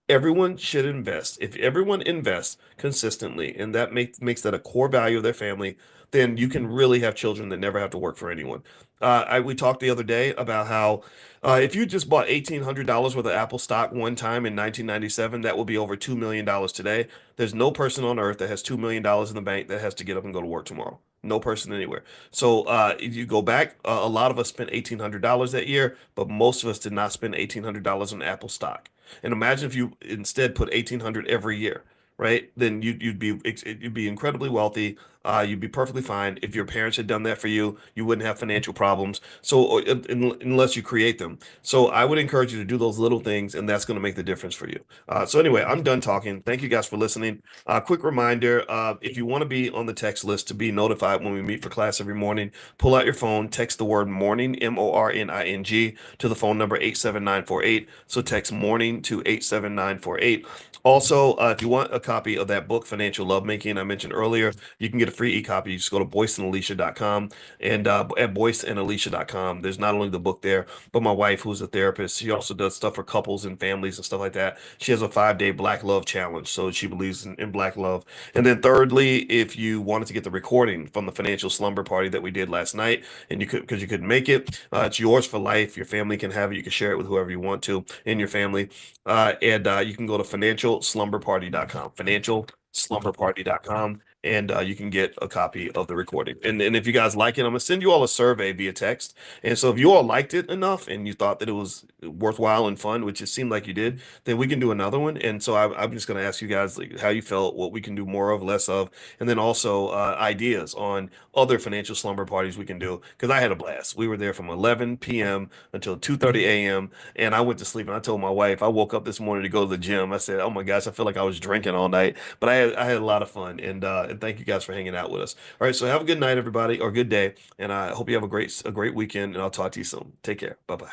everyone should invest. If everyone invests consistently and that makes that a core value of their family, then you can really have children that never have to work for anyone. We talked the other day about how if you just bought $1,800 worth of Apple stock one time in 1997, that will be over $2 million today. There's no person on earth that has $2 million in the bank that has to get up and go to work tomorrow. No person anywhere. So if you go back, a lot of us spent $1,800 that year, but most of us did not spend $1,800 on Apple stock. And imagine if you instead put 1,800 every year, right? Then you'd be incredibly wealthy. You'd be perfectly fine. If your parents had done that for you, you wouldn't have financial problems. So unless you create them. So I would encourage you to do those little things, and that's going to make the difference for you. So anyway, I'm done talking. Thank you guys for listening. Quick reminder, if you want to be on the text list to be notified when we meet for class every morning, pull out your phone, text the word morning, MORNING, to the phone number 87948. So text morning to 87948. Also, if you want a copy of that book, Financial Lovemaking, I mentioned earlier, you can get a free e-copy. You just go to boyceandalicia.com, and at boyceandalicia.com, there's not only the book there, but my wife, who's a therapist, she also does stuff for couples and families and stuff like that. She has a 5-day Black Love Challenge, so she believes in Black love. And then thirdly, if you wanted to get the recording from the financial slumber party that we did last night, and because you couldn't make it, it's yours for life. Your family can have it. You can share it with whoever you want to in your family. And you can go to financialslumberparty.com, financialslumberparty.com, and you can get a copy of the recording. And if you guys like it, I'm gonna send you all a survey via text. And so if you all liked it enough and you thought that it was worthwhile and fun, which it seemed like you did, then we can do another one. And so I'm just gonna ask you guys like how you felt, what we can do more of, less of, and then also ideas on other financial slumber parties we can do. Because I had a blast. We were there from 11 p.m. until 2:30 a.m. and I went to sleep and I told my wife, I woke up this morning to go to the gym. I said, "Oh my gosh, I feel like I was drinking all night." But I had a lot of fun, and thank you guys for hanging out with us. All right, so have a good night, everybody, or good day, and I hope you have a great weekend. And I'll talk to you soon. Take care. Bye bye.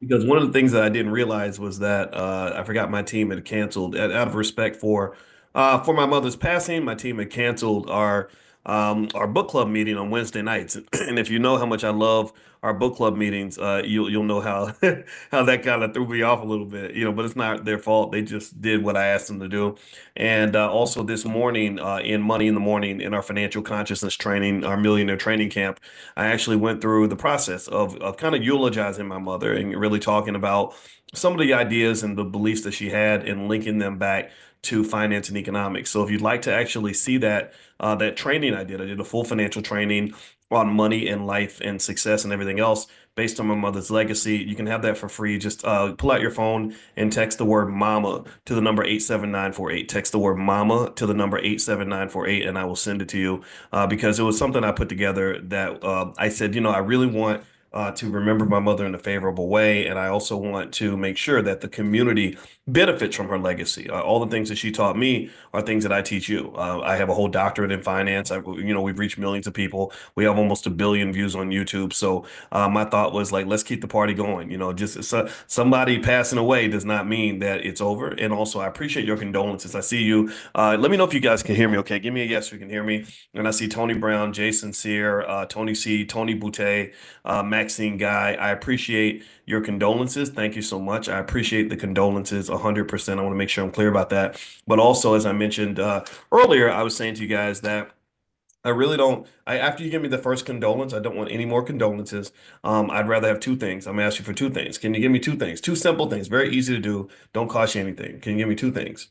Because one of the things that I didn't realize was that I forgot my team had canceled out of respect for my mother's passing. My team had canceled our book club meeting on Wednesday nights, and if you know how much I love our book club meetings, you'll know how how that kind of threw me off a little bit, But it's not their fault. They just did what I asked them to do. And also this morning, in Money in the Morning, in our financial consciousness training, our millionaire training camp, I actually went through the process of kind of eulogizing my mother and really talking about some of the ideas and the beliefs that she had and linking them back to finance and economics. So if you'd like to actually see that training I did a full financial training on money and life and success and everything else based on my mother's legacy. You can have that for free. Just pull out your phone and text the word mama to the number 87948. Text the word mama to the number 87948, and I will send it to you because it was something I put together that I said, I really want to remember my mother in a favorable way. And I also want to make sure that the community benefits from her legacy. All the things that she taught me are things that I teach you. I have a whole doctorate in finance. We've reached millions of people. We have almost 1 billion views on YouTube. So my thought was like, let's keep the party going. Just somebody passing away does not mean that it's over. And also, I appreciate your condolences. I see you. Let me know if you guys can hear me. Okay, give me a yes if you can hear me. And I see Tony Brown, Jason Sear, Tony C, Tony Boutte, Maxine Guy. I appreciate your condolences. Thank you so much. I appreciate the condolences 100%. I want to make sure I'm clear about that. But also, as I mentioned earlier, I was saying to you guys that I really don't. After you give me the first condolence, I don't want any more condolences. I'd rather have two things. I'm gonna ask you for two things. Can you give me two things? Two simple things, very easy to do. Don't cost you anything. Can you give me two things?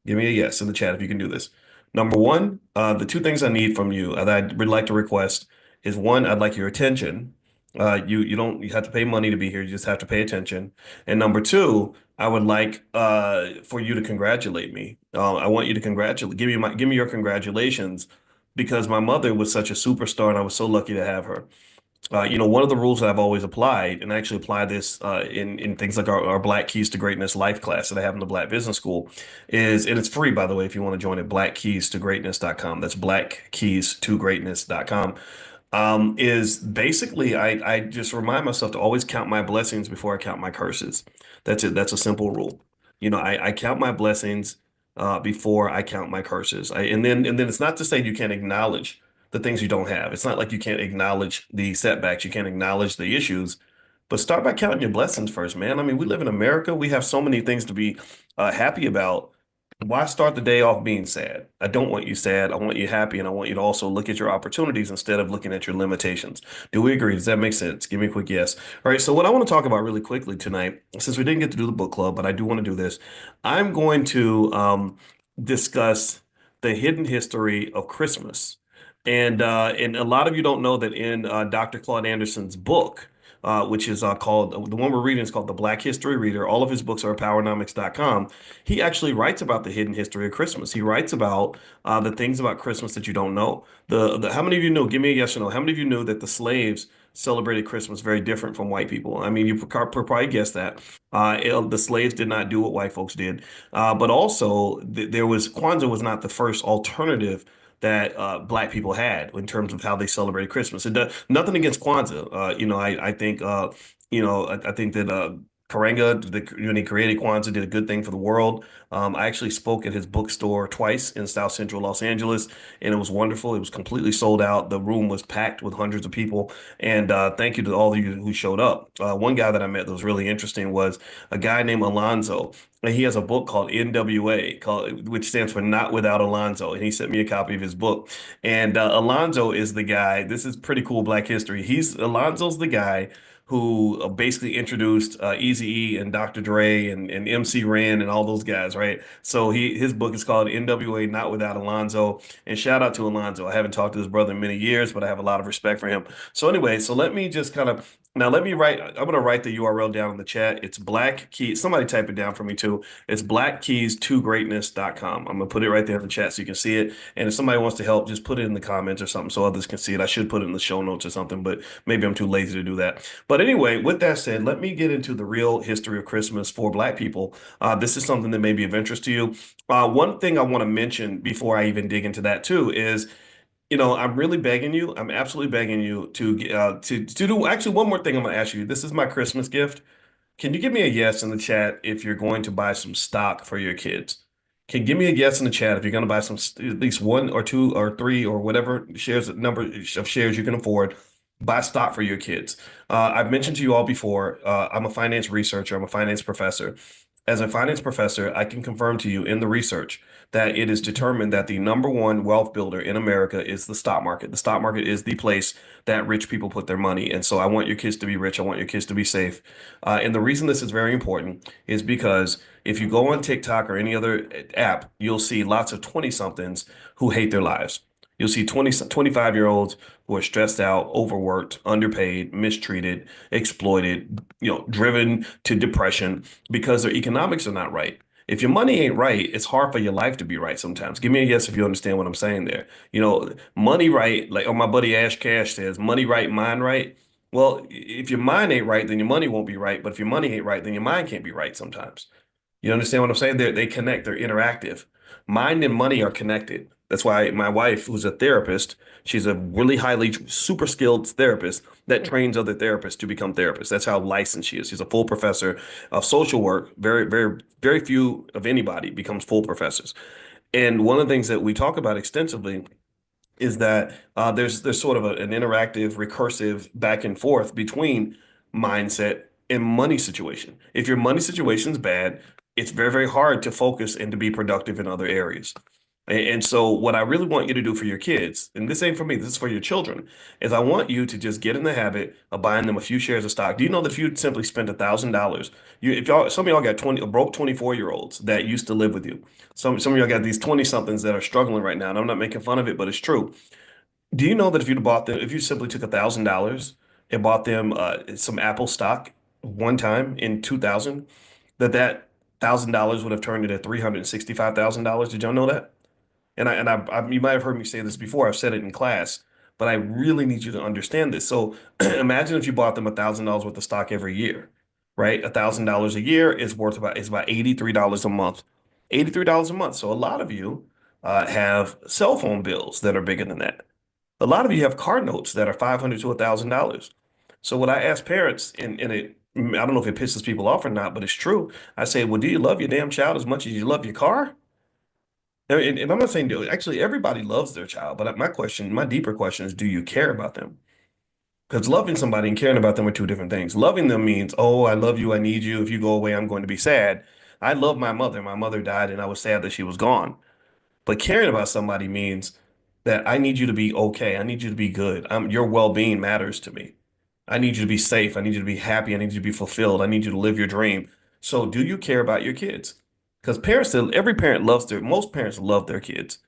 Give me a yes in the chat if you can do this. Number one, the two things I need from you that I would like to request is one, I'd like your attention. You have to pay money to be here. You just have to pay attention. And number two, I would like for you to congratulate me. I want you to congratulate. Give me your congratulations because my mother was such a superstar and I was so lucky to have her. One of the rules that I've always applied, and I actually apply this in things like our Black Keys to Greatness life class that I have in the Black Business School, and it's free, by the way, if you want to join it, blackkeystogreatness.com. That's blackkeystogreatness.com. Is basically I just remind myself to always count my blessings before I count my curses. That's it. That's a simple rule. I count my blessings before I count my curses. And then it's not to say you can't acknowledge the things you don't have. It's not like you can't acknowledge the setbacks, you can't acknowledge the issues, but start by counting your blessings first, man. I mean, we live in America. We have so many things to be happy about. Why start the day off being sad? I don't want you sad. I want you happy, and I want you to also look at your opportunities instead of looking at your limitations. Do we agree? Does that make sense? Give me a quick yes. All right. So what I want to talk about really quickly tonight, since we didn't get to do the book club, but I do want to do this, I'm going to discuss the hidden history of Christmas. And a lot of you don't know that in Dr. Claude Anderson's book, which is called, the one we're reading is called The Black History Reader. All of his books are at powernomics.com. He actually writes about the hidden history of Christmas. He writes about the things about Christmas that you don't know. How many of you know, give me a yes or no, how many of you knew that the slaves celebrated Christmas very different from white people? I mean, you probably guessed that. The slaves did not do what white folks did. But also, Kwanzaa was not the first alternative that Black people had in terms of how they celebrated Christmas. It does nothing against Kwanzaa. I think I think that Karenga, when he created Kwanzaa, did a good thing for the world. I actually spoke at his bookstore twice in South Central Los Angeles, and it was wonderful. It was completely sold out. The room was packed with hundreds of people. And thank you to all of you who showed up. One guy that I met that was really interesting was a guy named Alonzo. And he has a book called NWA, which stands for Not Without Alonzo. And he sent me a copy of his book. And Alonzo is the guy. This is pretty cool Black history. Alonzo's the guy who basically introduced Eazy-E and Dr. Dre and MC Ren and all those guys, right? So his book is called NWA Not Without Alonzo. And shout out to Alonzo. I haven't talked to his brother in many years, but I have a lot of respect for him. So anyway, so let me just kind of now let me write. I'm going to write the URL down in the chat. It's Black Keys. Somebody type it down for me too. It's blackkeys2greatness.com. I'm going to put it right there in the chat so you can see it. And if somebody wants to help, just put it in the comments or something so others can see it. I should put it in the show notes or something, but maybe I'm too lazy to do that. But anyway, with that said, let me get into the real history of Christmas for Black people. This is something that may be of interest to you. One thing I want to mention before I even dig into that too is I'm really begging you. I'm absolutely begging you to do actually one more thing I'm gonna ask you. This is my Christmas gift. Can you give me a yes in the chat if you're going to buy some stock for your kids? Can you give me a yes in the chat if you're going to buy at least one or two or three or whatever number of shares you can afford, buy stock for your kids. I've mentioned to you all before, I'm a finance researcher, I'm a finance professor. As a finance professor, I can confirm to you in the research that it is determined that the number one wealth builder in America is the stock market. The stock market is the place that rich people put their money. And so I want your kids to be rich. I want your kids to be safe. And the reason this is very important is because if you go on TikTok or any other app, you'll see lots of 20-somethings who hate their lives. You'll see 25-year-olds who are stressed out, overworked, underpaid, mistreated, exploited, driven to depression because their economics are not right. If your money ain't right, it's hard for your life to be right sometimes. Give me a yes if you understand what I'm saying there. Money right, like my buddy Ash Cash says, money right, mind right. Well, if your mind ain't right, then your money won't be right. But if your money ain't right, then your mind can't be right sometimes. You understand what I'm saying? They connect, they're interactive. Mind and money are connected. That's why my wife, who's a therapist, she's a really highly super skilled therapist that trains other therapists to become therapists. That's how licensed she is. She's a full professor of social work. Very, very, very few of anybody becomes full professors. And one of the things that we talk about extensively is that there's sort of an interactive, recursive back and forth between mindset and money situation. If your money situation is bad, it's very, very hard to focus and to be productive in other areas. And so, what I really want you to do for your kids, and this ain't for me, this is for your children, is I want you to just get in the habit of buying them a few shares of stock. Do you know that if you simply spent $1,000, if y'all, some of y'all got 20 broke 24-year-olds that used to live with you. Some of y'all got these 20 somethings that are struggling right now, and I'm not making fun of it, but it's true. Do you know that if you'd bought them, if you simply took $1,000 and bought them some Apple stock one time in 2000, that $1,000 would have turned into $365,000? Did y'all know that? And you might have heard me say this before. I've said it in class, but I really need you to understand this. So imagine if you bought them $1,000 worth of stock every year, right? $1,000 a year is about $83 a month. $83 a month. So a lot of you have cell phone bills that are bigger than that. A lot of you have car notes that are $500 to $1,000. So what I ask parents, and I don't know if it pisses people off or not, but it's true. I say, well, do you love your damn child as much as you love your car? And I'm not saying actually everybody loves their child, but my question, my deeper question is, do you care about them? Because loving somebody and caring about them are two different things. Loving them means, oh, I love you, I need you. If you go away, I'm going to be sad. I love my mother. My mother died, and I was sad that she was gone. But caring about somebody means that I need you to be okay. I need you to be good. Your well-being matters to me. I need you to be safe. I need you to be happy. I need you to be fulfilled. I need you to live your dream. So, do you care about your kids? Because every parent most parents love their kids,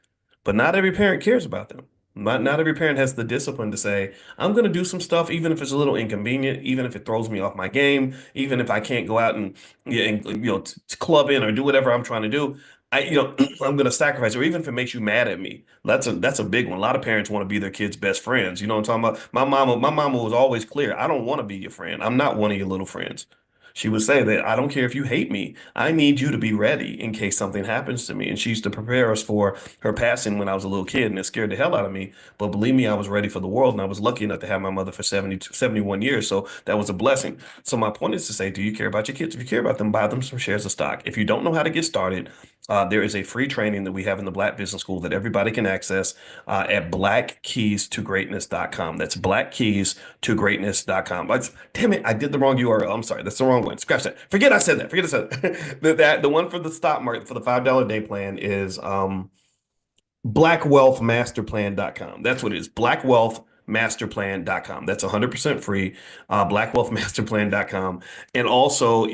but not every parent cares about them. Not every parent has the discipline to say, I'm going to do some stuff, even if it's a little inconvenient, even if it throws me off my game, even if I can't go out and, yeah, and club in or do whatever I'm trying to do. I'm going to sacrifice, or even if it makes you mad at me. That's a big one. A lot of parents want to be their kids' best friends. You know what I'm talking about? My mama was always clear. I don't want to be your friend. I'm not one of your little friends. She would say that I don't care if you hate me. I need you to be ready in case something happens to me. And she used to prepare us for her passing when I was a little kid, and it scared the hell out of me. But believe me, I was ready for the world, and I was lucky enough to have my mother for 71 years. So that was a blessing. So my point is to say, do you care about your kids? If you care about them, buy them some shares of stock. If you don't know how to get started, there is a free training that we have in the Black Business School that everybody can access at blackkeystogreatness.com. That's blackkeystogreatness.com. Damn it, I did the wrong URL. I'm sorry, that's the wrong one. Scratch that. Forget I said that. Forget I said that. The one for the stock market for the $5 day plan is blackwealthmasterplan.com. That's what it is. Blackwealthmasterplan.com. That's 100% free. Blackwealthmasterplan.com. And also,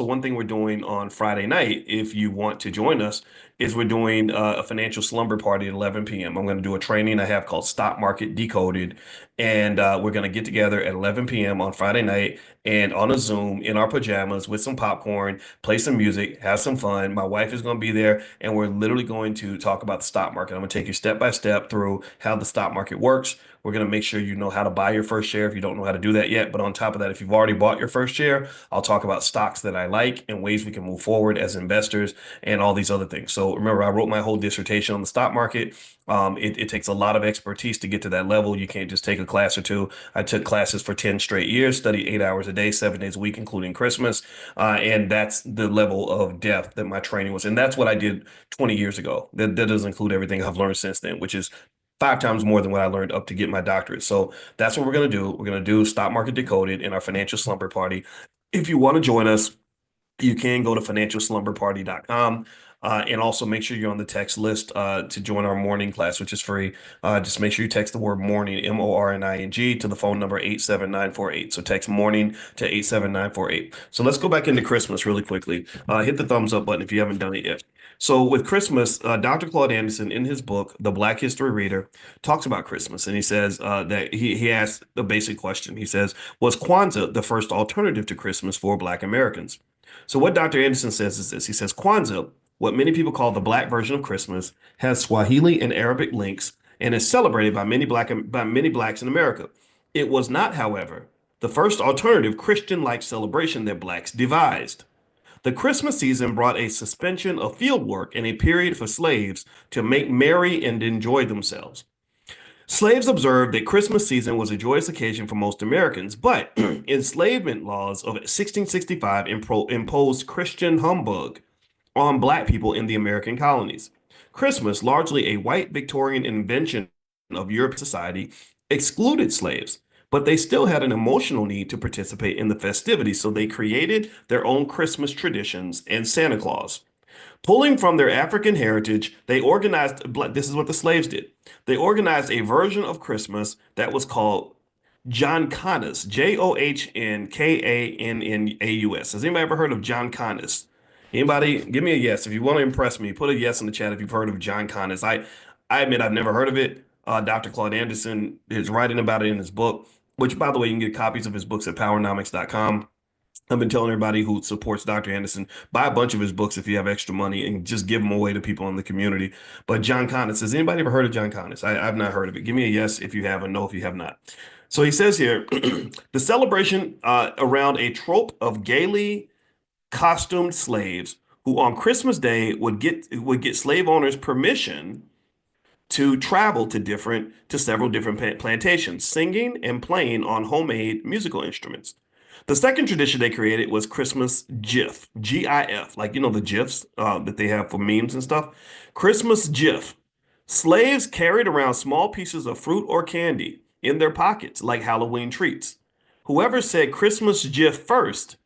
one thing we're doing on Friday night, if you want to join us, is we're doing a financial slumber party at 11 p.m. I'm going to do a training I have called Stock Market Decoded. And we're going to get together at 11 p.m. on Friday night and on a Zoom in our pajamas with some popcorn, play some music, have some fun. My wife is going to be there, and we're literally going to talk about the stock market. I'm going to take you step by step through how the stock market works. We're going to make sure you know how to buy your first share if you don't know how to do that yet. But on top of that, if you've already bought your first share, I'll talk about stocks that I like and ways we can move forward as investors and all these other things. So remember, I wrote my whole dissertation on the stock market. It takes a lot of expertise to get to that level. You can't just take a class or two. I took classes for 10 straight years, studied 8 hours a day, 7 days a week, including Christmas. And that's the level of depth that my training was. And that's what I did 20 years ago. That doesn't include everything I've learned since then, which is 5 times more than what I learned up to get my doctorate. So that's what we're going to do. We're going to do Stock Market Decoded in our financial slumber party. If you want to join us, you can go to financialslumberparty.com. And also make sure you're on the text list to join our morning class, which is free. Just make sure you text the word morning, MORNING, to the phone number 87948. So text morning to 87948. So let's go back into Christmas really quickly. Hit the thumbs up button if you haven't done it yet. So with Christmas, Dr. Claude Anderson, in his book, The Black History Reader, talks about Christmas. And he says that he asked the basic question. He says, was Kwanzaa the first alternative to Christmas for Black Americans? So what Dr. Anderson says is this. He says, Kwanzaa, what many people call the Black version of Christmas, has Swahili and Arabic links and is celebrated by many Blacks in America. It was not, however, the first alternative Christian-like celebration that blacks devised. The Christmas season brought a suspension of field work and a period for slaves to make merry and enjoy themselves. Slaves observed that Christmas season was a joyous occasion for most Americans, but enslavement laws of 1665 imposed Christian humbug on black people in the American colonies. Christmas, largely a white Victorian invention of European society, excluded slaves, but they still had an emotional need to participate in the festivities, so they created their own Christmas traditions and Santa Claus. Pulling from their African heritage, they organized, this is what the slaves did. They organized a version of Christmas that was called John Johnkannas, Johnkannaus. Has anybody ever heard of John Johnkannas? Anybody? Give me a yes. If you want to impress me, put a yes in the chat if you've heard of John Johnkannas. I admit I've never heard of it. Dr. Claude Anderson is writing about it in his book, which, by the way, you can get copies of his books at powernomics.com. I've been telling everybody who supports Dr. Anderson, buy a bunch of his books if you have extra money and just give them away to people in the community. But John Connors, has anybody ever heard of John Connors? I've not heard of it. Give me a yes if you have, a no if you have not. So he says here, the celebration around a trope of gaily costumed slaves who on Christmas Day would get slave owners permission to travel to several different plantations, singing and playing on homemade musical instruments. The second tradition they created was Christmas GIF, GIF, like the GIFs that they have for memes and stuff. Christmas GIF. Slaves carried around small pieces of fruit or candy in their pockets like Halloween treats. Whoever said Christmas GIF first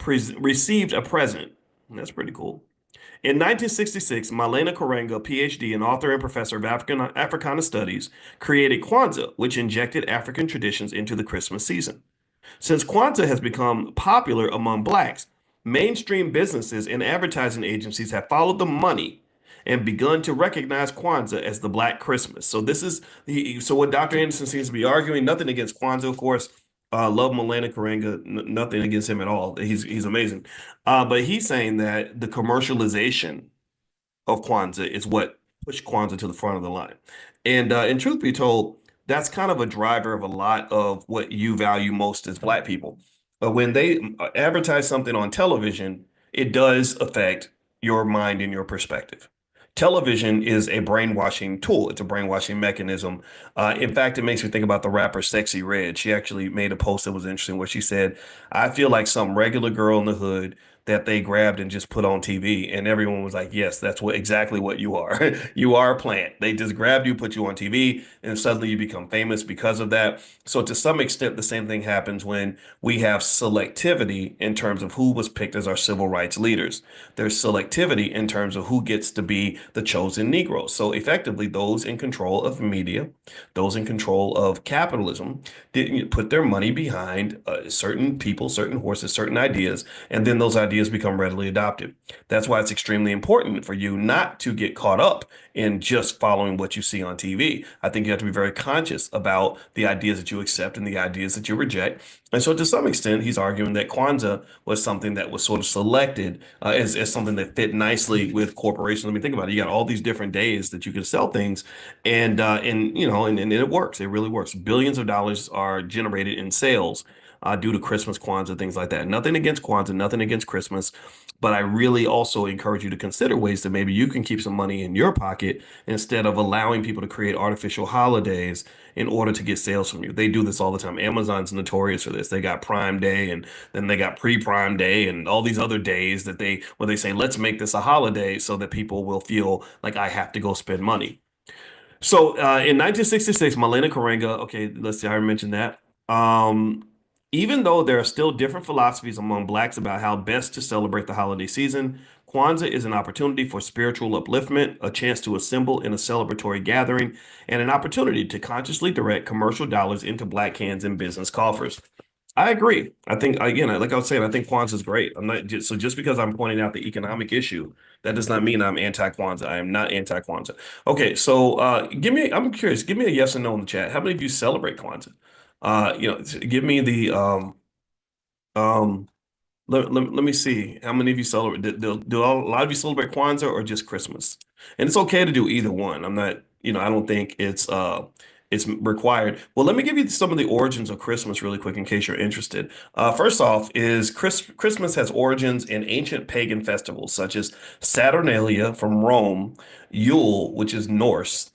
received a present. That's pretty cool. In 1966, Malena Karenga, PhD and author and professor of Africana Studies, created Kwanzaa, which injected African traditions into the Christmas season. Since Kwanzaa has become popular among blacks, mainstream businesses and advertising agencies have followed the money and begun to recognize Kwanzaa as the Black Christmas. So this is so what Dr. Anderson seems to be arguing. Nothing against Kwanzaa, of course. Love Malena Karenga, nothing against him at all. He's amazing. But he's saying that the commercialization of Kwanzaa is what pushed Kwanzaa to the front of the line. And in truth be told, that's kind of a driver of a lot of what you value most as Black people. But when they advertise something on television, it does affect your mind and your perspective. Television is a brainwashing tool. It's a brainwashing mechanism. In fact, it makes me think about the rapper Sexy Red. She actually made a post that was interesting where she said, I feel like some regular girl in the hood that they grabbed and just put on TV. And everyone was like, yes, that's exactly what you are. You are a plant. They just grabbed you, put you on TV, and suddenly you become famous because of that. So to some extent, the same thing happens when we have selectivity in terms of who was picked as our civil rights leaders. There's selectivity in terms of who gets to be the chosen Negro. So effectively, those in control of media, those in control of capitalism, didn't put their money behind certain people, certain horses, certain ideas, and then those ideas become readily adopted. That's why it's extremely important for you not to get caught up in just following what you see on TV. I think you have to be very conscious about the ideas that you accept and the ideas that you reject. And so to some extent, he's arguing that Kwanzaa was something that was sort of selected as something that fit nicely with corporations. I mean, think about it. You got all these different days that you can sell things, and it works. It really works. Billions of dollars are generated in sales due to Christmas, Kwanzaa, things like that. Nothing against Kwanzaa, nothing against Christmas, but I really also encourage you to consider ways that maybe you can keep some money in your pocket instead of allowing people to create artificial holidays in order to get sales from you. They do this all the time. Amazon's notorious for this. They got Prime Day, and then they got pre-Prime Day and all these other days where they say, let's make this a holiday so that people will feel like I have to go spend money. So in 1966, Malena Karenga, okay, let's see, I already mentioned that. Even though there are still different philosophies among Blacks about how best to celebrate the holiday season, Kwanzaa is an opportunity for spiritual upliftment, a chance to assemble in a celebratory gathering, and an opportunity to consciously direct commercial dollars into Black hands and business coffers. I agree. I think, again, like I was saying, I think Kwanzaa is great. I'm not just because I'm pointing out the economic issue, that does not mean I'm anti-Kwanzaa. I am not anti-Kwanzaa. Okay, so I'm curious, give me a yes or no in the chat. How many of you celebrate Kwanzaa? Give me the let me see how many of you celebrate. Do a lot of you celebrate Kwanzaa or just Christmas? And it's okay to do either one. I'm not, I don't think It's required. Well, let me give you some of the origins of Christmas really quick in case you're interested. First off, is Christmas has origins in ancient pagan festivals such as Saturnalia from Rome, Yule, which is Norse,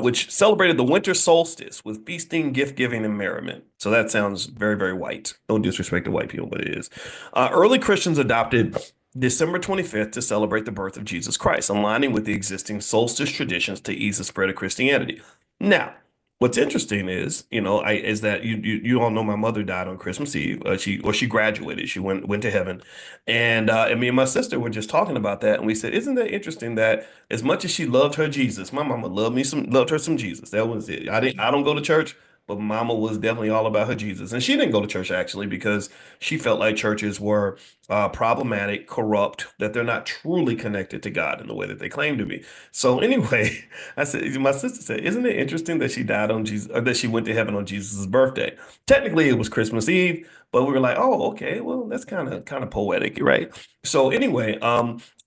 which celebrated the winter solstice with feasting, gift giving, and merriment. So that sounds very, very white. No disrespect to white people, but it is. Early Christians adopted December 25th to celebrate the birth of Jesus Christ, aligning with the existing solstice traditions to ease the spread of Christianity. Now, what's interesting is, is that you all know my mother died on Christmas Eve. She graduated. She went to heaven, and me and my sister were just talking about that, and we said, isn't that interesting that as much as she loved her Jesus, my mama loved her some Jesus. That was it. I don't go to church. But Mama was definitely all about her Jesus. And she didn't go to church actually because she felt like churches were problematic, corrupt, that they're not truly connected to God in the way that they claim to be. So anyway, I said, my sister said, isn't it interesting that she died on Jesus, or that she went to heaven on Jesus's birthday? Technically, it was Christmas Eve, but we were like, oh, okay, well, that's kind of poetic, right? So anyway,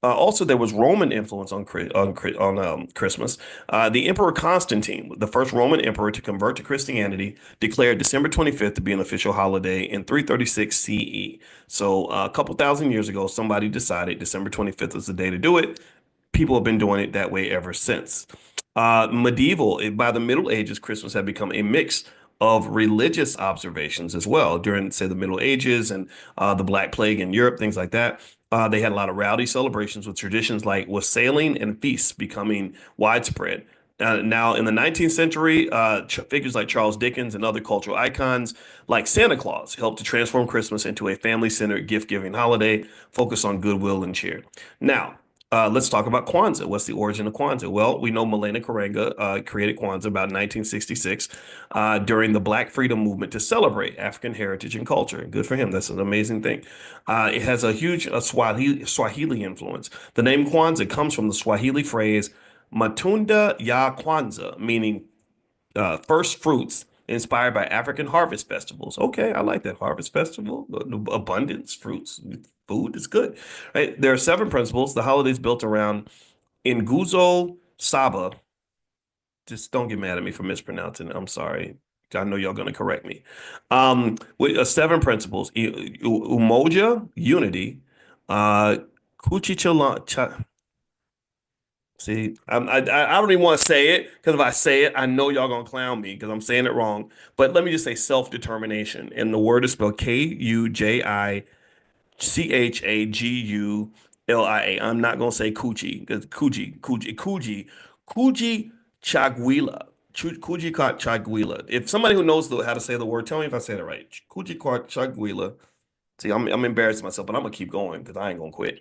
also there was Roman influence on Christmas. The Emperor Constantine, the first Roman emperor to convert to Christianity, declared December 25th to be an official holiday in 336 CE. So a couple thousand years ago, somebody decided December 25th was the day to do it. People have been doing it that way ever since. By the Middle Ages, Christmas had become a mix of religious observations as well during, say, the Middle Ages and the Black Plague in Europe, things like that. They had a lot of rowdy celebrations with traditions like wassailing and feasts becoming widespread. Now, in the 19th century, figures like Charles Dickens and other cultural icons like Santa Claus helped to transform Christmas into a family-centered gift-giving holiday focused on goodwill and cheer. Now, let's talk about Kwanzaa. What's the origin of Kwanzaa? Well, we know Malena Karenga created Kwanzaa about 1966 during the Black Freedom Movement to celebrate African heritage and culture. Good for him. That's an amazing thing. It has a huge Swahili influence. The name Kwanzaa comes from the Swahili phrase Matunda ya Kwanzaa, meaning first fruits, inspired by African harvest festivals. Okay, I like that harvest festival. Abundance, fruits, food is good, right? There are seven principles. The holiday's built around Nguzo Saba. Just don't get mad at me for mispronouncing it. I'm sorry. I know y'all gonna correct me. With seven principles: Umoja, unity, Kuchichala. See, I don't even want to say it because if I say it, I know y'all gonna clown me because I'm saying it wrong. But let me just say self-determination, and the word is spelled Kujichagulia. I'm not gonna say coochie because Kuji Chaguila. Kuji Chaguila. If somebody who knows how to say the word, tell me if I said it right. Kuji Chaguila. See, I'm embarrassing myself, but I'm gonna keep going because I ain't gonna quit.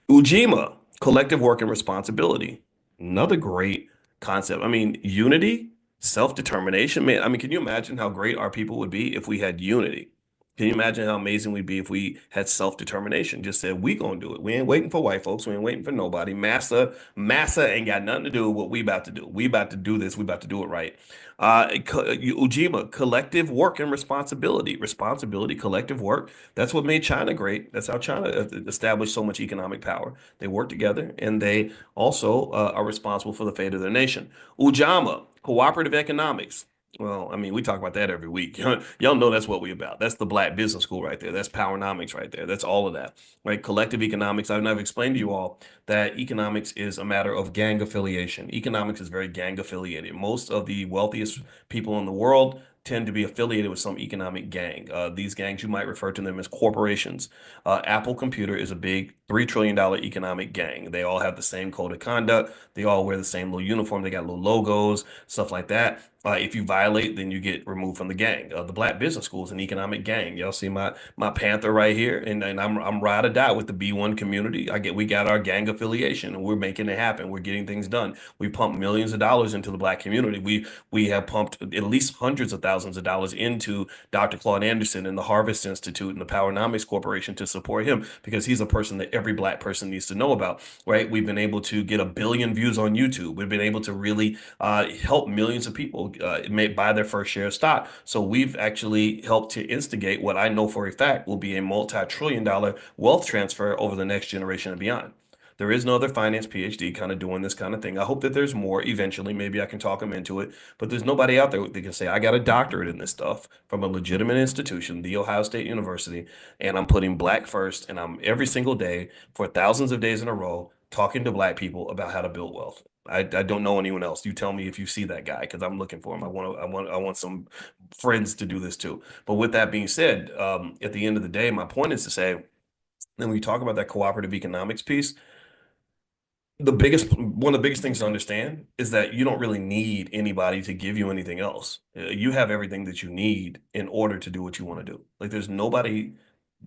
Ujima, collective work and responsibility. Another great concept. I mean, unity, self-determination. Man, I mean, can you imagine how great our people would be if we had unity? Can you imagine how amazing we'd be if we had self-determination? Just said, we gonna do it. We ain't waiting for white folks. We ain't waiting for nobody. Massa ain't got nothing to do with what we about to do. We about to do this. We about to do it right. Ujima, collective work and responsibility. Responsibility, collective work. That's what made China great. That's how China established so much economic power. They work together and they also are responsible for the fate of their nation. Ujama, cooperative economics. Well, I mean, we talk about that every week. Y'all know that's what we about. That's the Black Business School right there. That's Powernomics right there. That's all of that, right? Collective economics. I've explained to you all that economics is a matter of gang affiliation. Economics is very gang affiliated. Most of the wealthiest people in the world tend to be affiliated with some economic gang. These gangs, you might refer to them as corporations. Apple Computer is a big $3 trillion economic gang. They all have the same code of conduct. They all wear the same little uniform. They got little logos, stuff like that. If you violate, then you get removed from the gang. The Black Business School is an economic gang. Y'all see my Panther right here, and I'm ride or die with the B1 community. We got our gang affiliation, and we're making it happen. We're getting things done. We pump millions of dollars into the Black community. We have pumped at least hundreds of thousands of dollars into Dr. Claude Anderson and the Harvest Institute and the Powernomics Corporation to support him because he's a person that every Black person needs to know about. Right? We've been able to get 1 billion views on YouTube. We've been able to really help millions of people may buy their first share of stock. So we've actually helped to instigate what I know for a fact will be a multi-trillion-dollar wealth transfer over the next generation and beyond. There is no other finance PhD kind of doing this kind of thing. I hope that there's more eventually. Maybe I can talk them into it, but there's nobody out there that can say, I got a doctorate in this stuff from a legitimate institution, the Ohio State University, and I'm putting black first, and I'm every single day for thousands of days in a row talking to black people about how to build wealth. I don't know anyone else. You tell me if you see that guy because I'm looking for him. I want some friends to do this too. But with that being said, at the end of the day, my point is to say, then when you talk about that cooperative economics piece, one of the biggest things to understand is that you don't really need anybody to give you anything else. You have everything that you need in order to do what you want to do. Like there's nobody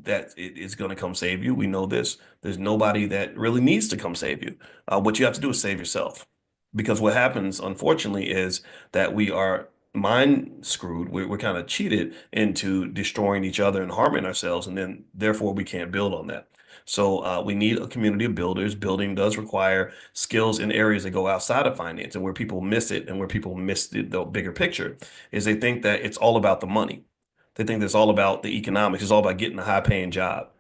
that is going to come save you. We know this. There's nobody that really needs to come save you. What you have to do is save yourself. Because what happens, unfortunately, is that we are mind screwed. We're kind of cheated into destroying each other and harming ourselves, and then therefore we can't build on that. So we need a community of builders. Building does require skills in areas that go outside of finance, and where people miss it, and where people miss the bigger picture, is they think that it's all about the money. They think that it's all about the economics. It's all about getting a high-paying job.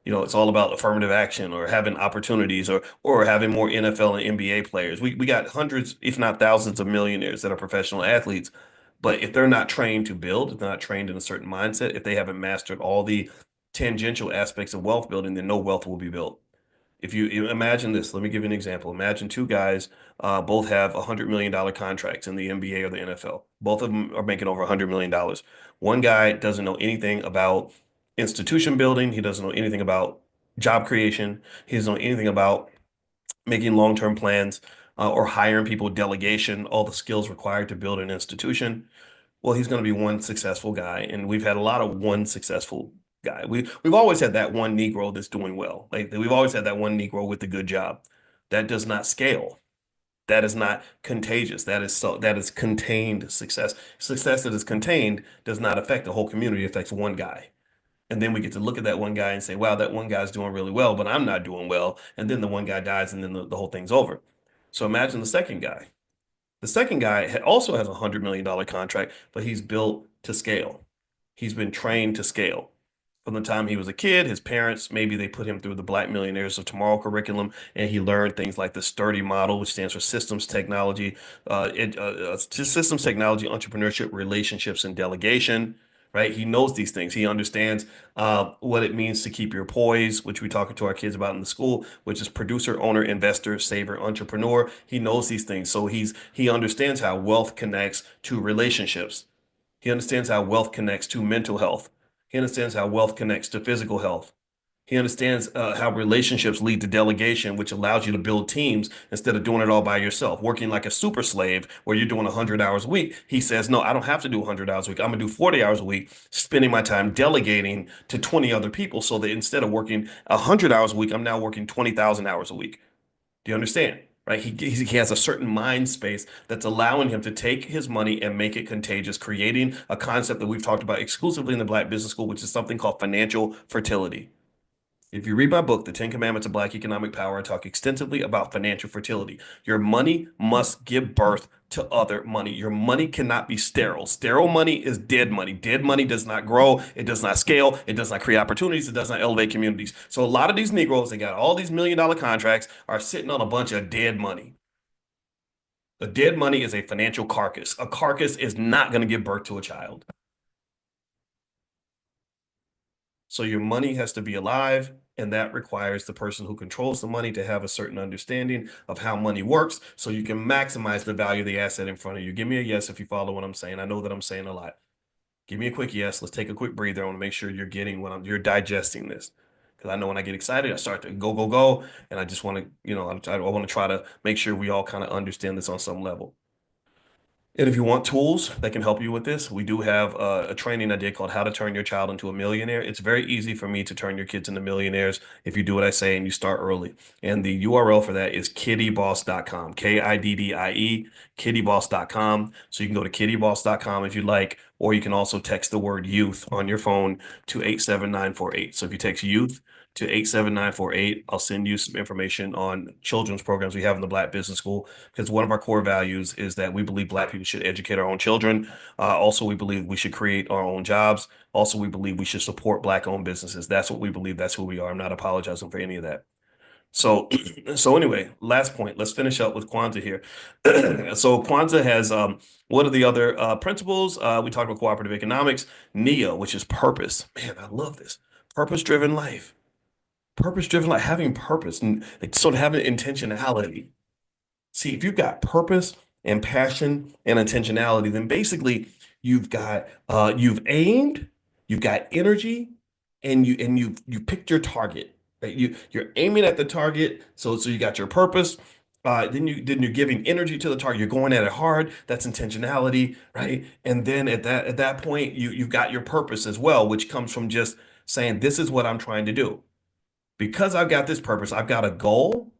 It's all about affirmative action or having opportunities or having more NFL and NBA players. We got hundreds, if not thousands, of millionaires that are professional athletes. But if they're not trained to build, if they're not trained in a certain mindset, if they haven't mastered all the tangential aspects of wealth building, then no wealth will be built. If you imagine this, let me give you an example. Imagine two guys, both have $100 million contracts in the NBA or the NFL. Both of them are making over $100 million. One guy doesn't know anything about institution building. He doesn't know anything about job creation. He doesn't know anything about making long-term plans, or hiring people, delegation, all the skills required to build an institution. Well, he's going to be one successful guy, and we've had a lot of one successful guy. We've always had that one Negro that's doing well. Like we've always had that one Negro with a good job. That does not scale. That is not contagious. That is contained success. Success that is contained does not affect the whole community. It affects one guy. And then we get to look at that one guy and say, wow, that one guy's doing really well, but I'm not doing well. And then the one guy dies, and then the whole thing's over. So imagine the second guy. The second guy also has a $100 million contract, but he's built to scale. He's been trained to scale. From the time he was a kid, his parents, maybe they put him through the Black Millionaires of Tomorrow curriculum, and he learned things like the STURDY model, which stands for systems technology, systems technology, entrepreneurship, relationships, and delegation. Right? He knows these things. He understands what it means to keep your poise, which we talk to our kids about in the school, which is producer, owner, investor, saver, entrepreneur. He knows these things. So he understands how wealth connects to relationships. He understands how wealth connects to mental health. He understands how wealth connects to physical health. He understands how relationships lead to delegation, which allows you to build teams instead of doing it all by yourself, working like a super slave where you're doing 100 hours a week. He says, no, I don't have to do 100 hours a week. I'm going to do 40 hours a week, spending my time delegating to 20 other people so that instead of working 100 hours a week, I'm now working 20,000 hours a week. Do you understand? Right? He has a certain mind space that's allowing him to take his money and make it contagious, creating a concept that we've talked about exclusively in the Black Business School, which is something called financial fertility. If you read my book, The 10 Commandments of Black Economic Power, I talk extensively about financial fertility. Your money must give birth to other money. Your money cannot be sterile. Sterile money is dead money. Dead money does not grow. It does not scale. It does not create opportunities. It does not elevate communities. So a lot of these Negroes that got all these $1 million contracts are sitting on a bunch of dead money. A dead money is a financial carcass. A carcass is not going to give birth to a child. So your money has to be alive, and that requires the person who controls the money to have a certain understanding of how money works so you can maximize the value of the asset in front of you. Give me a yes if you follow what I'm saying. I know that I'm saying a lot. Give me a quick yes. Let's take a quick breather. I want to make sure you're getting you're digesting this. Because I know when I get excited, I start to go, and I just want to, I want to try to make sure we all kind of understand this on some level. And if you want tools that can help you with this, we do have a training I did called How to Turn Your Child into a Millionaire. It's very easy for me to turn your kids into millionaires if you do what I say and you start early. And the URL for that is kiddyboss.com, KIDDIE, kiddyboss.com. So you can go to kiddyboss.com if you'd like, or you can also text the word youth on your phone to 87948. So if you text youth to 87948, I'll send you some information on children's programs we have in the Black Business School, because one of our core values is that we believe Black people should educate our own children. Also, we believe we should create our own jobs. Also, we believe we should support Black-owned businesses. That's what we believe. That's who we are. I'm not apologizing for any of that. So, so anyway, last point. Let's finish up with Kwanzaa here. So Kwanzaa has what are the other principles? We talked about cooperative economics, NEO, which is purpose. Man, I love this. Purpose-driven life. Purpose-driven life, having purpose and like sort of having intentionality. See, if you've got purpose and passion and intentionality, then basically you've aimed, you've got energy, and you picked your target. Right? You're aiming at the target, so you got your purpose. Then you're giving energy to the target. You're going at it hard. That's intentionality, right? And then at that point, you've got your purpose as well, which comes from just saying, this is what I'm trying to do. Because I've got this purpose, I've got a goal.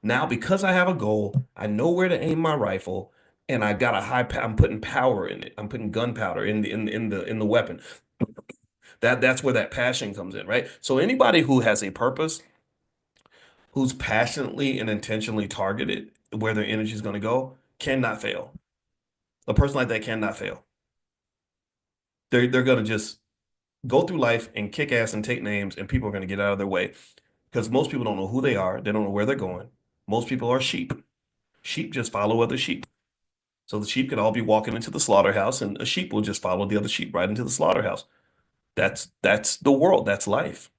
Now, because I have a goal, I know where to aim my rifle, and I got a I'm putting power in it. I'm putting gunpowder in the weapon. That's where that passion comes in, right? So anybody who has a purpose, who's passionately and intentionally targeted where their energy is going to go, cannot fail. A person like that cannot fail. They're going to just go through life and kick ass and take names, and people are going to get out of their way because most people don't know who they are. They don't know where they're going. Most people are sheep. Sheep just follow other sheep. So the sheep could all be walking into the slaughterhouse, and a sheep will just follow the other sheep right into the slaughterhouse. That's the world. That's life.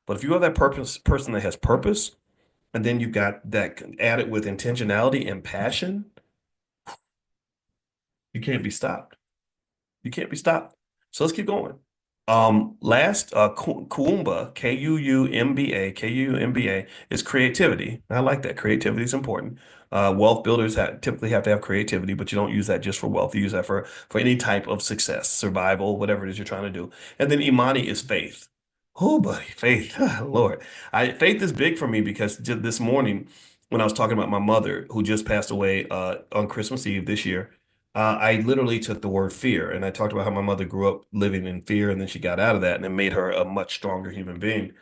But if you have that person that has purpose, and then you've got that added with intentionality and passion, you can't be stopped. You can't be stopped. So let's keep going. Last, Kuumba, Kuumba, Kuumba is creativity. I like that. Creativity is important. Wealth builders typically have to have creativity, but you don't use that just for wealth. You use that for any type of success, survival, whatever it is you're trying to do. And then Imani is faith. Oh, buddy, faith. Lord. Faith is big for me because this morning, when I was talking about my mother, who just passed away on Christmas Eve this year, I literally took the word fear and I talked about how my mother grew up living in fear and then she got out of that and it made her a much stronger human being.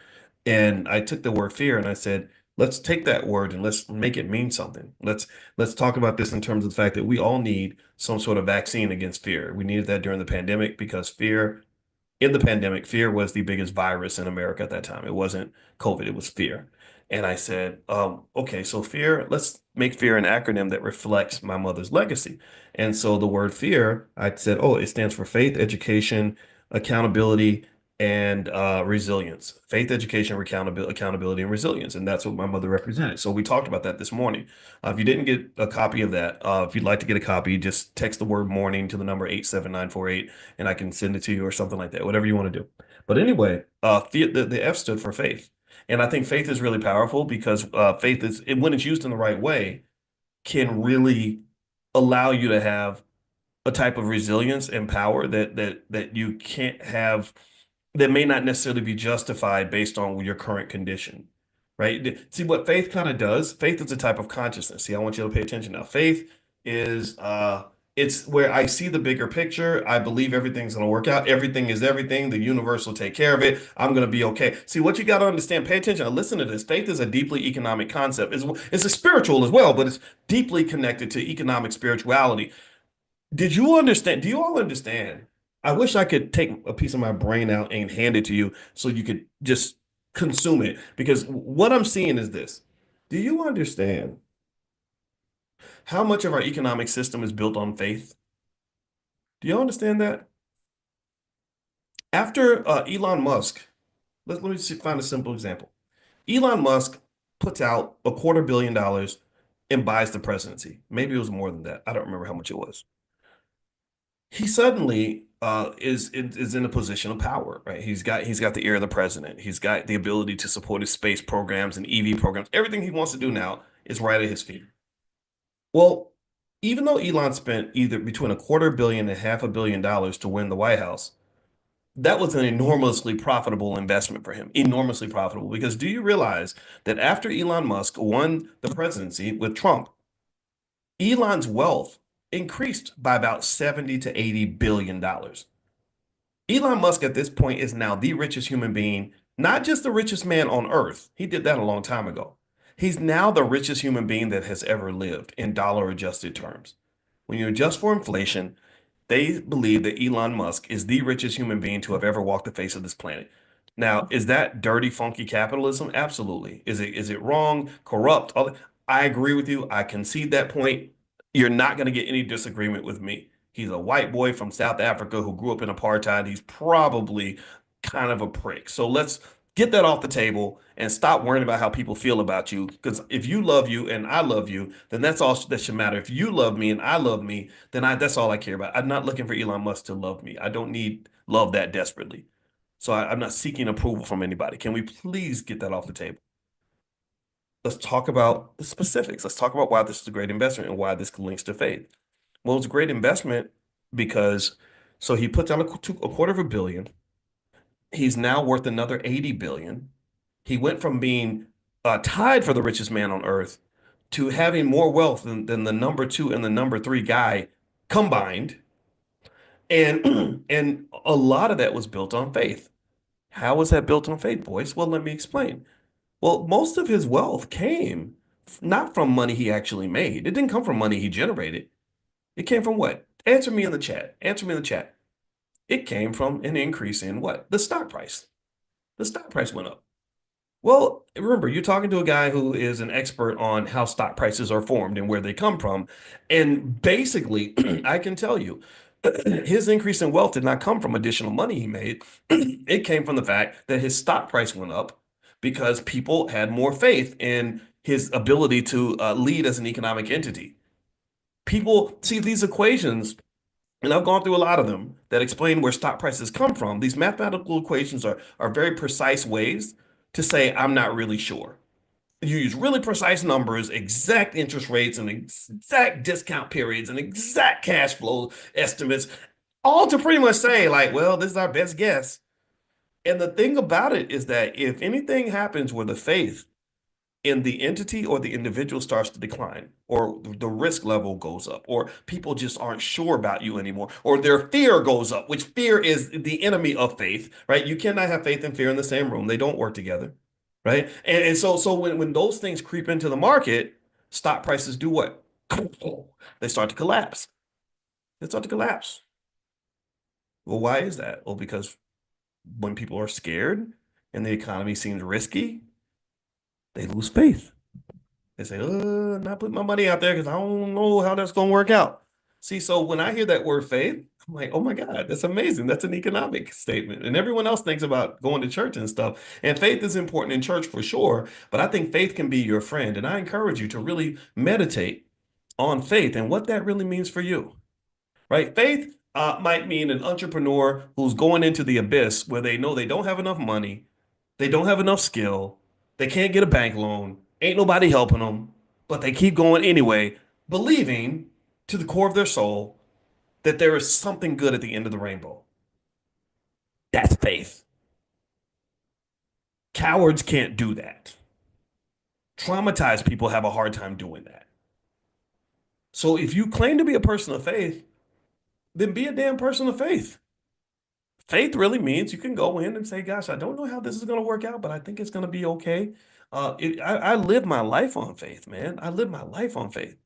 And I took the word fear and I said, let's take that word and let's make it mean something. Let's talk about this in terms of the fact that we all need some sort of vaccine against fear. We needed that during the pandemic because fear in the pandemic, fear was the biggest virus in America at that time. It wasn't COVID, it was fear. And I said, okay, so fear, let's make fear an acronym that reflects my mother's legacy. And so the word fear, I said, oh, it stands for faith, education, accountability, and resilience. Faith, education, accountability, and resilience. And that's what my mother represented. So we talked about that this morning. If you didn't get a copy of that, if you'd like to get a copy, just text the word morning to the number 87948 and I can send it to you or something like that, whatever you want to do. But anyway, the F stood for faith. And I think faith is really powerful because faith is, when it's used in the right way, can really allow you to have a type of resilience and power that you can't have, that may not necessarily be justified based on your current condition, right? See what faith kind of does. Faith is a type of consciousness. See, I want you to pay attention now. Faith is it's where I see the bigger picture. I believe everything's going to work out. Everything is everything. The universe will take care of it. I'm going to be okay. See, what you got to understand, pay attention. Now, listen to this. Faith is a deeply economic concept. It's a spiritual as well, but it's deeply connected to economic spirituality. Did you understand? Do you all understand? I wish I could take a piece of my brain out and hand it to you so you could just consume it. Because what I'm seeing is this. Do you understand how much of our economic system is built on faith? Do you understand that? After Elon Musk, let me find a simple example. Elon Musk puts out $250 million and buys the presidency. Maybe it was more than that. I don't remember how much it was. He suddenly is in a position of power, right? He's got the ear of the president. He's got the ability to support his space programs and EV programs. Everything he wants to do now is right at his feet. Well, even though Elon spent either between $250 million and $500 million to win the White House, that was an enormously profitable investment for him. Enormously profitable. Because do you realize that after Elon Musk won the presidency with Trump, Elon's wealth increased by about 70 to 80 billion dollars. Elon Musk at this point is now the richest human being, not just the richest man on earth. He did that a long time ago. He's now the richest human being that has ever lived in dollar adjusted terms. When you adjust for inflation, they believe that Elon Musk is the richest human being to have ever walked the face of this planet. Now, is that dirty, funky capitalism? Absolutely. Is it wrong, corrupt? I agree with you. I concede that point. You're not going to get any disagreement with me. He's a white boy from South Africa who grew up in apartheid. He's probably kind of a prick. So let's get that off the table and stop worrying about how people feel about you. Because if you love you and I love you, then that's all that should matter. If you love me and I love me, then that's all I care about. I'm not looking for Elon Musk to love me. I don't need love that desperately. So I'm not seeking approval from anybody. Can we please get that off the table? Let's talk about the specifics. Let's talk about why this is a great investment and why this links to faith. Well, it's a great investment because so he put down a quarter of a billion. He's now worth another 80 billion. He went from being tied for the richest man on earth to having more wealth than the number two and the number three guy combined. And and a lot of that was built on faith. How was that built on faith, boys? Well, let me explain. Well, most of his wealth came not from money he actually made. It didn't come from money he generated. It came from what? Answer me in the chat. Answer me in the chat. It came from an increase in what? The stock price. The stock price went up. Well, remember, you're talking to a guy who is an expert on how stock prices are formed and where they come from. And basically, I can tell you, his increase in wealth did not come from additional money he made. It came from the fact that his stock price went up because people had more faith in his ability to lead as an economic entity. People see these equations, and I've gone through a lot of them that explain where stock prices come from. These mathematical equations are very precise ways to say, I'm not really sure. You use really precise numbers, exact interest rates, and exact discount periods, and exact cash flow estimates, all to pretty much say, like, well, this is our best guess. And the thing about it is that if anything happens where the faith in the entity or the individual starts to decline, or the risk level goes up, or people just aren't sure about you anymore, or their fear goes up, which fear is the enemy of faith, right? You cannot have faith and fear in the same room. They don't work together, right? And so when those things creep into the market, stock prices do what? They start to collapse. They start to collapse. Well, why is that? Well, because when people are scared and the economy seems risky, they lose faith. They say, I'm not putting my money out there because I don't know how that's going to work out. See, so when I hear that word faith, I'm like, oh my God, that's amazing. That's an economic statement. And everyone else thinks about going to church and stuff. And faith is important in church for sure. But I think faith can be your friend. And I encourage you to really meditate on faith and what that really means for you, right? Faith might mean an entrepreneur who's going into the abyss where they know they don't have enough money, they don't have enough skill, they can't get a bank loan, ain't nobody helping them, but they keep going anyway, believing to the core of their soul that there is something good at the end of the rainbow. That's faith. Cowards can't do that. Traumatized people have a hard time doing that. So if you claim to be a person of faith, then be a damn person of faith. Faith really means you can go in and say, gosh, I don't know how this is going to work out, but I think it's going to be okay. I live my life on faith, man. I live my life on faith.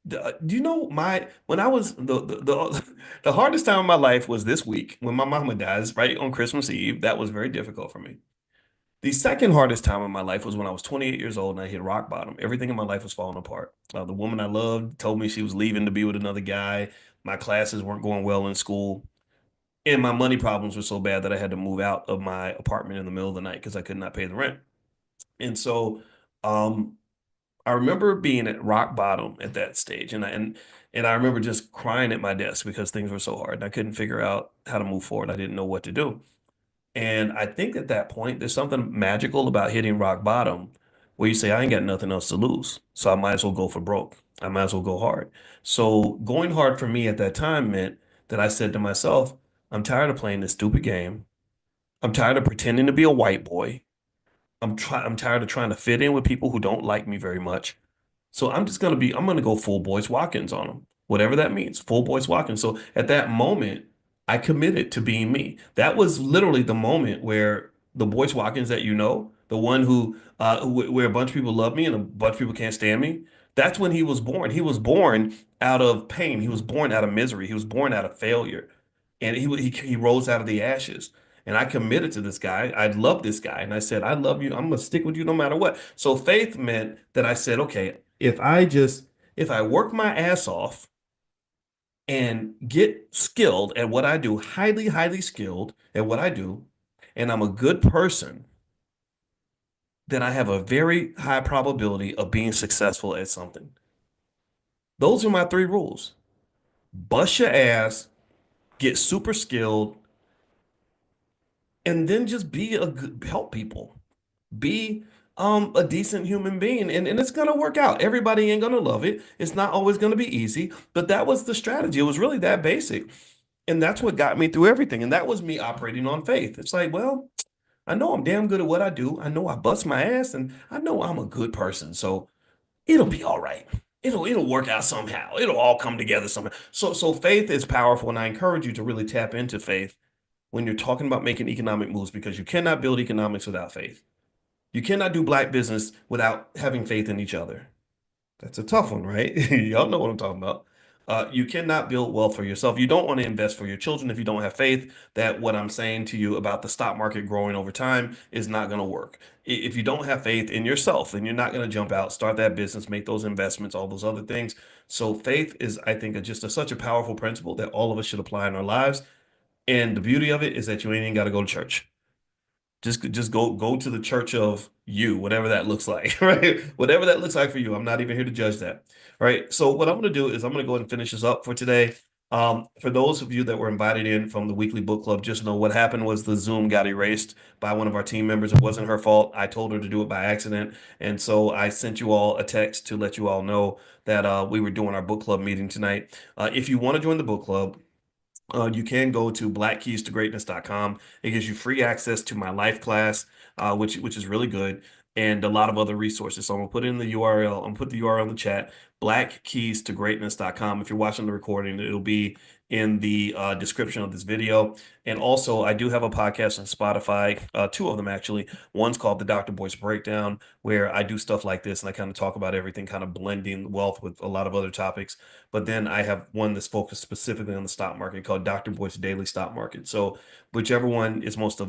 Do you know when I was the hardest time of my life was this week when my mama dies right on Christmas Eve. That was very difficult for me. The second hardest time of my life was when I was 28 years old and I hit rock bottom. Everything in my life was falling apart. The woman I loved told me she was leaving to be with another guy. My classes weren't going well in school. And my money problems were so bad that I had to move out of my apartment in the middle of the night because I could not pay the rent. And so um, I remember being at rock bottom at that stage. And I remember just crying at my desk because things were so hard and I couldn't figure out how to move forward. I didn't know what to do. And I think at that point, there's something magical about hitting rock bottom where you say, I ain't got nothing else to lose. So I might as well go for broke. I might as well go hard. So going hard for me at that time meant that I said to myself, I'm tired of playing this stupid game. I'm tired of pretending to be a white boy. I'm tired of trying to fit in with people who don't like me very much. So I'm gonna go full Boyce Watkins on them, whatever that means, full Boyce Watkins. So at that moment, I committed to being me. That was literally the moment where the Boyce Watkins that you know, the one where a bunch of people love me and a bunch of people can't stand me, that's when he was born. He was born out of pain. He was born out of misery. He was born out of failure, and he rose out of the ashes. And I committed to this guy. I love this guy. And I said, I love you. I'm going to stick with you no matter what. So faith meant that I said, okay, if I work my ass off and get skilled at what I do, highly, highly skilled at what I do, and I'm a good person, then I have a very high probability of being successful at something. Those are my three rules. Bust your ass, get super skilled, and then just be a good, help people. Be a decent human being, and it's gonna work out. Everybody ain't gonna love it. It's not always gonna be easy, but that was the strategy. It was really that basic. And that's what got me through everything. And that was me operating on faith. It's like, well, I know I'm damn good at what I do. I know I bust my ass, and I know I'm a good person. So it'll be all right. It'll work out somehow. It'll all come together somehow. So faith is powerful, and I encourage you to really tap into faith when you're talking about making economic moves, because you cannot build economics without faith. You cannot do black business without having faith in each other. That's a tough one, right? Y'all know what I'm talking about. You cannot build wealth for yourself. You don't want to invest for your children if you don't have faith that what I'm saying to you about the stock market growing over time is not going to work. If you don't have faith in yourself, then you're not going to jump out, start that business, make those investments, all those other things. So faith is, I think, such a powerful principle that all of us should apply in our lives. And the beauty of it is that you ain't even got to go to church. Just go to the church of you, whatever that looks like, right? Whatever that looks like for you. I'm not even here to judge that. Right. So what I'm going to do is I'm going to go ahead and finish this up for today. For those of you that were invited in from the weekly book club, just know what happened was the Zoom got erased by one of our team members. It wasn't her fault. I told her to do it by accident. And so I sent you all a text to let you all know that we were doing our book club meeting tonight. If you want to join the book club, you can go to blackkeystogreatness.com. It gives you free access to my life class, which is really good, and a lot of other resources. So I'm gonna put in the URL. I'm gonna put the URL in the chat, blackkeystogreatness.com. If you're watching the recording, it'll be in the description of this video. And also, I do have a podcast on Spotify, two of them actually. One's called the Dr. Boyce Breakdown, where I do stuff like this and I kind of talk about everything, kind of blending wealth with a lot of other topics. But then I have one that's focused specifically on the stock market called Dr. Boyce Daily Stock Market. So whichever one is most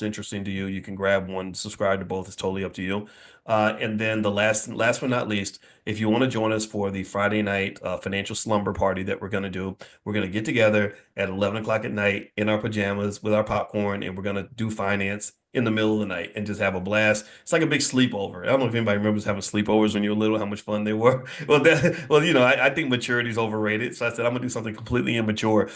interesting to you, you can grab one, subscribe to both. It's totally up to you. And then the last but not least, if you want to join us for the Friday night financial slumber party that we're going to do, we're going to get together at 11 o'clock at night in our pajamas with our popcorn, and we're going to do finance in the middle of the night and just have a blast. It's like a big sleepover. I don't know if anybody remembers having sleepovers when you were little, how much fun they were. I think maturity is overrated. So I said, I'm gonna do something completely immature.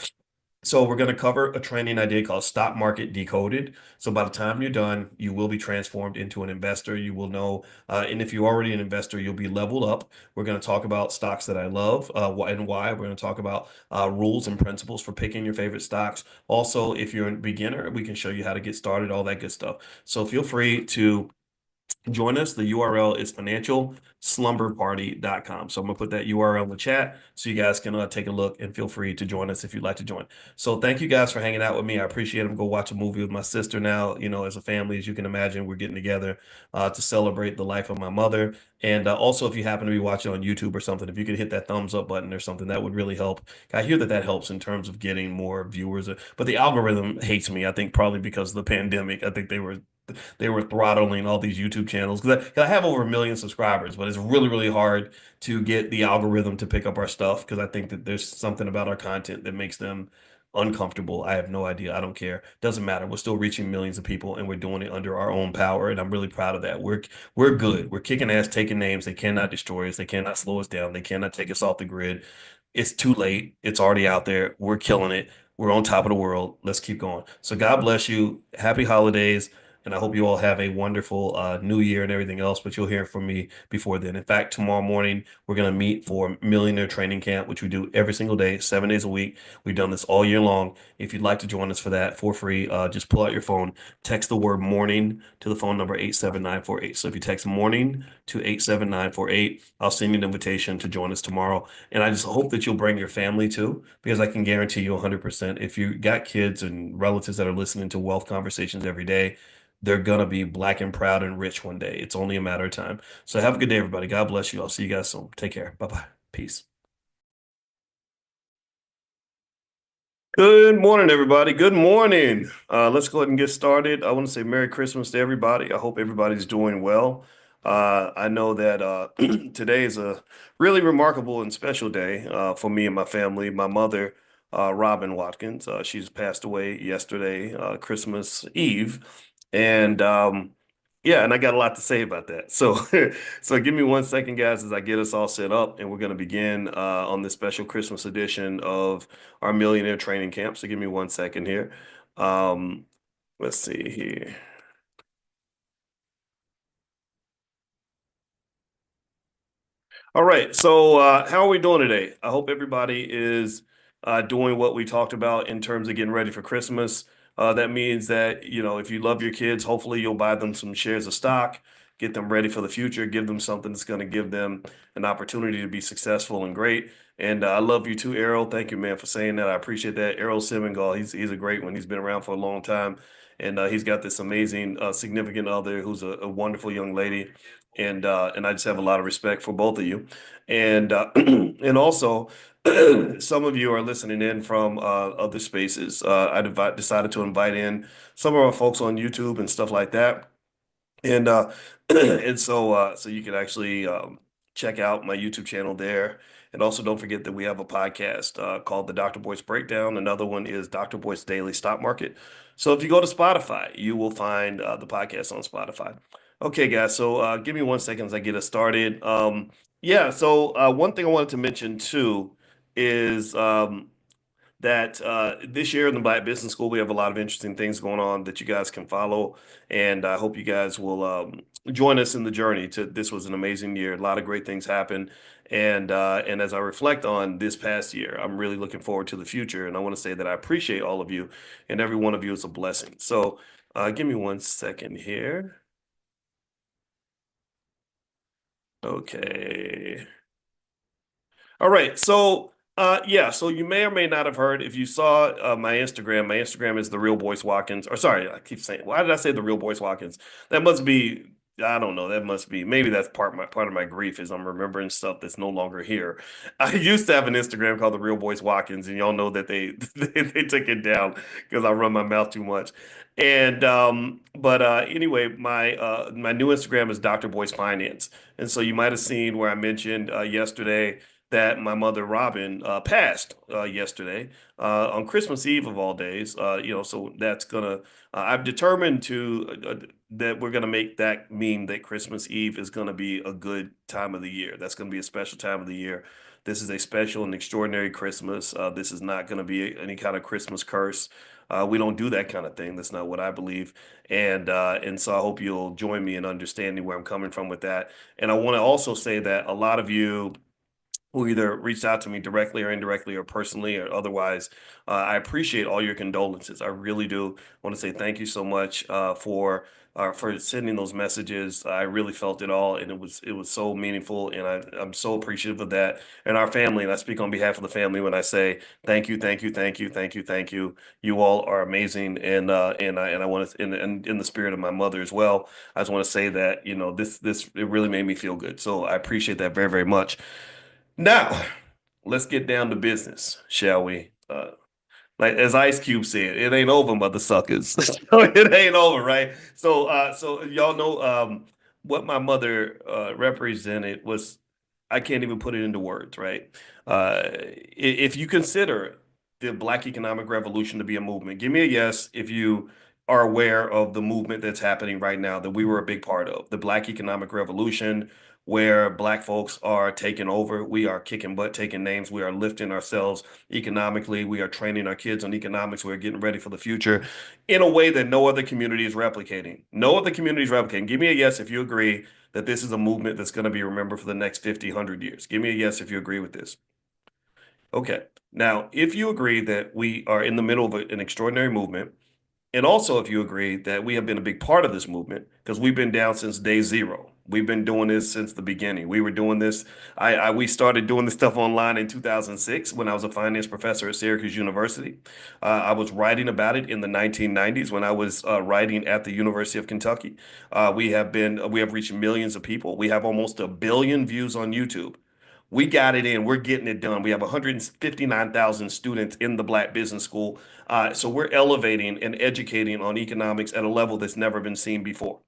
So we're going to cover a training idea called Stock Market Decoded. So by the time you're done, you will be transformed into an investor. You will know, and if you're already an investor, you'll be leveled up. We're going to talk about stocks that I love, and why. We're going to talk about rules and principles for picking your favorite stocks. Also, if you're a beginner, we can show you how to get started, all that good stuff. So feel free to join us. The URL is financialslumberparty.com. So I'm gonna put that URL in the chat so you guys can take a look, and feel free to join us if you'd like to join. So thank you guys for hanging out with me. I appreciate it. I'm gonna go watch a movie with my sister now. As a family, as you can imagine, we're getting together to celebrate the life of my mother. And also, if you happen to be watching on YouTube or something, if you could hit that thumbs up button or something, that would really help. I hear that helps in terms of getting more viewers, but the algorithm hates me. I think probably because of the pandemic. I think they were throttling all these YouTube channels because I have over 1 million subscribers, but it's really, really hard to get the algorithm to pick up our stuff because I think that there's something about our content that makes them uncomfortable. I have no idea. I don't care. Doesn't matter. We're still reaching millions of people, and we're doing it under our own power, and I'm really proud of that. We're good. We're kicking ass, taking names. They cannot destroy us. They cannot slow us down. They cannot take us off the grid. It's too late. It's already out there. We're killing it. We're on top of the world. Let's keep going. So God bless you. Happy holidays. And I hope you all have a wonderful new year and everything else, but you'll hear from me before then. In fact, tomorrow morning, we're going to meet for Millionaire Training Camp, which we do every single day, 7 days a week. We've done this all year long. If you'd like to join us for that for free, just pull out your phone, text the word morning to the phone number 87948. So if you text morning to 87948, I'll send you an invitation to join us tomorrow. And I just hope that you'll bring your family too, because I can guarantee you 100%, if you got kids and relatives that are listening to wealth conversations every day, they're going to be black and proud and rich one day. It's only a matter of time. So have a good day, everybody. God bless you. I'll see you guys soon. Take care. Bye-bye. Peace. Good morning, everybody. Good morning. Let's go ahead and get started. I want to say Merry Christmas to everybody. I hope everybody's doing well. I know that today is a really remarkable and special day for me and my family. My mother, Robin Watkins, she's passed away yesterday, Christmas Eve, and yeah, and I got a lot to say about that. So, so give me one second, guys, as I get us all set up, and we're going to begin on this special Christmas edition of our Millionaire Training Camp. So give me one second here. Um, let's see here. All right. So how are we doing today? I hope everybody is doing what we talked about in terms of getting ready for Christmas. That means that, if you love your kids, hopefully you'll buy them some shares of stock, get them ready for the future, give them something that's going to give them an opportunity to be successful and great. And I love you too, Errol. Thank you, man, for saying that. I appreciate that. Errol Semengal, he's a great one. He's been around for a long time. And he's got this amazing significant other who's a wonderful young lady. And I just have a lot of respect for both of you. And and also, some of you are listening in from other spaces. Decided to invite in some of our folks on YouTube and stuff like that. And and so you can actually check out my YouTube channel there. And also don't forget that we have a podcast called the Dr. Boyce Breakdown. Another one is Dr. Boyce Daily Stock Market. So if you go to Spotify, you will find the podcast on Spotify. Okay, guys. So give me one second as I get us started. Yeah. So one thing I wanted to mention too is that this year in the Black Business School, we have a lot of interesting things going on that you guys can follow. And I hope you guys will join us in the journey to this was an amazing year. A lot of great things happened. And as I reflect on this past year, I'm really looking forward to the future. And I want to say that I appreciate all of you, and every one of you is a blessing. So give me one second here. Okay. All right. So, yeah. So you may or may not have heard if you saw my Instagram. My Instagram is the real Boyce Watkins. Or sorry, I keep saying. Why did I say the real Boyce Watkins? That must be. I don't know. That must be. Maybe that's part of my grief is I'm remembering stuff that's no longer here. I used to have an Instagram called the real Boyce Watkins, and y'all know that they they took it down because I run my mouth too much. And but anyway, my new Instagram is Dr. Boyce Finance. And so you might have seen where I mentioned yesterday that my mother Robin passed yesterday on Christmas Eve of all days. So that's gonna. I've determined to that we're gonna make that mean that Christmas Eve is gonna be a good time of the year. That's gonna be a special time of the year. This is a special and extraordinary Christmas. This is not gonna be any kind of Christmas curse. We don't do that kind of thing. That's not what I believe. And so I hope you'll join me in understanding where I'm coming from with that. And I want to also say that a lot of you who either reached out to me directly or indirectly or personally or otherwise. I appreciate all your condolences. I really do want to say thank you so much for sending those messages. I really felt it all, and it was so meaningful, and I'm so appreciative of that. And our family, and I speak on behalf of the family when I say thank you, thank you, thank you, thank you, thank you. You all are amazing, and I want to, and in the spirit of my mother as well. I just want to say that this it really made me feel good. So I appreciate that very very much. Now, let's get down to business, shall we? Like as Ice Cube said, it ain't over, mother suckers. So it ain't over, right? So y'all know what my mother represented was I can't even put it into words, right? If you consider the Black economic revolution to be a movement, give me a yes if you are aware of the movement that's happening right now that we were a big part of. The Black economic revolution, where Black folks are taking over, we are kicking butt, taking names, we are lifting ourselves economically, we are training our kids on economics, we're getting ready for the future in a way that no other community is replicating. No other community is replicating. Give me a yes if you agree that this is a movement that's going to be remembered for the next 50, 100 years. Give me a yes if you agree with this. Okay. Now, if you agree that we are in the middle of an extraordinary movement, and also if you agree that we have been a big part of this movement, because we've been down since day zero. We've been doing this since the beginning. We were doing this. We started doing this stuff online in 2006 when I was a finance professor at Syracuse University. I was writing about it in the 1990s when I was writing at the University of Kentucky. We have reached millions of people. We have almost 1 billion views on YouTube. We got it in. We're getting it done. We have 159,000 students in the Black Business School. So we're elevating and educating on economics at a level that's never been seen before.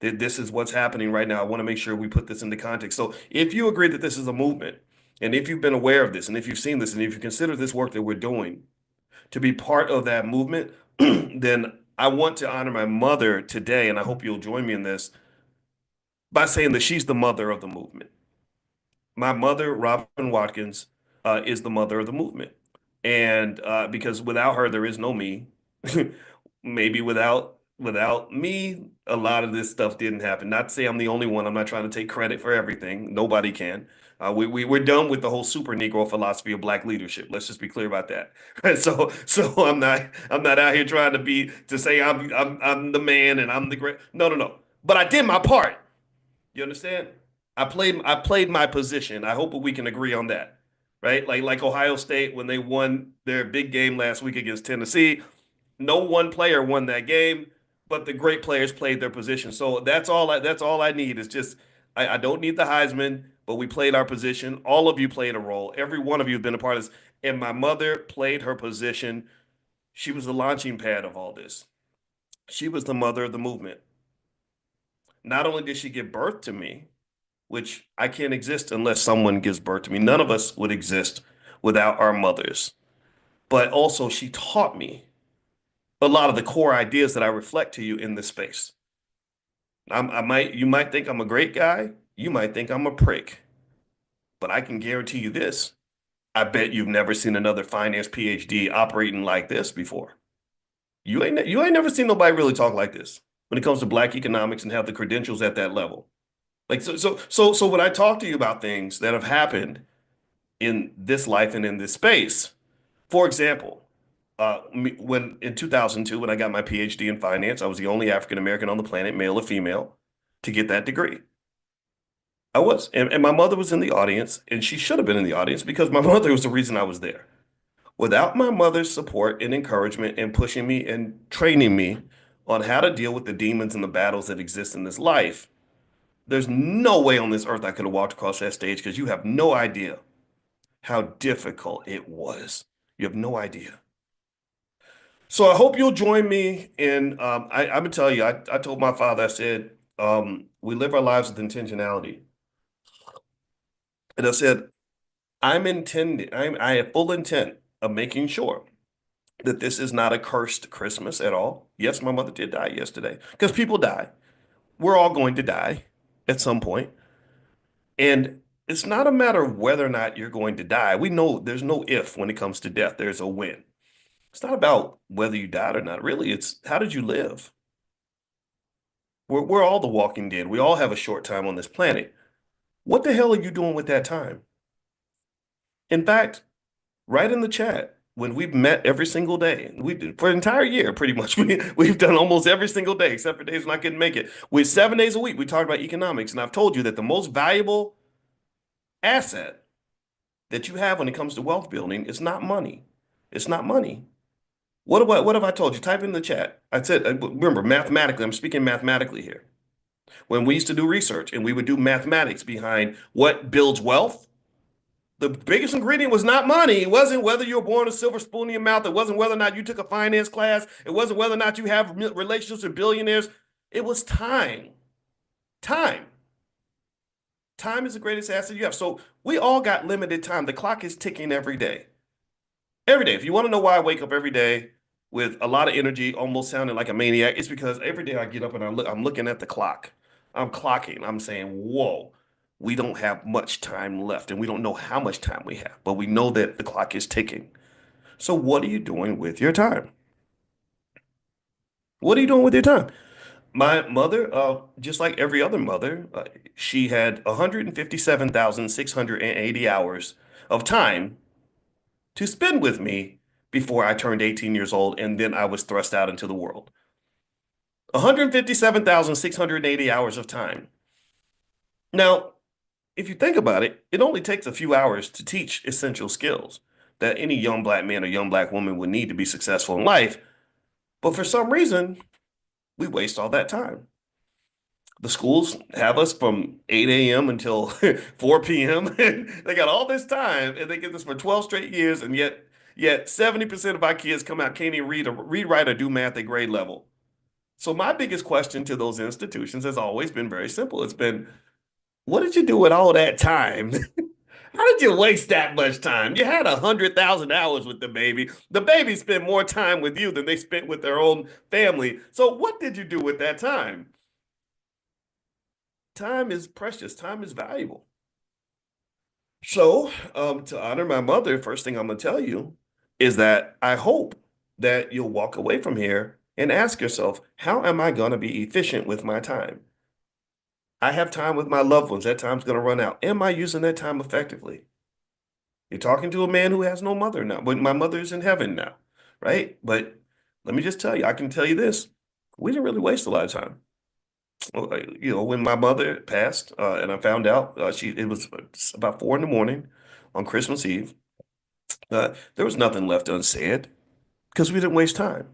This is what's happening right now. I want to make sure we put this into context. So if you agree that this is a movement, and if you've been aware of this, and if you've seen this, and if you consider this work that we're doing to be part of that movement, then I want to honor my mother today, and I hope you'll join me in this by saying that she's the mother of the movement. My mother, Robin Watkins, is the mother of the movement. And because without her, there is no me. Maybe without me, a lot of this stuff didn't happen. Not to say I'm the only one. I'm not trying to take credit for everything. Nobody can. We're done with the whole super Negro philosophy of Black leadership. Let's just be clear about that. So I'm not out here trying to say I'm the man and I'm the great. No, no, no. But I did my part. You understand? I played my position. I hope we can agree on that, right? Like Ohio State when they won their big game last week against Tennessee. No one player won that game, but the great players played their position. So that's all I need is just I don't need the Heisman, but we played our position. All of you played a role. Every one of you have been a part of this. And my mother played her position. She was the launching pad of all this. She was the mother of the movement. Not only did she give birth to me, which I can't exist unless someone gives birth to me. None of us would exist without our mothers. But also, she taught me a lot of the core ideas that I reflect to you in this space. You might think I'm a great guy. You might think I'm a prick. But I can guarantee you this. I bet you've never seen another finance PhD operating like this before. You ain't never seen nobody really talk like this when it comes to Black economics and have the credentials at that level. Like so when I talk to you about things that have happened in this life and in this space, for example, when in 2002, when I got my PhD in finance, I was the only African American on the planet, male or female, to get that degree. I was, and my mother was in the audience, and she should have been in the audience because my mother was the reason I was there. Without my mother's support and encouragement and pushing me and training me on how to deal with the demons and the battles that exist in this life, there's no way on this earth I could have walked across that stage because you have no idea how difficult it was. You have no idea. So I hope you'll join me in. I'm gonna tell you. I told my father. I said, we live our lives with intentionality, and I said, I'm intending. I have full intent of making sure that this is not a cursed Christmas at all. Yes, my mother did die yesterday because people die. We're all going to die at some point. And it's not a matter of whether or not you're going to die. We know there's no if when it comes to death, there's a when. It's not about whether you died or not, really. It's how did you live? We're all the walking dead. We all have a short time on this planet. What the hell are you doing with that time? In fact, write in the chat when we've met every single day. We did for an entire year, pretty much. We've done almost every single day, except for days when I couldn't make it. With 7 days a week, we talked about economics, and I've told you that the most valuable asset that you have when it comes to wealth building is not money. It's not money. What have I told you? Type in the chat. I said, remember, mathematically, I'm speaking mathematically here. When we used to do research and we would do mathematics behind what builds wealth, the biggest ingredient was not money. It wasn't whether you were born a silver spoon in your mouth. It wasn't whether or not you took a finance class. It wasn't whether or not you have relationships with billionaires. It was time. Time. Time is the greatest asset you have. So we all got limited time. The clock is ticking every day. Every day. If you want to know why I wake up every day with a lot of energy, almost sounding like a maniac, it's because every day I get up and I'm looking at the clock. I'm clocking. I'm saying, whoa, we don't have much time left, and we don't know how much time we have, but we know that the clock is ticking. So what are you doing with your time? What are you doing with your time? My mother, just like every other mother, she had 157,680 hours of time to spend with me before I turned 18 years old, and then I was thrust out into the world. 157,680 hours of time. Now, if you think about it, it only takes a few hours to teach essential skills that any young Black man or young Black woman would need to be successful in life. But for some reason, we waste all that time. The schools have us from 8 a.m. until 4 p.m. And they got all this time, and they get this for 12 straight years, and yet 70% of our kids come out can't even read, write, or do math at grade level. So my biggest question to those institutions has always been very simple. It's been, what did you do with all that time? How did you waste that much time? You had 100,000 hours with the baby. The baby spent more time with you than they spent with their own family. So what did you do with that time? Time is precious. Time is valuable. So, to honor my mother, first thing I'm gonna tell you is that I hope that you'll walk away from here and ask yourself, how am I gonna be efficient with my time? I have time with my loved ones. That time's gonna run out. Am I using that time effectively? You're talking to a man who has no mother now, but my mother is in heaven now, right? But let me just tell you, I can tell you this: we didn't really waste a lot of time. When my mother passed, and I found out it was about 4 in the morning on Christmas Eve. There was nothing left unsaid because we didn't waste time.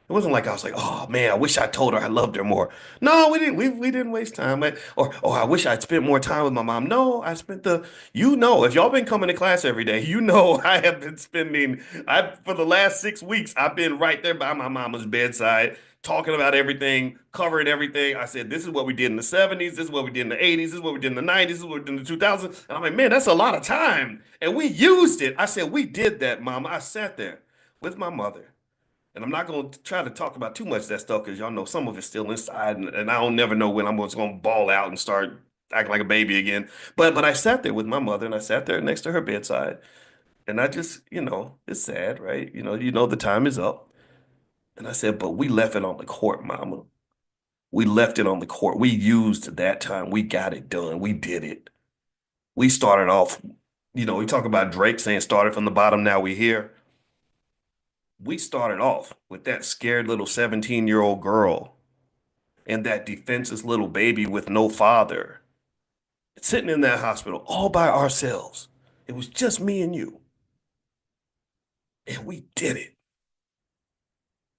It wasn't like I was like, oh man, I wish I told her I loved her more. No, we didn't. We didn't waste time. Or oh, I wish I'd spent more time with my mom. No, I spent if y'all been coming to class every day, I have been spending. I for the last 6 weeks, I've been right there by my mama's bedside, talking about everything, covering everything. I said, this is what we did in the 70s. This is what we did in the 80s. This is what we did in the 90s. This is what we did in the 2000s. And I'm like, man, that's a lot of time, and we used it. I said, we did that, mama. I sat there with my mother. And I'm not going to try to talk about too much of that stuff because y'all know some of it's still inside, and I don't never know when I'm just going to ball out and start acting like a baby again. But I sat there with my mother, and I sat there next to her bedside, and I just, it's sad, right? The time is up. And I said, but we left it on the court, mama. We left it on the court. We used that time. We got it done. We did it. We started off, we talk about Drake saying started from the bottom, now we here. We started off with that scared little 17-year-old girl and that defenseless little baby with no father sitting in that hospital all by ourselves. It was just me and you. And we did it.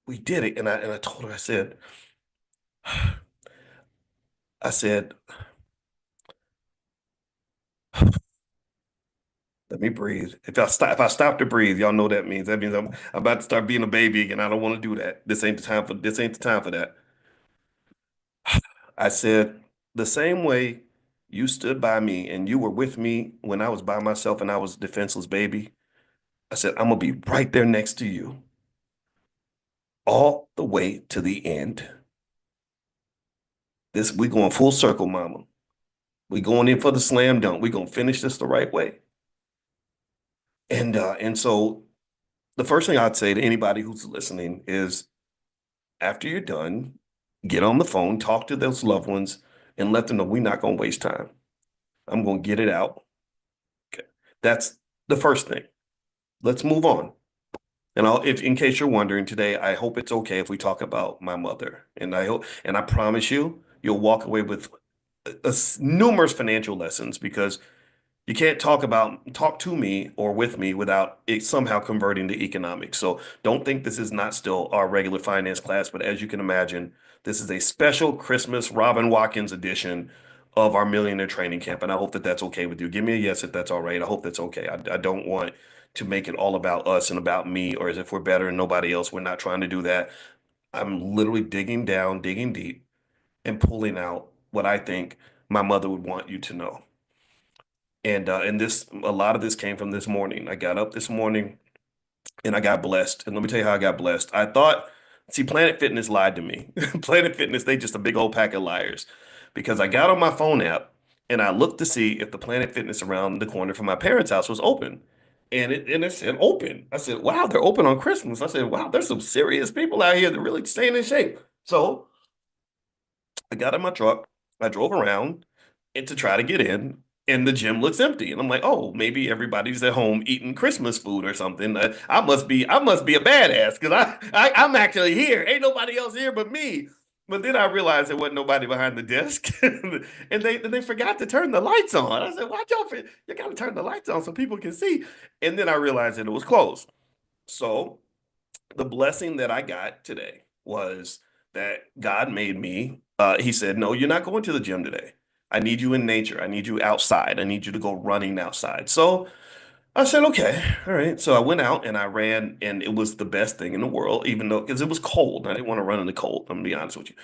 We did it. And I told her, I said, let me breathe. If I stop to breathe, y'all know that means. That means I'm about to start being a baby again. I don't want to do that. This ain't the time for that. I said, the same way you stood by me and you were with me when I was by myself and I was a defenseless baby, I said, I'm gonna be right there next to you all the way to the end. We going full circle, mama. We going in for the slam dunk. We gonna finish this the right way. And so the first thing I'd say to anybody who's listening is after you're done, get on the phone, talk to those loved ones, and let them know we're not gonna waste time. I'm gonna get it out. Okay. That's the first thing. Let's move on. And in case you're wondering today, I hope it's okay if we talk about my mother. And I promise you'll walk away with numerous financial lessons because you can't talk to me or with me without it somehow converting to economics. So don't think this is not still our regular finance class, but as you can imagine, this is a special Christmas Robin Watkins edition of our Millionaire Training Camp. And I hope that that's okay with you. Give me a yes if that's all right. I hope that's okay. I don't want to make it all about us and about me or as if we're better than nobody else. We're not trying to do that. I'm literally digging down, digging deep, and pulling out what I think my mother would want you to know. And a lot of this came from this morning. I got up this morning and I got blessed. And let me tell you how I got blessed. See, Planet Fitness lied to me. Planet Fitness, they just a big old pack of liars. Because I got on my phone app and I looked to see if the Planet Fitness around the corner from my parents' house was open. And it said open. I said, wow, they're open on Christmas. I said, wow, there's some serious people out here that really staying in shape. So I got in my truck, I drove around and to try to get in, and the gym looks empty. And I'm like, oh, maybe everybody's at home eating Christmas food or something. I must be a badass because I'm actually here. Ain't nobody else here but me. But then I realized there wasn't nobody behind the desk, and they forgot to turn the lights on. I said, "Watch out! You got to turn the lights on so people can see." And then I realized that it was closed. So the blessing that I got today was that God made me He said, "No, you're not going to the gym today. I need you in nature. I need you outside. I need you to go running outside." So I said, "Okay, all right." So I went out and I ran, and it was the best thing in the world, even though because it was cold. I didn't want to run in the cold. I'm gonna be honest with you.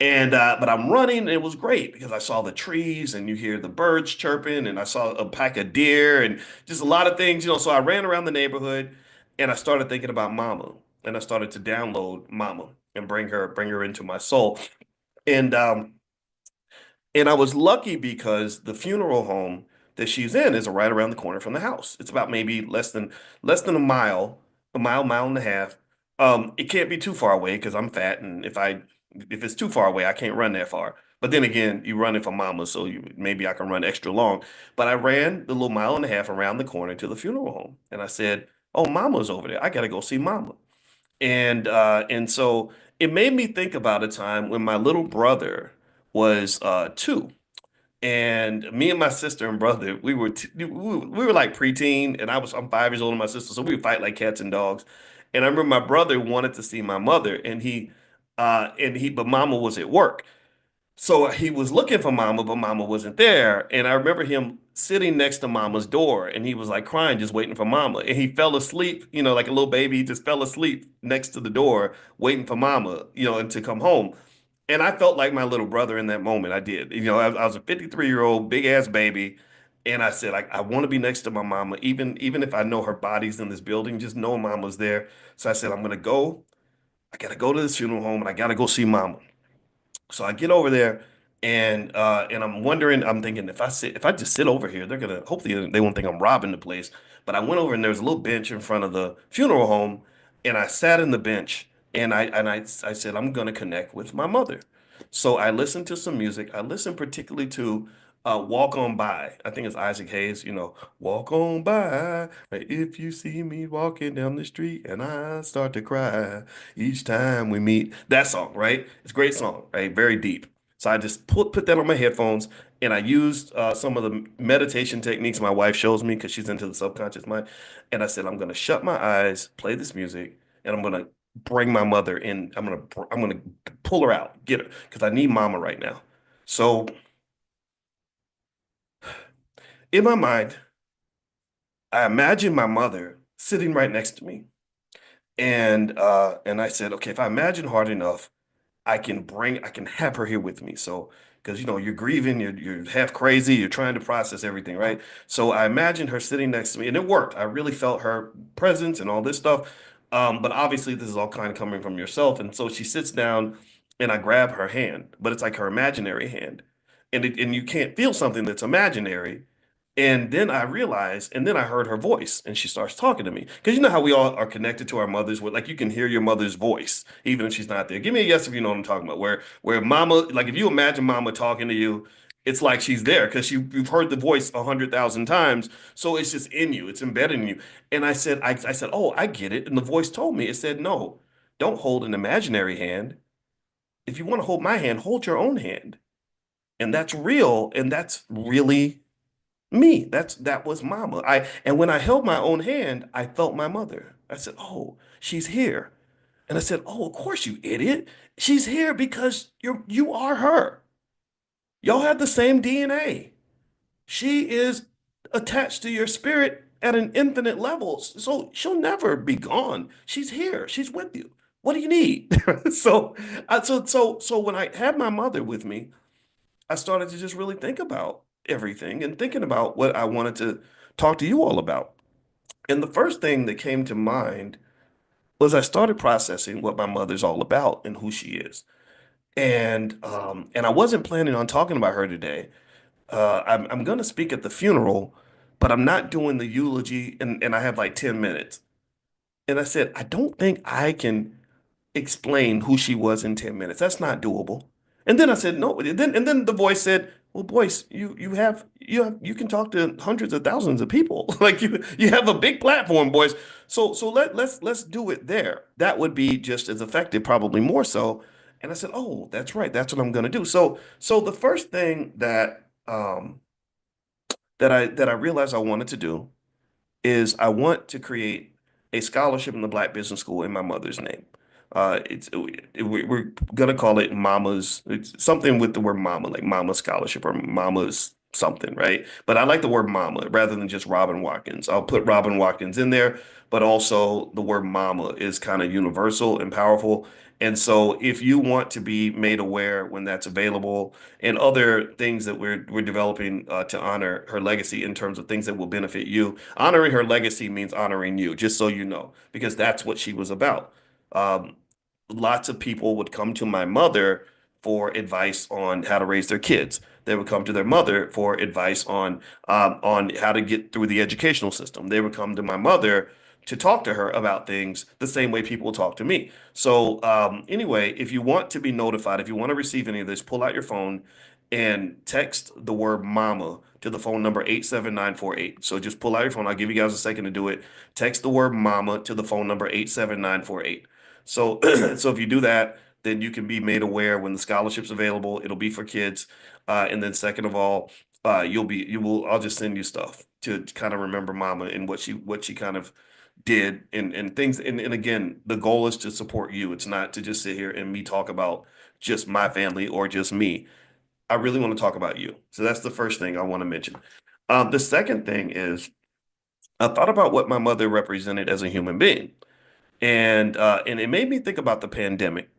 And but I'm running, and it was great because I saw the trees and you hear the birds chirping, and I saw a pack of deer and just a lot of things, you know. So I ran around the neighborhood, and I started thinking about Mama, and I started to download Mama and bring her into my soul. And I was lucky because the funeral home that she's in is right around the corner from the house. It's about maybe less than mile and a half. It can't be too far away because I'm fat, and if it's too far away, I can't run that far. But then again, you running for mama, so maybe I can run extra long. But I ran the little mile and a half around the corner to the funeral home, and I said, "Oh, mama's over there. I gotta go see mama." And so it made me think about a time when my little brother was 2, and me and my sister and brother, we were like preteen, and I'm 5 years older than my sister, so we would fight like cats and dogs. And I remember my brother wanted to see my mother, but Mama was at work. So he was looking for Mama, but Mama wasn't there. And I remember him sitting next to Mama's door, and he was like crying, just waiting for Mama. And he fell asleep, you know, like a little baby. He just fell asleep next to the door, waiting for Mama, you know, and to come home. And I felt like my little brother in that moment. I did. You know, I was a 53-year-old big ass baby. And I said, I want to be next to my mama, even if I know her body's in this building, just know mama's there. So I said, I'm gonna go. I gotta go to this funeral home and I gotta go see mama. So I get over there and I'm wondering, I'm thinking if I just sit over here, they're gonna hopefully they won't think I'm robbing the place. But I went over and there was a little bench in front of the funeral home and I sat in the bench and I said I'm gonna connect with my mother. So I listened to some music. I listened particularly to Walk On By. I think it's Isaac Hayes, you know, Walk On By. Right? If you see me walking down the street and I start to cry each time we meet. That song, right? It's a great song, right? Very deep. So I just put that on my headphones and I used some of the meditation techniques my wife shows me because she's into the subconscious mind. And I said, I'm going to shut my eyes, play this music, and I'm going to bring my mother in. I'm going to pull her out, get her, because I need mama right now. So in my mind, I imagine my mother sitting right next to me. And I said, okay, if I imagine hard enough, I can have her here with me. So, because you know, you're grieving, you're half crazy, you're trying to process everything, right? So I imagined her sitting next to me, and it worked. I really felt her presence and all this stuff. But obviously, this is all kind of coming from yourself. And so she sits down, and I grab her hand, but it's like her imaginary hand, and you can't feel something that's imaginary. And then I realized, and then I heard her voice, and she starts talking to me. Because you know how we all are connected to our mothers, with like you can hear your mother's voice, even if she's not there. Give me a yes if you know what I'm talking about. Where mama, like if you imagine mama talking to you, it's like she's there because you've heard the voice 100,000 times. So it's just in you, it's embedded in you. And I said, oh, I get it. And the voice told me, it said, no, don't hold an imaginary hand. If you want to hold my hand, hold your own hand. And that's real, and that's really me. That was mama. And when I held my own hand, I felt my mother. I said, "Oh, she's here." And I said, "Oh, of course, you idiot. She's here because you are her. Y'all have the same DNA. She is attached to your spirit at an infinite level. So she'll never be gone. She's here. She's with you. What do you need?" So when I had my mother with me, I started to just really think about everything and thinking about what I wanted to talk to you all about. And the first thing that came to mind was I started processing what my mother's all about and who she is. And I wasn't planning on talking about her today. I'm going to speak at the funeral, but I'm not doing the eulogy, and I have like 10 minutes. And I said, I don't think I can explain who she was in 10 minutes. That's not doable. And then I said, no. And then the voice said, well, Boyce, you can talk to hundreds of thousands of people. Like you have a big platform, Boyce. So let's do it there. That would be just as effective, probably more so. And I said, oh, that's right. That's what I'm gonna do. So the first thing that I realized I wanted to do is I want to create a scholarship in the Black Business School in my mother's name. We're gonna call it Mama's. It's something with the word Mama, like Mama Scholarship or Mama's something, right? But I like the word Mama rather than just Robin Watkins. I'll put Robin Watkins in there, but also the word Mama is kind of universal and powerful. And so, if you want to be made aware when that's available, and other things that we're developing to honor her legacy in terms of things that will benefit you, honoring her legacy means honoring you, just so you know, because that's what she was about. Um, Lots of people would come to my mother for advice on how to raise their kids. They would come to their mother for advice on how to get through the educational system. They would come to my mother to talk to her about things the same way people talk to me. So anyway, if you want to be notified, if you want to receive any of this, pull out your phone and text the word mama to the phone number 87948. So just pull out your phone. I'll give you guys a second to do it. Text the word mama to the phone number 87948. So, so if you do that, then you can be made aware when the scholarship's available. It'll be for kids. And then second of all, I'll just send you stuff to kind of remember mama and what she kind of did and things. And again, the goal is to support you. It's not to just sit here and me talk about just my family or just me. I really want to talk about you. So that's the first thing I want to mention. The second thing is I thought about what my mother represented as a human being. And it made me think about the pandemic.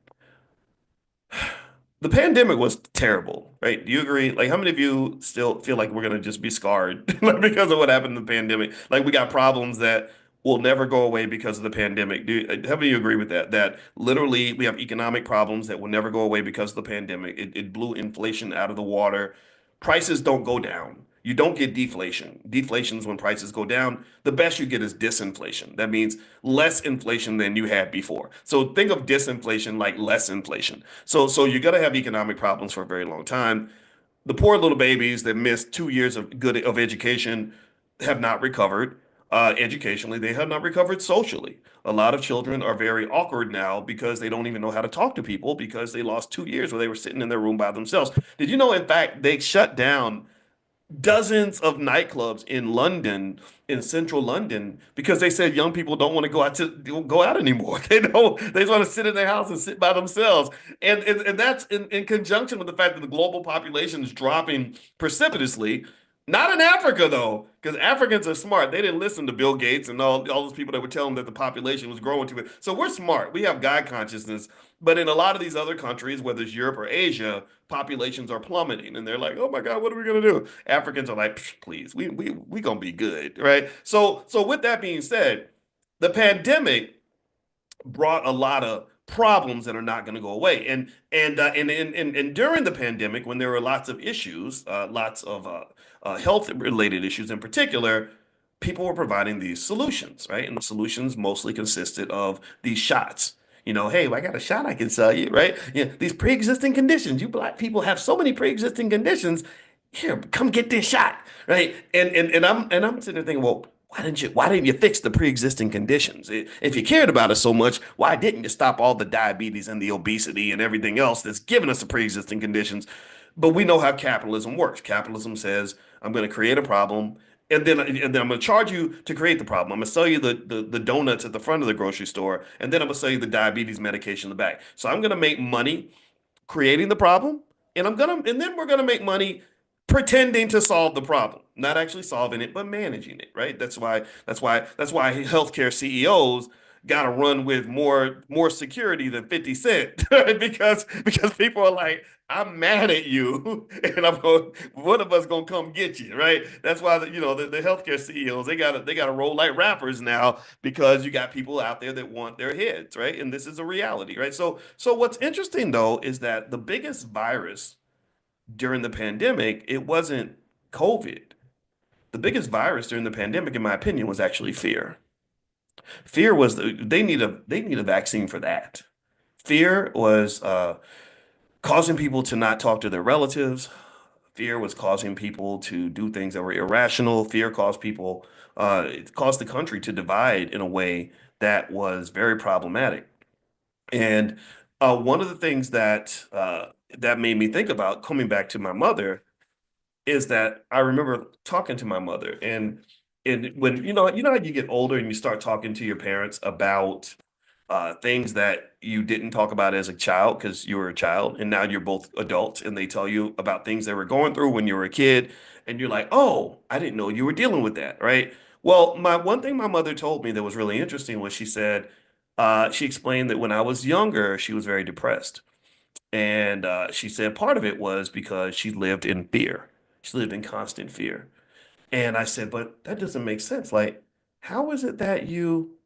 The pandemic was terrible, right? Do you agree? Like, how many of you still feel like we're gonna just be scarred like because of what happened in the pandemic? Like, we got problems that will never go away because of the pandemic. How many of you agree with that? That literally we have economic problems that will never go away because of the pandemic. It blew inflation out of the water. Prices don't go down. You don't get deflation. Deflation is when prices go down. The best you get is disinflation. That means less inflation than you had before. So think of disinflation like less inflation. So you're gonna have economic problems for a very long time. The poor little babies that missed 2 years of education have not recovered educationally. They have not recovered socially. A lot of children are very awkward now because they don't even know how to talk to people because they lost 2 years where they were sitting in their room by themselves. Did you know, in fact, they shut down dozens of nightclubs in London, in central London, because they said young people don't want to go out anymore. They don't. They just want to sit in their house and sit by themselves. And that's in conjunction with the fact that the global population is dropping precipitously. Not in Africa though, because Africans are smart. They didn't listen to Bill Gates and all those people that were telling them that the population was growing too much. So we're smart. We have God consciousness. But in a lot of these other countries, whether it's Europe or Asia, populations are plummeting, and they're like, "Oh my God, what are we gonna do?" Africans are like, "Please, we gonna be good, right?" So with that being said, the pandemic brought a lot of problems that are not going to go away. And during the pandemic, when there were lots of issues, lots of health related issues in particular, people were providing these solutions, right? And the solutions mostly consisted of these shots. Hey, I got a shot I can sell you, right? These pre-existing conditions. You black people have so many pre-existing conditions. Here, come get this shot, right? And I'm sitting there thinking, well, why didn't you fix the pre-existing conditions? If you cared about us so much, why didn't you stop all the diabetes and the obesity and everything else that's given us the pre-existing conditions? But we know how capitalism works. Capitalism says, I'm going to create a problem, and then I'm going to charge you to create the problem. I'm going to sell you the donuts at the front of the grocery store, and then I'm going to sell you the diabetes medication in the back. So I'm going to make money creating the problem, and then we're gonna make money pretending to solve the problem, not actually solving it, but managing it, right? That's why healthcare CEOs got to run with more security than 50 Cent, right? Because people are like, I'm mad at you, and one of us gonna come get you, right? That's why the healthcare CEOs they gotta roll like rappers now because you got people out there that want their heads, right? And this is a reality, right? So what's interesting though is that the biggest virus during the pandemic, it wasn't COVID. The biggest virus during the pandemic, in my opinion, was actually fear. Fear was they need a vaccine for that. Fear was causing people to not talk to their relatives. Fear was causing people to do things that were irrational. Fear caused people, it caused the country to divide in a way that was very problematic. And one of the things that made me think about coming back to my mother is that I remember talking to my mother, and when how you get older and you start talking to your parents about things that you didn't talk about as a child because you were a child, and now you're both adults, and they tell you about things they were going through when you were a kid, and you're like, "Oh, I didn't know you were dealing with that," right? Well, my one thing my mother told me that was really interesting was she explained that when I was younger, she was very depressed. And she said part of it was because she lived in fear. She lived in constant fear. And I said, but that doesn't make sense. Like, how is it that you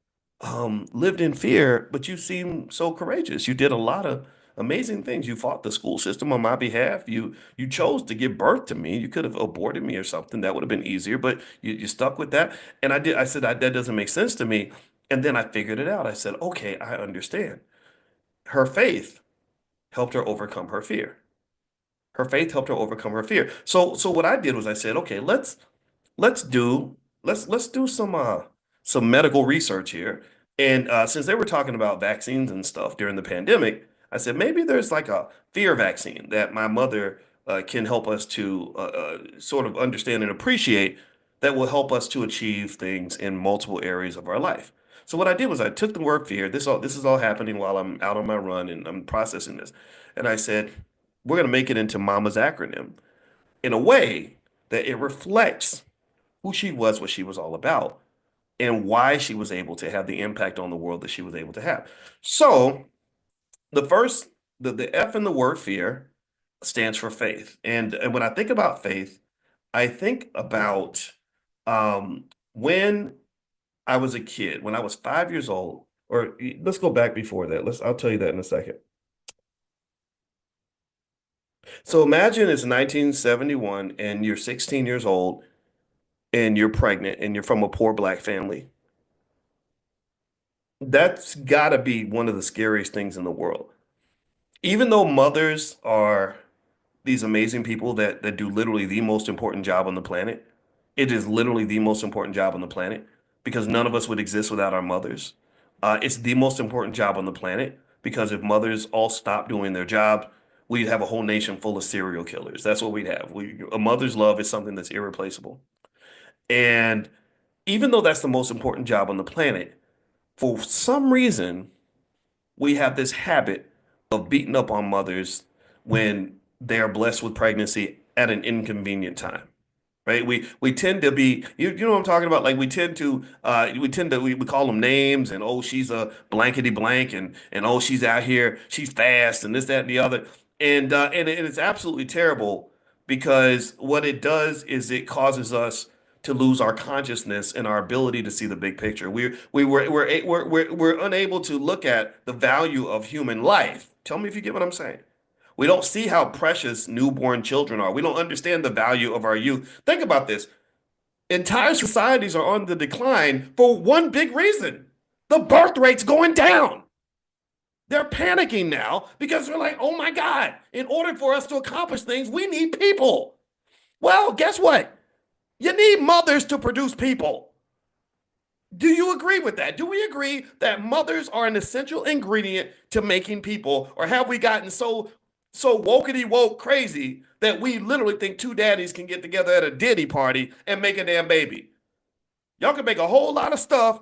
lived in fear, but you seem so courageous? You did a lot of amazing things. You fought the school system on my behalf. You chose to give birth to me. You could have aborted me or something. That would have been easier, but you stuck with that. And I did. I said, that doesn't make sense to me. And then I figured it out. I said, okay, I understand. Her faith helped her overcome her fear. Her faith helped her overcome her fear. So what I did was I said, okay, let's do let's do some medical research here. And since they were talking about vaccines and stuff during the pandemic, I said maybe there's like a fear vaccine that my mother can help us to sort of understand and appreciate that will help us to achieve things in multiple areas of our life. So what I did was I took the word fear. This is all happening while I'm out on my run and I'm processing this. And I said, we're going to make it into Mama's acronym in a way that it reflects who she was, what she was all about, and why she was able to have the impact on the world that she was able to have. So the first, the F in the word fear stands for faith. And when I think about faith, I think about when I was a kid, when I was 5 years old, or let's go back before that. I'll tell you that in a second. So imagine it's 1971 and you're 16 years old and you're pregnant and you're from a poor black family. That's got to be one of the scariest things in the world. Even though mothers are these amazing people that do literally the most important job on the planet, it is literally the most important job on the planet because none of us would exist without our mothers. It's the most important job on the planet because if mothers all stopped doing their job, we'd have a whole nation full of serial killers. That's what we'd have. A mother's love is something that's irreplaceable. And even though that's the most important job on the planet, for some reason, we have this habit of beating up on mothers when they are blessed with pregnancy at an inconvenient time. Right? We tend to be you know what I'm talking about? Like we call them names and oh she's a blankety blank and oh she's out here, she's fast and this, that, and the other. And it's absolutely terrible because what it does is it causes us to lose our consciousness and our ability to see the big picture. We're unable to look at the value of human life. Tell me if you get what I'm saying. We don't see how precious newborn children are. We don't understand the value of our youth. Think about this. Entire societies are on the decline for one big reason. The birth rate's going down. They're panicking now because they're like, oh my God, in order for us to accomplish things, we need people. Well, guess what? You need mothers to produce people. Do you agree with that? Do we agree that mothers are an essential ingredient to making people, or have we gotten so wokety woke crazy that we literally think two daddies can get together at a Diddy party and make a damn baby? Y'all can make a whole lot of stuff.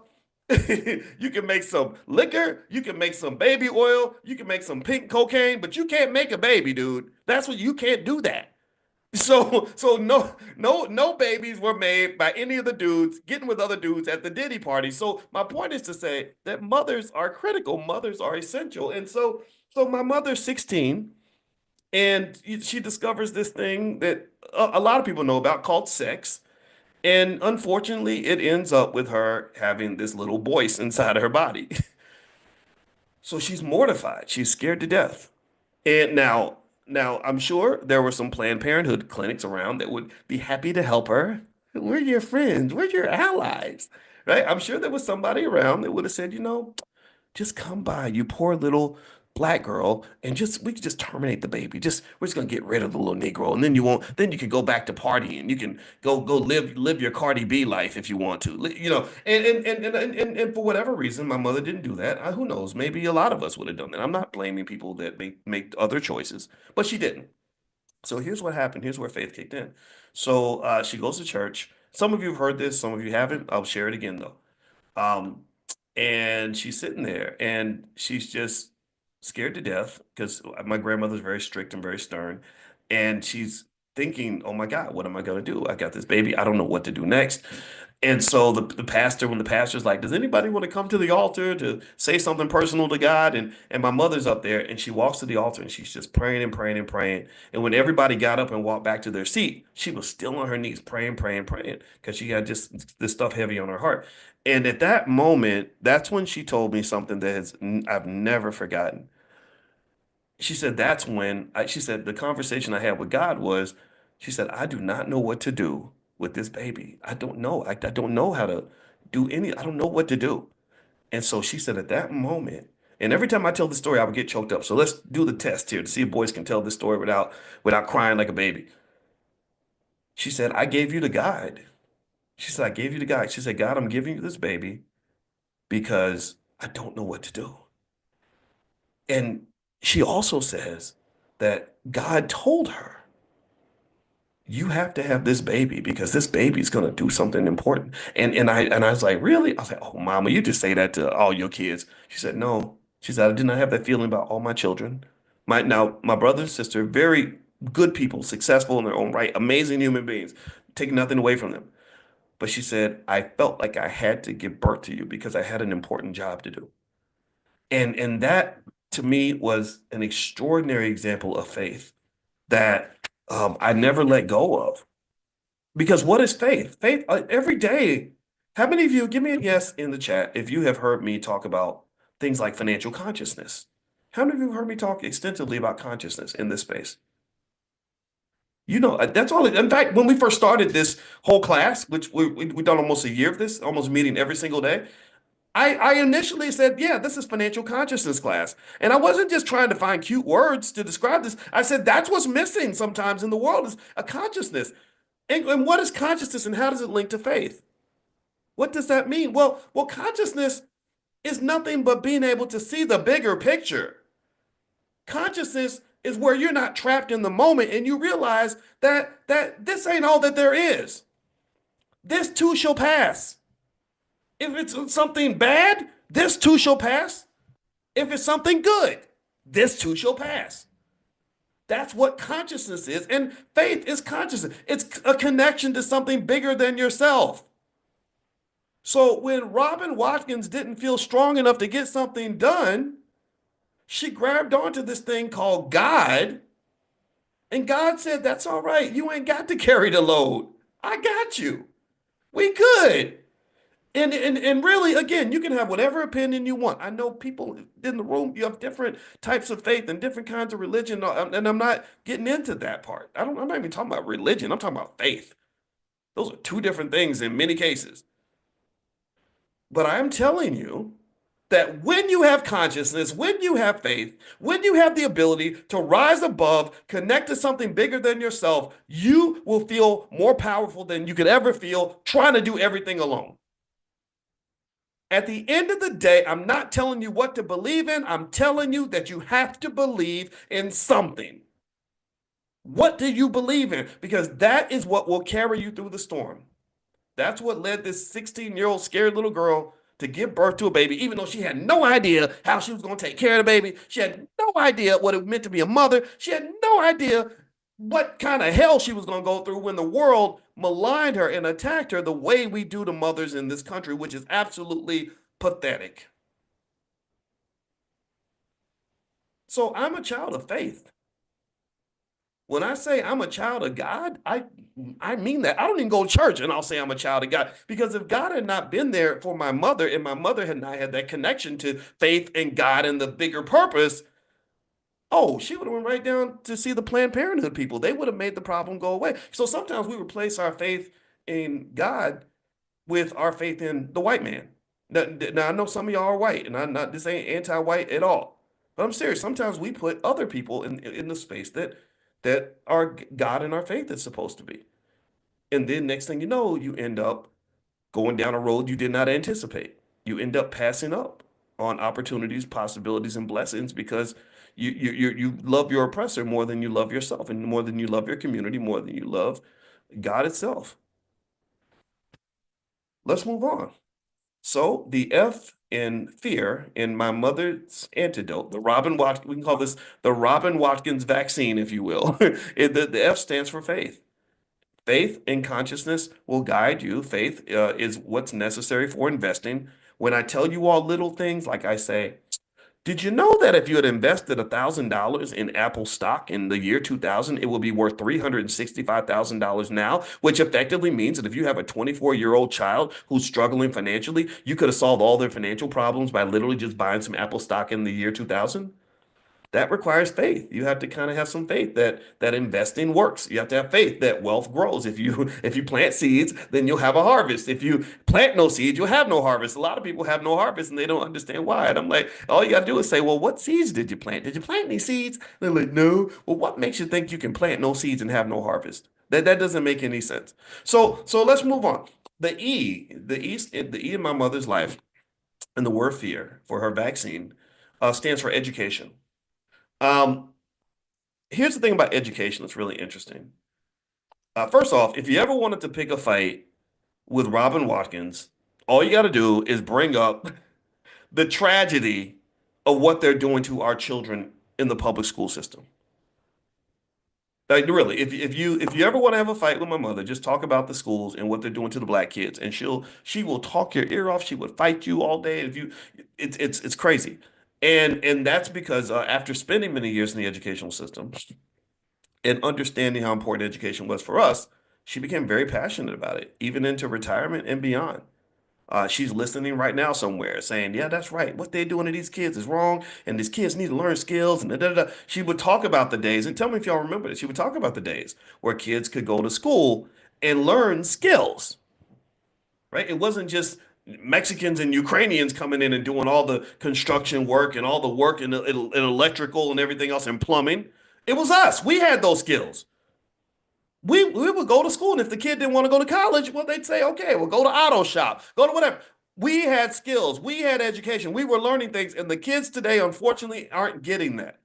You can make some liquor, you can make some baby oil, you can make some pink cocaine, but you can't make a baby, dude. That's what you can't do that. So no babies were made by any of the dudes getting with other dudes at the Diddy party. So my point is to say that mothers are critical, mothers are essential. And so my mother's 16 and she discovers this thing that a lot of people know about called sex. And unfortunately, it ends up with her having this little Boyce inside of her body. So she's mortified. She's scared to death. And now I'm sure there were some Planned Parenthood clinics around that would be happy to help her. We're your friends. We're your allies, right? I'm sure there was somebody around that would have said, just come by, you poor little black girl, and we could just terminate the baby. We're just gonna get rid of the little Negro, and then you can go back to partying. You can go live your Cardi B life if you want to. And for whatever reason, my mother didn't do that. Who knows? Maybe a lot of us would have done that. I'm not blaming people that make other choices, but she didn't. So here's what happened. Here's where faith kicked in. So she goes to church. Some of you have heard this, some of you haven't. I'll share it again though. Um, And she's sitting there and she's just scared to death because my grandmother's very strict and very stern. And she's thinking, oh my God, what am I going to do? I got this baby. I don't know what to do next. And so the pastor, when the pastor's like, does anybody want to come to the altar to say something personal to God? And my mother's up there and she walks to the altar and she's just praying and praying and praying. And when everybody got up and walked back to their seat, she was still on her knees praying, praying, praying because she had just this stuff heavy on her heart. And at that moment, that's when she told me something that I've never forgotten. She said, she said, the conversation I had with God was, she said, I do not know what to do with this baby. I don't know. I don't know how to I don't know what to do. And so she said, at that moment, and every time I tell the story, I would get choked up. So let's do the test here to see if boys can tell this story without crying like a baby. She said, I gave you the guide. She said, I gave you the guide. She said, God, I'm giving you this baby because I don't know what to do. And she also says that God told her, you have to have this baby because this baby's going to do something important. And I was like, really? I was like, oh, mama, you just say that to all your kids. She said, no. She said, I did not have that feeling about all my children. My brother and sister, very good people, successful in their own right, amazing human beings, taking nothing away from them. But she said, I felt like I had to give birth to you because I had an important job to do. And that to me was an extraordinary example of faith that I never let go of. Because what is faith? Faith every day. How many of you, give me a yes in the chat if you have heard me talk about things like financial consciousness? How many of you have heard me talk extensively about consciousness in this space? You know, that's all. In fact, when we first started this whole class, which we've done almost a year of this, almost meeting every single day, I initially said, yeah, this is financial consciousness class. And I wasn't just trying to find cute words to describe this. I said, that's what's missing sometimes in the world is a consciousness. And what is consciousness and how does it link to faith? What does that mean? Well, consciousness is nothing but being able to see the bigger picture. Consciousness is where you're not trapped in the moment and you realize that this ain't all that there is. This too shall pass. If it's something bad, this too shall pass. If it's something good, this too shall pass. That's what consciousness is. And faith is consciousness. It's a connection to something bigger than yourself. So when Robin Watkins didn't feel strong enough to get something done, she grabbed onto this thing called God. And God said, that's all right. You ain't got to carry the load. I got you. We good. And really, again, you can have whatever opinion you want. I know people in the room, you have different types of faith and different kinds of religion, and I'm not getting into that part. I'm not even talking about religion. I'm talking about faith. Those are two different things in many cases. But I'm telling you that when you have consciousness, when you have faith, when you have the ability to rise above, connect to something bigger than yourself, you will feel more powerful than you could ever feel trying to do everything alone. At the end of the day, I'm not telling you what to believe in. I'm telling you that you have to believe in something. What do you believe in? Because that is what will carry you through the storm. That's what led this 16-year-old scared little girl to give birth to a baby, even though she had no idea how she was going to take care of the baby. She had no idea what it meant to be a mother. She had no idea what kind of hell she was going to go through when the world maligned her and attacked her the way we do to mothers in this country, which is absolutely pathetic. So I'm a child of faith. When I say I'm a child of God, I mean that. I don't even go to church and I'll say I'm a child of God. Because if God had not been there for my mother and my mother had not had that connection to faith and God and the bigger purpose, oh, she would have went right down to see the Planned Parenthood people. They would have made the problem go away. So sometimes we replace our faith in God with our faith in the white man. Now I know some of y'all are white, and I'm not this ain't anti-white at all. But I'm serious. Sometimes we put other people in the space that our God and our faith is supposed to be. And then next thing you know, you end up going down a road you did not anticipate. You end up passing up on opportunities, possibilities, and blessings because you love your oppressor more than you love yourself, and more than you love your community, more than you love God itself. Let's move on. So the F in fear in my mother's antidote, we can call this the Robin Watkins vaccine, if you will. The F stands for faith. Faith in consciousness will guide you. Faith is what's necessary for investing. When I tell you all little things, like I say, did you know that if you had invested $1,000 in Apple stock in the year 2000, it would be worth $365,000 now, which effectively means that if you have a 24-year-old child who's struggling financially, you could have solved all their financial problems by literally just buying some Apple stock in the year 2000? That requires faith. You have to kind of have some faith that investing works. You have to have faith that wealth grows. If you plant seeds, then you'll have a harvest. If you plant no seeds, you'll have no harvest. A lot of people have no harvest and they don't understand why. And I'm like, all you got to do is say, well, what seeds did you plant? Did you plant any seeds? They're like, no. Well, what makes you think you can plant no seeds and have no harvest? That doesn't make any sense. So let's move on. The E in my mother's life and the word fear for her vaccine stands for education. Um, Here's the thing about education that's really interesting. First off, if you ever wanted to pick a fight with Robin Watkins, all you got to do is bring up the tragedy of what they're doing to our children in the public school system. Like really, if you ever want to have a fight with my mother, just talk about the schools and what they're doing to the black kids, and she will talk your ear off. She would fight you all day. If you, it's crazy, and that's because after spending many years in the educational system, and understanding how important education was for us, she became very passionate about it, even into retirement and beyond. She's listening right now somewhere saying, yeah, that's right. What they're doing to these kids is wrong, and these kids need to learn skills. And da, da, da. She would talk about the days, and tell me if y'all remember this. She would talk about the days where kids could go to school and learn skills, right? It wasn't just Mexicans and Ukrainians coming in and doing all the construction work and all the work in electrical and everything else and plumbing. It was us. We had those skills. We would go to school, and if the kid didn't want to go to college, well, they'd say, okay, well, go to auto shop, go to whatever. We had skills, we had education, we were learning things, and the kids today, unfortunately, aren't getting that.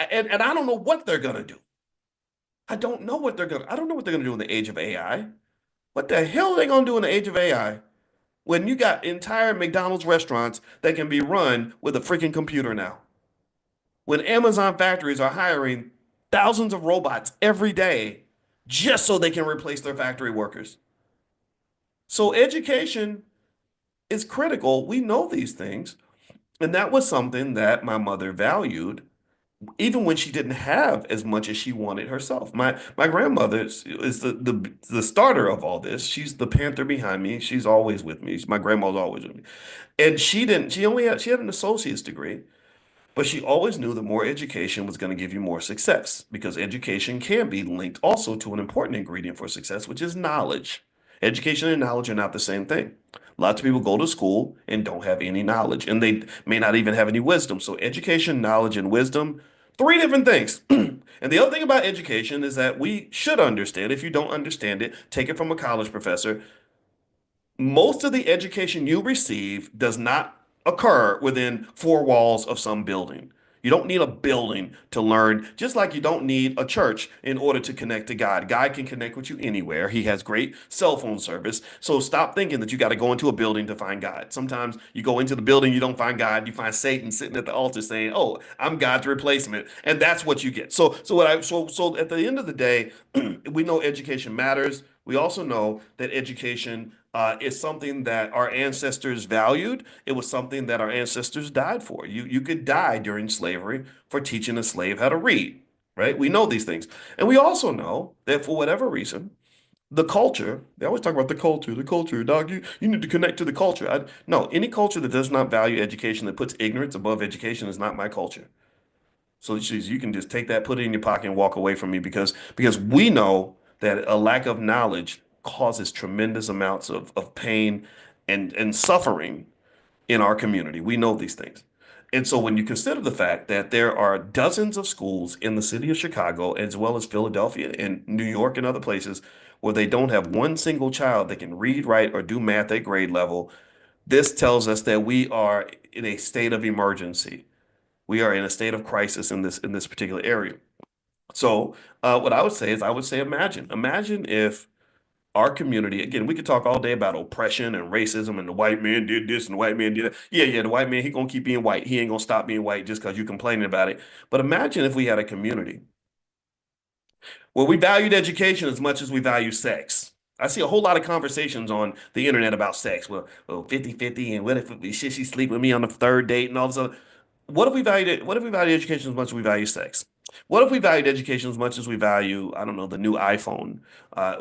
And I don't know what they're gonna do. I don't know what they're gonna do in the age of AI. What the hell are they gonna do in the age of AI when you got entire McDonald's restaurants that can be run with a freaking computer now? When Amazon factories are hiring thousands of robots every day just so they can replace their factory workers. So education is critical. We know these things. And that was something that my mother valued, even when she didn't have as much as she wanted herself. My grandmother is the starter of all this. She's the panther behind me. She's always with me. My grandma's always with me. And she had an associate's degree. But she always knew that more education was going to give you more success because education can be linked also to an important ingredient for success, which is knowledge. Education and knowledge are not the same thing. Lots of people go to school and don't have any knowledge, and they may not even have any wisdom. So, education, knowledge, and wisdom, three different things. And the other thing about education is that we should understand. If you don't understand it, take it from a college professor. Most of the education you receive does not occur within four walls of some building. You don't need a building to learn, just like you don't need a church in order to connect to God. God can connect with you anywhere. He has great cell phone service. So stop thinking that you got to go into a building to find God. Sometimes you go into the building, you don't find God. You find Satan sitting at the altar saying, "Oh, I'm God's replacement," and that's what you get. So at the end of the day, we know education matters. We also know that education is something that our ancestors valued. It was something that our ancestors died for. You could die during slavery for teaching a slave how to read, right? We know these things. And we also know that for whatever reason, the culture, they always talk about the culture, dog, you need to connect to the culture. No, any culture that does not value education, that puts ignorance above education is not my culture. So you can just take that, put it in your pocket, and walk away from me because we know that a lack of knowledge causes tremendous amounts of pain and suffering in our community. We know these things. And so when you consider the fact that there are dozens of schools in the city of Chicago, as well as Philadelphia and New York and other places, where they don't have one single child that can read, write, or do math at grade level, this tells us that we are in a state of emergency. We are in a state of crisis in this particular area. So what I would say is, I would say, imagine if our community, again, we could talk all day about oppression and racism and the white man did this and the white man did that. Yeah, the white man, he gonna keep being white. He ain't gonna stop being white just because you're complaining about it. But imagine if we had a community where we valued education as much as we value sex. I see a whole lot of conversations on the internet about sex. Well, 50-50, and what if should she sleep with me on the third date and all this other. What if we valued it? What if we valued education as much as we value sex? What if we valued education as much as we value, I don't know, the new iPhone?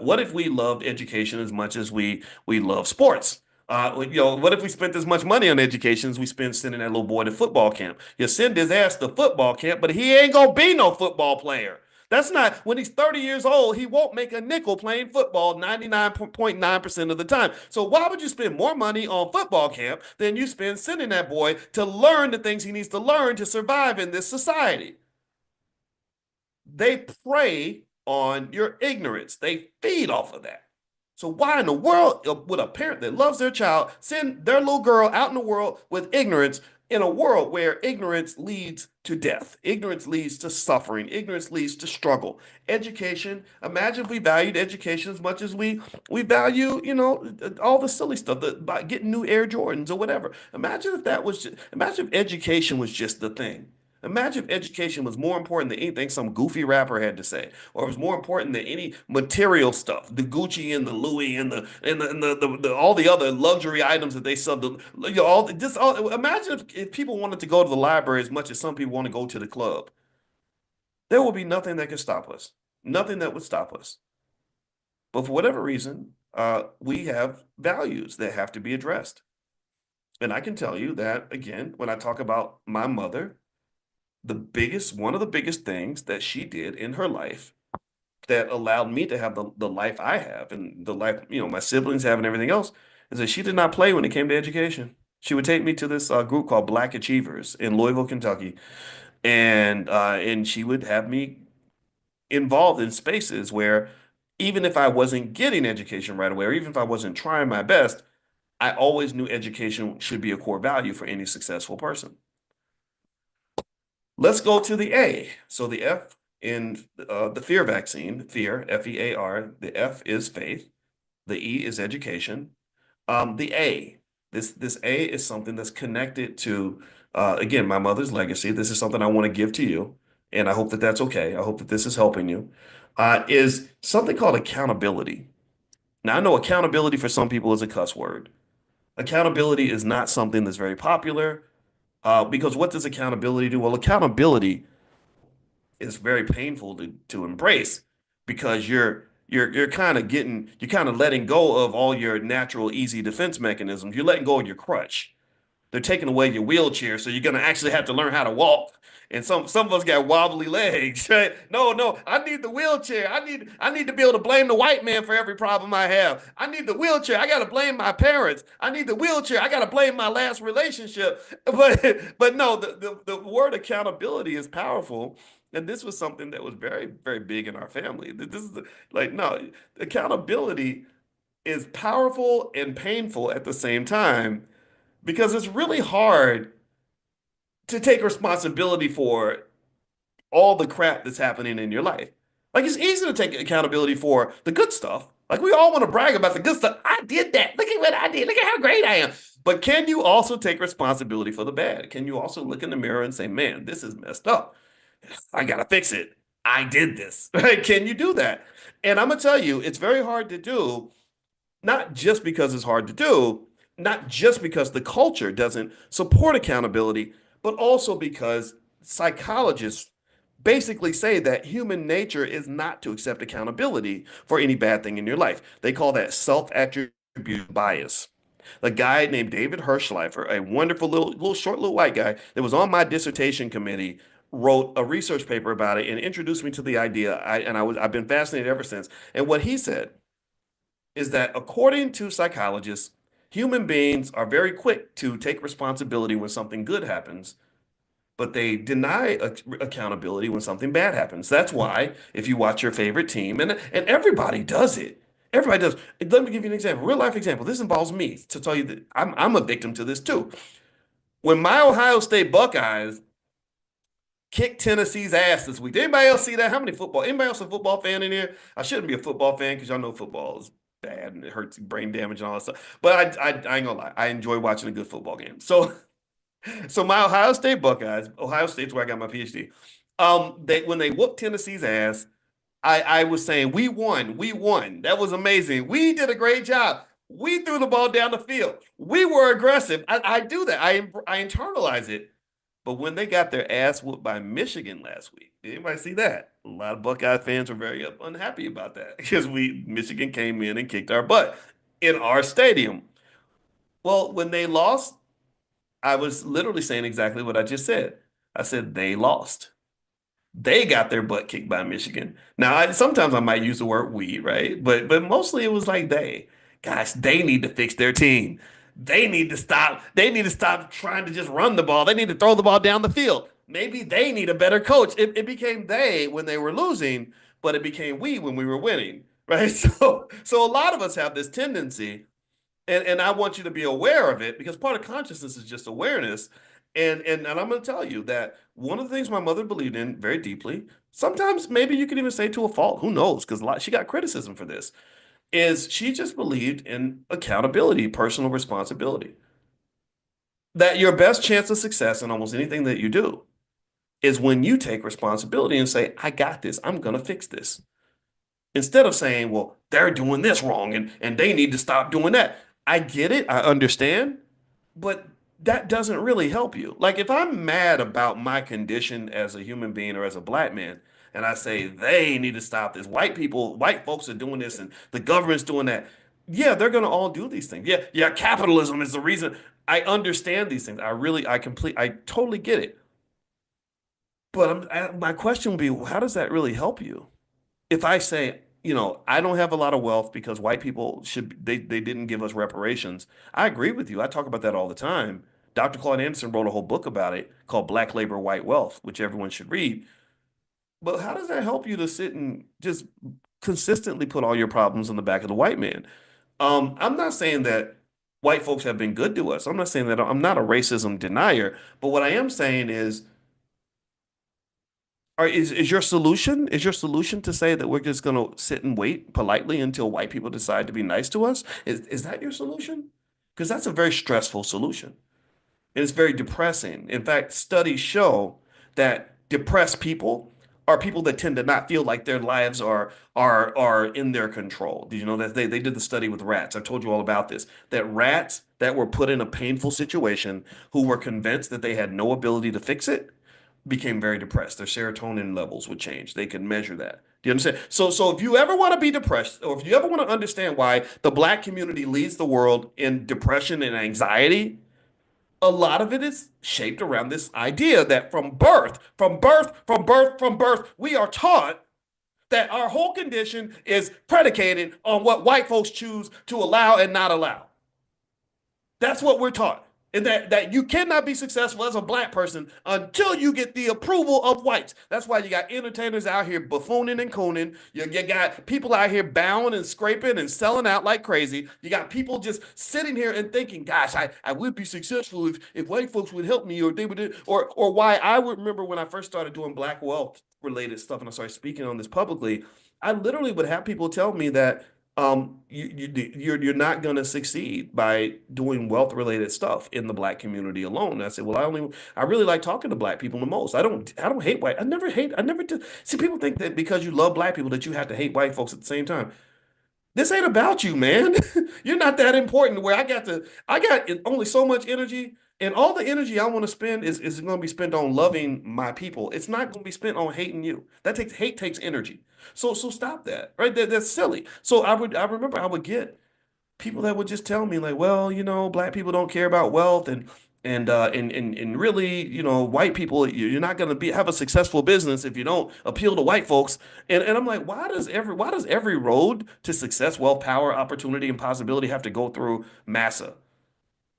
What if we loved education as much as we love sports? What if we spent as much money on education as we spend sending that little boy to football camp? You send his ass to football camp, but he ain't gonna be no football player. That's not, when he's 30 years old, he won't make a nickel playing football 99.9% of the time. So why would you spend more money on football camp than you spend sending that boy to learn the things he needs to learn to survive in this society? They prey on your ignorance. They feed off of that. So why in the world would a parent that loves their child send their little girl out in the world with ignorance, in a world where ignorance leads to death, ignorance leads to suffering, ignorance leads to struggle? Education, imagine if we valued education as much as we value, all the silly stuff, by getting new Air Jordans or whatever. Imagine if imagine if education was just the thing. Imagine if education was more important than anything some goofy rapper had to say, or it was more important than any material stuff, the Gucci and the Louis and the all the other luxury items that they sell. Imagine if people wanted to go to the library as much as some people want to go to the club. There would be nothing that could stop us. Nothing that would stop us. But for whatever reason, we have values that have to be addressed. And I can tell you that, again, when I talk about my mother, one of the biggest things that she did in her life that allowed me to have the life I have and the life, my siblings have and everything else, is that she did not play when it came to education. She would take me to this group called Black Achievers in Louisville, Kentucky, and she would have me involved in spaces where even if I wasn't getting education right away, or even if I wasn't trying my best, I always knew education should be a core value for any successful person. Let's go to the A. So the F in the fear vaccine, fear, F-E-A-R, the F is faith, the E is education. The A, this A is something that's connected to, again, my mother's legacy. This is something I want to give to you, and I hope that that's okay. I hope that this is helping you, is something called accountability. Now, I know accountability for some people is a cuss word. Accountability is not something that's very popular. Because what does accountability do? Well, accountability is very painful to embrace, because you're kind of letting go of all your natural easy defense mechanisms. You're letting go of your crutch. They're taking away your wheelchair, so you're gonna actually have to learn how to walk. And some of us got wobbly legs, right? No, I need the wheelchair. I need to be able to blame the white man for every problem I have. I need the wheelchair. I gotta blame my parents. I need the wheelchair. I gotta blame my last relationship. But no, the word accountability is powerful. And this was something that was very, very big in our family. This is no, accountability is powerful and painful at the same time, because it's really hard to take responsibility for all the crap that's happening in your life. Like, it's easy to take accountability for the good stuff. Like, we all want to brag about the good stuff. I did that. Look at what I did. Look at how great I am. But can you also take responsibility for the bad? Can you also look in the mirror and say, man, this is messed up. I got to fix it. I did this. Right? Can you do that? And I'm going to tell you, it's very hard to do, not just because it's hard to do, not just because the culture doesn't support accountability, but also because psychologists basically say that human nature is not to accept accountability for any bad thing in your life. They call that self-attribution bias. A guy named David Hirschleifer, a wonderful short little white guy that was on my dissertation committee, wrote a research paper about it and introduced me to the idea. I've been fascinated ever since. And what he said is that, according to psychologists, human beings are very quick to take responsibility when something good happens, but they deny accountability when something bad happens. That's why, if you watch your favorite team, and everybody does it. Everybody does. Let me give you an example, real life example. This involves me, to tell you that I'm a victim to this too. When my Ohio State Buckeyes kicked Tennessee's ass this week, did anybody else see that? Anybody else a football fan in here? I shouldn't be a football fan because y'all know football is bad and it hurts brain damage and all that stuff. But I ain't gonna lie, I enjoy watching a good football game. So my Ohio State Buckeyes, Ohio State's where I got my PhD. They when they whooped Tennessee's ass, I was saying we won, we won. That was amazing. We did a great job. We threw the ball down the field. We were aggressive. I do that. I internalize it. But when they got their ass whooped by Michigan last week, did anybody see that? A lot of Buckeye fans were very unhappy about that because Michigan came in and kicked our butt in our stadium. Well, when they lost, I was literally saying exactly what I just said. I said they lost. They got their butt kicked by Michigan. Now, sometimes I might use the word we, right? But mostly it was like they. Gosh, they need to fix their team. They need to stop. They need to stop trying to just run the ball. They need to throw the ball down the field. Maybe they need a better coach. It became they when they were losing, but it became we when we were winning, right? So a lot of us have this tendency, and I want you to be aware of it because part of consciousness is just awareness. And I'm going to tell you that one of the things my mother believed in very deeply, sometimes maybe you could even say to a fault, who knows? Because she got criticism for this, is she just believed in accountability, personal responsibility. That your best chance of success in almost anything that you do is when you take responsibility and say, I got this, I'm going to fix this. Instead of saying, well, they're doing this wrong and they need to stop doing that. I get it, I understand, but that doesn't really help you. Like if I'm mad about my condition as a human being or as a black man, and I say they need to stop this, white folks are doing this and the government's doing that. Yeah, they're gonna all do these things. Yeah, capitalism is the reason. I understand these things. I totally get it. But my question would be, how does that really help you? If I say, I don't have a lot of wealth because white people they didn't give us reparations. I agree with you. I talk about that all the time. Dr. Claude Anderson wrote a whole book about it called Black Labor, White Wealth, which everyone should read. But how does that help you to sit and just consistently put all your problems on the back of the white man? I'm not saying that white folks have been good to us. I'm not saying that I'm not a racism denier. But what I am saying is is your solution to say that we're just going to sit and wait politely until white people decide to be nice to us? Is that your solution? Because that's a very stressful solution. And it's very depressing. In fact, studies show that depressed people are people that tend to not feel like their lives are in their control. Did you know that they did the study with rats? I've told you all about this. That rats that were put in a painful situation who were convinced that they had no ability to fix it became very depressed. Their serotonin levels would change. They could measure that. Do you understand? So if you ever want to be depressed, or if you ever want to understand why the black community leads the world in depression and anxiety, a lot of it is shaped around this idea that from birth, we are taught that our whole condition is predicated on what white folks choose to allow and not allow. That's what we're taught. And that you cannot be successful as a black person until you get the approval of whites. That's why you got entertainers out here buffooning and cooning. You got people out here bowing and scraping and selling out like crazy. You got people just sitting here and thinking, gosh, I would be successful if white folks would help me, or they would, or why I would remember when I first started doing black wealth related stuff and I started speaking on this publicly, I literally would have people tell me that you're not going to succeed by doing wealth related stuff in the black community alone. And I said, well, I really like talking to black people the most. I don't hate white. I never did. See, people think that because you love black people that you have to hate white folks at the same time. This ain't about you, man. You're not that important where I got only so much energy, and all the energy I want to spend is going to be spent on loving my people. It's not going to be spent on hating you. Hate takes energy. So stop that, right? That's silly. So I remember I would get people that would just tell me like, well, black people don't care about wealth and really, white people, you're not going to have a successful business if you don't appeal to white folks. And I'm like, why does every road to success, wealth, power, opportunity, and possibility have to go through massa?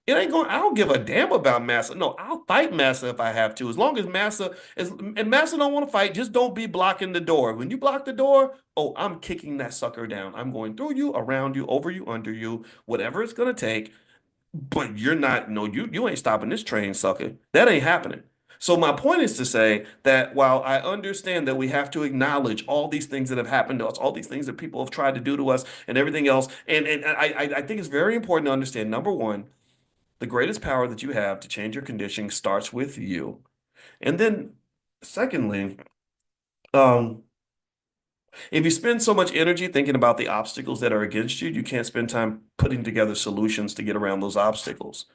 It ain't going. I don't give a damn about Massa. No, I'll fight Massa if I have to. As long as Massa don't want to fight, just don't be blocking the door. When you block the door, oh, I'm kicking that sucker down. I'm going through you, around you, over you, under you, whatever it's gonna take. But you're not. No, you ain't stopping this train, sucker. That ain't happening. So my point is to say that while I understand that we have to acknowledge all these things that have happened to us, all these things that people have tried to do to us and everything else, and I think it's very important to understand, number one, the greatest power that you have to change your condition starts with you. And then secondly, um, if you spend so much energy thinking about the obstacles that are against you, you can't spend time putting together solutions to get around those obstacles.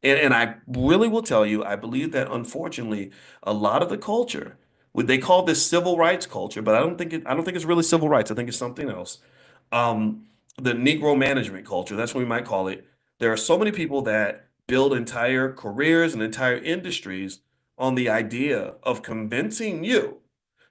And I really will tell you, I believe that unfortunately, a lot of the culture, what they call this civil rights culture, but I don't think it's really civil rights. I think it's something else. Um, the Negro management culture, that's what we might call it. There are so many people that build entire careers and entire industries on the idea of convincing you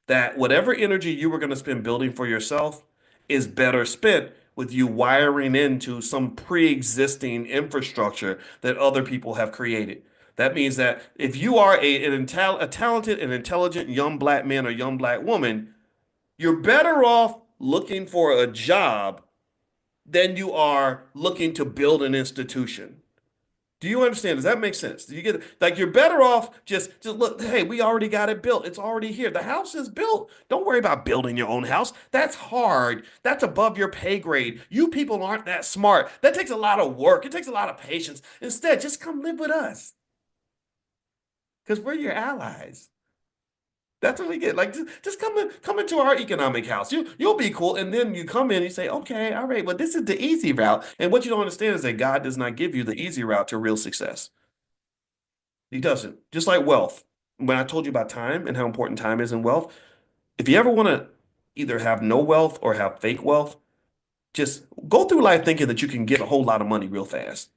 that whatever energy you were going to spend building for yourself is better spent with you wiring into some pre-existing infrastructure that other people have created. That means that if you are a talented and intelligent young black man or young black woman, you're better off looking for a job than you are looking to build an institution. Do you understand? Does that make sense? Do you get it? Like you're better off just look, hey, we already got it built. It's already here. The house is built. Don't worry about building your own house. That's hard. That's above your pay grade. You people aren't that smart. That takes a lot of work. It takes a lot of patience. Instead, just come live with us because we're your allies. That's what we get. Like just come into our economic house. You'll be cool. And then you come in and you say, okay, all right, well, this is the easy route. And what you don't understand is that God does not give you the easy route to real success. He doesn't. Just like wealth. When I told you about time and how important time is in wealth, if you ever want to either have no wealth or have fake wealth, just go through life thinking that you can get a whole lot of money real fast.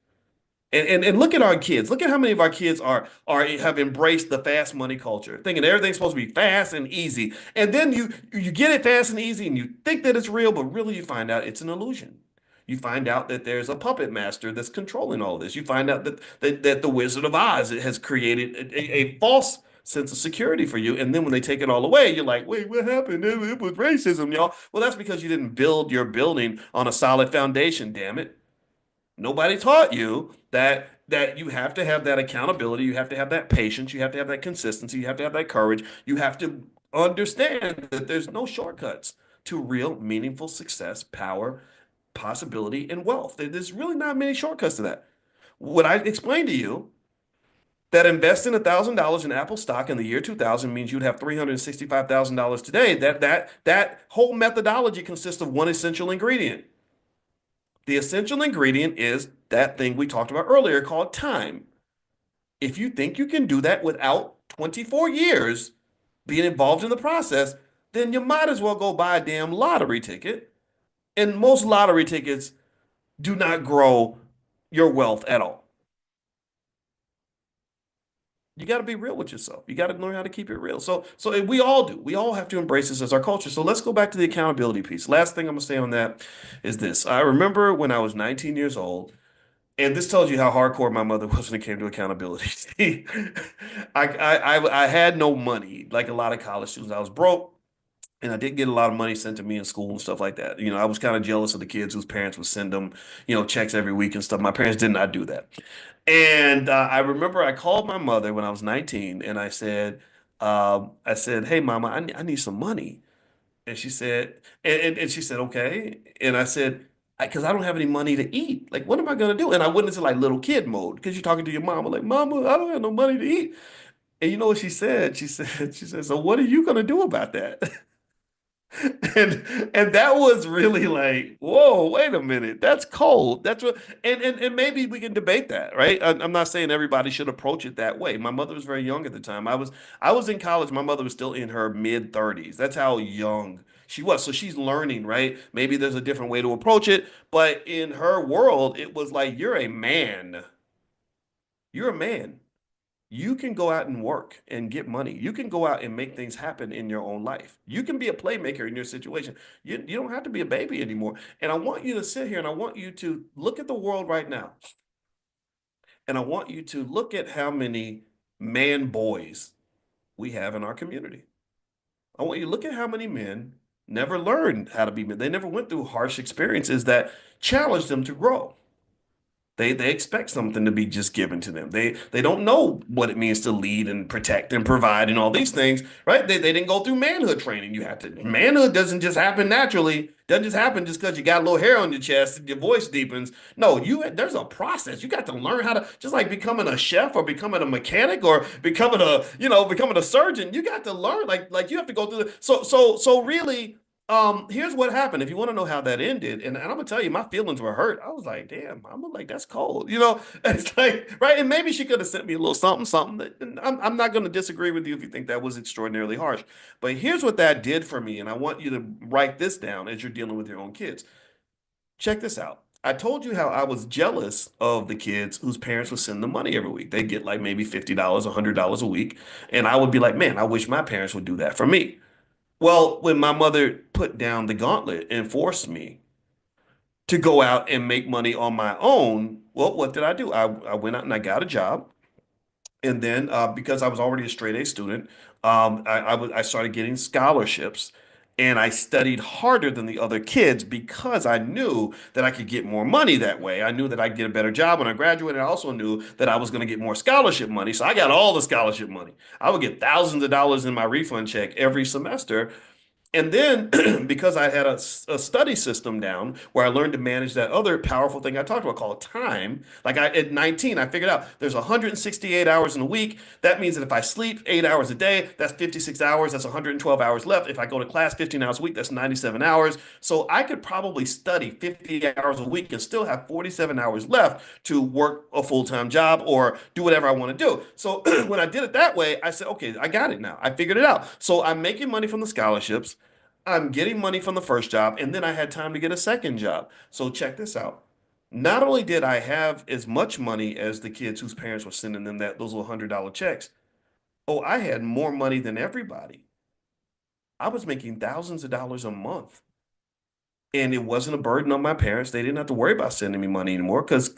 And look at our kids. Look at how many of our kids are have embraced the fast money culture, thinking everything's supposed to be fast and easy. And then you get it fast and easy, and you think that it's real, but really you find out it's an illusion. You find out that there's a puppet master that's controlling all this. You find out that the Wizard of Oz has created a false sense of security for you. And then when they take it all away, you're like, wait, what happened? It was racism, y'all. Well, that's because you didn't build your building on a solid foundation, damn it. Nobody taught you that you have to have that accountability, you have to have that patience, you have to have that consistency, you have to have that courage. You have to understand that there's no shortcuts to real meaningful success, power, possibility, and wealth. There's really not many shortcuts to that. What I explained to you that investing $1,000 in Apple stock in the year 2000 means you'd have $365,000 today. That whole methodology consists of one essential ingredient. The essential ingredient is that thing we talked about earlier called time. If you think you can do that without 24 years being involved in the process, then you might as well go buy a damn lottery ticket. And most lottery tickets do not grow your wealth at all. You got to be real with yourself. You got to learn how to keep it real. So we all do. We all have to embrace this as our culture. So let's go back to the accountability piece. Last thing I'm gonna say on that is this. I remember when I was 19 years old, and this tells you how hardcore my mother was when it came to accountability. See, I had no money like a lot of college students. I was broke. And I didn't get a lot of money sent to me in school and stuff like that. I was kind of jealous of the kids whose parents would send them, checks every week and stuff. My parents did not do that. And I remember I called my mother when I was 19 and I said, hey, mama, I need some money. And she said, and she said, okay. And I said, because I don't have any money to eat. Like, what am I going to do? And I went into like little kid mode because you're talking to your mama, like, mama, I don't have no money to eat. And you know what she said? She said, so what are you going to do about that? And that was really like, whoa, wait a minute, that's cold. That's what, and maybe we can debate that, right? I'm not saying everybody should approach it that way. My mother was very young at the time. I was in college. My mother was still in her mid 30s. That's how young she was. So she's learning, right? Maybe there's a different way to approach it, but in her world, it was like, you're a man. You're a man. You can go out and work and get money. You can go out and make things happen in your own life. You can be a playmaker in your situation. You don't have to be a baby anymore. And I want you to sit here and I want you to look at the world right now. And I want you to look at how many man boys we have in our community. I want you to look at how many men never learned how to be men. They never went through harsh experiences that challenged them to grow. They expect something to be just given to them. They don't know what it means to lead and protect and provide and all these things, right? They didn't go through manhood training. You have to manhood doesn't just happen naturally. Doesn't just happen just because you got a little hair on your chest and your voice deepens. No, there's a process. You got to learn how to just like becoming a chef or becoming a mechanic or becoming a becoming a surgeon. You got to learn like you have to go through so really here's what happened. If you want to know how that ended, and I'm gonna tell you, my feelings were hurt. I was like, damn, I'm like, that's cold, you know. It's like, right? And maybe she could have sent me a little something, something. And I'm not gonna disagree with you if you think that was extraordinarily harsh. But here's what that did for me, and I want you to write this down as you're dealing with your own kids. Check this out. I told you how I was jealous of the kids whose parents would send them money every week. They get like maybe $50, $100 a week, and I would be like, man, I wish my parents would do that for me. Well, when my mother put down the gauntlet and forced me to go out and make money on my own, well, what did I do? I went out and I got a job. And then because I was already a straight A student, I started getting scholarships. And I studied harder than the other kids because I knew that I could get more money that way. I knew that I'd get a better job when I graduated. I also knew that I was going to get more scholarship money. So I got all the scholarship money. I would get thousands of dollars in my refund check every semester and then because I had a study system down where I learned to manage that other powerful thing I talked about called time. Like at 19, I figured out there's 168 hours in a week. That means that if I sleep 8 hours a day, that's 56 hours. That's 112 hours left. If I go to class 15 hours a week, that's 97 hours. So I could probably study 50 hours a week and still have 47 hours left to work a full-time job or do whatever I want to do. So when I did it that way, I said, okay, I got it now. I figured it out. So I'm making money from the scholarships. I'm getting money from the first job, and then I had time to get a second job. So check this out. Not only did I have as much money as the kids whose parents were sending them those little $100 checks, oh, I had more money than everybody. I was making thousands of dollars a month and it wasn't a burden on my parents. They didn't have to worry about sending me money anymore because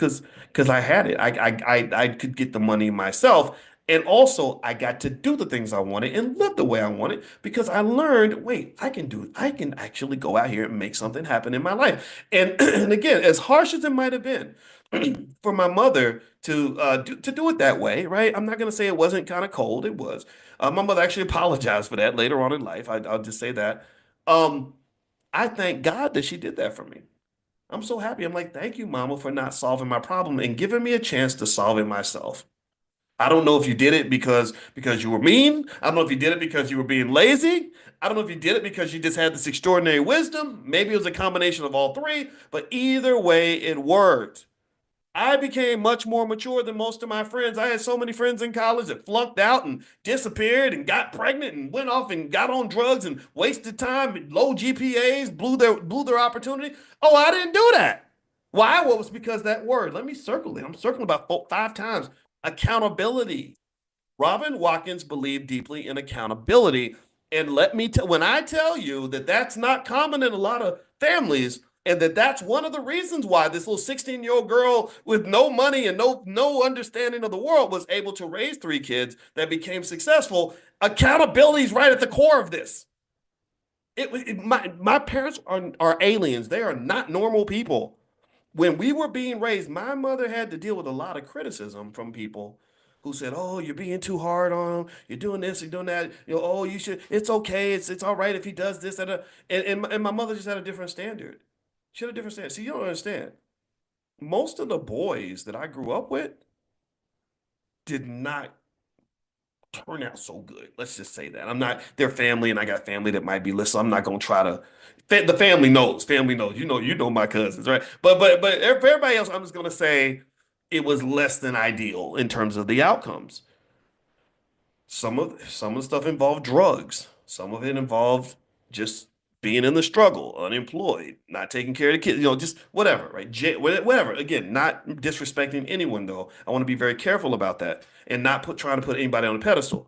I had it. I could get the money myself, and also I got to do the things I wanted and live the way I wanted because I learned, wait, I can actually go out here and make something happen in my life. And and again, as harsh as it might have been for my mother to do it that way, right? I'm not gonna say it wasn't kind of cold. It was. My mother actually apologized for that later on in life. I'll just say that. Um, I thank God that she did that for me. I'm so happy. I'm like, thank you, Mama, for not solving my problem and giving me a chance to solve it myself. I don't know if you did it because you were mean. I don't know if you did it because you were being lazy. I don't know if you did it because you just had this extraordinary wisdom. Maybe it was a combination of all three, but either way, it worked. I became much more mature than most of my friends. I had so many friends in college that flunked out and disappeared and got pregnant and went off and got on drugs and wasted time, low GPAs, blew their opportunity. Oh, I didn't do that. Why? Well, it was because that word. Let me circle it. I'm circling about 5 times. Accountability. Robin Watkins believed deeply in accountability. And let me tell, when I tell you that that's not common in a lot of families, and that's one of the reasons why this little 16-year-old girl with no money and no understanding of the world was able to raise 3 kids that became successful. Accountability is right at the core of this. My parents are aliens. They are not normal people. When we were being raised, my mother had to deal with a lot of criticism from people who said, "Oh, you're being too hard on him. You're doing this, you're doing that. Oh, you should. It's okay. It's all right if he does this." And my mother just had a different standard. She had a different standard. See, you don't understand. Most of the boys that I grew up with did not turn out so good. Let's just say that. I'm not their family, and I got family that might be listening. I'm not gonna try to. The family knows. Family knows. You know my cousins, right? But for everybody else, I'm just gonna say it was less than ideal in terms of the outcomes. Some of the stuff involved drugs. Some of it involved just being in the struggle, unemployed, not taking care of the kids, just whatever, right? Whatever. Again, not disrespecting anyone though. I want to be very careful about that and not trying to put anybody on a pedestal.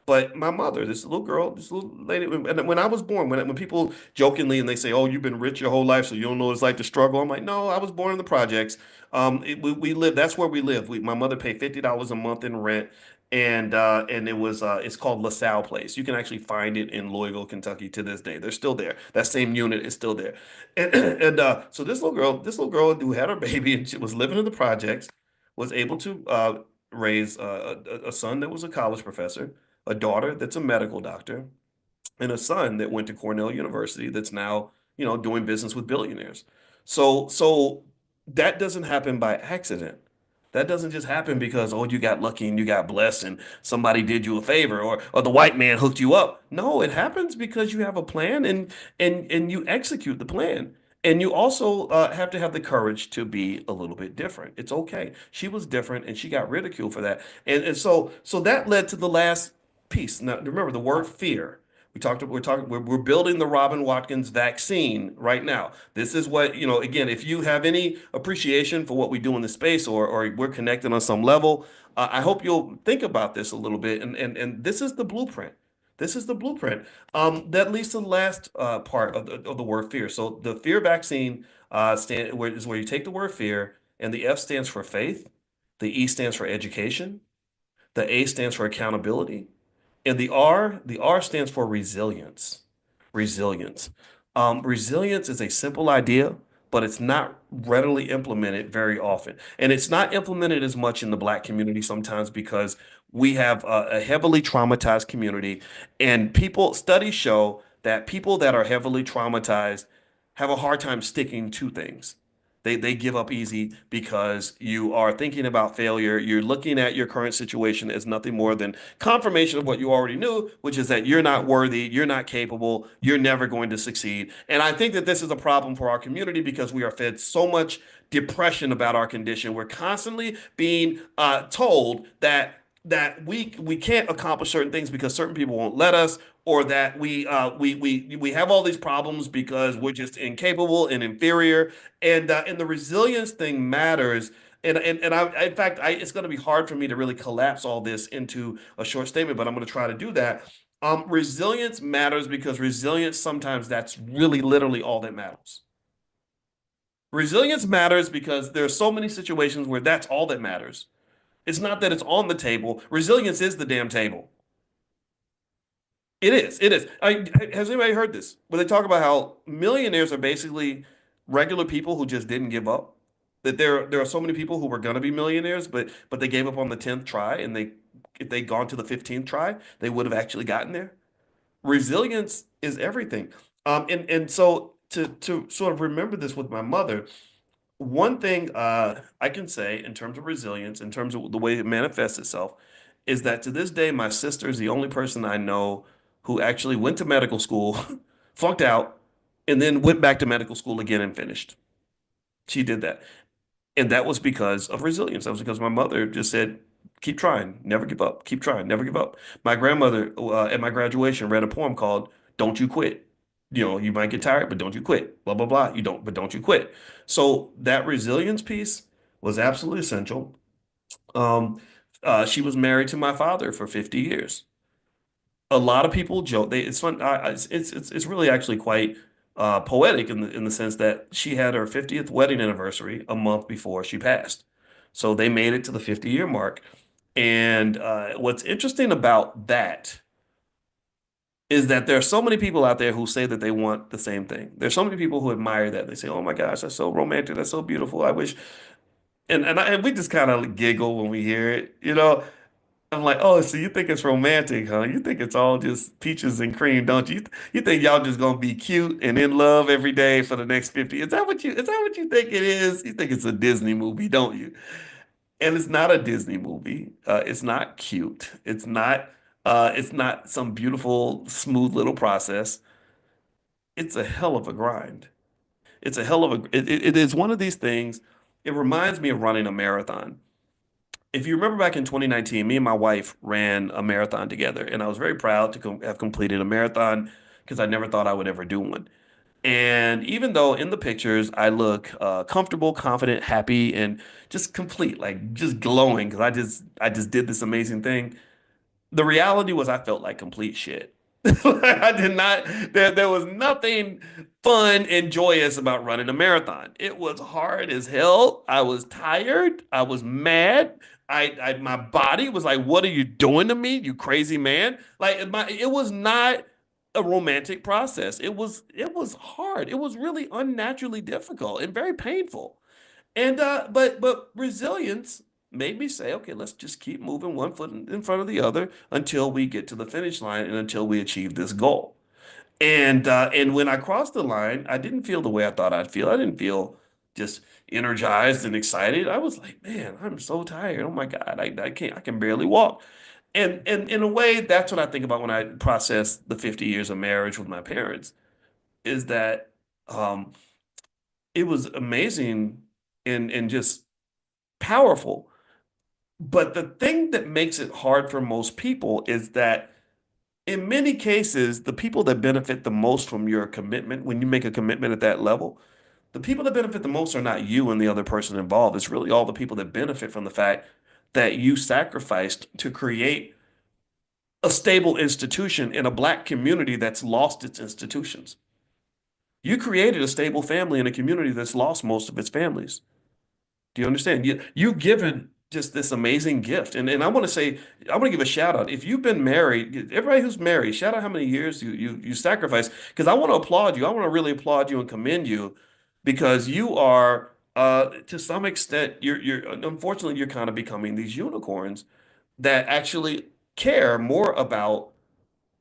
But my mother, this little girl, this little lady, and when I was born, when people jokingly and they say, "Oh, you've been rich your whole life, so you don't know what it's like to struggle," I'm like, "No, I was born in the projects. We live. That's where we live. My mother paid $50 a month in rent. and it's called LaSalle Place. You can actually find it in Louisville, Kentucky to this day. They're still there. That same unit is still there. And so this little girl who had her baby and she was living in the projects, was able to raise a son that was a college professor, a daughter that's a medical doctor, and a son that went to Cornell University that's now, doing business with billionaires. So that doesn't happen by accident. That doesn't just happen because, oh, you got lucky and you got blessed and somebody did you a favor, or the white man hooked you up. No, it happens because you have a plan, and you execute the plan. And you also have to have the courage to be a little bit different. It's okay. She was different and she got ridiculed for that. And so that led to the last piece. Now remember the word fear. We're building the Robin Watkins vaccine right now. This is what, again, if you have any appreciation for what we do in the space, or we're connected on some level, I hope you'll think about this a little bit. And this is the blueprint. This is the blueprint. That leads to the last part of the word fear. So the fear vaccine is where you take the word fear, and the F stands for faith, the E stands for education, the A stands for accountability, and the R stands for resilience. Resilience. Resilience is a simple idea, but it's not readily implemented very often. And it's not implemented as much in the Black community sometimes because we have a heavily traumatized community, and studies show that people that are heavily traumatized have a hard time sticking to things. They give up easy because you are thinking about failure. You're looking at your current situation as nothing more than confirmation of what you already knew, which is that you're not worthy, you're not capable, you're never going to succeed. And I think that this is a problem for our community because we are fed so much depression about our condition. We're constantly being told that we can't accomplish certain things because certain people won't let us, or that we have all these problems because we're just incapable and inferior. And the resilience thing matters. In fact, it's going to be hard for me to really collapse all this into a short statement, but I'm going to try to do that. Resilience matters because resilience, sometimes that's really literally all that matters. Resilience matters because there are so many situations where that's all that matters. It's not that it's on the table. Resilience is the damn table. It is. It is. Has anybody heard this? Where they talk about how millionaires are basically regular people who just didn't give up. That there are so many people who were gonna be millionaires, but they gave up on the 10th try, and if they'd gone to the 15th try, they would have actually gotten there. Resilience is everything. And so to sort of remember this with my mother, one thing I can say in terms of resilience, in terms of the way it manifests itself, is that to this day, my sister is the only person I know who actually went to medical school, flunked out, and then went back to medical school again and finished. She did that. And that was because of resilience. That was because my mother just said, keep trying, never give up, keep trying, never give up. My grandmother at my graduation read a poem called Don't You Quit. You might get tired, but don't you quit. Blah, blah, blah. But don't you quit. So that resilience piece was absolutely essential. Um, she was married to my father for 50 years. A lot of people joke. It's fun. It's really actually quite poetic in the sense that she had her 50th wedding anniversary a month before she passed. So they made it to the 50-year mark. And what's interesting about that is that there are so many people out there who say that they want the same thing. There's so many people who admire that. They say, "Oh my gosh, that's so romantic. That's so beautiful. I wish." And we just kind of giggle when we hear it. I'm like, oh, so you think it's romantic, huh? You think it's all just peaches and cream, don't you? You think y'all just gonna be cute and in love every day for the next 50? Is that what you think it is? You think it's a Disney movie, don't you? And it's not a Disney movie. It's not cute. It's not some beautiful, smooth little process. It's a hell of a grind. It's a hell of a it is one of these things. It reminds me of running a marathon. If you remember back in 2019, me and my wife ran a marathon together, and I was very proud to have completed a marathon because I never thought I would ever do one. And even though in the pictures I look comfortable, confident, happy, and just complete, like just glowing because I just did this amazing thing, the reality was I felt like complete shit. I did not, there was nothing fun and joyous about running a marathon. It was hard as hell. I was tired. I was mad. My body was like, "What are you doing to me, you crazy man?" It was not a romantic process. It was hard. It was really unnaturally difficult and very painful. And but resilience made me say, okay, let's just keep moving one foot in front of the other until we get to the finish line and until we achieve this goal. And when I crossed the line, I didn't feel the way I thought I'd feel. I didn't feel just energized and excited. I was like, man, I'm so tired. Oh my God, I can't, I can barely walk. And in a way, that's what I think about when I process the 50 years of marriage with my parents, is that um, it was amazing and just powerful. But the thing that makes it hard for most people is that in many cases, the people that benefit the most from your commitment, when you make a commitment at that level, the people that benefit the most are not you and the other person involved. It's really all the people that benefit from the fact that you sacrificed to create a stable institution in a black community that's lost its institutions. You created a stable family in a community that's lost most of its families. Do you understand? You've given just this amazing gift. And I want to say, I want to give a shout out. If you've been married, everybody who's married, shout out how many years you sacrificed. Because I want to applaud you. I want to really applaud you and commend you because you are to some extent you're unfortunately you're kind of becoming these unicorns that actually care more about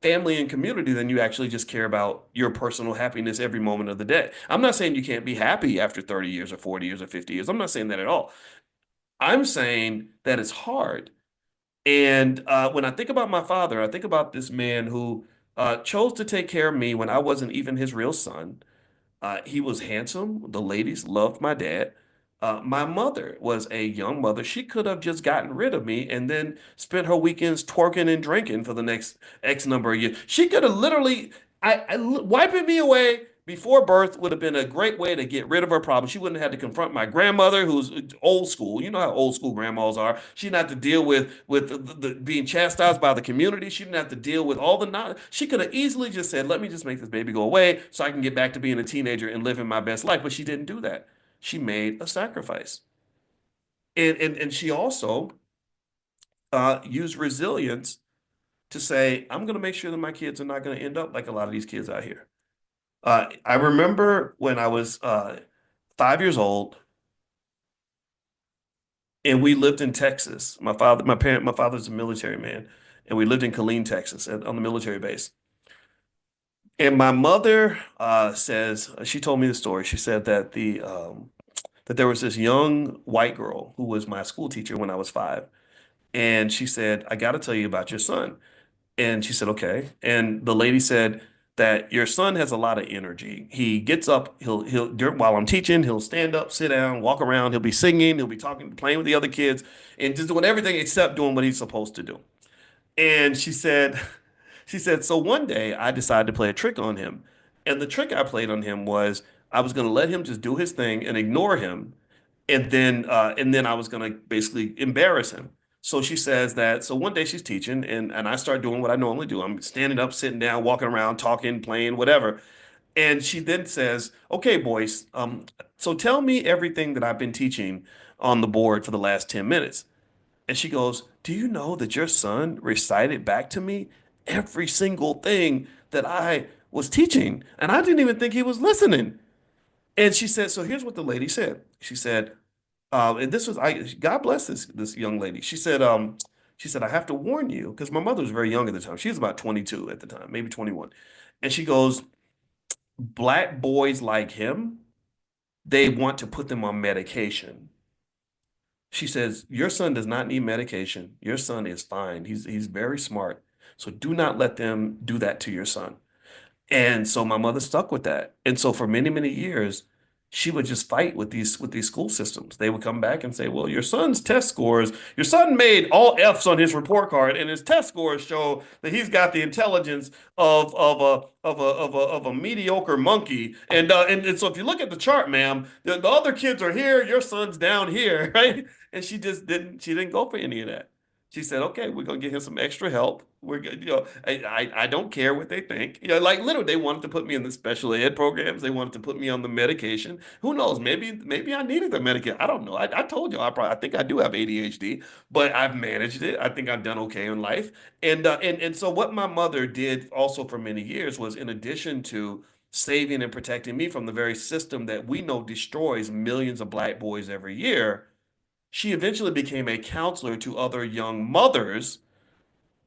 family and community than you actually just care about your personal happiness every moment of the day. I'm not saying you can't be happy after 30 years or 40 years or 50 years. I'm not saying that at all. I'm saying that it's hard. And when I think about my father, I think about this man who chose to take care of me when I wasn't even his real son. He was handsome. The ladies loved my dad. My mother was a young mother. She could have just gotten rid of me and then spent her weekends twerking and drinking for the next X number of years. She could have literally, wiping me away before birth would have been a great way to get rid of her problem. She wouldn't have had to confront my grandmother, who's old school. You know how old school grandmas are. She didn't have to deal with being chastised by the community. She didn't have to deal with all the not. She could have easily just said, "Let me just make this baby go away so I can get back to being a teenager and living my best life." But she didn't do that. She made a sacrifice, and she also used resilience to say, "I'm going to make sure that my kids are not going to end up like a lot of these kids out here." I remember when I was 5 years old and we lived in Texas. My father's a military man, and we lived in Killeen, Texas, on the military base. And my mother says she told me the story. She said that that there was this young white girl who was my school teacher when I was 5, and she said, "I got to tell you about your son." And she said, okay. And the lady said that your son has a lot of energy. He gets up, while I'm teaching, he'll stand up, sit down, walk around, he'll be singing, he'll be talking, playing with the other kids, and just doing everything except doing what he's supposed to do. And she said, so one day I decided to play a trick on him. And the trick I played on him was I was going to let him just do his thing and ignore him and then I was gonna basically embarrass him. So she says that. So one day she's teaching, and I start doing what I normally do. I'm standing up, sitting down, walking around, talking, playing, whatever. And she then says, "Okay, Boyce, so tell me everything that I've been teaching on the board for the last 10 minutes." And she goes, "Do you know that your son recited back to me every single thing that I was teaching, and I didn't even think he was listening?" And she said, so here's what the lady said. She said, and this was God bless this young lady. She said, "I have to warn you," because my mother was very young at the time. She was about 22 at the time, maybe 21. And she goes, "Black boys like him, they want to put them on medication." She says, "Your son does not need medication. Your son is fine. He's very smart. So do not let them do that to your son." And so my mother stuck with that. And so for many, many years, she would just fight with these school systems. They would come back and say, "Well, your son's test scores, your son made all F's on his report card, and his test scores show that he's got the intelligence of a mediocre monkey." And so if you look at the chart, ma'am, the other kids are here, your son's down here, right? And she didn't go for any of that. She said, "Okay, we're gonna get him some extra help." We're good. I don't care what they think. Like literally, they wanted to put me in the special ed programs. They wanted to put me on the medication. Who knows? Maybe I needed the medication. I don't know. I told you I think I do have ADHD, but I've managed it. I think I've done okay in life. And so what my mother did also for many years was, in addition to saving and protecting me from the very system that we know destroys millions of black boys every year, she eventually became a counselor to other young mothers,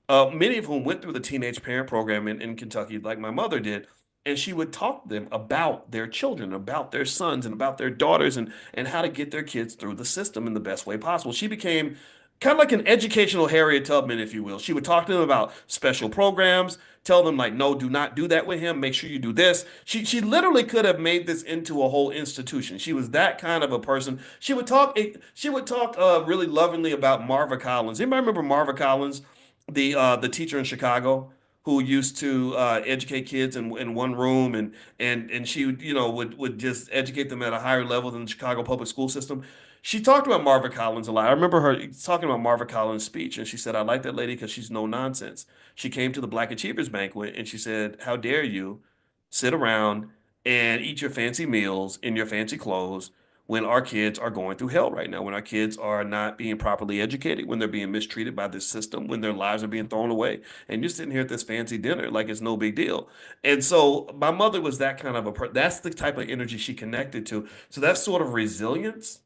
many of whom went through the teenage parent program in Kentucky, like my mother did. And she would talk to them about their children, about their sons, and about their daughters, and how to get their kids through the system in the best way possible. She became kind of like an educational Harriet Tubman, if you will. She would talk to them about special programs, tell them like, no, do not do that with him. Make sure you do this. She literally could have made this into a whole institution. She was that kind of a person. She would talk really lovingly about Marva Collins. Anybody remember Marva Collins? The teacher in Chicago who used to educate kids in one room, and she would just educate them at a higher level than the Chicago public school system. She talked about Marva Collins a lot. I remember her talking about Marva Collins' speech, and she said, "I like that lady because she's no nonsense." She came to the Black Achievers Banquet, and she said, "How dare you sit around and eat your fancy meals in your fancy clothes when our kids are going through hell right now, when our kids are not being properly educated, when they're being mistreated by this system, when their lives are being thrown away. And you're sitting here at this fancy dinner like it's no big deal." And so my mother was that kind of that's the type of energy she connected to. So that sort of resilience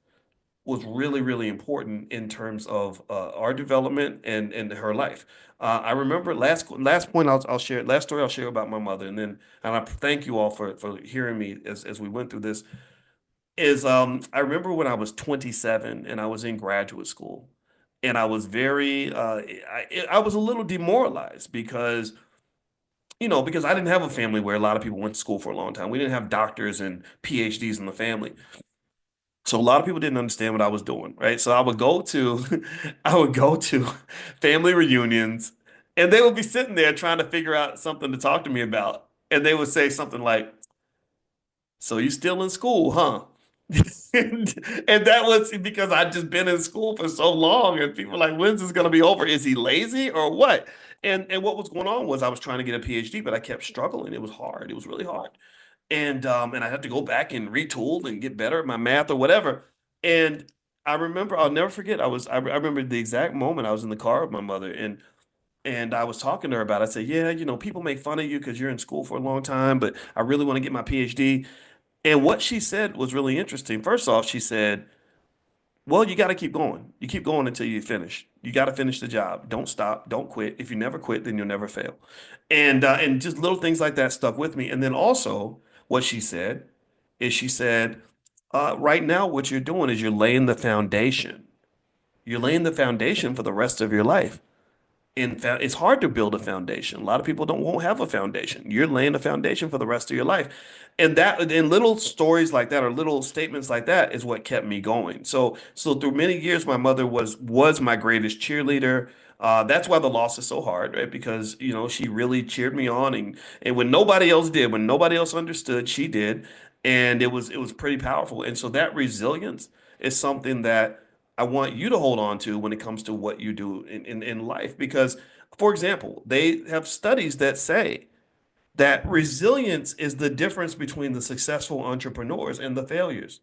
was really, really important in terms of our development and her life. I remember last point I'll share, last story I'll share about my mother, and I thank you all for hearing me as we went through this, is I remember when I was 27 and I was in graduate school, and I was very I was a little demoralized because because I didn't have a family where a lot of people went to school for a long time. We didn't have doctors and PhDs in the family. So a lot of people didn't understand what I was doing, right? So I would go to I would go to family reunions, and they would be sitting there trying to figure out something to talk to me about. And they would say something like, "So you still in school, huh?" And that was because I'd just been in school for so long, and people were like, "When's this gonna be over? Is he lazy or what?" And what was going on was I was trying to get a PhD, but I kept struggling. It was hard. It was really hard. And I had to go back and retool and get better at my math or whatever. And I remember, I'll never forget, I remember the exact moment I was in the car with my mother, and I was talking to her about it. I said, "Yeah, people make fun of you because you're in school for a long time, but I really want to get my PhD." And what she said was really interesting. First off, she said, "Well, you got to keep going. You keep going until you finish. You got to finish the job. Don't stop. Don't quit. If you never quit, then you'll never fail." And just little things like that stuck with me. And then also, what she said is, she said, "Right now, what you're doing is you're laying the foundation. You're laying the foundation for the rest of your life." It's hard to build a foundation. A lot of people don't won't have a foundation. You're laying a foundation for the rest of your life. And little stories like that, or little statements like that, is what kept me going. So through many years, my mother was my greatest cheerleader. That's why the loss is so hard, right? Because she really cheered me on, and when nobody else did, when nobody else understood, she did, and it was pretty powerful. And so that resilience is something that I want you to hold on to when it comes to what you do in life. Because, for example, they have studies that say that resilience is the difference between the successful entrepreneurs and the failures.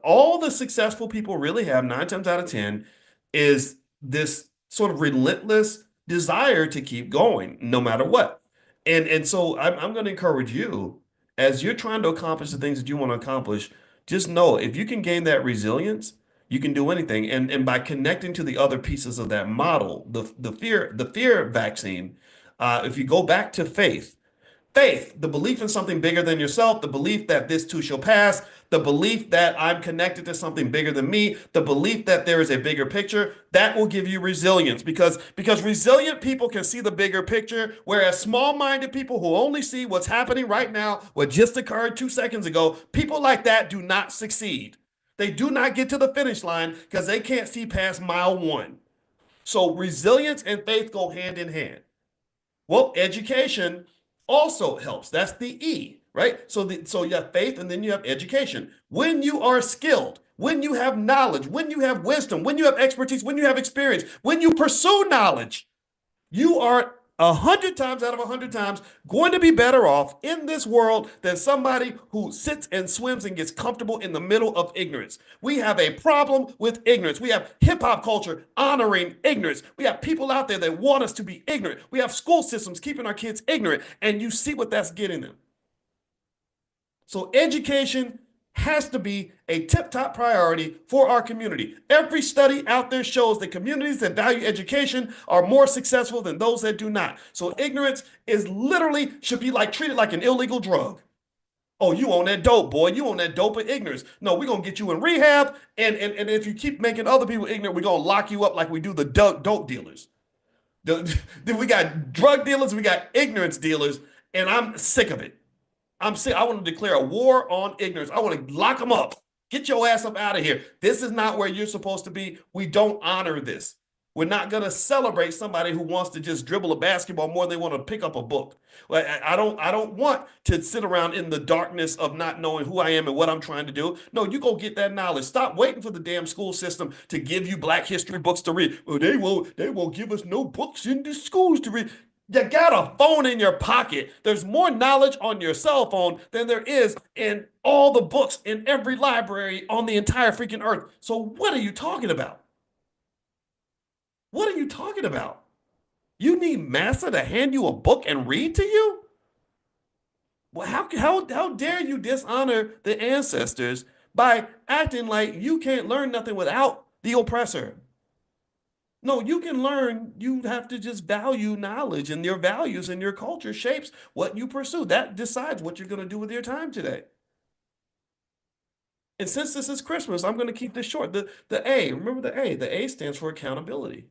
All the successful people really have, 9 times out of 10, is this sort of relentless desire to keep going no matter what. And so I'm going to encourage you, as you're trying to accomplish the things that you want to accomplish, just know if you can gain that resilience, you can do anything. And by connecting to the other pieces of that model, the fear vaccine, if you go back to faith, the belief in something bigger than yourself, the belief that this too shall pass, the belief that I'm connected to something bigger than me, the belief that there is a bigger picture, that will give you resilience, because resilient people can see the bigger picture, whereas small-minded people who only see what's happening right now, what just occurred 2 seconds ago, people like that do not succeed. They do not get to the finish line because they can't see past mile one. So resilience and faith go hand in hand. Well, education also helps. That's the E, right? So you have faith, and then you have education. When you are skilled, when you have knowledge, when you have wisdom, when you have expertise, when you have experience, when you pursue knowledge, You are 100 times out of 100 times going to be better off in this world than somebody who sits and swims and gets comfortable in the middle of ignorance. We have a problem with ignorance. We have hip hop culture honoring ignorance. We have people out there that want us to be ignorant. We have school systems keeping our kids ignorant, and you see what that's getting them. So education has to be a tip-top priority for our community. Every study out there shows that communities that value education are more successful than those that do not. So ignorance is literally should be like treated like an illegal drug. Oh, you on that dope, boy. You on that dope of ignorance. No, we're going to get you in rehab. And if you keep making other people ignorant, we're going to lock you up like we do the dope dealers. We got drug dealers, we got ignorance dealers, and I'm sick of it. I'm sick. I want to declare a war on ignorance. I want to lock them up. Get your ass up out of here. This is not where you're supposed to be. We don't honor this. We're not going to celebrate somebody who wants to just dribble a basketball more than they want to pick up a book. I don't want to sit around in the darkness of not knowing who I am and what I'm trying to do. No, you go get that knowledge. Stop waiting for the damn school system to give you Black history books to read. Well, they won't give us no books in the schools to read. You got a phone in your pocket. There's more knowledge on your cell phone than there is in all the books in every library on the entire freaking earth. So what are you talking about? What are you talking about? You need Massa to hand you a book and read to you? Well, how dare you dishonor the ancestors by acting like you can't learn nothing without the oppressor? No, you can learn. You have to just value knowledge, and your values and your culture shapes what you pursue. That decides what you're going to do with your time today. And since this is Christmas, I'm going to keep this short. The A, remember the A. The A stands for accountability.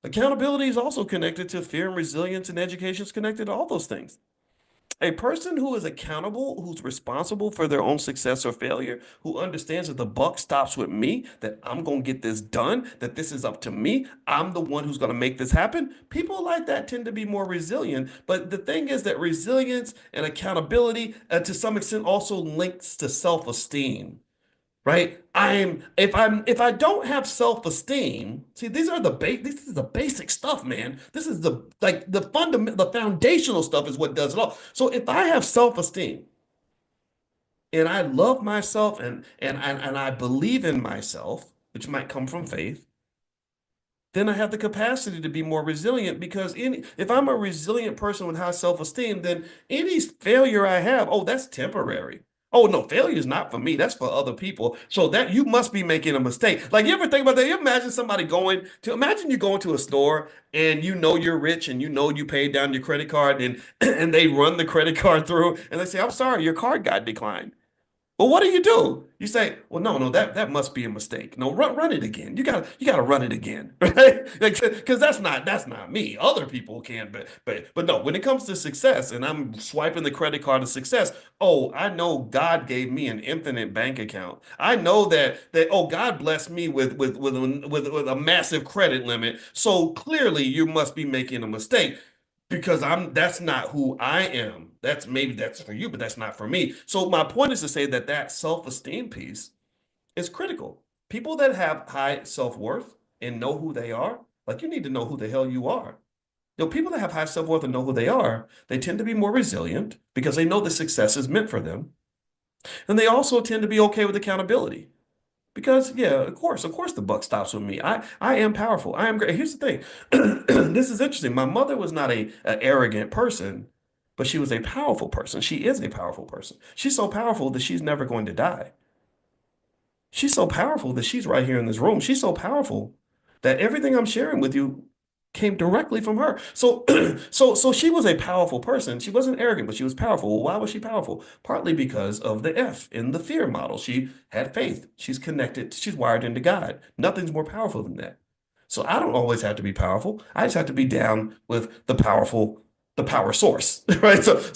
Accountability is also connected to fear and resilience, and education is connected to all those things. A person who is accountable, who's responsible for their own success or failure, who understands that the buck stops with me, that I'm going to get this done, that this is up to me, I'm the one who's going to make this happen. People like that tend to be more resilient. But the thing is that resilience and accountability, to some extent, also links to self-esteem. Right? If I don't have self-esteem, see, this is the basic stuff, man. This is the foundational stuff is what does it all. So if I have self-esteem and I love myself and I believe in myself, which might come from faith, then I have the capacity to be more resilient, because if I'm a resilient person with high self-esteem, then any failure I have, oh, that's temporary. Oh, no, failure is not for me. That's for other people. So that you must be making a mistake. Like, you ever think about that? You imagine imagine you going to a store and you know you're rich and you know you paid down your credit card, and they run the credit card through and they say, I'm sorry, your card got declined. Well, what do? You say, well, no, that must be a mistake. No, run it again. You gotta run it again, right? Because that's not me. Other people can, but no. When it comes to success, and I'm swiping the credit card of success, oh, I know God gave me an infinite bank account. I know that oh, God blessed me with a massive credit limit. So clearly, you must be making a mistake, because that's not who I am. Maybe that's for you, but that's not for me. So my point is to say that self-esteem piece is critical. People that have high self-worth and know who they are, like, you need to know who the hell you are. People that have high self-worth and know who they are, they tend to be more resilient because they know the success is meant for them. And they also tend to be okay with accountability. Because, yeah, of course, the buck stops with me. I am powerful. I am great. Here's the thing. This is interesting. My mother was not an arrogant person, but she was a powerful person. She is a powerful person. She's so powerful that she's never going to die. She's so powerful that she's right here in this room. She's so powerful that everything I'm sharing with you came directly from her. So, so she was a powerful person. She wasn't arrogant, but she was powerful. Well, why was she powerful? Partly because of the F in the fear model. She had faith. She's connected. She's wired into God. Nothing's more powerful than that. So I don't always have to be powerful. I just have to be down with the power source, right? So